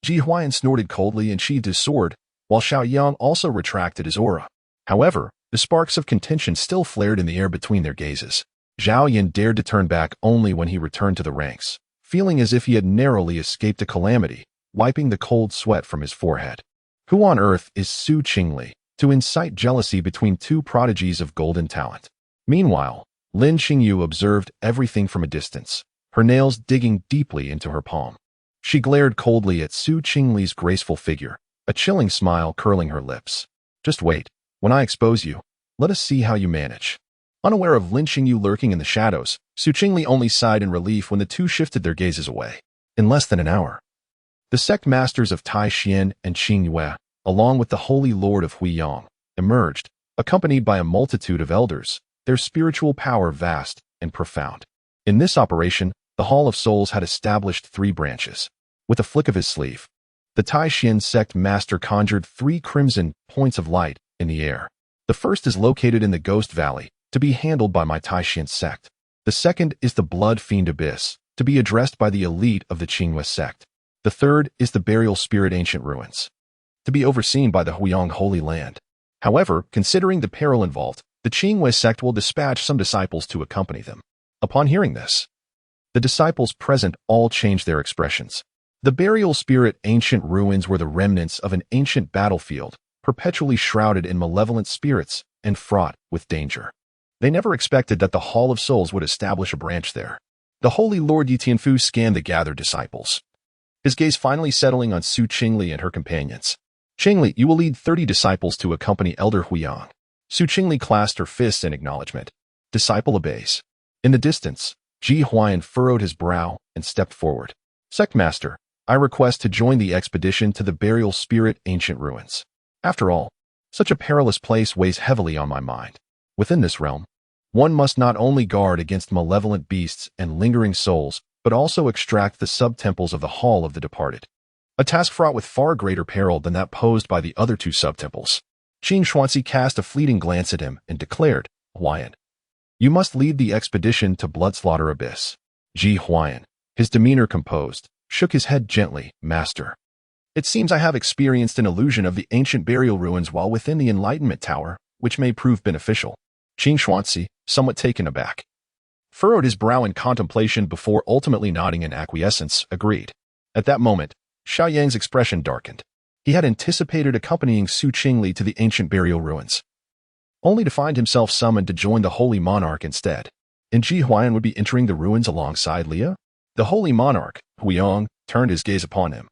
[SPEAKER 1] Ji Huai'an snorted coldly and sheathed his sword, while Xiao Yang also retracted his aura. However, the sparks of contention still flared in the air between their gazes. Xiao Yan dared to turn back only when he returned to the ranks, feeling as if he had narrowly escaped a calamity, wiping the cold sweat from his forehead. Who on earth is Qingli to incite jealousy between two prodigies of golden talent? Meanwhile, Lin Xingyu observed everything from a distance, her nails digging deeply into her palm. She glared coldly at Qingli's graceful figure, a chilling smile curling her lips. Just wait. When I expose you, let us see how you manage. Unaware of Lin Xingyu lurking in the shadows, Qingli only sighed in relief when the two shifted their gazes away. In less than an hour, the sect masters of Taishan and Qingyue, along with the Holy Lord of Huiyang, emerged, accompanied by a multitude of elders, their spiritual power vast and profound. In this operation, the Hall of Souls had established three branches. With a flick of his sleeve, the Taishan sect master conjured three crimson points of light in the air. The first is located in the Ghost Valley, to be handled by my Taishan sect. The second is the Blood Fiend Abyss, to be addressed by the elite of the Qingli sect. The third is the Burial Spirit Ancient Ruins, to be overseen by the Huiyang Holy Land. However, considering the peril involved, the Qingli sect will dispatch some disciples to accompany them. Upon hearing this, the disciples present all changed their expressions. The Burial Spirit Ancient Ruins were the remnants of an ancient battlefield, perpetually shrouded in malevolent spirits and fraught with danger. They never expected that the Hall of Souls would establish a branch there. The Holy Lord Yi Tianfu scanned the gathered disciples, his gaze finally settling on Qingli and her companions. Qingli, you will lead 30 disciples to accompany Elder Huiyang. Qingli clasped her fists in acknowledgement. Disciple obeys. In the distance, Ji Huai'an furrowed his brow and stepped forward. Sect Master, I request to join the expedition to the Burial Spirit Ancient Ruins. After all, such a perilous place weighs heavily on my mind. Within this realm, one must not only guard against malevolent beasts and lingering souls, but also extract the sub-temples of the Hall of the Departed. A task fraught with far greater peril than that posed by the other two sub-temples. Qing Xuanzi cast a fleeting glance at him and declared, Huai'an, you must lead the expedition to Bloodslaughter Abyss. Ji Huai'an, his demeanor composed, shook his head gently, Master. It seems I have experienced an illusion of the ancient burial ruins while within the Enlightenment Tower, which may prove beneficial. Qing Xuanzi, somewhat taken aback, furrowed his brow in contemplation before ultimately nodding in acquiescence, agreed. At that moment, Xiao Yang's expression darkened. He had anticipated accompanying Qingli to the ancient burial ruins. only to find himself summoned to join the Holy Monarch instead. And Ji Huai'an would be entering the ruins alongside Leah? The Holy Monarch, Huiyang, turned his gaze upon him.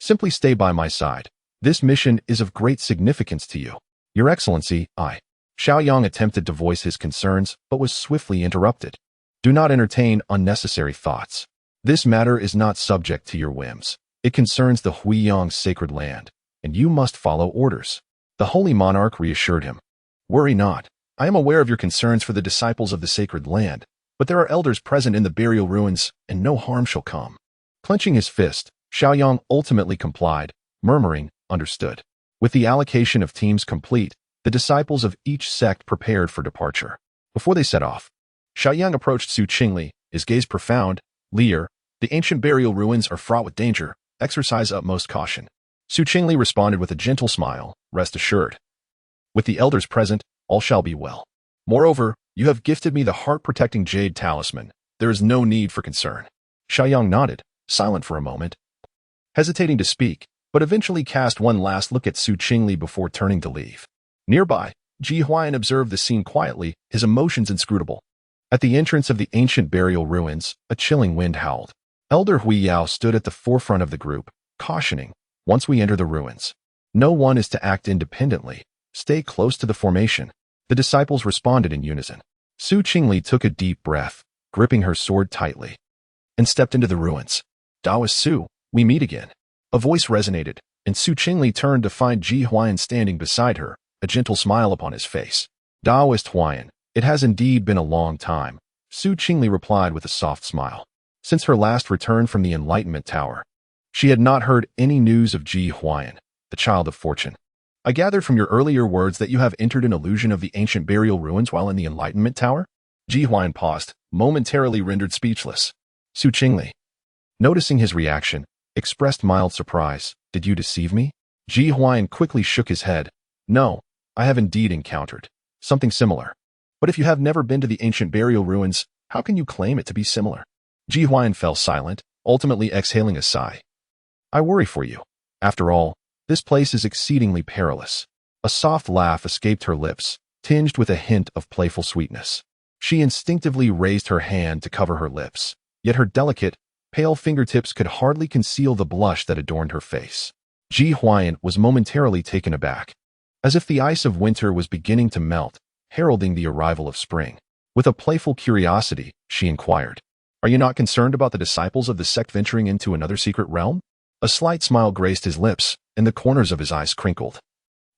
[SPEAKER 1] Simply stay by my side. This mission is of great significance to you. Your Excellency, Xiao Yang attempted to voice his concerns, but was swiftly interrupted. Do not entertain unnecessary thoughts. This matter is not subject to your whims. It concerns the Huiyang's sacred land, and you must follow orders. The Holy Monarch reassured him. Worry not. I am aware of your concerns for the disciples of the sacred land, but there are elders present in the burial ruins, and no harm shall come. Clenching his fist, Xiao Yang ultimately complied, murmuring, understood. With the allocation of teams complete, the disciples of each sect prepared for departure. Before they set off, Xiao Yang approached Su Qingli, his gaze profound. Lear, the ancient burial ruins are fraught with danger. Exercise utmost caution. Su Qingli responded with a gentle smile, rest assured. With the elders present, all shall be well. Moreover, you have gifted me the heart-protecting jade talisman. There is no need for concern. Xiao Yang nodded, silent for a moment, hesitating to speak, but eventually cast one last look at Su Qingli before turning to leave. Nearby, Ji Huai'an observed the scene quietly, his emotions inscrutable. At the entrance of the ancient burial ruins, a chilling wind howled. Elder Huiyao stood at the forefront of the group, cautioning, once we enter the ruins, no one is to act independently. Stay close to the formation. The disciples responded in unison. Su Qingli took a deep breath, gripping her sword tightly, and stepped into the ruins. Taoist Su, we meet again. A voice resonated, and Su Qingli turned to find Ji Huai'an standing beside her, a gentle smile upon his face. Taoist Huai'an, it has indeed been a long time, Su Qingli replied with a soft smile. Since her last return from the Enlightenment Tower, she had not heard any news of Ji Huai'an, the child of fortune. I gathered from your earlier words that you have entered an illusion of the ancient burial ruins while in the Enlightenment Tower? Ji Huai'an paused, momentarily rendered speechless. Su Qingli, noticing his reaction, expressed mild surprise. Did you deceive me? Ji Huai'an quickly shook his head. No, I have indeed encountered something similar. But if you have never been to the ancient burial ruins, how can you claim it to be similar? Ji Huai'an fell silent, ultimately exhaling a sigh. I worry for you. After all, this place is exceedingly perilous. A soft laugh escaped her lips, tinged with a hint of playful sweetness. She instinctively raised her hand to cover her lips, yet her delicate, pale fingertips could hardly conceal the blush that adorned her face. Ji Huai'an was momentarily taken aback, as if the ice of winter was beginning to melt, heralding the arrival of spring. With a playful curiosity, she inquired, Are you not concerned about the disciples of the sect venturing into another secret realm? A slight smile graced his lips, and the corners of his eyes crinkled,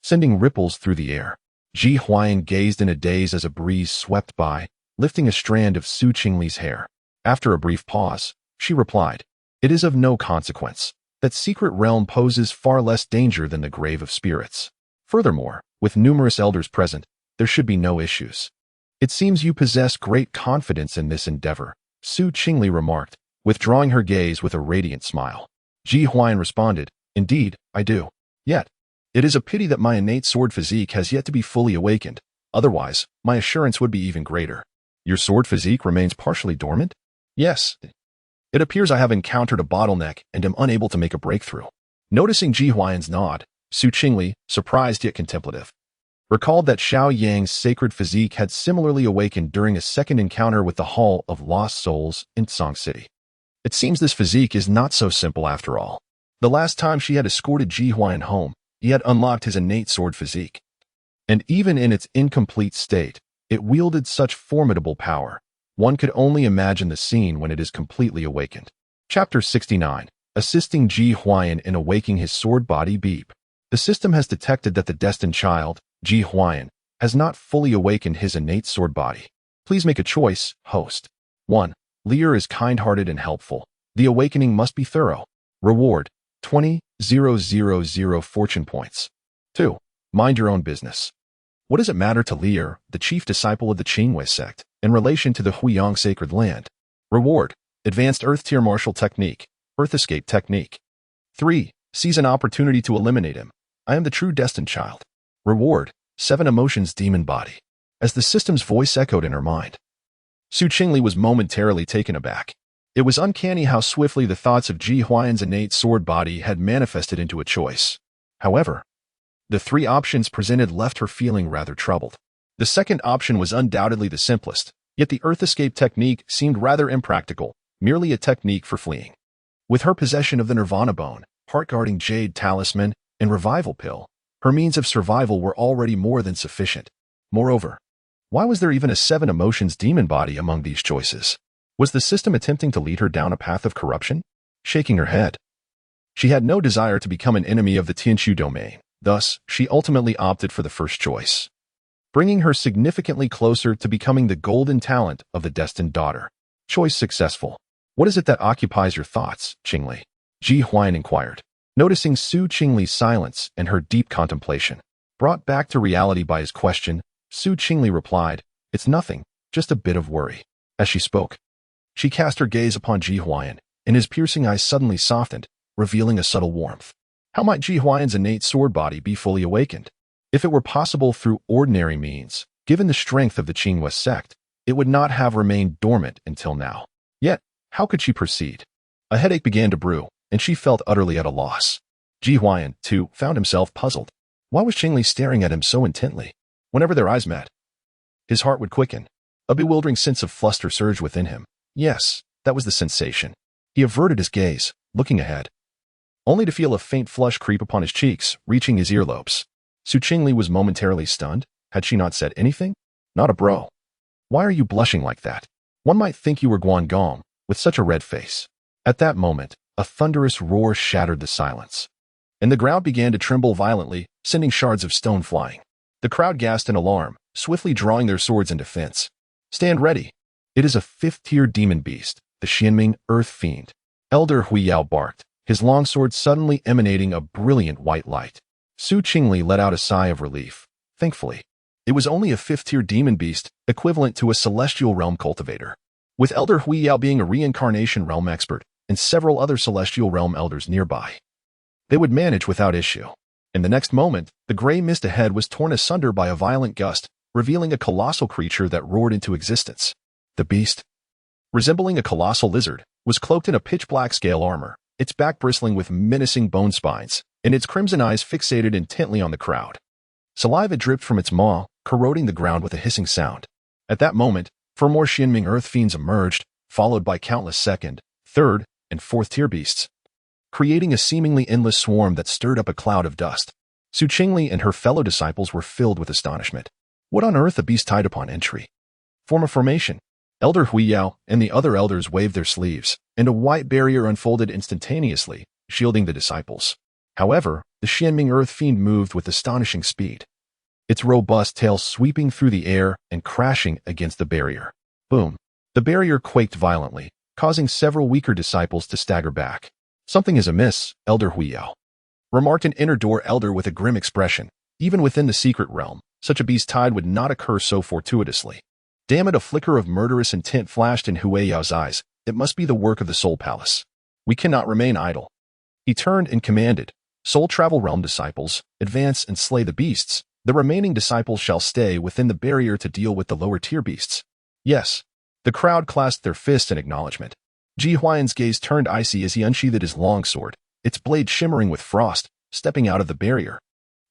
[SPEAKER 1] sending ripples through the air. Ji Huai'an gazed in a daze as a breeze swept by, lifting a strand of Su Qingli's hair. After a brief pause, she replied, It is of no consequence. That secret realm poses far less danger than the grave of spirits. Furthermore, with numerous elders present, there should be no issues. It seems you possess great confidence in this endeavor, Su Qingli remarked, withdrawing her gaze with a radiant smile. Ji Huai'an responded, Indeed, I do. Yet, it is a pity that my innate sword physique has yet to be fully awakened. Otherwise, my assurance would be even greater. Your sword physique remains partially dormant? Yes. It appears I have encountered a bottleneck and am unable to make a breakthrough. Noticing Ji Huai'an's nod, Su Qingli, surprised yet contemplative, recalled that Xiao Yang's sacred physique had similarly awakened during a second encounter with the Hall of Lost Souls in Song City. It seems this physique is not so simple after all. The last time she had escorted Ji Huai'an home, he had unlocked his innate sword physique. And even in its incomplete state, it wielded such formidable power. One could only imagine the scene when it is completely awakened. Chapter 69. Assisting Ji Huai'an in awakening his sword body beep. The system has detected that the destined child, Ji Huai'an, has not fully awakened his innate sword body. Please make a choice, host. 1. Lear is kind-hearted and helpful. The awakening must be thorough. Reward, 20,000 fortune points. 2. Mind your own business. What does it matter to Lear, the chief disciple of the Qingli sect, in relation to the Huiyang sacred land? Reward, advanced Earth tier martial technique, Earth escape technique. 3. Seize an opportunity to eliminate him. I am the true destined child. Reward, 7 emotions demon body. As the system's voice echoed in her mind, Su Qingli was momentarily taken aback. It was uncanny how swiftly the thoughts of Ji Huai'an's innate sword body had manifested into a choice. However, the 3 options presented left her feeling rather troubled. The second option was undoubtedly the simplest, yet the Earth Escape technique seemed rather impractical, merely a technique for fleeing. With her possession of the Nirvana Bone, heart-guarding Jade Talisman, and Revival Pill, her means of survival were already more than sufficient. Moreover, why was there even a seven emotions demon body among these choices? Was the system attempting to lead her down a path of corruption? Shaking her head. She had no desire to become an enemy of the Tianchu domain, thus, she ultimately opted for the first choice, bringing her significantly closer to becoming the golden talent of the destined daughter. Choice successful. What is it that occupies your thoughts, Qingli? Ji Huai'an inquired, noticing Su Qingli's silence and her deep contemplation. Brought back to reality by his question, Su Qingli replied, "It's nothing, just a bit of worry." As she spoke, she cast her gaze upon Ji Huai'an, and his piercing eyes suddenly softened, revealing a subtle warmth. How might Ji Huai'an's innate sword body be fully awakened? If it were possible through ordinary means, given the strength of the Qingli sect, it would not have remained dormant until now. Yet, how could she proceed? A headache began to brew, and she felt utterly at a loss. Ji Huai'an, too, found himself puzzled. Why was Qingli staring at him so intently? Whenever their eyes met, his heart would quicken. A bewildering sense of fluster surged within him. Yes, that was the sensation. He averted his gaze, looking ahead, only to feel a faint flush creep upon his cheeks, reaching his earlobes. Su Qingli was momentarily stunned. Had she not said anything? Not a bro. Why are you blushing like that? One might think you were Guangong, with such a red face. At that moment, a thunderous roar shattered the silence, and the ground began to tremble violently, sending shards of stone flying. The crowd gasped in alarm, swiftly drawing their swords in defense. Stand ready. It is a fifth-tier demon beast, the Tianming Earth Fiend. Elder Huiyao barked, his longsword suddenly emanating a brilliant white light. Su Qingli let out a sigh of relief. Thankfully, it was only a fifth-tier demon beast, equivalent to a celestial realm cultivator. With Elder Huiyao being a reincarnation realm expert, and several other celestial realm elders nearby, they would manage without issue. In the next moment, the gray mist ahead was torn asunder by a violent gust, revealing a colossal creature that roared into existence. The beast, resembling a colossal lizard, was cloaked in a pitch-black scale armor, its back bristling with menacing bone spines, and its crimson eyes fixated intently on the crowd. Saliva dripped from its maw, corroding the ground with a hissing sound. At that moment, 4 more Tianming Earth Fiends emerged, followed by countless second, third, and fourth-tier beasts, creating a seemingly endless swarm that stirred up a cloud of dust. Su Qingli and her fellow disciples were filled with astonishment. What on earth a beast tied upon entry? Form a formation. Elder Huiyao and the other elders waved their sleeves, and a white barrier unfolded instantaneously, shielding the disciples. However, the Tianming Earth Fiend moved with astonishing speed, its robust tail sweeping through the air and crashing against the barrier. Boom! The barrier quaked violently, causing several weaker disciples to stagger back. Something is amiss, Elder Huiyao remarked an inner door elder with a grim expression. Even within the secret realm, such a beast tide would not occur so fortuitously. Damn it, a flicker of murderous intent flashed in Huiyao's eyes. It must be the work of the Soul Palace. We cannot remain idle. He turned and commanded, Soul Travel Realm disciples, advance and slay the beasts. The remaining disciples shall stay within the barrier to deal with the lower tier beasts. Yes. The crowd clasped their fists in acknowledgement. Ji Huai'an's gaze turned icy as he unsheathed his longsword, its blade shimmering with frost, stepping out of the barrier.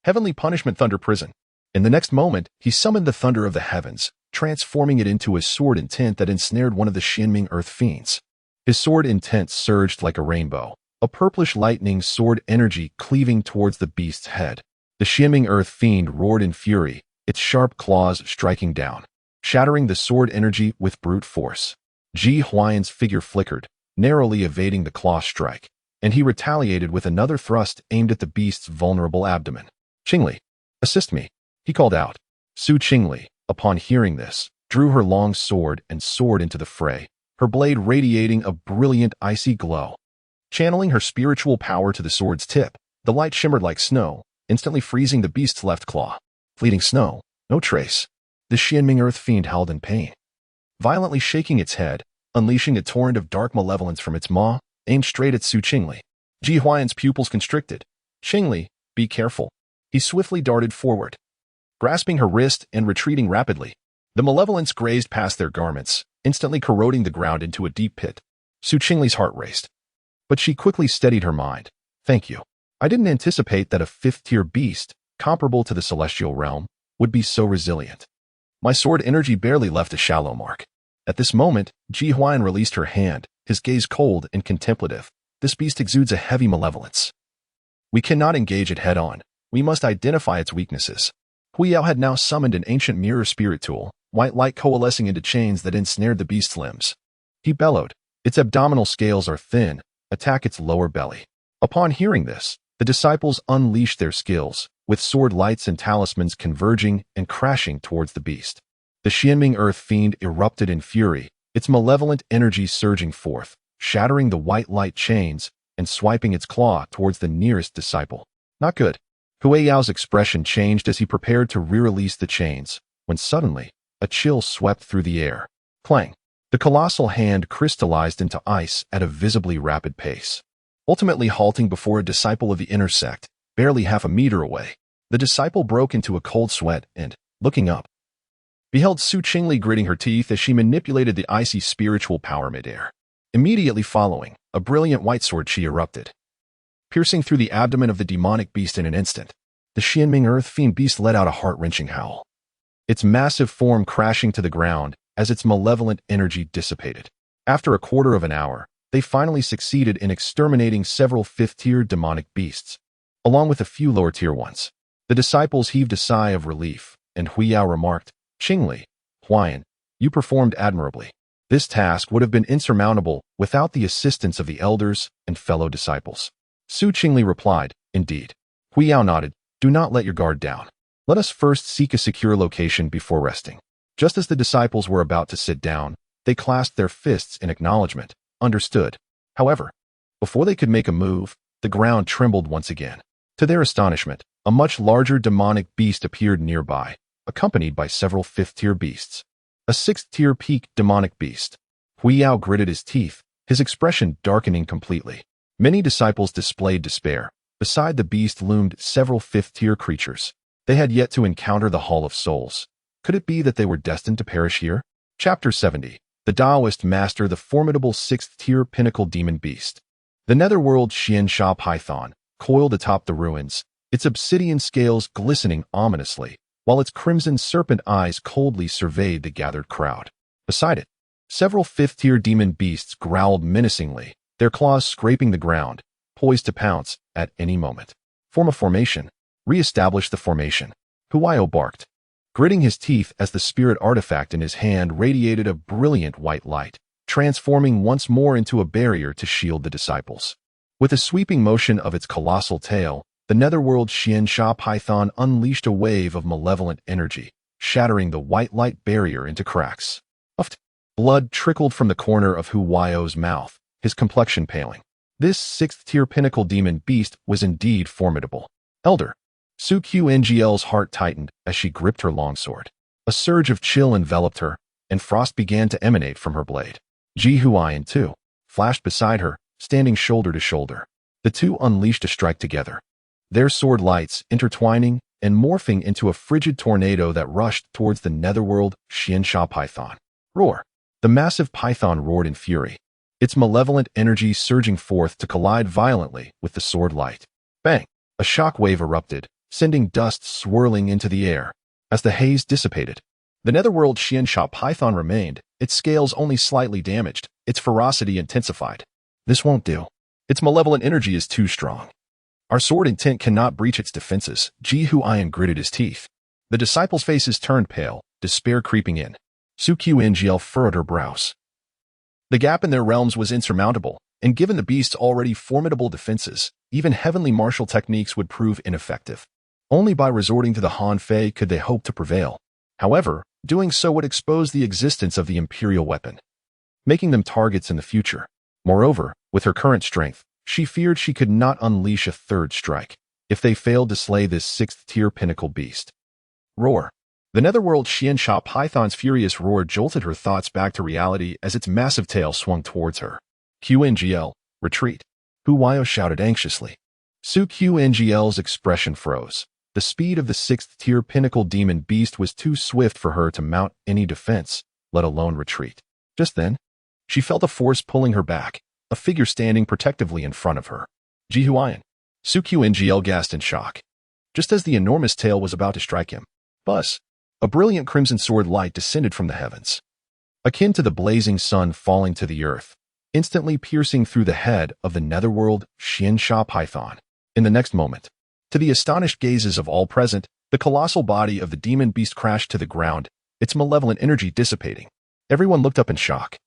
[SPEAKER 1] Heavenly Punishment Thunder Prison. In the next moment, he summoned the thunder of the heavens, transforming it into a sword intent that ensnared one of the Tianming Earth Fiends. His sword intent surged like a rainbow, a purplish lightning sword energy cleaving towards the beast's head. The Tianming Earth Fiend roared in fury, its sharp claws striking down, shattering the sword energy with brute force. Ji Huai'an's figure flickered, narrowly evading the claw strike, and he retaliated with another thrust aimed at the beast's vulnerable abdomen. Qingli, assist me, he called out. Su Qingli, upon hearing this, drew her long sword and soared into the fray, her blade radiating a brilliant icy glow. Channeling her spiritual power to the sword's tip, the light shimmered like snow, instantly freezing the beast's left claw. Fleeting snow, no trace. The Tianming Earth Fiend howled in pain, violently shaking its head, unleashing a torrent of dark malevolence from its maw, aimed straight at Su Qingli. Ji Huai'an's pupils constricted. Qingli, be careful. He swiftly darted forward, grasping her wrist and retreating rapidly. The malevolence grazed past their garments, instantly corroding the ground into a deep pit. Su Qingli's heart raced, but she quickly steadied her mind. Thank you. I didn't anticipate that a fifth-tier beast, comparable to the celestial realm, would be so resilient. My sword energy barely left a shallow mark. At this moment, Ji Huai'an released her hand, his gaze cold and contemplative. This beast exudes a heavy malevolence. We cannot engage it head-on. We must identify its weaknesses. Huiyao had now summoned an ancient mirror spirit tool, white light coalescing into chains that ensnared the beast's limbs. He bellowed. Its abdominal scales are thin. Attack its lower belly. Upon hearing this, the disciples unleashed their skills, with sword lights and talismans converging and crashing towards the beast. The Tianming earth fiend erupted in fury, its malevolent energy surging forth, shattering the white light chains and swiping its claw towards the nearest disciple. Not good. Huiyao's expression changed as he prepared to re-release the chains, when suddenly, a chill swept through the air. Clang! The colossal hand crystallized into ice at a visibly rapid pace, ultimately halting before a disciple of the inner sect, barely half a meter away. The disciple broke into a cold sweat and, looking up, beheld Qingli gritting her teeth as she manipulated the icy spiritual power midair. Immediately following, a brilliant white sword chi erupted, piercing through the abdomen of the demonic beast in an instant. The Tianming earth fiend beast let out a heart-wrenching howl, its massive form crashing to the ground as its malevolent energy dissipated. After a quarter of an hour, they finally succeeded in exterminating several fifth-tier demonic beasts, along with a few lower-tier ones. The disciples heaved a sigh of relief, and Huiyao remarked, "Qingli, Huai'an, you performed admirably. This task would have been insurmountable without the assistance of the elders and fellow disciples." Qingli replied, "Indeed." Huiyao nodded, "Do not let your guard down. Let us first seek a secure location before resting." Just as the disciples were about to sit down, they clasped their fists in acknowledgement. Understood. However, before they could make a move, the ground trembled once again. To their astonishment, a much larger demonic beast appeared nearby, accompanied by several fifth-tier beasts. A sixth-tier peak demonic beast. Huiyao gritted his teeth, his expression darkening completely. Many disciples displayed despair. Beside the beast loomed several fifth-tier creatures. They had yet to encounter the Hall of Souls. Could it be that they were destined to perish here? Chapter 70. The Taoist Master, the formidable sixth-tier pinnacle demon beast. The netherworld Xiao python coiled atop the ruins, its obsidian scales glistening ominously, while its crimson serpent eyes coldly surveyed the gathered crowd. Beside it, several fifth-tier demon beasts growled menacingly, their claws scraping the ground, poised to pounce at any moment. Form a formation. Re-establish the formation. Huiyao barked, gritting his teeth as the spirit artifact in his hand radiated a brilliant white light, transforming once more into a barrier to shield the disciples. With a sweeping motion of its colossal tail, the netherworld Xiao python unleashed a wave of malevolent energy, shattering the white light barrier into cracks. Blood trickled from the corner of Huiyao's mouth, his complexion paling. This sixth-tier pinnacle demon beast was indeed formidable. Elder. Qingli's heart tightened as she gripped her longsword. A surge of chill enveloped her, and frost began to emanate from her blade. Ji Huai'an, too, flashed beside her, standing shoulder to shoulder. The two unleashed a strike together, their sword lights intertwining and morphing into a frigid tornado that rushed towards the netherworld Xiao python. Roar! The massive python roared in fury, its malevolent energy surging forth to collide violently with the sword light. Bang! A shock wave erupted, sending dust swirling into the air. As the haze dissipated, the netherworld Xiao python remained, its scales only slightly damaged, its ferocity intensified. This won't do. Its malevolent energy is too strong. Our sword intent cannot breach its defenses. Ji Huai'an gritted his teeth. The disciples' faces turned pale, despair creeping in. Qingli furrowed her brows. The gap in their realms was insurmountable, and given the beast's already formidable defenses, even heavenly martial techniques would prove ineffective. Only by resorting to the Han Fei could they hope to prevail. However, doing so would expose the existence of the imperial weapon, making them targets in the future. Moreover, with her current strength, she feared she could not unleash a third strike if they failed to slay this sixth-tier pinnacle beast. Roar! The netherworld Xiao python's furious roar jolted her thoughts back to reality as its massive tail swung towards her. Qingli, retreat! Huiyao shouted anxiously. Qingli's expression froze. The speed of the sixth-tier pinnacle demon beast was too swift for her to mount any defense, let alone retreat. Just then, she felt a force pulling her back, a figure standing protectively in front of her. Ji Huai'an. Qingli gasped in shock, just as the enormous tail was about to strike him. Buzz! A brilliant crimson sword light descended from the heavens, akin to the blazing sun falling to the earth, instantly piercing through the head of the netherworld Xiao python. In the next moment, to the astonished gazes of all present, the colossal body of the demon beast crashed to the ground, its malevolent energy dissipating. Everyone looked up in shock.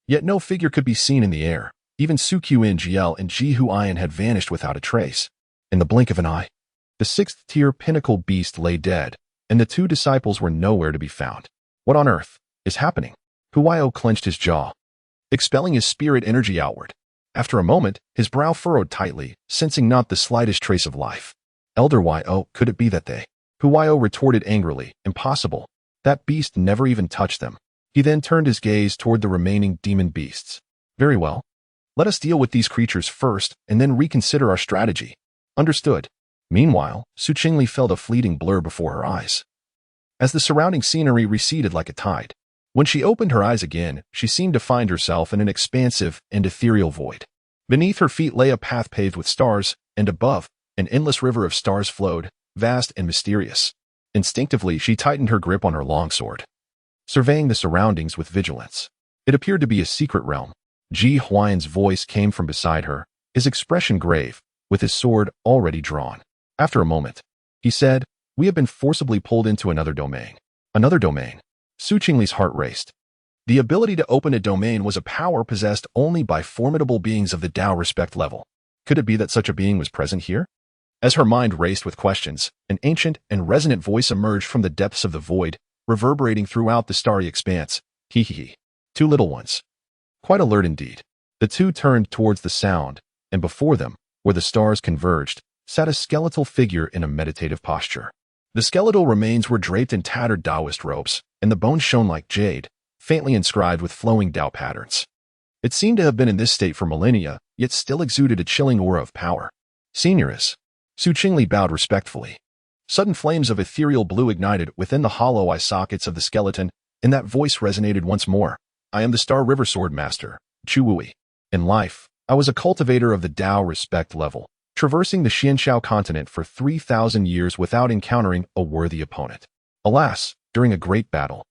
[SPEAKER 1] Yet no figure could be seen in the air. Even Su Qian Jiel and Ji Huai'an had vanished without a trace. In the blink of an eye, the sixth-tier pinnacle beast lay dead, and the two disciples were nowhere to be found. What on earth is happening? Huaio clenched his jaw, expelling his spirit energy outward. After a moment, his brow furrowed tightly, sensing not the slightest trace of life. Elder Huaio, could it be that they? Huaio retorted angrily, impossible. That beast never even touched them. He then turned his gaze toward the remaining demon beasts. Very well. Let us deal with these creatures first, and then reconsider our strategy. Understood. Meanwhile, Su Qingli felt a fleeting blur before her eyes, as the surrounding scenery receded like a tide. When she opened her eyes again, she seemed to find herself in an expansive and ethereal void. Beneath her feet lay a path paved with stars, and above, an endless river of stars flowed, vast and mysterious. Instinctively, she tightened her grip on her longsword, surveying the surroundings with vigilance. It appeared to be a secret realm. Ji Huai'an's voice came from beside her, his expression grave, with his sword already drawn. After a moment, he said, "We have been forcibly pulled into another domain." Another domain? Su Qingli's heart raced. The ability to open a domain was a power possessed only by formidable beings of the Dao respect level. Could it be that such a being was present here? As her mind raced with questions, an ancient and resonant voice emerged from the depths of the void, reverberating throughout the starry expanse. Hee hee hee. Two little ones. Quite alert indeed. The two turned towards the sound, and before them, where the stars converged, sat a skeletal figure in a meditative posture. The skeletal remains were draped in tattered Taoist robes, and the bones shone like jade, faintly inscribed with flowing Tao patterns. It seemed to have been in this state for millennia, yet still exuded a chilling aura of power. Senioress. Su Qingli bowed respectfully. Sudden flames of ethereal blue ignited within the hollow eye sockets of the skeleton, and that voice resonated once more. I am the Star River Sword Master, Chu Wui. In life, I was a cultivator of the Dao respect level, traversing the Xianxiao continent for 3,000 years without encountering a worthy opponent. Alas, during a great battle,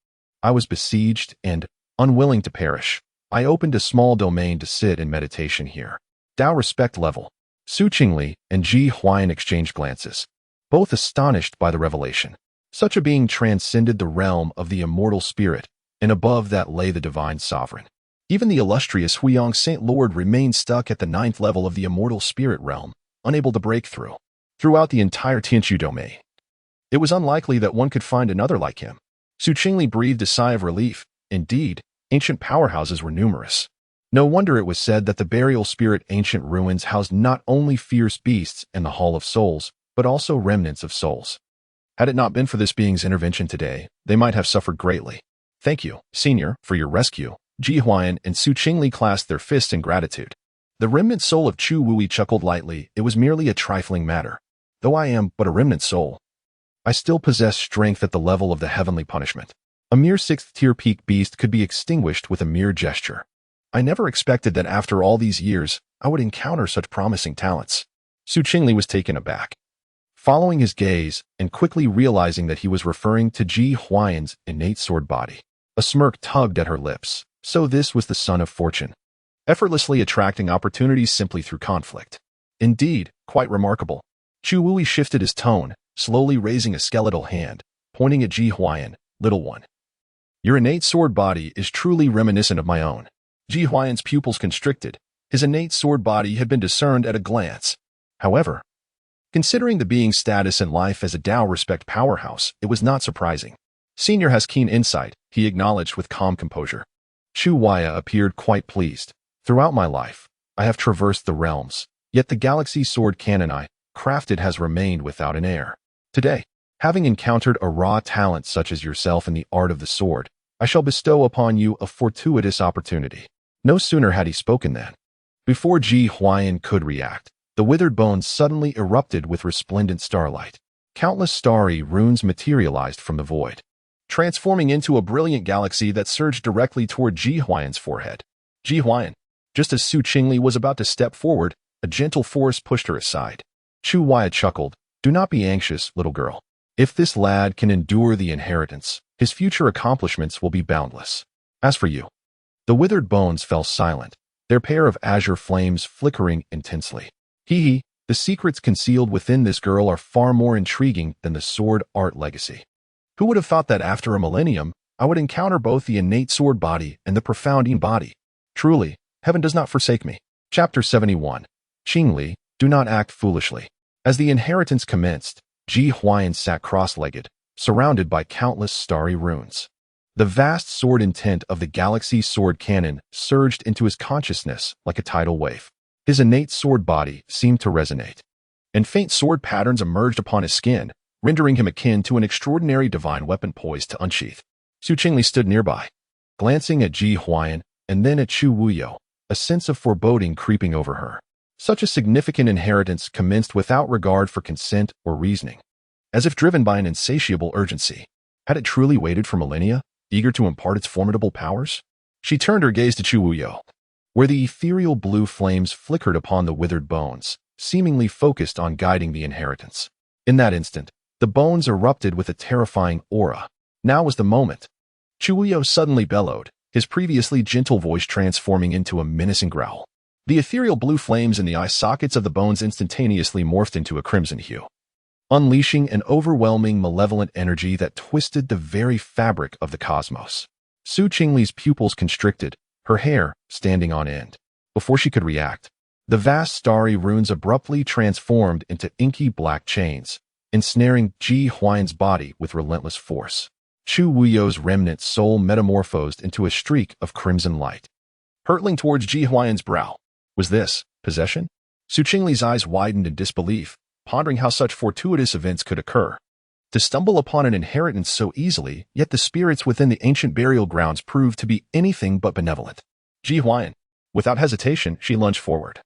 [SPEAKER 1] I was besieged and, unwilling to perish, I opened a small domain to sit in meditation here. Dao respect level. Su Qingli and Ji Huai'an exchanged glances, both astonished by the revelation. Such a being transcended the realm of the immortal spirit, and above that lay the divine sovereign. Even the illustrious Huiyang Saint Lord remained stuck at the 9th level of the immortal spirit realm, unable to break through. Throughout the entire Tianqiu domain, it was unlikely that one could find another like him. Su Qingli breathed a sigh of relief. Indeed, ancient powerhouses were numerous. No wonder it was said that the burial spirit ancient ruins housed not only fierce beasts and the Hall of Souls, but also remnants of souls. Had it not been for this being's intervention today, they might have suffered greatly. Thank you, Senior, for your rescue. Ji Huai'an and Su Qingli clasped their fists in gratitude. The remnant soul of Chu Wui chuckled lightly. It was merely a trifling matter. Though I am but a remnant soul, I still possess strength at the level of the heavenly punishment. A mere 6th-tier peak beast could be extinguished with a mere gesture. I never expected that after all these years, I would encounter such promising talents. Su Qingli was taken aback, following his gaze and quickly realizing that he was referring to Ji Huai'an's innate sword body. A smirk tugged at her lips. So this was the son of fortune, effortlessly attracting opportunities simply through conflict. Indeed, quite remarkable. Chu Wui shifted his tone, slowly raising a skeletal hand, pointing at Ji Huai'an. Little one, your innate sword body is truly reminiscent of my own. Ji Huai'an's pupils constricted. His innate sword body had been discerned at a glance. However, considering the being's status in life as a Dao respect powerhouse, it was not surprising. Senior has keen insight, he acknowledged with calm composure. Chu Huai'an appeared quite pleased. Throughout my life, I have traversed the realms, yet the galaxy sword cannon I crafted has remained without an heir. Today, having encountered a raw talent such as yourself in the art of the sword, I shall bestow upon you a fortuitous opportunity. No sooner had he spoken than, before Ji Huai'an could react, the withered bones suddenly erupted with resplendent starlight. Countless starry runes materialized from the void, transforming into a brilliant galaxy that surged directly toward Ji Huai'an's forehead. Ji Huai'an, just as Su Qingli was about to step forward, a gentle force pushed her aside. Chu Huai'an chuckled. Do not be anxious, little girl. If this lad can endure the inheritance, his future accomplishments will be boundless. As for you, the withered bones fell silent, their pair of azure flames flickering intensely. Hee, the secrets concealed within this girl are far more intriguing than the sword art legacy. Who would have thought that after a millennium, I would encounter both the innate sword body and the profound yin body? Truly, heaven does not forsake me. Chapter 71. Qingli, do not act foolishly. As the inheritance commenced, Ji Huai'an sat cross-legged, surrounded by countless starry runes. The vast sword intent of the galaxy sword canon surged into his consciousness like a tidal wave. His innate sword body seemed to resonate, and faint sword patterns emerged upon his skin, rendering him akin to an extraordinary divine weapon poised to unsheath. Qingli stood nearby, glancing at Ji Huai'an and then at Chu Wuyo, a sense of foreboding creeping over her. Such a significant inheritance commenced without regard for consent or reasoning, as if driven by an insatiable urgency. Had it truly waited for millennia, eager to impart its formidable powers? She turned her gaze to Chu Wuyo, where the ethereal blue flames flickered upon the withered bones, seemingly focused on guiding the inheritance. In that instant, the bones erupted with a terrifying aura. Now was the moment. Chu Wuyo suddenly bellowed, his previously gentle voice transforming into a menacing growl. The ethereal blue flames in the eye sockets of the bones instantaneously morphed into a crimson hue, unleashing an overwhelming malevolent energy that twisted the very fabric of the cosmos. Qingli's pupils constricted, her hair standing on end. Before she could react, the vast starry runes abruptly transformed into inky black chains, ensnaring Ji Huai'an's body with relentless force. Chu Wuyo's remnant soul metamorphosed into a streak of crimson light, hurtling towards Ji Huai'an's brow. Was this possession? Qingli's eyes widened in disbelief, pondering how such fortuitous events could occur. To stumble upon an inheritance so easily, yet the spirits within the ancient burial grounds proved to be anything but benevolent. Ji Huai'an, without hesitation, she lunged forward,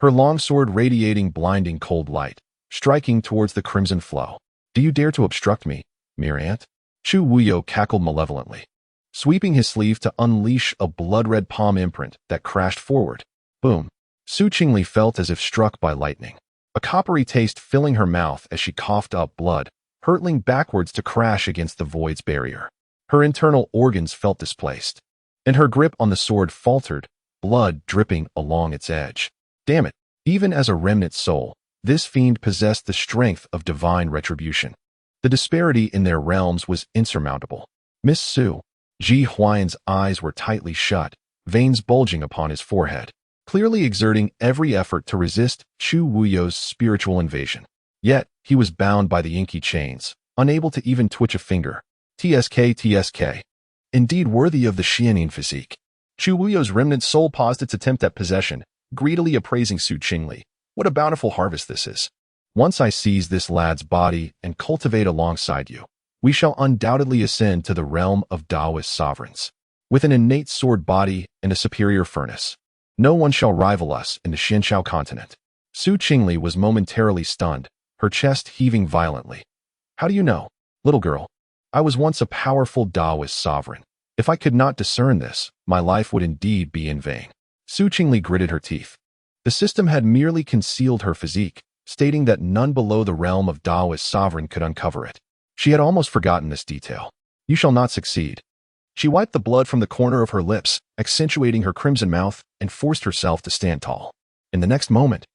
[SPEAKER 1] her long sword radiating blinding cold light, striking towards the crimson flow. Do you dare to obstruct me, mere ant? Chu Wuyo cackled malevolently, sweeping his sleeve to unleash a blood-red palm imprint that crashed forward. Boom. Qingli felt as if struck by lightning, a coppery taste filling her mouth as she coughed up blood, hurtling backwards to crash against the void's barrier. Her internal organs felt displaced, and her grip on the sword faltered, blood dripping along its edge. Damn it, even as a remnant soul, this fiend possessed the strength of divine retribution. The disparity in their realms was insurmountable. Miss Su. Ji Huai'an's eyes were tightly shut, veins bulging upon his forehead, clearly exerting every effort to resist Chu Wuyo's spiritual invasion. Yet, he was bound by the inky chains, unable to even twitch a finger. TSK. Indeed worthy of the Xianin physique. Chu Wuyo's remnant soul paused its attempt at possession, greedily appraising Qingli. What a bountiful harvest this is. Once I seize this lad's body and cultivate alongside you, we shall undoubtedly ascend to the realm of Taoist sovereigns. With an innate sword body and a superior furnace, no one shall rival us in the Xianxiao continent. Qingli was momentarily stunned, her chest heaving violently. How do you know? Little girl, I was once a powerful Taoist sovereign. If I could not discern this, my life would indeed be in vain. Qingli gritted her teeth. The system had merely concealed her physique, stating that none below the realm of Taoist sovereign could uncover it. She had almost forgotten this detail. You shall not succeed. She wiped the blood from the corner of her lips, accentuating her crimson mouth, and forced herself to stand tall. In the next moment,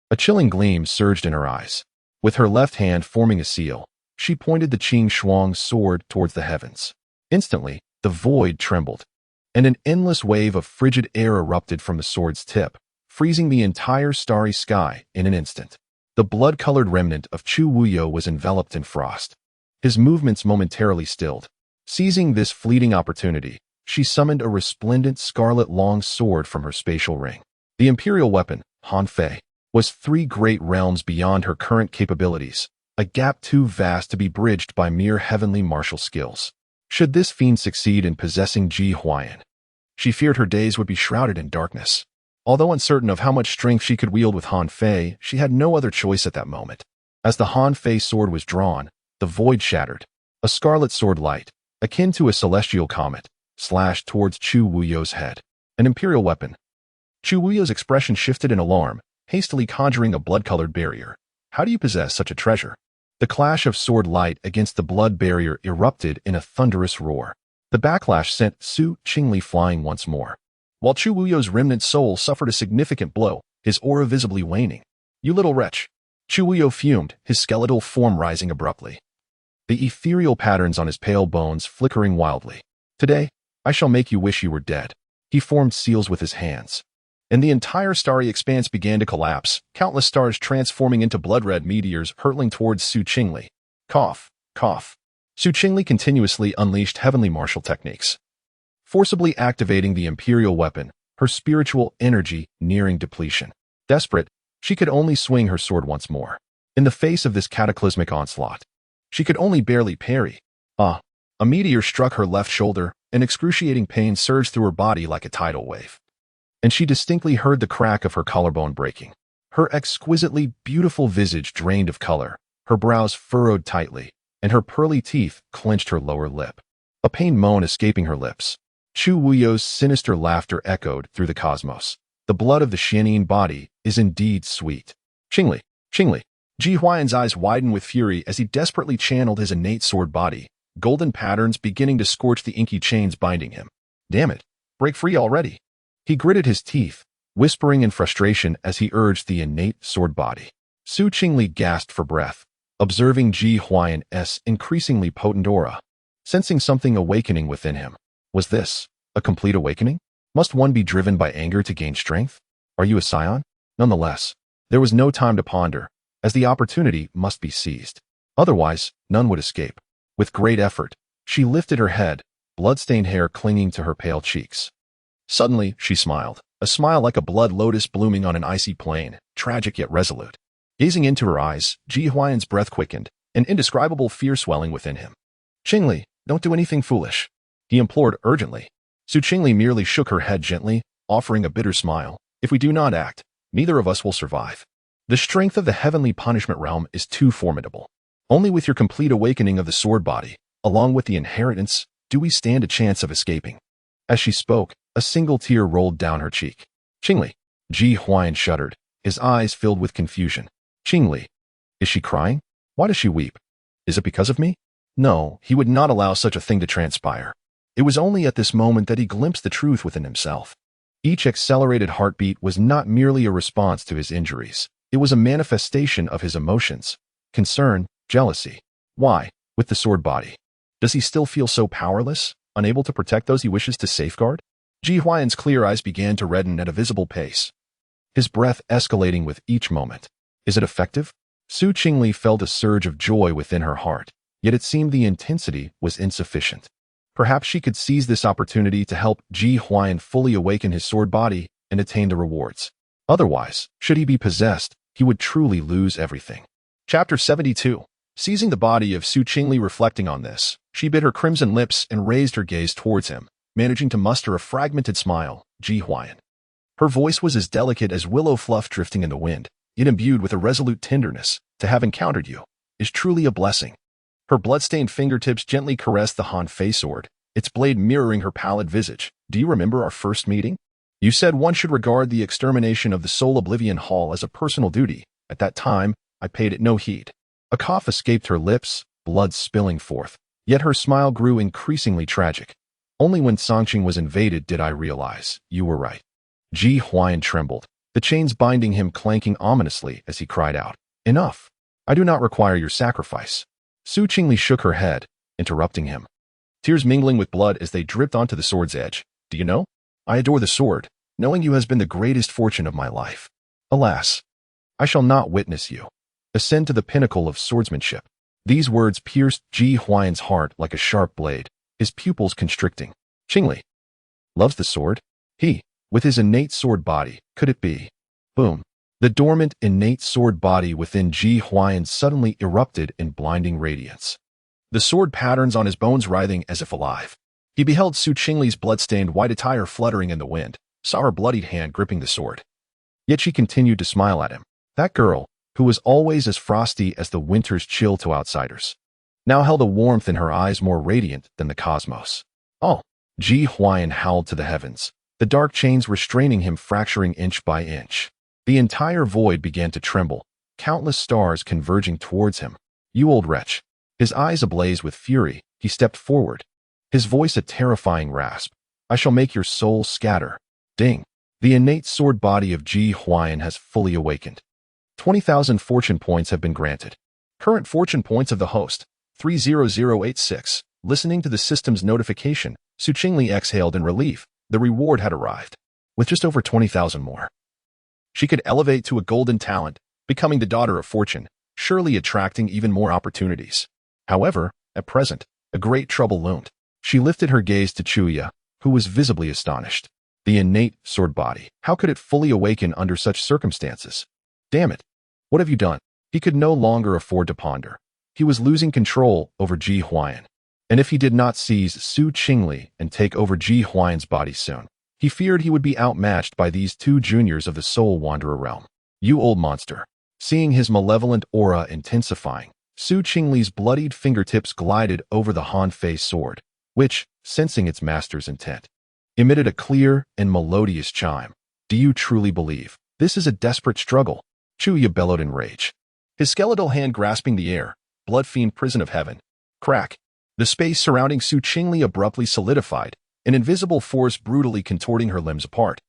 [SPEAKER 1] a chilling gleam surged in her eyes. With her left hand forming a seal, she pointed the Qing Shuang sword towards the heavens. Instantly, the void trembled, and an endless wave of frigid air erupted from the sword's tip, freezing the entire starry sky in an instant. The blood-colored remnant of Chu Wuyo was enveloped in frost, his movements momentarily stilled. Seizing this fleeting opportunity, she summoned a resplendent scarlet long sword from her spatial ring. The imperial weapon, Han Fei, was 3 great realms beyond her current capabilities, a gap too vast to be bridged by mere heavenly martial skills. Should this fiend succeed in possessing Ji Huai'an, she feared her days would be shrouded in darkness. Although uncertain of how much strength she could wield with Han Fei, she had no other choice at that moment. As the Han Fei sword was drawn, the void shattered. A scarlet sword light, akin to a celestial comet, slashed towards Chu Wuyo's head. An imperial weapon. Chu Wuyo's expression shifted in alarm, hastily conjuring a blood-colored barrier. How do you possess such a treasure? The clash of sword light against the blood barrier erupted in a thunderous roar. The backlash sent Su Qingli flying once more. While Chu Wuyo's remnant soul suffered a significant blow, his aura visibly waning. "You little wretch." Chu Wuyo fumed, his skeletal form rising abruptly. The ethereal patterns on his pale bones flickering wildly. "Today, I shall make you wish you were dead." He formed seals with his hands. And the entire starry expanse began to collapse, countless stars transforming into blood-red meteors hurtling towards Su Qingli. Cough, cough. Su Qingli continuously unleashed heavenly martial techniques, forcibly activating the imperial weapon, her spiritual energy nearing depletion. Desperate, she could only swing her sword once more. In the face of this cataclysmic onslaught, she could only barely parry. A meteor struck her left shoulder, and excruciating pain surged through her body like a tidal wave. And she distinctly heard the crack of her collarbone breaking. Her exquisitely beautiful visage drained of color, her brows furrowed tightly, and her pearly teeth clenched her lower lip. A pained moan escaping her lips. Chu Wuyo's sinister laughter echoed through the cosmos. The blood of the Xianin body is indeed sweet. Qingli, Qingli. Ji Huai'an's eyes widened with fury as he desperately channeled his innate sword body, golden patterns beginning to scorch the inky chains binding him. Damn it, break free already. He gritted his teeth, whispering in frustration as he urged the innate sword body. Su Qingli gasped for breath, observing Ji Huai'an's increasingly potent aura, sensing something awakening within him. Was this a complete awakening? Must one be driven by anger to gain strength? Are you a scion? Nonetheless, there was no time to ponder, as the opportunity must be seized. Otherwise, none would escape. With great effort, she lifted her head, blood-stained hair clinging to her pale cheeks. Suddenly, she smiled, a smile like a blood lotus blooming on an icy plain, tragic yet resolute. Gazing into her eyes, Ji Huai'an's breath quickened, an indescribable fear swelling within him. "Qingli, don't do anything foolish," he implored urgently. Su Qingli merely shook her head gently, offering a bitter smile. "If we do not act, neither of us will survive. The strength of the heavenly punishment realm is too formidable. Only with your complete awakening of the sword body, along with the inheritance, do we stand a chance of escaping." As she spoke, a single tear rolled down her cheek. "Qingli." Ji Huai'an shuddered, his eyes filled with confusion. "Qingli. Is she crying? Why does she weep? Is it because of me?" No, he would not allow such a thing to transpire. It was only at this moment that he glimpsed the truth within himself. Each accelerated heartbeat was not merely a response to his injuries. It was a manifestation of his emotions. Concern, jealousy. Why, with the sword body, does he still feel so powerless, unable to protect those he wishes to safeguard? Ji Huai'an's clear eyes began to redden at a visible pace, his breath escalating with each moment. Is it effective? Su Qingli felt a surge of joy within her heart, yet it seemed the intensity was insufficient. Perhaps she could seize this opportunity to help Ji Huai'an fully awaken his sword body and attain the rewards. Otherwise, should he be possessed, he would truly lose everything. Chapter 72. Seizing the body of Su Qingli. Reflecting on this, she bit her crimson lips and raised her gaze towards him, managing to muster a fragmented smile. "Ji Huai'an." Her voice was as delicate as willow fluff drifting in the wind, yet imbued with a resolute tenderness. "To have encountered you is truly a blessing." Her blood-stained fingertips gently caressed the Han Fei sword, its blade mirroring her pallid visage. "Do you remember our first meeting? You said one should regard the extermination of the Soul Oblivion Hall as a personal duty. At that time, I paid it no heed." A cough escaped her lips, blood spilling forth, yet her smile grew increasingly tragic. "Only when Songqing was invaded did I realize you were right." Ji Huai'an trembled, the chains binding him clanking ominously as he cried out, "Enough! I do not require your sacrifice." Su Qingli shook her head, interrupting him, tears mingling with blood as they dripped onto the sword's edge. "Do you know? I adore the sword. Knowing you has been the greatest fortune of my life. Alas, I shall not witness you ascend to the pinnacle of swordsmanship." These words pierced Ji Huai'an's heart like a sharp blade, his pupils constricting. "Qingli loves the sword? He, with his innate sword body, could it be?" Boom. The dormant, innate sword body within Ji Huai'an suddenly erupted in blinding radiance, the sword patterns on his bones writhing as if alive. He beheld Su Qingli's blood-stained white attire fluttering in the wind, saw her bloodied hand gripping the sword. Yet she continued to smile at him. That girl, who was always as frosty as the winter's chill to outsiders, now held a warmth in her eyes more radiant than the cosmos. "Oh!" Ji Huai'an howled to the heavens, the dark chains restraining him fracturing inch by inch. The entire void began to tremble, countless stars converging towards him. You old wretch. His eyes ablaze with fury, he stepped forward. His voice a terrifying rasp. I shall make your soul scatter. Ding. The innate sword body of Ji Huai'an has fully awakened. 20,000 fortune points have been granted. Current fortune points of the host, 30086. Listening to the system's notification, Qingli exhaled in relief. The reward had arrived. With just over 20,000 more, she could elevate to a golden talent, becoming the daughter of fortune, surely attracting even more opportunities. However, at present, a great trouble loomed. She lifted her gaze to Chuya, who was visibly astonished. The innate sword body, how could it fully awaken under such circumstances? Damn it! What have you done? He could no longer afford to ponder. He was losing control over Ji Huai'an. And if he did not seize Qingli and take over Ji Huai'an's body soon, he feared he would be outmatched by these two juniors of the Soul Wanderer realm. You old monster. Seeing his malevolent aura intensifying, Qingli's bloodied fingertips glided over the Han Fei sword, which, sensing its master's intent, emitted a clear and melodious chime. Do you truly believe this is a desperate struggle? Chuya bellowed in rage, his skeletal hand grasping the air. Blood fiend prison of heaven. Crack. The space surrounding Qingli abruptly solidified, an invisible force brutally contorting her limbs apart,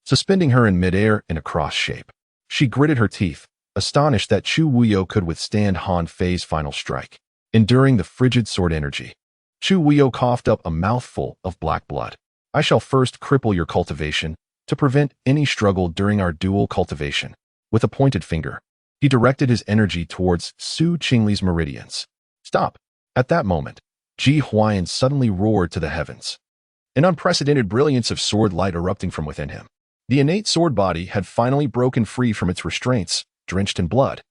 [SPEAKER 1] suspending her in midair in a cross shape. She gritted her teeth, astonished that Chu Wuyo could withstand Han Fei's final strike. Enduring the frigid sword energy, Chu Wuyo coughed up a mouthful of black blood. I shall first cripple your cultivation to prevent any struggle during our dual cultivation. With a pointed finger, he directed his energy towards Qingli's meridians. Stop. At that moment, Ji Huai'an suddenly roared to the heavens, an unprecedented brilliance of sword light erupting from within him. The innate sword body had finally broken free from its restraints, drenched in blood.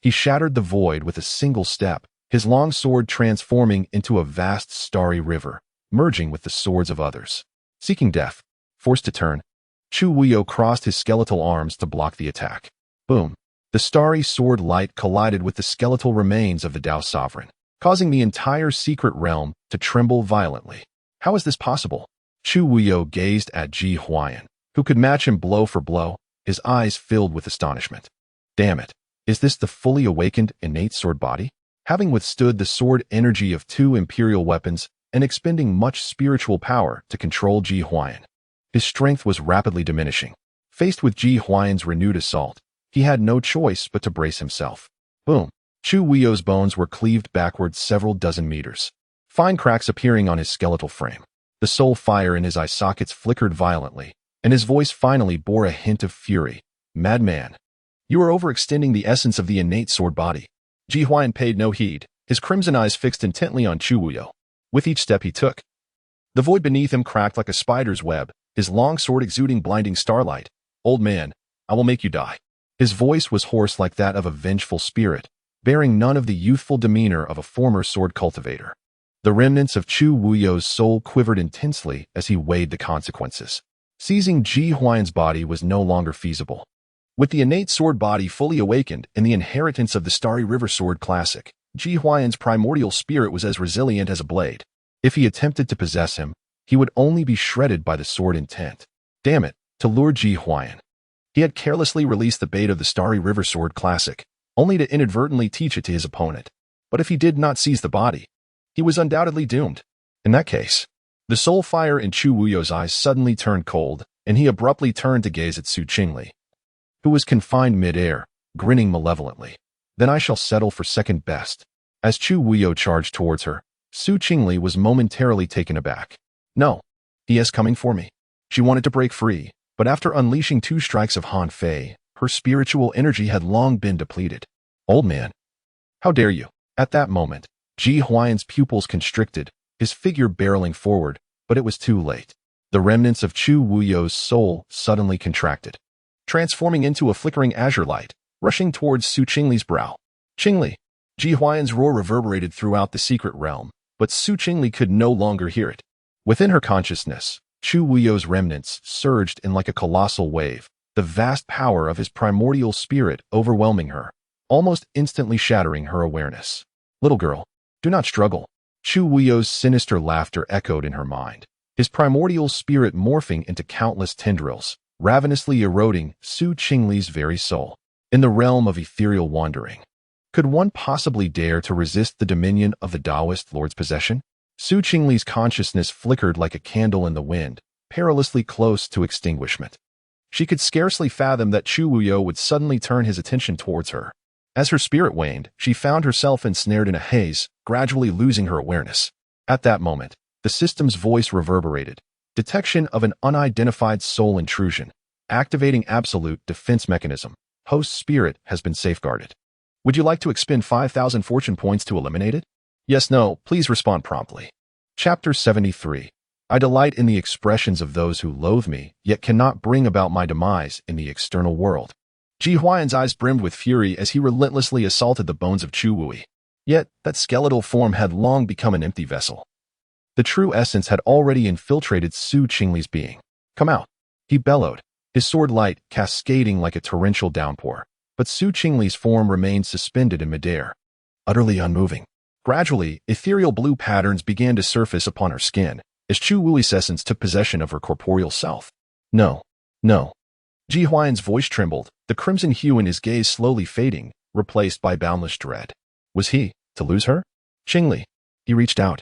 [SPEAKER 1] He shattered the void with a single step, his long sword transforming into a vast starry river, merging with the swords of others. Seeking death, forced to turn, Chu Wuyo crossed his skeletal arms to block the attack. Boom. The starry sword light collided with the skeletal remains of the Tao sovereign, causing the entire secret realm to tremble violently. How is this possible? Chu Wuyo gazed at Ji Huai'an, who could match him blow for blow, his eyes filled with astonishment. Damn it. Is this the fully awakened innate sword body? Having withstood the sword energy of two imperial weapons and expending much spiritual power to control Ji Huai'an, his strength was rapidly diminishing. Faced with Ji Huai'an's renewed assault, he had no choice but to brace himself. Boom. Chu Wuyo's bones were cleaved backwards several dozen meters, fine cracks appearing on his skeletal frame. The soul fire in his eye sockets flickered violently, and his voice finally bore a hint of fury. Madman. You are overextending the essence of the innate sword body. Ji Huai'an paid no heed, his crimson eyes fixed intently on Chu Wuyo. With each step he took, the void beneath him cracked like a spider's web, his long sword exuding blinding starlight. Old man, I will make you die. His voice was hoarse like that of a vengeful spirit, bearing none of the youthful demeanor of a former sword cultivator. The remnants of Chu Wuyo's soul quivered intensely as he weighed the consequences. Seizing Ji Huai'an's body was no longer feasible. With the innate sword body fully awakened and the inheritance of the Starry River Sword Classic, Ji Huai'an's primordial spirit was as resilient as a blade. If he attempted to possess him, he would only be shredded by the sword intent. Damn it, to lure Ji Huai'an, he had carelessly released the bait of the Starry River Sword Classic, only to inadvertently teach it to his opponent. But if he did not seize the body, he was undoubtedly doomed. In that case, the soul fire in Chu Wuyo's eyes suddenly turned cold, and he abruptly turned to gaze at Qingli, who was confined mid-air, grinning malevolently. Then I shall settle for second best. As Chu Wuyo charged towards her, Qingli was momentarily taken aback. No, he is coming for me. She wanted to break free, but after unleashing two strikes of Han Fei, her spiritual energy had long been depleted. Old man, how dare you? At that moment, Ji Huai'an's pupils constricted, his figure barreling forward, but it was too late. The remnants of Chu Wuyo's soul suddenly contracted, transforming into a flickering azure light, rushing towards Qingli's brow. Qingli! Ji Huai'an's roar reverberated throughout the secret realm, but Qingli could no longer hear it. Within her consciousness, Chu Wuyo's remnants surged in like a colossal wave, the vast power of his primordial spirit overwhelming her, almost instantly shattering her awareness. Little girl, do not struggle. Chu Wuyo's sinister laughter echoed in her mind, his primordial spirit morphing into countless tendrils, ravenously eroding Qingli's very soul. In the realm of ethereal wandering, Could one possibly dare to resist the dominion of the Taoist Lord's possession? Su Qingli's consciousness flickered like a candle in the wind, perilously close to extinguishment. She could scarcely fathom that Chu Wuyo would suddenly turn his attention towards her. As her spirit waned, she found herself ensnared in a haze, gradually losing her awareness. At that moment, the system's voice reverberated. Detection of an unidentified soul intrusion. Activating absolute defense mechanism. Host spirit has been safeguarded. Would you like to expend 5,000 fortune points to eliminate it? Yes, no, please respond promptly. Chapter 73. I delight in the expressions of those who loathe me, yet cannot bring about my demise in the external world. Ji Huai'an's eyes brimmed with fury as he relentlessly assaulted the bones of Chu Wui. Yet, that skeletal form had long become an empty vessel. The true essence had already infiltrated Su Qingli's being. Come out, he bellowed, his sword light cascading like a torrential downpour. But Su Qingli's form remained suspended in midair, utterly unmoving. Gradually, ethereal blue patterns began to surface upon her skin, as Chu Wui's essence took possession of her corporeal self. No, no. Ji Huai'an's voice trembled, the crimson hue in his gaze slowly fading, replaced by boundless dread. Was he to lose her? Qingli. He reached out,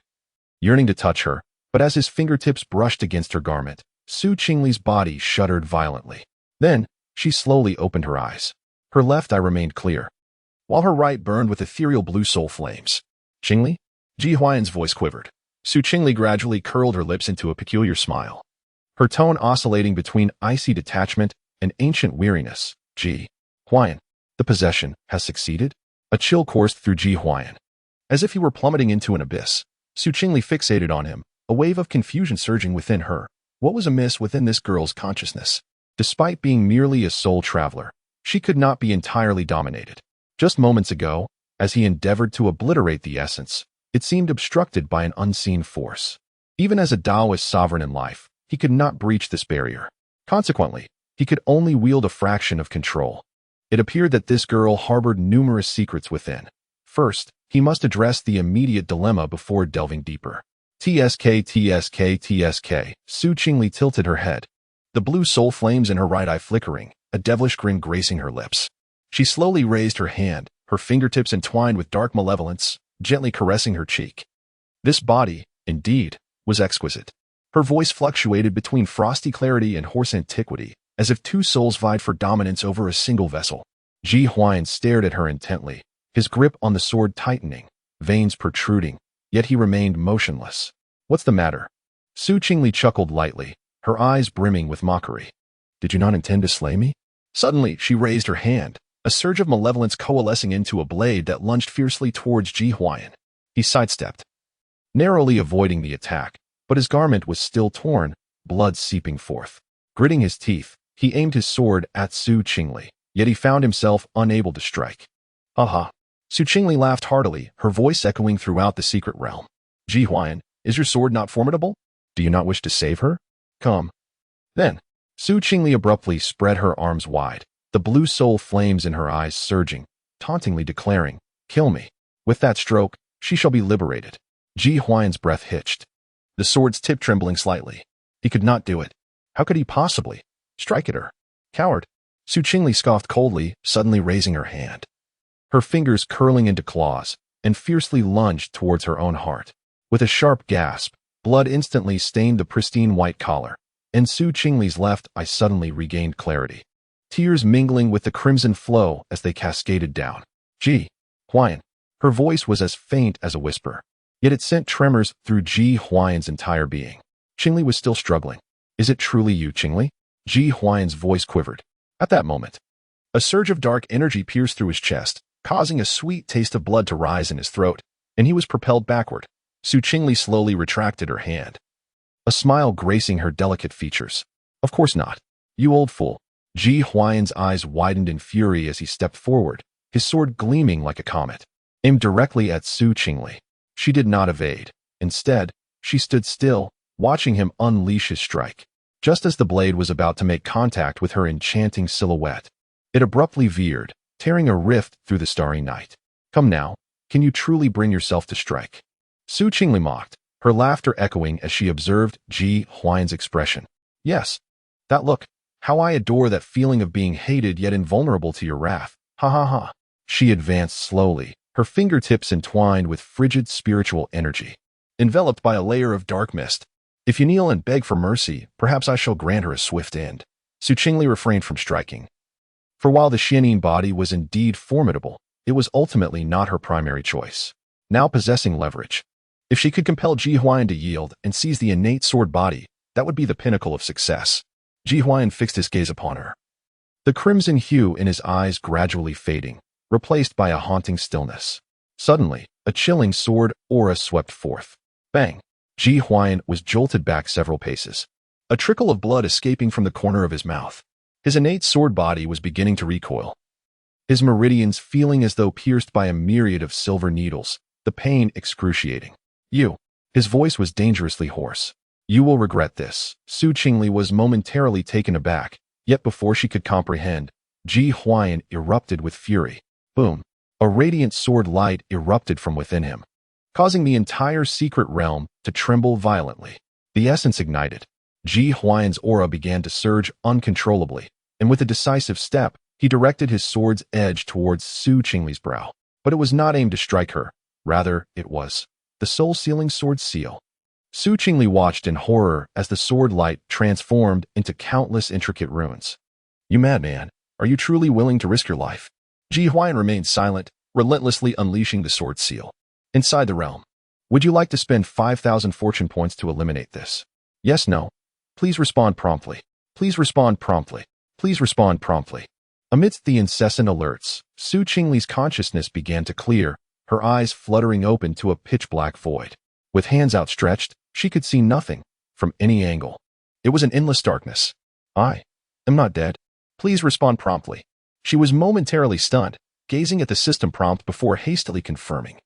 [SPEAKER 1] yearning to touch her, but as his fingertips brushed against her garment, Su Qingli's body shuddered violently. Then, she slowly opened her eyes. Her left eye remained clear, while her right burned with ethereal blue soul flames. Qingli? Ji Huai'an's voice quivered. Su Qingli gradually curled her lips into a peculiar smile, her tone oscillating between icy detachment and ancient weariness. Ji Huai'an, the possession has succeeded? A chill coursed through Ji Huai'an. As if he were plummeting into an abyss, Su Qingli fixated on him, a wave of confusion surging within her. What was amiss within this girl's consciousness? Despite being merely a soul traveler, she could not be entirely dominated. Just moments ago, as he endeavored to obliterate the essence, it seemed obstructed by an unseen force. Even as a Taoist sovereign in life, he could not breach this barrier. Consequently, he could only wield a fraction of control. It appeared that this girl harbored numerous secrets within. First, he must address the immediate dilemma before delving deeper. TSK. Su Qingli tilted her head, the blue soul flames in her right eye flickering, a devilish grin gracing her lips. She slowly raised her hand, her fingertips entwined with dark malevolence, gently caressing her cheek. This body, indeed, was exquisite. Her voice fluctuated between frosty clarity and hoarse antiquity, as if two souls vied for dominance over a single vessel. Ji Huai'an stared at her intently, his grip on the sword tightening, veins protruding, yet he remained motionless. What's the matter? Su Qingli chuckled lightly, her eyes brimming with mockery. Did you not intend to slay me? Suddenly, she raised her hand, a surge of malevolence coalescing into a blade that lunged fiercely towards Ji Huai'an. He sidestepped, narrowly avoiding the attack, but his garment was still torn, blood seeping forth. Gritting his teeth, he aimed his sword at Su Qingli, yet he found himself unable to strike. Aha! Su Qingli laughed heartily, her voice echoing throughout the secret realm. Ji Huai'an, is your sword not formidable? Do you not wish to save her? Come. Then, Su Qingli abruptly spread her arms wide, the blue soul flames in her eyes surging, tauntingly declaring, kill me. With that stroke, she shall be liberated. Ji Huai'an's breath hitched, the sword's tip trembling slightly. He could not do it. How could he possibly strike at her? Coward! Su Qingli scoffed coldly, suddenly raising her hand, her fingers curling into claws, and fiercely lunged towards her own heart. With a sharp gasp, blood instantly stained the pristine white collar, and Su Qingli's left eye suddenly regained clarity, tears mingling with the crimson flow as they cascaded down. Ji Huai'an. Her voice was as faint as a whisper, yet it sent tremors through Ji Huai'an's entire being. Qingli was still struggling. Is it truly you, Qingli? Ji Huai'an's voice quivered. At that moment, a surge of dark energy pierced through his chest, causing a sweet taste of blood to rise in his throat, and he was propelled backward. Su Qingli slowly retracted her hand, a smile gracing her delicate features. Of course not. You old fool. Ji Huai'an's eyes widened in fury as he stepped forward, his sword gleaming like a comet, aimed directly at Su Qingli. She did not evade. Instead, she stood still, watching him unleash his strike. Just as the blade was about to make contact with her enchanting silhouette, it abruptly veered, tearing a rift through the starry night. Come now, can you truly bring yourself to strike? Su Qingli mocked, her laughter echoing as she observed Ji Huai'an's expression. Yes, that look. How I adore that feeling of being hated yet invulnerable to your wrath. Ha ha ha. She advanced slowly, her fingertips entwined with frigid spiritual energy, enveloped by a layer of dark mist. If you kneel and beg for mercy, perhaps I shall grant her a swift end. Qingli refrained from striking. For while the Xianin body was indeed formidable, it was ultimately not her primary choice. Now possessing leverage, if she could compel Ji Huai'an to yield and seize the innate sword body, that would be the pinnacle of success. Ji Huai'an fixed his gaze upon her, the crimson hue in his eyes gradually fading, replaced by a haunting stillness. Suddenly, a chilling sword aura swept forth. Bang! Ji Huai'an was jolted back several paces, a trickle of blood escaping from the corner of his mouth. His innate sword body was beginning to recoil, his meridians feeling as though pierced by a myriad of silver needles, the pain excruciating. You. His voice was dangerously hoarse. You will regret this. Qingli was momentarily taken aback, yet before she could comprehend, Ji Huai'an erupted with fury. Boom! A radiant sword light erupted from within him, causing the entire secret realm to tremble violently. The essence ignited. Ji Huai'an's aura began to surge uncontrollably, and with a decisive step, he directed his sword's edge towards Qingli's brow. But it was not aimed to strike her. Rather, it was the soul-sealing sword seal. Qingli watched in horror as the sword light transformed into countless intricate runes. You madman, are you truly willing to risk your life? Ji Huai'an remained silent, relentlessly unleashing the sword seal. Inside the realm. Would you like to spend 5,000 fortune points to eliminate this? Yes, no. Please respond promptly. Please respond promptly. Please respond promptly. Amidst the incessant alerts, Qingli's consciousness began to clear, her eyes fluttering open to a pitch-black void. With hands outstretched, she could see nothing, from any angle. It was an endless darkness. I am not dead. Please respond promptly. She was momentarily stunned, gazing at the system prompt before hastily confirming.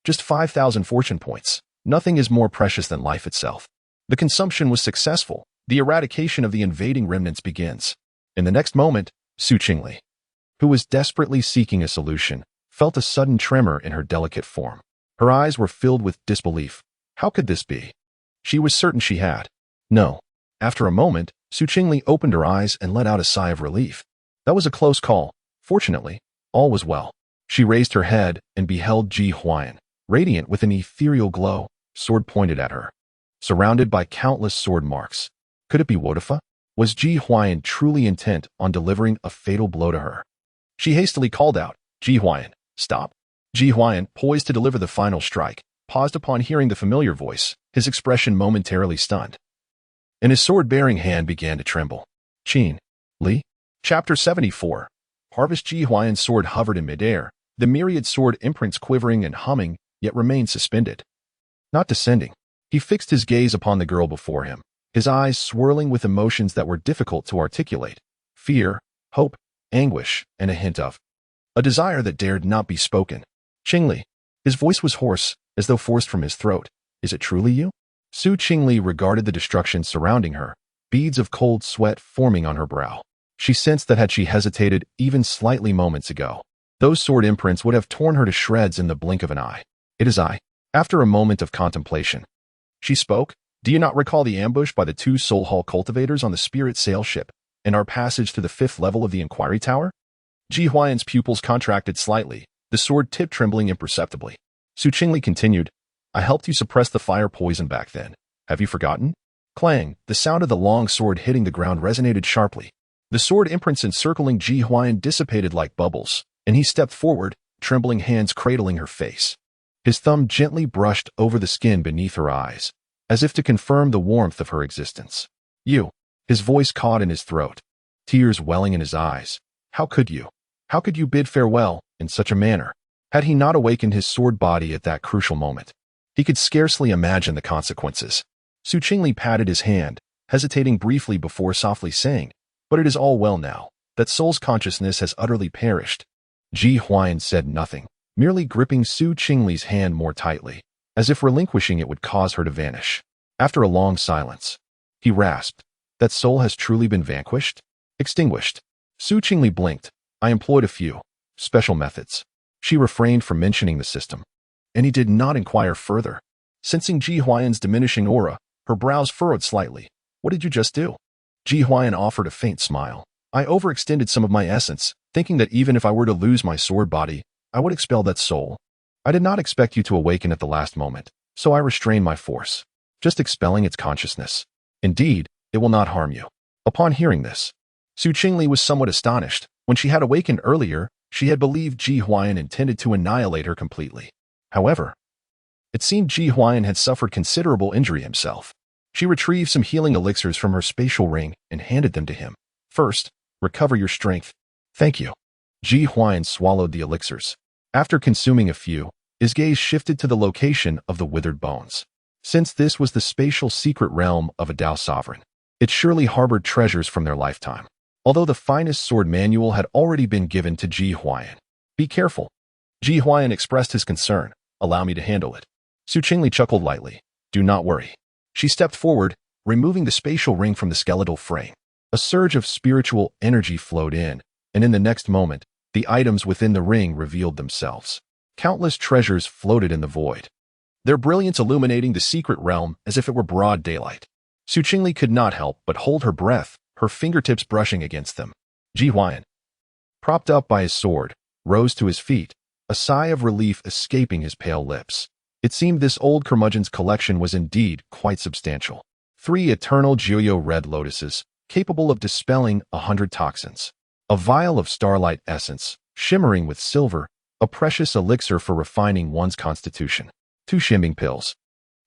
[SPEAKER 1] Just 5,000 fortune points. Nothing is more precious than life itself. The consumption was successful. The eradication of the invading remnants begins. In the next moment, Qingli, who was desperately seeking a solution, felt a sudden tremor in her delicate form. Her eyes were filled with disbelief. How could this be? She was certain she had. No. After a moment, Qingli opened her eyes and let out a sigh of relief. That was a close call. Fortunately, all was well. She raised her head and beheld Ji Huai'an, radiant with an ethereal glow, sword pointed at her, surrounded by countless sword marks. Could it be Wodafa? Was Ji Huai'an truly intent on delivering a fatal blow to her? She hastily called out, Ji Huai'an, stop. Ji Huai'an, poised to deliver the final strike, paused upon hearing the familiar voice, his expression momentarily stunned. And his sword-bearing hand began to tremble. Qingli. Chapter 74. Harvest. Ji Huai'an's sword hovered in midair, the myriad sword imprints quivering and humming, yet remained suspended. Not descending. He fixed his gaze upon the girl before him, his eyes swirling with emotions that were difficult to articulate. Fear, hope, anguish, and a hint of a desire that dared not be spoken. Qingli. His voice was hoarse, as though forced from his throat. Is it truly you? Qingli regarded the destruction surrounding her, beads of cold sweat forming on her brow. She sensed that had she hesitated even slightly moments ago, those sword imprints would have torn her to shreds in the blink of an eye. It is I. After a moment of contemplation, she spoke. Do you not recall the ambush by the 2 soul hall cultivators on the spirit sail ship, and our passage to the 5th level of the inquiry tower? Ji Huai'an's pupils contracted slightly, the sword tip trembling imperceptibly. Qingli continued, I helped you suppress the fire poison back then. Have you forgotten? Clang, the sound of the long sword hitting the ground resonated sharply. The sword imprints encircling Ji Huai'an dissipated like bubbles, and he stepped forward, trembling hands cradling her face. His thumb gently brushed over the skin beneath her eyes, as if to confirm the warmth of her existence. You. His voice caught in his throat, tears welling in his eyes. How could you? How could you bid farewell in such a manner? Had he not awakened his sword body at that crucial moment? He could scarcely imagine the consequences. Qingli patted his hand, hesitating briefly before softly saying, But it is all well now. That soul's consciousness has utterly perished. Ji Huai'an said nothing, merely gripping Qingli's hand more tightly, as if relinquishing it would cause her to vanish. After a long silence, he rasped, That soul has truly been vanquished? Extinguished. Qingli blinked. I employed a few special methods. She refrained from mentioning the system, and he did not inquire further. Sensing Ji Huai'an's diminishing aura, her brows furrowed slightly. What did you just do? Ji Huai'an offered a faint smile. I overextended some of my essence, thinking that even if I were to lose my sword body, I would expel that soul. I did not expect you to awaken at the last moment, so I restrained my force, just expelling its consciousness. Indeed, it will not harm you." Upon hearing this, Qingli was somewhat astonished. When she had awakened earlier, she had believed Ji Huai'an intended to annihilate her completely. However, it seemed Ji Huai'an had suffered considerable injury himself. She retrieved some healing elixirs from her spatial ring and handed them to him. "First, recover your strength." "Thank you." Ji Huai'an swallowed the elixirs. After consuming a few, his gaze shifted to the location of the withered bones. Since this was the spatial secret realm of a Dao sovereign, it surely harbored treasures from their lifetime. Although the finest sword manual had already been given to Ji Huai'an. "Be careful." Ji Huai'an expressed his concern. "Allow me to handle it." Qingli chuckled lightly. "Do not worry." She stepped forward, removing the spatial ring from the skeletal frame. A surge of spiritual energy flowed in, and in the next moment, the items within the ring revealed themselves. Countless treasures floated in the void, their brilliance illuminating the secret realm as if it were broad daylight. Qingli could not help but hold her breath, her fingertips brushing against them. Ji Huai'an, propped up by his sword, rose to his feet, a sigh of relief escaping his pale lips. It seemed this old curmudgeon's collection was indeed quite substantial. 3 eternal Jiuyo red lotuses, capable of dispelling 100 toxins. A vial of starlight essence, shimmering with silver, a precious elixir for refining one's constitution. 2 Tianming pills.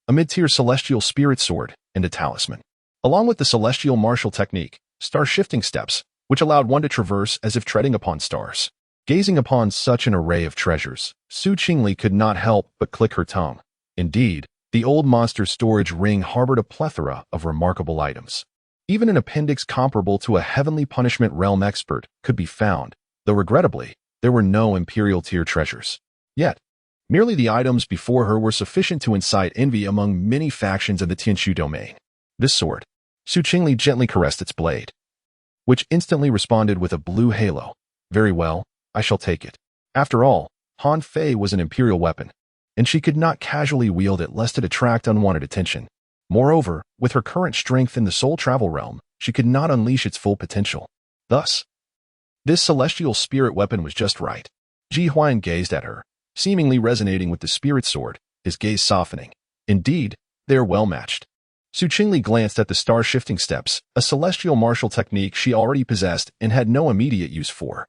[SPEAKER 1] A mid-tier celestial spirit sword, and a talisman. Along with the celestial martial technique, star-shifting steps, which allowed one to traverse as if treading upon stars. Gazing upon such an array of treasures, Qingli could not help but click her tongue. Indeed, the old monster's storage ring harbored a plethora of remarkable items. Even an appendix comparable to a heavenly punishment realm expert could be found, though regrettably, there were no imperial tier treasures. Yet, merely the items before her were sufficient to incite envy among many factions of the Tianshu domain. This sword. Qingli gently caressed its blade, which instantly responded with a blue halo. "Very well, I shall take it." After all, Han Fei was an imperial weapon, and she could not casually wield it lest it attract unwanted attention. Moreover, with her current strength in the soul travel realm, she could not unleash its full potential. Thus, this celestial spirit weapon was just right. Ji Huai'an gazed at her, seemingly resonating with the spirit sword, his gaze softening. Indeed, they are well matched. Qingli glanced at the star-shifting steps, a celestial martial technique she already possessed and had no immediate use for,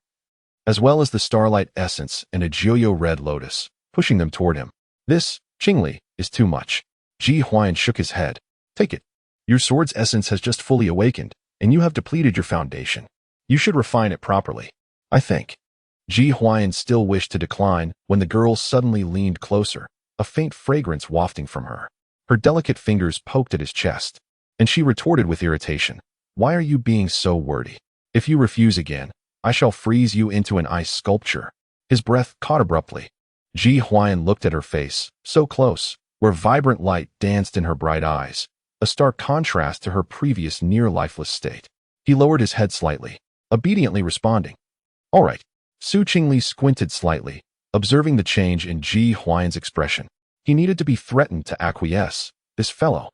[SPEAKER 1] as well as the starlight essence and a Jiuyo red lotus, pushing them toward him. "This, Qingli, is too much." Ji Huai'an shook his head. "Take it. Your sword's essence has just fully awakened, and you have depleted your foundation. You should refine it properly, I think." Ji Huai'an still wished to decline when the girl suddenly leaned closer, a faint fragrance wafting from her. Her delicate fingers poked at his chest, and she retorted with irritation. "Why are you being so wordy? If you refuse again, I shall freeze you into an ice sculpture." His breath caught abruptly. Ji Huai'an looked at her face, so close, where vibrant light danced in her bright eyes, a stark contrast to her previous near-lifeless state. He lowered his head slightly, obediently responding. "All right." Qingli squinted slightly, observing the change in Ji Huai'an's expression. He needed to be threatened to acquiesce. This fellow.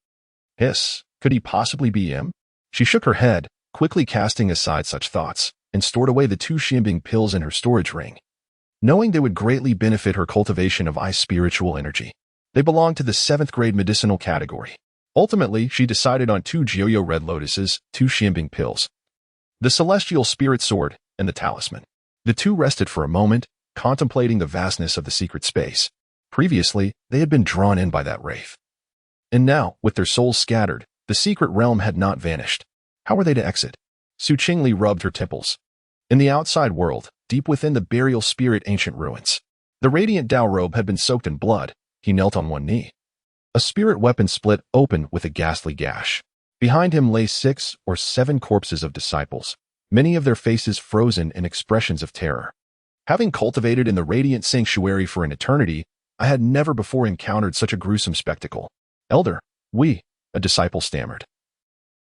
[SPEAKER 1] Hiss, could he possibly be him? She shook her head, quickly casting aside such thoughts, and stored away the 2 Tianming pills in her storage ring, knowing they would greatly benefit her cultivation of ice spiritual energy. They belonged to the 7th grade medicinal category. Ultimately, she decided on 2 Jiuyo red lotuses, 2 Tianming pills, the celestial spirit sword, and the talisman. The 2 rested for a moment, contemplating the vastness of the secret space. Previously, they had been drawn in by that wraith. And now, with their souls scattered, the secret realm had not vanished. How were they to exit? Qingli rubbed her temples. In the outside world, deep within the burial spirit ancient ruins, the radiant Dao robe had been soaked in blood. He knelt on one knee. A spirit weapon split open with a ghastly gash. Behind him lay 6 or 7 corpses of disciples, many of their faces frozen in expressions of terror. Having cultivated in the radiant sanctuary for an eternity, I had never before encountered such a gruesome spectacle. "Elder, a disciple stammered,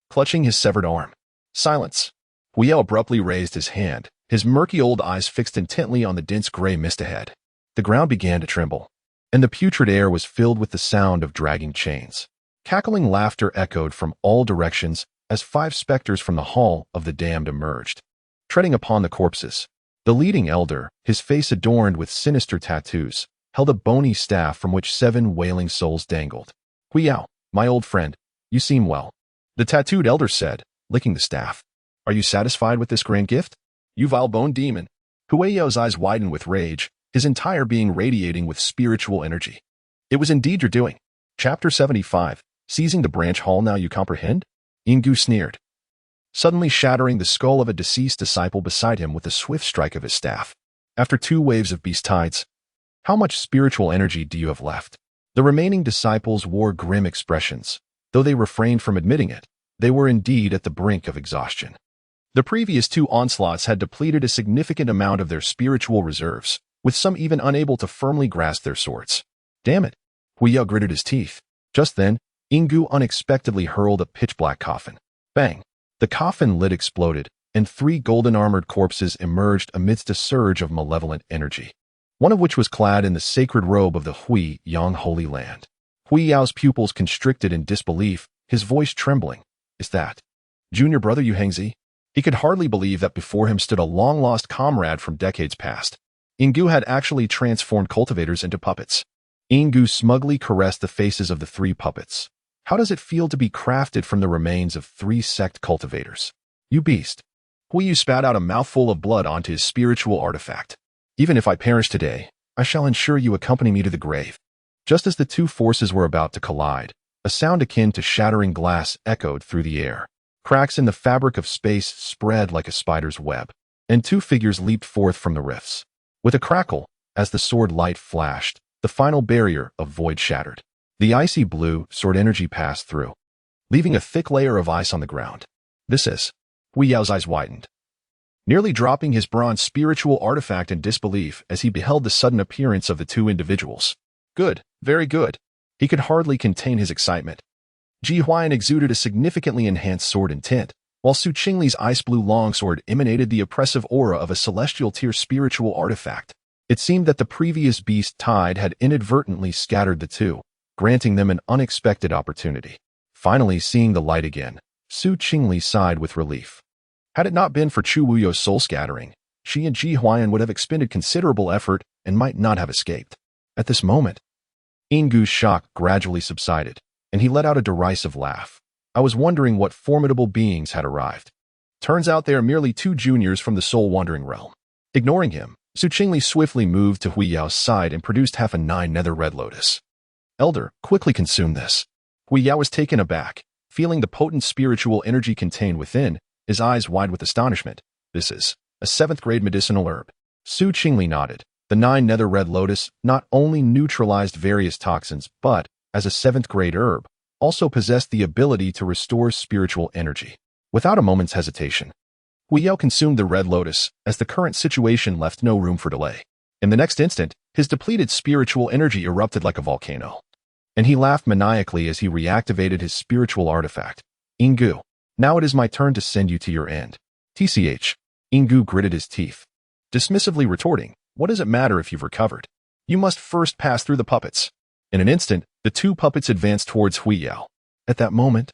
[SPEAKER 1] clutching his severed arm. "Silence." Wanyao abruptly raised his hand, his murky old eyes fixed intently on the dense gray mist ahead. The ground began to tremble, and the putrid air was filled with the sound of dragging chains. Cackling laughter echoed from all directions as 5 specters from the hall of the damned emerged, treading upon the corpses. The leading elder, his face adorned with sinister tattoos, held a bony staff from which 7 wailing souls dangled. "Huiyao, my old friend, you seem well," the tattooed elder said, licking the staff. "Are you satisfied with this grand gift? You vile bone demon." Huiyao's eyes widened with rage, his entire being radiating with spiritual energy. "It was indeed your doing." Chapter 75, Seizing the Branch Hall, now you comprehend? Yinggu sneered, suddenly shattering the skull of a deceased disciple beside him with a swift strike of his staff. "After 2 waves of beast tides, how much spiritual energy do you have left?" The remaining disciples wore grim expressions. Though they refrained from admitting it, they were indeed at the brink of exhaustion. The previous 2 onslaughts had depleted a significant amount of their spiritual reserves, with some even unable to firmly grasp their swords. "Damn it!" Huiyao gritted his teeth. Just then, Yinggu unexpectedly hurled a pitch-black coffin. Bang! The coffin lid exploded, and 3 golden-armored corpses emerged amidst a surge of malevolent energy, one of which was clad in the sacred robe of the Yang Holy Land. Huiyao's pupils constricted in disbelief, his voice trembling. "Is that junior brother Yu Hengzi?" He could hardly believe that before him stood a long-lost comrade from decades past. Yinggu had actually transformed cultivators into puppets. Yinggu smugly caressed the faces of the 3 puppets. "How does it feel to be crafted from the remains of 3 sect cultivators? You beast." Huiyu spat out a mouthful of blood onto his spiritual artifact. "Even if I perish today, I shall ensure you accompany me to the grave." Just as the 2 forces were about to collide, a sound akin to shattering glass echoed through the air. Cracks in the fabric of space spread like a spider's web, and 2 figures leaped forth from the rifts. With a crackle, as the sword light flashed, the final barrier of void shattered. The icy blue sword energy passed through, leaving a thick layer of ice on the ground. "This is..." Huiyao's eyes widened, nearly dropping his bronze spiritual artifact in disbelief as he beheld the sudden appearance of the 2 individuals. "Good, very good." He could hardly contain his excitement. Ji Huai'an exuded a significantly enhanced sword in tint, while Qingli's ice blue longsword emanated the oppressive aura of a celestial tier spiritual artifact. It seemed that the previous beast tide had inadvertently scattered the 2, granting them an unexpected opportunity. Finally seeing the light again, Qingli sighed with relief. Had it not been for Chu Wuyo's soul scattering, she and Ji Huai'an would have expended considerable effort and might not have escaped. At this moment, Yinggu's shock gradually subsided, and he let out a derisive laugh. "I was wondering what formidable beings had arrived. Turns out they are merely 2 juniors from the soul-wandering realm." Ignoring him, Qingli swiftly moved to Huiyao's side and produced half a 9 nether red lotus. "Elder, quickly consume this." Huiyao was taken aback, feeling the potent spiritual energy contained within, his eyes wide with astonishment. "This is a 7th-grade medicinal herb." Qingli nodded. The 9 nether red lotus not only neutralized various toxins, but, as a 7th-grade herb, also possessed the ability to restore spiritual energy. Without a moment's hesitation, Huiyao consumed the red lotus, as the current situation left no room for delay. In the next instant, his depleted spiritual energy erupted like a volcano, and he laughed maniacally as he reactivated his spiritual artifact. "Yinggu, now it is my turn to send you to your end." "TCH." Yinggu gritted his teeth, dismissively retorting, "What does it matter if you've recovered? You must first pass through the puppets." In an instant, the 2 puppets advanced towards Huiyao. At that moment,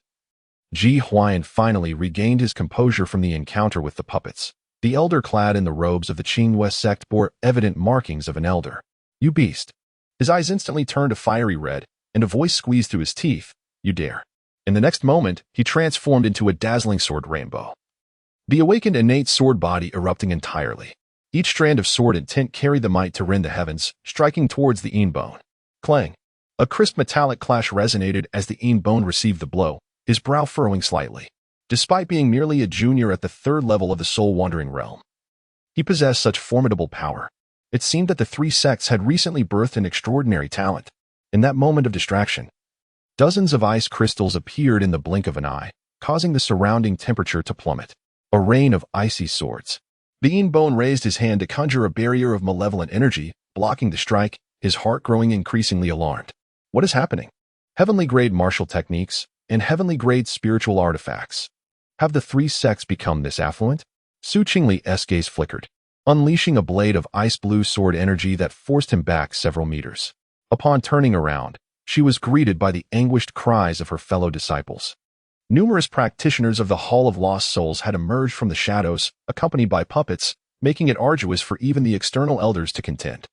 [SPEAKER 1] Ji Huai'an finally regained his composure from the encounter with the puppets. The elder clad in the robes of the Qingli sect bore evident markings of an elder. "You beast." His eyes instantly turned a fiery red, and a voice squeezed through his teeth. "You dare." In the next moment, he transformed into a dazzling sword rainbow, the awakened innate sword body erupting entirely. Each strand of sword and tint carried the might to rend the heavens, striking towards the Yin bone. Clang! A crisp metallic clash resonated as the Yin bone received the blow, his brow furrowing slightly. Despite being merely a junior at the 3rd level of the soul-wandering realm, he possessed such formidable power. It seemed that the 3 sects had recently birthed an extraordinary talent. In that moment of distraction, dozens of ice crystals appeared in the blink of an eye, causing the surrounding temperature to plummet. A rain of icy swords. The Yin bone raised his hand to conjure a barrier of malevolent energy, blocking the strike, his heart growing increasingly alarmed. What is happening? Heavenly-grade martial techniques and heavenly-grade spiritual artifacts. Have the 3 sects become this affluent? Qingli's gaze flickered, unleashing a blade of ice-blue sword energy that forced him back several meters. Upon turning around, she was greeted by the anguished cries of her fellow disciples. Numerous practitioners of the Hall of Lost Souls had emerged from the shadows, accompanied by puppets, making it arduous for even the external elders to contend.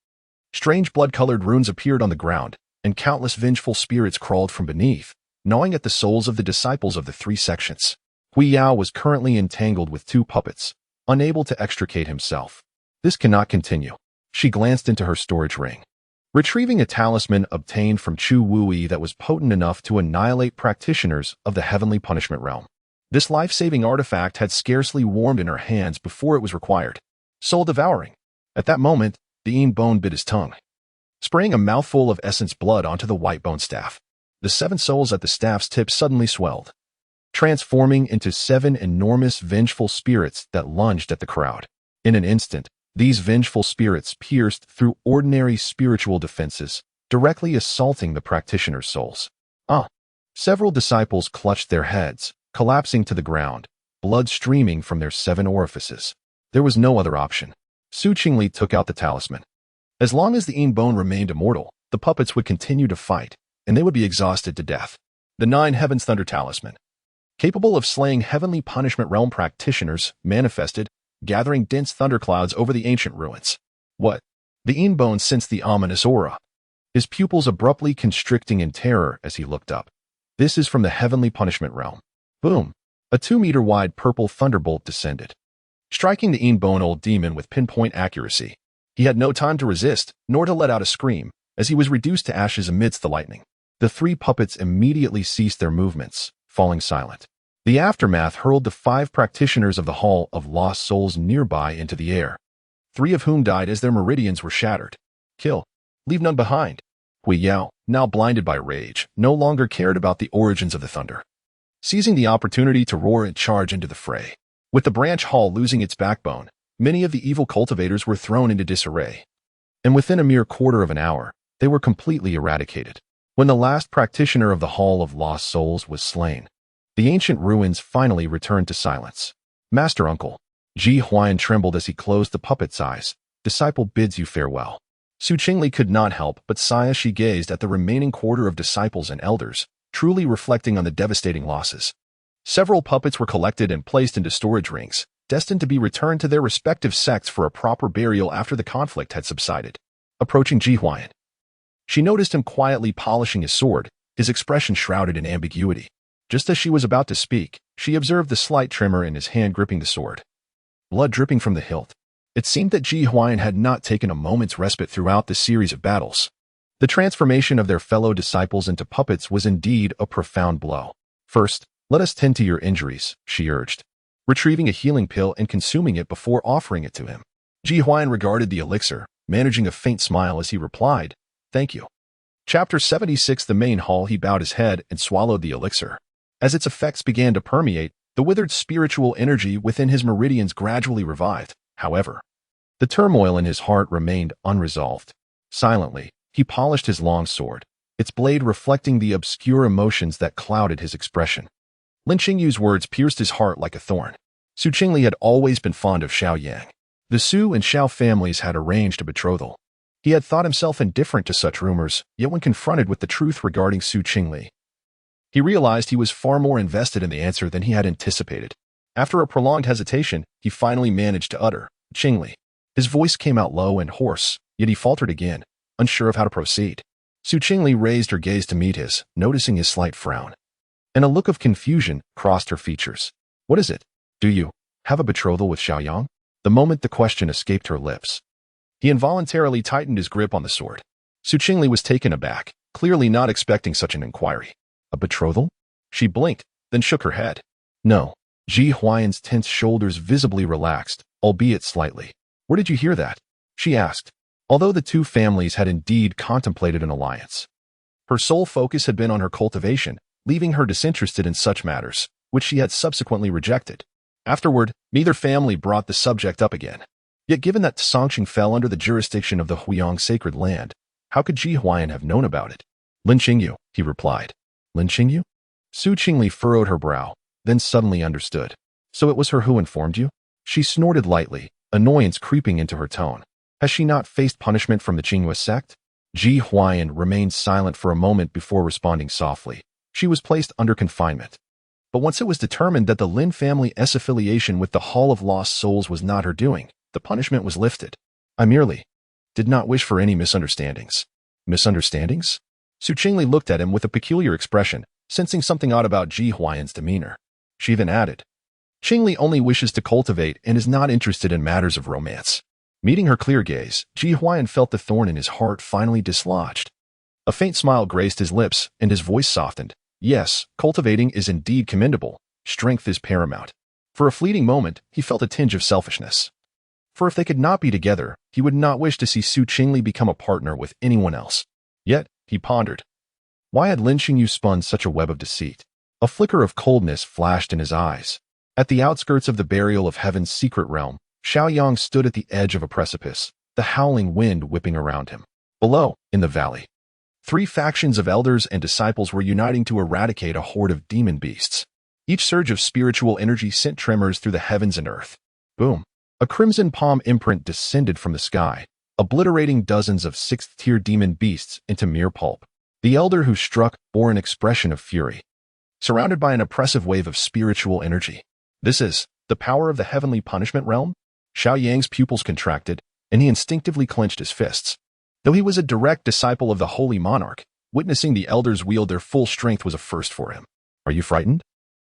[SPEAKER 1] Strange blood-colored runes appeared on the ground, and countless vengeful spirits crawled from beneath, gnawing at the souls of the disciples of the three sections. Huiyao was currently entangled with two puppets, unable to extricate himself. This cannot continue. She glanced into her storage ring. Retrieving a talisman obtained from Chu Wui that was potent enough to annihilate practitioners of the heavenly punishment realm. This life-saving artifact had scarcely warmed in her hands before it was required. Soul-devouring. At that moment, the Yin bone bit his tongue, spraying a mouthful of essence blood onto the white bone staff. The 7 souls at the staff's tip suddenly swelled, transforming into 7 enormous vengeful spirits that lunged at the crowd. In an instant, these vengeful spirits pierced through ordinary spiritual defenses, directly assaulting the practitioner's souls. Several disciples clutched their heads, collapsing to the ground, blood streaming from their 7 orifices. There was no other option. Su Qingli took out the talisman. As long as the Yin bone remained immortal, the puppets would continue to fight, and they would be exhausted to death. The 9 Heavens Thunder Talisman, capable of slaying heavenly punishment realm practitioners, manifested, gathering dense thunderclouds over the ancient ruins. What? The Yin bone sensed the ominous aura, his pupils abruptly constricting in terror as he looked up. This is from the heavenly punishment realm. Boom! A 2-meter-wide purple thunderbolt descended, striking the Yin bone old demon with pinpoint accuracy. He had no time to resist, nor to let out a scream, as he was reduced to ashes amidst the lightning. The 3 puppets immediately ceased their movements, falling silent. The aftermath hurled the 5 practitioners of the Hall of Lost Souls nearby into the air, 3 of whom died as their meridians were shattered. Kill. Leave none behind. Huiyao, now blinded by rage, no longer cared about the origins of the thunder. Seizing the opportunity to roar and charge into the fray. With the branch hall losing its backbone, many of the evil cultivators were thrown into disarray. And within a mere quarter of an hour, they were completely eradicated. When the last practitioner of the Hall of Lost Souls was slain, the ancient ruins finally returned to silence. Master Uncle. Ji Huai'an trembled as he closed the puppet's eyes. Disciple bids you farewell. Su Qingli could not help but sigh as she gazed at the remaining quarter of disciples and elders, truly reflecting on the devastating losses. Several puppets were collected and placed into storage rings, destined to be returned to their respective sects for a proper burial after the conflict had subsided. Approaching Ji Huai'an, she noticed him quietly polishing his sword, his expression shrouded in ambiguity. Just as she was about to speak, she observed the slight tremor in his hand gripping the sword, blood dripping from the hilt. It seemed that Ji Huai'an had not taken a moment's respite throughout the series of battles. The transformation of their fellow disciples into puppets was indeed a profound blow. First, let us tend to your injuries, she urged, retrieving a healing pill and consuming it before offering it to him. Ji Huai'an regarded the elixir, managing a faint smile as he replied, "Thank you." Chapter 76. The main hall. He bowed his head and swallowed the elixir. As its effects began to permeate, the withered spiritual energy within his meridians gradually revived. However, the turmoil in his heart remained unresolved. Silently, he polished his long sword, its blade reflecting the obscure emotions that clouded his expression. Lin Qingyu's words pierced his heart like a thorn. Su Qingli had always been fond of Xiao Yang. The Su and Xiao families had arranged a betrothal. He had thought himself indifferent to such rumors, yet when confronted with the truth regarding Su Qingli, he realized he was far more invested in the answer than he had anticipated. After a prolonged hesitation, he finally managed to utter, "Qingli." His voice came out low and hoarse, yet he faltered again, unsure of how to proceed. Su Qingli raised her gaze to meet his, noticing his slight frown, and a look of confusion crossed her features. "What is it? Do you have a betrothal with Xiao Yang?" The moment the question escaped her lips, he involuntarily tightened his grip on the sword. Su Qingli was taken aback, clearly not expecting such an inquiry. "A betrothal?" She blinked, then shook her head. "No." Ji Huai'an's tense shoulders visibly relaxed, albeit slightly. "Where did you hear that?" she asked. Although the two families had indeed contemplated an alliance, her sole focus had been on her cultivation, leaving her disinterested in such matters, which she had subsequently rejected. Afterward, neither family brought the subject up again. Yet given that Songqing fell under the jurisdiction of the Huyang sacred land, how could Ji Huai'an have known about it? "Lin Qingyu," he replied. "Lin Qingyu?" Su Qingli furrowed her brow, then suddenly understood. "So it was her who informed you?" She snorted lightly, annoyance creeping into her tone. Has she not faced punishment from the Qingyi sect? Ji Huai'an remained silent for a moment before responding softly. She was placed under confinement. But once it was determined that the Lin family's affiliation with the Hall of Lost Souls was not her doing, the punishment was lifted. I merely did not wish for any misunderstandings. Misunderstandings? Su Qingli looked at him with a peculiar expression, sensing something odd about Ji Huai'an's demeanor. She then added, Qingli only wishes to cultivate and is not interested in matters of romance. Meeting her clear gaze, Ji Huai'an felt the thorn in his heart finally dislodged. A faint smile graced his lips, and his voice softened. Yes, cultivating is indeed commendable. Strength is paramount. For a fleeting moment, he felt a tinge of selfishness. For if they could not be together, he would not wish to see Su Qingli become a partner with anyone else. Yet, he pondered. Why had Lin Xingyu spun such a web of deceit? A flicker of coldness flashed in his eyes. At the outskirts of the burial of heaven's secret realm, Xiao Yang stood at the edge of a precipice, the howling wind whipping around him. Below, in the valley, 3 factions of elders and disciples were uniting to eradicate a horde of demon beasts. Each surge of spiritual energy sent tremors through the heavens and earth. Boom! A crimson palm imprint descended from the sky, obliterating dozens of 6th-tier demon beasts into mere pulp. The elder who struck bore an expression of fury, surrounded by an oppressive wave of spiritual energy. This is the power of the heavenly punishment realm? Xiao Yang's pupils contracted, and he instinctively clenched his fists. Though he was a direct disciple of the holy monarch, witnessing the elders wield their full strength was a first for him. Are you frightened?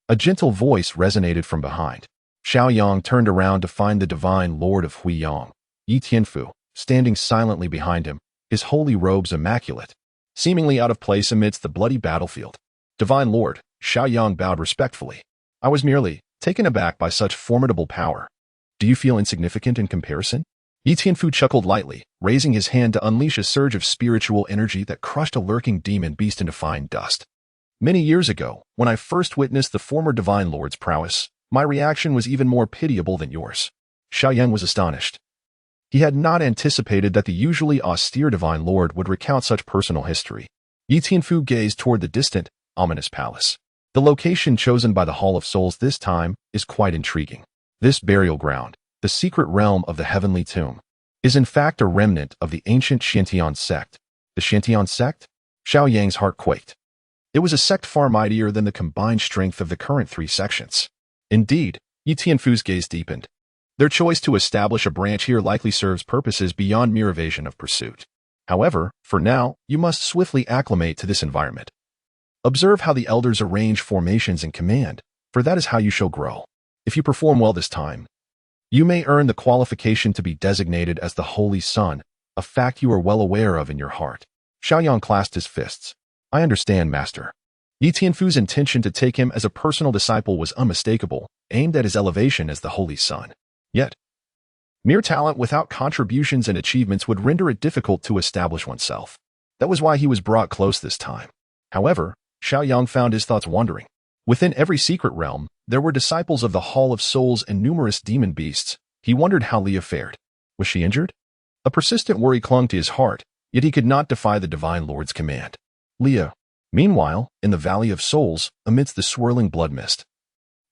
[SPEAKER 1] A gentle voice resonated from behind. Xiao Yang turned around to find the divine lord of Huiyang, Yi Tianfu, standing silently behind him, his holy robes immaculate, seemingly out of place amidst the bloody battlefield. Divine Lord, Xiao Yang bowed respectfully. I was merely taken aback by such formidable power. Do you feel insignificant in comparison? Yi Tianfu chuckled lightly, raising his hand to unleash a surge of spiritual energy that crushed a lurking demon beast into fine dust. Many years ago, when I first witnessed the former Divine Lord's prowess, my reaction was even more pitiable than yours. Xiao Yang was astonished. He had not anticipated that the usually austere Divine Lord would recount such personal history. Yi Tianfu gazed toward the distant, ominous palace. The location chosen by the Hall of Souls this time is quite intriguing. This burial ground, the secret realm of the heavenly tomb, is in fact a remnant of the ancient Xiantian sect. The Xiantian sect? Xiao Yang's heart quaked. It was a sect far mightier than the combined strength of the current 3 sections. Indeed, Yi Tianfu's gaze deepened. Their choice to establish a branch here likely serves purposes beyond mere evasion of pursuit. However, for now, you must swiftly acclimate to this environment. Observe how the elders arrange formations and command, for that is how you shall grow. If you perform well this time, you may earn the qualification to be designated as the Holy Son, a fact you are well aware of in your heart. Xiao Yang clasped his fists. I understand, Master. Yi Tianfu's intention to take him as a personal disciple was unmistakable, aimed at his elevation as the Holy Son. Yet, mere talent without contributions and achievements would render it difficult to establish oneself. That was why he was brought close this time. However, Xiao Yang found his thoughts wandering. Within every secret realm, there were disciples of the Hall of Souls and numerous demon beasts. He wondered how Leah fared. Was she injured? A persistent worry clung to his heart, yet he could not defy the Divine Lord's command. Leah. Meanwhile, in the Valley of Souls, amidst the swirling blood mist,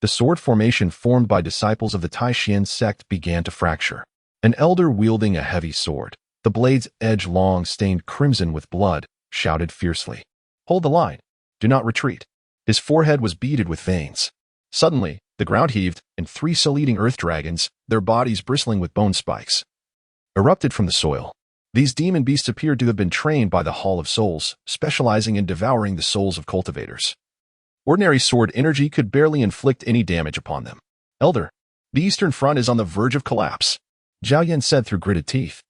[SPEAKER 1] the sword formation formed by disciples of the Taishan sect began to fracture. An elder wielding a heavy sword, the blade's edge long stained crimson with blood, shouted fiercely. Hold the line. Do not retreat. His forehead was beaded with veins. Suddenly, the ground heaved, and 3 soul-eating earth dragons, their bodies bristling with bone spikes, erupted from the soil. These demon beasts appeared to have been trained by the Hall of Souls, specializing in devouring the souls of cultivators. Ordinary sword energy could barely inflict any damage upon them. Elder, the eastern front is on the verge of collapse, Zhao Yan said through gritted teeth,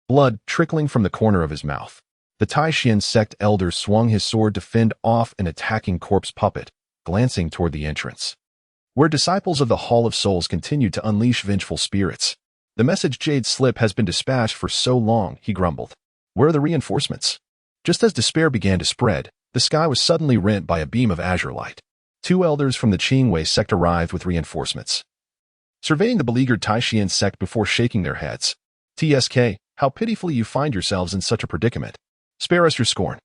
[SPEAKER 1] blood trickling from the corner of his mouth. The Taishan sect elder swung his sword to fend off an attacking corpse puppet, glancing toward the entrance, where disciples of the Hall of Souls continued to unleash vengeful spirits. The message Jade Slip has been dispatched for so long, he grumbled. Where are the reinforcements? Just as despair began to spread, the sky was suddenly rent by a beam of azure light. 2 elders from the Qingli sect arrived with reinforcements, surveying the beleaguered Taishan sect before shaking their heads. TSK, how pitifully you find yourselves in such a predicament. Spare us your scorn.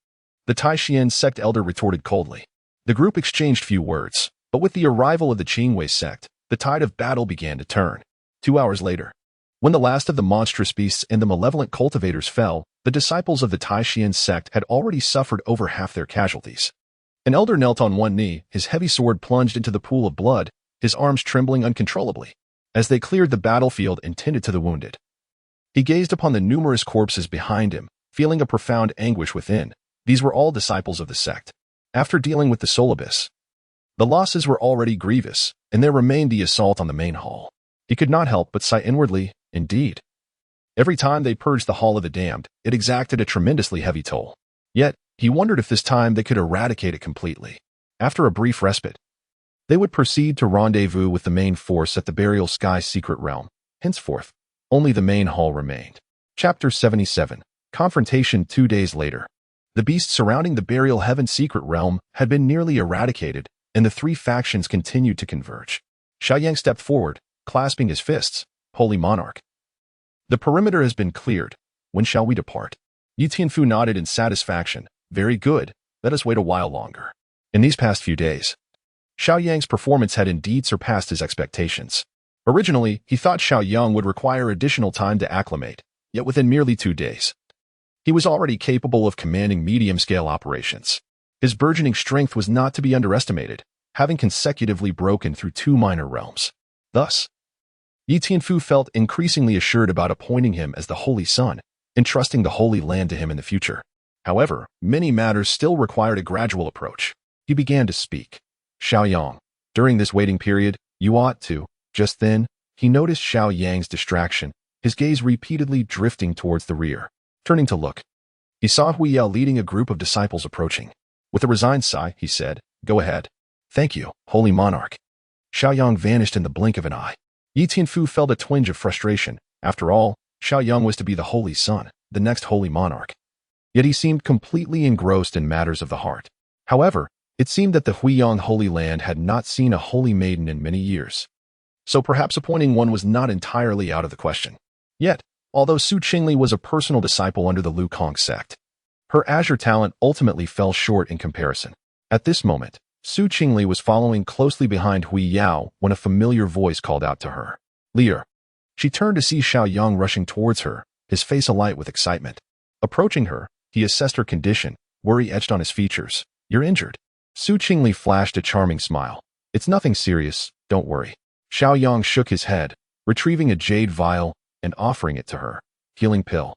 [SPEAKER 1] The Taishan sect elder retorted coldly. The group exchanged few words, but with the arrival of the Qingli sect, the tide of battle began to turn. 2 hours later, when the last of the monstrous beasts and the malevolent cultivators fell, the disciples of the Taishan sect had already suffered over half their casualties. An elder knelt on one knee, his heavy sword plunged into the pool of blood, his arms trembling uncontrollably. as they cleared the battlefield and tended to the wounded. He gazed upon the numerous corpses behind him, feeling a profound anguish within. These were all disciples of the sect. After dealing with the soul abyss, the losses were already grievous, and there remained the assault on the main hall. He could not help but sigh inwardly, indeed. Every time they purged the Hall of the Damned, it exacted a tremendously heavy toll. Yet, he wondered if this time they could eradicate it completely. After a brief respite, they would proceed to rendezvous with the main force at the Burial Sky secret realm. Henceforth, only the main hall remained. Chapter 77. Confrontation 2 days later. The beasts surrounding the Burial Heaven secret realm had been nearly eradicated, and the three factions continued to converge. Xiao Yang stepped forward, clasping his fists. Holy Monarch, the perimeter has been cleared. When shall we depart? Yi Tianfu nodded in satisfaction. Very good. Let us wait a while longer. In these past few days, Xiao Yang's performance had indeed surpassed his expectations. Originally, he thought Xiao Yang would require additional time to acclimate, yet within merely 2 days, he was already capable of commanding medium-scale operations. His burgeoning strength was not to be underestimated, having consecutively broken through 2 minor realms. Thus, Yi Tianfu felt increasingly assured about appointing him as the Holy Son, entrusting the Holy Land to him in the future. However, many matters still required a gradual approach. He began to speak. Xiao Yang, during this waiting period, you ought to. Just then, he noticed Xiao Yang's distraction, his gaze repeatedly drifting towards the rear. Turning to look, he saw Huiyao leading a group of disciples approaching. With a resigned sigh, he said, "Go ahead." "Thank you, Holy Monarch." Xiao Yang vanished in the blink of an eye. Yi Tianfu felt a twinge of frustration. After all, Xiao Yang was to be the Holy Son, the next Holy Monarch. Yet he seemed completely engrossed in matters of the heart. However, it seemed that the Huiyang Holy Land had not seen a holy maiden in many years. So perhaps appointing one was not entirely out of the question. Yet, although Su Qingli was a personal disciple under the Lu Kong sect, her azure talent ultimately fell short in comparison. At this moment, Su Qingli was following closely behind Huiyao when a familiar voice called out to her. "Leer." She turned to see Xiao Yang rushing towards her, his face alight with excitement. Approaching her, he assessed her condition, worry etched on his features. "You're injured." Su Qingli flashed a charming smile. "It's nothing serious, don't worry." Xiao Yang shook his head, retrieving a jade vial and offering it to her. "Healing pill."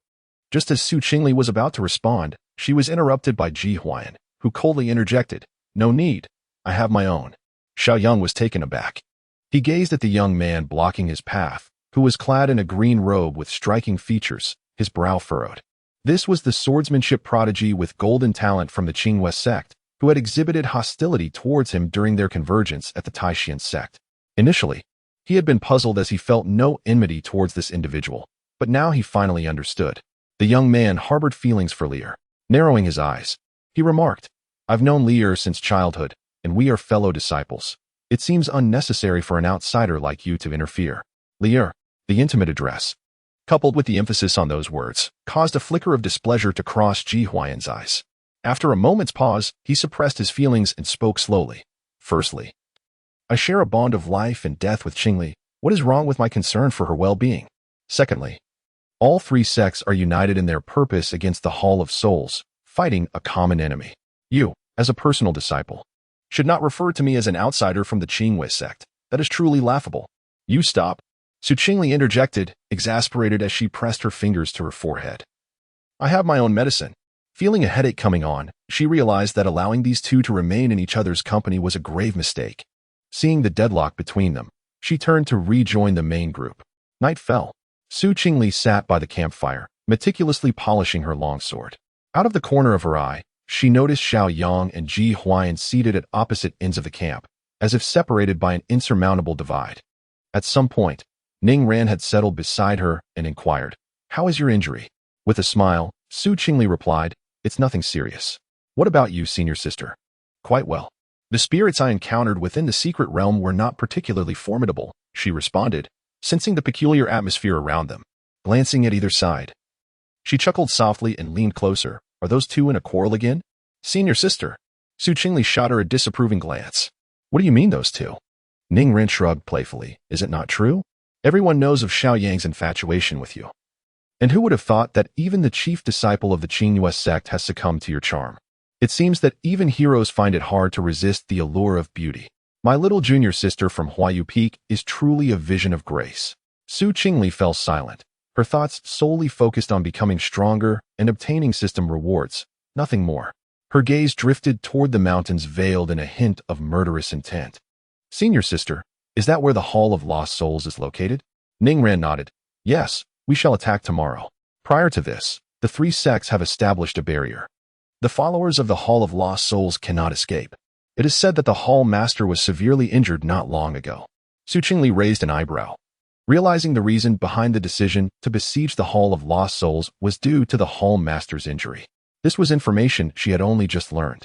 [SPEAKER 1] Just as Su Qingli was about to respond, she was interrupted by Ji Huai'an, who coldly interjected, "No need. I have my own." Xiao Yang was taken aback. He gazed at the young man blocking his path, who was clad in a green robe with striking features, his brow furrowed. This was the swordsmanship prodigy with golden talent from the Qingli sect, who had exhibited hostility towards him during their convergence at the Taishan sect. Initially, he had been puzzled as he felt no enmity towards this individual, but now he finally understood. The young man harbored feelings for Leer. Narrowing his eyes, he remarked, "I've known Leer since childhood, and we are fellow disciples. It seems unnecessary for an outsider like you to interfere." Leer, the intimate address, coupled with the emphasis on those words, caused a flicker of displeasure to cross Ji Huai'an's eyes. After a moment's pause, he suppressed his feelings and spoke slowly. "Firstly, I share a bond of life and death with Qingli. What is wrong with my concern for her well-being? Secondly, all 3 sects are united in their purpose against the Hall of Souls, fighting a common enemy. You, as a personal disciple, should not refer to me as an outsider from the Qingli sect. That is truly laughable." "You stop," Su Qingli interjected, exasperated as she pressed her fingers to her forehead. "I have my own medicine." Feeling a headache coming on, she realized that allowing these two to remain in each other's company was a grave mistake. Seeing the deadlock between them, she turned to rejoin the main group. Night fell. Su Qingli sat by the campfire, meticulously polishing her longsword. Out of the corner of her eye, she noticed Xiao Yang and Ji Huai'an seated at opposite ends of the camp, as if separated by an insurmountable divide. At some point, Ning Ran had settled beside her and inquired, "How is your injury?" With a smile, Su Qingli replied, "It's nothing serious." "What about you, senior sister?" "Quite well. The spirits I encountered within the secret realm were not particularly formidable," she responded, sensing the peculiar atmosphere around them. Glancing at either side, she chuckled softly and leaned closer. "Are those two in a quarrel again?" "Senior sister." Su Qingli shot her a disapproving glance. "What do you mean, those two?" Ning Ran shrugged playfully. "Is it not true? Everyone knows of Xiao Yang's infatuation with you. And who would have thought that even the chief disciple of the Qingli sect has succumbed to your charm? It seems that even heroes find it hard to resist the allure of beauty." My little junior sister from Huaiyu Peak is truly a vision of grace. Su Qingli fell silent, her thoughts solely focused on becoming stronger and obtaining system rewards, nothing more. Her gaze drifted toward the mountains veiled in a hint of murderous intent. Senior sister, is that where the Hall of Lost Souls is located? Ningran nodded. Yes, we shall attack tomorrow. Prior to this, the three sects have established a barrier. The followers of the Hall of Lost Souls cannot escape. It is said that the Hall Master was severely injured not long ago. Su Qingli raised an eyebrow. Realizing the reason behind the decision to besiege the Hall of Lost Souls was due to the Hall Master's injury. This was information she had only just learned.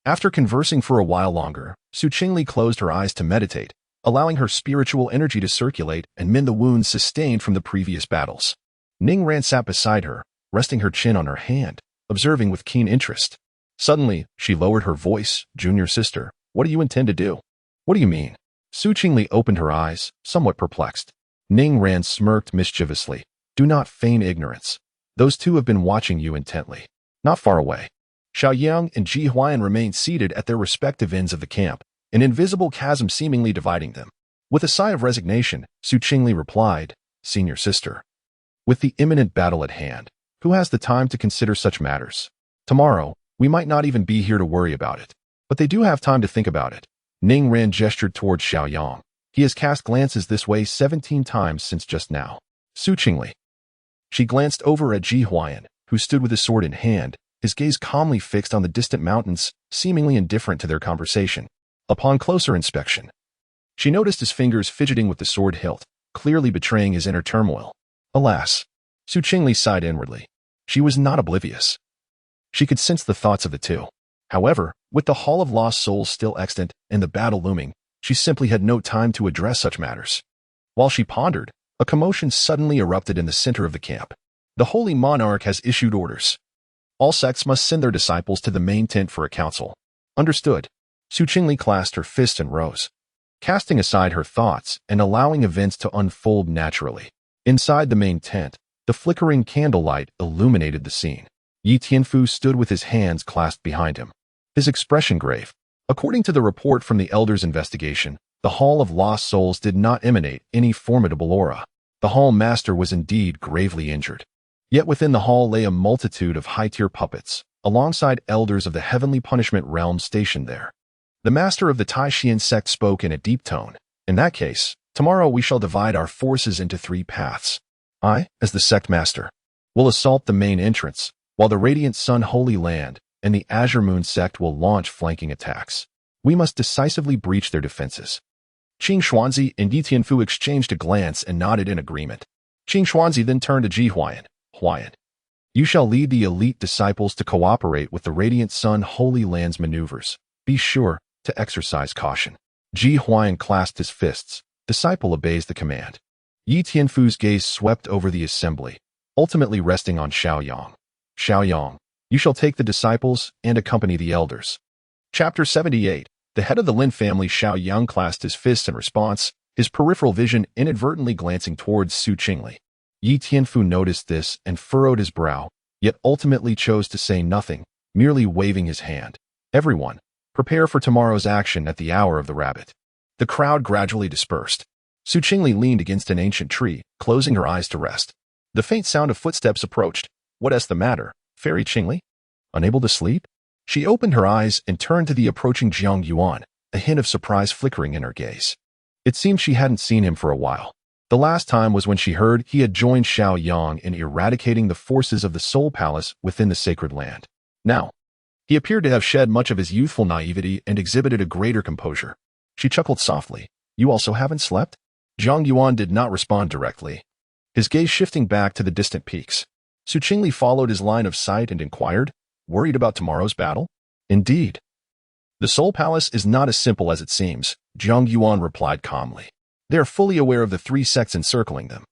[SPEAKER 1] After conversing for a while longer, Su Qingli closed her eyes to meditate, allowing her spiritual energy to circulate and mend the wounds sustained from the previous battles. Ningran sat beside her, resting her chin on her hand, observing with keen interest. Suddenly, she lowered her voice. Junior sister, what do you intend to do? What do you mean? Su Qingli opened her eyes, somewhat perplexed. Ningran smirked mischievously. Do not feign ignorance. Those two have been watching you intently. Not far away. Xiao Yang and Ji Huai'an remained seated at their respective ends of the camp, an invisible chasm seemingly dividing them. With a sigh of resignation, Su Qingli replied, Senior sister. With the imminent battle at hand, who has the time to consider such matters? Tomorrow, we might not even be here to worry about it, but they do have time to think about it. Ningran gestured toward Xiao Yang. He has cast glances this way 17 times since just now. Su Qingli. She glanced over at Ji Huai'an, who stood with his sword in hand, his gaze calmly fixed on the distant mountains, seemingly indifferent to their conversation. Upon closer inspection, she noticed his fingers fidgeting with the sword hilt, clearly betraying his inner turmoil. Alas, Su Qingli sighed inwardly. She was not oblivious. She could sense the thoughts of the two. However, with the Hall of Lost Souls still extant and the battle looming, she simply had no time to address such matters. While she pondered, a commotion suddenly erupted in the center of the camp. The Holy Monarch has issued orders. All sects must send their disciples to the main tent for a council. Understood. Su Qingli clasped her fists and rose, casting aside her thoughts and allowing events to unfold naturally. Inside the main tent, the flickering candlelight illuminated the scene. Yi Tianfu stood with his hands clasped behind him, his expression grave. According to the report from the Elder's investigation, the Hall of Lost Souls did not emanate any formidable aura. The Hall Master was indeed gravely injured. Yet within the hall lay a multitude of high-tier puppets, alongside elders of the heavenly punishment realm stationed there. The master of the Taishian sect spoke in a deep tone. In that case, tomorrow we shall divide our forces into 3 paths. I, as the sect master, will assault the main entrance, while the Radiant Sun Holy Land and the Azure Moon sect will launch flanking attacks. We must decisively breach their defenses. Qing Xuanzi and Yi Tianfu exchanged a glance and nodded in agreement. Qing Xuanzi then turned to Ji Huai'an. Huai'an, you shall lead the elite disciples to cooperate with the Radiant Sun Holy Land's maneuvers. Be sure to exercise caution. Ji Huai'an clasped his fists. Disciple obeys the command. Yi Tianfu's gaze swept over the assembly, ultimately resting on Xiao Yang. Xiao Yang, you shall take the disciples and accompany the elders. Chapter 78. The head of the Lin family, Xiao Yang, clasped his fists in response, his peripheral vision inadvertently glancing towards Su Qingli. Yi Tianfu noticed this and furrowed his brow, yet ultimately chose to say nothing, merely waving his hand. Everyone, prepare for tomorrow's action at the hour of the rabbit. The crowd gradually dispersed. Su Qingli leaned against an ancient tree, closing her eyes to rest. The faint sound of footsteps approached. What's the matter, Fairy Qingli? Unable to sleep? She opened her eyes and turned to the approaching Jiang Yuan, a hint of surprise flickering in her gaze. It seemed she hadn't seen him for a while. The last time was when she heard he had joined Xiao Yang in eradicating the forces of the Soul Palace within the sacred land. Now, he appeared to have shed much of his youthful naivety and exhibited a greater composure. She chuckled softly. You also haven't slept? Jiang Yuan did not respond directly, his gaze shifting back to the distant peaks. Su Qingli followed his line of sight and inquired, worried about tomorrow's battle? Indeed. The Soul Palace is not as simple as it seems, Jiang Yuan replied calmly. They are fully aware of the 3 sects encircling them.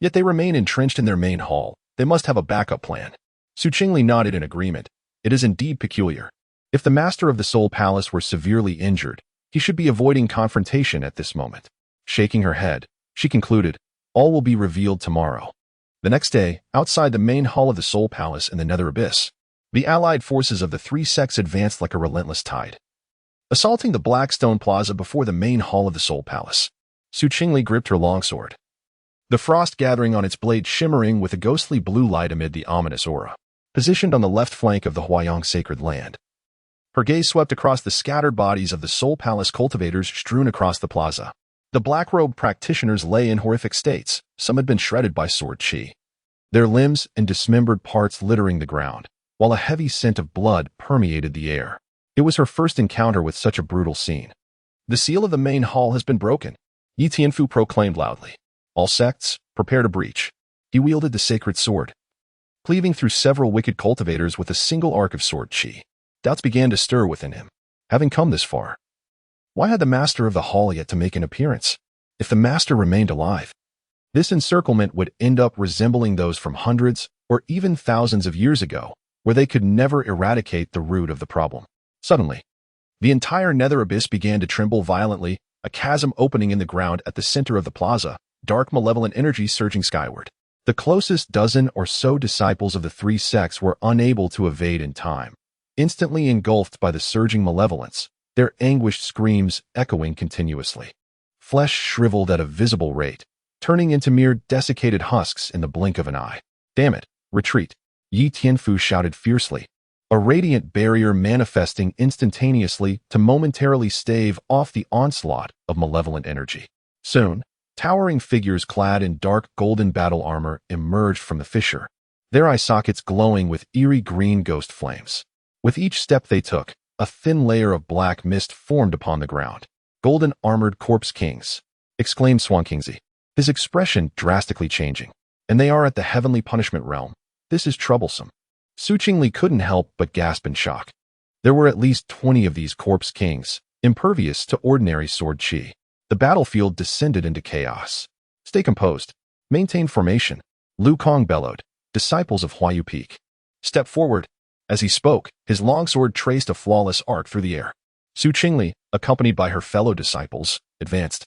[SPEAKER 1] Yet they remain entrenched in their main hall. They must have a backup plan. Su Qingli nodded in agreement. It is indeed peculiar. If the master of the Soul Palace were severely injured, he should be avoiding confrontation at this moment. Shaking her head, she concluded, all will be revealed tomorrow. The next day, outside the main hall of the Soul Palace in the Nether Abyss, the allied forces of the 3 sects advanced like a relentless tide. assaulting the black stone plaza before the main hall of the Soul Palace. Qingli gripped her longsword, the frost gathering on its blade shimmering with a ghostly blue light amid the ominous aura. Positioned on the left flank of the Huai'an sacred land, her gaze swept across the scattered bodies of the Soul Palace cultivators strewn across the plaza. The black-robed practitioners lay in horrific states. Some had been shredded by sword chi, their limbs and dismembered parts littering the ground, while a heavy scent of blood permeated the air. It was her first encounter with such a brutal scene. The seal of the main hall has been broken, Yi Tianfu proclaimed loudly. All sects, prepare to breach. He wielded the sacred sword, cleaving through several wicked cultivators with a single arc of sword chi. Doubts began to stir within him. Having come this far, why had the master of the hall yet to make an appearance? If the master remained alive, this encirclement would end up resembling those from hundreds or even thousands of years ago, where they could never eradicate the root of the problem. Suddenly, the entire nether abyss began to tremble violently, a chasm opening in the ground at the center of the plaza, dark malevolent energy surging skyward. The closest dozen or so disciples of the three sects were unable to evade in time, instantly engulfed by the surging malevolence, their anguished screams echoing continuously. Flesh shriveled at a visible rate, turning into mere desiccated husks in the blink of an eye. Damn it, retreat, Yi Tianfu shouted fiercely, a radiant barrier manifesting instantaneously to momentarily stave off the onslaught of malevolent energy. Soon, towering figures clad in dark golden battle armor emerged from the fissure, their eye sockets glowing with eerie green ghost flames. With each step they took, a thin layer of black mist formed upon the ground. Golden armored corpse kings, exclaimed Qingli, his expression drastically changing. And they are at the heavenly punishment realm. This is troublesome. Qingli couldn't help but gasp in shock. There were at least 20 of these corpse kings, impervious to ordinary sword chi. The battlefield descended into chaos. Stay composed. Maintain formation, Lu Kong bellowed, disciples of Huayu Peak. Step forward. As he spoke, his longsword traced a flawless arc through the air. Qingli, accompanied by her fellow disciples, advanced,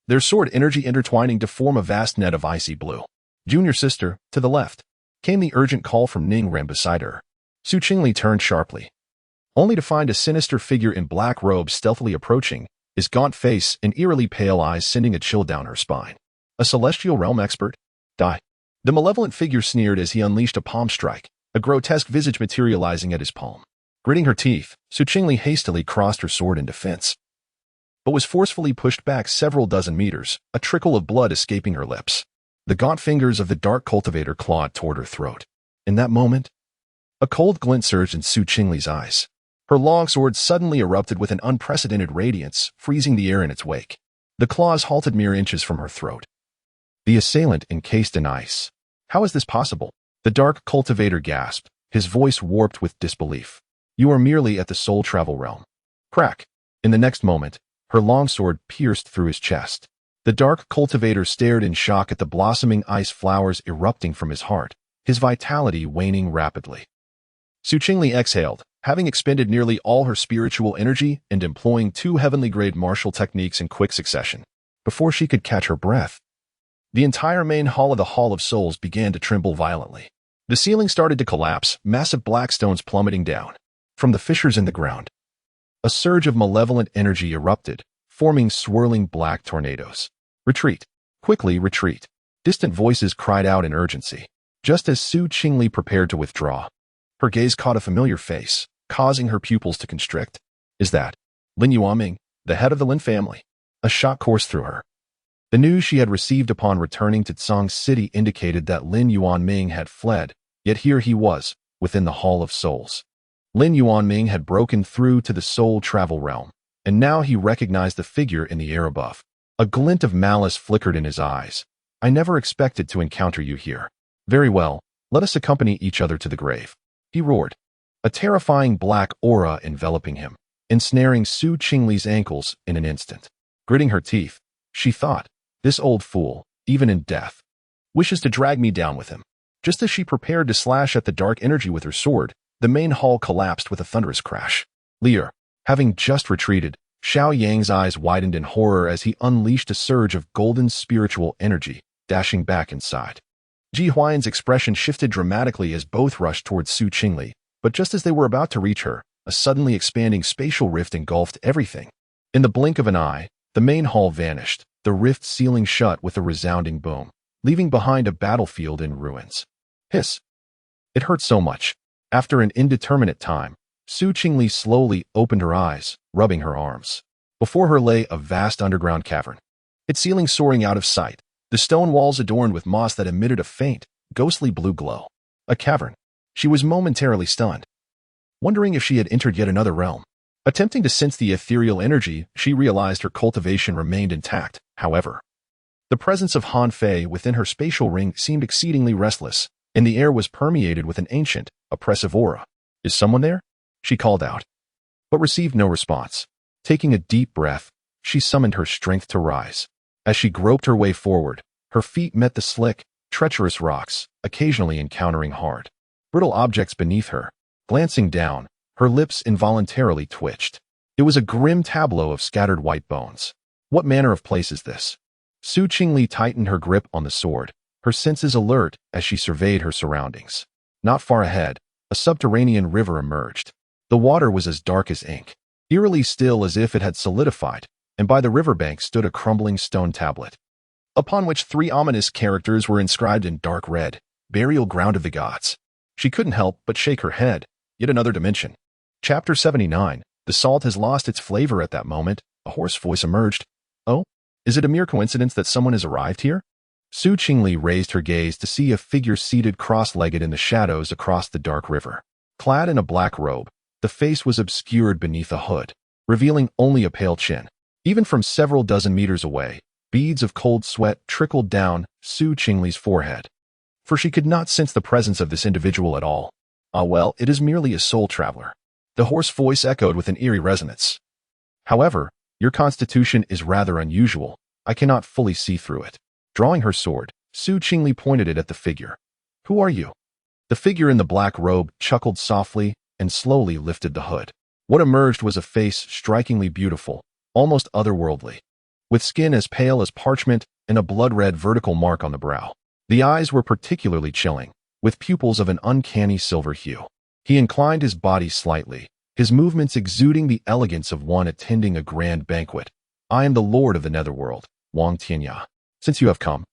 [SPEAKER 1] their sword energy intertwining to form a vast net of icy blue. Junior sister, to the left, came the urgent call from Ning Ren beside her. Qingli turned sharply, only to find a sinister figure in black robes stealthily approaching, his gaunt face and eerily pale eyes sending a chill down her spine. A celestial realm expert? Die. The malevolent figure sneered as he unleashed a palm strike, a grotesque visage materializing at his palm. Gritting her teeth, Qingli hastily crossed her sword in defense, but was forcefully pushed back several dozen meters, a trickle of blood escaping her lips. The gaunt fingers of the dark cultivator clawed toward her throat. In that moment, a cold glint surged in Qingli's eyes. Her longsword suddenly erupted with an unprecedented radiance, freezing the air in its wake. The claws halted mere inches from her throat, the assailant encased in ice. How is this possible? The dark cultivator gasped, his voice warped with disbelief. You are merely at the soul travel realm. Crack. In the next moment, her longsword pierced through his chest. The dark cultivator stared in shock at the blossoming ice flowers erupting from his heart, his vitality waning rapidly. Qingli exhaled, having expended nearly all her spiritual energy and employing 2 heavenly-grade martial techniques in quick succession. Before she could catch her breath, the entire main hall of the Hall of Souls began to tremble violently. The ceiling started to collapse, massive black stones plummeting down. From the fissures in the ground, a surge of malevolent energy erupted, forming swirling black tornadoes. Retreat. Quickly retreat. Distant voices cried out in urgency. Just as Qingli prepared to withdraw, her gaze caught a familiar face, causing her pupils to constrict. Is that Lin Yuanming, the head of the Lin family? A shock coursed through her. The news she had received upon returning to Tsang City indicated that Lin Yuanming had fled, yet here he was, within the Hall of Souls. Lin Yuanming had broken through to the soul travel realm, and now he recognized the figure in the air above. A glint of malice flickered in his eyes. I never expected to encounter you here. Very well, let us accompany each other to the grave. He roared, a terrifying black aura enveloping him, ensnaring Qingli's ankles in an instant. Gritting her teeth, she thought, this old fool, even in death, wishes to drag me down with him. Just as she prepared to slash at the dark energy with her sword, the main hall collapsed with a thunderous crash. Lear, having just retreated, Xiao Yang's eyes widened in horror as he unleashed a surge of golden spiritual energy, dashing back inside. Ji Huai'an's expression shifted dramatically as both rushed towards Qingli, but just as they were about to reach her, A suddenly expanding spatial rift engulfed everything. In the blink of an eye, the main hall vanished, the rift sealing shut with a resounding boom, leaving behind a battlefield in ruins. Hiss! It hurt so much. After an indeterminate time, Qingli slowly opened her eyes, rubbing her arms. Before her lay a vast underground cavern, its ceiling soaring out of sight, the stone walls adorned with moss that emitted a faint, ghostly blue glow. A cavern. She was momentarily stunned, wondering if she had entered yet another realm. Attempting to sense the ethereal energy, she realized her cultivation remained intact. However, the presence of Han Fei within her spatial ring seemed exceedingly restless, and the air was permeated with an ancient, oppressive aura. "Is someone there?" she called out, but received no response. Taking a deep breath, she summoned her strength to rise. As she groped her way forward, her feet met the slick, treacherous rocks, occasionally encountering hard, brittle objects beneath her. Glancing down, her lips involuntarily twitched. It was a grim tableau of scattered white bones. What manner of place is this? Qingli tightened her grip on the sword, her senses alert as she surveyed her surroundings. Not far ahead, a subterranean river emerged. The water was as dark as ink, eerily still as if it had solidified, and by the riverbank stood a crumbling stone tablet, upon which 3 ominous characters were inscribed in dark red, "Burial Ground of the Gods." She couldn't help but shake her head. Yet another dimension. Chapter 79. The salt has lost its flavor. At that moment, a hoarse voice emerged. "Oh, is it a mere coincidence that someone has arrived here?" Qingli raised her gaze to see a figure seated cross-legged in the shadows across the dark river. Clad in a black robe, the face was obscured beneath a hood, revealing only a pale chin. Even from several dozen meters away, beads of cold sweat trickled down Qingli's forehead, for she could not sense the presence of this individual at all. "Ah well, it is merely a soul traveler," the hoarse voice echoed with an eerie resonance. "However, your constitution is rather unusual. I cannot fully see through it." Drawing her sword, Qingli pointed it at the figure. "Who are you?" The figure in the black robe chuckled softly and slowly lifted the hood. What emerged was a face strikingly beautiful, almost otherworldly, with skin as pale as parchment and a blood-red vertical mark on the brow. The eyes were particularly chilling, with pupils of an uncanny silver hue. He inclined his body slightly, his movements exuding the elegance of one attending a grand banquet. "I am the Lord of the Netherworld, Wang Tianya. Since you have come,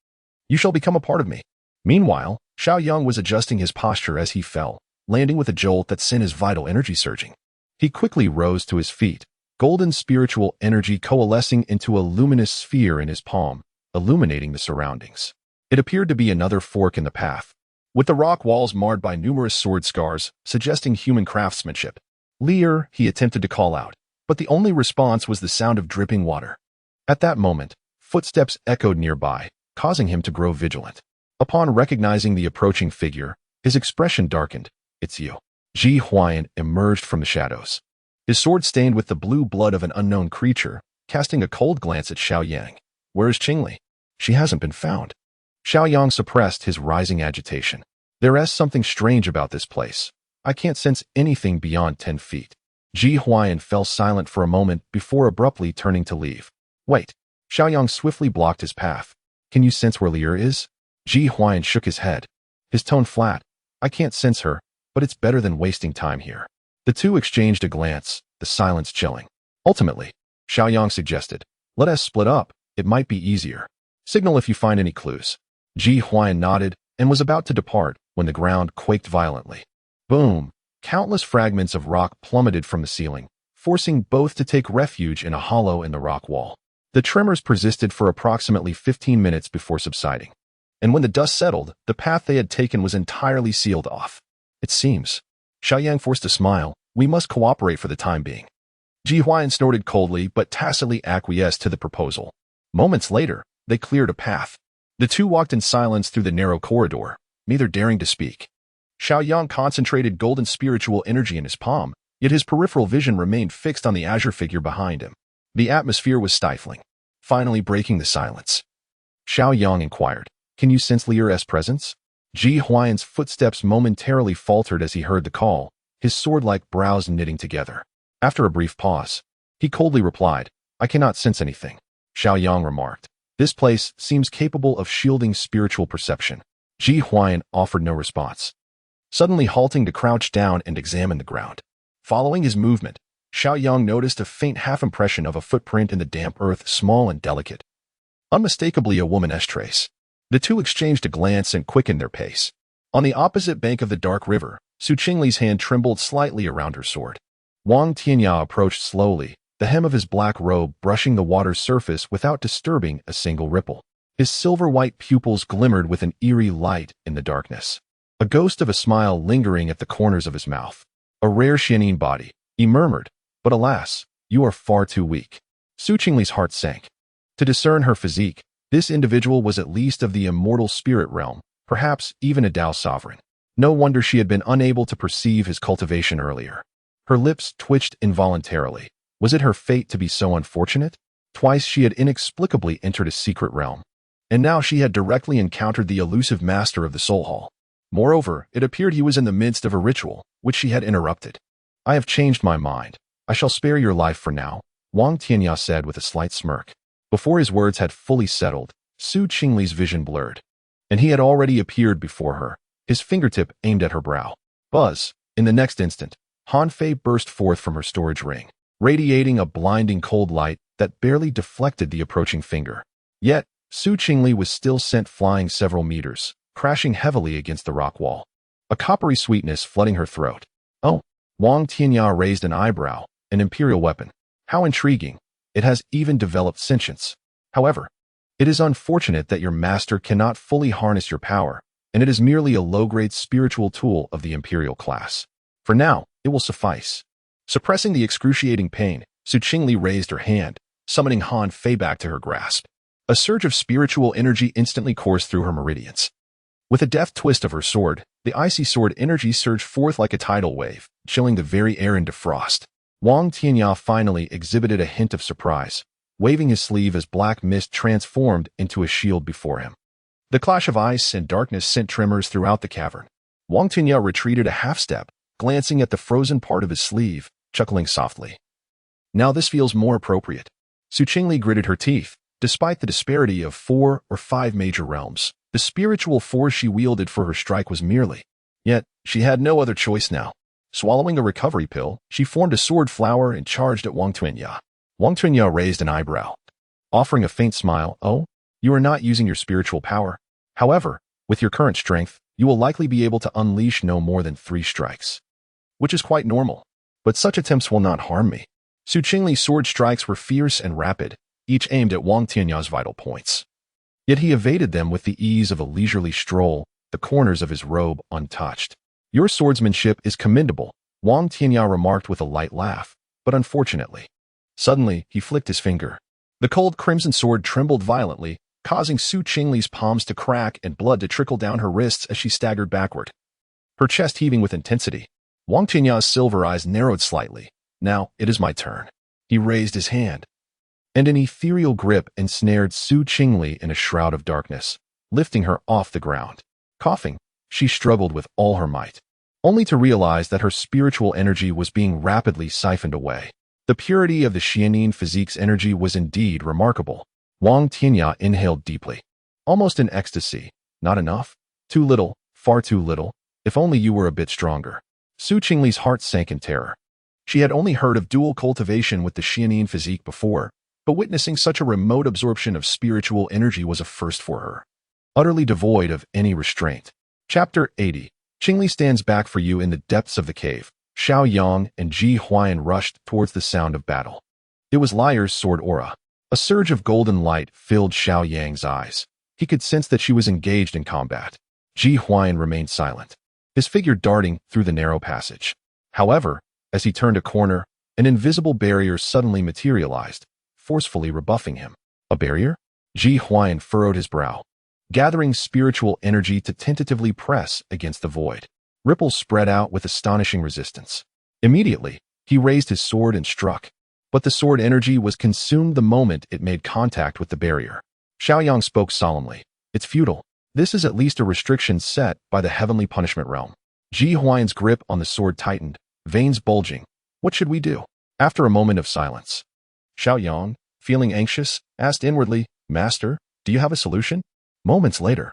[SPEAKER 1] you shall become a part of me." Meanwhile, Xiao Yang was adjusting his posture as he fell, landing with a jolt that sent his vital energy surging. He quickly rose to his feet, golden spiritual energy coalescing into a luminous sphere in his palm, illuminating the surroundings. It appeared to be another fork in the path, with the rock walls marred by numerous sword scars, suggesting human craftsmanship. "Lear," he attempted to call out, but the only response was the sound of dripping water. At that moment, footsteps echoed nearby, causing him to grow vigilant. Upon recognizing the approaching figure, his expression darkened. "It's you." Ji Huai'an emerged from the shadows, his sword stained with the blue blood of an unknown creature, casting a cold glance at Xiao Yang. "Where is Qingli?" "She hasn't been found." Xiao Yang suppressed his rising agitation. "There is something strange about this place. I can't sense anything beyond 10 feet. Ji Huai'an fell silent for a moment before abruptly turning to leave. "Wait." Xiao Yang swiftly blocked his path. "Can you sense where Lear is?" Ji Huai'an shook his head, his tone flat. "I can't sense her, but it's better than wasting time here." The two exchanged a glance, the silence chilling. Ultimately, Xiao Yang suggested, "Let us split up. It might be easier. Signal if you find any clues." Ji Huai'an nodded and was about to depart when the ground quaked violently. Boom! Countless fragments of rock plummeted from the ceiling, forcing both to take refuge in a hollow in the rock wall. The tremors persisted for approximately 15 minutes before subsiding, and when the dust settled, the path they had taken was entirely sealed off. "It seems." Xiao Yang forced a smile. "We must cooperate for the time being." Ji Huai'an snorted coldly but tacitly acquiesced to the proposal. Moments later, they cleared a path. The two walked in silence through the narrow corridor, neither daring to speak. Xiao Yang concentrated golden spiritual energy in his palm, yet his peripheral vision remained fixed on the azure figure behind him. The atmosphere was stifling. Finally breaking the silence, Xiao Yang inquired, "Can you sense Lear's presence?" Ji Huai'an's footsteps momentarily faltered as he heard the call, his sword-like brows knitting together. After a brief pause, he coldly replied, "I cannot sense anything." Xiao Yang remarked, "This place seems capable of shielding spiritual perception." Ji Huai'an offered no response, suddenly halting to crouch down and examine the ground. Following his movement, Xiao Yang noticed a faint half-impression of a footprint in the damp earth, small and delicate. Unmistakably a woman's trace. The two exchanged a glance and quickened their pace. On the opposite bank of the dark river, Qingli's hand trembled slightly around her sword. Wang Tianya approached slowly, the hem of his black robe brushing the water's surface without disturbing a single ripple. His silver-white pupils glimmered with an eerie light in the darkness. A ghost of a smile lingering at the corners of his mouth. A rare Xianin body, he murmured, but alas, you are far too weak. Qingli's heart sank. To discern her physique, this individual was at least of the immortal spirit realm, perhaps even a Dao sovereign. No wonder she had been unable to perceive his cultivation earlier. Her lips twitched involuntarily. Was it her fate to be so unfortunate? Twice she had inexplicably entered a secret realm, and now she had directly encountered the elusive master of the Soul Hall. Moreover, it appeared he was in the midst of a ritual, which she had interrupted. I have changed my mind. I shall spare your life for now, Wang Tianya said with a slight smirk. Before his words had fully settled, Qingli's vision blurred, and he had already appeared before her, his fingertip aimed at her brow. Buzz! In the next instant, Hanfei burst forth from her storage ring, radiating a blinding cold light that barely deflected the approaching finger. Yet, Qingli was still sent flying several meters, crashing heavily against the rock wall. A coppery sweetness flooding her throat. Oh! Wang Tianya raised an eyebrow, an imperial weapon. How intriguing. It has even developed sentience. However, it is unfortunate that your master cannot fully harness your power, and it is merely a low-grade spiritual tool of the imperial class. For now, it will suffice. Suppressing the excruciating pain, Qingli raised her hand, summoning Han Fei back to her grasp. A surge of spiritual energy instantly coursed through her meridians. With a deft twist of her sword, the icy sword energy surged forth like a tidal wave, chilling the very air into frost. Wang Tianya finally exhibited a hint of surprise, waving his sleeve as black mist transformed into a shield before him. The clash of ice and darkness sent tremors throughout the cavern. Wang Tianya retreated a half-step, glancing at the frozen part of his sleeve, chuckling softly. Now this feels more appropriate. Qingli gritted her teeth. Despite the disparity of 4 or 5 major realms, the spiritual force she wielded for her strike was merely. Yet, she had no other choice now. Swallowing a recovery pill, she formed a sword flower and charged at Wang Tianya. Wang Tianya raised an eyebrow, offering a faint smile. Oh, you are not using your spiritual power. However, with your current strength, you will likely be able to unleash no more than 3 strikes. Which is quite normal. But such attempts will not harm me. Qingli's sword strikes were fierce and rapid, each aimed at Wang Tianya's vital points. Yet he evaded them with the ease of a leisurely stroll, the corners of his robe untouched. Your swordsmanship is commendable, Wang Tianya remarked with a light laugh, but unfortunately. Suddenly, he flicked his finger. The cold crimson sword trembled violently, causing Qingli's palms to crack and blood to trickle down her wrists as she staggered backward. Her chest heaving with intensity. Wang Tianya's silver eyes narrowed slightly. Now, it is my turn. He raised his hand, and an ethereal grip ensnared Qingli in a shroud of darkness, lifting her off the ground. Coughing, she struggled with all her might, only to realize that her spiritual energy was being rapidly siphoned away. The purity of the Xianin physique's energy was indeed remarkable. Wang Tianya inhaled deeply, almost in ecstasy. Not enough? Too little, far too little. If only you were a bit stronger. Qingli's heart sank in terror. She had only heard of dual cultivation with the Xianin physique before, but witnessing such a remote absorption of spiritual energy was a first for her. Utterly devoid of any restraint. Chapter 80. Qingli stands back for you in the depths of the cave. Xiao Yang and Ji Huai'an rushed towards the sound of battle. It was Liar's sword aura. A surge of golden light filled Xiao Yang's eyes. He could sense that she was engaged in combat. Ji Huai'an remained silent, his figure darting through the narrow passage. However, as he turned a corner, an invisible barrier suddenly materialized, forcefully rebuffing him. A barrier? Ji Huai'an furrowed his brow, gathering spiritual energy to tentatively press against the void. Ripples spread out with astonishing resistance. Immediately, he raised his sword and struck, but the sword energy was consumed the moment it made contact with the barrier. Xiao Yang spoke solemnly. It's futile. This is at least a restriction set by the heavenly punishment realm. Ji Huai'an's grip on the sword tightened, veins bulging. What should we do? After a moment of silence, Xiao Yang, feeling anxious, asked inwardly, Master, do you have a solution? Moments later,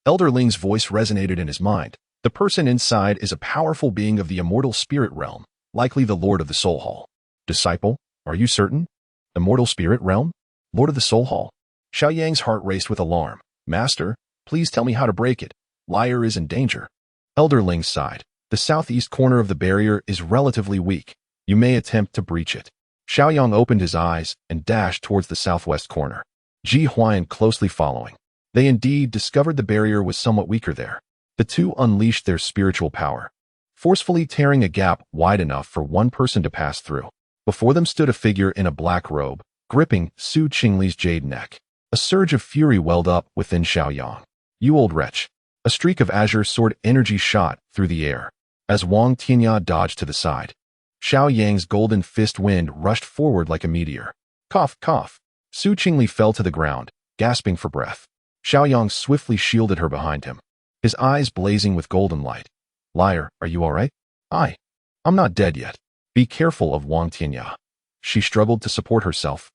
[SPEAKER 1] Elder Ling's voice resonated in his mind. The person inside is a powerful being of the immortal spirit realm, likely the Lord of the Soul Hall. Disciple, are you certain? Immortal spirit realm? Lord of the Soul Hall? Xiao Yang's heart raced with alarm. Master, please tell me how to break it. Liar is in danger. Elder Ling sighed. The southeast corner of the barrier is relatively weak. You may attempt to breach it. Xiao Yang opened his eyes and dashed towards the southwest corner. Ji Huai'an closely following. They indeed discovered the barrier was somewhat weaker there. The two unleashed their spiritual power, forcefully tearing a gap wide enough for one person to pass through. Before them stood a figure in a black robe, gripping Su Qingli's jade neck. A surge of fury welled up within Xiao Yang. You old wretch. A streak of azure sword energy shot through the air. As Wang Tianya dodged to the side, Xiao Yang's golden fist wind rushed forward like a meteor. Cough, cough. Su Qingli fell to the ground, gasping for breath. Xiao Yang swiftly shielded her behind him, his eyes blazing with golden light. Liar, are you all right? I'm not dead yet. Be careful of Wang Tianya. She struggled to support herself,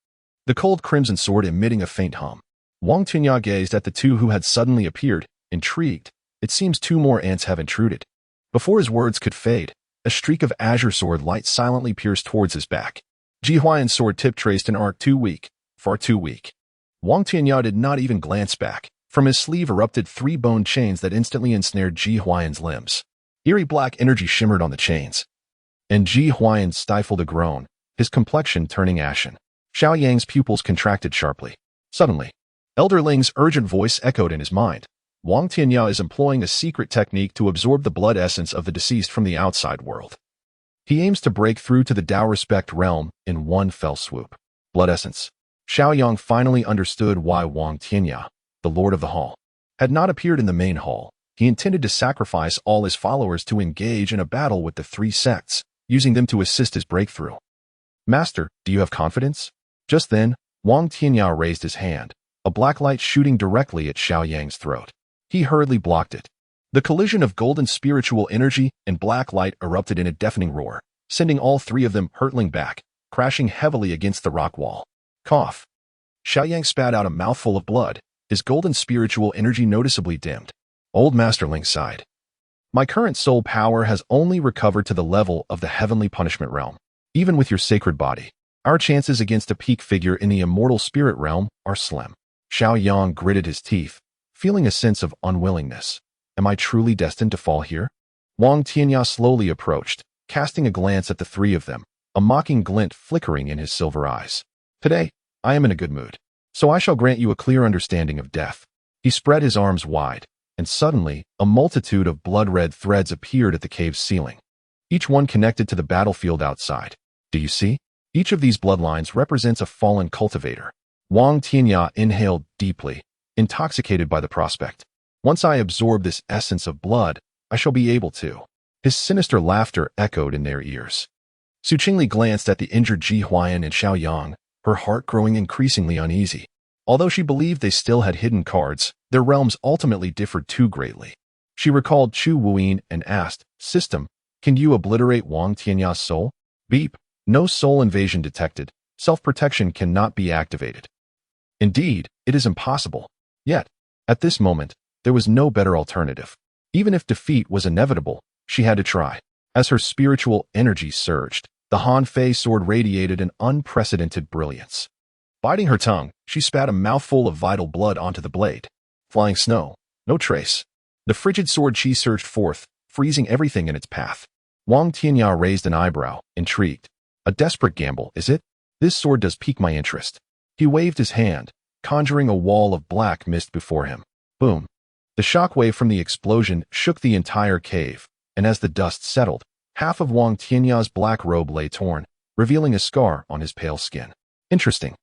[SPEAKER 1] the cold crimson sword emitting a faint hum. Wang Tianya gazed at the two who had suddenly appeared, intrigued. It seems two more ants have intruded. Before his words could fade, a streak of azure sword light silently pierced towards his back. Ji Huai'an's sword tip traced an arc too weak, far too weak. Wang Tianya did not even glance back. From his sleeve erupted 3 bone chains that instantly ensnared Ji Huai'an's limbs. Eerie black energy shimmered on the chains, and Ji Huai'an stifled a groan, his complexion turning ashen. Xiao Yang's pupils contracted sharply. Suddenly, Elder Ling's urgent voice echoed in his mind. Wang Tianya is employing a secret technique to absorb the blood essence of the deceased from the outside world. He aims to break through to the Dao Respect realm in one fell swoop. Blood essence. Xiao Yang finally understood why Wang Tianya, the Lord of the Hall, had not appeared in the main hall. He intended to sacrifice all his followers to engage in a battle with the 3 sects, using them to assist his breakthrough. Master, do you have confidence? Just then, Wang Tianya raised his hand, a black light shooting directly at Xiao Yang's throat. He hurriedly blocked it. The collision of golden spiritual energy and black light erupted in a deafening roar, sending all 3 of them hurtling back, crashing heavily against the rock wall. Cough. Xiao Yang spat out a mouthful of blood, his golden spiritual energy noticeably dimmed. Old Master Ling sighed. My current soul power has only recovered to the level of the heavenly punishment realm. Even with your sacred body, our chances against a peak figure in the immortal spirit realm are slim. Xiao Yang gritted his teeth, feeling a sense of unwillingness. Am I truly destined to fall here? Wang Tianya slowly approached, casting a glance at the 3 of them, a mocking glint flickering in his silver eyes. Today, I am in a good mood, so I shall grant you a clear understanding of death. He spread his arms wide, and suddenly, a multitude of blood-red threads appeared at the cave's ceiling, each one connected to the battlefield outside. Do you see? Each of these bloodlines represents a fallen cultivator. Wang Tianya inhaled deeply, intoxicated by the prospect. Once I absorb this essence of blood, I shall be able to. His sinister laughter echoed in their ears. Su Qingli glanced at the injured Ji Huai'an and Xiao Yang, her heart growing increasingly uneasy. Although she believed they still had hidden cards, their realms ultimately differed too greatly. She recalled Chu Wuyin and asked, System, can you obliterate Wang Tianya's soul? Beep. No soul invasion detected. Self-protection cannot be activated. Indeed, it is impossible. Yet, at this moment, there was no better alternative. Even if defeat was inevitable, she had to try. As her spiritual energy surged, the Han Fei sword radiated an unprecedented brilliance. Biting her tongue, she spat a mouthful of vital blood onto the blade. Flying snow, no trace. The frigid sword chi surged forth, freezing everything in its path. Wang Tianya raised an eyebrow, intrigued. A desperate gamble, is it? This sword does pique my interest. He waved his hand, conjuring a wall of black mist before him. Boom. The shockwave from the explosion shook the entire cave, and as the dust settled, half of Wang Tianya's black robe lay torn, revealing a scar on his pale skin. Interesting.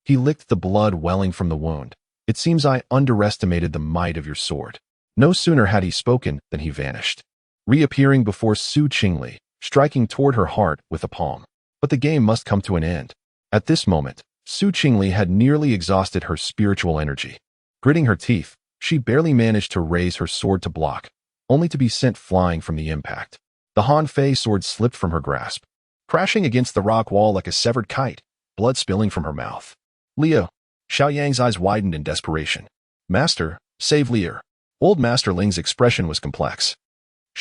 [SPEAKER 1] He licked the blood welling from the wound. It seems I underestimated the might of your sword. No sooner had he spoken than he vanished, reappearing before Su Qingli, striking toward her heart with a palm. But the game must come to an end. At this moment, Su Qingli had nearly exhausted her spiritual energy. Gritting her teeth, she barely managed to raise her sword to block, only to be sent flying from the impact. The Han Fei sword slipped from her grasp, crashing against the rock wall like a severed kite, blood spilling from her mouth. Leo. Xiao Yang's eyes widened in desperation. Master, save Lear. Old Master Ling's expression was complex.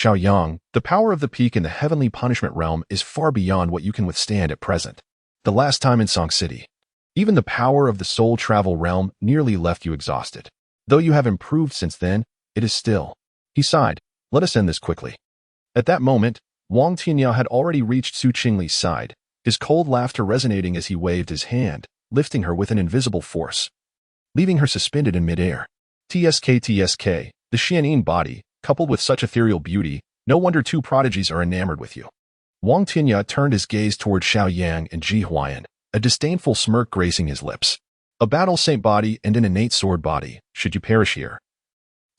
[SPEAKER 1] Xiao Yang, the power of the peak in the heavenly punishment realm is far beyond what you can withstand at present. The last time in Song City, even the power of the soul travel realm nearly left you exhausted. Though you have improved since then, it is still. He sighed. Let us end this quickly. At that moment, Wang Tianyao had already reached Su Qingli's side, his cold laughter resonating as he waved his hand, lifting her with an invisible force, leaving her suspended in midair. TSK, the Xianyin body, coupled with such ethereal beauty, no wonder two prodigies are enamored with you. Wang Tianyao turned his gaze toward Xiao Yang and Ji Huai'an, a disdainful smirk gracing his lips. A battle saint body and an innate sword body, should you perish here.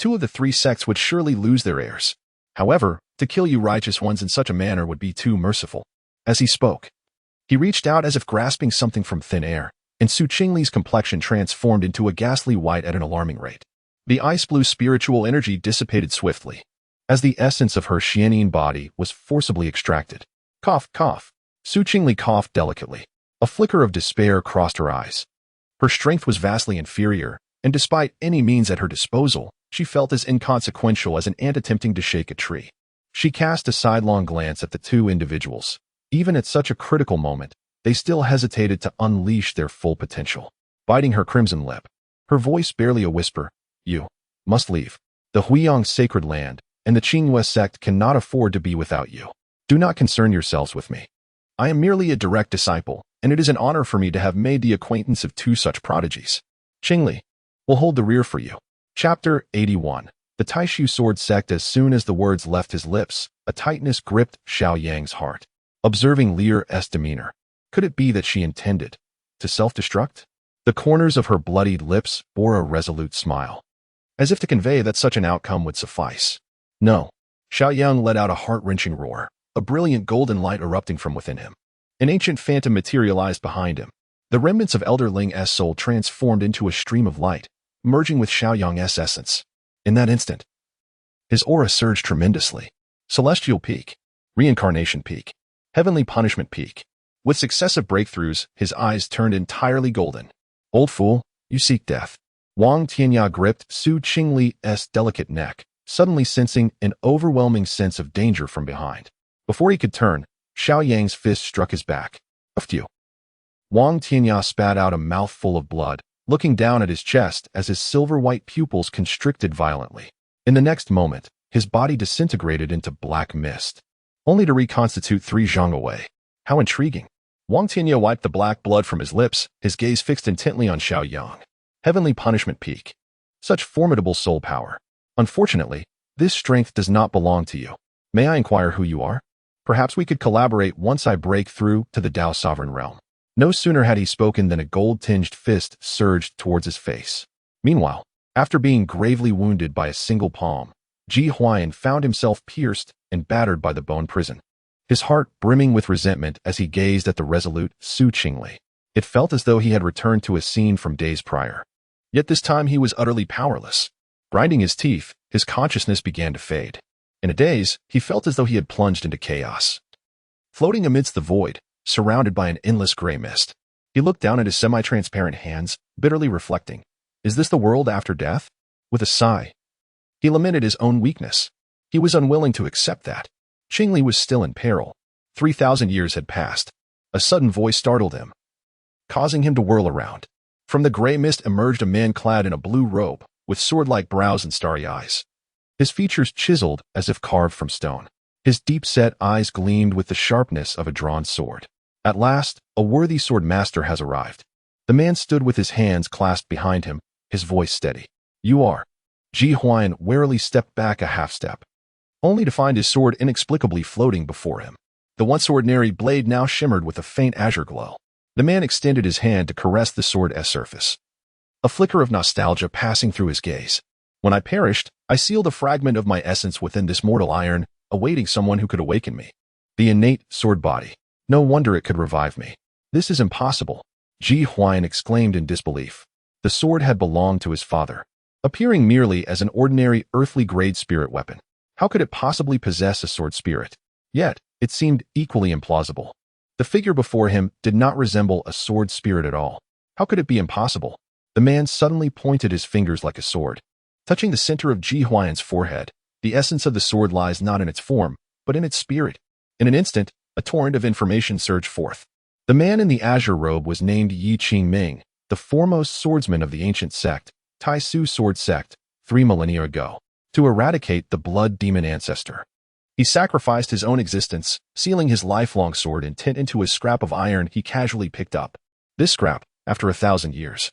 [SPEAKER 1] Two of the three sects would surely lose their heirs. However, to kill you righteous ones in such a manner would be too merciful. As he spoke, he reached out as if grasping something from thin air, and Su Qingli's complexion transformed into a ghastly white at an alarming rate. The ice blue spiritual energy dissipated swiftly, as the essence of her Xianyin body was forcibly extracted. Cough, cough. Su Qingli coughed delicately. A flicker of despair crossed her eyes. Her strength was vastly inferior, and despite any means at her disposal, she felt as inconsequential as an ant attempting to shake a tree. She cast a sidelong glance at the two individuals. Even at such a critical moment, they still hesitated to unleash their full potential. Biting her crimson lip, her voice barely a whisper, "You must leave. The Huiyang sacred land and the Qingli sect cannot afford to be without you. Do not concern yourselves with me. I am merely a direct disciple, and it is an honor for me to have made the acquaintance of two such prodigies. Qingli will hold the rear for you." Chapter 81. The Taishu sword sect. As soon as the words left his lips, a tightness gripped Xiao Yang's heart. Observing Lear's demeanor, could it be that she intended to self-destruct? The corners of her bloodied lips bore a resolute smile, as if to convey that such an outcome would suffice. No. Xiao Yang let out a heart-wrenching roar, a brilliant golden light erupting from within him. An ancient phantom materialized behind him. The remnants of Elder Ling's soul transformed into a stream of light, merging with Xiao Yang's essence. In that instant, his aura surged tremendously. Celestial peak, reincarnation peak, heavenly punishment peak. With successive breakthroughs, his eyes turned entirely golden. Old fool, you seek death. Wang Tianyao gripped Su Qingli's delicate neck, suddenly sensing an overwhelming sense of danger from behind. Before he could turn, Xiao Yang's fist struck his back. "F you." Wang Tianyao spat out a mouthful of blood, looking down at his chest as his silver-white pupils constricted violently. In the next moment, his body disintegrated into black mist, only to reconstitute 3 zhang away. How intriguing. Wang Tianyao wiped the black blood from his lips, his gaze fixed intently on Xiao Yang. Heavenly punishment peak. Such formidable soul power. Unfortunately, this strength does not belong to you. May I inquire who you are? Perhaps we could collaborate once I break through to the Dao sovereign realm. No sooner had he spoken than a gold-tinged fist surged towards his face. Meanwhile, after being gravely wounded by a single palm, Ji Huai'an found himself pierced and battered by the bone prison, his heart brimming with resentment as he gazed at the resolute Su Qingli. It felt as though he had returned to a scene from days prior. Yet this time he was utterly powerless. Grinding his teeth, his consciousness began to fade. In a daze, he felt as though he had plunged into chaos. Floating amidst the void, surrounded by an endless gray mist, he looked down at his semi-transparent hands, bitterly reflecting, "Is this the world after death?" With a sigh, he lamented his own weakness. He was unwilling to accept that. Qingli was still in peril. 3,000 years had passed. A sudden voice startled him, causing him to whirl around. From the gray mist emerged a man clad in a blue robe, with sword-like brows and starry eyes. His features chiseled as if carved from stone. His deep-set eyes gleamed with the sharpness of a drawn sword. At last, a worthy sword master has arrived. The man stood with his hands clasped behind him, his voice steady. "You are." Ji Huai'an warily stepped back a half-step, only to find his sword inexplicably floating before him. The once ordinary blade now shimmered with a faint azure glow. The man extended his hand to caress the sword's surface, a flicker of nostalgia passing through his gaze. "When I perished, I sealed a fragment of my essence within this mortal iron, awaiting someone who could awaken me. The innate sword body. No wonder it could revive me. This is impossible." Ji Huai'an exclaimed in disbelief. The sword had belonged to his father, appearing merely as an ordinary earthly-grade spirit weapon. How could it possibly possess a sword spirit? Yet, it seemed equally implausible. The figure before him did not resemble a sword spirit at all. How could it be impossible? The man suddenly pointed his fingers like a sword, touching the center of Ji Huai'an's forehead. The essence of the sword lies not in its form, but in its spirit. In an instant, a torrent of information surged forth. The man in the azure robe was named Qingli, the foremost swordsman of the ancient sect, Tai Su sword sect, 3 millennia ago, to eradicate the blood demon ancestor. He sacrificed his own existence, sealing his lifelong sword intent into a scrap of iron he casually picked up. This scrap, after 1,000 years,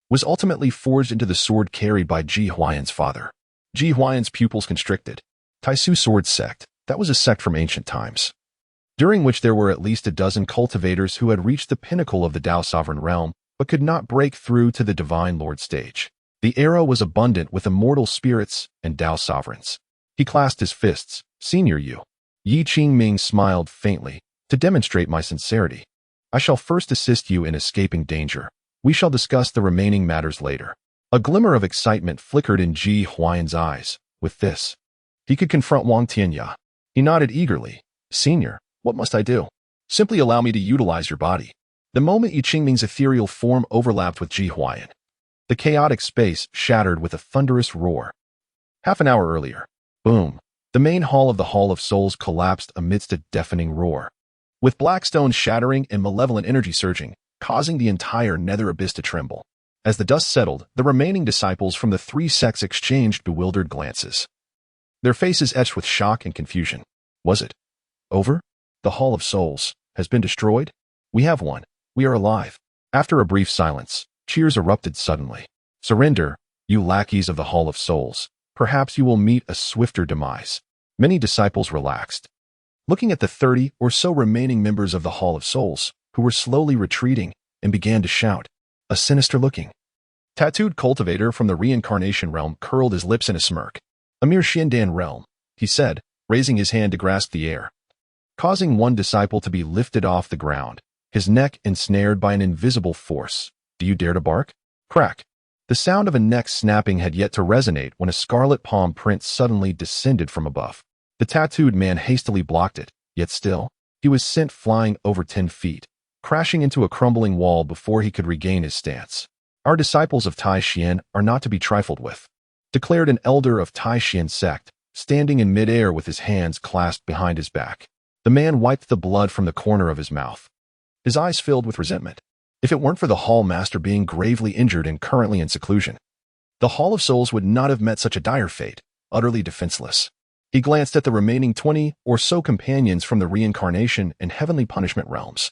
[SPEAKER 1] was ultimately forged into the sword carried by Ji Huai'an's father. Ji Huai'an's pupils constricted. Tai Su sword sect, that was a sect from ancient times, during which there were at least a dozen cultivators who had reached the pinnacle of the Tao sovereign realm, but could not break through to the divine lord stage. The era was abundant with immortal spirits and Tao sovereigns. He clasped his fists. Senior you. Qingli smiled faintly. To demonstrate my sincerity, I shall first assist you in escaping danger. We shall discuss the remaining matters later. A glimmer of excitement flickered in Ji Huai'an's eyes. With this, he could confront Wang Tianya. He nodded eagerly. Senior, what must I do? Simply allow me to utilize your body. The moment Qingling's ethereal form overlapped with Ji Huai'an, the chaotic space shattered with a thunderous roar. Half an hour earlier, boom, the main hall of the Hall of Souls collapsed amidst a deafening roar, with black stones shattering and malevolent energy surging, causing the entire nether abyss to tremble. As the dust settled, the remaining disciples from the 3 sects exchanged bewildered glances, their faces etched with shock and confusion. Was it over? The Hall of Souls has been destroyed? We have won. We are alive. After a brief silence, cheers erupted suddenly. Surrender, you lackeys of the Hall of Souls. Perhaps you will meet a swifter demise. Many disciples relaxed, looking at the 30 or so remaining members of the Hall of Souls, who were slowly retreating, and began to shout. A sinister-looking, tattooed cultivator from the reincarnation realm curled his lips in a smirk. A mere Xiandan realm, he said, raising his hand to grasp the air, causing one disciple to be lifted off the ground, his neck ensnared by an invisible force. Do you dare to bark? Crack. The sound of a neck snapping had yet to resonate when a scarlet palm print suddenly descended from above. The tattooed man hastily blocked it, yet still, he was sent flying over 10 feet, crashing into a crumbling wall before he could regain his stance. Our disciples of Tai Xian are not to be trifled with, declared an elder of Tai Xian sect, standing in midair with his hands clasped behind his back. The man wiped the blood from the corner of his mouth, his eyes filled with resentment. If it weren't for the Hall Master being gravely injured and currently in seclusion, the Hall of Souls would not have met such a dire fate, utterly defenseless. He glanced at the remaining 20 or so companions from the reincarnation and heavenly punishment realms.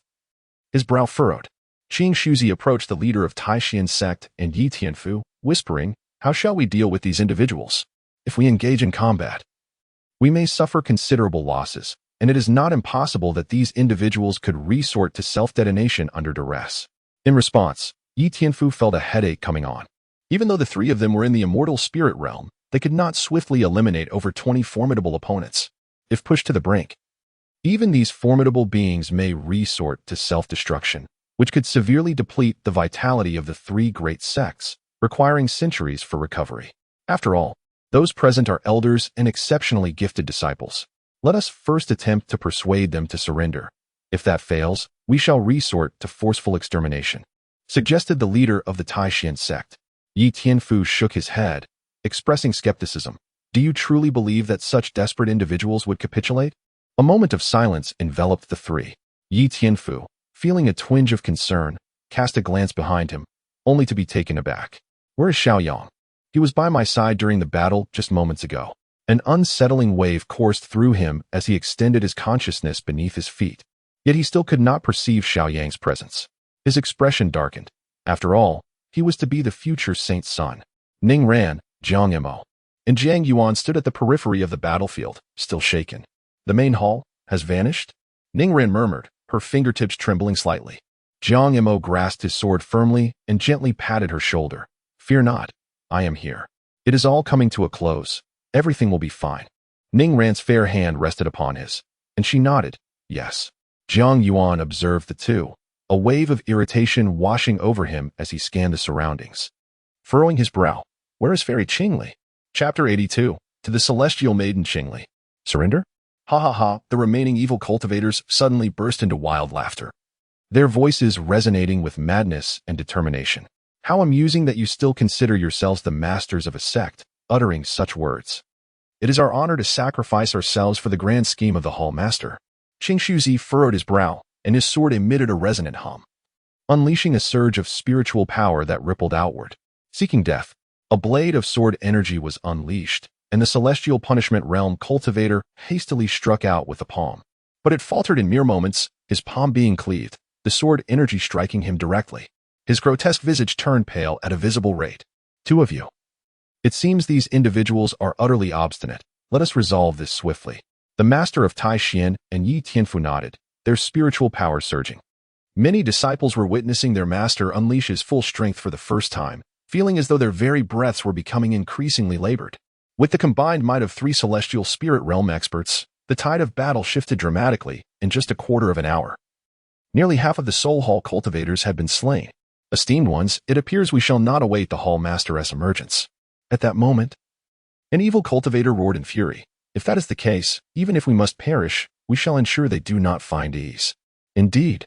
[SPEAKER 1] His brow furrowed. Qing Shuzi approached the leader of Tai Xian sect and Yi Tianfu, whispering, how shall we deal with these individuals? If we engage in combat, we may suffer considerable losses, and it is not impossible that these individuals could resort to self-detonation under duress. In response, Yi Tianfu felt a headache coming on. Even though the 3 of them were in the immortal spirit realm, they could not swiftly eliminate over 20 formidable opponents. If pushed to the brink, even these formidable beings may resort to self-destruction, which could severely deplete the vitality of the 3 great sects, requiring centuries for recovery. After all, those present are elders and exceptionally gifted disciples. Let us first attempt to persuade them to surrender. If that fails, we shall resort to forceful extermination, suggested the leader of the Tai Xian sect. Yi Tianfu shook his head, expressing skepticism. Do you truly believe that such desperate individuals would capitulate? A moment of silence enveloped the 3. Yi Tianfu, feeling a twinge of concern, cast a glance behind him, only to be taken aback. Where is Xiao Yang? He was by my side during the battle just moments ago. An unsettling wave coursed through him as he extended his consciousness beneath his feet. Yet he still could not perceive Xiao Yang's presence. His expression darkened. After all, he was to be the future saint's son. Ning ran, Jiang Mo, and Jiang Yuan stood at the periphery of the battlefield, still shaken. The main hall has vanished? Ning Ran murmured, her fingertips trembling slightly. Jiang Mo grasped his sword firmly and gently patted her shoulder. Fear not, I am here. It is all coming to a close. Everything will be fine. Ning Ran's fair hand rested upon his, and she nodded, yes. Jiang Yuan observed the two, a wave of irritation washing over him as he scanned the surroundings. Furrowing his brow, where is Fairy Qingli? Chapter 82, to the celestial maiden Qingli. Surrender? Ha ha ha, the remaining evil cultivators suddenly burst into wild laughter, their voices resonating with madness and determination. How amusing that you still consider yourselves the masters of a sect, uttering such words. It is our honor to sacrifice ourselves for the grand scheme of the Hall Master. Qingli furrowed his brow, and his sword emitted a resonant hum, unleashing a surge of spiritual power that rippled outward. Seeking death, a blade of sword energy was unleashed, and the celestial punishment realm cultivator hastily struck out with the palm. But it faltered in mere moments, his palm being cleaved, the sword energy striking him directly. His grotesque visage turned pale at a visible rate. Two of you. It seems these individuals are utterly obstinate. Let us resolve this swiftly. The master of Tai Xian and Yi Tianfu nodded, their spiritual power surging. Many disciples were witnessing their master unleash his full strength for the first time, feeling as though their very breaths were becoming increasingly labored. With the combined might of 3 celestial spirit realm experts, the tide of battle shifted dramatically in just a quarter of an hour. Nearly half of the Soul Hall cultivators had been slain. Esteemed ones, it appears we shall not await the Hall Master's emergence. At that moment, an evil cultivator roared in fury. If that is the case, even if we must perish, we shall ensure they do not find ease. Indeed,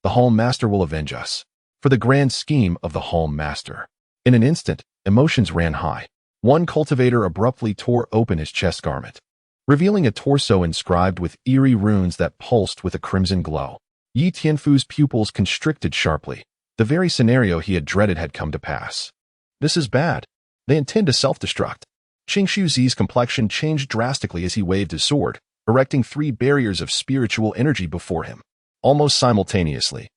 [SPEAKER 1] the Hall Master will avenge us. For the grand scheme of the Hall Master. In an instant, emotions ran high. One cultivator abruptly tore open his chest garment, revealing a torso inscribed with eerie runes that pulsed with a crimson glow. Yi Tianfu's pupils constricted sharply. The very scenario he had dreaded had come to pass. This is bad. They intend to self-destruct. Qingxi's complexion changed drastically as he waved his sword, erecting 3 barriers of spiritual energy before him. Almost simultaneously,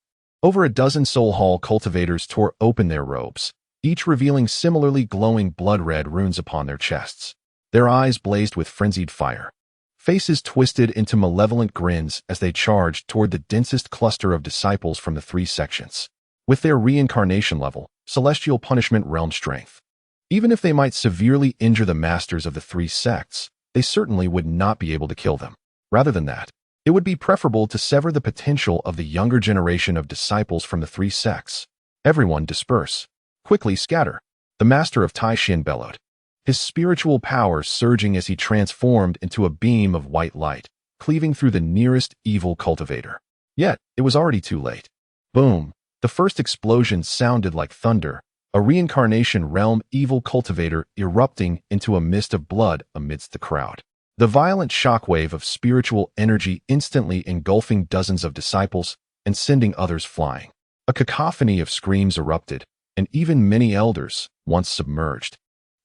[SPEAKER 1] over a dozen Soul Hall cultivators tore open their robes, each revealing similarly glowing blood-red runes upon their chests. Their eyes blazed with frenzied fire. Faces twisted into malevolent grins as they charged toward the densest cluster of disciples from the 3 sections. With their reincarnation level, celestial punishment realm strength. Even if they might severely injure the masters of the 3 sects, they certainly would not be able to kill them. Rather than that, it would be preferable to sever the potential of the younger generation of disciples from the 3 sects. Everyone disperse. Quickly scatter. The master of Tai Xian bellowed, his spiritual power surging as he transformed into a beam of white light, cleaving through the nearest evil cultivator. Yet, it was already too late. Boom! The first explosion sounded like thunder, a reincarnation realm evil cultivator erupting into a mist of blood amidst the crowd. The violent shockwave of spiritual energy instantly engulfing dozens of disciples and sending others flying. A cacophony of screams erupted, and even many elders, once submerged,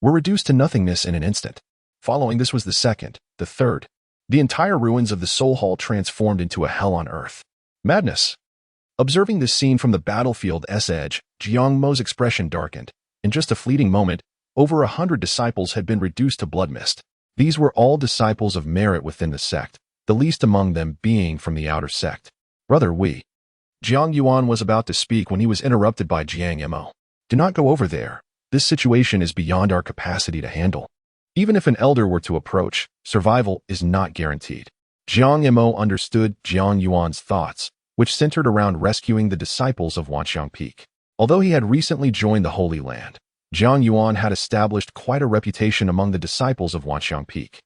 [SPEAKER 1] were reduced to nothingness in an instant. Following this was the second, the third. The entire ruins of the Soul Hall transformed into a hell on earth. Madness. Observing this scene from the battlefield's edge, Jiang Mo's expression darkened. In just a fleeting moment, over 100 disciples had been reduced to blood mist. These were all disciples of merit within the sect, the least among them being from the outer sect. Brother Wei. Jiang Yuan was about to speak when he was interrupted by Jiang Mo. Do not go over there. This situation is beyond our capacity to handle. Even if an elder were to approach, survival is not guaranteed. Jiang Mo understood Jiang Yuan's thoughts, which centered around rescuing the disciples of Wanyao Peak. Although he had recently joined the Holy Land, Jiang Yuan had established quite a reputation among the disciples of Wanyao Peak.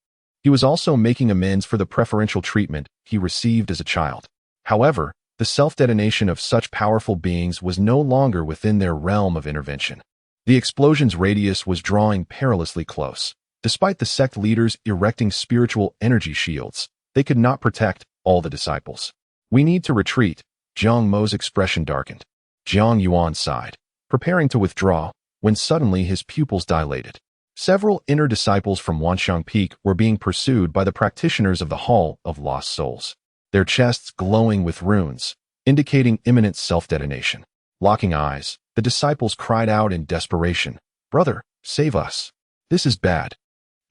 [SPEAKER 1] He was also making amends for the preferential treatment he received as a child. However, the self-detonation of such powerful beings was no longer within their realm of intervention. The explosion's radius was drawing perilously close. Despite the sect leaders erecting spiritual energy shields, they could not protect all the disciples. We need to retreat. Jiang Mo's expression darkened. Jiang Yuan sighed, preparing to withdraw, when suddenly his pupils dilated. Several inner disciples from Wanyao Peak were being pursued by the practitioners of the Hall of Lost Souls, their chests glowing with runes, indicating imminent self-detonation. Locking eyes, the disciples cried out in desperation, "Brother, save us. This is bad."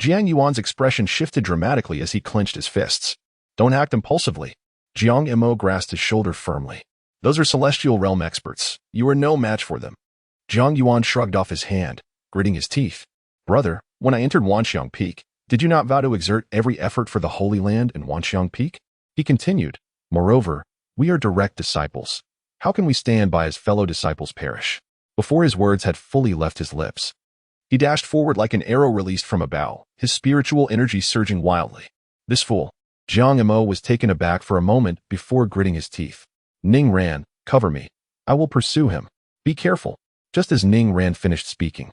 [SPEAKER 1] Jiang Yuan's expression shifted dramatically as he clenched his fists. Don't act impulsively. Jiang Mo grasped his shoulder firmly. Those are celestial realm experts. You are no match for them. Jiang Yuan shrugged off his hand, gritting his teeth. Brother, when I entered Wanyao Peak, did you not vow to exert every effort for the Holy Land in Wanyao Peak? He continued. Moreover, we are direct disciples. How can we stand by as fellow disciples perish? Before his words had fully left his lips, he dashed forward like an arrow released from a bow, his spiritual energy surging wildly. This fool. Jiang Mo was taken aback for a moment before gritting his teeth. Ning Ran, cover me. I will pursue him. Be careful. Just as Ning Ran finished speaking,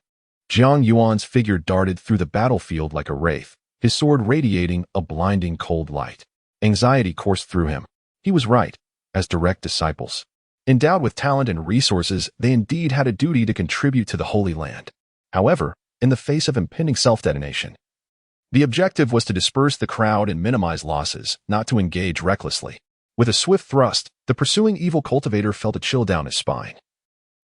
[SPEAKER 1] Jiang Yuan's figure darted through the battlefield like a wraith, his sword radiating a blinding cold light. Anxiety coursed through him. He was right. As direct disciples, endowed with talent and resources, they indeed had a duty to contribute to the Holy Land. However, in the face of impending self-detonation, the objective was to disperse the crowd and minimize losses, not to engage recklessly. With a swift thrust, the pursuing evil cultivator felt a chill down his spine,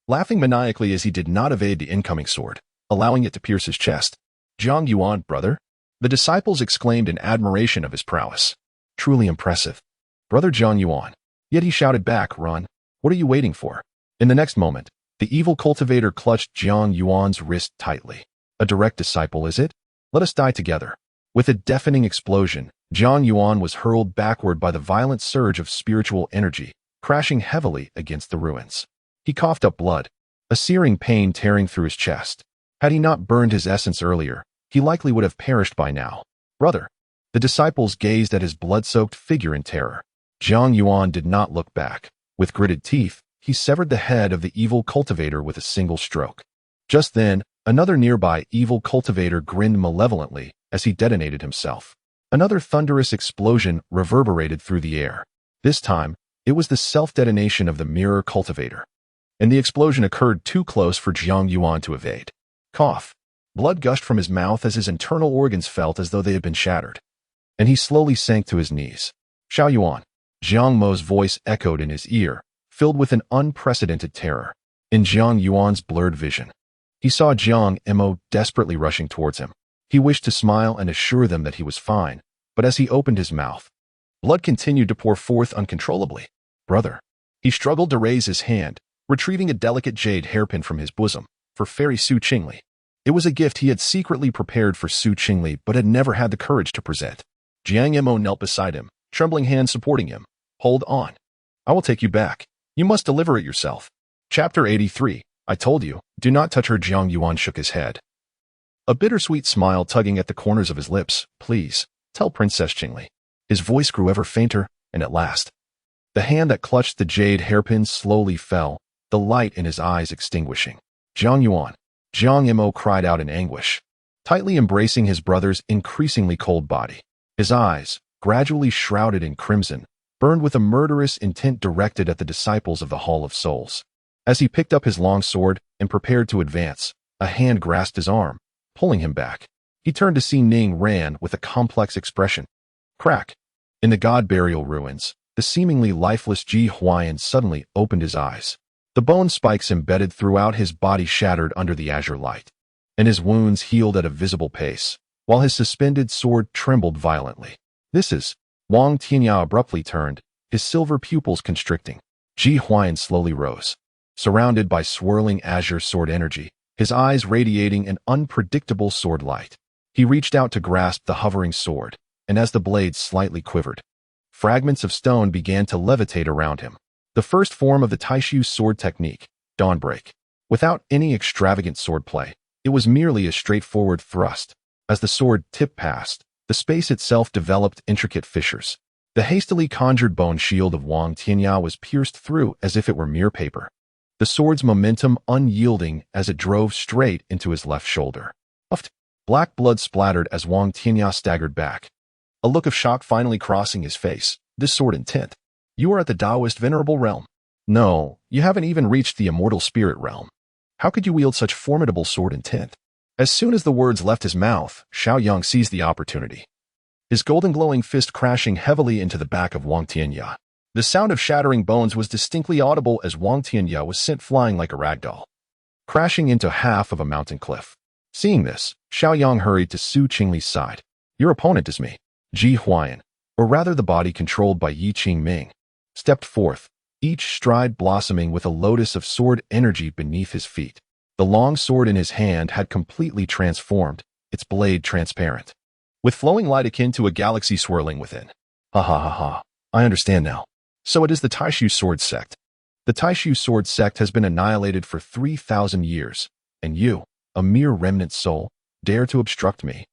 [SPEAKER 1] laughing maniacally as he did not evade the incoming sword, allowing it to pierce his chest. "Zhang Yuan, brother?" The disciples exclaimed in admiration of his prowess. "Truly impressive, Brother Zhang Yuan." Yet he shouted back, "Run. What are you waiting for?" In the next moment, the evil cultivator clutched Zhang Yuan's wrist tightly. "A direct disciple, is it? Let us die together." With a deafening explosion, Zhang Yuan was hurled backward by the violent surge of spiritual energy, crashing heavily against the ruins. He coughed up blood, a searing pain tearing through his chest. Had he not burned his essence earlier, he likely would have perished by now. "Brother!" The disciples gazed at his blood-soaked figure in terror. Zhang Yuan did not look back. With gritted teeth, he severed the head of the evil cultivator with a single stroke. Just then, another nearby evil cultivator grinned malevolently as he detonated himself. Another thunderous explosion reverberated through the air. This time, it was the self-detonation of the mirror cultivator. And the explosion occurred too close for Zhang Yuan to evade. Cough. Blood gushed from his mouth as his internal organs felt as though they had been shattered. And he slowly sank to his knees. "Xiao Yuan." Zhang Mo's voice echoed in his ear, filled with an unprecedented terror. In Zhang Yuan's blurred vision, he saw Zhang Mo desperately rushing towards him. He wished to smile and assure them that he was fine, but as he opened his mouth, blood continued to pour forth uncontrollably. "Brother." He struggled to raise his hand, retrieving a delicate jade hairpin from his bosom, for Fairy Su Qingli. It was a gift he had secretly prepared for Su Qingli but had never had the courage to present. Jiang Mo knelt beside him, trembling hands supporting him. "Hold on. I will take you back. You must deliver it yourself." Chapter 83. I told you, do not touch her. Zhang Yuan shook his head, a bittersweet smile tugging at the corners of his lips. "Please, tell Princess Qingli." His voice grew ever fainter, and at last, the hand that clutched the jade hairpin slowly fell, the light in his eyes extinguishing. "Zhang Yuan." Zhang Mo cried out in anguish, tightly embracing his brother's increasingly cold body. His eyes, gradually shrouded in crimson, burned with a murderous intent directed at the disciples of the Hall of Souls. As he picked up his long sword and prepared to advance, a hand grasped his arm, pulling him back. He turned to see Ning Ran with a complex expression. Crack. In the god burial ruins, the seemingly lifeless Ji Huai'an suddenly opened his eyes. The bone spikes embedded throughout his body shattered under the azure light, and his wounds healed at a visible pace, while his suspended sword trembled violently. "This is..." Wang Tianya abruptly turned, his silver pupils constricting. Ji Huai'an slowly rose, surrounded by swirling azure sword energy, his eyes radiating an unpredictable sword light. He reached out to grasp the hovering sword, and as the blade slightly quivered, fragments of stone began to levitate around him. The first form of the Taishu sword technique, Dawnbreak. Without any extravagant swordplay, it was merely a straightforward thrust. As the sword tipped past, the space itself developed intricate fissures. The hastily conjured bone shield of Wang Tianya was pierced through as if it were mere paper, the sword's momentum unyielding as it drove straight into his left shoulder. Puffed. Black blood splattered as Wang Tianya staggered back, a look of shock finally crossing his face. "This sword intent. You are at the Taoist venerable realm. No, you haven't even reached the immortal spirit realm. How could you wield such formidable sword intent?" As soon as the words left his mouth, Xiao Yang seized the opportunity, his golden glowing fist crashing heavily into the back of Wang Tianya. The sound of shattering bones was distinctly audible as Wang Tianya was sent flying like a ragdoll, crashing into half of a mountain cliff. Seeing this, Xiao Yang hurried to Su Qingli's side. "Your opponent is me." Ji Huai'an, or rather the body controlled by Yi Qingming, stepped forth, each stride blossoming with a lotus of sword energy beneath his feet. The long sword in his hand had completely transformed, its blade transparent, with flowing light akin to a galaxy swirling within. "Ha ha ha ha. I understand now. So it is the Taishu sword sect. The Taishu sword sect has been annihilated for 3,000 years, and you, a mere remnant soul, dare to obstruct me."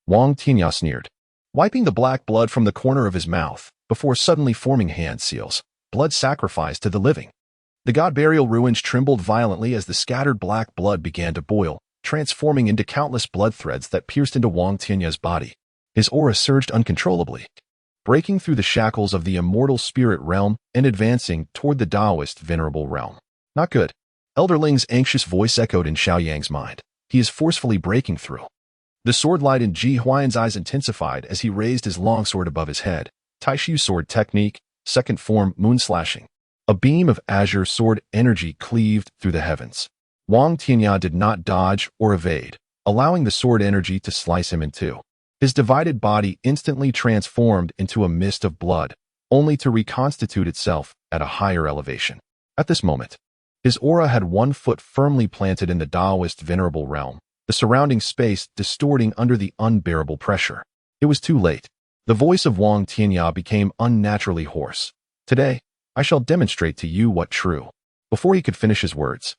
[SPEAKER 1] Wang Tianya sneered, wiping the black blood from the corner of his mouth before suddenly forming hand seals, blood sacrificed to the living. The god burial ruins trembled violently as the scattered black blood began to boil, transforming into countless blood threads that pierced into Wang Tianya's body. His aura surged uncontrollably, breaking through the shackles of the immortal spirit realm and advancing toward the Taoist venerable realm. Not good. Elder Ling's anxious voice echoed in Xiao Yang's mind. He is forcefully breaking through. The sword light in Ji Huai'an's eyes intensified as he raised his longsword above his head. Taishu sword technique, second form, moon slashing. A beam of azure sword energy cleaved through the heavens. Wang Tianya did not dodge or evade, allowing the sword energy to slice him in two. His divided body instantly transformed into a mist of blood, only to reconstitute itself at a higher elevation. At this moment, his aura had one foot firmly planted in the Taoist venerable realm, the surrounding space distorting under the unbearable pressure. It was too late. The voice of Wang Tianya became unnaturally hoarse. Today, I shall demonstrate to you what true. Before he could finish his words,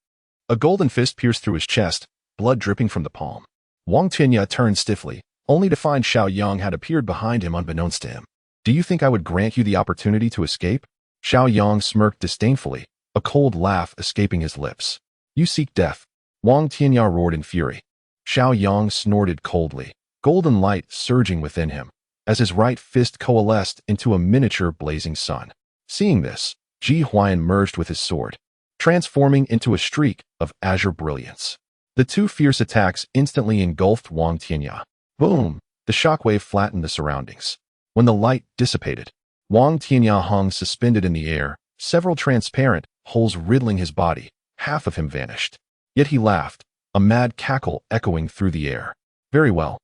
[SPEAKER 1] a golden fist pierced through his chest, blood dripping from the palm. Wang Tianya turned stiffly, only to find Xiao Yang had appeared behind him unbeknownst to him. Do you think I would grant you the opportunity to escape? Xiao Yang smirked disdainfully, a cold laugh escaping his lips. You seek death. Wang Tianya roared in fury. Xiao Yang snorted coldly, golden light surging within him, as his right fist coalesced into a miniature blazing sun. Seeing this, Ji Huai'an merged with his sword, transforming into a streak of azure brilliance. The two fierce attacks instantly engulfed Wang Tianya. Boom! The shockwave flattened the surroundings. When the light dissipated, Wang Tianya hung suspended in the air, several transparent holes riddling his body. Half of him vanished. Yet he laughed, a mad cackle echoing through the air. Very well.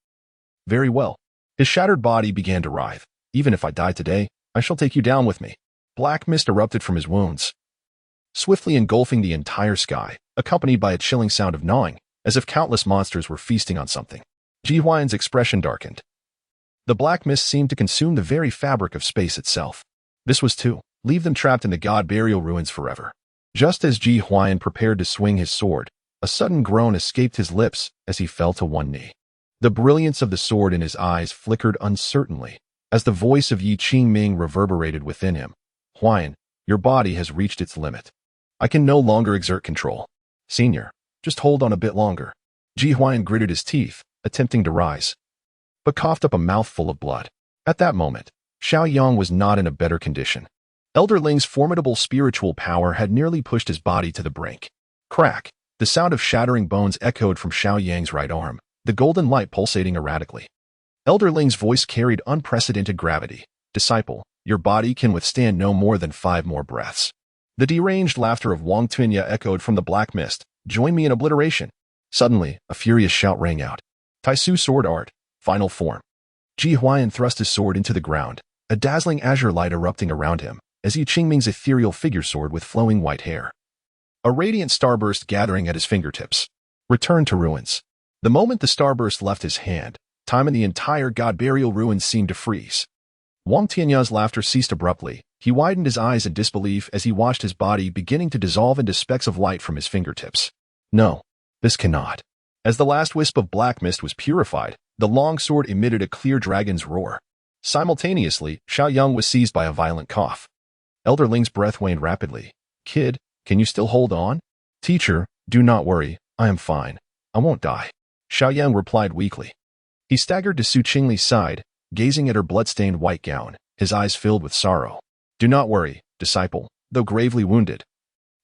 [SPEAKER 1] Very well. His shattered body began to writhe. Even if I die today, I shall take you down with me. Black mist erupted from his wounds, swiftly engulfing the entire sky, accompanied by a chilling sound of gnawing, as if countless monsters were feasting on something. Ji Huai'an's expression darkened. The black mist seemed to consume the very fabric of space itself. This was to leave them trapped in the god burial ruins forever. Just as Ji Huai'an prepared to swing his sword, a sudden groan escaped his lips as he fell to one knee. The brilliance of the sword in his eyes flickered uncertainly, as the voice of Yi Qingming reverberated within him. Huai'an, your body has reached its limit. I can no longer exert control. Senior, just hold on a bit longer. Ji Huai'an gritted his teeth, attempting to rise, but coughed up a mouthful of blood. At that moment, Xiao Yang was not in a better condition. Elder Ling's formidable spiritual power had nearly pushed his body to the brink. Crack! The sound of shattering bones echoed from Xiao Yang's right arm, the golden light pulsating erratically. Elder Ling's voice carried unprecedented gravity. Disciple, your body can withstand no more than 5 more breaths. The deranged laughter of Wang Tianya echoed from the black mist. Join me in obliteration. Suddenly, a furious shout rang out. Taisu sword art, final form. Ji Huai'an thrust his sword into the ground, a dazzling azure light erupting around him, as Yi Qingming's ethereal figure sword with flowing white hair. A radiant starburst gathering at his fingertips. Return to ruins. The moment the starburst left his hand, time in the entire god burial ruins seemed to freeze. Wang Tianya's laughter ceased abruptly. He widened his eyes in disbelief as he watched his body beginning to dissolve into specks of light from his fingertips. No, this cannot. As the last wisp of black mist was purified, the long sword emitted a clear dragon's roar. Simultaneously, Xiao Yang was seized by a violent cough. Elder Ling's breath waned rapidly. Kid, can you still hold on? Teacher, do not worry, I am fine. I won't die. Xiao Yang replied weakly. He staggered to Su Qingli's side, gazing at her blood-stained white gown, his eyes filled with sorrow. Do not worry, disciple, though gravely wounded.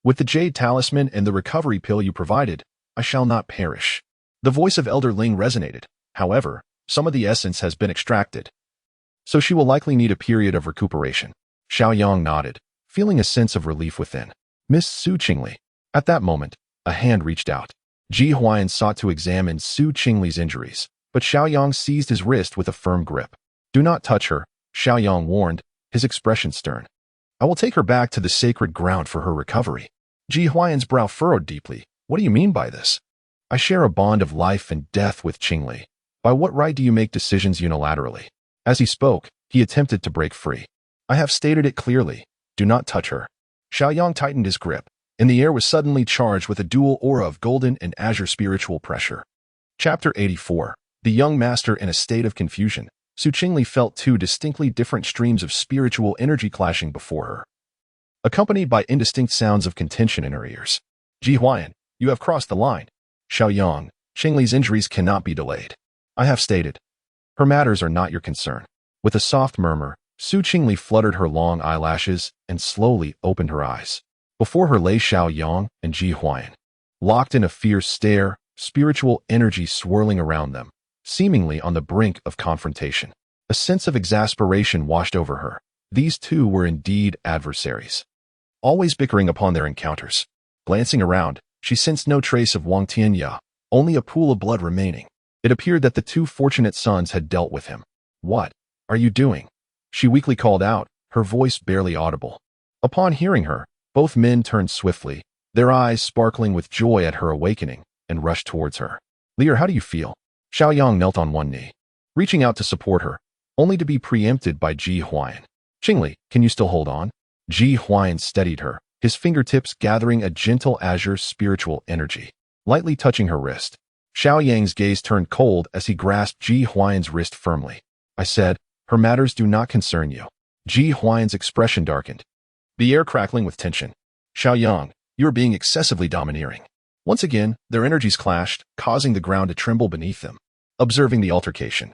[SPEAKER 1] With the jade talisman and the recovery pill you provided, I shall not perish. The voice of Elder Ling resonated. However, some of the essence has been extracted, so she will likely need a period of recuperation. Xiao Yang nodded, feeling a sense of relief within. Miss Su Qingli. At that moment, a hand reached out. Ji Huai'an sought to examine Su Qingli's injuries, but Xiao Yang seized his wrist with a firm grip. Do not touch her, Xiao Yang warned, his expression stern. I will take her back to the sacred ground for her recovery. Ji Huai'an's brow furrowed deeply. What do you mean by this? I share a bond of life and death with Qingli. By what right do you make decisions unilaterally? As he spoke, he attempted to break free. I have stated it clearly. Do not touch her. Xiao Yang tightened his grip, and the air was suddenly charged with a dual aura of golden and azure spiritual pressure. Chapter 84. The young master in a state of confusion. Su Qingli felt 2 distinctly different streams of spiritual energy clashing before her, accompanied by indistinct sounds of contention in her ears. Ji Huai'an, you have crossed the line. Xiao Yang, Qingli's injuries cannot be delayed. I have stated. Her matters are not your concern. With a soft murmur, Su Qingli fluttered her long eyelashes and slowly opened her eyes. Before her lay Xiao Yang and Ji Huai'an. Locked in a fierce stare, spiritual energy swirling around them, seemingly on the brink of confrontation. A sense of exasperation washed over her. These two were indeed adversaries, always bickering upon their encounters. Glancing around, she sensed no trace of Wang Tianya, only a pool of blood remaining. It appeared that the two fortunate sons had dealt with him. "What are you doing?" she weakly called out, her voice barely audible. Upon hearing her, both men turned swiftly, their eyes sparkling with joy at her awakening, and rushed towards her. "Lear, how do you feel?" Xiao Yang knelt on one knee, reaching out to support her, only to be preempted by Ji Huai'an. "Qingli, can you still hold on?" Ji Huai'an steadied her, his fingertips gathering a gentle azure spiritual energy, lightly touching her wrist. Xiao Yang's gaze turned cold as he grasped Ji Huai'an's wrist firmly. "I said, her matters do not concern you." Ji Huai'an's expression darkened, the air crackling with tension. "Xiao Yang, you are being excessively domineering." Once again, their energies clashed, causing the ground to tremble beneath them. Observing the altercation,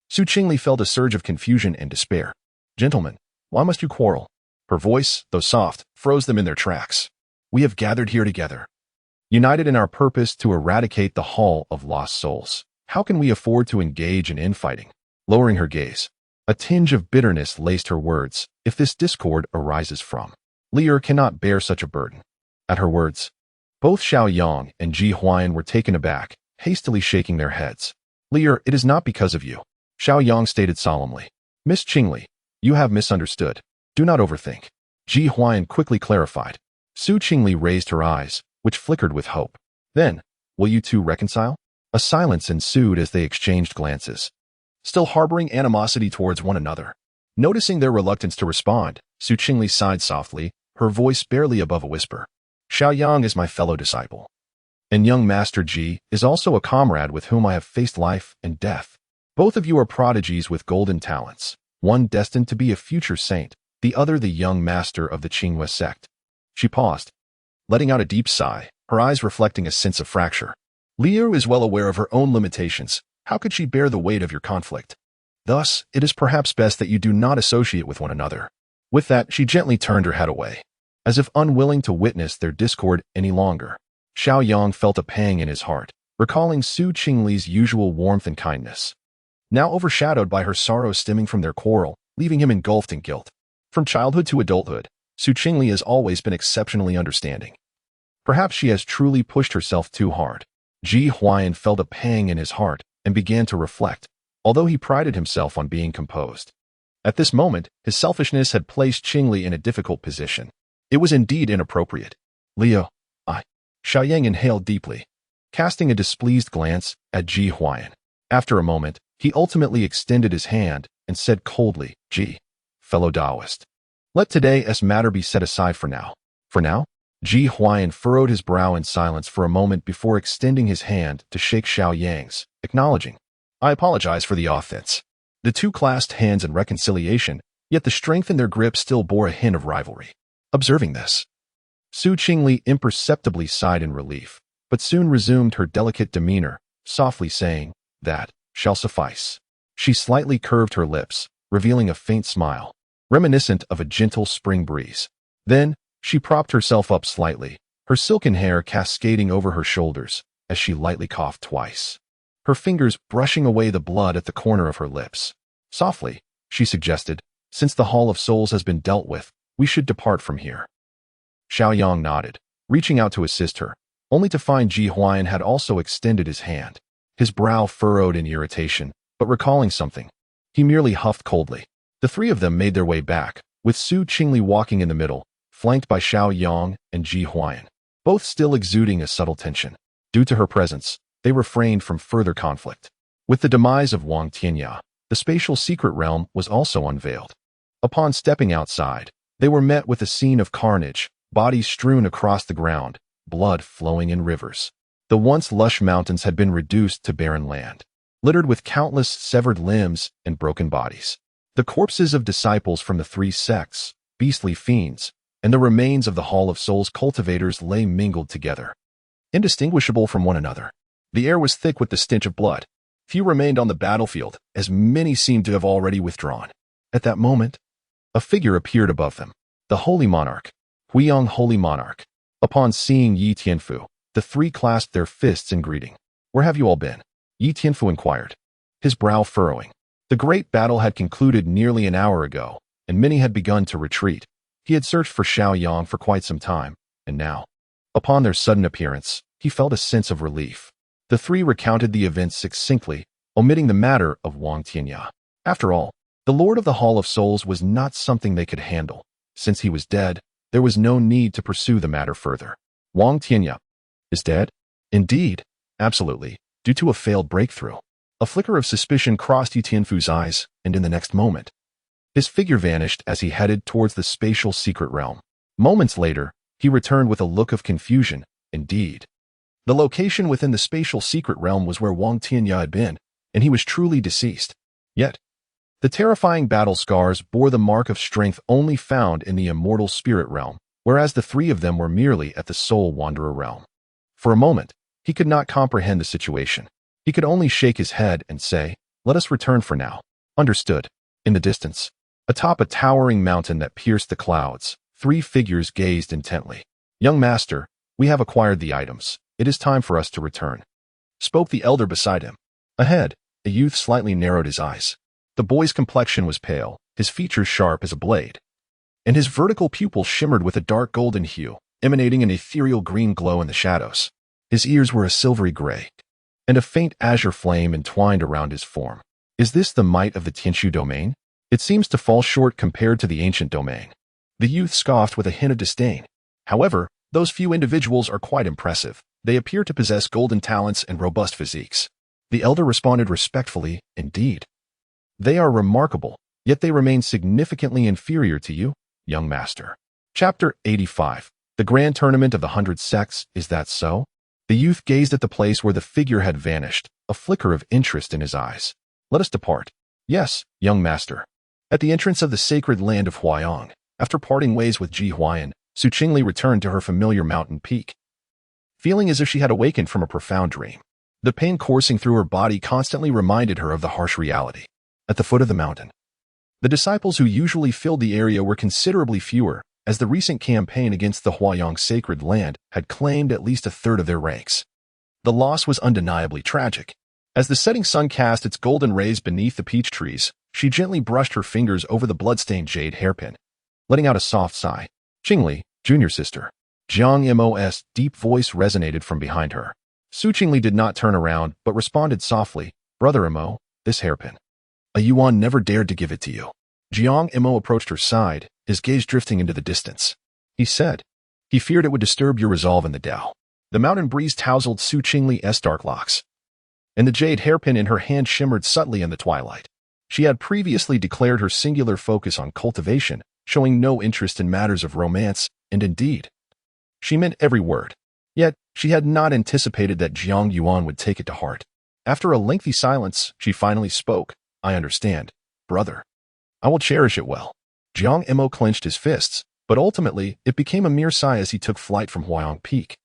[SPEAKER 1] Su Qingli felt a surge of confusion and despair. "Gentlemen, why must you quarrel?" Her voice, though soft, froze them in their tracks. "We have gathered here together, united in our purpose to eradicate the Hall of Lost Souls. How can we afford to engage in infighting?" Lowering her gaze, a tinge of bitterness laced her words. "If this discord arises from, Lear cannot bear such a burden." At her words, both Xiao Yang and Ji Huai'an were taken aback, hastily shaking their heads. "Lear, it is not because of you," Xiao Yang stated solemnly. "Miss Qingli, you have misunderstood. Do not overthink." Ji Huai'an quickly clarified. Su Qingli raised her eyes, which flickered with hope. "Then, will you two reconcile?" A silence ensued as they exchanged glances, still harboring animosity towards one another. Noticing their reluctance to respond, Su Qingli sighed softly, her voice barely above a whisper. "Xiao Yang is my fellow disciple, and young Master Ji is also a comrade with whom I have faced life and death. Both of you are prodigies with golden talents, one destined to be a future saint, the other the young master of the Qingli sect." She paused, letting out a deep sigh, her eyes reflecting a sense of fracture. Liu is well aware of her own limitations. How could she bear the weight of your conflict? Thus, it is perhaps best that you do not associate with one another. With that, she gently turned her head away, as if unwilling to witness their discord any longer. Xiao Yang felt a pang in his heart, recalling Su Qingli's usual warmth and kindness, now overshadowed by her sorrow stemming from their quarrel, leaving him engulfed in guilt. From childhood to adulthood, Su Qingli has always been exceptionally understanding. Perhaps she has truly pushed herself too hard. Ji Huai'an felt a pang in his heart and began to reflect, although he prided himself on being composed. At this moment, his selfishness had placed Qingli in a difficult position. It was indeed inappropriate. "Leo, Xiao Yang inhaled deeply, casting a displeased glance at Ji Huai'an. After a moment, he ultimately extended his hand and said coldly, "Ji, fellow Taoist, let today's matter be set aside for now." "For now?" Ji Huai'an furrowed his brow in silence for a moment before extending his hand to shake Xiao Yang's, acknowledging, "I apologize for the offense." The two clasped hands in reconciliation, yet the strength in their grip still bore a hint of rivalry. Observing this, Su Qingli imperceptibly sighed in relief, but soon resumed her delicate demeanor, softly saying, "That shall suffice." She slightly curved her lips, revealing a faint smile, reminiscent of a gentle spring breeze. Then, she propped herself up slightly, her silken hair cascading over her shoulders, as she lightly coughed twice, her fingers brushing away the blood at the corner of her lips. Softly, she suggested, "Since the Hall of Souls has been dealt with, we should depart from here." Xiao Yang nodded, reaching out to assist her, only to find Ji Huai'an had also extended his hand. His brow furrowed in irritation, but recalling something, he merely huffed coldly. The three of them made their way back, with Su Qingli walking in the middle, flanked by Xiao Yang and Ji Huai'an, both still exuding a subtle tension. Due to her presence, they refrained from further conflict. With the demise of Wang Tianya, the spatial secret realm was also unveiled. Upon stepping outside, they were met with a scene of carnage, bodies strewn across the ground, blood flowing in rivers. The once lush mountains had been reduced to barren land, littered with countless severed limbs and broken bodies. The corpses of disciples from the three sects, beastly fiends, and the remains of the Hall of Souls cultivators lay mingled together, indistinguishable from one another. The air was thick with the stench of blood, Few remained on the battlefield, as many seemed to have already withdrawn. At that moment, a figure appeared above them. The Holy Monarch, Huiyang Holy Monarch. Upon seeing Yi Tianfu, the three clasped their fists in greeting. "Where have you all been?" Yi Tianfu inquired, his brow furrowing. The great battle had concluded nearly an hour ago, and many had begun to retreat. He had searched for Xiao Yang for quite some time, and now, upon their sudden appearance, he felt a sense of relief. The three recounted the events succinctly, omitting the matter of Wang Tianya. After all, the Lord of the Hall of Souls was not something they could handle. Since he was dead, there was no need to pursue the matter further. Wang Tianya is dead? Indeed, absolutely, due to a failed breakthrough. A flicker of suspicion crossed Yi Tianfu's eyes, and in the next moment, his figure vanished as he headed towards the spatial secret realm. Moments later, he returned with a look of confusion. Indeed, the location within the spatial secret realm was where Wang Tianya had been, and he was truly deceased. Yet, the terrifying battle scars bore the mark of strength only found in the immortal spirit realm, whereas the three of them were merely at the soul wanderer realm. For a moment, he could not comprehend the situation. He could only shake his head and say, "Let us return for now." Understood. In the distance, atop a towering mountain that pierced the clouds, three figures gazed intently. "Young master, we have acquired the items. It is time for us to return," spoke the elder beside him. Ahead, a youth slightly narrowed his eyes. The boy's complexion was pale, his features sharp as a blade, and his vertical pupils shimmered with a dark golden hue, emanating an ethereal green glow in the shadows. His ears were a silvery gray, and a faint azure flame entwined around his form. Is this the might of the Tianshu domain? It seems to fall short compared to the ancient domain. The youth scoffed with a hint of disdain. However, those few individuals are quite impressive. They appear to possess golden talents and robust physiques. The elder responded respectfully, "Indeed. They are remarkable, yet they remain significantly inferior to you, young master." Chapter 85. The Grand Tournament of the 100 Sects, is that so? The youth gazed at the place where the figure had vanished, a flicker of interest in his eyes. "Let us depart." "Yes, young master." At the entrance of the sacred land of Huaiang, after parting ways with Ji Huai'an, Qingli returned to her familiar mountain peak, feeling as if she had awakened from a profound dream. The pain coursing through her body constantly reminded her of the harsh reality. At the foot of the mountain, the disciples who usually filled the area were considerably fewer, as the recent campaign against the Huaiang sacred land had claimed at least a third of their ranks. The loss was undeniably tragic. As the setting sun cast its golden rays beneath the peach trees, she gently brushed her fingers over the bloodstained jade hairpin, letting out a soft sigh. "Qingli, junior sister." Jiang Mo's deep voice resonated from behind her. Qingli did not turn around, but responded softly, "Brother Mo, this hairpin. A Yuan never dared to give it to you." Jiang Mo approached her side, his gaze drifting into the distance. He said, "He feared it would disturb your resolve in the Tao." The mountain breeze tousled Qingli's dark locks, and the jade hairpin in her hand shimmered subtly in the twilight. She had previously declared her singular focus on cultivation, showing no interest in matters of romance, and indeed, she meant every word. Yet, she had not anticipated that Jiang Yuan would take it to heart. After a lengthy silence, she finally spoke. "I understand, brother. I will cherish it well." Jiang Mo clenched his fists, but ultimately, it became a mere sigh as he took flight from Huaiang Peak,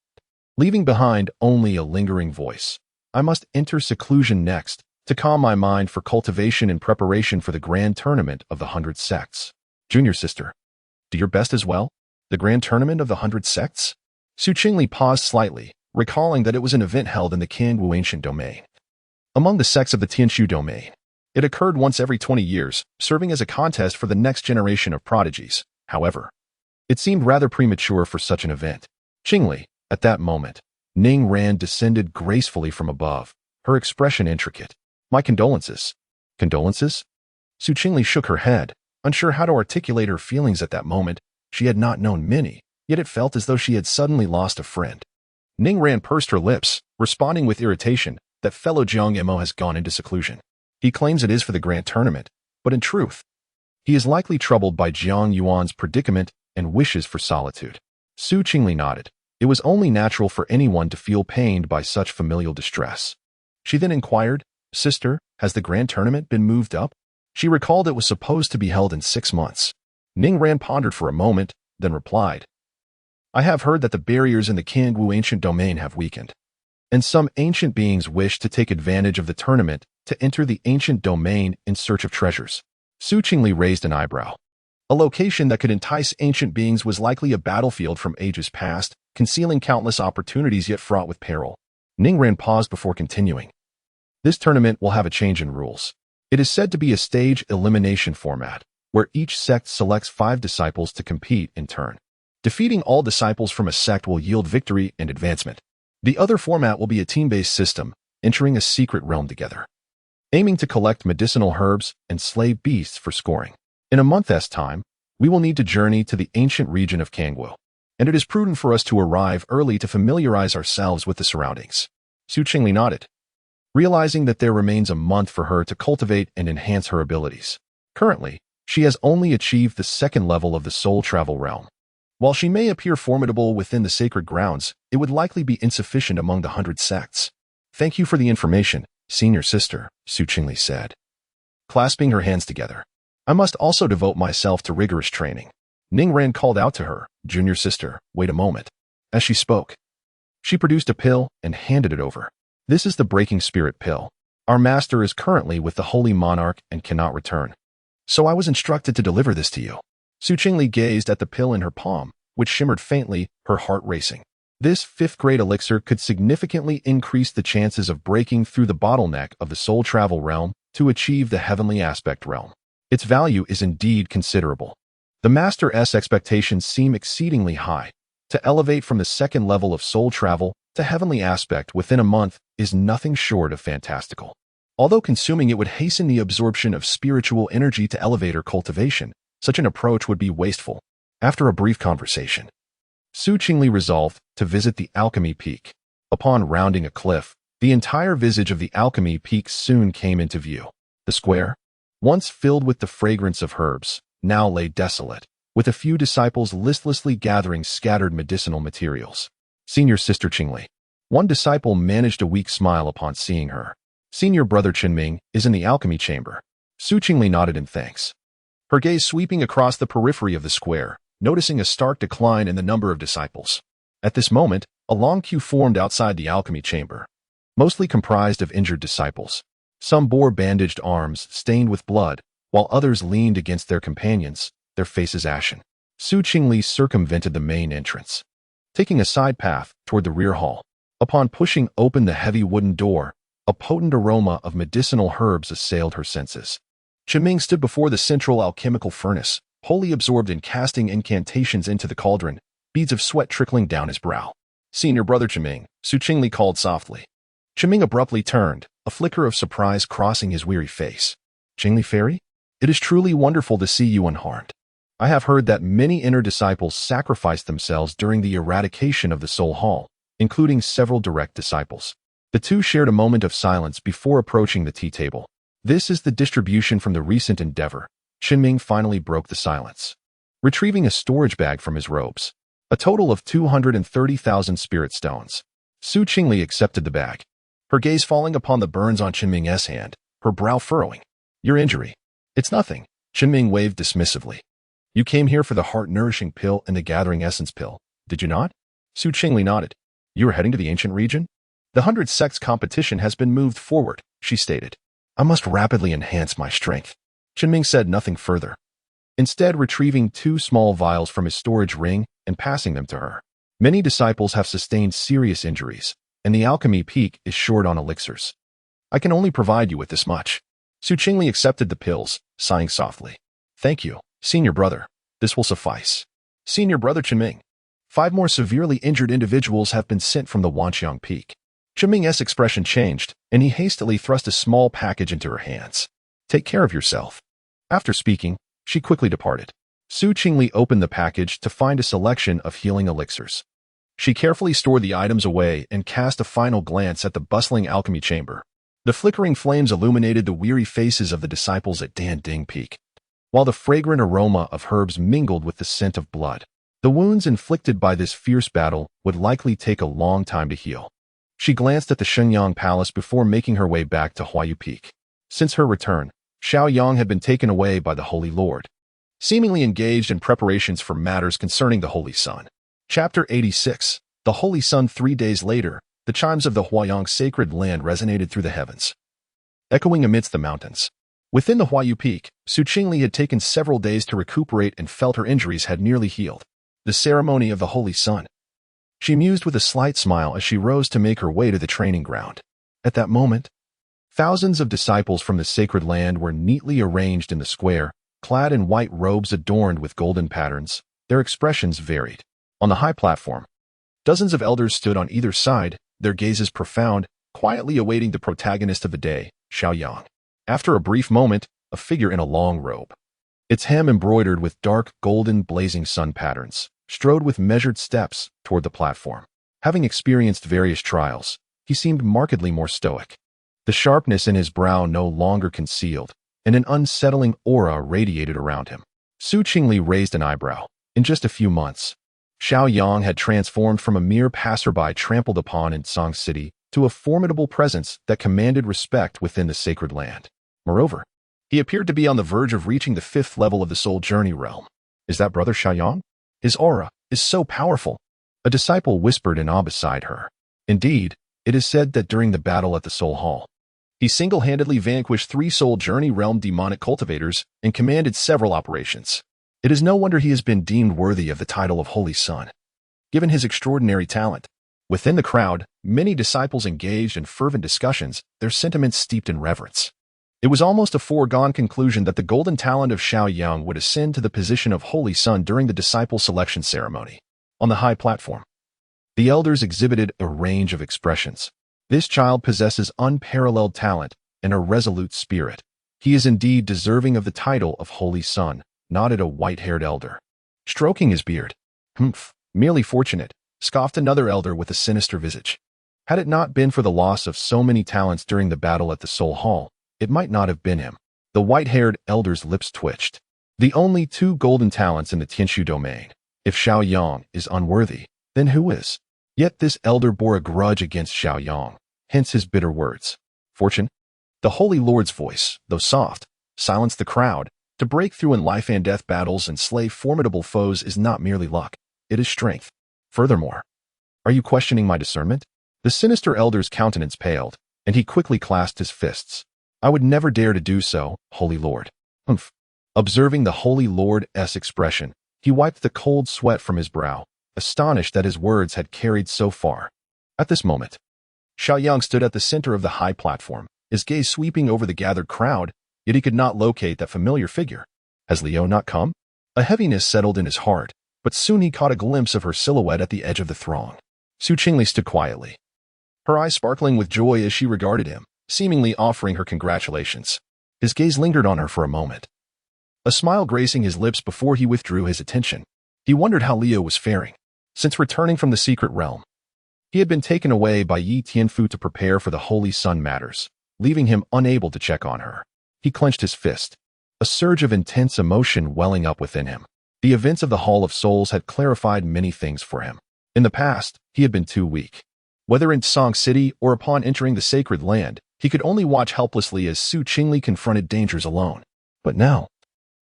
[SPEAKER 1] leaving behind only a lingering voice. "I must enter seclusion next, to calm my mind for cultivation in preparation for the grand tournament of the 100 sects." "Junior sister, do your best as well? The grand tournament of the 100 sects?" Qingli paused slightly, recalling that it was an event held in the Qingli ancient domain, among the sects of the Tianshu domain. It occurred once every 20 years, serving as a contest for the next generation of prodigies. However, it seemed rather premature for such an event. Qingli, at that moment, Ning Ran descended gracefully from above, her expression intricate. "My condolences." "Condolences?" Qingli shook her head, unsure how to articulate her feelings at that moment. She had not known many, yet it felt as though she had suddenly lost a friend. Ning Ran pursed her lips, responding with irritation that fellow Jiang Mo has gone into seclusion. He claims it is for the grand tournament, but in truth, he is likely troubled by Jiang Yuan's predicament and wishes for solitude. Qingli nodded. It was only natural for anyone to feel pained by such familial distress. She then inquired, "Sister, has the grand tournament been moved up?" She recalled it was supposed to be held in 6 months. Ning Ran pondered for a moment, then replied, "I have heard that the barriers in the Qingli ancient domain have weakened, and some ancient beings wish to take advantage of the tournament to enter the ancient domain in search of treasures. Su Qingli raised an eyebrow. A location that could entice ancient beings was likely a battlefield from ages past, concealing countless opportunities yet fraught with peril. Ningran paused before continuing. This tournament will have a change in rules. It is said to be a stage elimination format, where each sect selects 5 disciples to compete in turn. Defeating all disciples from a sect will yield victory and advancement. The other format will be a team-based system, entering a secret realm together, aiming to collect medicinal herbs and slay beasts for scoring. In a month's time, we will need to journey to the ancient region of Qingli, and it is prudent for us to arrive early to familiarize ourselves with the surroundings. Su Qingli nodded, realizing that there remains a month for her to cultivate and enhance her abilities. Currently, she has only achieved the 2nd level of the soul travel realm. While she may appear formidable within the sacred grounds, it would likely be insufficient among the 100 sects. Thank you for the information, senior sister, Su Qingli said, clasping her hands together. I must also devote myself to rigorous training. Ningran called out to her, junior sister, wait a moment. As she spoke, she produced a pill and handed it over. This is the Breaking Spirit pill. Our master is currently with the Holy Monarch and cannot return. So I was instructed to deliver this to you. Su Qingli gazed at the pill in her palm, which shimmered faintly, her heart racing. This 5th-grade elixir could significantly increase the chances of breaking through the bottleneck of the soul travel realm to achieve the heavenly aspect realm. Its value is indeed considerable. The Master's expectations seem exceedingly high. To elevate from the 2nd level of soul travel to heavenly aspect within a month is nothing short of fantastical. Although consuming it would hasten the absorption of spiritual energy to elevate her cultivation, such an approach would be wasteful. After a brief conversation, Su Qingli resolved to visit the Alchemy Peak. Upon rounding a cliff, the entire visage of the Alchemy Peak soon came into view. The square, once filled with the fragrance of herbs, now lay desolate, with a few disciples listlessly gathering scattered medicinal materials. Senior sister Qingli. One disciple managed a weak smile upon seeing her. Senior brother Tianming is in the alchemy chamber. Su Qingli nodded in thanks, her gaze sweeping across the periphery of the square, noticing a stark decline in the number of disciples. At this moment, a long queue formed outside the alchemy chamber, mostly comprised of injured disciples. Some bore bandaged arms stained with blood, while others leaned against their companions, their faces ashen. Su Qingli circumvented the main entrance, taking a side path toward the rear hall. Upon pushing open the heavy wooden door, a potent aroma of medicinal herbs assailed her senses. Tianming stood before the central alchemical furnace, wholly absorbed in casting incantations into the cauldron, beads of sweat trickling down his brow. Senior brother Tianming, Su Qingli called softly. Tianming abruptly turned, a flicker of surprise crossing his weary face. Qingli Fairy? It is truly wonderful to see you unharmed. I have heard that many inner disciples sacrificed themselves during the eradication of the Soul Hall, including several direct disciples. The two shared a moment of silence before approaching the tea table. This is the distribution from the recent endeavor. Tianming finally broke the silence, retrieving a storage bag from his robes. A total of 230,000 spirit stones. Su Qingli accepted the bag, her gaze falling upon the burns on Tianming's hand, her brow furrowing. Your injury. It's nothing. Tianming waved dismissively. You came here for the heart-nourishing pill and the gathering essence pill, did you not? Su Qingli nodded. You are heading to the ancient region? The 100 sects competition has been moved forward, she stated. I must rapidly enhance my strength. Tianming said nothing further, instead retrieving 2 small vials from his storage ring and passing them to her. Many disciples have sustained serious injuries, and the alchemy peak is short on elixirs. I can only provide you with this much. Su Qingli accepted the pills, sighing softly. Thank you, senior brother. This will suffice. Senior brother Tianming. 5 more severely injured individuals have been sent from the Wanyao Peak. Tianming's expression changed, and he hastily thrust a small package into her hands. Take care of yourself. After speaking, she quickly departed. Su Qingli opened the package to find a selection of healing elixirs. She carefully stored the items away and cast a final glance at the bustling alchemy chamber. The flickering flames illuminated the weary faces of the disciples at Dan Ding Peak, while the fragrant aroma of herbs mingled with the scent of blood. The wounds inflicted by this fierce battle would likely take a long time to heal. She glanced at the Shenyang Palace before making her way back to Huaiyu Peak. Since her return, Xiao Yang had been taken away by the Holy Lord, seemingly engaged in preparations for matters concerning the Holy Sun. Chapter 86. The Holy Sun. 3 days later, the chimes of the Huayang sacred land resonated through the heavens. echoing amidst the mountains. Within the Huaiyu Peak, Qingli had taken several days to recuperate and felt her injuries had nearly healed. The ceremony of the Holy Sun. She mused with a slight smile as she rose to make her way to the training ground. At that moment, thousands of disciples from the sacred land were neatly arranged in the square, clad in white robes adorned with golden patterns. Their expressions varied. On the high platform, dozens of elders stood on either side, their gazes profound, quietly awaiting the protagonist of the day, Xiao Yang. After a brief moment, a figure in a long robe, its hem embroidered with dark golden blazing sun patterns, strode with measured steps toward the platform. Having experienced various trials, he seemed markedly more stoic. The sharpness in his brow no longer concealed, and an unsettling aura radiated around him. Qingli raised an eyebrow. In just a few months, Xiao Yang had transformed from a mere passerby trampled upon in Song City to a formidable presence that commanded respect within the sacred land. Moreover, he appeared to be on the verge of reaching the 5th level of the soul journey realm. Is that brother Xiao Yang? His aura is so powerful. A disciple whispered in awe beside her. Indeed, it is said that during the battle at the Soul Hall, he single-handedly vanquished 3 soul journey realm demonic cultivators and commanded several operations. It is no wonder he has been deemed worthy of the title of Holy Sun, given his extraordinary talent. Within the crowd, many disciples engaged in fervent discussions, their sentiments steeped in reverence. It was almost a foregone conclusion that the golden talent of Xiao Yang would ascend to the position of Holy Sun during the disciple selection ceremony. On the high platform, the elders exhibited a range of expressions. This child possesses unparalleled talent and a resolute spirit. He is indeed deserving of the title of Holy Sun, nodded a white-haired elder. Stroking his beard. Humph, merely fortunate, scoffed another elder with a sinister visage. Had it not been for the loss of so many talents during the battle at the Soul Hall, it might not have been him. The white-haired elder's lips twitched. The only 2 golden talents in the Tianshu domain. If Xiao Yang is unworthy, then who is? Yet this elder bore a grudge against Xiao Yang, hence his bitter words. Fortune? The Holy Lord's voice, though soft, silenced the crowd. To break through in life and death battles and slay formidable foes is not merely luck, it is strength. Furthermore, are you questioning my discernment? The sinister elder's countenance paled, and he quickly clasped his fists. I would never dare to do so, Holy Lord. Humph. Observing the Holy Lord's expression, he wiped the cold sweat from his brow, astonished that his words had carried so far. At this moment, Xiao Yang stood at the center of the high platform, his gaze sweeping over the gathered crowd, yet he could not locate that familiar figure. Has Liu not come? A heaviness settled in his heart, but soon he caught a glimpse of her silhouette at the edge of the throng. Qingli stood quietly, her eyes sparkling with joy as she regarded him, seemingly offering her congratulations. His gaze lingered on her for a moment, a smile gracing his lips before he withdrew his attention. He wondered how Liu was faring. Since returning from the secret realm, he had been taken away by Yi Tianfu to prepare for the Holy Sun matters, leaving him unable to check on her. He clenched his fist, a surge of intense emotion welling up within him. The events of the Hall of Souls had clarified many things for him. In the past, he had been too weak. Whether in Song City or upon entering the sacred land, he could only watch helplessly as Qingli confronted dangers alone. But now,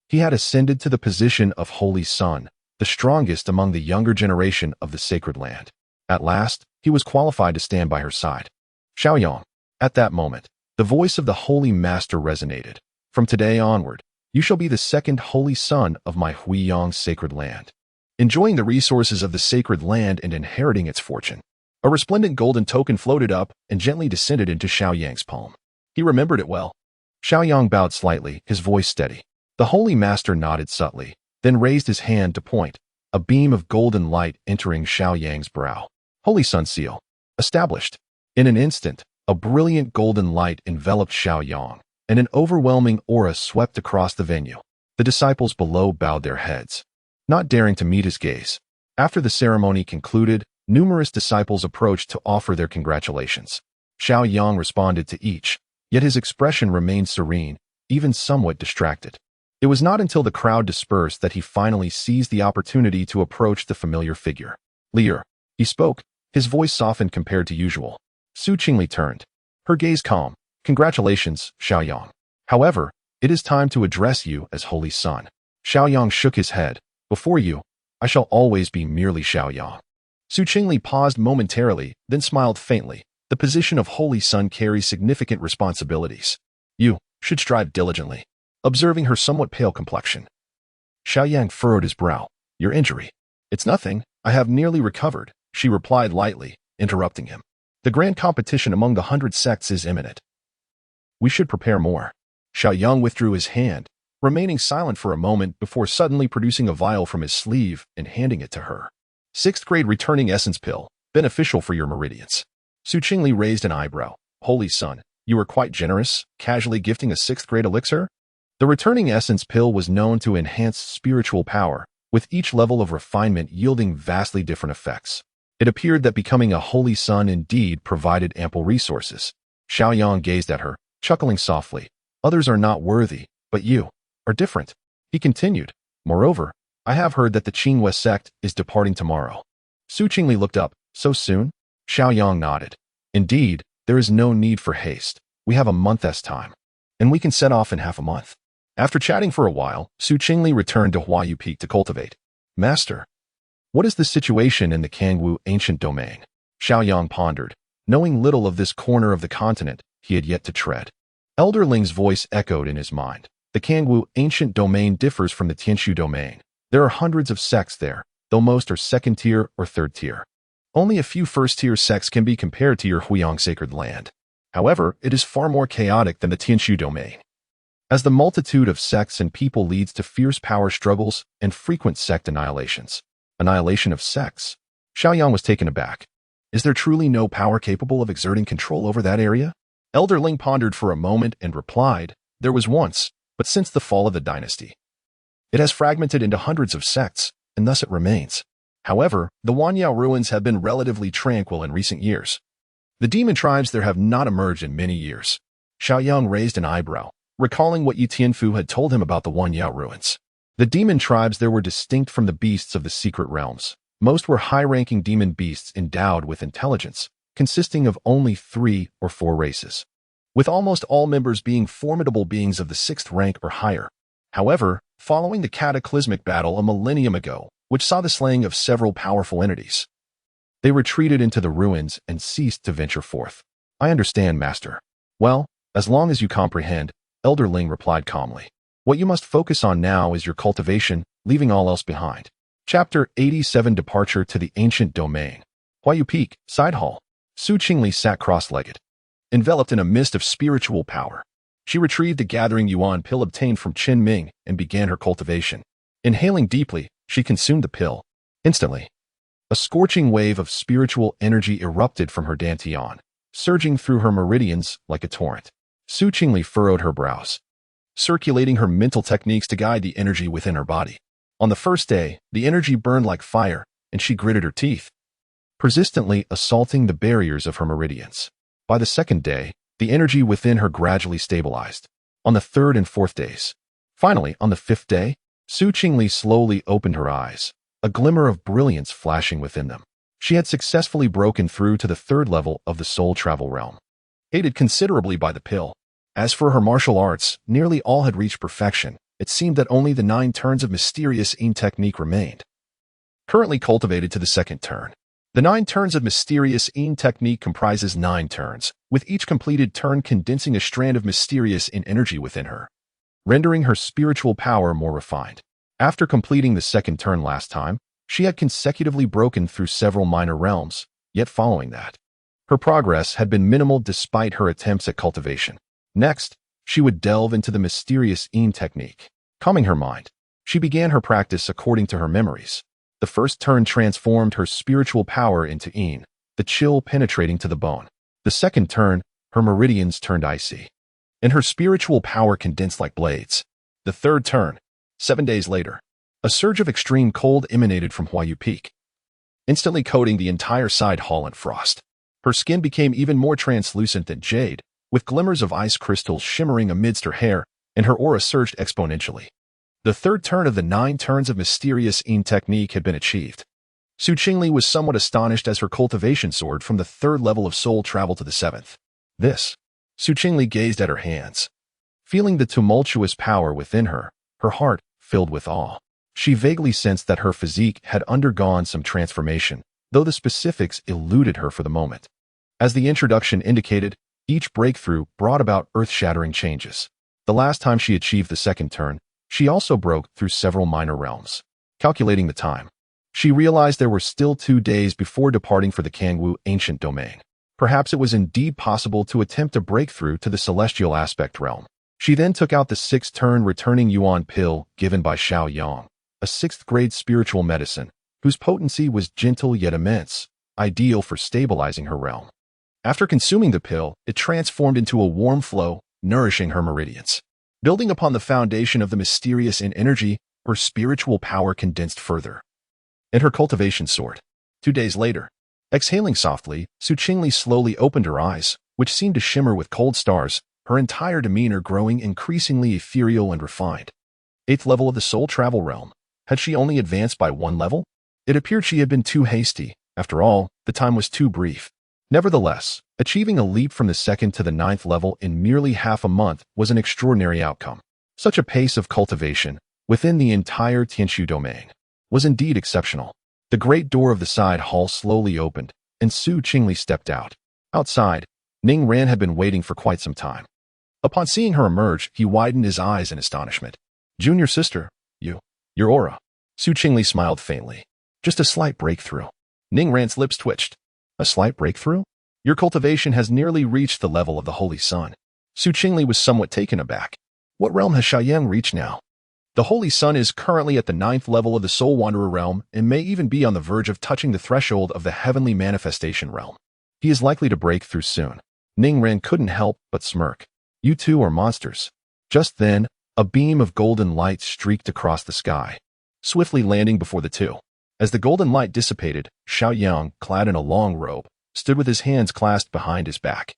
[SPEAKER 1] he had ascended to the position of Holy Sun, the strongest among the younger generation of the sacred land. At last, he was qualified to stand by her side. Xiao Yang. At that moment, the voice of the Holy Master resonated. From today onward, you shall be the 2nd Holy Son of my Huiyang sacred land, enjoying the resources of the sacred land and inheriting its fortune. A resplendent golden token floated up and gently descended into Xiao Yang's palm. He remembered it well. Xiao Yang bowed slightly, his voice steady. The Holy Master nodded subtly, then raised his hand to point, a beam of golden light entering Xiao Yang's brow. Holy Sun Seal. Established. In an instant, a brilliant golden light enveloped Xiao Yang, and an overwhelming aura swept across the venue. The disciples below bowed their heads, not daring to meet his gaze. After the ceremony concluded, numerous disciples approached to offer their congratulations. Xiao Yang responded to each, yet his expression remained serene, even somewhat distracted. It was not until the crowd dispersed that he finally seized the opportunity to approach the familiar figure. Liu. He spoke, his voice softened compared to usual. Qingli turned, her gaze calm. Congratulations, Xiao Yang. However, it is time to address you as Holy Sun. Xiao Yang shook his head. Before you, I shall always be merely Xiao Yang. Qingli paused momentarily, then smiled faintly. The position of Holy Sun carries significant responsibilities. You should strive diligently. Observing her somewhat pale complexion, Xiao Yang furrowed his brow. Your injury? It's nothing. I have nearly recovered, she replied lightly, interrupting him. The grand competition among the 100 sects is imminent. We should prepare more. Xiao Yang withdrew his hand, remaining silent for a moment before suddenly producing a vial from his sleeve and handing it to her. 6th grade returning essence pill, beneficial for your meridians. Qingli raised an eyebrow. Holy son, you were quite generous, casually gifting a 6th grade elixir? The returning essence pill was known to enhance spiritual power, with each level of refinement yielding vastly different effects. It appeared that becoming a holy son indeed provided ample resources. Xiao Yang gazed at her, chuckling softly. Others are not worthy, but you are different. He continued. Moreover, I have heard that the Qingli sect is departing tomorrow. Qingli looked up. So soon? Xiao Yang nodded. Indeed, there is no need for haste. We have a month's time, and we can set off in half a month. After chatting for a while, Qingli returned to Huai'an Peak to cultivate. Master, what is the situation in the Qingli ancient domain? Xiao Yang pondered. Knowing little of this corner of the continent, he had yet to tread. Elder Ling's voice echoed in his mind. The Qingli ancient domain differs from the Tianshu domain. There are hundreds of sects there, though most are 2nd tier or 3rd tier. Only a few 1st tier sects can be compared to your Huiyang sacred land. However, it is far more chaotic than the Tianshu domain, as the multitude of sects and people leads to fierce power struggles and frequent sect annihilations. Annihilation of sects? Xiao Yang was taken aback. Is there truly no power capable of exerting control over that area? Elder Ling pondered for a moment and replied, there was once, but since the fall of the dynasty, it has fragmented into hundreds of sects, and thus it remains. However, the Wanyao ruins have been relatively tranquil in recent years. The demon tribes there have not emerged in many years. Xiao Yang raised an eyebrow, recalling what Yi Tianfu had told him about the Wanyao ruins. The demon tribes there were distinct from the beasts of the secret realms. Most were high-ranking demon beasts endowed with intelligence, consisting of only 3 or 4 races, with almost all members being formidable beings of the 6th rank or higher. However, following the cataclysmic battle a millennium ago, which saw the slaying of several powerful entities, they retreated into the ruins and ceased to venture forth. I understand, Master. Well, as long as you comprehend, Elder Ling replied calmly. What you must focus on now is your cultivation, leaving all else behind. Chapter 87 Departure to the Ancient Domain. Huai'an Peak, Side Hall. Qingli sat cross-legged, enveloped in a mist of spiritual power. She retrieved the gathering yuan pill obtained from Tianming and began her cultivation. Inhaling deeply, she consumed the pill. Instantly, a scorching wave of spiritual energy erupted from her dantian, surging through her meridians like a torrent. Qingli furrowed her brows, circulating her mental techniques to guide the energy within her body. On the first day, the energy burned like fire, and she gritted her teeth, persistently assaulting the barriers of her meridians. By the second day, the energy within her gradually stabilized. On the 3rd and 4th days. Finally, on the 5th day, Qingli slowly opened her eyes, a glimmer of brilliance flashing within them. She had successfully broken through to the 3rd level of the soul travel realm, aided considerably by the pill. As for her martial arts, nearly all had reached perfection. It seemed that only the 9 turns of mysterious Yin technique remained, currently cultivated to the 2nd turn. The 9 turns of mysterious Yin technique comprises 9 turns, with each completed turn condensing a strand of mysterious Yin energy within her, rendering her spiritual power more refined. After completing the 2nd turn last time, she had consecutively broken through several minor realms, yet following that, her progress had been minimal despite her attempts at cultivation. Next, she would delve into the mysterious Yin technique. Calming her mind, she began her practice according to her memories. The 1st turn transformed her spiritual power into Yin, the chill penetrating to the bone. The 2nd turn, her meridians turned icy, and her spiritual power condensed like blades. The 3rd turn, 7 days later, a surge of extreme cold emanated from Huai'an Peak, instantly coating the entire side hall in frost. Her skin became even more translucent than jade, with glimmers of ice crystals shimmering amidst her hair, and her aura surged exponentially. The 3rd turn of the 9 turns of mysterious Yin technique had been achieved. Qingli was somewhat astonished as her cultivation soared from the 3rd level of soul travel to the 7th. This. Qingli gazed at her hands, feeling the tumultuous power within her, her heart filled with awe. She vaguely sensed that her physique had undergone some transformation, though the specifics eluded her for the moment. As the introduction indicated, Each breakthrough brought about earth-shattering changes. The last time she achieved the second turn, she also broke through several minor realms. Calculating the time, she realized there were still 2 days before departing for the Qingli ancient domain. Perhaps it was indeed possible to attempt a breakthrough to the celestial aspect realm. She then took out the 6th turn returning Yuan pill given by Xiao Yang, a 6th-grade spiritual medicine, whose potency was gentle yet immense, ideal for stabilizing her realm. After consuming the pill, it transformed into a warm flow, nourishing her meridians. Building upon the foundation of the mysterious in energy, her spiritual power condensed further. And her cultivation soared. 2 days later, exhaling softly, Qingli slowly opened her eyes, which seemed to shimmer with cold stars, her entire demeanor growing increasingly ethereal and refined. 8th level of the soul travel realm. Had she only advanced by 1 level? It appeared she had been too hasty. After all, the time was too brief. Nevertheless, achieving a leap from the 2nd to the 9th level in merely half a month was an extraordinary outcome. Such a pace of cultivation, within the entire Tianshu domain, was indeed exceptional. The great door of the side hall slowly opened, and Qingli stepped out. Outside, Ning Ran had been waiting for quite some time. Upon seeing her emerge, he widened his eyes in astonishment. "Junior sister, your aura." Qingli smiled faintly. "Just a slight breakthrough." Ning Ran's lips twitched. "A slight breakthrough? Your cultivation has nearly reached the level of the Holy Sun." Qingli was somewhat taken aback. "What realm has Xiao Yang reached now?" "The Holy Sun is currently at the 9th level of the Soul Wanderer realm and may even be on the verge of touching the threshold of the Heavenly Manifestation realm. He is likely to break through soon." Ning Ran couldn't help but smirk. "You two are monsters." Just then, a beam of golden light streaked across the sky, swiftly landing before the two. As the golden light dissipated, Xiao Yang, clad in a long robe, stood with his hands clasped behind his back.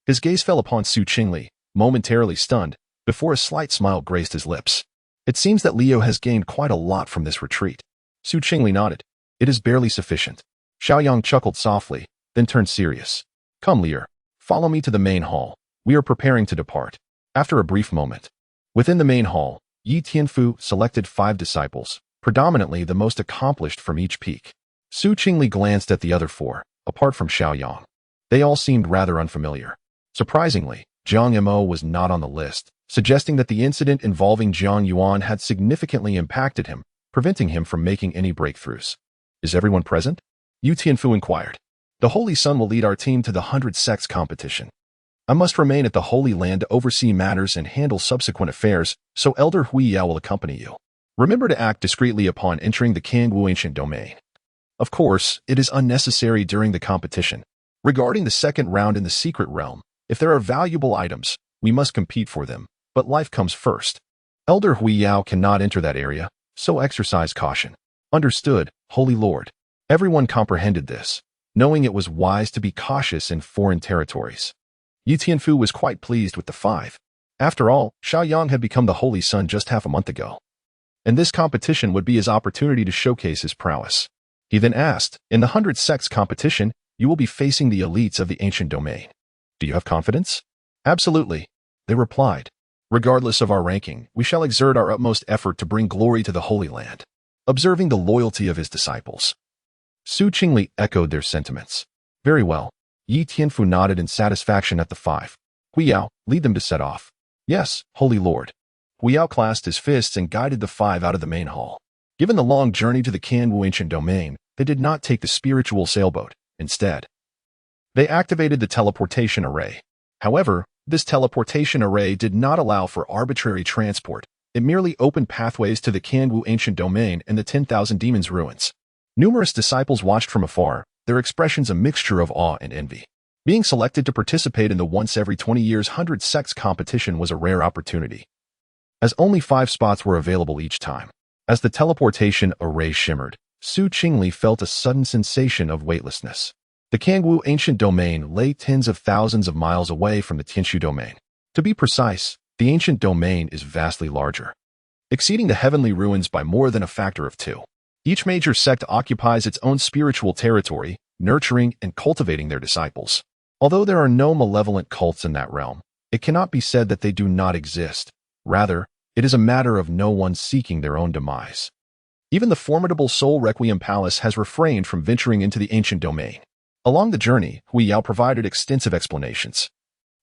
[SPEAKER 1] His gaze fell upon Qingli, momentarily stunned, before a slight smile graced his lips. "It seems that Liu has gained quite a lot from this retreat." Qingli nodded. "It is barely sufficient." Xiao Yang chuckled softly, then turned serious. "Come, Liu, follow me to the main hall. We are preparing to depart." After a brief moment, within the main hall, Yi Tianfu selected 5 disciples, predominantly the most accomplished from each peak. Qingli glanced at the other 4, apart from Xiao Yang. They all seemed rather unfamiliar. Surprisingly, Jiang Mo was not on the list, suggesting that the incident involving Jiang Yuan had significantly impacted him, preventing him from making any breakthroughs. "Is everyone present?" Yu Tianfu inquired. "The Holy Sun will lead our team to the 100 Sects competition. I must remain at the Holy Land to oversee matters and handle subsequent affairs, so Elder Huiyao will accompany you. Remember to act discreetly upon entering the Qingli ancient domain. Of course, it is unnecessary during the competition. Regarding the second round in the secret realm, if there are valuable items, we must compete for them, but life comes first. Elder Huiyao cannot enter that area, so exercise caution." "Understood, Holy Lord." Everyone comprehended this, knowing it was wise to be cautious in foreign territories. Yi Tianfu was quite pleased with the 5. After all, Xiao Yang had become the Holy Sun just half a month ago, and this competition would be his opportunity to showcase his prowess. He then asked, "In the 100 Sects competition, you will be facing the elites of the ancient domain. Do you have confidence?" "Absolutely," they replied. "Regardless of our ranking, we shall exert our utmost effort to bring glory to the Holy Land." Observing the loyalty of his disciples, Qingli echoed their sentiments. "Very well." Yi Tianfu nodded in satisfaction at the 5. "Huiyao, lead them to set off." "Yes, Holy Lord." Huiyao clasped his fists and guided the 5 out of the main hall. Given the long journey to the Qingli ancient domain, they did not take the spiritual sailboat. Instead, they activated the teleportation array. However, this teleportation array did not allow for arbitrary transport. It merely opened pathways to the Qingli ancient domain and the 10,000 demons' ruins. Numerous disciples watched from afar, their expressions a mixture of awe and envy. Being selected to participate in the once every 20 years 100 Sects competition was a rare opportunity, as only 5 spots were available each time. As the teleportation array shimmered, Qingli felt a sudden sensation of weightlessness. The Qingli ancient domain lay tens of thousands of miles away from the Tianshu domain. To be precise, the ancient domain is vastly larger, exceeding the heavenly ruins by more than a factor of 2. Each major sect occupies its own spiritual territory, nurturing and cultivating their disciples. Although there are no malevolent cults in that realm, it cannot be said that they do not exist. Rather, it is a matter of no one seeking their own demise. Even the formidable Soul Requiem Palace has refrained from venturing into the ancient domain. Along the journey, Huiyao provided extensive explanations.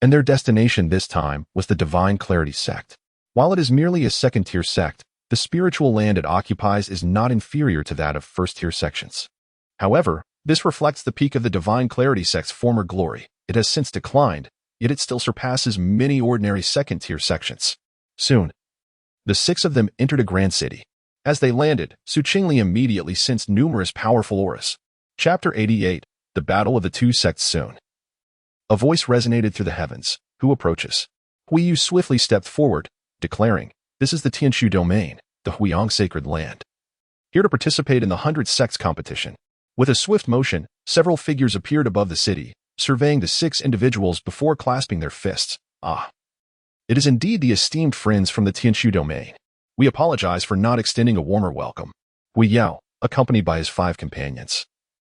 [SPEAKER 1] And their destination this time was the Divine Clarity sect. While it is merely a second-tier sect, the spiritual land it occupies is not inferior to that of first-tier sections. However, this reflects the peak of the Divine Clarity sect's former glory. It has since declined, yet it still surpasses many ordinary second-tier sections. Soon, the 6 of them entered a grand city. As they landed, Qingli immediately sensed numerous powerful auras. Chapter 88, The Battle of the Two Sects Soon. A voice resonated through the heavens. Who approaches? Huiyu swiftly stepped forward, declaring, "This is the Tianshu domain, the Huiyang sacred land. Here to participate in the 100 sects competition." With a swift motion, several figures appeared above the city, surveying the 6 individuals before clasping their fists. "Ah. It is indeed the esteemed friends from the Tianshu domain. We apologize for not extending a warmer welcome." Wanyao, accompanied by his 5 companions,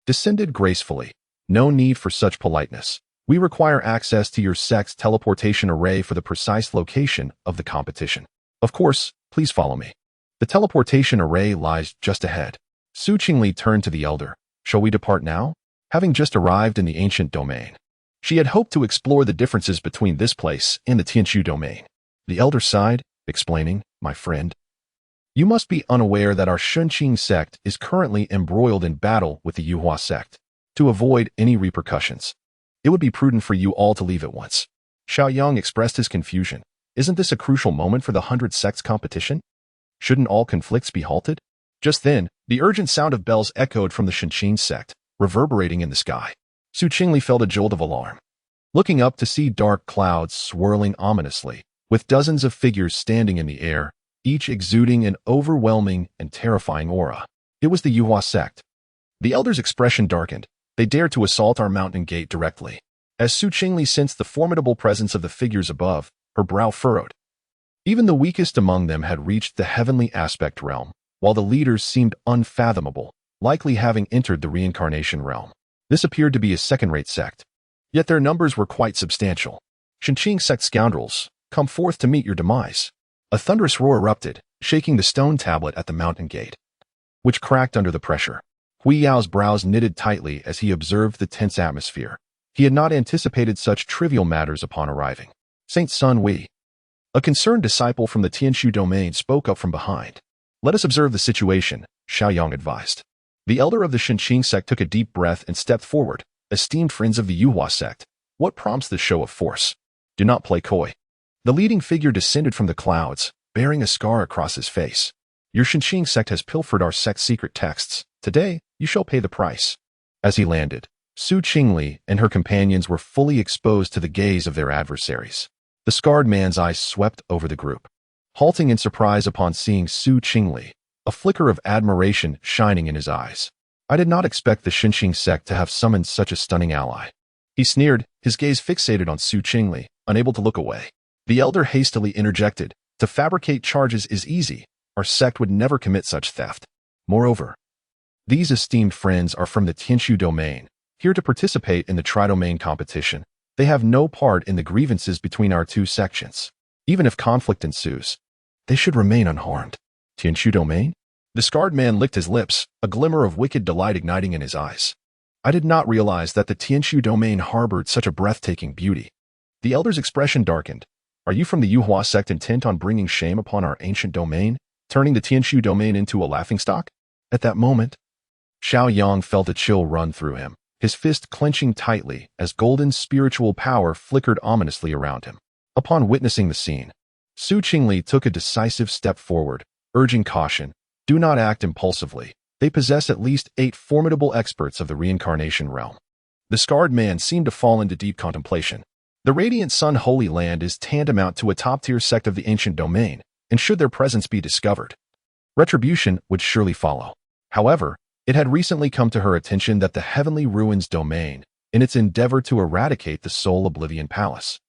[SPEAKER 1] descended gracefully. "No need for such politeness. We require access to your sect's teleportation array for the precise location of the competition. Of course, please follow me. The teleportation array lies just ahead." Qingli turned to the elder. "Shall we depart now?" Having just arrived in the ancient domain, she had hoped to explore the differences between this place and the Tianshu domain. The elder sighed, explaining, "My friend, you must be unaware that our Shunqing sect is currently embroiled in battle with the Yuhua sect. To avoid any repercussions, it would be prudent for you all to leave at once." Xiao Yang expressed his confusion. "Isn't this a crucial moment for the 100 sects competition? Shouldn't all conflicts be halted?" Just then, the urgent sound of bells echoed from the Shunqing sect, reverberating in the sky. Qingli felt a jolt of alarm, looking up to see dark clouds swirling ominously, with dozens of figures standing in the air, each exuding an overwhelming and terrifying aura. It was the Yuhua sect. The elder's expression darkened. "They dared to assault our mountain gate directly." As Qingli sensed the formidable presence of the figures above, her brow furrowed. Even the weakest among them had reached the heavenly aspect realm, while the leaders seemed unfathomable, likely having entered the reincarnation realm. This appeared to be a second-rate sect. Yet their numbers were quite substantial. "Shunqing sect scoundrels, come forth to meet your demise." A thunderous roar erupted, shaking the stone tablet at the mountain gate, which cracked under the pressure. Huiyao's brows knitted tightly as he observed the tense atmosphere. He had not anticipated such trivial matters upon arriving. "Saint Sun Wei," a concerned disciple from the Tianshu domain, spoke up from behind. "Let us observe the situation," Xiao Yang advised. The elder of the Shunqing sect took a deep breath and stepped forward. "Esteemed friends of the Yuhua sect, what prompts this show of force? Do not play coy." The leading figure descended from the clouds, bearing a scar across his face. "Your Shunqing sect has pilfered our sect's secret texts. Today, you shall pay the price." As he landed, Qingli and her companions were fully exposed to the gaze of their adversaries. The scarred man's eyes swept over the group, halting in surprise upon seeing Qingli, a flicker of admiration shining in his eyes. "I did not expect the Shunqing sect to have summoned such a stunning ally." He sneered, his gaze fixated on Qingli, unable to look away. The elder hastily interjected, "To fabricate charges is easy. Our sect would never commit such theft. Moreover, these esteemed friends are from the Tianshu domain, here to participate in the tri-domain competition. They have no part in the grievances between our two sections. Even if conflict ensues, they should remain unharmed." "Tianshu domain?" The scarred man licked his lips, a glimmer of wicked delight igniting in his eyes. "I did not realize that the Tianshu domain harbored such a breathtaking beauty." The elder's expression darkened. "Are you from the Yuhua sect intent on bringing shame upon our ancient domain, turning the Tianshu domain into a laughingstock?" At that moment, Xiao Yang felt a chill run through him, his fist clenching tightly as golden spiritual power flickered ominously around him. Upon witnessing the scene, Qingli took a decisive step forward, urging caution. "Do not act impulsively. They possess at least 8 formidable experts of the reincarnation realm." The scarred man seemed to fall into deep contemplation. The Radiant Sun Holy Land is tantamount to a top-tier sect of the ancient domain, and should their presence be discovered, retribution would surely follow. However, it had recently come to her attention that the Heavenly Ruins domain, in its endeavor to eradicate the Soul Oblivion Palace,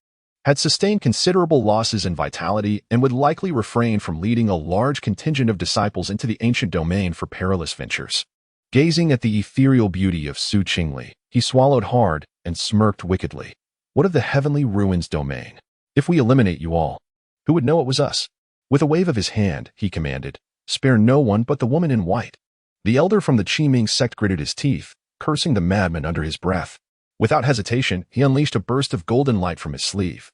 [SPEAKER 1] had sustained considerable losses in vitality and would likely refrain from leading a large contingent of disciples into the ancient domain for perilous ventures. Gazing at the ethereal beauty of Qingli, he swallowed hard and smirked wickedly. "What of the Heavenly Ruins domain? If we eliminate you all, who would know it was us?" With a wave of his hand, he commanded, "Spare no one but the woman in white." The elder from the Tianming sect gritted his teeth, cursing the madman under his breath. Without hesitation, he unleashed a burst of golden light from his sleeve,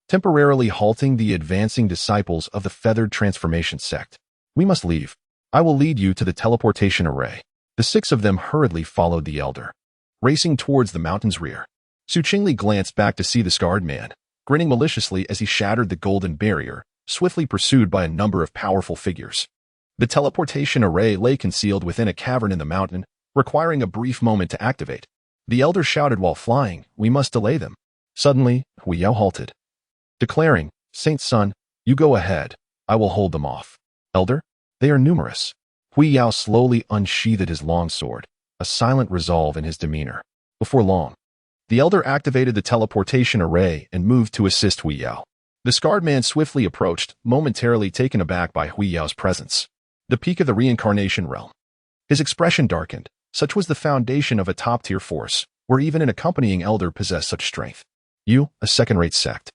[SPEAKER 1] temporarily halting the advancing disciples of the feathered transformation sect. We must leave. I will lead you to the teleportation array. The 6 of them hurriedly followed the elder, racing towards the mountain's rear. Qingli glanced back to see the scarred man, grinning maliciously as he shattered the golden barrier, swiftly pursued by a number of powerful figures. The teleportation array lay concealed within a cavern in the mountain, requiring a brief moment to activate. The elder shouted while flying, "We must delay them." Suddenly, Wanyao halted, declaring, "Saint's son, you go ahead. I will hold them off." "Elder, they are numerous." Wanyao slowly unsheathed his long sword, a silent resolve in his demeanor. Before long, the elder activated the teleportation array and moved to assist Wanyao. The scarred man swiftly approached, momentarily taken aback by Huiyao's presence. The peak of the reincarnation realm. His expression darkened. Such was the foundation of a top-tier force, where even an accompanying elder possessed such strength. You, a second-rate sect,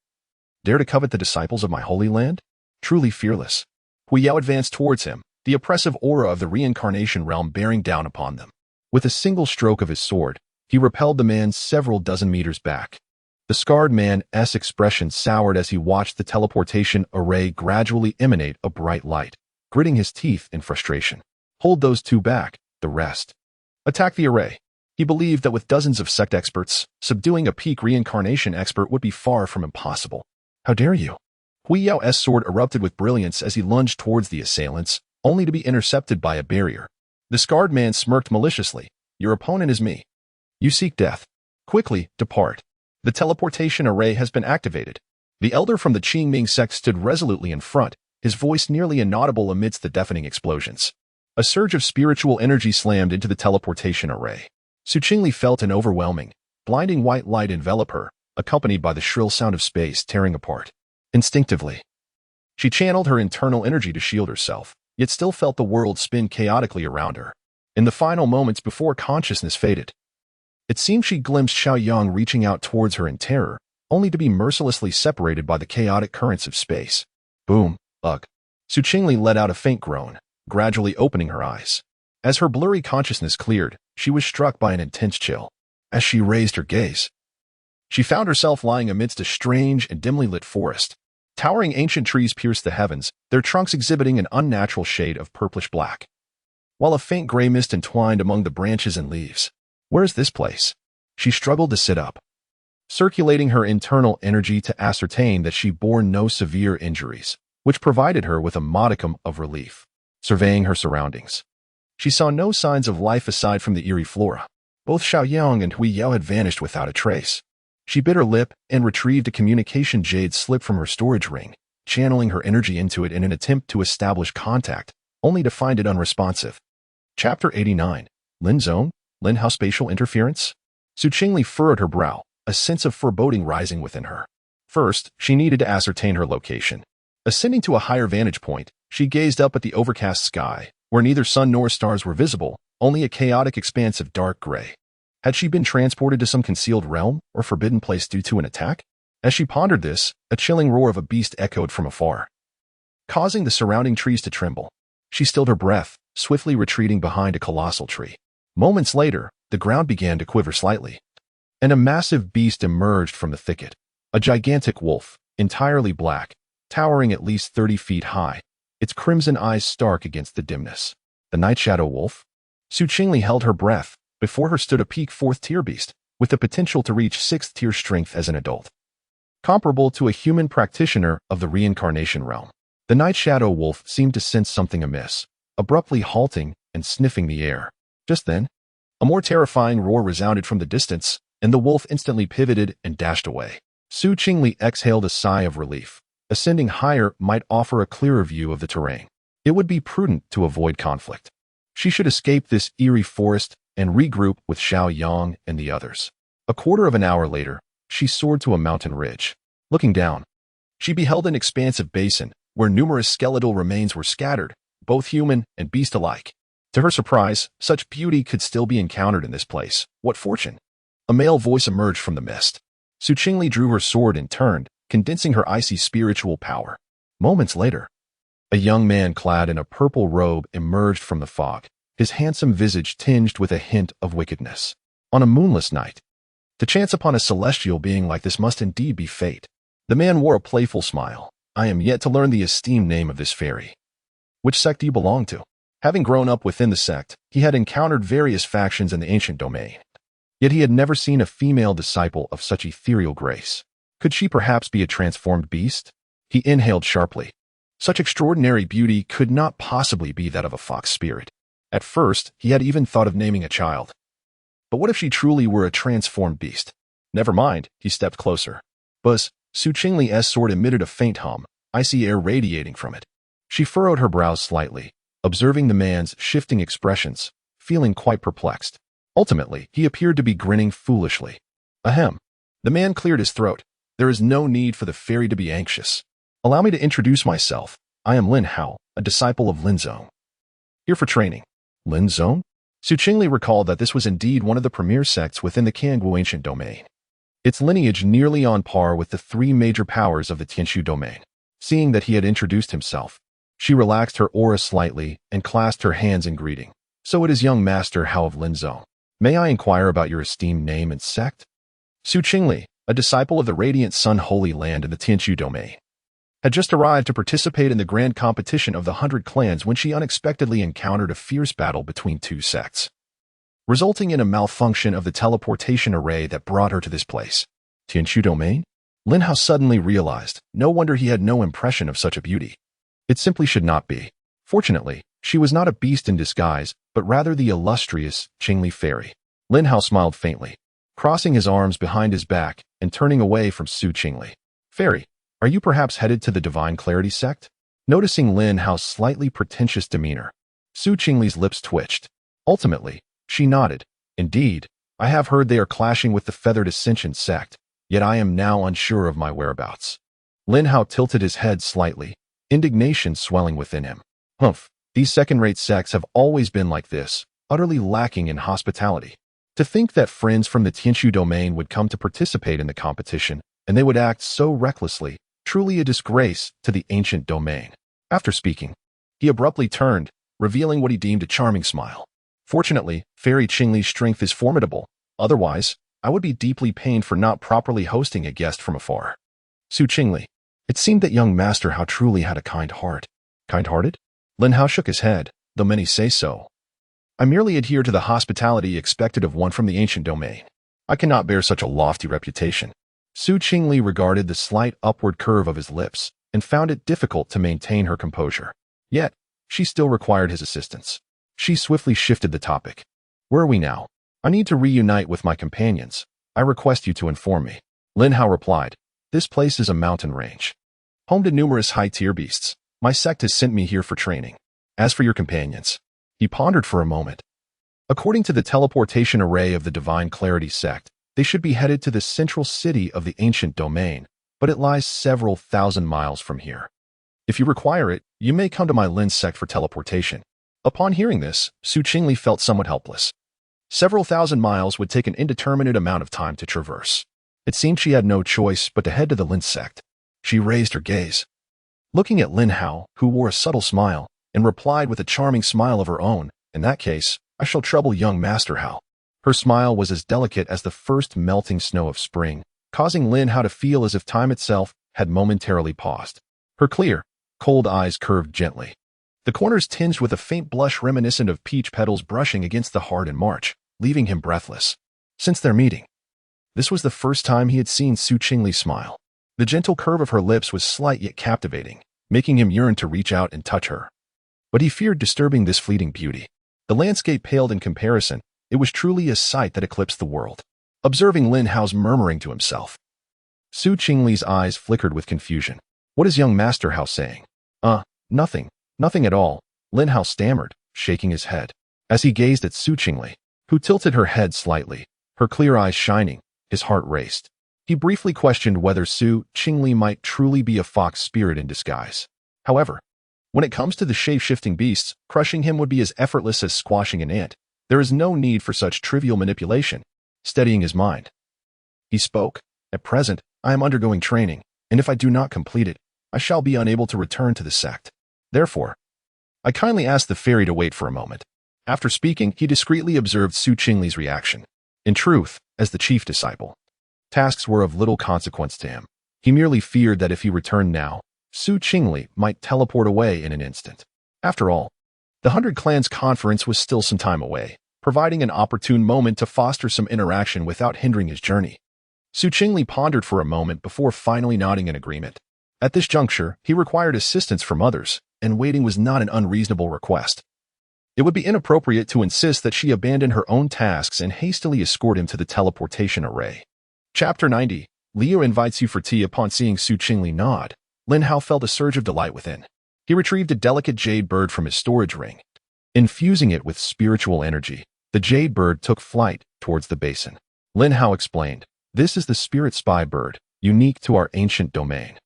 [SPEAKER 1] dare to covet the disciples of my holy land? Truly fearless. Wanyao advanced towards him, the oppressive aura of the reincarnation realm bearing down upon them. With a single stroke of his sword, he repelled the man several dozen meters back. The scarred man's expression soured as he watched the teleportation array gradually emanate a bright light, gritting his teeth in frustration. Hold those 2 back, the rest. Attack the array. He believed that with dozens of sect experts, subduing a peak reincarnation expert would be far from impossible. How dare you? Huiyao's sword erupted with brilliance as he lunged towards the assailants, only to be intercepted by a barrier. The scarred man smirked maliciously. Your opponent is me. You seek death. Quickly, depart. The teleportation array has been activated. The elder from the Qingming sect stood resolutely in front, his voice nearly inaudible amidst the deafening explosions. A surge of spiritual energy slammed into the teleportation array. Qingli felt an overwhelming, blinding white light envelop her, accompanied by the shrill sound of space tearing apart. Instinctively, she channeled her internal energy to shield herself, yet still felt the world spin chaotically around her. In the final moments before consciousness faded, it seemed she glimpsed Xiao Yang reaching out towards her in terror, only to be mercilessly separated by the chaotic currents of space. Boom, ugh. Qingli let out a faint groan, gradually opening her eyes. As her blurry consciousness cleared, she was struck by an intense chill. As she raised her gaze, she found herself lying amidst a strange and dimly lit forest. Towering ancient trees pierced the heavens, their trunks exhibiting an unnatural shade of purplish black, while a faint gray mist entwined among the branches and leaves. Where is this place? She struggled to sit up, circulating her internal energy to ascertain that she bore no severe injuries, which provided her with a modicum of relief. Surveying her surroundings, she saw no signs of life aside from the eerie flora. Both Xiao Yang and Wanyao had vanished without a trace. She bit her lip and retrieved a communication jade slip from her storage ring, channeling her energy into it in an attempt to establish contact, only to find it unresponsive. Chapter 89. Lin Zone? Lin How Spatial Interference? Qingli furrowed her brow, a sense of foreboding rising within her. First, she needed to ascertain her location. Ascending to a higher vantage point, she gazed up at the overcast sky, where neither sun nor stars were visible, only a chaotic expanse of dark gray. Had she been transported to some concealed realm or forbidden place due to an attack? As she pondered this, a chilling roar of a beast echoed from afar, causing the surrounding trees to tremble. She stilled her breath, swiftly retreating behind a colossal tree. Moments later, the ground began to quiver slightly, and a massive beast emerged from the thicket. A gigantic wolf, entirely black, towering at least 30 feet high, its crimson eyes stark against the dimness. The Night Shadow Wolf? Qingli held her breath. Before her stood a peak 4th-tier beast, with the potential to reach 6th-tier strength as an adult, comparable to a human practitioner of the reincarnation realm. The Night Shadow Wolf seemed to sense something amiss, abruptly halting and sniffing the air. Just then, a more terrifying roar resounded from the distance, and the wolf instantly pivoted and dashed away. Qingli exhaled a sigh of relief. Ascending higher might offer a clearer view of the terrain. It would be prudent to avoid conflict. She should escape this eerie forest and regroup with Xiao Yang and the others. A quarter of an hour later, she soared to a mountain ridge. Looking down, she beheld an expansive basin where numerous skeletal remains were scattered, both human and beast alike. To her surprise, such beauty could still be encountered in this place. What fortune! A male voice emerged from the mist. Qingli drew her sword and turned, condensing her icy spiritual power. Moments later, a young man clad in a purple robe emerged from the fog, his handsome visage tinged with a hint of wickedness. On a moonless night, To chance upon a celestial being like this must indeed be fate. The man wore a playful smile. I am yet to learn the esteemed name of this fairy. Which sect do you belong to? Having grown up within the sect, he had encountered various factions in the ancient domain. Yet he had never seen a female disciple of such ethereal grace. Could she perhaps be a transformed beast? He inhaled sharply. Such extraordinary beauty could not possibly be that of a fox spirit. At first, he had even thought of naming a child. But what if she truly were a transformed beast? Never mind, he stepped closer. Buzz, Su Qingli's sword emitted a faint hum, icy air radiating from it. She furrowed her brows slightly, observing the man's shifting expressions, feeling quite perplexed. Ultimately, he appeared to be grinning foolishly. Ahem. The man cleared his throat. There is no need for the fairy to be anxious. Allow me to introduce myself. I am Lin Hao, a disciple of Lin Zong. Here for training. Lin Zong? Su Qingli recalled that this was indeed one of the premier sects within the Qiangwu ancient domain. Its lineage nearly on par with the three major powers of the Tianshu domain. Seeing that he had introduced himself, she relaxed her aura slightly and clasped her hands in greeting. So it is young Master Hao of Lin Zong. May I inquire about your esteemed name and sect? Su Qingli, a disciple of the Radiant Sun Holy Land in the Tianshu domain, had just arrived to participate in the grand competition of the 100 clans when she unexpectedly encountered a fierce battle between two sects, resulting in a malfunction of the teleportation array that brought her to this place. Tianshu domain? Lin Hao suddenly realized, no wonder he had no impression of such a beauty. It simply should not be. Fortunately, she was not a beast in disguise, but rather the illustrious Qingli fairy. Lin Hao smiled faintly, crossing his arms behind his back and turning away from Su Qingli. Fairy, are you perhaps headed to the Divine Clarity sect? Noticing Lin Hao's slightly pretentious demeanor, Su Qingli's lips twitched. Ultimately, she nodded. Indeed, I have heard they are clashing with the Feathered Ascension sect, yet I am now unsure of my whereabouts. Lin Hao tilted his head slightly, indignation swelling within him. Humph, these second-rate sects have always been like this, utterly lacking in hospitality. To think that friends from the Tianshu domain would come to participate in the competition, and they would act so recklessly, truly a disgrace to the ancient domain. After speaking, he abruptly turned, revealing what he deemed a charming smile. Fortunately, Fairy Qingli's strength is formidable. Otherwise, I would be deeply pained for not properly hosting a guest from afar. Su Qingli. It seemed that young Master Hao truly had a kind heart. Kind-hearted? Lin Hao shook his head, though many say so. I merely adhere to the hospitality expected of one from the ancient domain. I cannot bear such a lofty reputation. Su Qingli regarded the slight upward curve of his lips and found it difficult to maintain her composure. Yet, she still required his assistance. She swiftly shifted the topic. Where are we now? I need to reunite with my companions. I request you to inform me. Lin Hao replied. This place is a mountain range, home to numerous high-tier beasts. My sect has sent me here for training. As for your companions, he pondered for a moment. According to the teleportation array of the Divine Clarity sect, they should be headed to the central city of the ancient domain, but it lies several thousand miles from here. If you require it, you may come to my Lin sect for teleportation. Upon hearing this, Su Qingli felt somewhat helpless. Several thousand miles would take an indeterminate amount of time to traverse. It seemed she had no choice but to head to the Lin sect. She raised her gaze, looking at Lin Hao, who wore a subtle smile, and replied with a charming smile of her own, in that case, I shall trouble young Master Hao. Her smile was as delicate as the first melting snow of spring, causing Lin Hao to feel as if time itself had momentarily paused. Her clear, cold eyes curved gently, the corners tinged with a faint blush reminiscent of peach petals brushing against the heart in March, leaving him breathless. Since their meeting, this was the first time he had seen Su Qingli smile. The gentle curve of her lips was slight yet captivating, making him yearn to reach out and touch her. But he feared disturbing this fleeting beauty. The landscape paled in comparison. It was truly a sight that eclipsed the world. Observing Lin Hao's murmuring to himself, Su Qingli's eyes flickered with confusion. What is young Master Hao saying? Nothing. Nothing at all, Lin Hao stammered, shaking his head. As he gazed at Su Qingli, who tilted her head slightly, her clear eyes shining, his heart raced. He briefly questioned whether Su Qingli might truly be a fox spirit in disguise. However, when it comes to the shape-shifting beasts, crushing him would be as effortless as squashing an ant. There is no need for such trivial manipulation. Steadying his mind, he spoke. At present, I am undergoing training, and if I do not complete it, I shall be unable to return to the sect. Therefore, I kindly ask the fairy to wait for a moment. After speaking, he discreetly observed Su Qingli's reaction. In truth, as the chief disciple. Tasks were of little consequence to him. He merely feared that if he returned now, Su Qingli might teleport away in an instant. After all, the 100 Clans conference was still some time away, providing an opportune moment to foster some interaction without hindering his journey. Su Qingli pondered for a moment before finally nodding in agreement. At this juncture, he required assistance from others, and waiting was not an unreasonable request. It would be inappropriate to insist that she abandon her own tasks and hastily escort him to the teleportation array. Chapter 90. Liu invites you for tea. Upon seeing Su Qingli nod, Lin Hao felt a surge of delight within. He retrieved a delicate jade bird from his storage ring. Infusing it with spiritual energy, the jade bird took flight towards the basin. Lin Hao explained, "This is the spirit spy bird, unique to our ancient domain,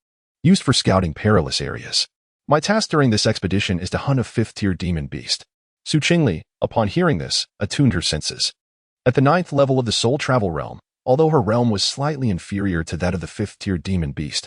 [SPEAKER 1] used for scouting perilous areas. My task during this expedition is to hunt a 5th-tier demon beast." Su Qingli, upon hearing this, attuned her senses. At the 9th level of the soul travel realm, although her realm was slightly inferior to that of the 5th-tier demon beast,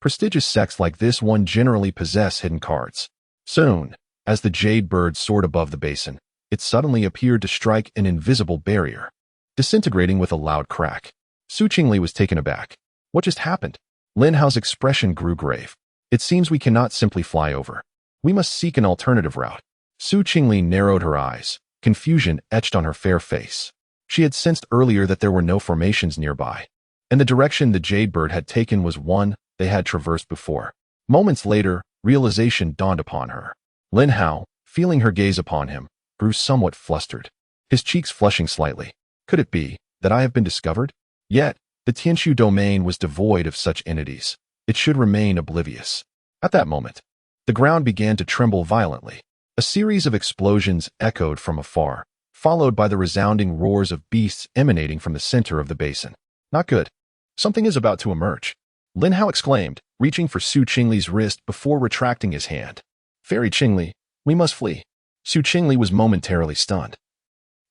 [SPEAKER 1] prestigious sects like this one generally possess hidden cards. Soon, as the jade bird soared above the basin, it suddenly appeared to strike an invisible barrier, disintegrating with a loud crack. Su Qingli was taken aback. What just happened? Lin Hao's expression grew grave. It seems we cannot simply fly over. We must seek an alternative route. Su Qingli narrowed her eyes, confusion etched on her fair face. She had sensed earlier that there were no formations nearby, and the direction the jade bird had taken was one they had traversed before. Moments later, realization dawned upon her. Lin Hao, feeling her gaze upon him, grew somewhat flustered, his cheeks flushing slightly. Could it be that I have been discovered? Yet, the Tianshu domain was devoid of such entities. It should remain oblivious. At that moment, the ground began to tremble violently. A series of explosions echoed from afar, followed by the resounding roars of beasts emanating from the center of the basin. Not good. Something is about to emerge. Lin Hao exclaimed, reaching for Su Qingli's wrist before retracting his hand. Fairy Qingli, we must flee. Su Qingli was momentarily stunned,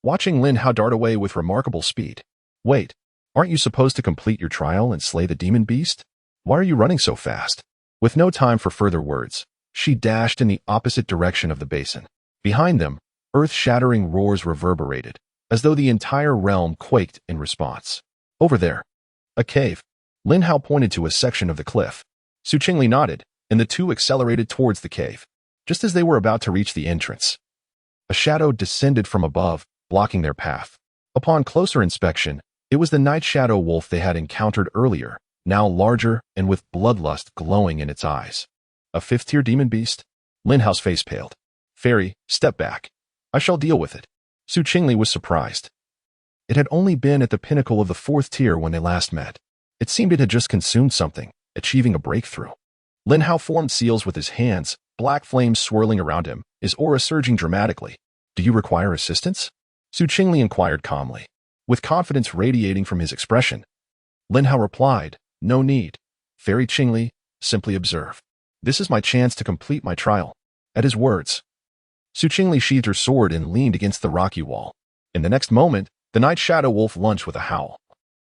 [SPEAKER 1] watching Lin Hao dart away with remarkable speed. Wait, aren't you supposed to complete your trial and slay the demon beast? Why are you running so fast? With no time for further words, she dashed in the opposite direction of the basin. Behind them, earth-shattering roars reverberated, as though the entire realm quaked in response. Over there, a cave. Lin Hao pointed to a section of the cliff. Su Qingli nodded, and the two accelerated towards the cave. Just as they were about to reach the entrance, a shadow descended from above, blocking their path. Upon closer inspection, it was the night shadow wolf they had encountered earlier, now larger and with bloodlust glowing in its eyes. A 5th-tier demon beast? Lin Hao's face paled. Fairy, step back. I shall deal with it. Su Qingli was surprised. It had only been at the pinnacle of the 4th tier when they last met. It seemed it had just consumed something, achieving a breakthrough. Lin Hao formed seals with his hands, black flames swirling around him, his aura surging dramatically. Do you require assistance? Su Qingli inquired calmly, with confidence radiating from his expression. Lin Hao replied, no need. Fairy Qingli, simply observe. This is my chance to complete my trial. At his words, Su Qingli sheathed her sword and leaned against the rocky wall. In the next moment, the night shadow wolf lunged with a howl,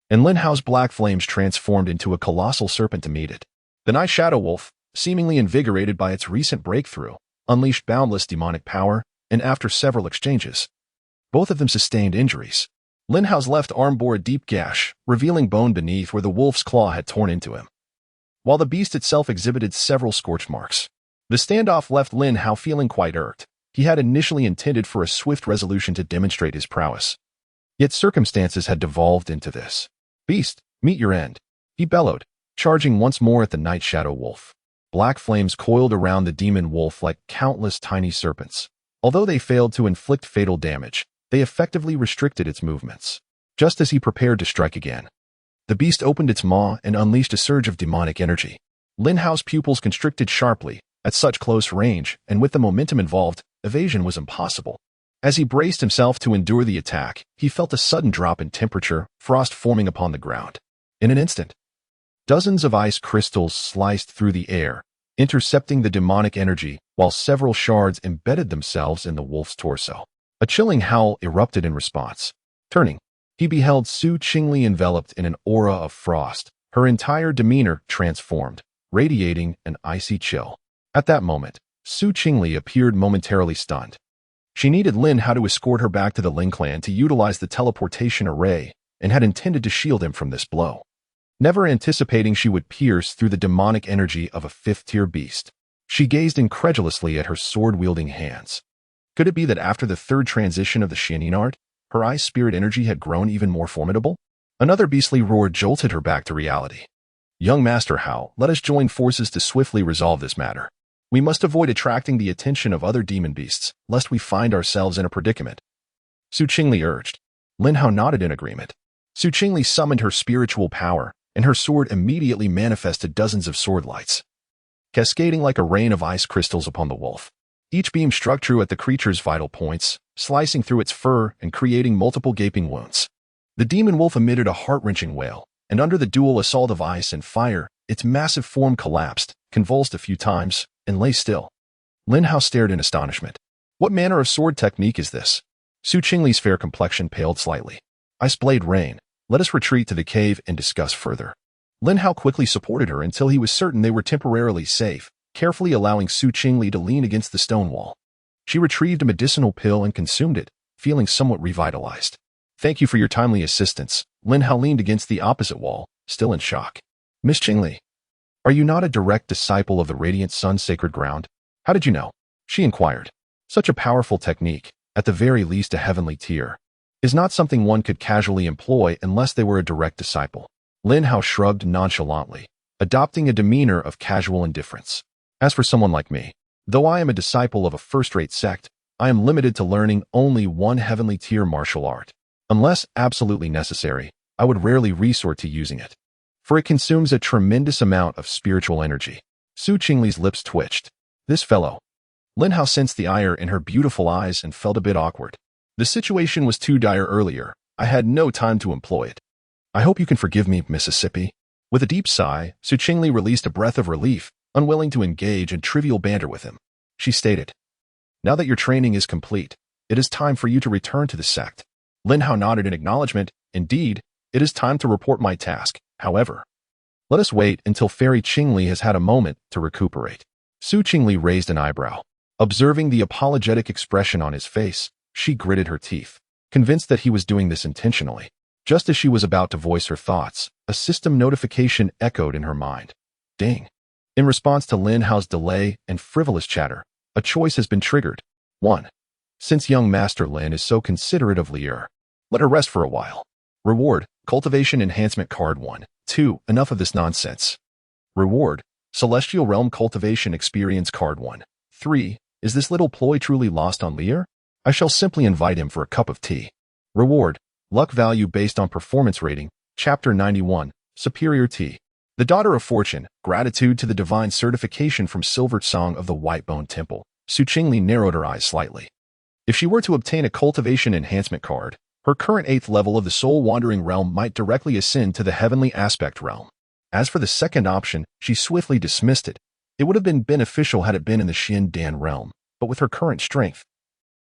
[SPEAKER 1] and Lin Hao's black flames transformed into a colossal serpent to meet it. The night shadow wolf, seemingly invigorated by its recent breakthrough, unleashed boundless demonic power, and after several exchanges, both of them sustained injuries. Lin Hao's left arm bore a deep gash, revealing bone beneath where the wolf's claw had torn into him, while the beast itself exhibited several scorch marks. The standoff left Lin Hao feeling quite irked. He had initially intended for a swift resolution to demonstrate his prowess. Yet circumstances had devolved into this. Beast, meet your end, he bellowed, charging once more at the night shadow wolf. Black flames coiled around the demon wolf like countless tiny serpents. Although they failed to inflict fatal damage, they effectively restricted its movements. Just as he prepared to strike again, the beast opened its maw and unleashed a surge of demonic energy. Lin Hao's pupils constricted sharply. At such close range, and with the momentum involved, evasion was impossible. As he braced himself to endure the attack, he felt a sudden drop in temperature, frost forming upon the ground. In an instant, dozens of ice crystals sliced through the air, intercepting the demonic energy, while several shards embedded themselves in the wolf's torso. A chilling howl erupted in response. Turning, he beheld Su Qingli enveloped in an aura of frost, her entire demeanor transformed, radiating an icy chill. At that moment, Su Qingli appeared momentarily stunned. She needed Lin Hao to escort her back to the Ling clan to utilize the teleportation array, and had intended to shield him from this blow. Never anticipating she would pierce through the demonic energy of a fifth-tier beast, she gazed incredulously at her sword-wielding hands. Could it be that after the third transition of the Xianyin art, her eye's spirit energy had grown even more formidable? Another beastly roar jolted her back to reality. Young Master Hao, let us join forces to swiftly resolve this matter. We must avoid attracting the attention of other demon beasts, lest we find ourselves in a predicament. Su Qingli urged. Lin Hao nodded in agreement. Su Qingli summoned her spiritual power, and her sword immediately manifested dozens of sword lights, cascading like a rain of ice crystals upon the wolf. Each beam struck true at the creature's vital points, slicing through its fur and creating multiple gaping wounds. The demon wolf emitted a heart-wrenching wail, and under the dual assault of ice and fire, its massive form collapsed, convulsed a few times, and lay still. Lin Hao stared in astonishment. What manner of sword technique is this? Su Qingli's fair complexion paled slightly. Ice blade rain. Let us retreat to the cave and discuss further. Lin Hao quickly supported her until he was certain they were temporarily safe, carefully allowing Su Qingli to lean against the stone wall. She retrieved a medicinal pill and consumed it, feeling somewhat revitalized. Thank you for your timely assistance. Lin Hao leaned against the opposite wall, still in shock. Miss Qingli, are you not a direct disciple of the Radiant Sun's sacred ground? How did you know? She inquired. Such a powerful technique, at the very least a heavenly tier, is not something one could casually employ unless they were a direct disciple. Lin Hao shrugged nonchalantly, adopting a demeanor of casual indifference. As for someone like me, though I am a disciple of a first-rate sect, I am limited to learning only one heavenly tier martial art. Unless absolutely necessary, I would rarely resort to using it, for it consumes a tremendous amount of spiritual energy. Su Qingli's lips twitched. This fellow. Lin Hao sensed the ire in her beautiful eyes and felt a bit awkward. The situation was too dire earlier. I had no time to employ it. I hope you can forgive me, Mississippi. With a deep sigh, Su Qingli released a breath of relief, unwilling to engage in trivial banter with him. She stated, Now that your training is complete, it is time for you to return to the sect. Lin Hao nodded in acknowledgement. Indeed, it is time to report my task. However, let us wait until Fairy Qingli has had a moment to recuperate. Su Qingli raised an eyebrow. Observing the apologetic expression on his face, she gritted her teeth, convinced that he was doing this intentionally. Just as she was about to voice her thoughts, a system notification echoed in her mind. Ding. In response to Lin Hao's delay and frivolous chatter, a choice has been triggered. 1. Since young Master Lin is so considerate of Lier, let her rest for a while. Reward, Cultivation Enhancement Card 1. 2. Enough of this nonsense. Reward, Celestial Realm Cultivation Experience Card 1. 3. Is this little ploy truly lost on Lier? I shall simply invite him for a cup of tea. Reward, Luck Value Based on Performance Rating, Chapter 91, Superior Tea. The Daughter of Fortune, Gratitude to the Divine Certification from Silver Song of the Whitebone Temple. Su Qingli narrowed her eyes slightly. If she were to obtain a Cultivation Enhancement card, her current 8th level of the Soul Wandering Realm might directly ascend to the Heavenly Aspect Realm. As for the second option, she swiftly dismissed it. It would have been beneficial had it been in the Xin Dan realm, but with her current strength,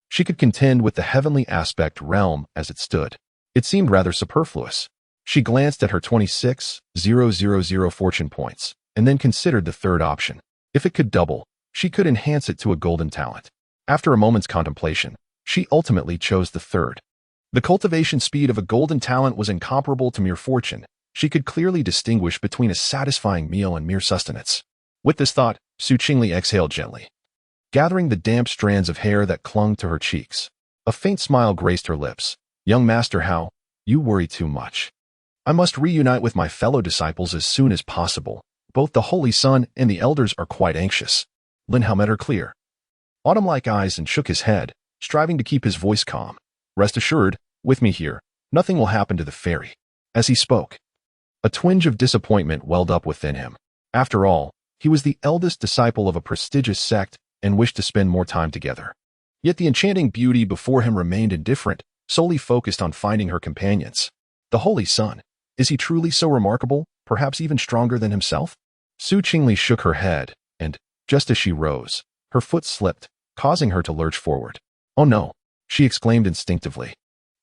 [SPEAKER 1] she could contend with the Heavenly Aspect Realm as it stood. It seemed rather superfluous. She glanced at her 26,000 fortune points, and then considered the third option. If it could double, she could enhance it to a golden talent. After a moment's contemplation, she ultimately chose the third. The cultivation speed of a golden talent was incomparable to mere fortune. She could clearly distinguish between a satisfying meal and mere sustenance. With this thought, Su Qingli exhaled gently, gathering the damp strands of hair that clung to her cheeks. A faint smile graced her lips. Young Master Hao, you worry too much. I must reunite with my fellow disciples as soon as possible. Both the Holy Sun and the elders are quite anxious. Lin Hao met her clear, autumn-like eyes and shook his head, striving to keep his voice calm. Rest assured, with me here, nothing will happen to the fairy. As he spoke, a twinge of disappointment welled up within him. After all, he was the eldest disciple of a prestigious sect and wished to spend more time together. Yet the enchanting beauty before him remained indifferent, solely focused on finding her companions. The Holy Sun, is he truly so remarkable, perhaps even stronger than himself? Su Qingli shook her head, and, just as she rose, her foot slipped, causing her to lurch forward. Oh no, she exclaimed instinctively,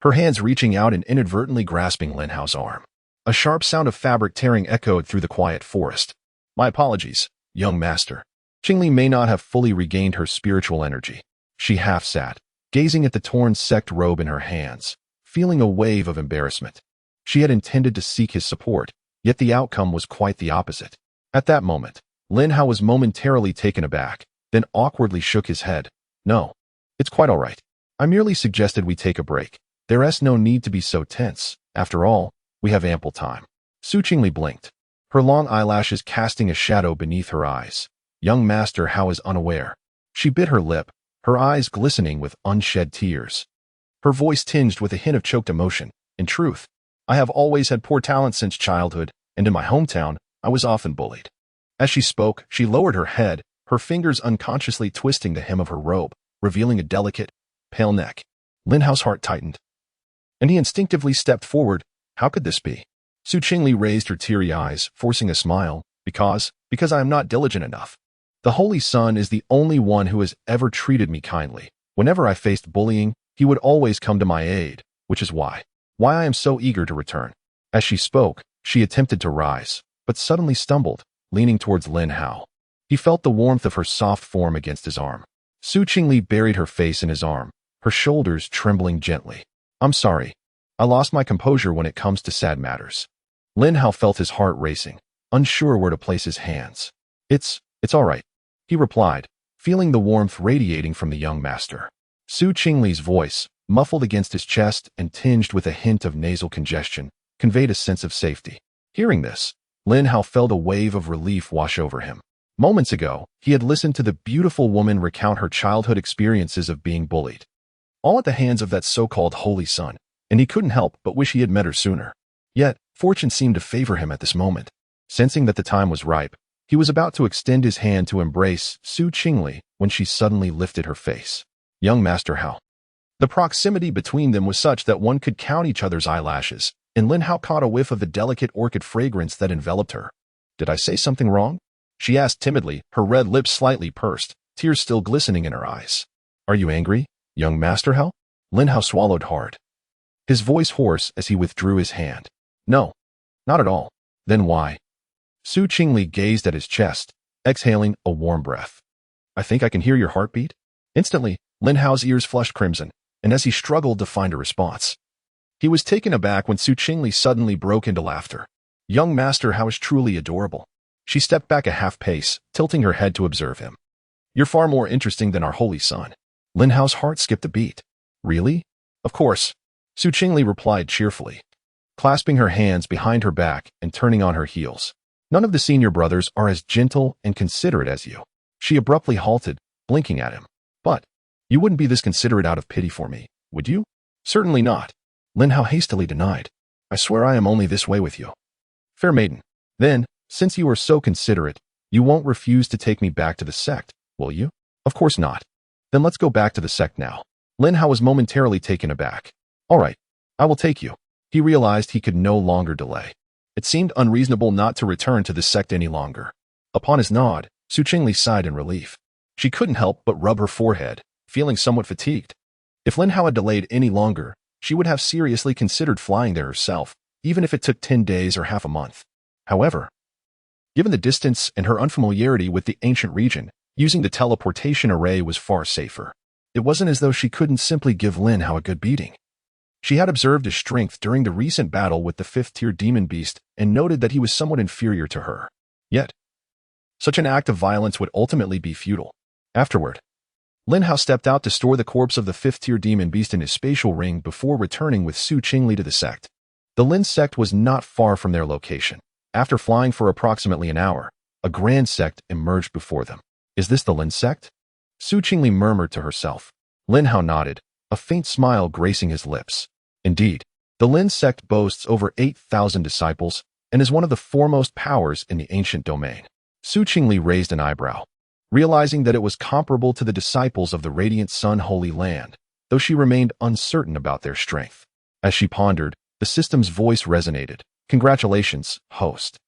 [SPEAKER 1] her hands reaching out and inadvertently grasping Lin Hao's arm. A sharp sound of fabric tearing echoed through the quiet forest. My apologies, young master. Qingli may not have fully regained her spiritual energy. She half sat, gazing at the torn sect robe in her hands, feeling a wave of embarrassment. She had intended to seek his support, yet the outcome was quite the opposite. At that moment, Lin Hao was momentarily taken aback, then awkwardly shook his head. No, it's quite all right. I merely suggested we take a break. There's no need to be so tense. After all, we have ample time. Su Qingli blinked, her long eyelashes casting a shadow beneath her eyes. Young Master Hao is unaware. She bit her lip, her eyes glistening with unshed tears. Her voice tinged with a hint of choked emotion. In truth, I have always had poor talent since childhood, and in my hometown, I was often bullied. As she spoke, she lowered her head, her fingers unconsciously twisting the hem of her robe, revealing a delicate, pale neck. Lin Hao's heart tightened, and he instinctively stepped forward. How could this be? Su Qingli raised her teary eyes, forcing a smile. Because I am not diligent enough. The Holy Sun is the only one who has ever treated me kindly. Whenever I faced bullying, he would always come to my aid, which is why I am so eager to return. As she spoke, she attempted to rise, but suddenly stumbled, leaning towards Lin Hao. He felt the warmth of her soft form against his arm. Su Qingli buried her face in his arm, her shoulders trembling gently. I'm sorry. I lost my composure when it comes to sad matters. Lin Hao felt his heart racing, unsure where to place his hands. It's all right, he replied, feeling the warmth radiating from the young master. Su Qingli's voice, muffled against his chest and tinged with a hint of nasal congestion, conveyed a sense of safety. Hearing this, Lin Hao felt a wave of relief wash over him. Moments ago, he had listened to the beautiful woman recount her childhood experiences of being bullied, all at the hands of that so-called Holy Sun, and he couldn't help but wish he had met her sooner. Yet, fortune seemed to favor him at this moment. Sensing that the time was ripe, he was about to extend his hand to embrace Su Qingli when she suddenly lifted her face. Young Master Hao. The proximity between them was such that one could count each other's eyelashes, and Lin Hao caught a whiff of the delicate orchid fragrance that enveloped her. Did I say something wrong? She asked timidly, her red lips slightly pursed, tears still glistening in her eyes. Are you angry, young Master Hao? Lin Hao swallowed hard, his voice hoarse as he withdrew his hand. No, not at all. Then why? Su Qingli gazed at his chest, exhaling a warm breath. I think I can hear your heartbeat. Instantly, Lin Hao's ears flushed crimson, and as he struggled to find a response, he was taken aback when Su Qingli suddenly broke into laughter. Young Master Hao is truly adorable. She stepped back a half pace, tilting her head to observe him. You're far more interesting than our Holy Sun. Lin Hao's heart skipped a beat. Really? Of course, Su Qingli replied cheerfully, clasping her hands behind her back and turning on her heels. None of the senior brothers are as gentle and considerate as you. She abruptly halted, blinking at him. But you wouldn't be this considerate out of pity for me, would you? Certainly not. Lin Hao hastily denied. I swear I am only this way with you. Fair maiden. Then, since you are so considerate, you won't refuse to take me back to the sect, will you? Of course not. Then let's go back to the sect now. Lin Hao was momentarily taken aback. All right, I will take you. He realized he could no longer delay. It seemed unreasonable not to return to the sect any longer. Upon his nod, Su Qingli sighed in relief. She couldn't help but rub her forehead, feeling somewhat fatigued. If Lin Hao had delayed any longer, she would have seriously considered flying there herself, even if it took 10 days or half a month. However, given the distance and her unfamiliarity with the ancient region, using the teleportation array was far safer. It wasn't as though she couldn't simply give Lin Hao a good beating. She had observed his strength during the recent battle with the 5th-tier demon beast and noted that he was somewhat inferior to her. Yet, such an act of violence would ultimately be futile. Afterward, Lin Hao stepped out to store the corpse of the 5th-tier demon beast in his spatial ring before returning with Su Qingli to the sect. The Lin sect was not far from their location. After flying for approximately an hour, a grand sect emerged before them. Is this the Lin sect? Su Qingli murmured to herself. Lin Hao nodded, a faint smile gracing his lips. Indeed, the Lin sect boasts over 8,000 disciples and is one of the foremost powers in the ancient domain. Su Qingli raised an eyebrow, realizing that it was comparable to the disciples of the Radiant Sun Holy Land, though she remained uncertain about their strength. As she pondered, the system's voice resonated. Congratulations, host,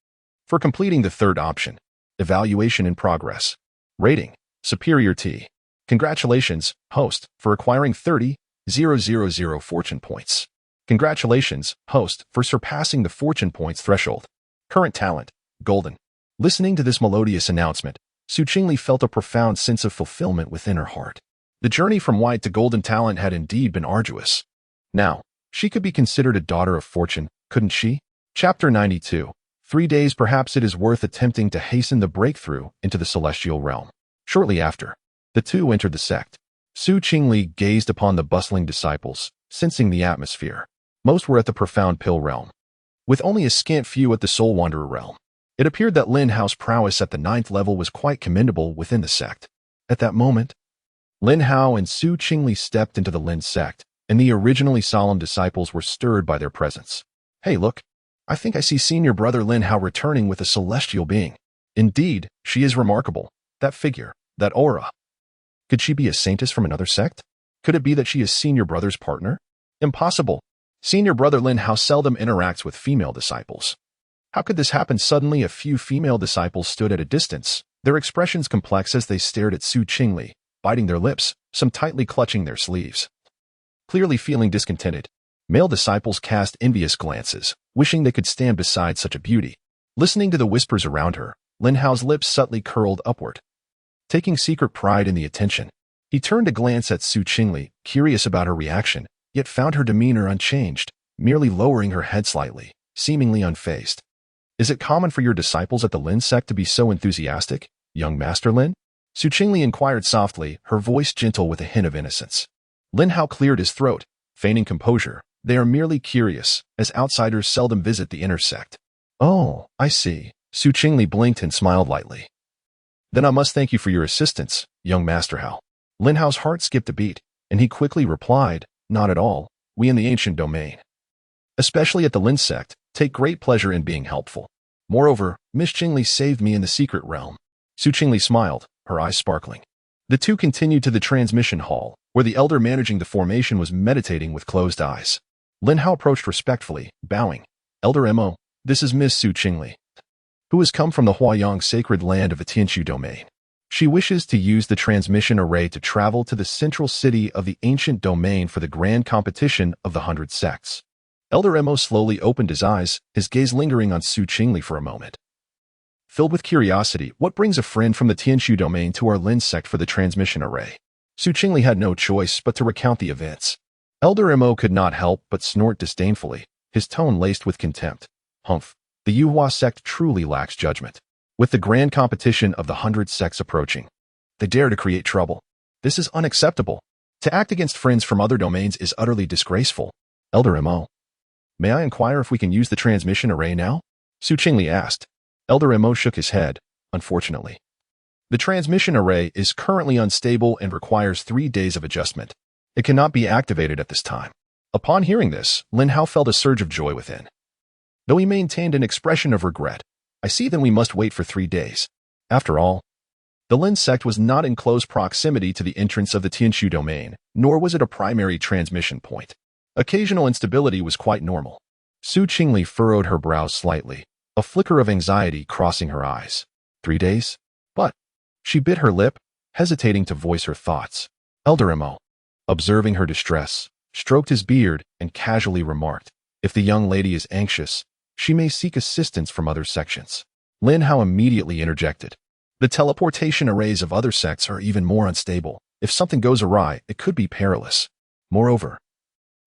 [SPEAKER 1] for completing the third option. Evaluation in progress. Rating, Superior T. Congratulations, host, for acquiring 30,000 fortune points. Congratulations, host, for surpassing the fortune points threshold. Current talent, Golden. Listening to this melodious announcement, Su Qingli felt a profound sense of fulfillment within her heart. The journey from white to golden talent had indeed been arduous. Now, she could be considered a daughter of fortune, couldn't she? Chapter 92. 3 days. Perhaps it is worth attempting to hasten the breakthrough into the celestial realm. Shortly after, the two entered the sect. Su Qingli gazed upon the bustling disciples, sensing the atmosphere. Most were at the profound pill realm, with only a scant few at the soul wanderer realm. It appeared that Lin Hao's prowess at the 9th level was quite commendable within the sect. At that moment, Lin Hao and Su Qingli stepped into the Lin sect, and the originally solemn disciples were stirred by their presence. Hey, look, I think I see senior brother Lin Hao returning with a celestial being. Indeed, she is remarkable. That figure, that aura. Could she be a saintess from another sect? Could it be that she is senior brother's partner? Impossible. Senior brother Lin Hao seldom interacts with female disciples. How could this happen? Suddenly a few female disciples stood at a distance, their expressions complex as they stared at Su Qingli, biting their lips, some tightly clutching their sleeves. Clearly feeling discontented, male disciples cast envious glances, wishing they could stand beside such a beauty. Listening to the whispers around her, Lin Hao's lips subtly curled upward. Taking secret pride in the attention, he turned to glance at Su Qingli, curious about her reaction, yet found her demeanor unchanged, merely lowering her head slightly, seemingly unfazed. Is it common for your disciples at the Lin sect to be so enthusiastic, young Master Lin? Su Qingli inquired softly, her voice gentle with a hint of innocence. Lin Hao cleared his throat, feigning composure. They are merely curious, as outsiders seldom visit the inner sect. Oh, I see. Su Qingli blinked and smiled lightly. Then I must thank you for your assistance, young Master Hao. Lin Hao's heart skipped a beat, and he quickly replied, not at all. We in the ancient domain, especially at the Lin sect, take great pleasure in being helpful. Moreover, Miss Qingli saved me in the secret realm. Su Qingli smiled, her eyes sparkling. The two continued to the transmission hall, where the elder managing the formation was meditating with closed eyes. Lin Hao approached respectfully, bowing. Elder Mo, this is Miss Su Qingli, who has come from the Huayang sacred land of the Tianshu domain. She wishes to use the transmission array to travel to the central city of the ancient domain for the grand competition of the 100 sects. Elder Mo slowly opened his eyes, his gaze lingering on Su Qingli for a moment. Filled with curiosity, what brings a friend from the Tianshu domain to our Lin sect for the transmission array? Su Qingli had no choice but to recount the events. Elder Mo could not help but snort disdainfully, his tone laced with contempt. Humph, the Yuhua sect truly lacks judgment. With the grand competition of the 100 sects approaching, they dare to create trouble. This is unacceptable. To act against friends from other domains is utterly disgraceful. Elder Mo, may I inquire if we can use the transmission array now? Su Qingli asked. Elder Mo shook his head, unfortunately. The transmission array is currently unstable and requires 3 days of adjustment. It cannot be activated at this time. Upon hearing this, Lin Hao felt a surge of joy within. Though he maintained an expression of regret, I see then we must wait for 3 days. After all, the Lin sect was not in close proximity to the entrance of the Tianshu domain, nor was it a primary transmission point. Occasional instability was quite normal. Su Qingli furrowed her brows slightly, a flicker of anxiety crossing her eyes. 3 days? But she bit her lip, hesitating to voice her thoughts. Elder Mo, observing her distress, stroked his beard and casually remarked, if the young lady is anxious, she may seek assistance from other sections. Lin Hao immediately interjected. The teleportation arrays of other sects are even more unstable. If something goes awry, it could be perilous. Moreover,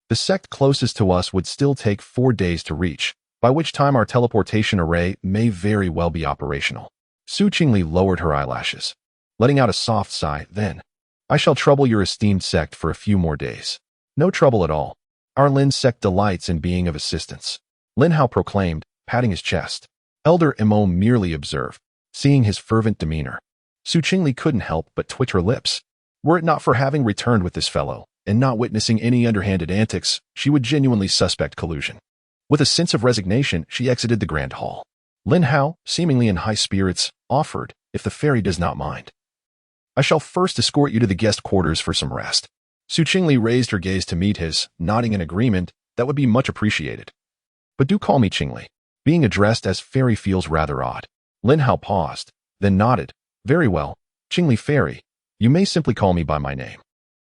[SPEAKER 1] the sect closest to us would still take 4 days to reach, by which time our teleportation array may very well be operational. Su Qingli lowered her eyelashes, letting out a soft sigh. Then, I shall trouble your esteemed sect for a few more days. No trouble at all. Our Lin sect delights in being of assistance, Lin Hao proclaimed, patting his chest. Elder Mo merely observed, seeing his fervent demeanor. Su Qingli couldn't help but twitch her lips. Were it not for having returned with this fellow, and not witnessing any underhanded antics, she would genuinely suspect collusion. With a sense of resignation, she exited the grand hall. Lin Hao, seemingly in high spirits, offered, if the fairy does not mind. I shall first escort you to the guest quarters for some rest. Su Qingli raised her gaze to meet his, nodding in agreement. That would be much appreciated. But do call me Qingli. Being addressed as fairy feels rather odd. Lin Hao paused, then nodded. Very well, Qingli fairy. You may simply call me by my name.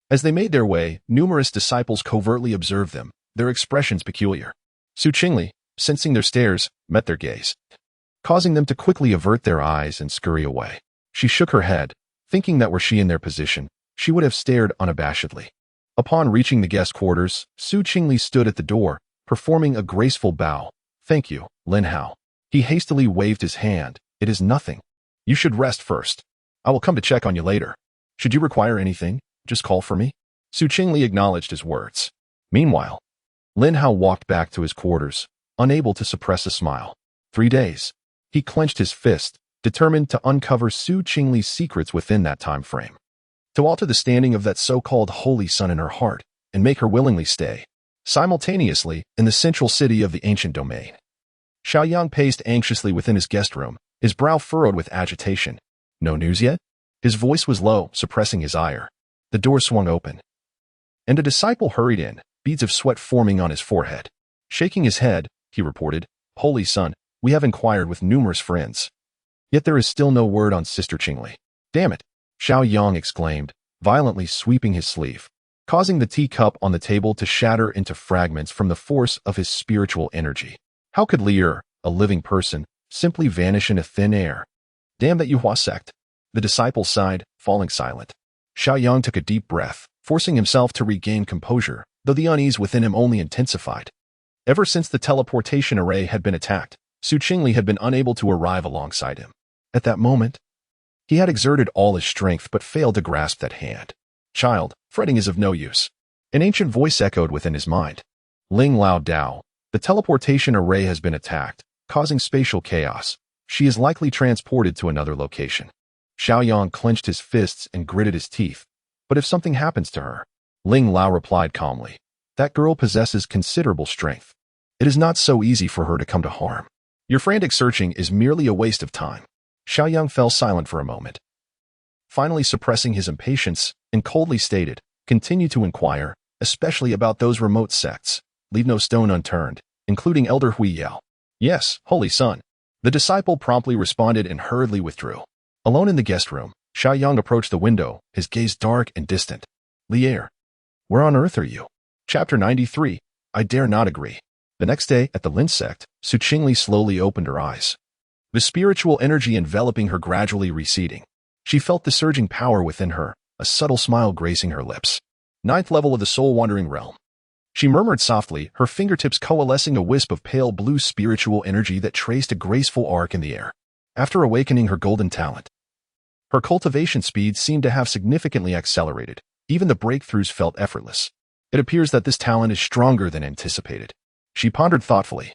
[SPEAKER 1] As they made their way, numerous disciples covertly observed them, their expressions peculiar. Su Qingli, sensing their stares, met their gaze, causing them to quickly avert their eyes and scurry away. She shook her head, thinking that were she in their position, she would have stared unabashedly. Upon reaching the guest quarters, Su Qingli stood at the door, performing a graceful bow. "Thank you, Lin Hao." He hastily waved his hand. "It is nothing. You should rest first. I will come to check on you later. Should you require anything, just call for me." Qingli acknowledged his words. Meanwhile, Lin Hao walked back to his quarters, unable to suppress a smile. 3 days. He clenched his fist, determined to uncover Qingli's secrets within that time frame. To alter the standing of that so-called holy son in her heart and make her willingly stay, simultaneously, in the central city of the ancient domain. Xiao Yang paced anxiously within his guest room, his brow furrowed with agitation. "No news yet?" His voice was low, suppressing his ire. The door swung open, and a disciple hurried in, beads of sweat forming on his forehead. Shaking his head, he reported, "Holy son, we have inquired with numerous friends. Yet there is still no word on Sister Qingli." "Damn it!" Xiao Yang exclaimed, violently sweeping his sleeve, causing the teacup on the table to shatter into fragments from the force of his spiritual energy. How could Lier, a living person, simply vanish into thin air? "Damn that Yuhua sect." The disciple sighed, falling silent. Xiao Yang took a deep breath, forcing himself to regain composure, though the unease within him only intensified. Ever since the teleportation array had been attacked, Qingli had been unable to arrive alongside him. At that moment, he had exerted all his strength but failed to grasp that hand. "Child, fretting is of no use." An ancient voice echoed within his mind. "Ling Lao Dao, the teleportation array has been attacked, causing spatial chaos. She is likely transported to another location." Xiao Yang clenched his fists and gritted his teeth. "But if something happens to her?" Ling Lao replied calmly. "That girl possesses considerable strength. It is not so easy for her to come to harm. Your frantic searching is merely a waste of time." Xiao Yang fell silent for a moment, finally suppressing his impatience, and coldly stated, "Continue to inquire, especially about those remote sects. Leave no stone unturned, including Elder Huiyao." "Yes, holy son." The disciple promptly responded and hurriedly withdrew. Alone in the guest room, Xiao Yang approached the window, his gaze dark and distant. "Lier, where on earth are you?" Chapter 93. I dare not agree. The next day, at the Lin sect, Qingli slowly opened her eyes, the spiritual energy enveloping her gradually receding. She felt the surging power within her, a subtle smile gracing her lips. 9th level of the soul-wandering realm. She murmured softly, her fingertips coalescing a wisp of pale blue spiritual energy that traced a graceful arc in the air. After awakening her golden talent, her cultivation speed seemed to have significantly accelerated. Even the breakthroughs felt effortless. It appears that this talent is stronger than anticipated. She pondered thoughtfully,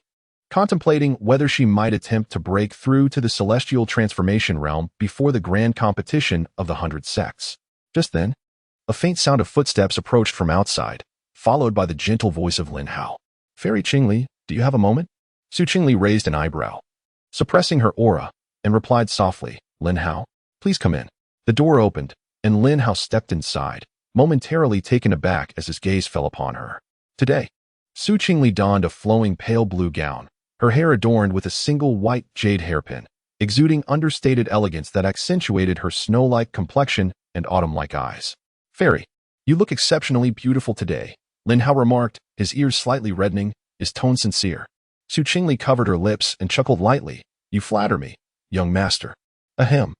[SPEAKER 1] contemplating whether she might attempt to break through to the celestial transformation realm before the grand competition of the 100 sects. Just then, a faint sound of footsteps approached from outside, followed by the gentle voice of Lin Hao. "Fairy Qingli, do you have a moment?" Qingli raised an eyebrow, suppressing her aura, and replied softly, "Lin Hao, please come in." The door opened, and Lin Hao stepped inside, momentarily taken aback as his gaze fell upon her. Today, Qingli donned a flowing pale blue gown, her hair adorned with a single white jade hairpin, exuding understated elegance that accentuated her snow-like complexion and autumn-like eyes. "Fairy, you look exceptionally beautiful today," Lin Hao remarked, his ears slightly reddening, his tone sincere. Qingli covered her lips and chuckled lightly. "You flatter me, young master." Ahem.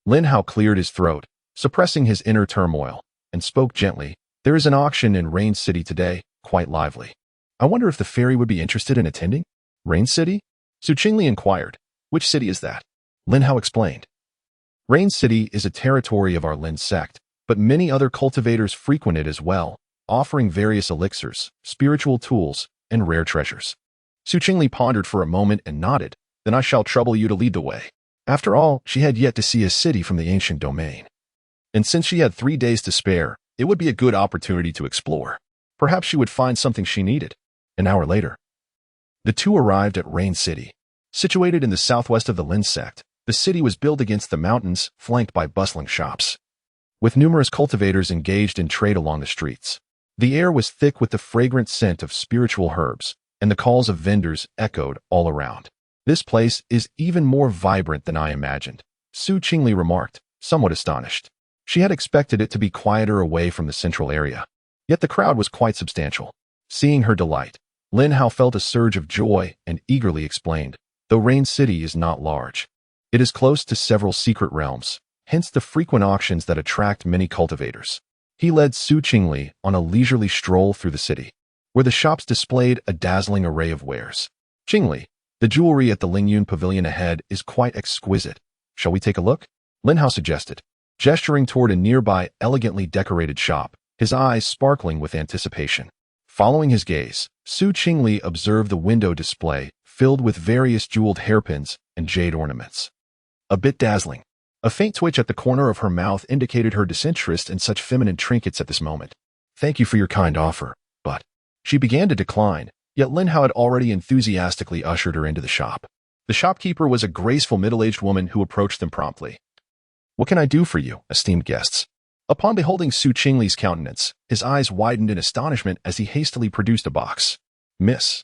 [SPEAKER 1] Lin Hao cleared his throat, suppressing his inner turmoil, and spoke gently. "There is an auction in Rain City today, quite lively. I wonder if the fairy would be interested in attending?" "Rain City?" Qingli inquired. "Which city is that?" Lin Hao explained. "Rain City is a territory of our Lin sect, but many other cultivators frequent it as well, offering various elixirs, spiritual tools, and rare treasures." Qingli pondered for a moment and nodded. "Then I shall trouble you to lead the way." After all, she had yet to see a city from the ancient domain. And since she had 3 days to spare, it would be a good opportunity to explore. Perhaps she would find something she needed. An hour later, the two arrived at Rain City. Situated in the southwest of the Lin sect, the city was built against the mountains, flanked by bustling shops, with numerous cultivators engaged in trade along the streets. The air was thick with the fragrant scent of spiritual herbs, and the calls of vendors echoed all around. "This place is even more vibrant than I imagined," Qingli remarked, somewhat astonished. She had expected it to be quieter away from the central area. Yet the crowd was quite substantial. Seeing her delight, Lin Hao felt a surge of joy and eagerly explained, "Though Rain City is not large, it is close to several secret realms, hence the frequent auctions that attract many cultivators." He led Qingli on a leisurely stroll through the city. where the shops displayed a dazzling array of wares. Qingli, the jewelry at the Lingyun pavilion ahead is quite exquisite. Shall we take a look? Lin Hao suggested, gesturing toward a nearby elegantly decorated shop, his eyes sparkling with anticipation. Following his gaze, Su Qingli observed the window display filled with various jeweled hairpins and jade ornaments. A bit dazzling. A faint twitch at the corner of her mouth indicated her disinterest in such feminine trinkets at this moment. Thank you for your kind offer, but... She began to decline, yet Lin Hao had already enthusiastically ushered her into the shop. The shopkeeper was a graceful middle-aged woman who approached them promptly. What can I do for you, esteemed guests? Upon beholding Su Qingli's countenance, his eyes widened in astonishment as he hastily produced a box. Miss,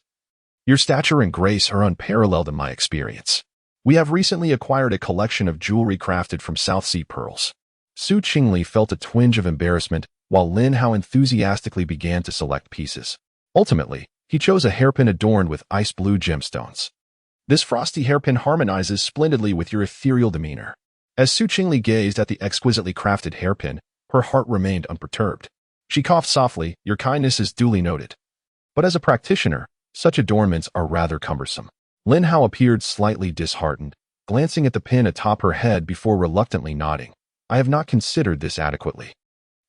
[SPEAKER 1] your stature and grace are unparalleled in my experience. We have recently acquired a collection of jewelry crafted from South Sea pearls. Su Qingli felt a twinge of embarrassment while Lin Hao enthusiastically began to select pieces. Ultimately, he chose a hairpin adorned with ice blue gemstones. This frosty hairpin harmonizes splendidly with your ethereal demeanor. As Su Qingli gazed at the exquisitely crafted hairpin, her heart remained unperturbed. She coughed softly, your kindness is duly noted. But as a practitioner, such adornments are rather cumbersome. Lin Hao appeared slightly disheartened, glancing at the pin atop her head before reluctantly nodding. I have not considered this adequately.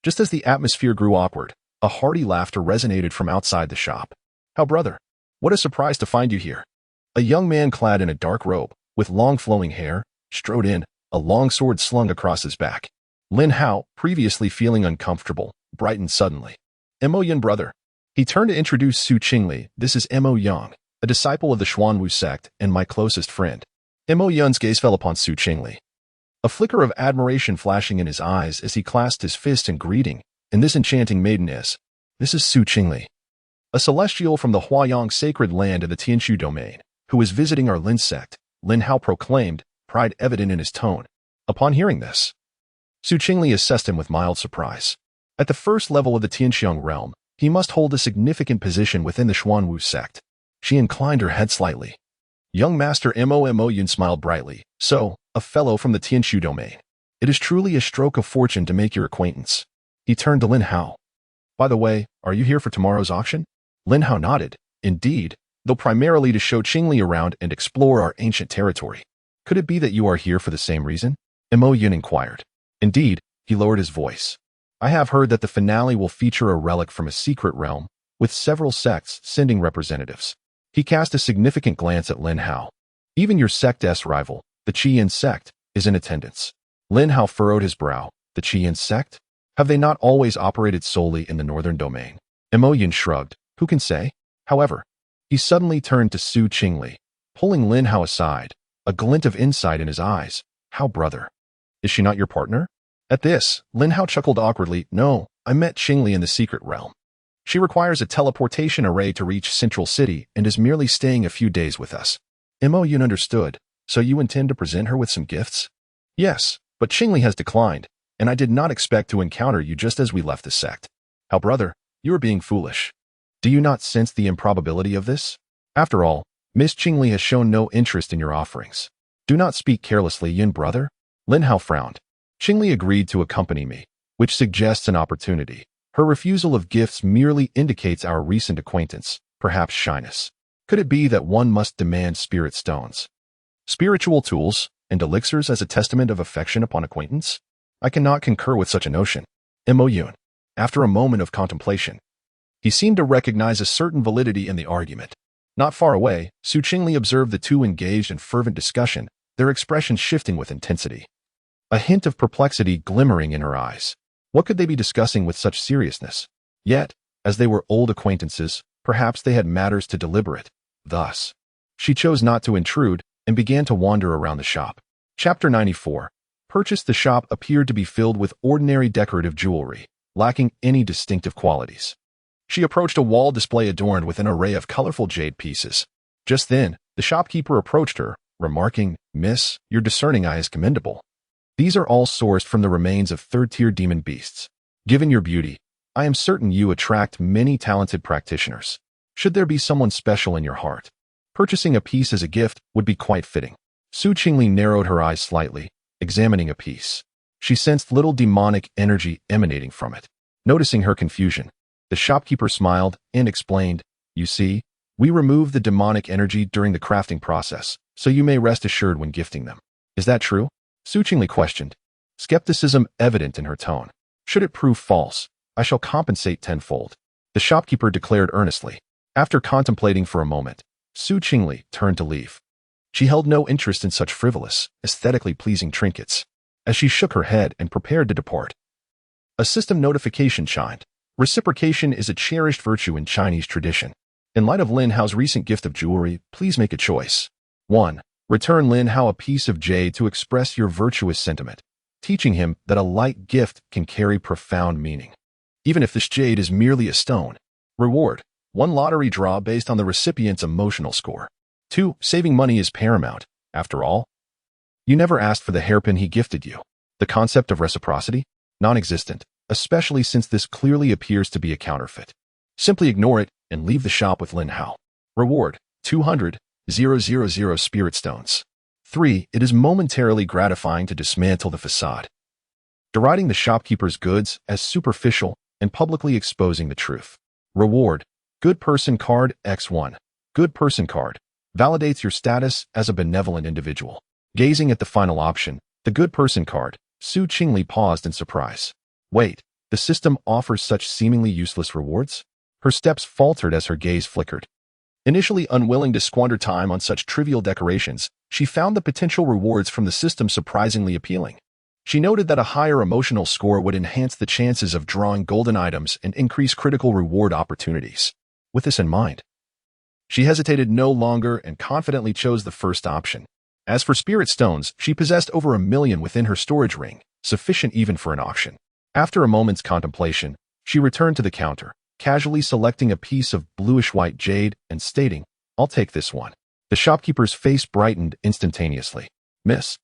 [SPEAKER 1] Just as the atmosphere grew awkward, a hearty laughter resonated from outside the shop. How, brother? What a surprise to find you here. A young man clad in a dark robe, with long flowing hair, strode in, a long sword slung across his back. Lin Hao, previously feeling uncomfortable, brightened suddenly. Mo Yun, brother. He turned to introduce Su Qingli. This is Mo Yang, a disciple of the Xuanwu sect and my closest friend. Mo Yun's gaze fell upon Su Qingli. A flicker of admiration flashing in his eyes as he clasped his fist in greeting. And this enchanting maiden is. This is Su Qingli, a celestial from the Huayang sacred land of the Tianshu domain, who is visiting our Lin sect, Lin Hao proclaimed, pride evident in his tone. Upon hearing this, Su Qingli assessed him with mild surprise. At the first level of the Tianxiang realm, he must hold a significant position within the Xuanwu sect. She inclined her head slightly. Young Master Mo Yun smiled brightly. So, a fellow from the Tianshu domain. It is truly a stroke of fortune to make your acquaintance. He turned to Lin Hao. By the way, are you here for tomorrow's auction? Lin Hao nodded. Indeed, though primarily to show Qingli around and explore our ancient territory. Could it be that you are here for the same reason? Mo Yun inquired. Indeed, he lowered his voice. I have heard that the finale will feature a relic from a secret realm, with several sects sending representatives. He cast a significant glance at Lin Hao. Even your sect's rival, the Qian sect, is in attendance. Lin Hao furrowed his brow. The Qian sect? Have they not always operated solely in the northern domain? Mo Yun shrugged. Who can say? However, he suddenly turned to Su Qingli, pulling Lin Hao aside, a glint of insight in his eyes. How, brother? Is she not your partner? At this, Lin Hao chuckled awkwardly. No, I met Qingli in the secret realm. She requires a teleportation array to reach Central City and is merely staying a few days with us. Mo Yun understood. So you intend to present her with some gifts? Yes, but Qingli has declined, and I did not expect to encounter you just as we left the sect. How, brother, you are being foolish. Do you not sense the improbability of this? After all, Miss Qingli has shown no interest in your offerings. Do not speak carelessly, Yin brother. Lin Hao frowned. Qingli agreed to accompany me, which suggests an opportunity. Her refusal of gifts merely indicates our recent acquaintance, perhaps shyness. Could it be that one must demand spirit stones, spiritual tools, and elixirs as a testament of affection upon acquaintance? I cannot concur with such a notion. Mo Yun, after a moment of contemplation, he seemed to recognize a certain validity in the argument. Not far away, Su Qingli observed the two engaged in fervent discussion, their expressions shifting with intensity. A hint of perplexity glimmering in her eyes. What could they be discussing with such seriousness? Yet, as they were old acquaintances, perhaps they had matters to deliberate. Thus, she chose not to intrude and began to wander around the shop. Chapter 94. The shop appeared to be filled with ordinary decorative jewelry, lacking any distinctive qualities. She approached a wall display adorned with an array of colorful jade pieces. Just then, the shopkeeper approached her, remarking, Miss, your discerning eye is commendable. These are all sourced from the remains of third-tier demon beasts. Given your beauty, I am certain you attract many talented practitioners. Should there be someone special in your heart, purchasing a piece as a gift would be quite fitting. Su Qingli narrowed her eyes slightly, examining a piece. She sensed little demonic energy emanating from it. Noticing her confusion, The shopkeeper smiled and explained, "You see, we remove the demonic energy during the crafting process, so you may rest assured when gifting them." "Is that true?" Su Qingli questioned, skepticism evident in her tone. "Should it prove false, I shall compensate tenfold," the shopkeeper declared earnestly. After contemplating for a moment, Su Qingli turned to leave. She held no interest in such frivolous, aesthetically pleasing trinkets. As she shook her head and prepared to depart, a system notification chimed. Reciprocation is a cherished virtue in Chinese tradition. In light of Lin Hao's recent gift of jewelry, please make a choice. 1. Return Lin Hao a piece of jade to express your virtuous sentiment, teaching him that a light gift can carry profound meaning, even if this jade is merely a stone. Reward: 1 lottery draw based on the recipient's emotional score. 2. Saving money is paramount. After all, you never asked for the hairpin he gifted you. The concept of reciprocity? Non-existent, especially since this clearly appears to be a counterfeit. Simply ignore it and leave the shop with Lin Hao. Reward: 200,000 spirit stones. 3. It is momentarily gratifying to dismantle the facade, deriding the shopkeeper's goods as superficial and publicly exposing the truth. Reward: Good Person Card X1. Good Person Card validates your status as a benevolent individual. Gazing at the final option, the Good Person Card, Su Qingli paused in surprise. Wait, the system offers such seemingly useless rewards? Her steps faltered as her gaze flickered. Initially unwilling to squander time on such trivial decorations, she found the potential rewards from the system surprisingly appealing. She noted that a higher emotional score would enhance the chances of drawing golden items and increase critical reward opportunities. With this in mind, she hesitated no longer and confidently chose the first option. As for spirit stones, she possessed over 1 million within her storage ring, sufficient even for an auction. After a moment's contemplation, she returned to the counter, casually selecting a piece of bluish-white jade and stating, "I'll take this one." The shopkeeper's face brightened instantaneously. "Miss,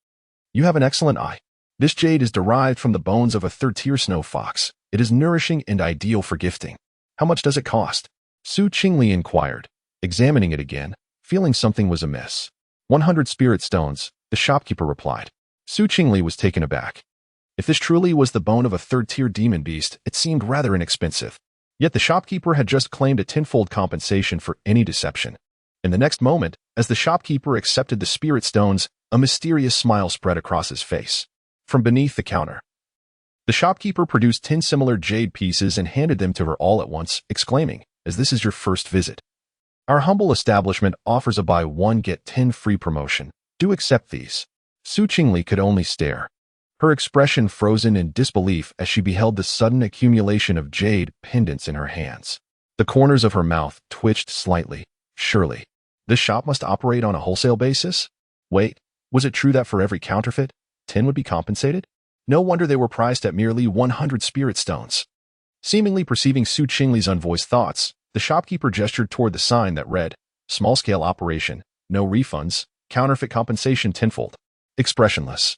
[SPEAKER 1] you have an excellent eye. This jade is derived from the bones of a third-tier snow fox. It is nourishing and ideal for gifting. How much does it cost?" Su Qingli inquired, examining it again, feeling something was amiss. 100 spirit stones, the shopkeeper replied. Su Qingli was taken aback. If this truly was the bone of a third-tier demon beast, it seemed rather inexpensive. Yet the shopkeeper had just claimed a tenfold compensation for any deception. In the next moment, as the shopkeeper accepted the spirit stones, a mysterious smile spread across his face. From beneath the counter, the shopkeeper produced 10 similar jade pieces and handed them to her all at once, exclaiming, "As this is your first visit, our humble establishment offers a buy 1 get 10 free promotion. Do accept these." Su Qingli could only stare, her expression frozen in disbelief as she beheld the sudden accumulation of jade pendants in her hands. The corners of her mouth twitched slightly. Surely, this shop must operate on a wholesale basis? Wait, was it true that for every counterfeit, 10 would be compensated? No wonder they were priced at merely 100 spirit stones. Seemingly perceiving Su Qingli's unvoiced thoughts, the shopkeeper gestured toward the sign that read, "Small-scale operation, no refunds, counterfeit compensation tenfold." Expressionless,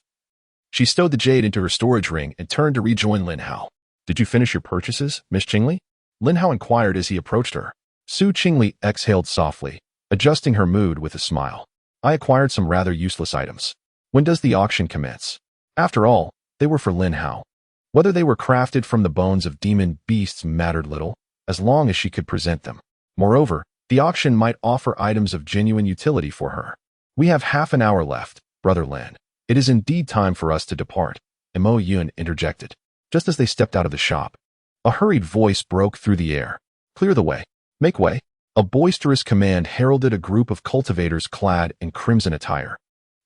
[SPEAKER 1] she stowed the jade into her storage ring and turned to rejoin Lin Hao. "Did you finish your purchases, Miss Qingli?" Lin Hao inquired as he approached her. Su Qingli exhaled softly, adjusting her mood with a smile. "I acquired some rather useless items. When does the auction commence?" After all, they were for Lin Hao. Whether they were crafted from the bones of demon beasts mattered little, as long as she could present them. Moreover, the auction might offer items of genuine utility for her. "We have half an hour left, Brother Lin. It is indeed time for us to depart," Mo Yun interjected, just as they stepped out of the shop. A hurried voice broke through the air. "Clear the way. Make way." A boisterous command heralded a group of cultivators clad in crimson attire,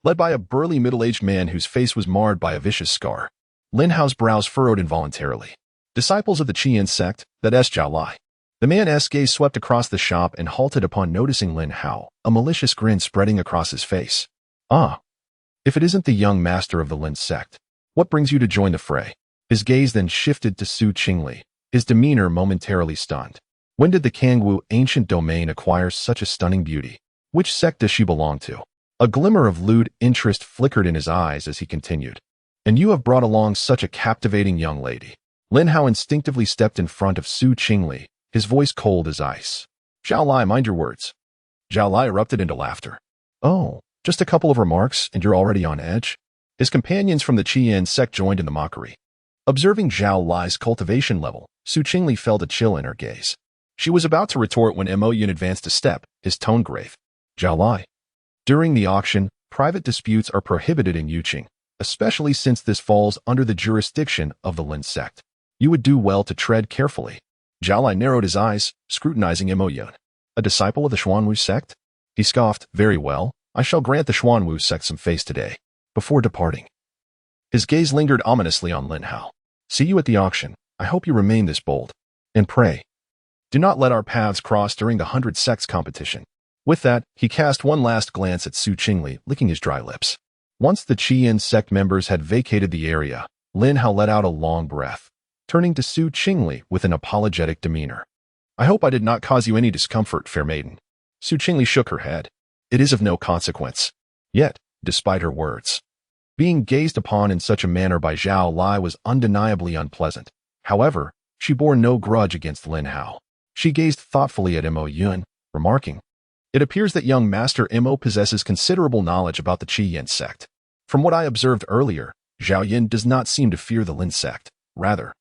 [SPEAKER 1] led by a burly middle-aged man whose face was marred by a vicious scar. Lin Hao's brows furrowed involuntarily. Disciples of the Qian sect, that is Zhao Lai. The man's gaze swept across the shop and halted upon noticing Lin Hao, a malicious grin spreading across his face. "Ah, if it isn't the young master of the Lin sect, what brings you to join the fray?" His gaze then shifted to Su Qingli, his demeanor momentarily stunned. When did the Kangwu ancient domain acquire such a stunning beauty? Which sect does she belong to? A glimmer of lewd interest flickered in his eyes as he continued. "And you have brought along such a captivating young lady." Lin Hao instinctively stepped in front of Su Qingli, his voice cold as ice. "Zhao Lai, mind your words." Zhao Lai erupted into laughter. "Oh, just a couple of remarks and you're already on edge?" His companions from the Qian sect joined in the mockery. Observing Zhao Lai's cultivation level, Su Qingli felt a chill in her gaze. She was about to retort when Mo Yun advanced a step, his tone grave. Zhao Lai. During the auction, private disputes are prohibited in Yuqing, especially since this falls under the jurisdiction of the Lin sect. You would do well to tread carefully. Zhao Lai narrowed his eyes, scrutinizing Mo Yun. A disciple of the Xuanwu sect? He scoffed. Very well, I shall grant the Xuanwu sect some face today. Before departing, his gaze lingered ominously on Lin Hao. See you at the auction. I hope you remain this bold. And pray, do not let our paths cross during the 100 sects competition. With that, he cast one last glance at Su Qingli, licking his dry lips. Once the Qian sect members had vacated the area, Lin Hao let out a long breath, turning to Su Qingli with an apologetic demeanor. I hope I did not cause you any discomfort, fair maiden. Su Qingli shook her head. It is of no consequence. Yet, despite her words, being gazed upon in such a manner by Zhao Lai was undeniably unpleasant. However, she bore no grudge against Lin Hao. She gazed thoughtfully at Mo Yun, remarking, it appears that young Master Mo possesses considerable knowledge about the Qian sect. From what I observed earlier, Zhao Yin does not seem to fear the Lin sect. Rather,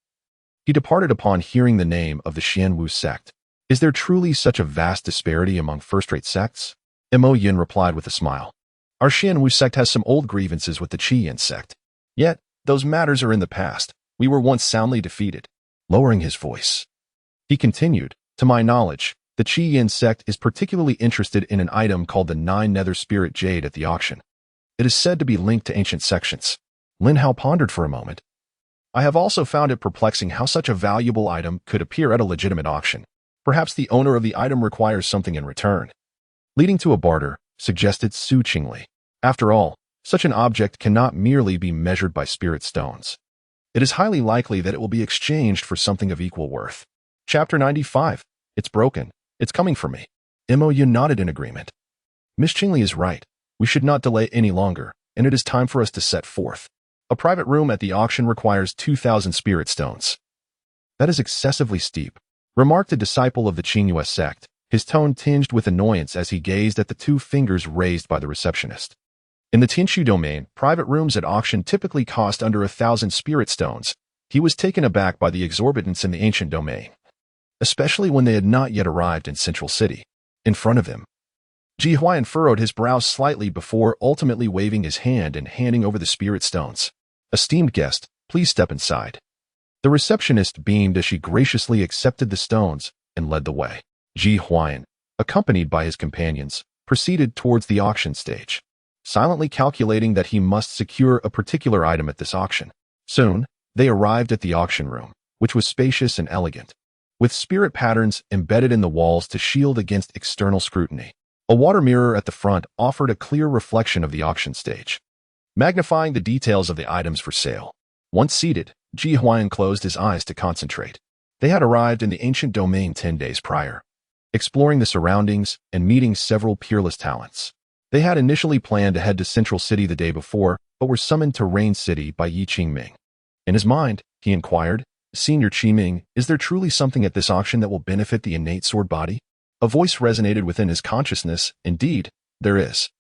[SPEAKER 1] he departed upon hearing the name of the Xianwu sect. Is there truly such a vast disparity among first-rate sects? Mo Yun replied with a smile. Our Xianwu sect has some old grievances with the Qian sect. Yet, those matters are in the past. We were once soundly defeated. Lowering his voice, he continued, to my knowledge, the Qian sect is particularly interested in an item called the 9 Nether Spirit Jade at the auction. It is said to be linked to ancient sections. Lin Hao pondered for a moment. I have also found it perplexing how such a valuable item could appear at a legitimate auction. Perhaps the owner of the item requires something in return. Leading to a barter, suggested Su Qingli. After all, such an object cannot merely be measured by spirit stones. It is highly likely that it will be exchanged for something of equal worth. Chapter 95. It's broken. It's coming for me. Mo Yun nodded in agreement. Miss Qingli is right. We should not delay any longer, and it is time for us to set forth. A private room at the auction requires 2,000 spirit stones. That is excessively steep, remarked a disciple of the Qingli sect, his tone tinged with annoyance as he gazed at the 2 fingers raised by the receptionist. In the Tianshu domain, private rooms at auction typically cost under 1,000 spirit stones. He was taken aback by the exorbitance in the ancient domain, especially when they had not yet arrived in Central City. In front of him, Ji Huai'an furrowed his brows slightly before ultimately waving his hand and handing over the spirit stones. Esteemed guest, please step inside. The receptionist beamed as she graciously accepted the stones and led the way. Ji Huai'an, accompanied by his companions, proceeded towards the auction stage, silently calculating that he must secure a particular item at this auction. Soon, they arrived at the auction room, which was spacious and elegant, with spirit patterns embedded in the walls to shield against external scrutiny. A water mirror at the front offered a clear reflection of the auction stage, magnifying the details of the items for sale. Once seated, Ji Huai'an closed his eyes to concentrate. They had arrived in the ancient domain 10 days prior, exploring the surroundings and meeting several peerless talents. They had initially planned to head to Central City the day before, but were summoned to Rain City by Yi Qingming. In his mind, he inquired, Senior Qingming, is there truly something at this auction that will benefit the innate sword body? A voice resonated within his consciousness. Indeed, there is.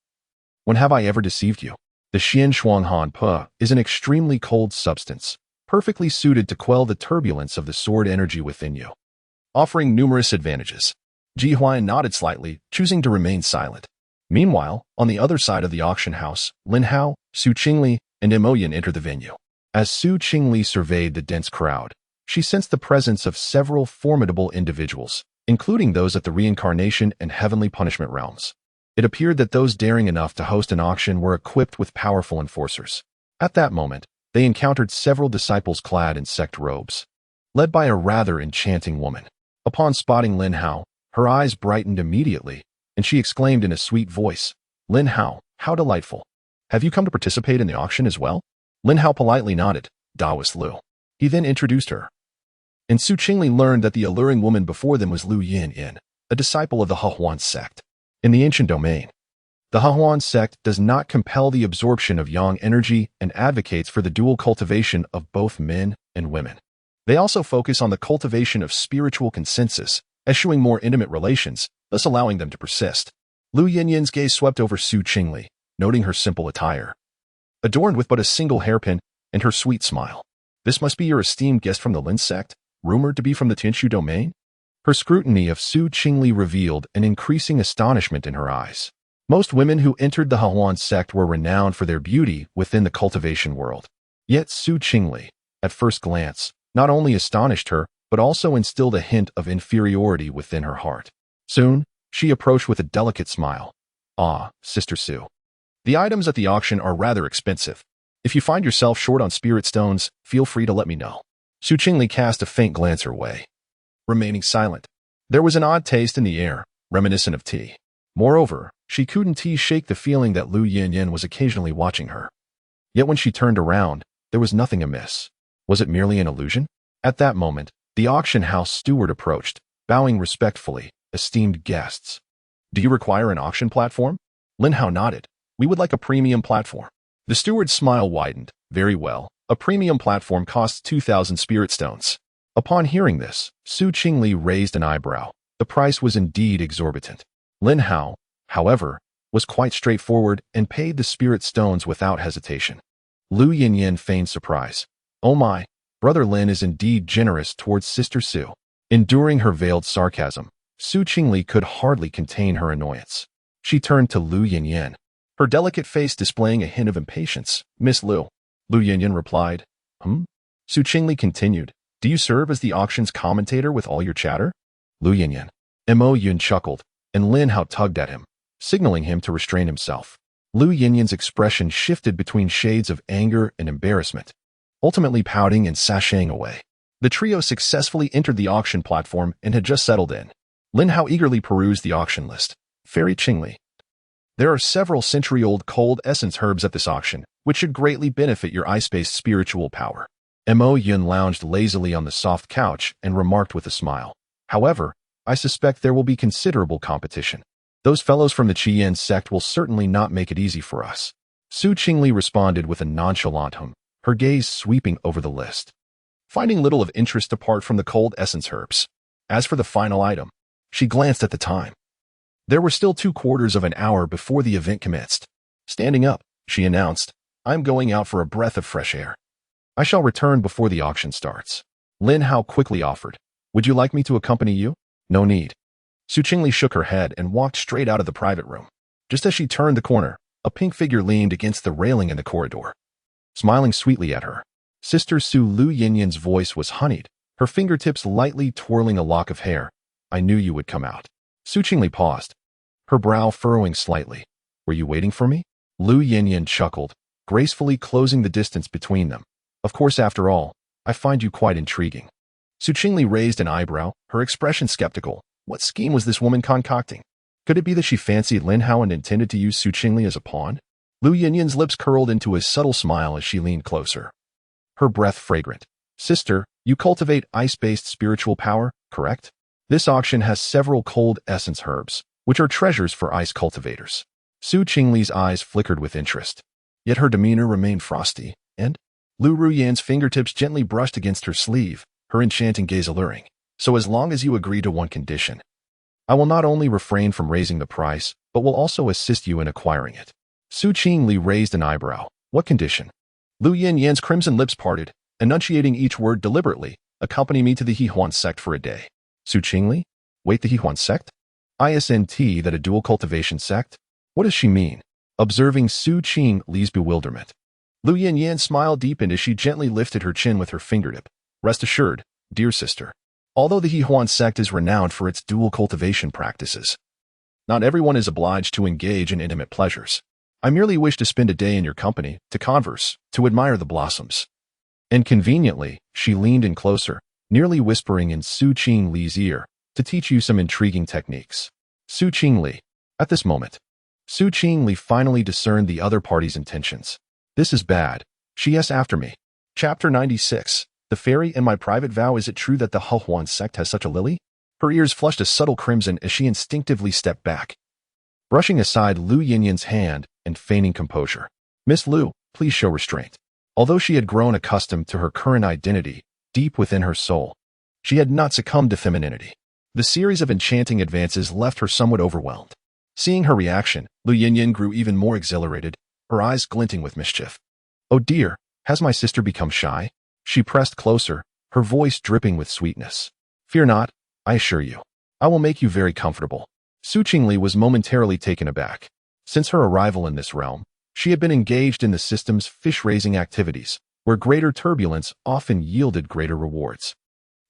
[SPEAKER 1] When have I ever deceived you? The Xian Shuanghan Pe is an extremely cold substance, perfectly suited to quell the turbulence of the sword energy within you, offering numerous advantages. Ji Huai'an nodded slightly, choosing to remain silent. Meanwhile, on the other side of the auction house, Lin Hao, Su Qingli, and Mo Yun entered the venue. As Su Qingli surveyed the dense crowd, she sensed the presence of several formidable individuals, including those at the reincarnation and heavenly punishment realms. It appeared that those daring enough to host an auction were equipped with powerful enforcers. At that moment, they encountered several disciples clad in sect robes, led by a rather enchanting woman. Upon spotting Lin Hao, her eyes brightened immediately, and she exclaimed in a sweet voice, Lin Hao, how delightful. Have you come to participate in the auction as well? Lin Hao politely nodded. Daoist Lu. He then introduced her. And Su Qingli learned that the alluring woman before them was Lu Yin, a disciple of the Hehuan sect. In the ancient domain, the Hehuan sect does not compel the absorption of yang energy and advocates for the dual cultivation of both men and women. They also focus on the cultivation of spiritual consensus, eschewing more intimate relations, thus allowing them to persist. Lu Yin's gaze swept over Su Qingli, noting her simple attire, adorned with but a single hairpin, and her sweet smile. This must be your esteemed guest from the Lin sect? rumored to be from the Tianshu domain? Her scrutiny of Su Qingli revealed an increasing astonishment in her eyes. Most women who entered the Huai'an sect were renowned for their beauty within the cultivation world. Yet Su Qingli, at first glance, not only astonished her, but also instilled a hint of inferiority within her heart. Soon, she approached with a delicate smile. "Ah, Sister Su. The items at the auction are rather expensive. If you find yourself short on spirit stones, feel free to let me know." Su Qingli cast a faint glance her way, remaining silent. There was an odd taste in the air, reminiscent of tea. Moreover, she couldn't shake the feeling that Lu Yanyan was occasionally watching her. Yet when she turned around, there was nothing amiss. Was it merely an illusion? At that moment, the auction house steward approached, bowing respectfully. "Esteemed guests, do you require an auction platform?" Lin Hao nodded. "We would like a premium platform." The steward's smile widened. "Very well. A premium platform costs 2,000 spirit stones." Upon hearing this, Su Qingli raised an eyebrow. The price was indeed exorbitant. Lin Hao, however, was quite straightforward and paid the spirit stones without hesitation. Lu Yanyan feigned surprise. "Oh my, Brother Lin is indeed generous towards Sister Su." Enduring her veiled sarcasm, Su Qingli could hardly contain her annoyance. She turned to Lu Yanyan, her delicate face displaying a hint of impatience. "Miss Lu." Lu Yanyan replied. Su Qingli continued. "Do you serve as the auction's commentator with all your chatter?" Lu Yanyan. Mo Yun chuckled, and Lin Hao tugged at him, signaling him to restrain himself. Lu Yanyan's expression shifted between shades of anger and embarrassment, ultimately pouting and sashaying away. The trio successfully entered the auction platform and had just settled in. Lin Hao eagerly perused the auction list. Fairy Qingli. There are several century-old cold essence herbs at this auction, which should greatly benefit your ice-based spiritual power. Mo Yun lounged lazily on the soft couch and remarked with a smile. "However, I suspect there will be considerable competition. Those fellows from the Qian sect will certainly not make it easy for us." Su Qingli responded with a nonchalant hum, her gaze sweeping over the list, finding little of interest apart from the cold essence herbs. As for the final item, she glanced at the time. There were still 2/4 of an hour before the event commenced. Standing up, she announced, "I'm going out for a breath of fresh air. I shall return before the auction starts." Lin Hao quickly offered, "Would you like me to accompany you?" "No need." Su Qingli shook her head and walked straight out of the private room. Just as she turned the corner, a pink figure leaned against the railing in the corridor, smiling sweetly at her. Sister Su. Lu Yanyan's voice was honeyed, her fingertips lightly twirling a lock of hair. "I knew you would come out." Su Qingli paused, her brow furrowing slightly. "Were you waiting for me?" Lu Yanyan chuckled, gracefully closing the distance between them. "Of course, after all, I find you quite intriguing." Su Qingli raised an eyebrow, her expression skeptical. What scheme was this woman concocting? Could it be that she fancied Lin Hao and intended to use Su Qingli as a pawn? Lu Yanyan's lips curled into a subtle smile as she leaned closer, her breath fragrant. "Sister, you cultivate ice-based spiritual power, correct? This auction has several cold essence herbs, which are treasures for ice cultivators." Su Qingli's eyes flickered with interest, yet her demeanor remained frosty, and Lu Ruyan's fingertips gently brushed against her sleeve, her enchanting gaze alluring. "So as long as you agree to one condition, I will not only refrain from raising the price, but will also assist you in acquiring it." Su Qingli raised an eyebrow. "What condition?" Lu Yanyan's crimson lips parted, enunciating each word deliberately. "Accompany me to the Huai'an sect for a day." Su Qingli? Wait, the Huai'an sect? Isn't that a dual cultivation sect? What does she mean? Observing Su Qingli's bewilderment, Lu Yanyan smiled deepened as she gently lifted her chin with her fingertip. "Rest assured, dear sister, although the Huai'an sect is renowned for its dual cultivation practices, not everyone is obliged to engage in intimate pleasures. I merely wish to spend a day in your company, to converse, to admire the blossoms." And conveniently, she leaned in closer, nearly whispering in Su Qingli's ear, "to teach you some intriguing techniques." Su Qingli. At this moment, Su Qingli finally discerned the other party's intentions. "This is bad. She asked after me." Chapter 96. The Fairy and My Private Vow. Is it true that the Huai'an sect has such a lily? Her ears flushed a subtle crimson as she instinctively stepped back, brushing aside Lu Yanyan's hand and feigning composure. "Miss Lu, please show restraint." Although she had grown accustomed to her current identity, deep within her soul, she had not succumbed to femininity. The series of enchanting advances left her somewhat overwhelmed. Seeing her reaction, Lu Yanyan grew even more exhilarated, her eyes glinting with mischief. "Oh dear, has my sister become shy?" She pressed closer, her voice dripping with sweetness. "Fear not, I assure you. I will make you very comfortable." Qingli was momentarily taken aback. Since her arrival in this realm, she had been engaged in the system's fish-raising activities, where greater turbulence often yielded greater rewards.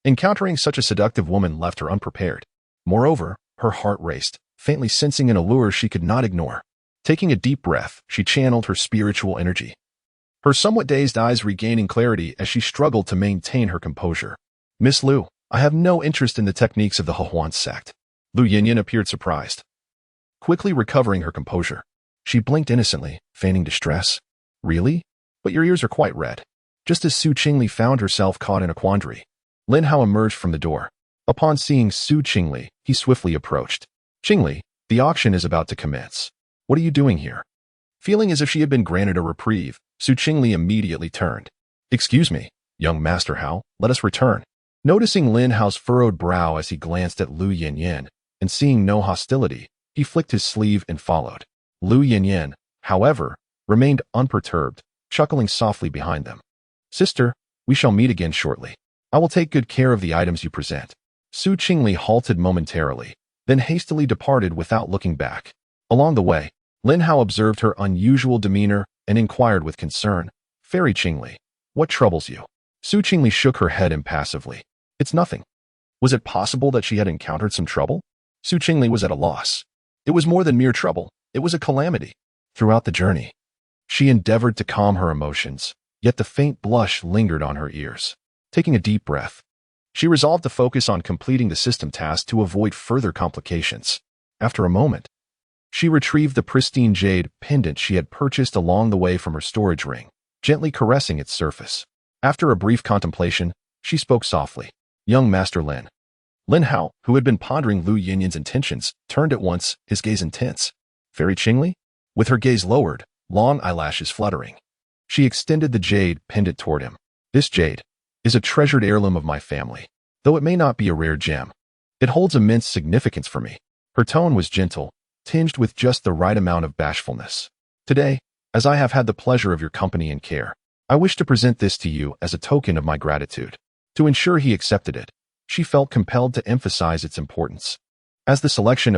[SPEAKER 1] Encountering such a seductive woman left her unprepared. Moreover, her heart raced, faintly sensing an allure she could not ignore. Taking a deep breath, she channeled her spiritual energy, her somewhat dazed eyes regaining clarity as she struggled to maintain her composure. "Miss Liu, I have no interest in the techniques of the Huai'an sect." Lu Yinyan appeared surprised. Quickly recovering her composure, she blinked innocently, feigning distress. "Really? But your ears are quite red." Just as Qingli found herself caught in a quandary, Lin Hao emerged from the door. Upon seeing Qingli, he swiftly approached. "Qingli, the auction is about to commence. What are you doing here?" Feeling as if she had been granted a reprieve, Qingli immediately turned. "Excuse me, young Master Hao, let us return." Noticing Lin Hao's furrowed brow as he glanced at Lu Yinyan, and seeing no hostility, he flicked his sleeve and followed. Lu Yinyan, however, remained unperturbed, chuckling softly behind them. "Sister, we shall meet again shortly. I will take good care of the items you present." Qingli halted momentarily, then hastily departed without looking back. Along the way, Lin Hao observed her unusual demeanor and inquired with concern, "Fairy Qingli, what troubles you?" Qingli shook her head impassively. "It's nothing." Was it possible that she had encountered some trouble? Qingli was at a loss. It was more than mere trouble, it was a calamity. Throughout the journey, she endeavored to calm her emotions, yet the faint blush lingered on her ears. Taking a deep breath, she resolved to focus on completing the system task to avoid further complications. After a moment, she retrieved the pristine jade pendant she had purchased along the way from her storage ring, gently caressing its surface. After a brief contemplation, she spoke softly. "Young Master Lin." Lin Hao, who had been pondering Lu Yinyan's intentions, turned at once, his gaze intense. "Fairy Qingli?" With her gaze lowered, long eyelashes fluttering, she extended the jade pendant toward him. "This jade is a treasured heirloom of my family, though it may not be a rare gem. It holds immense significance for me." Her tone was gentle, tinged with just the right amount of bashfulness. "Today, as I have had the pleasure of your company and care, I wish to present this to you as a token of my gratitude." To ensure he accepted it, she felt compelled to emphasize its importance. As the selection of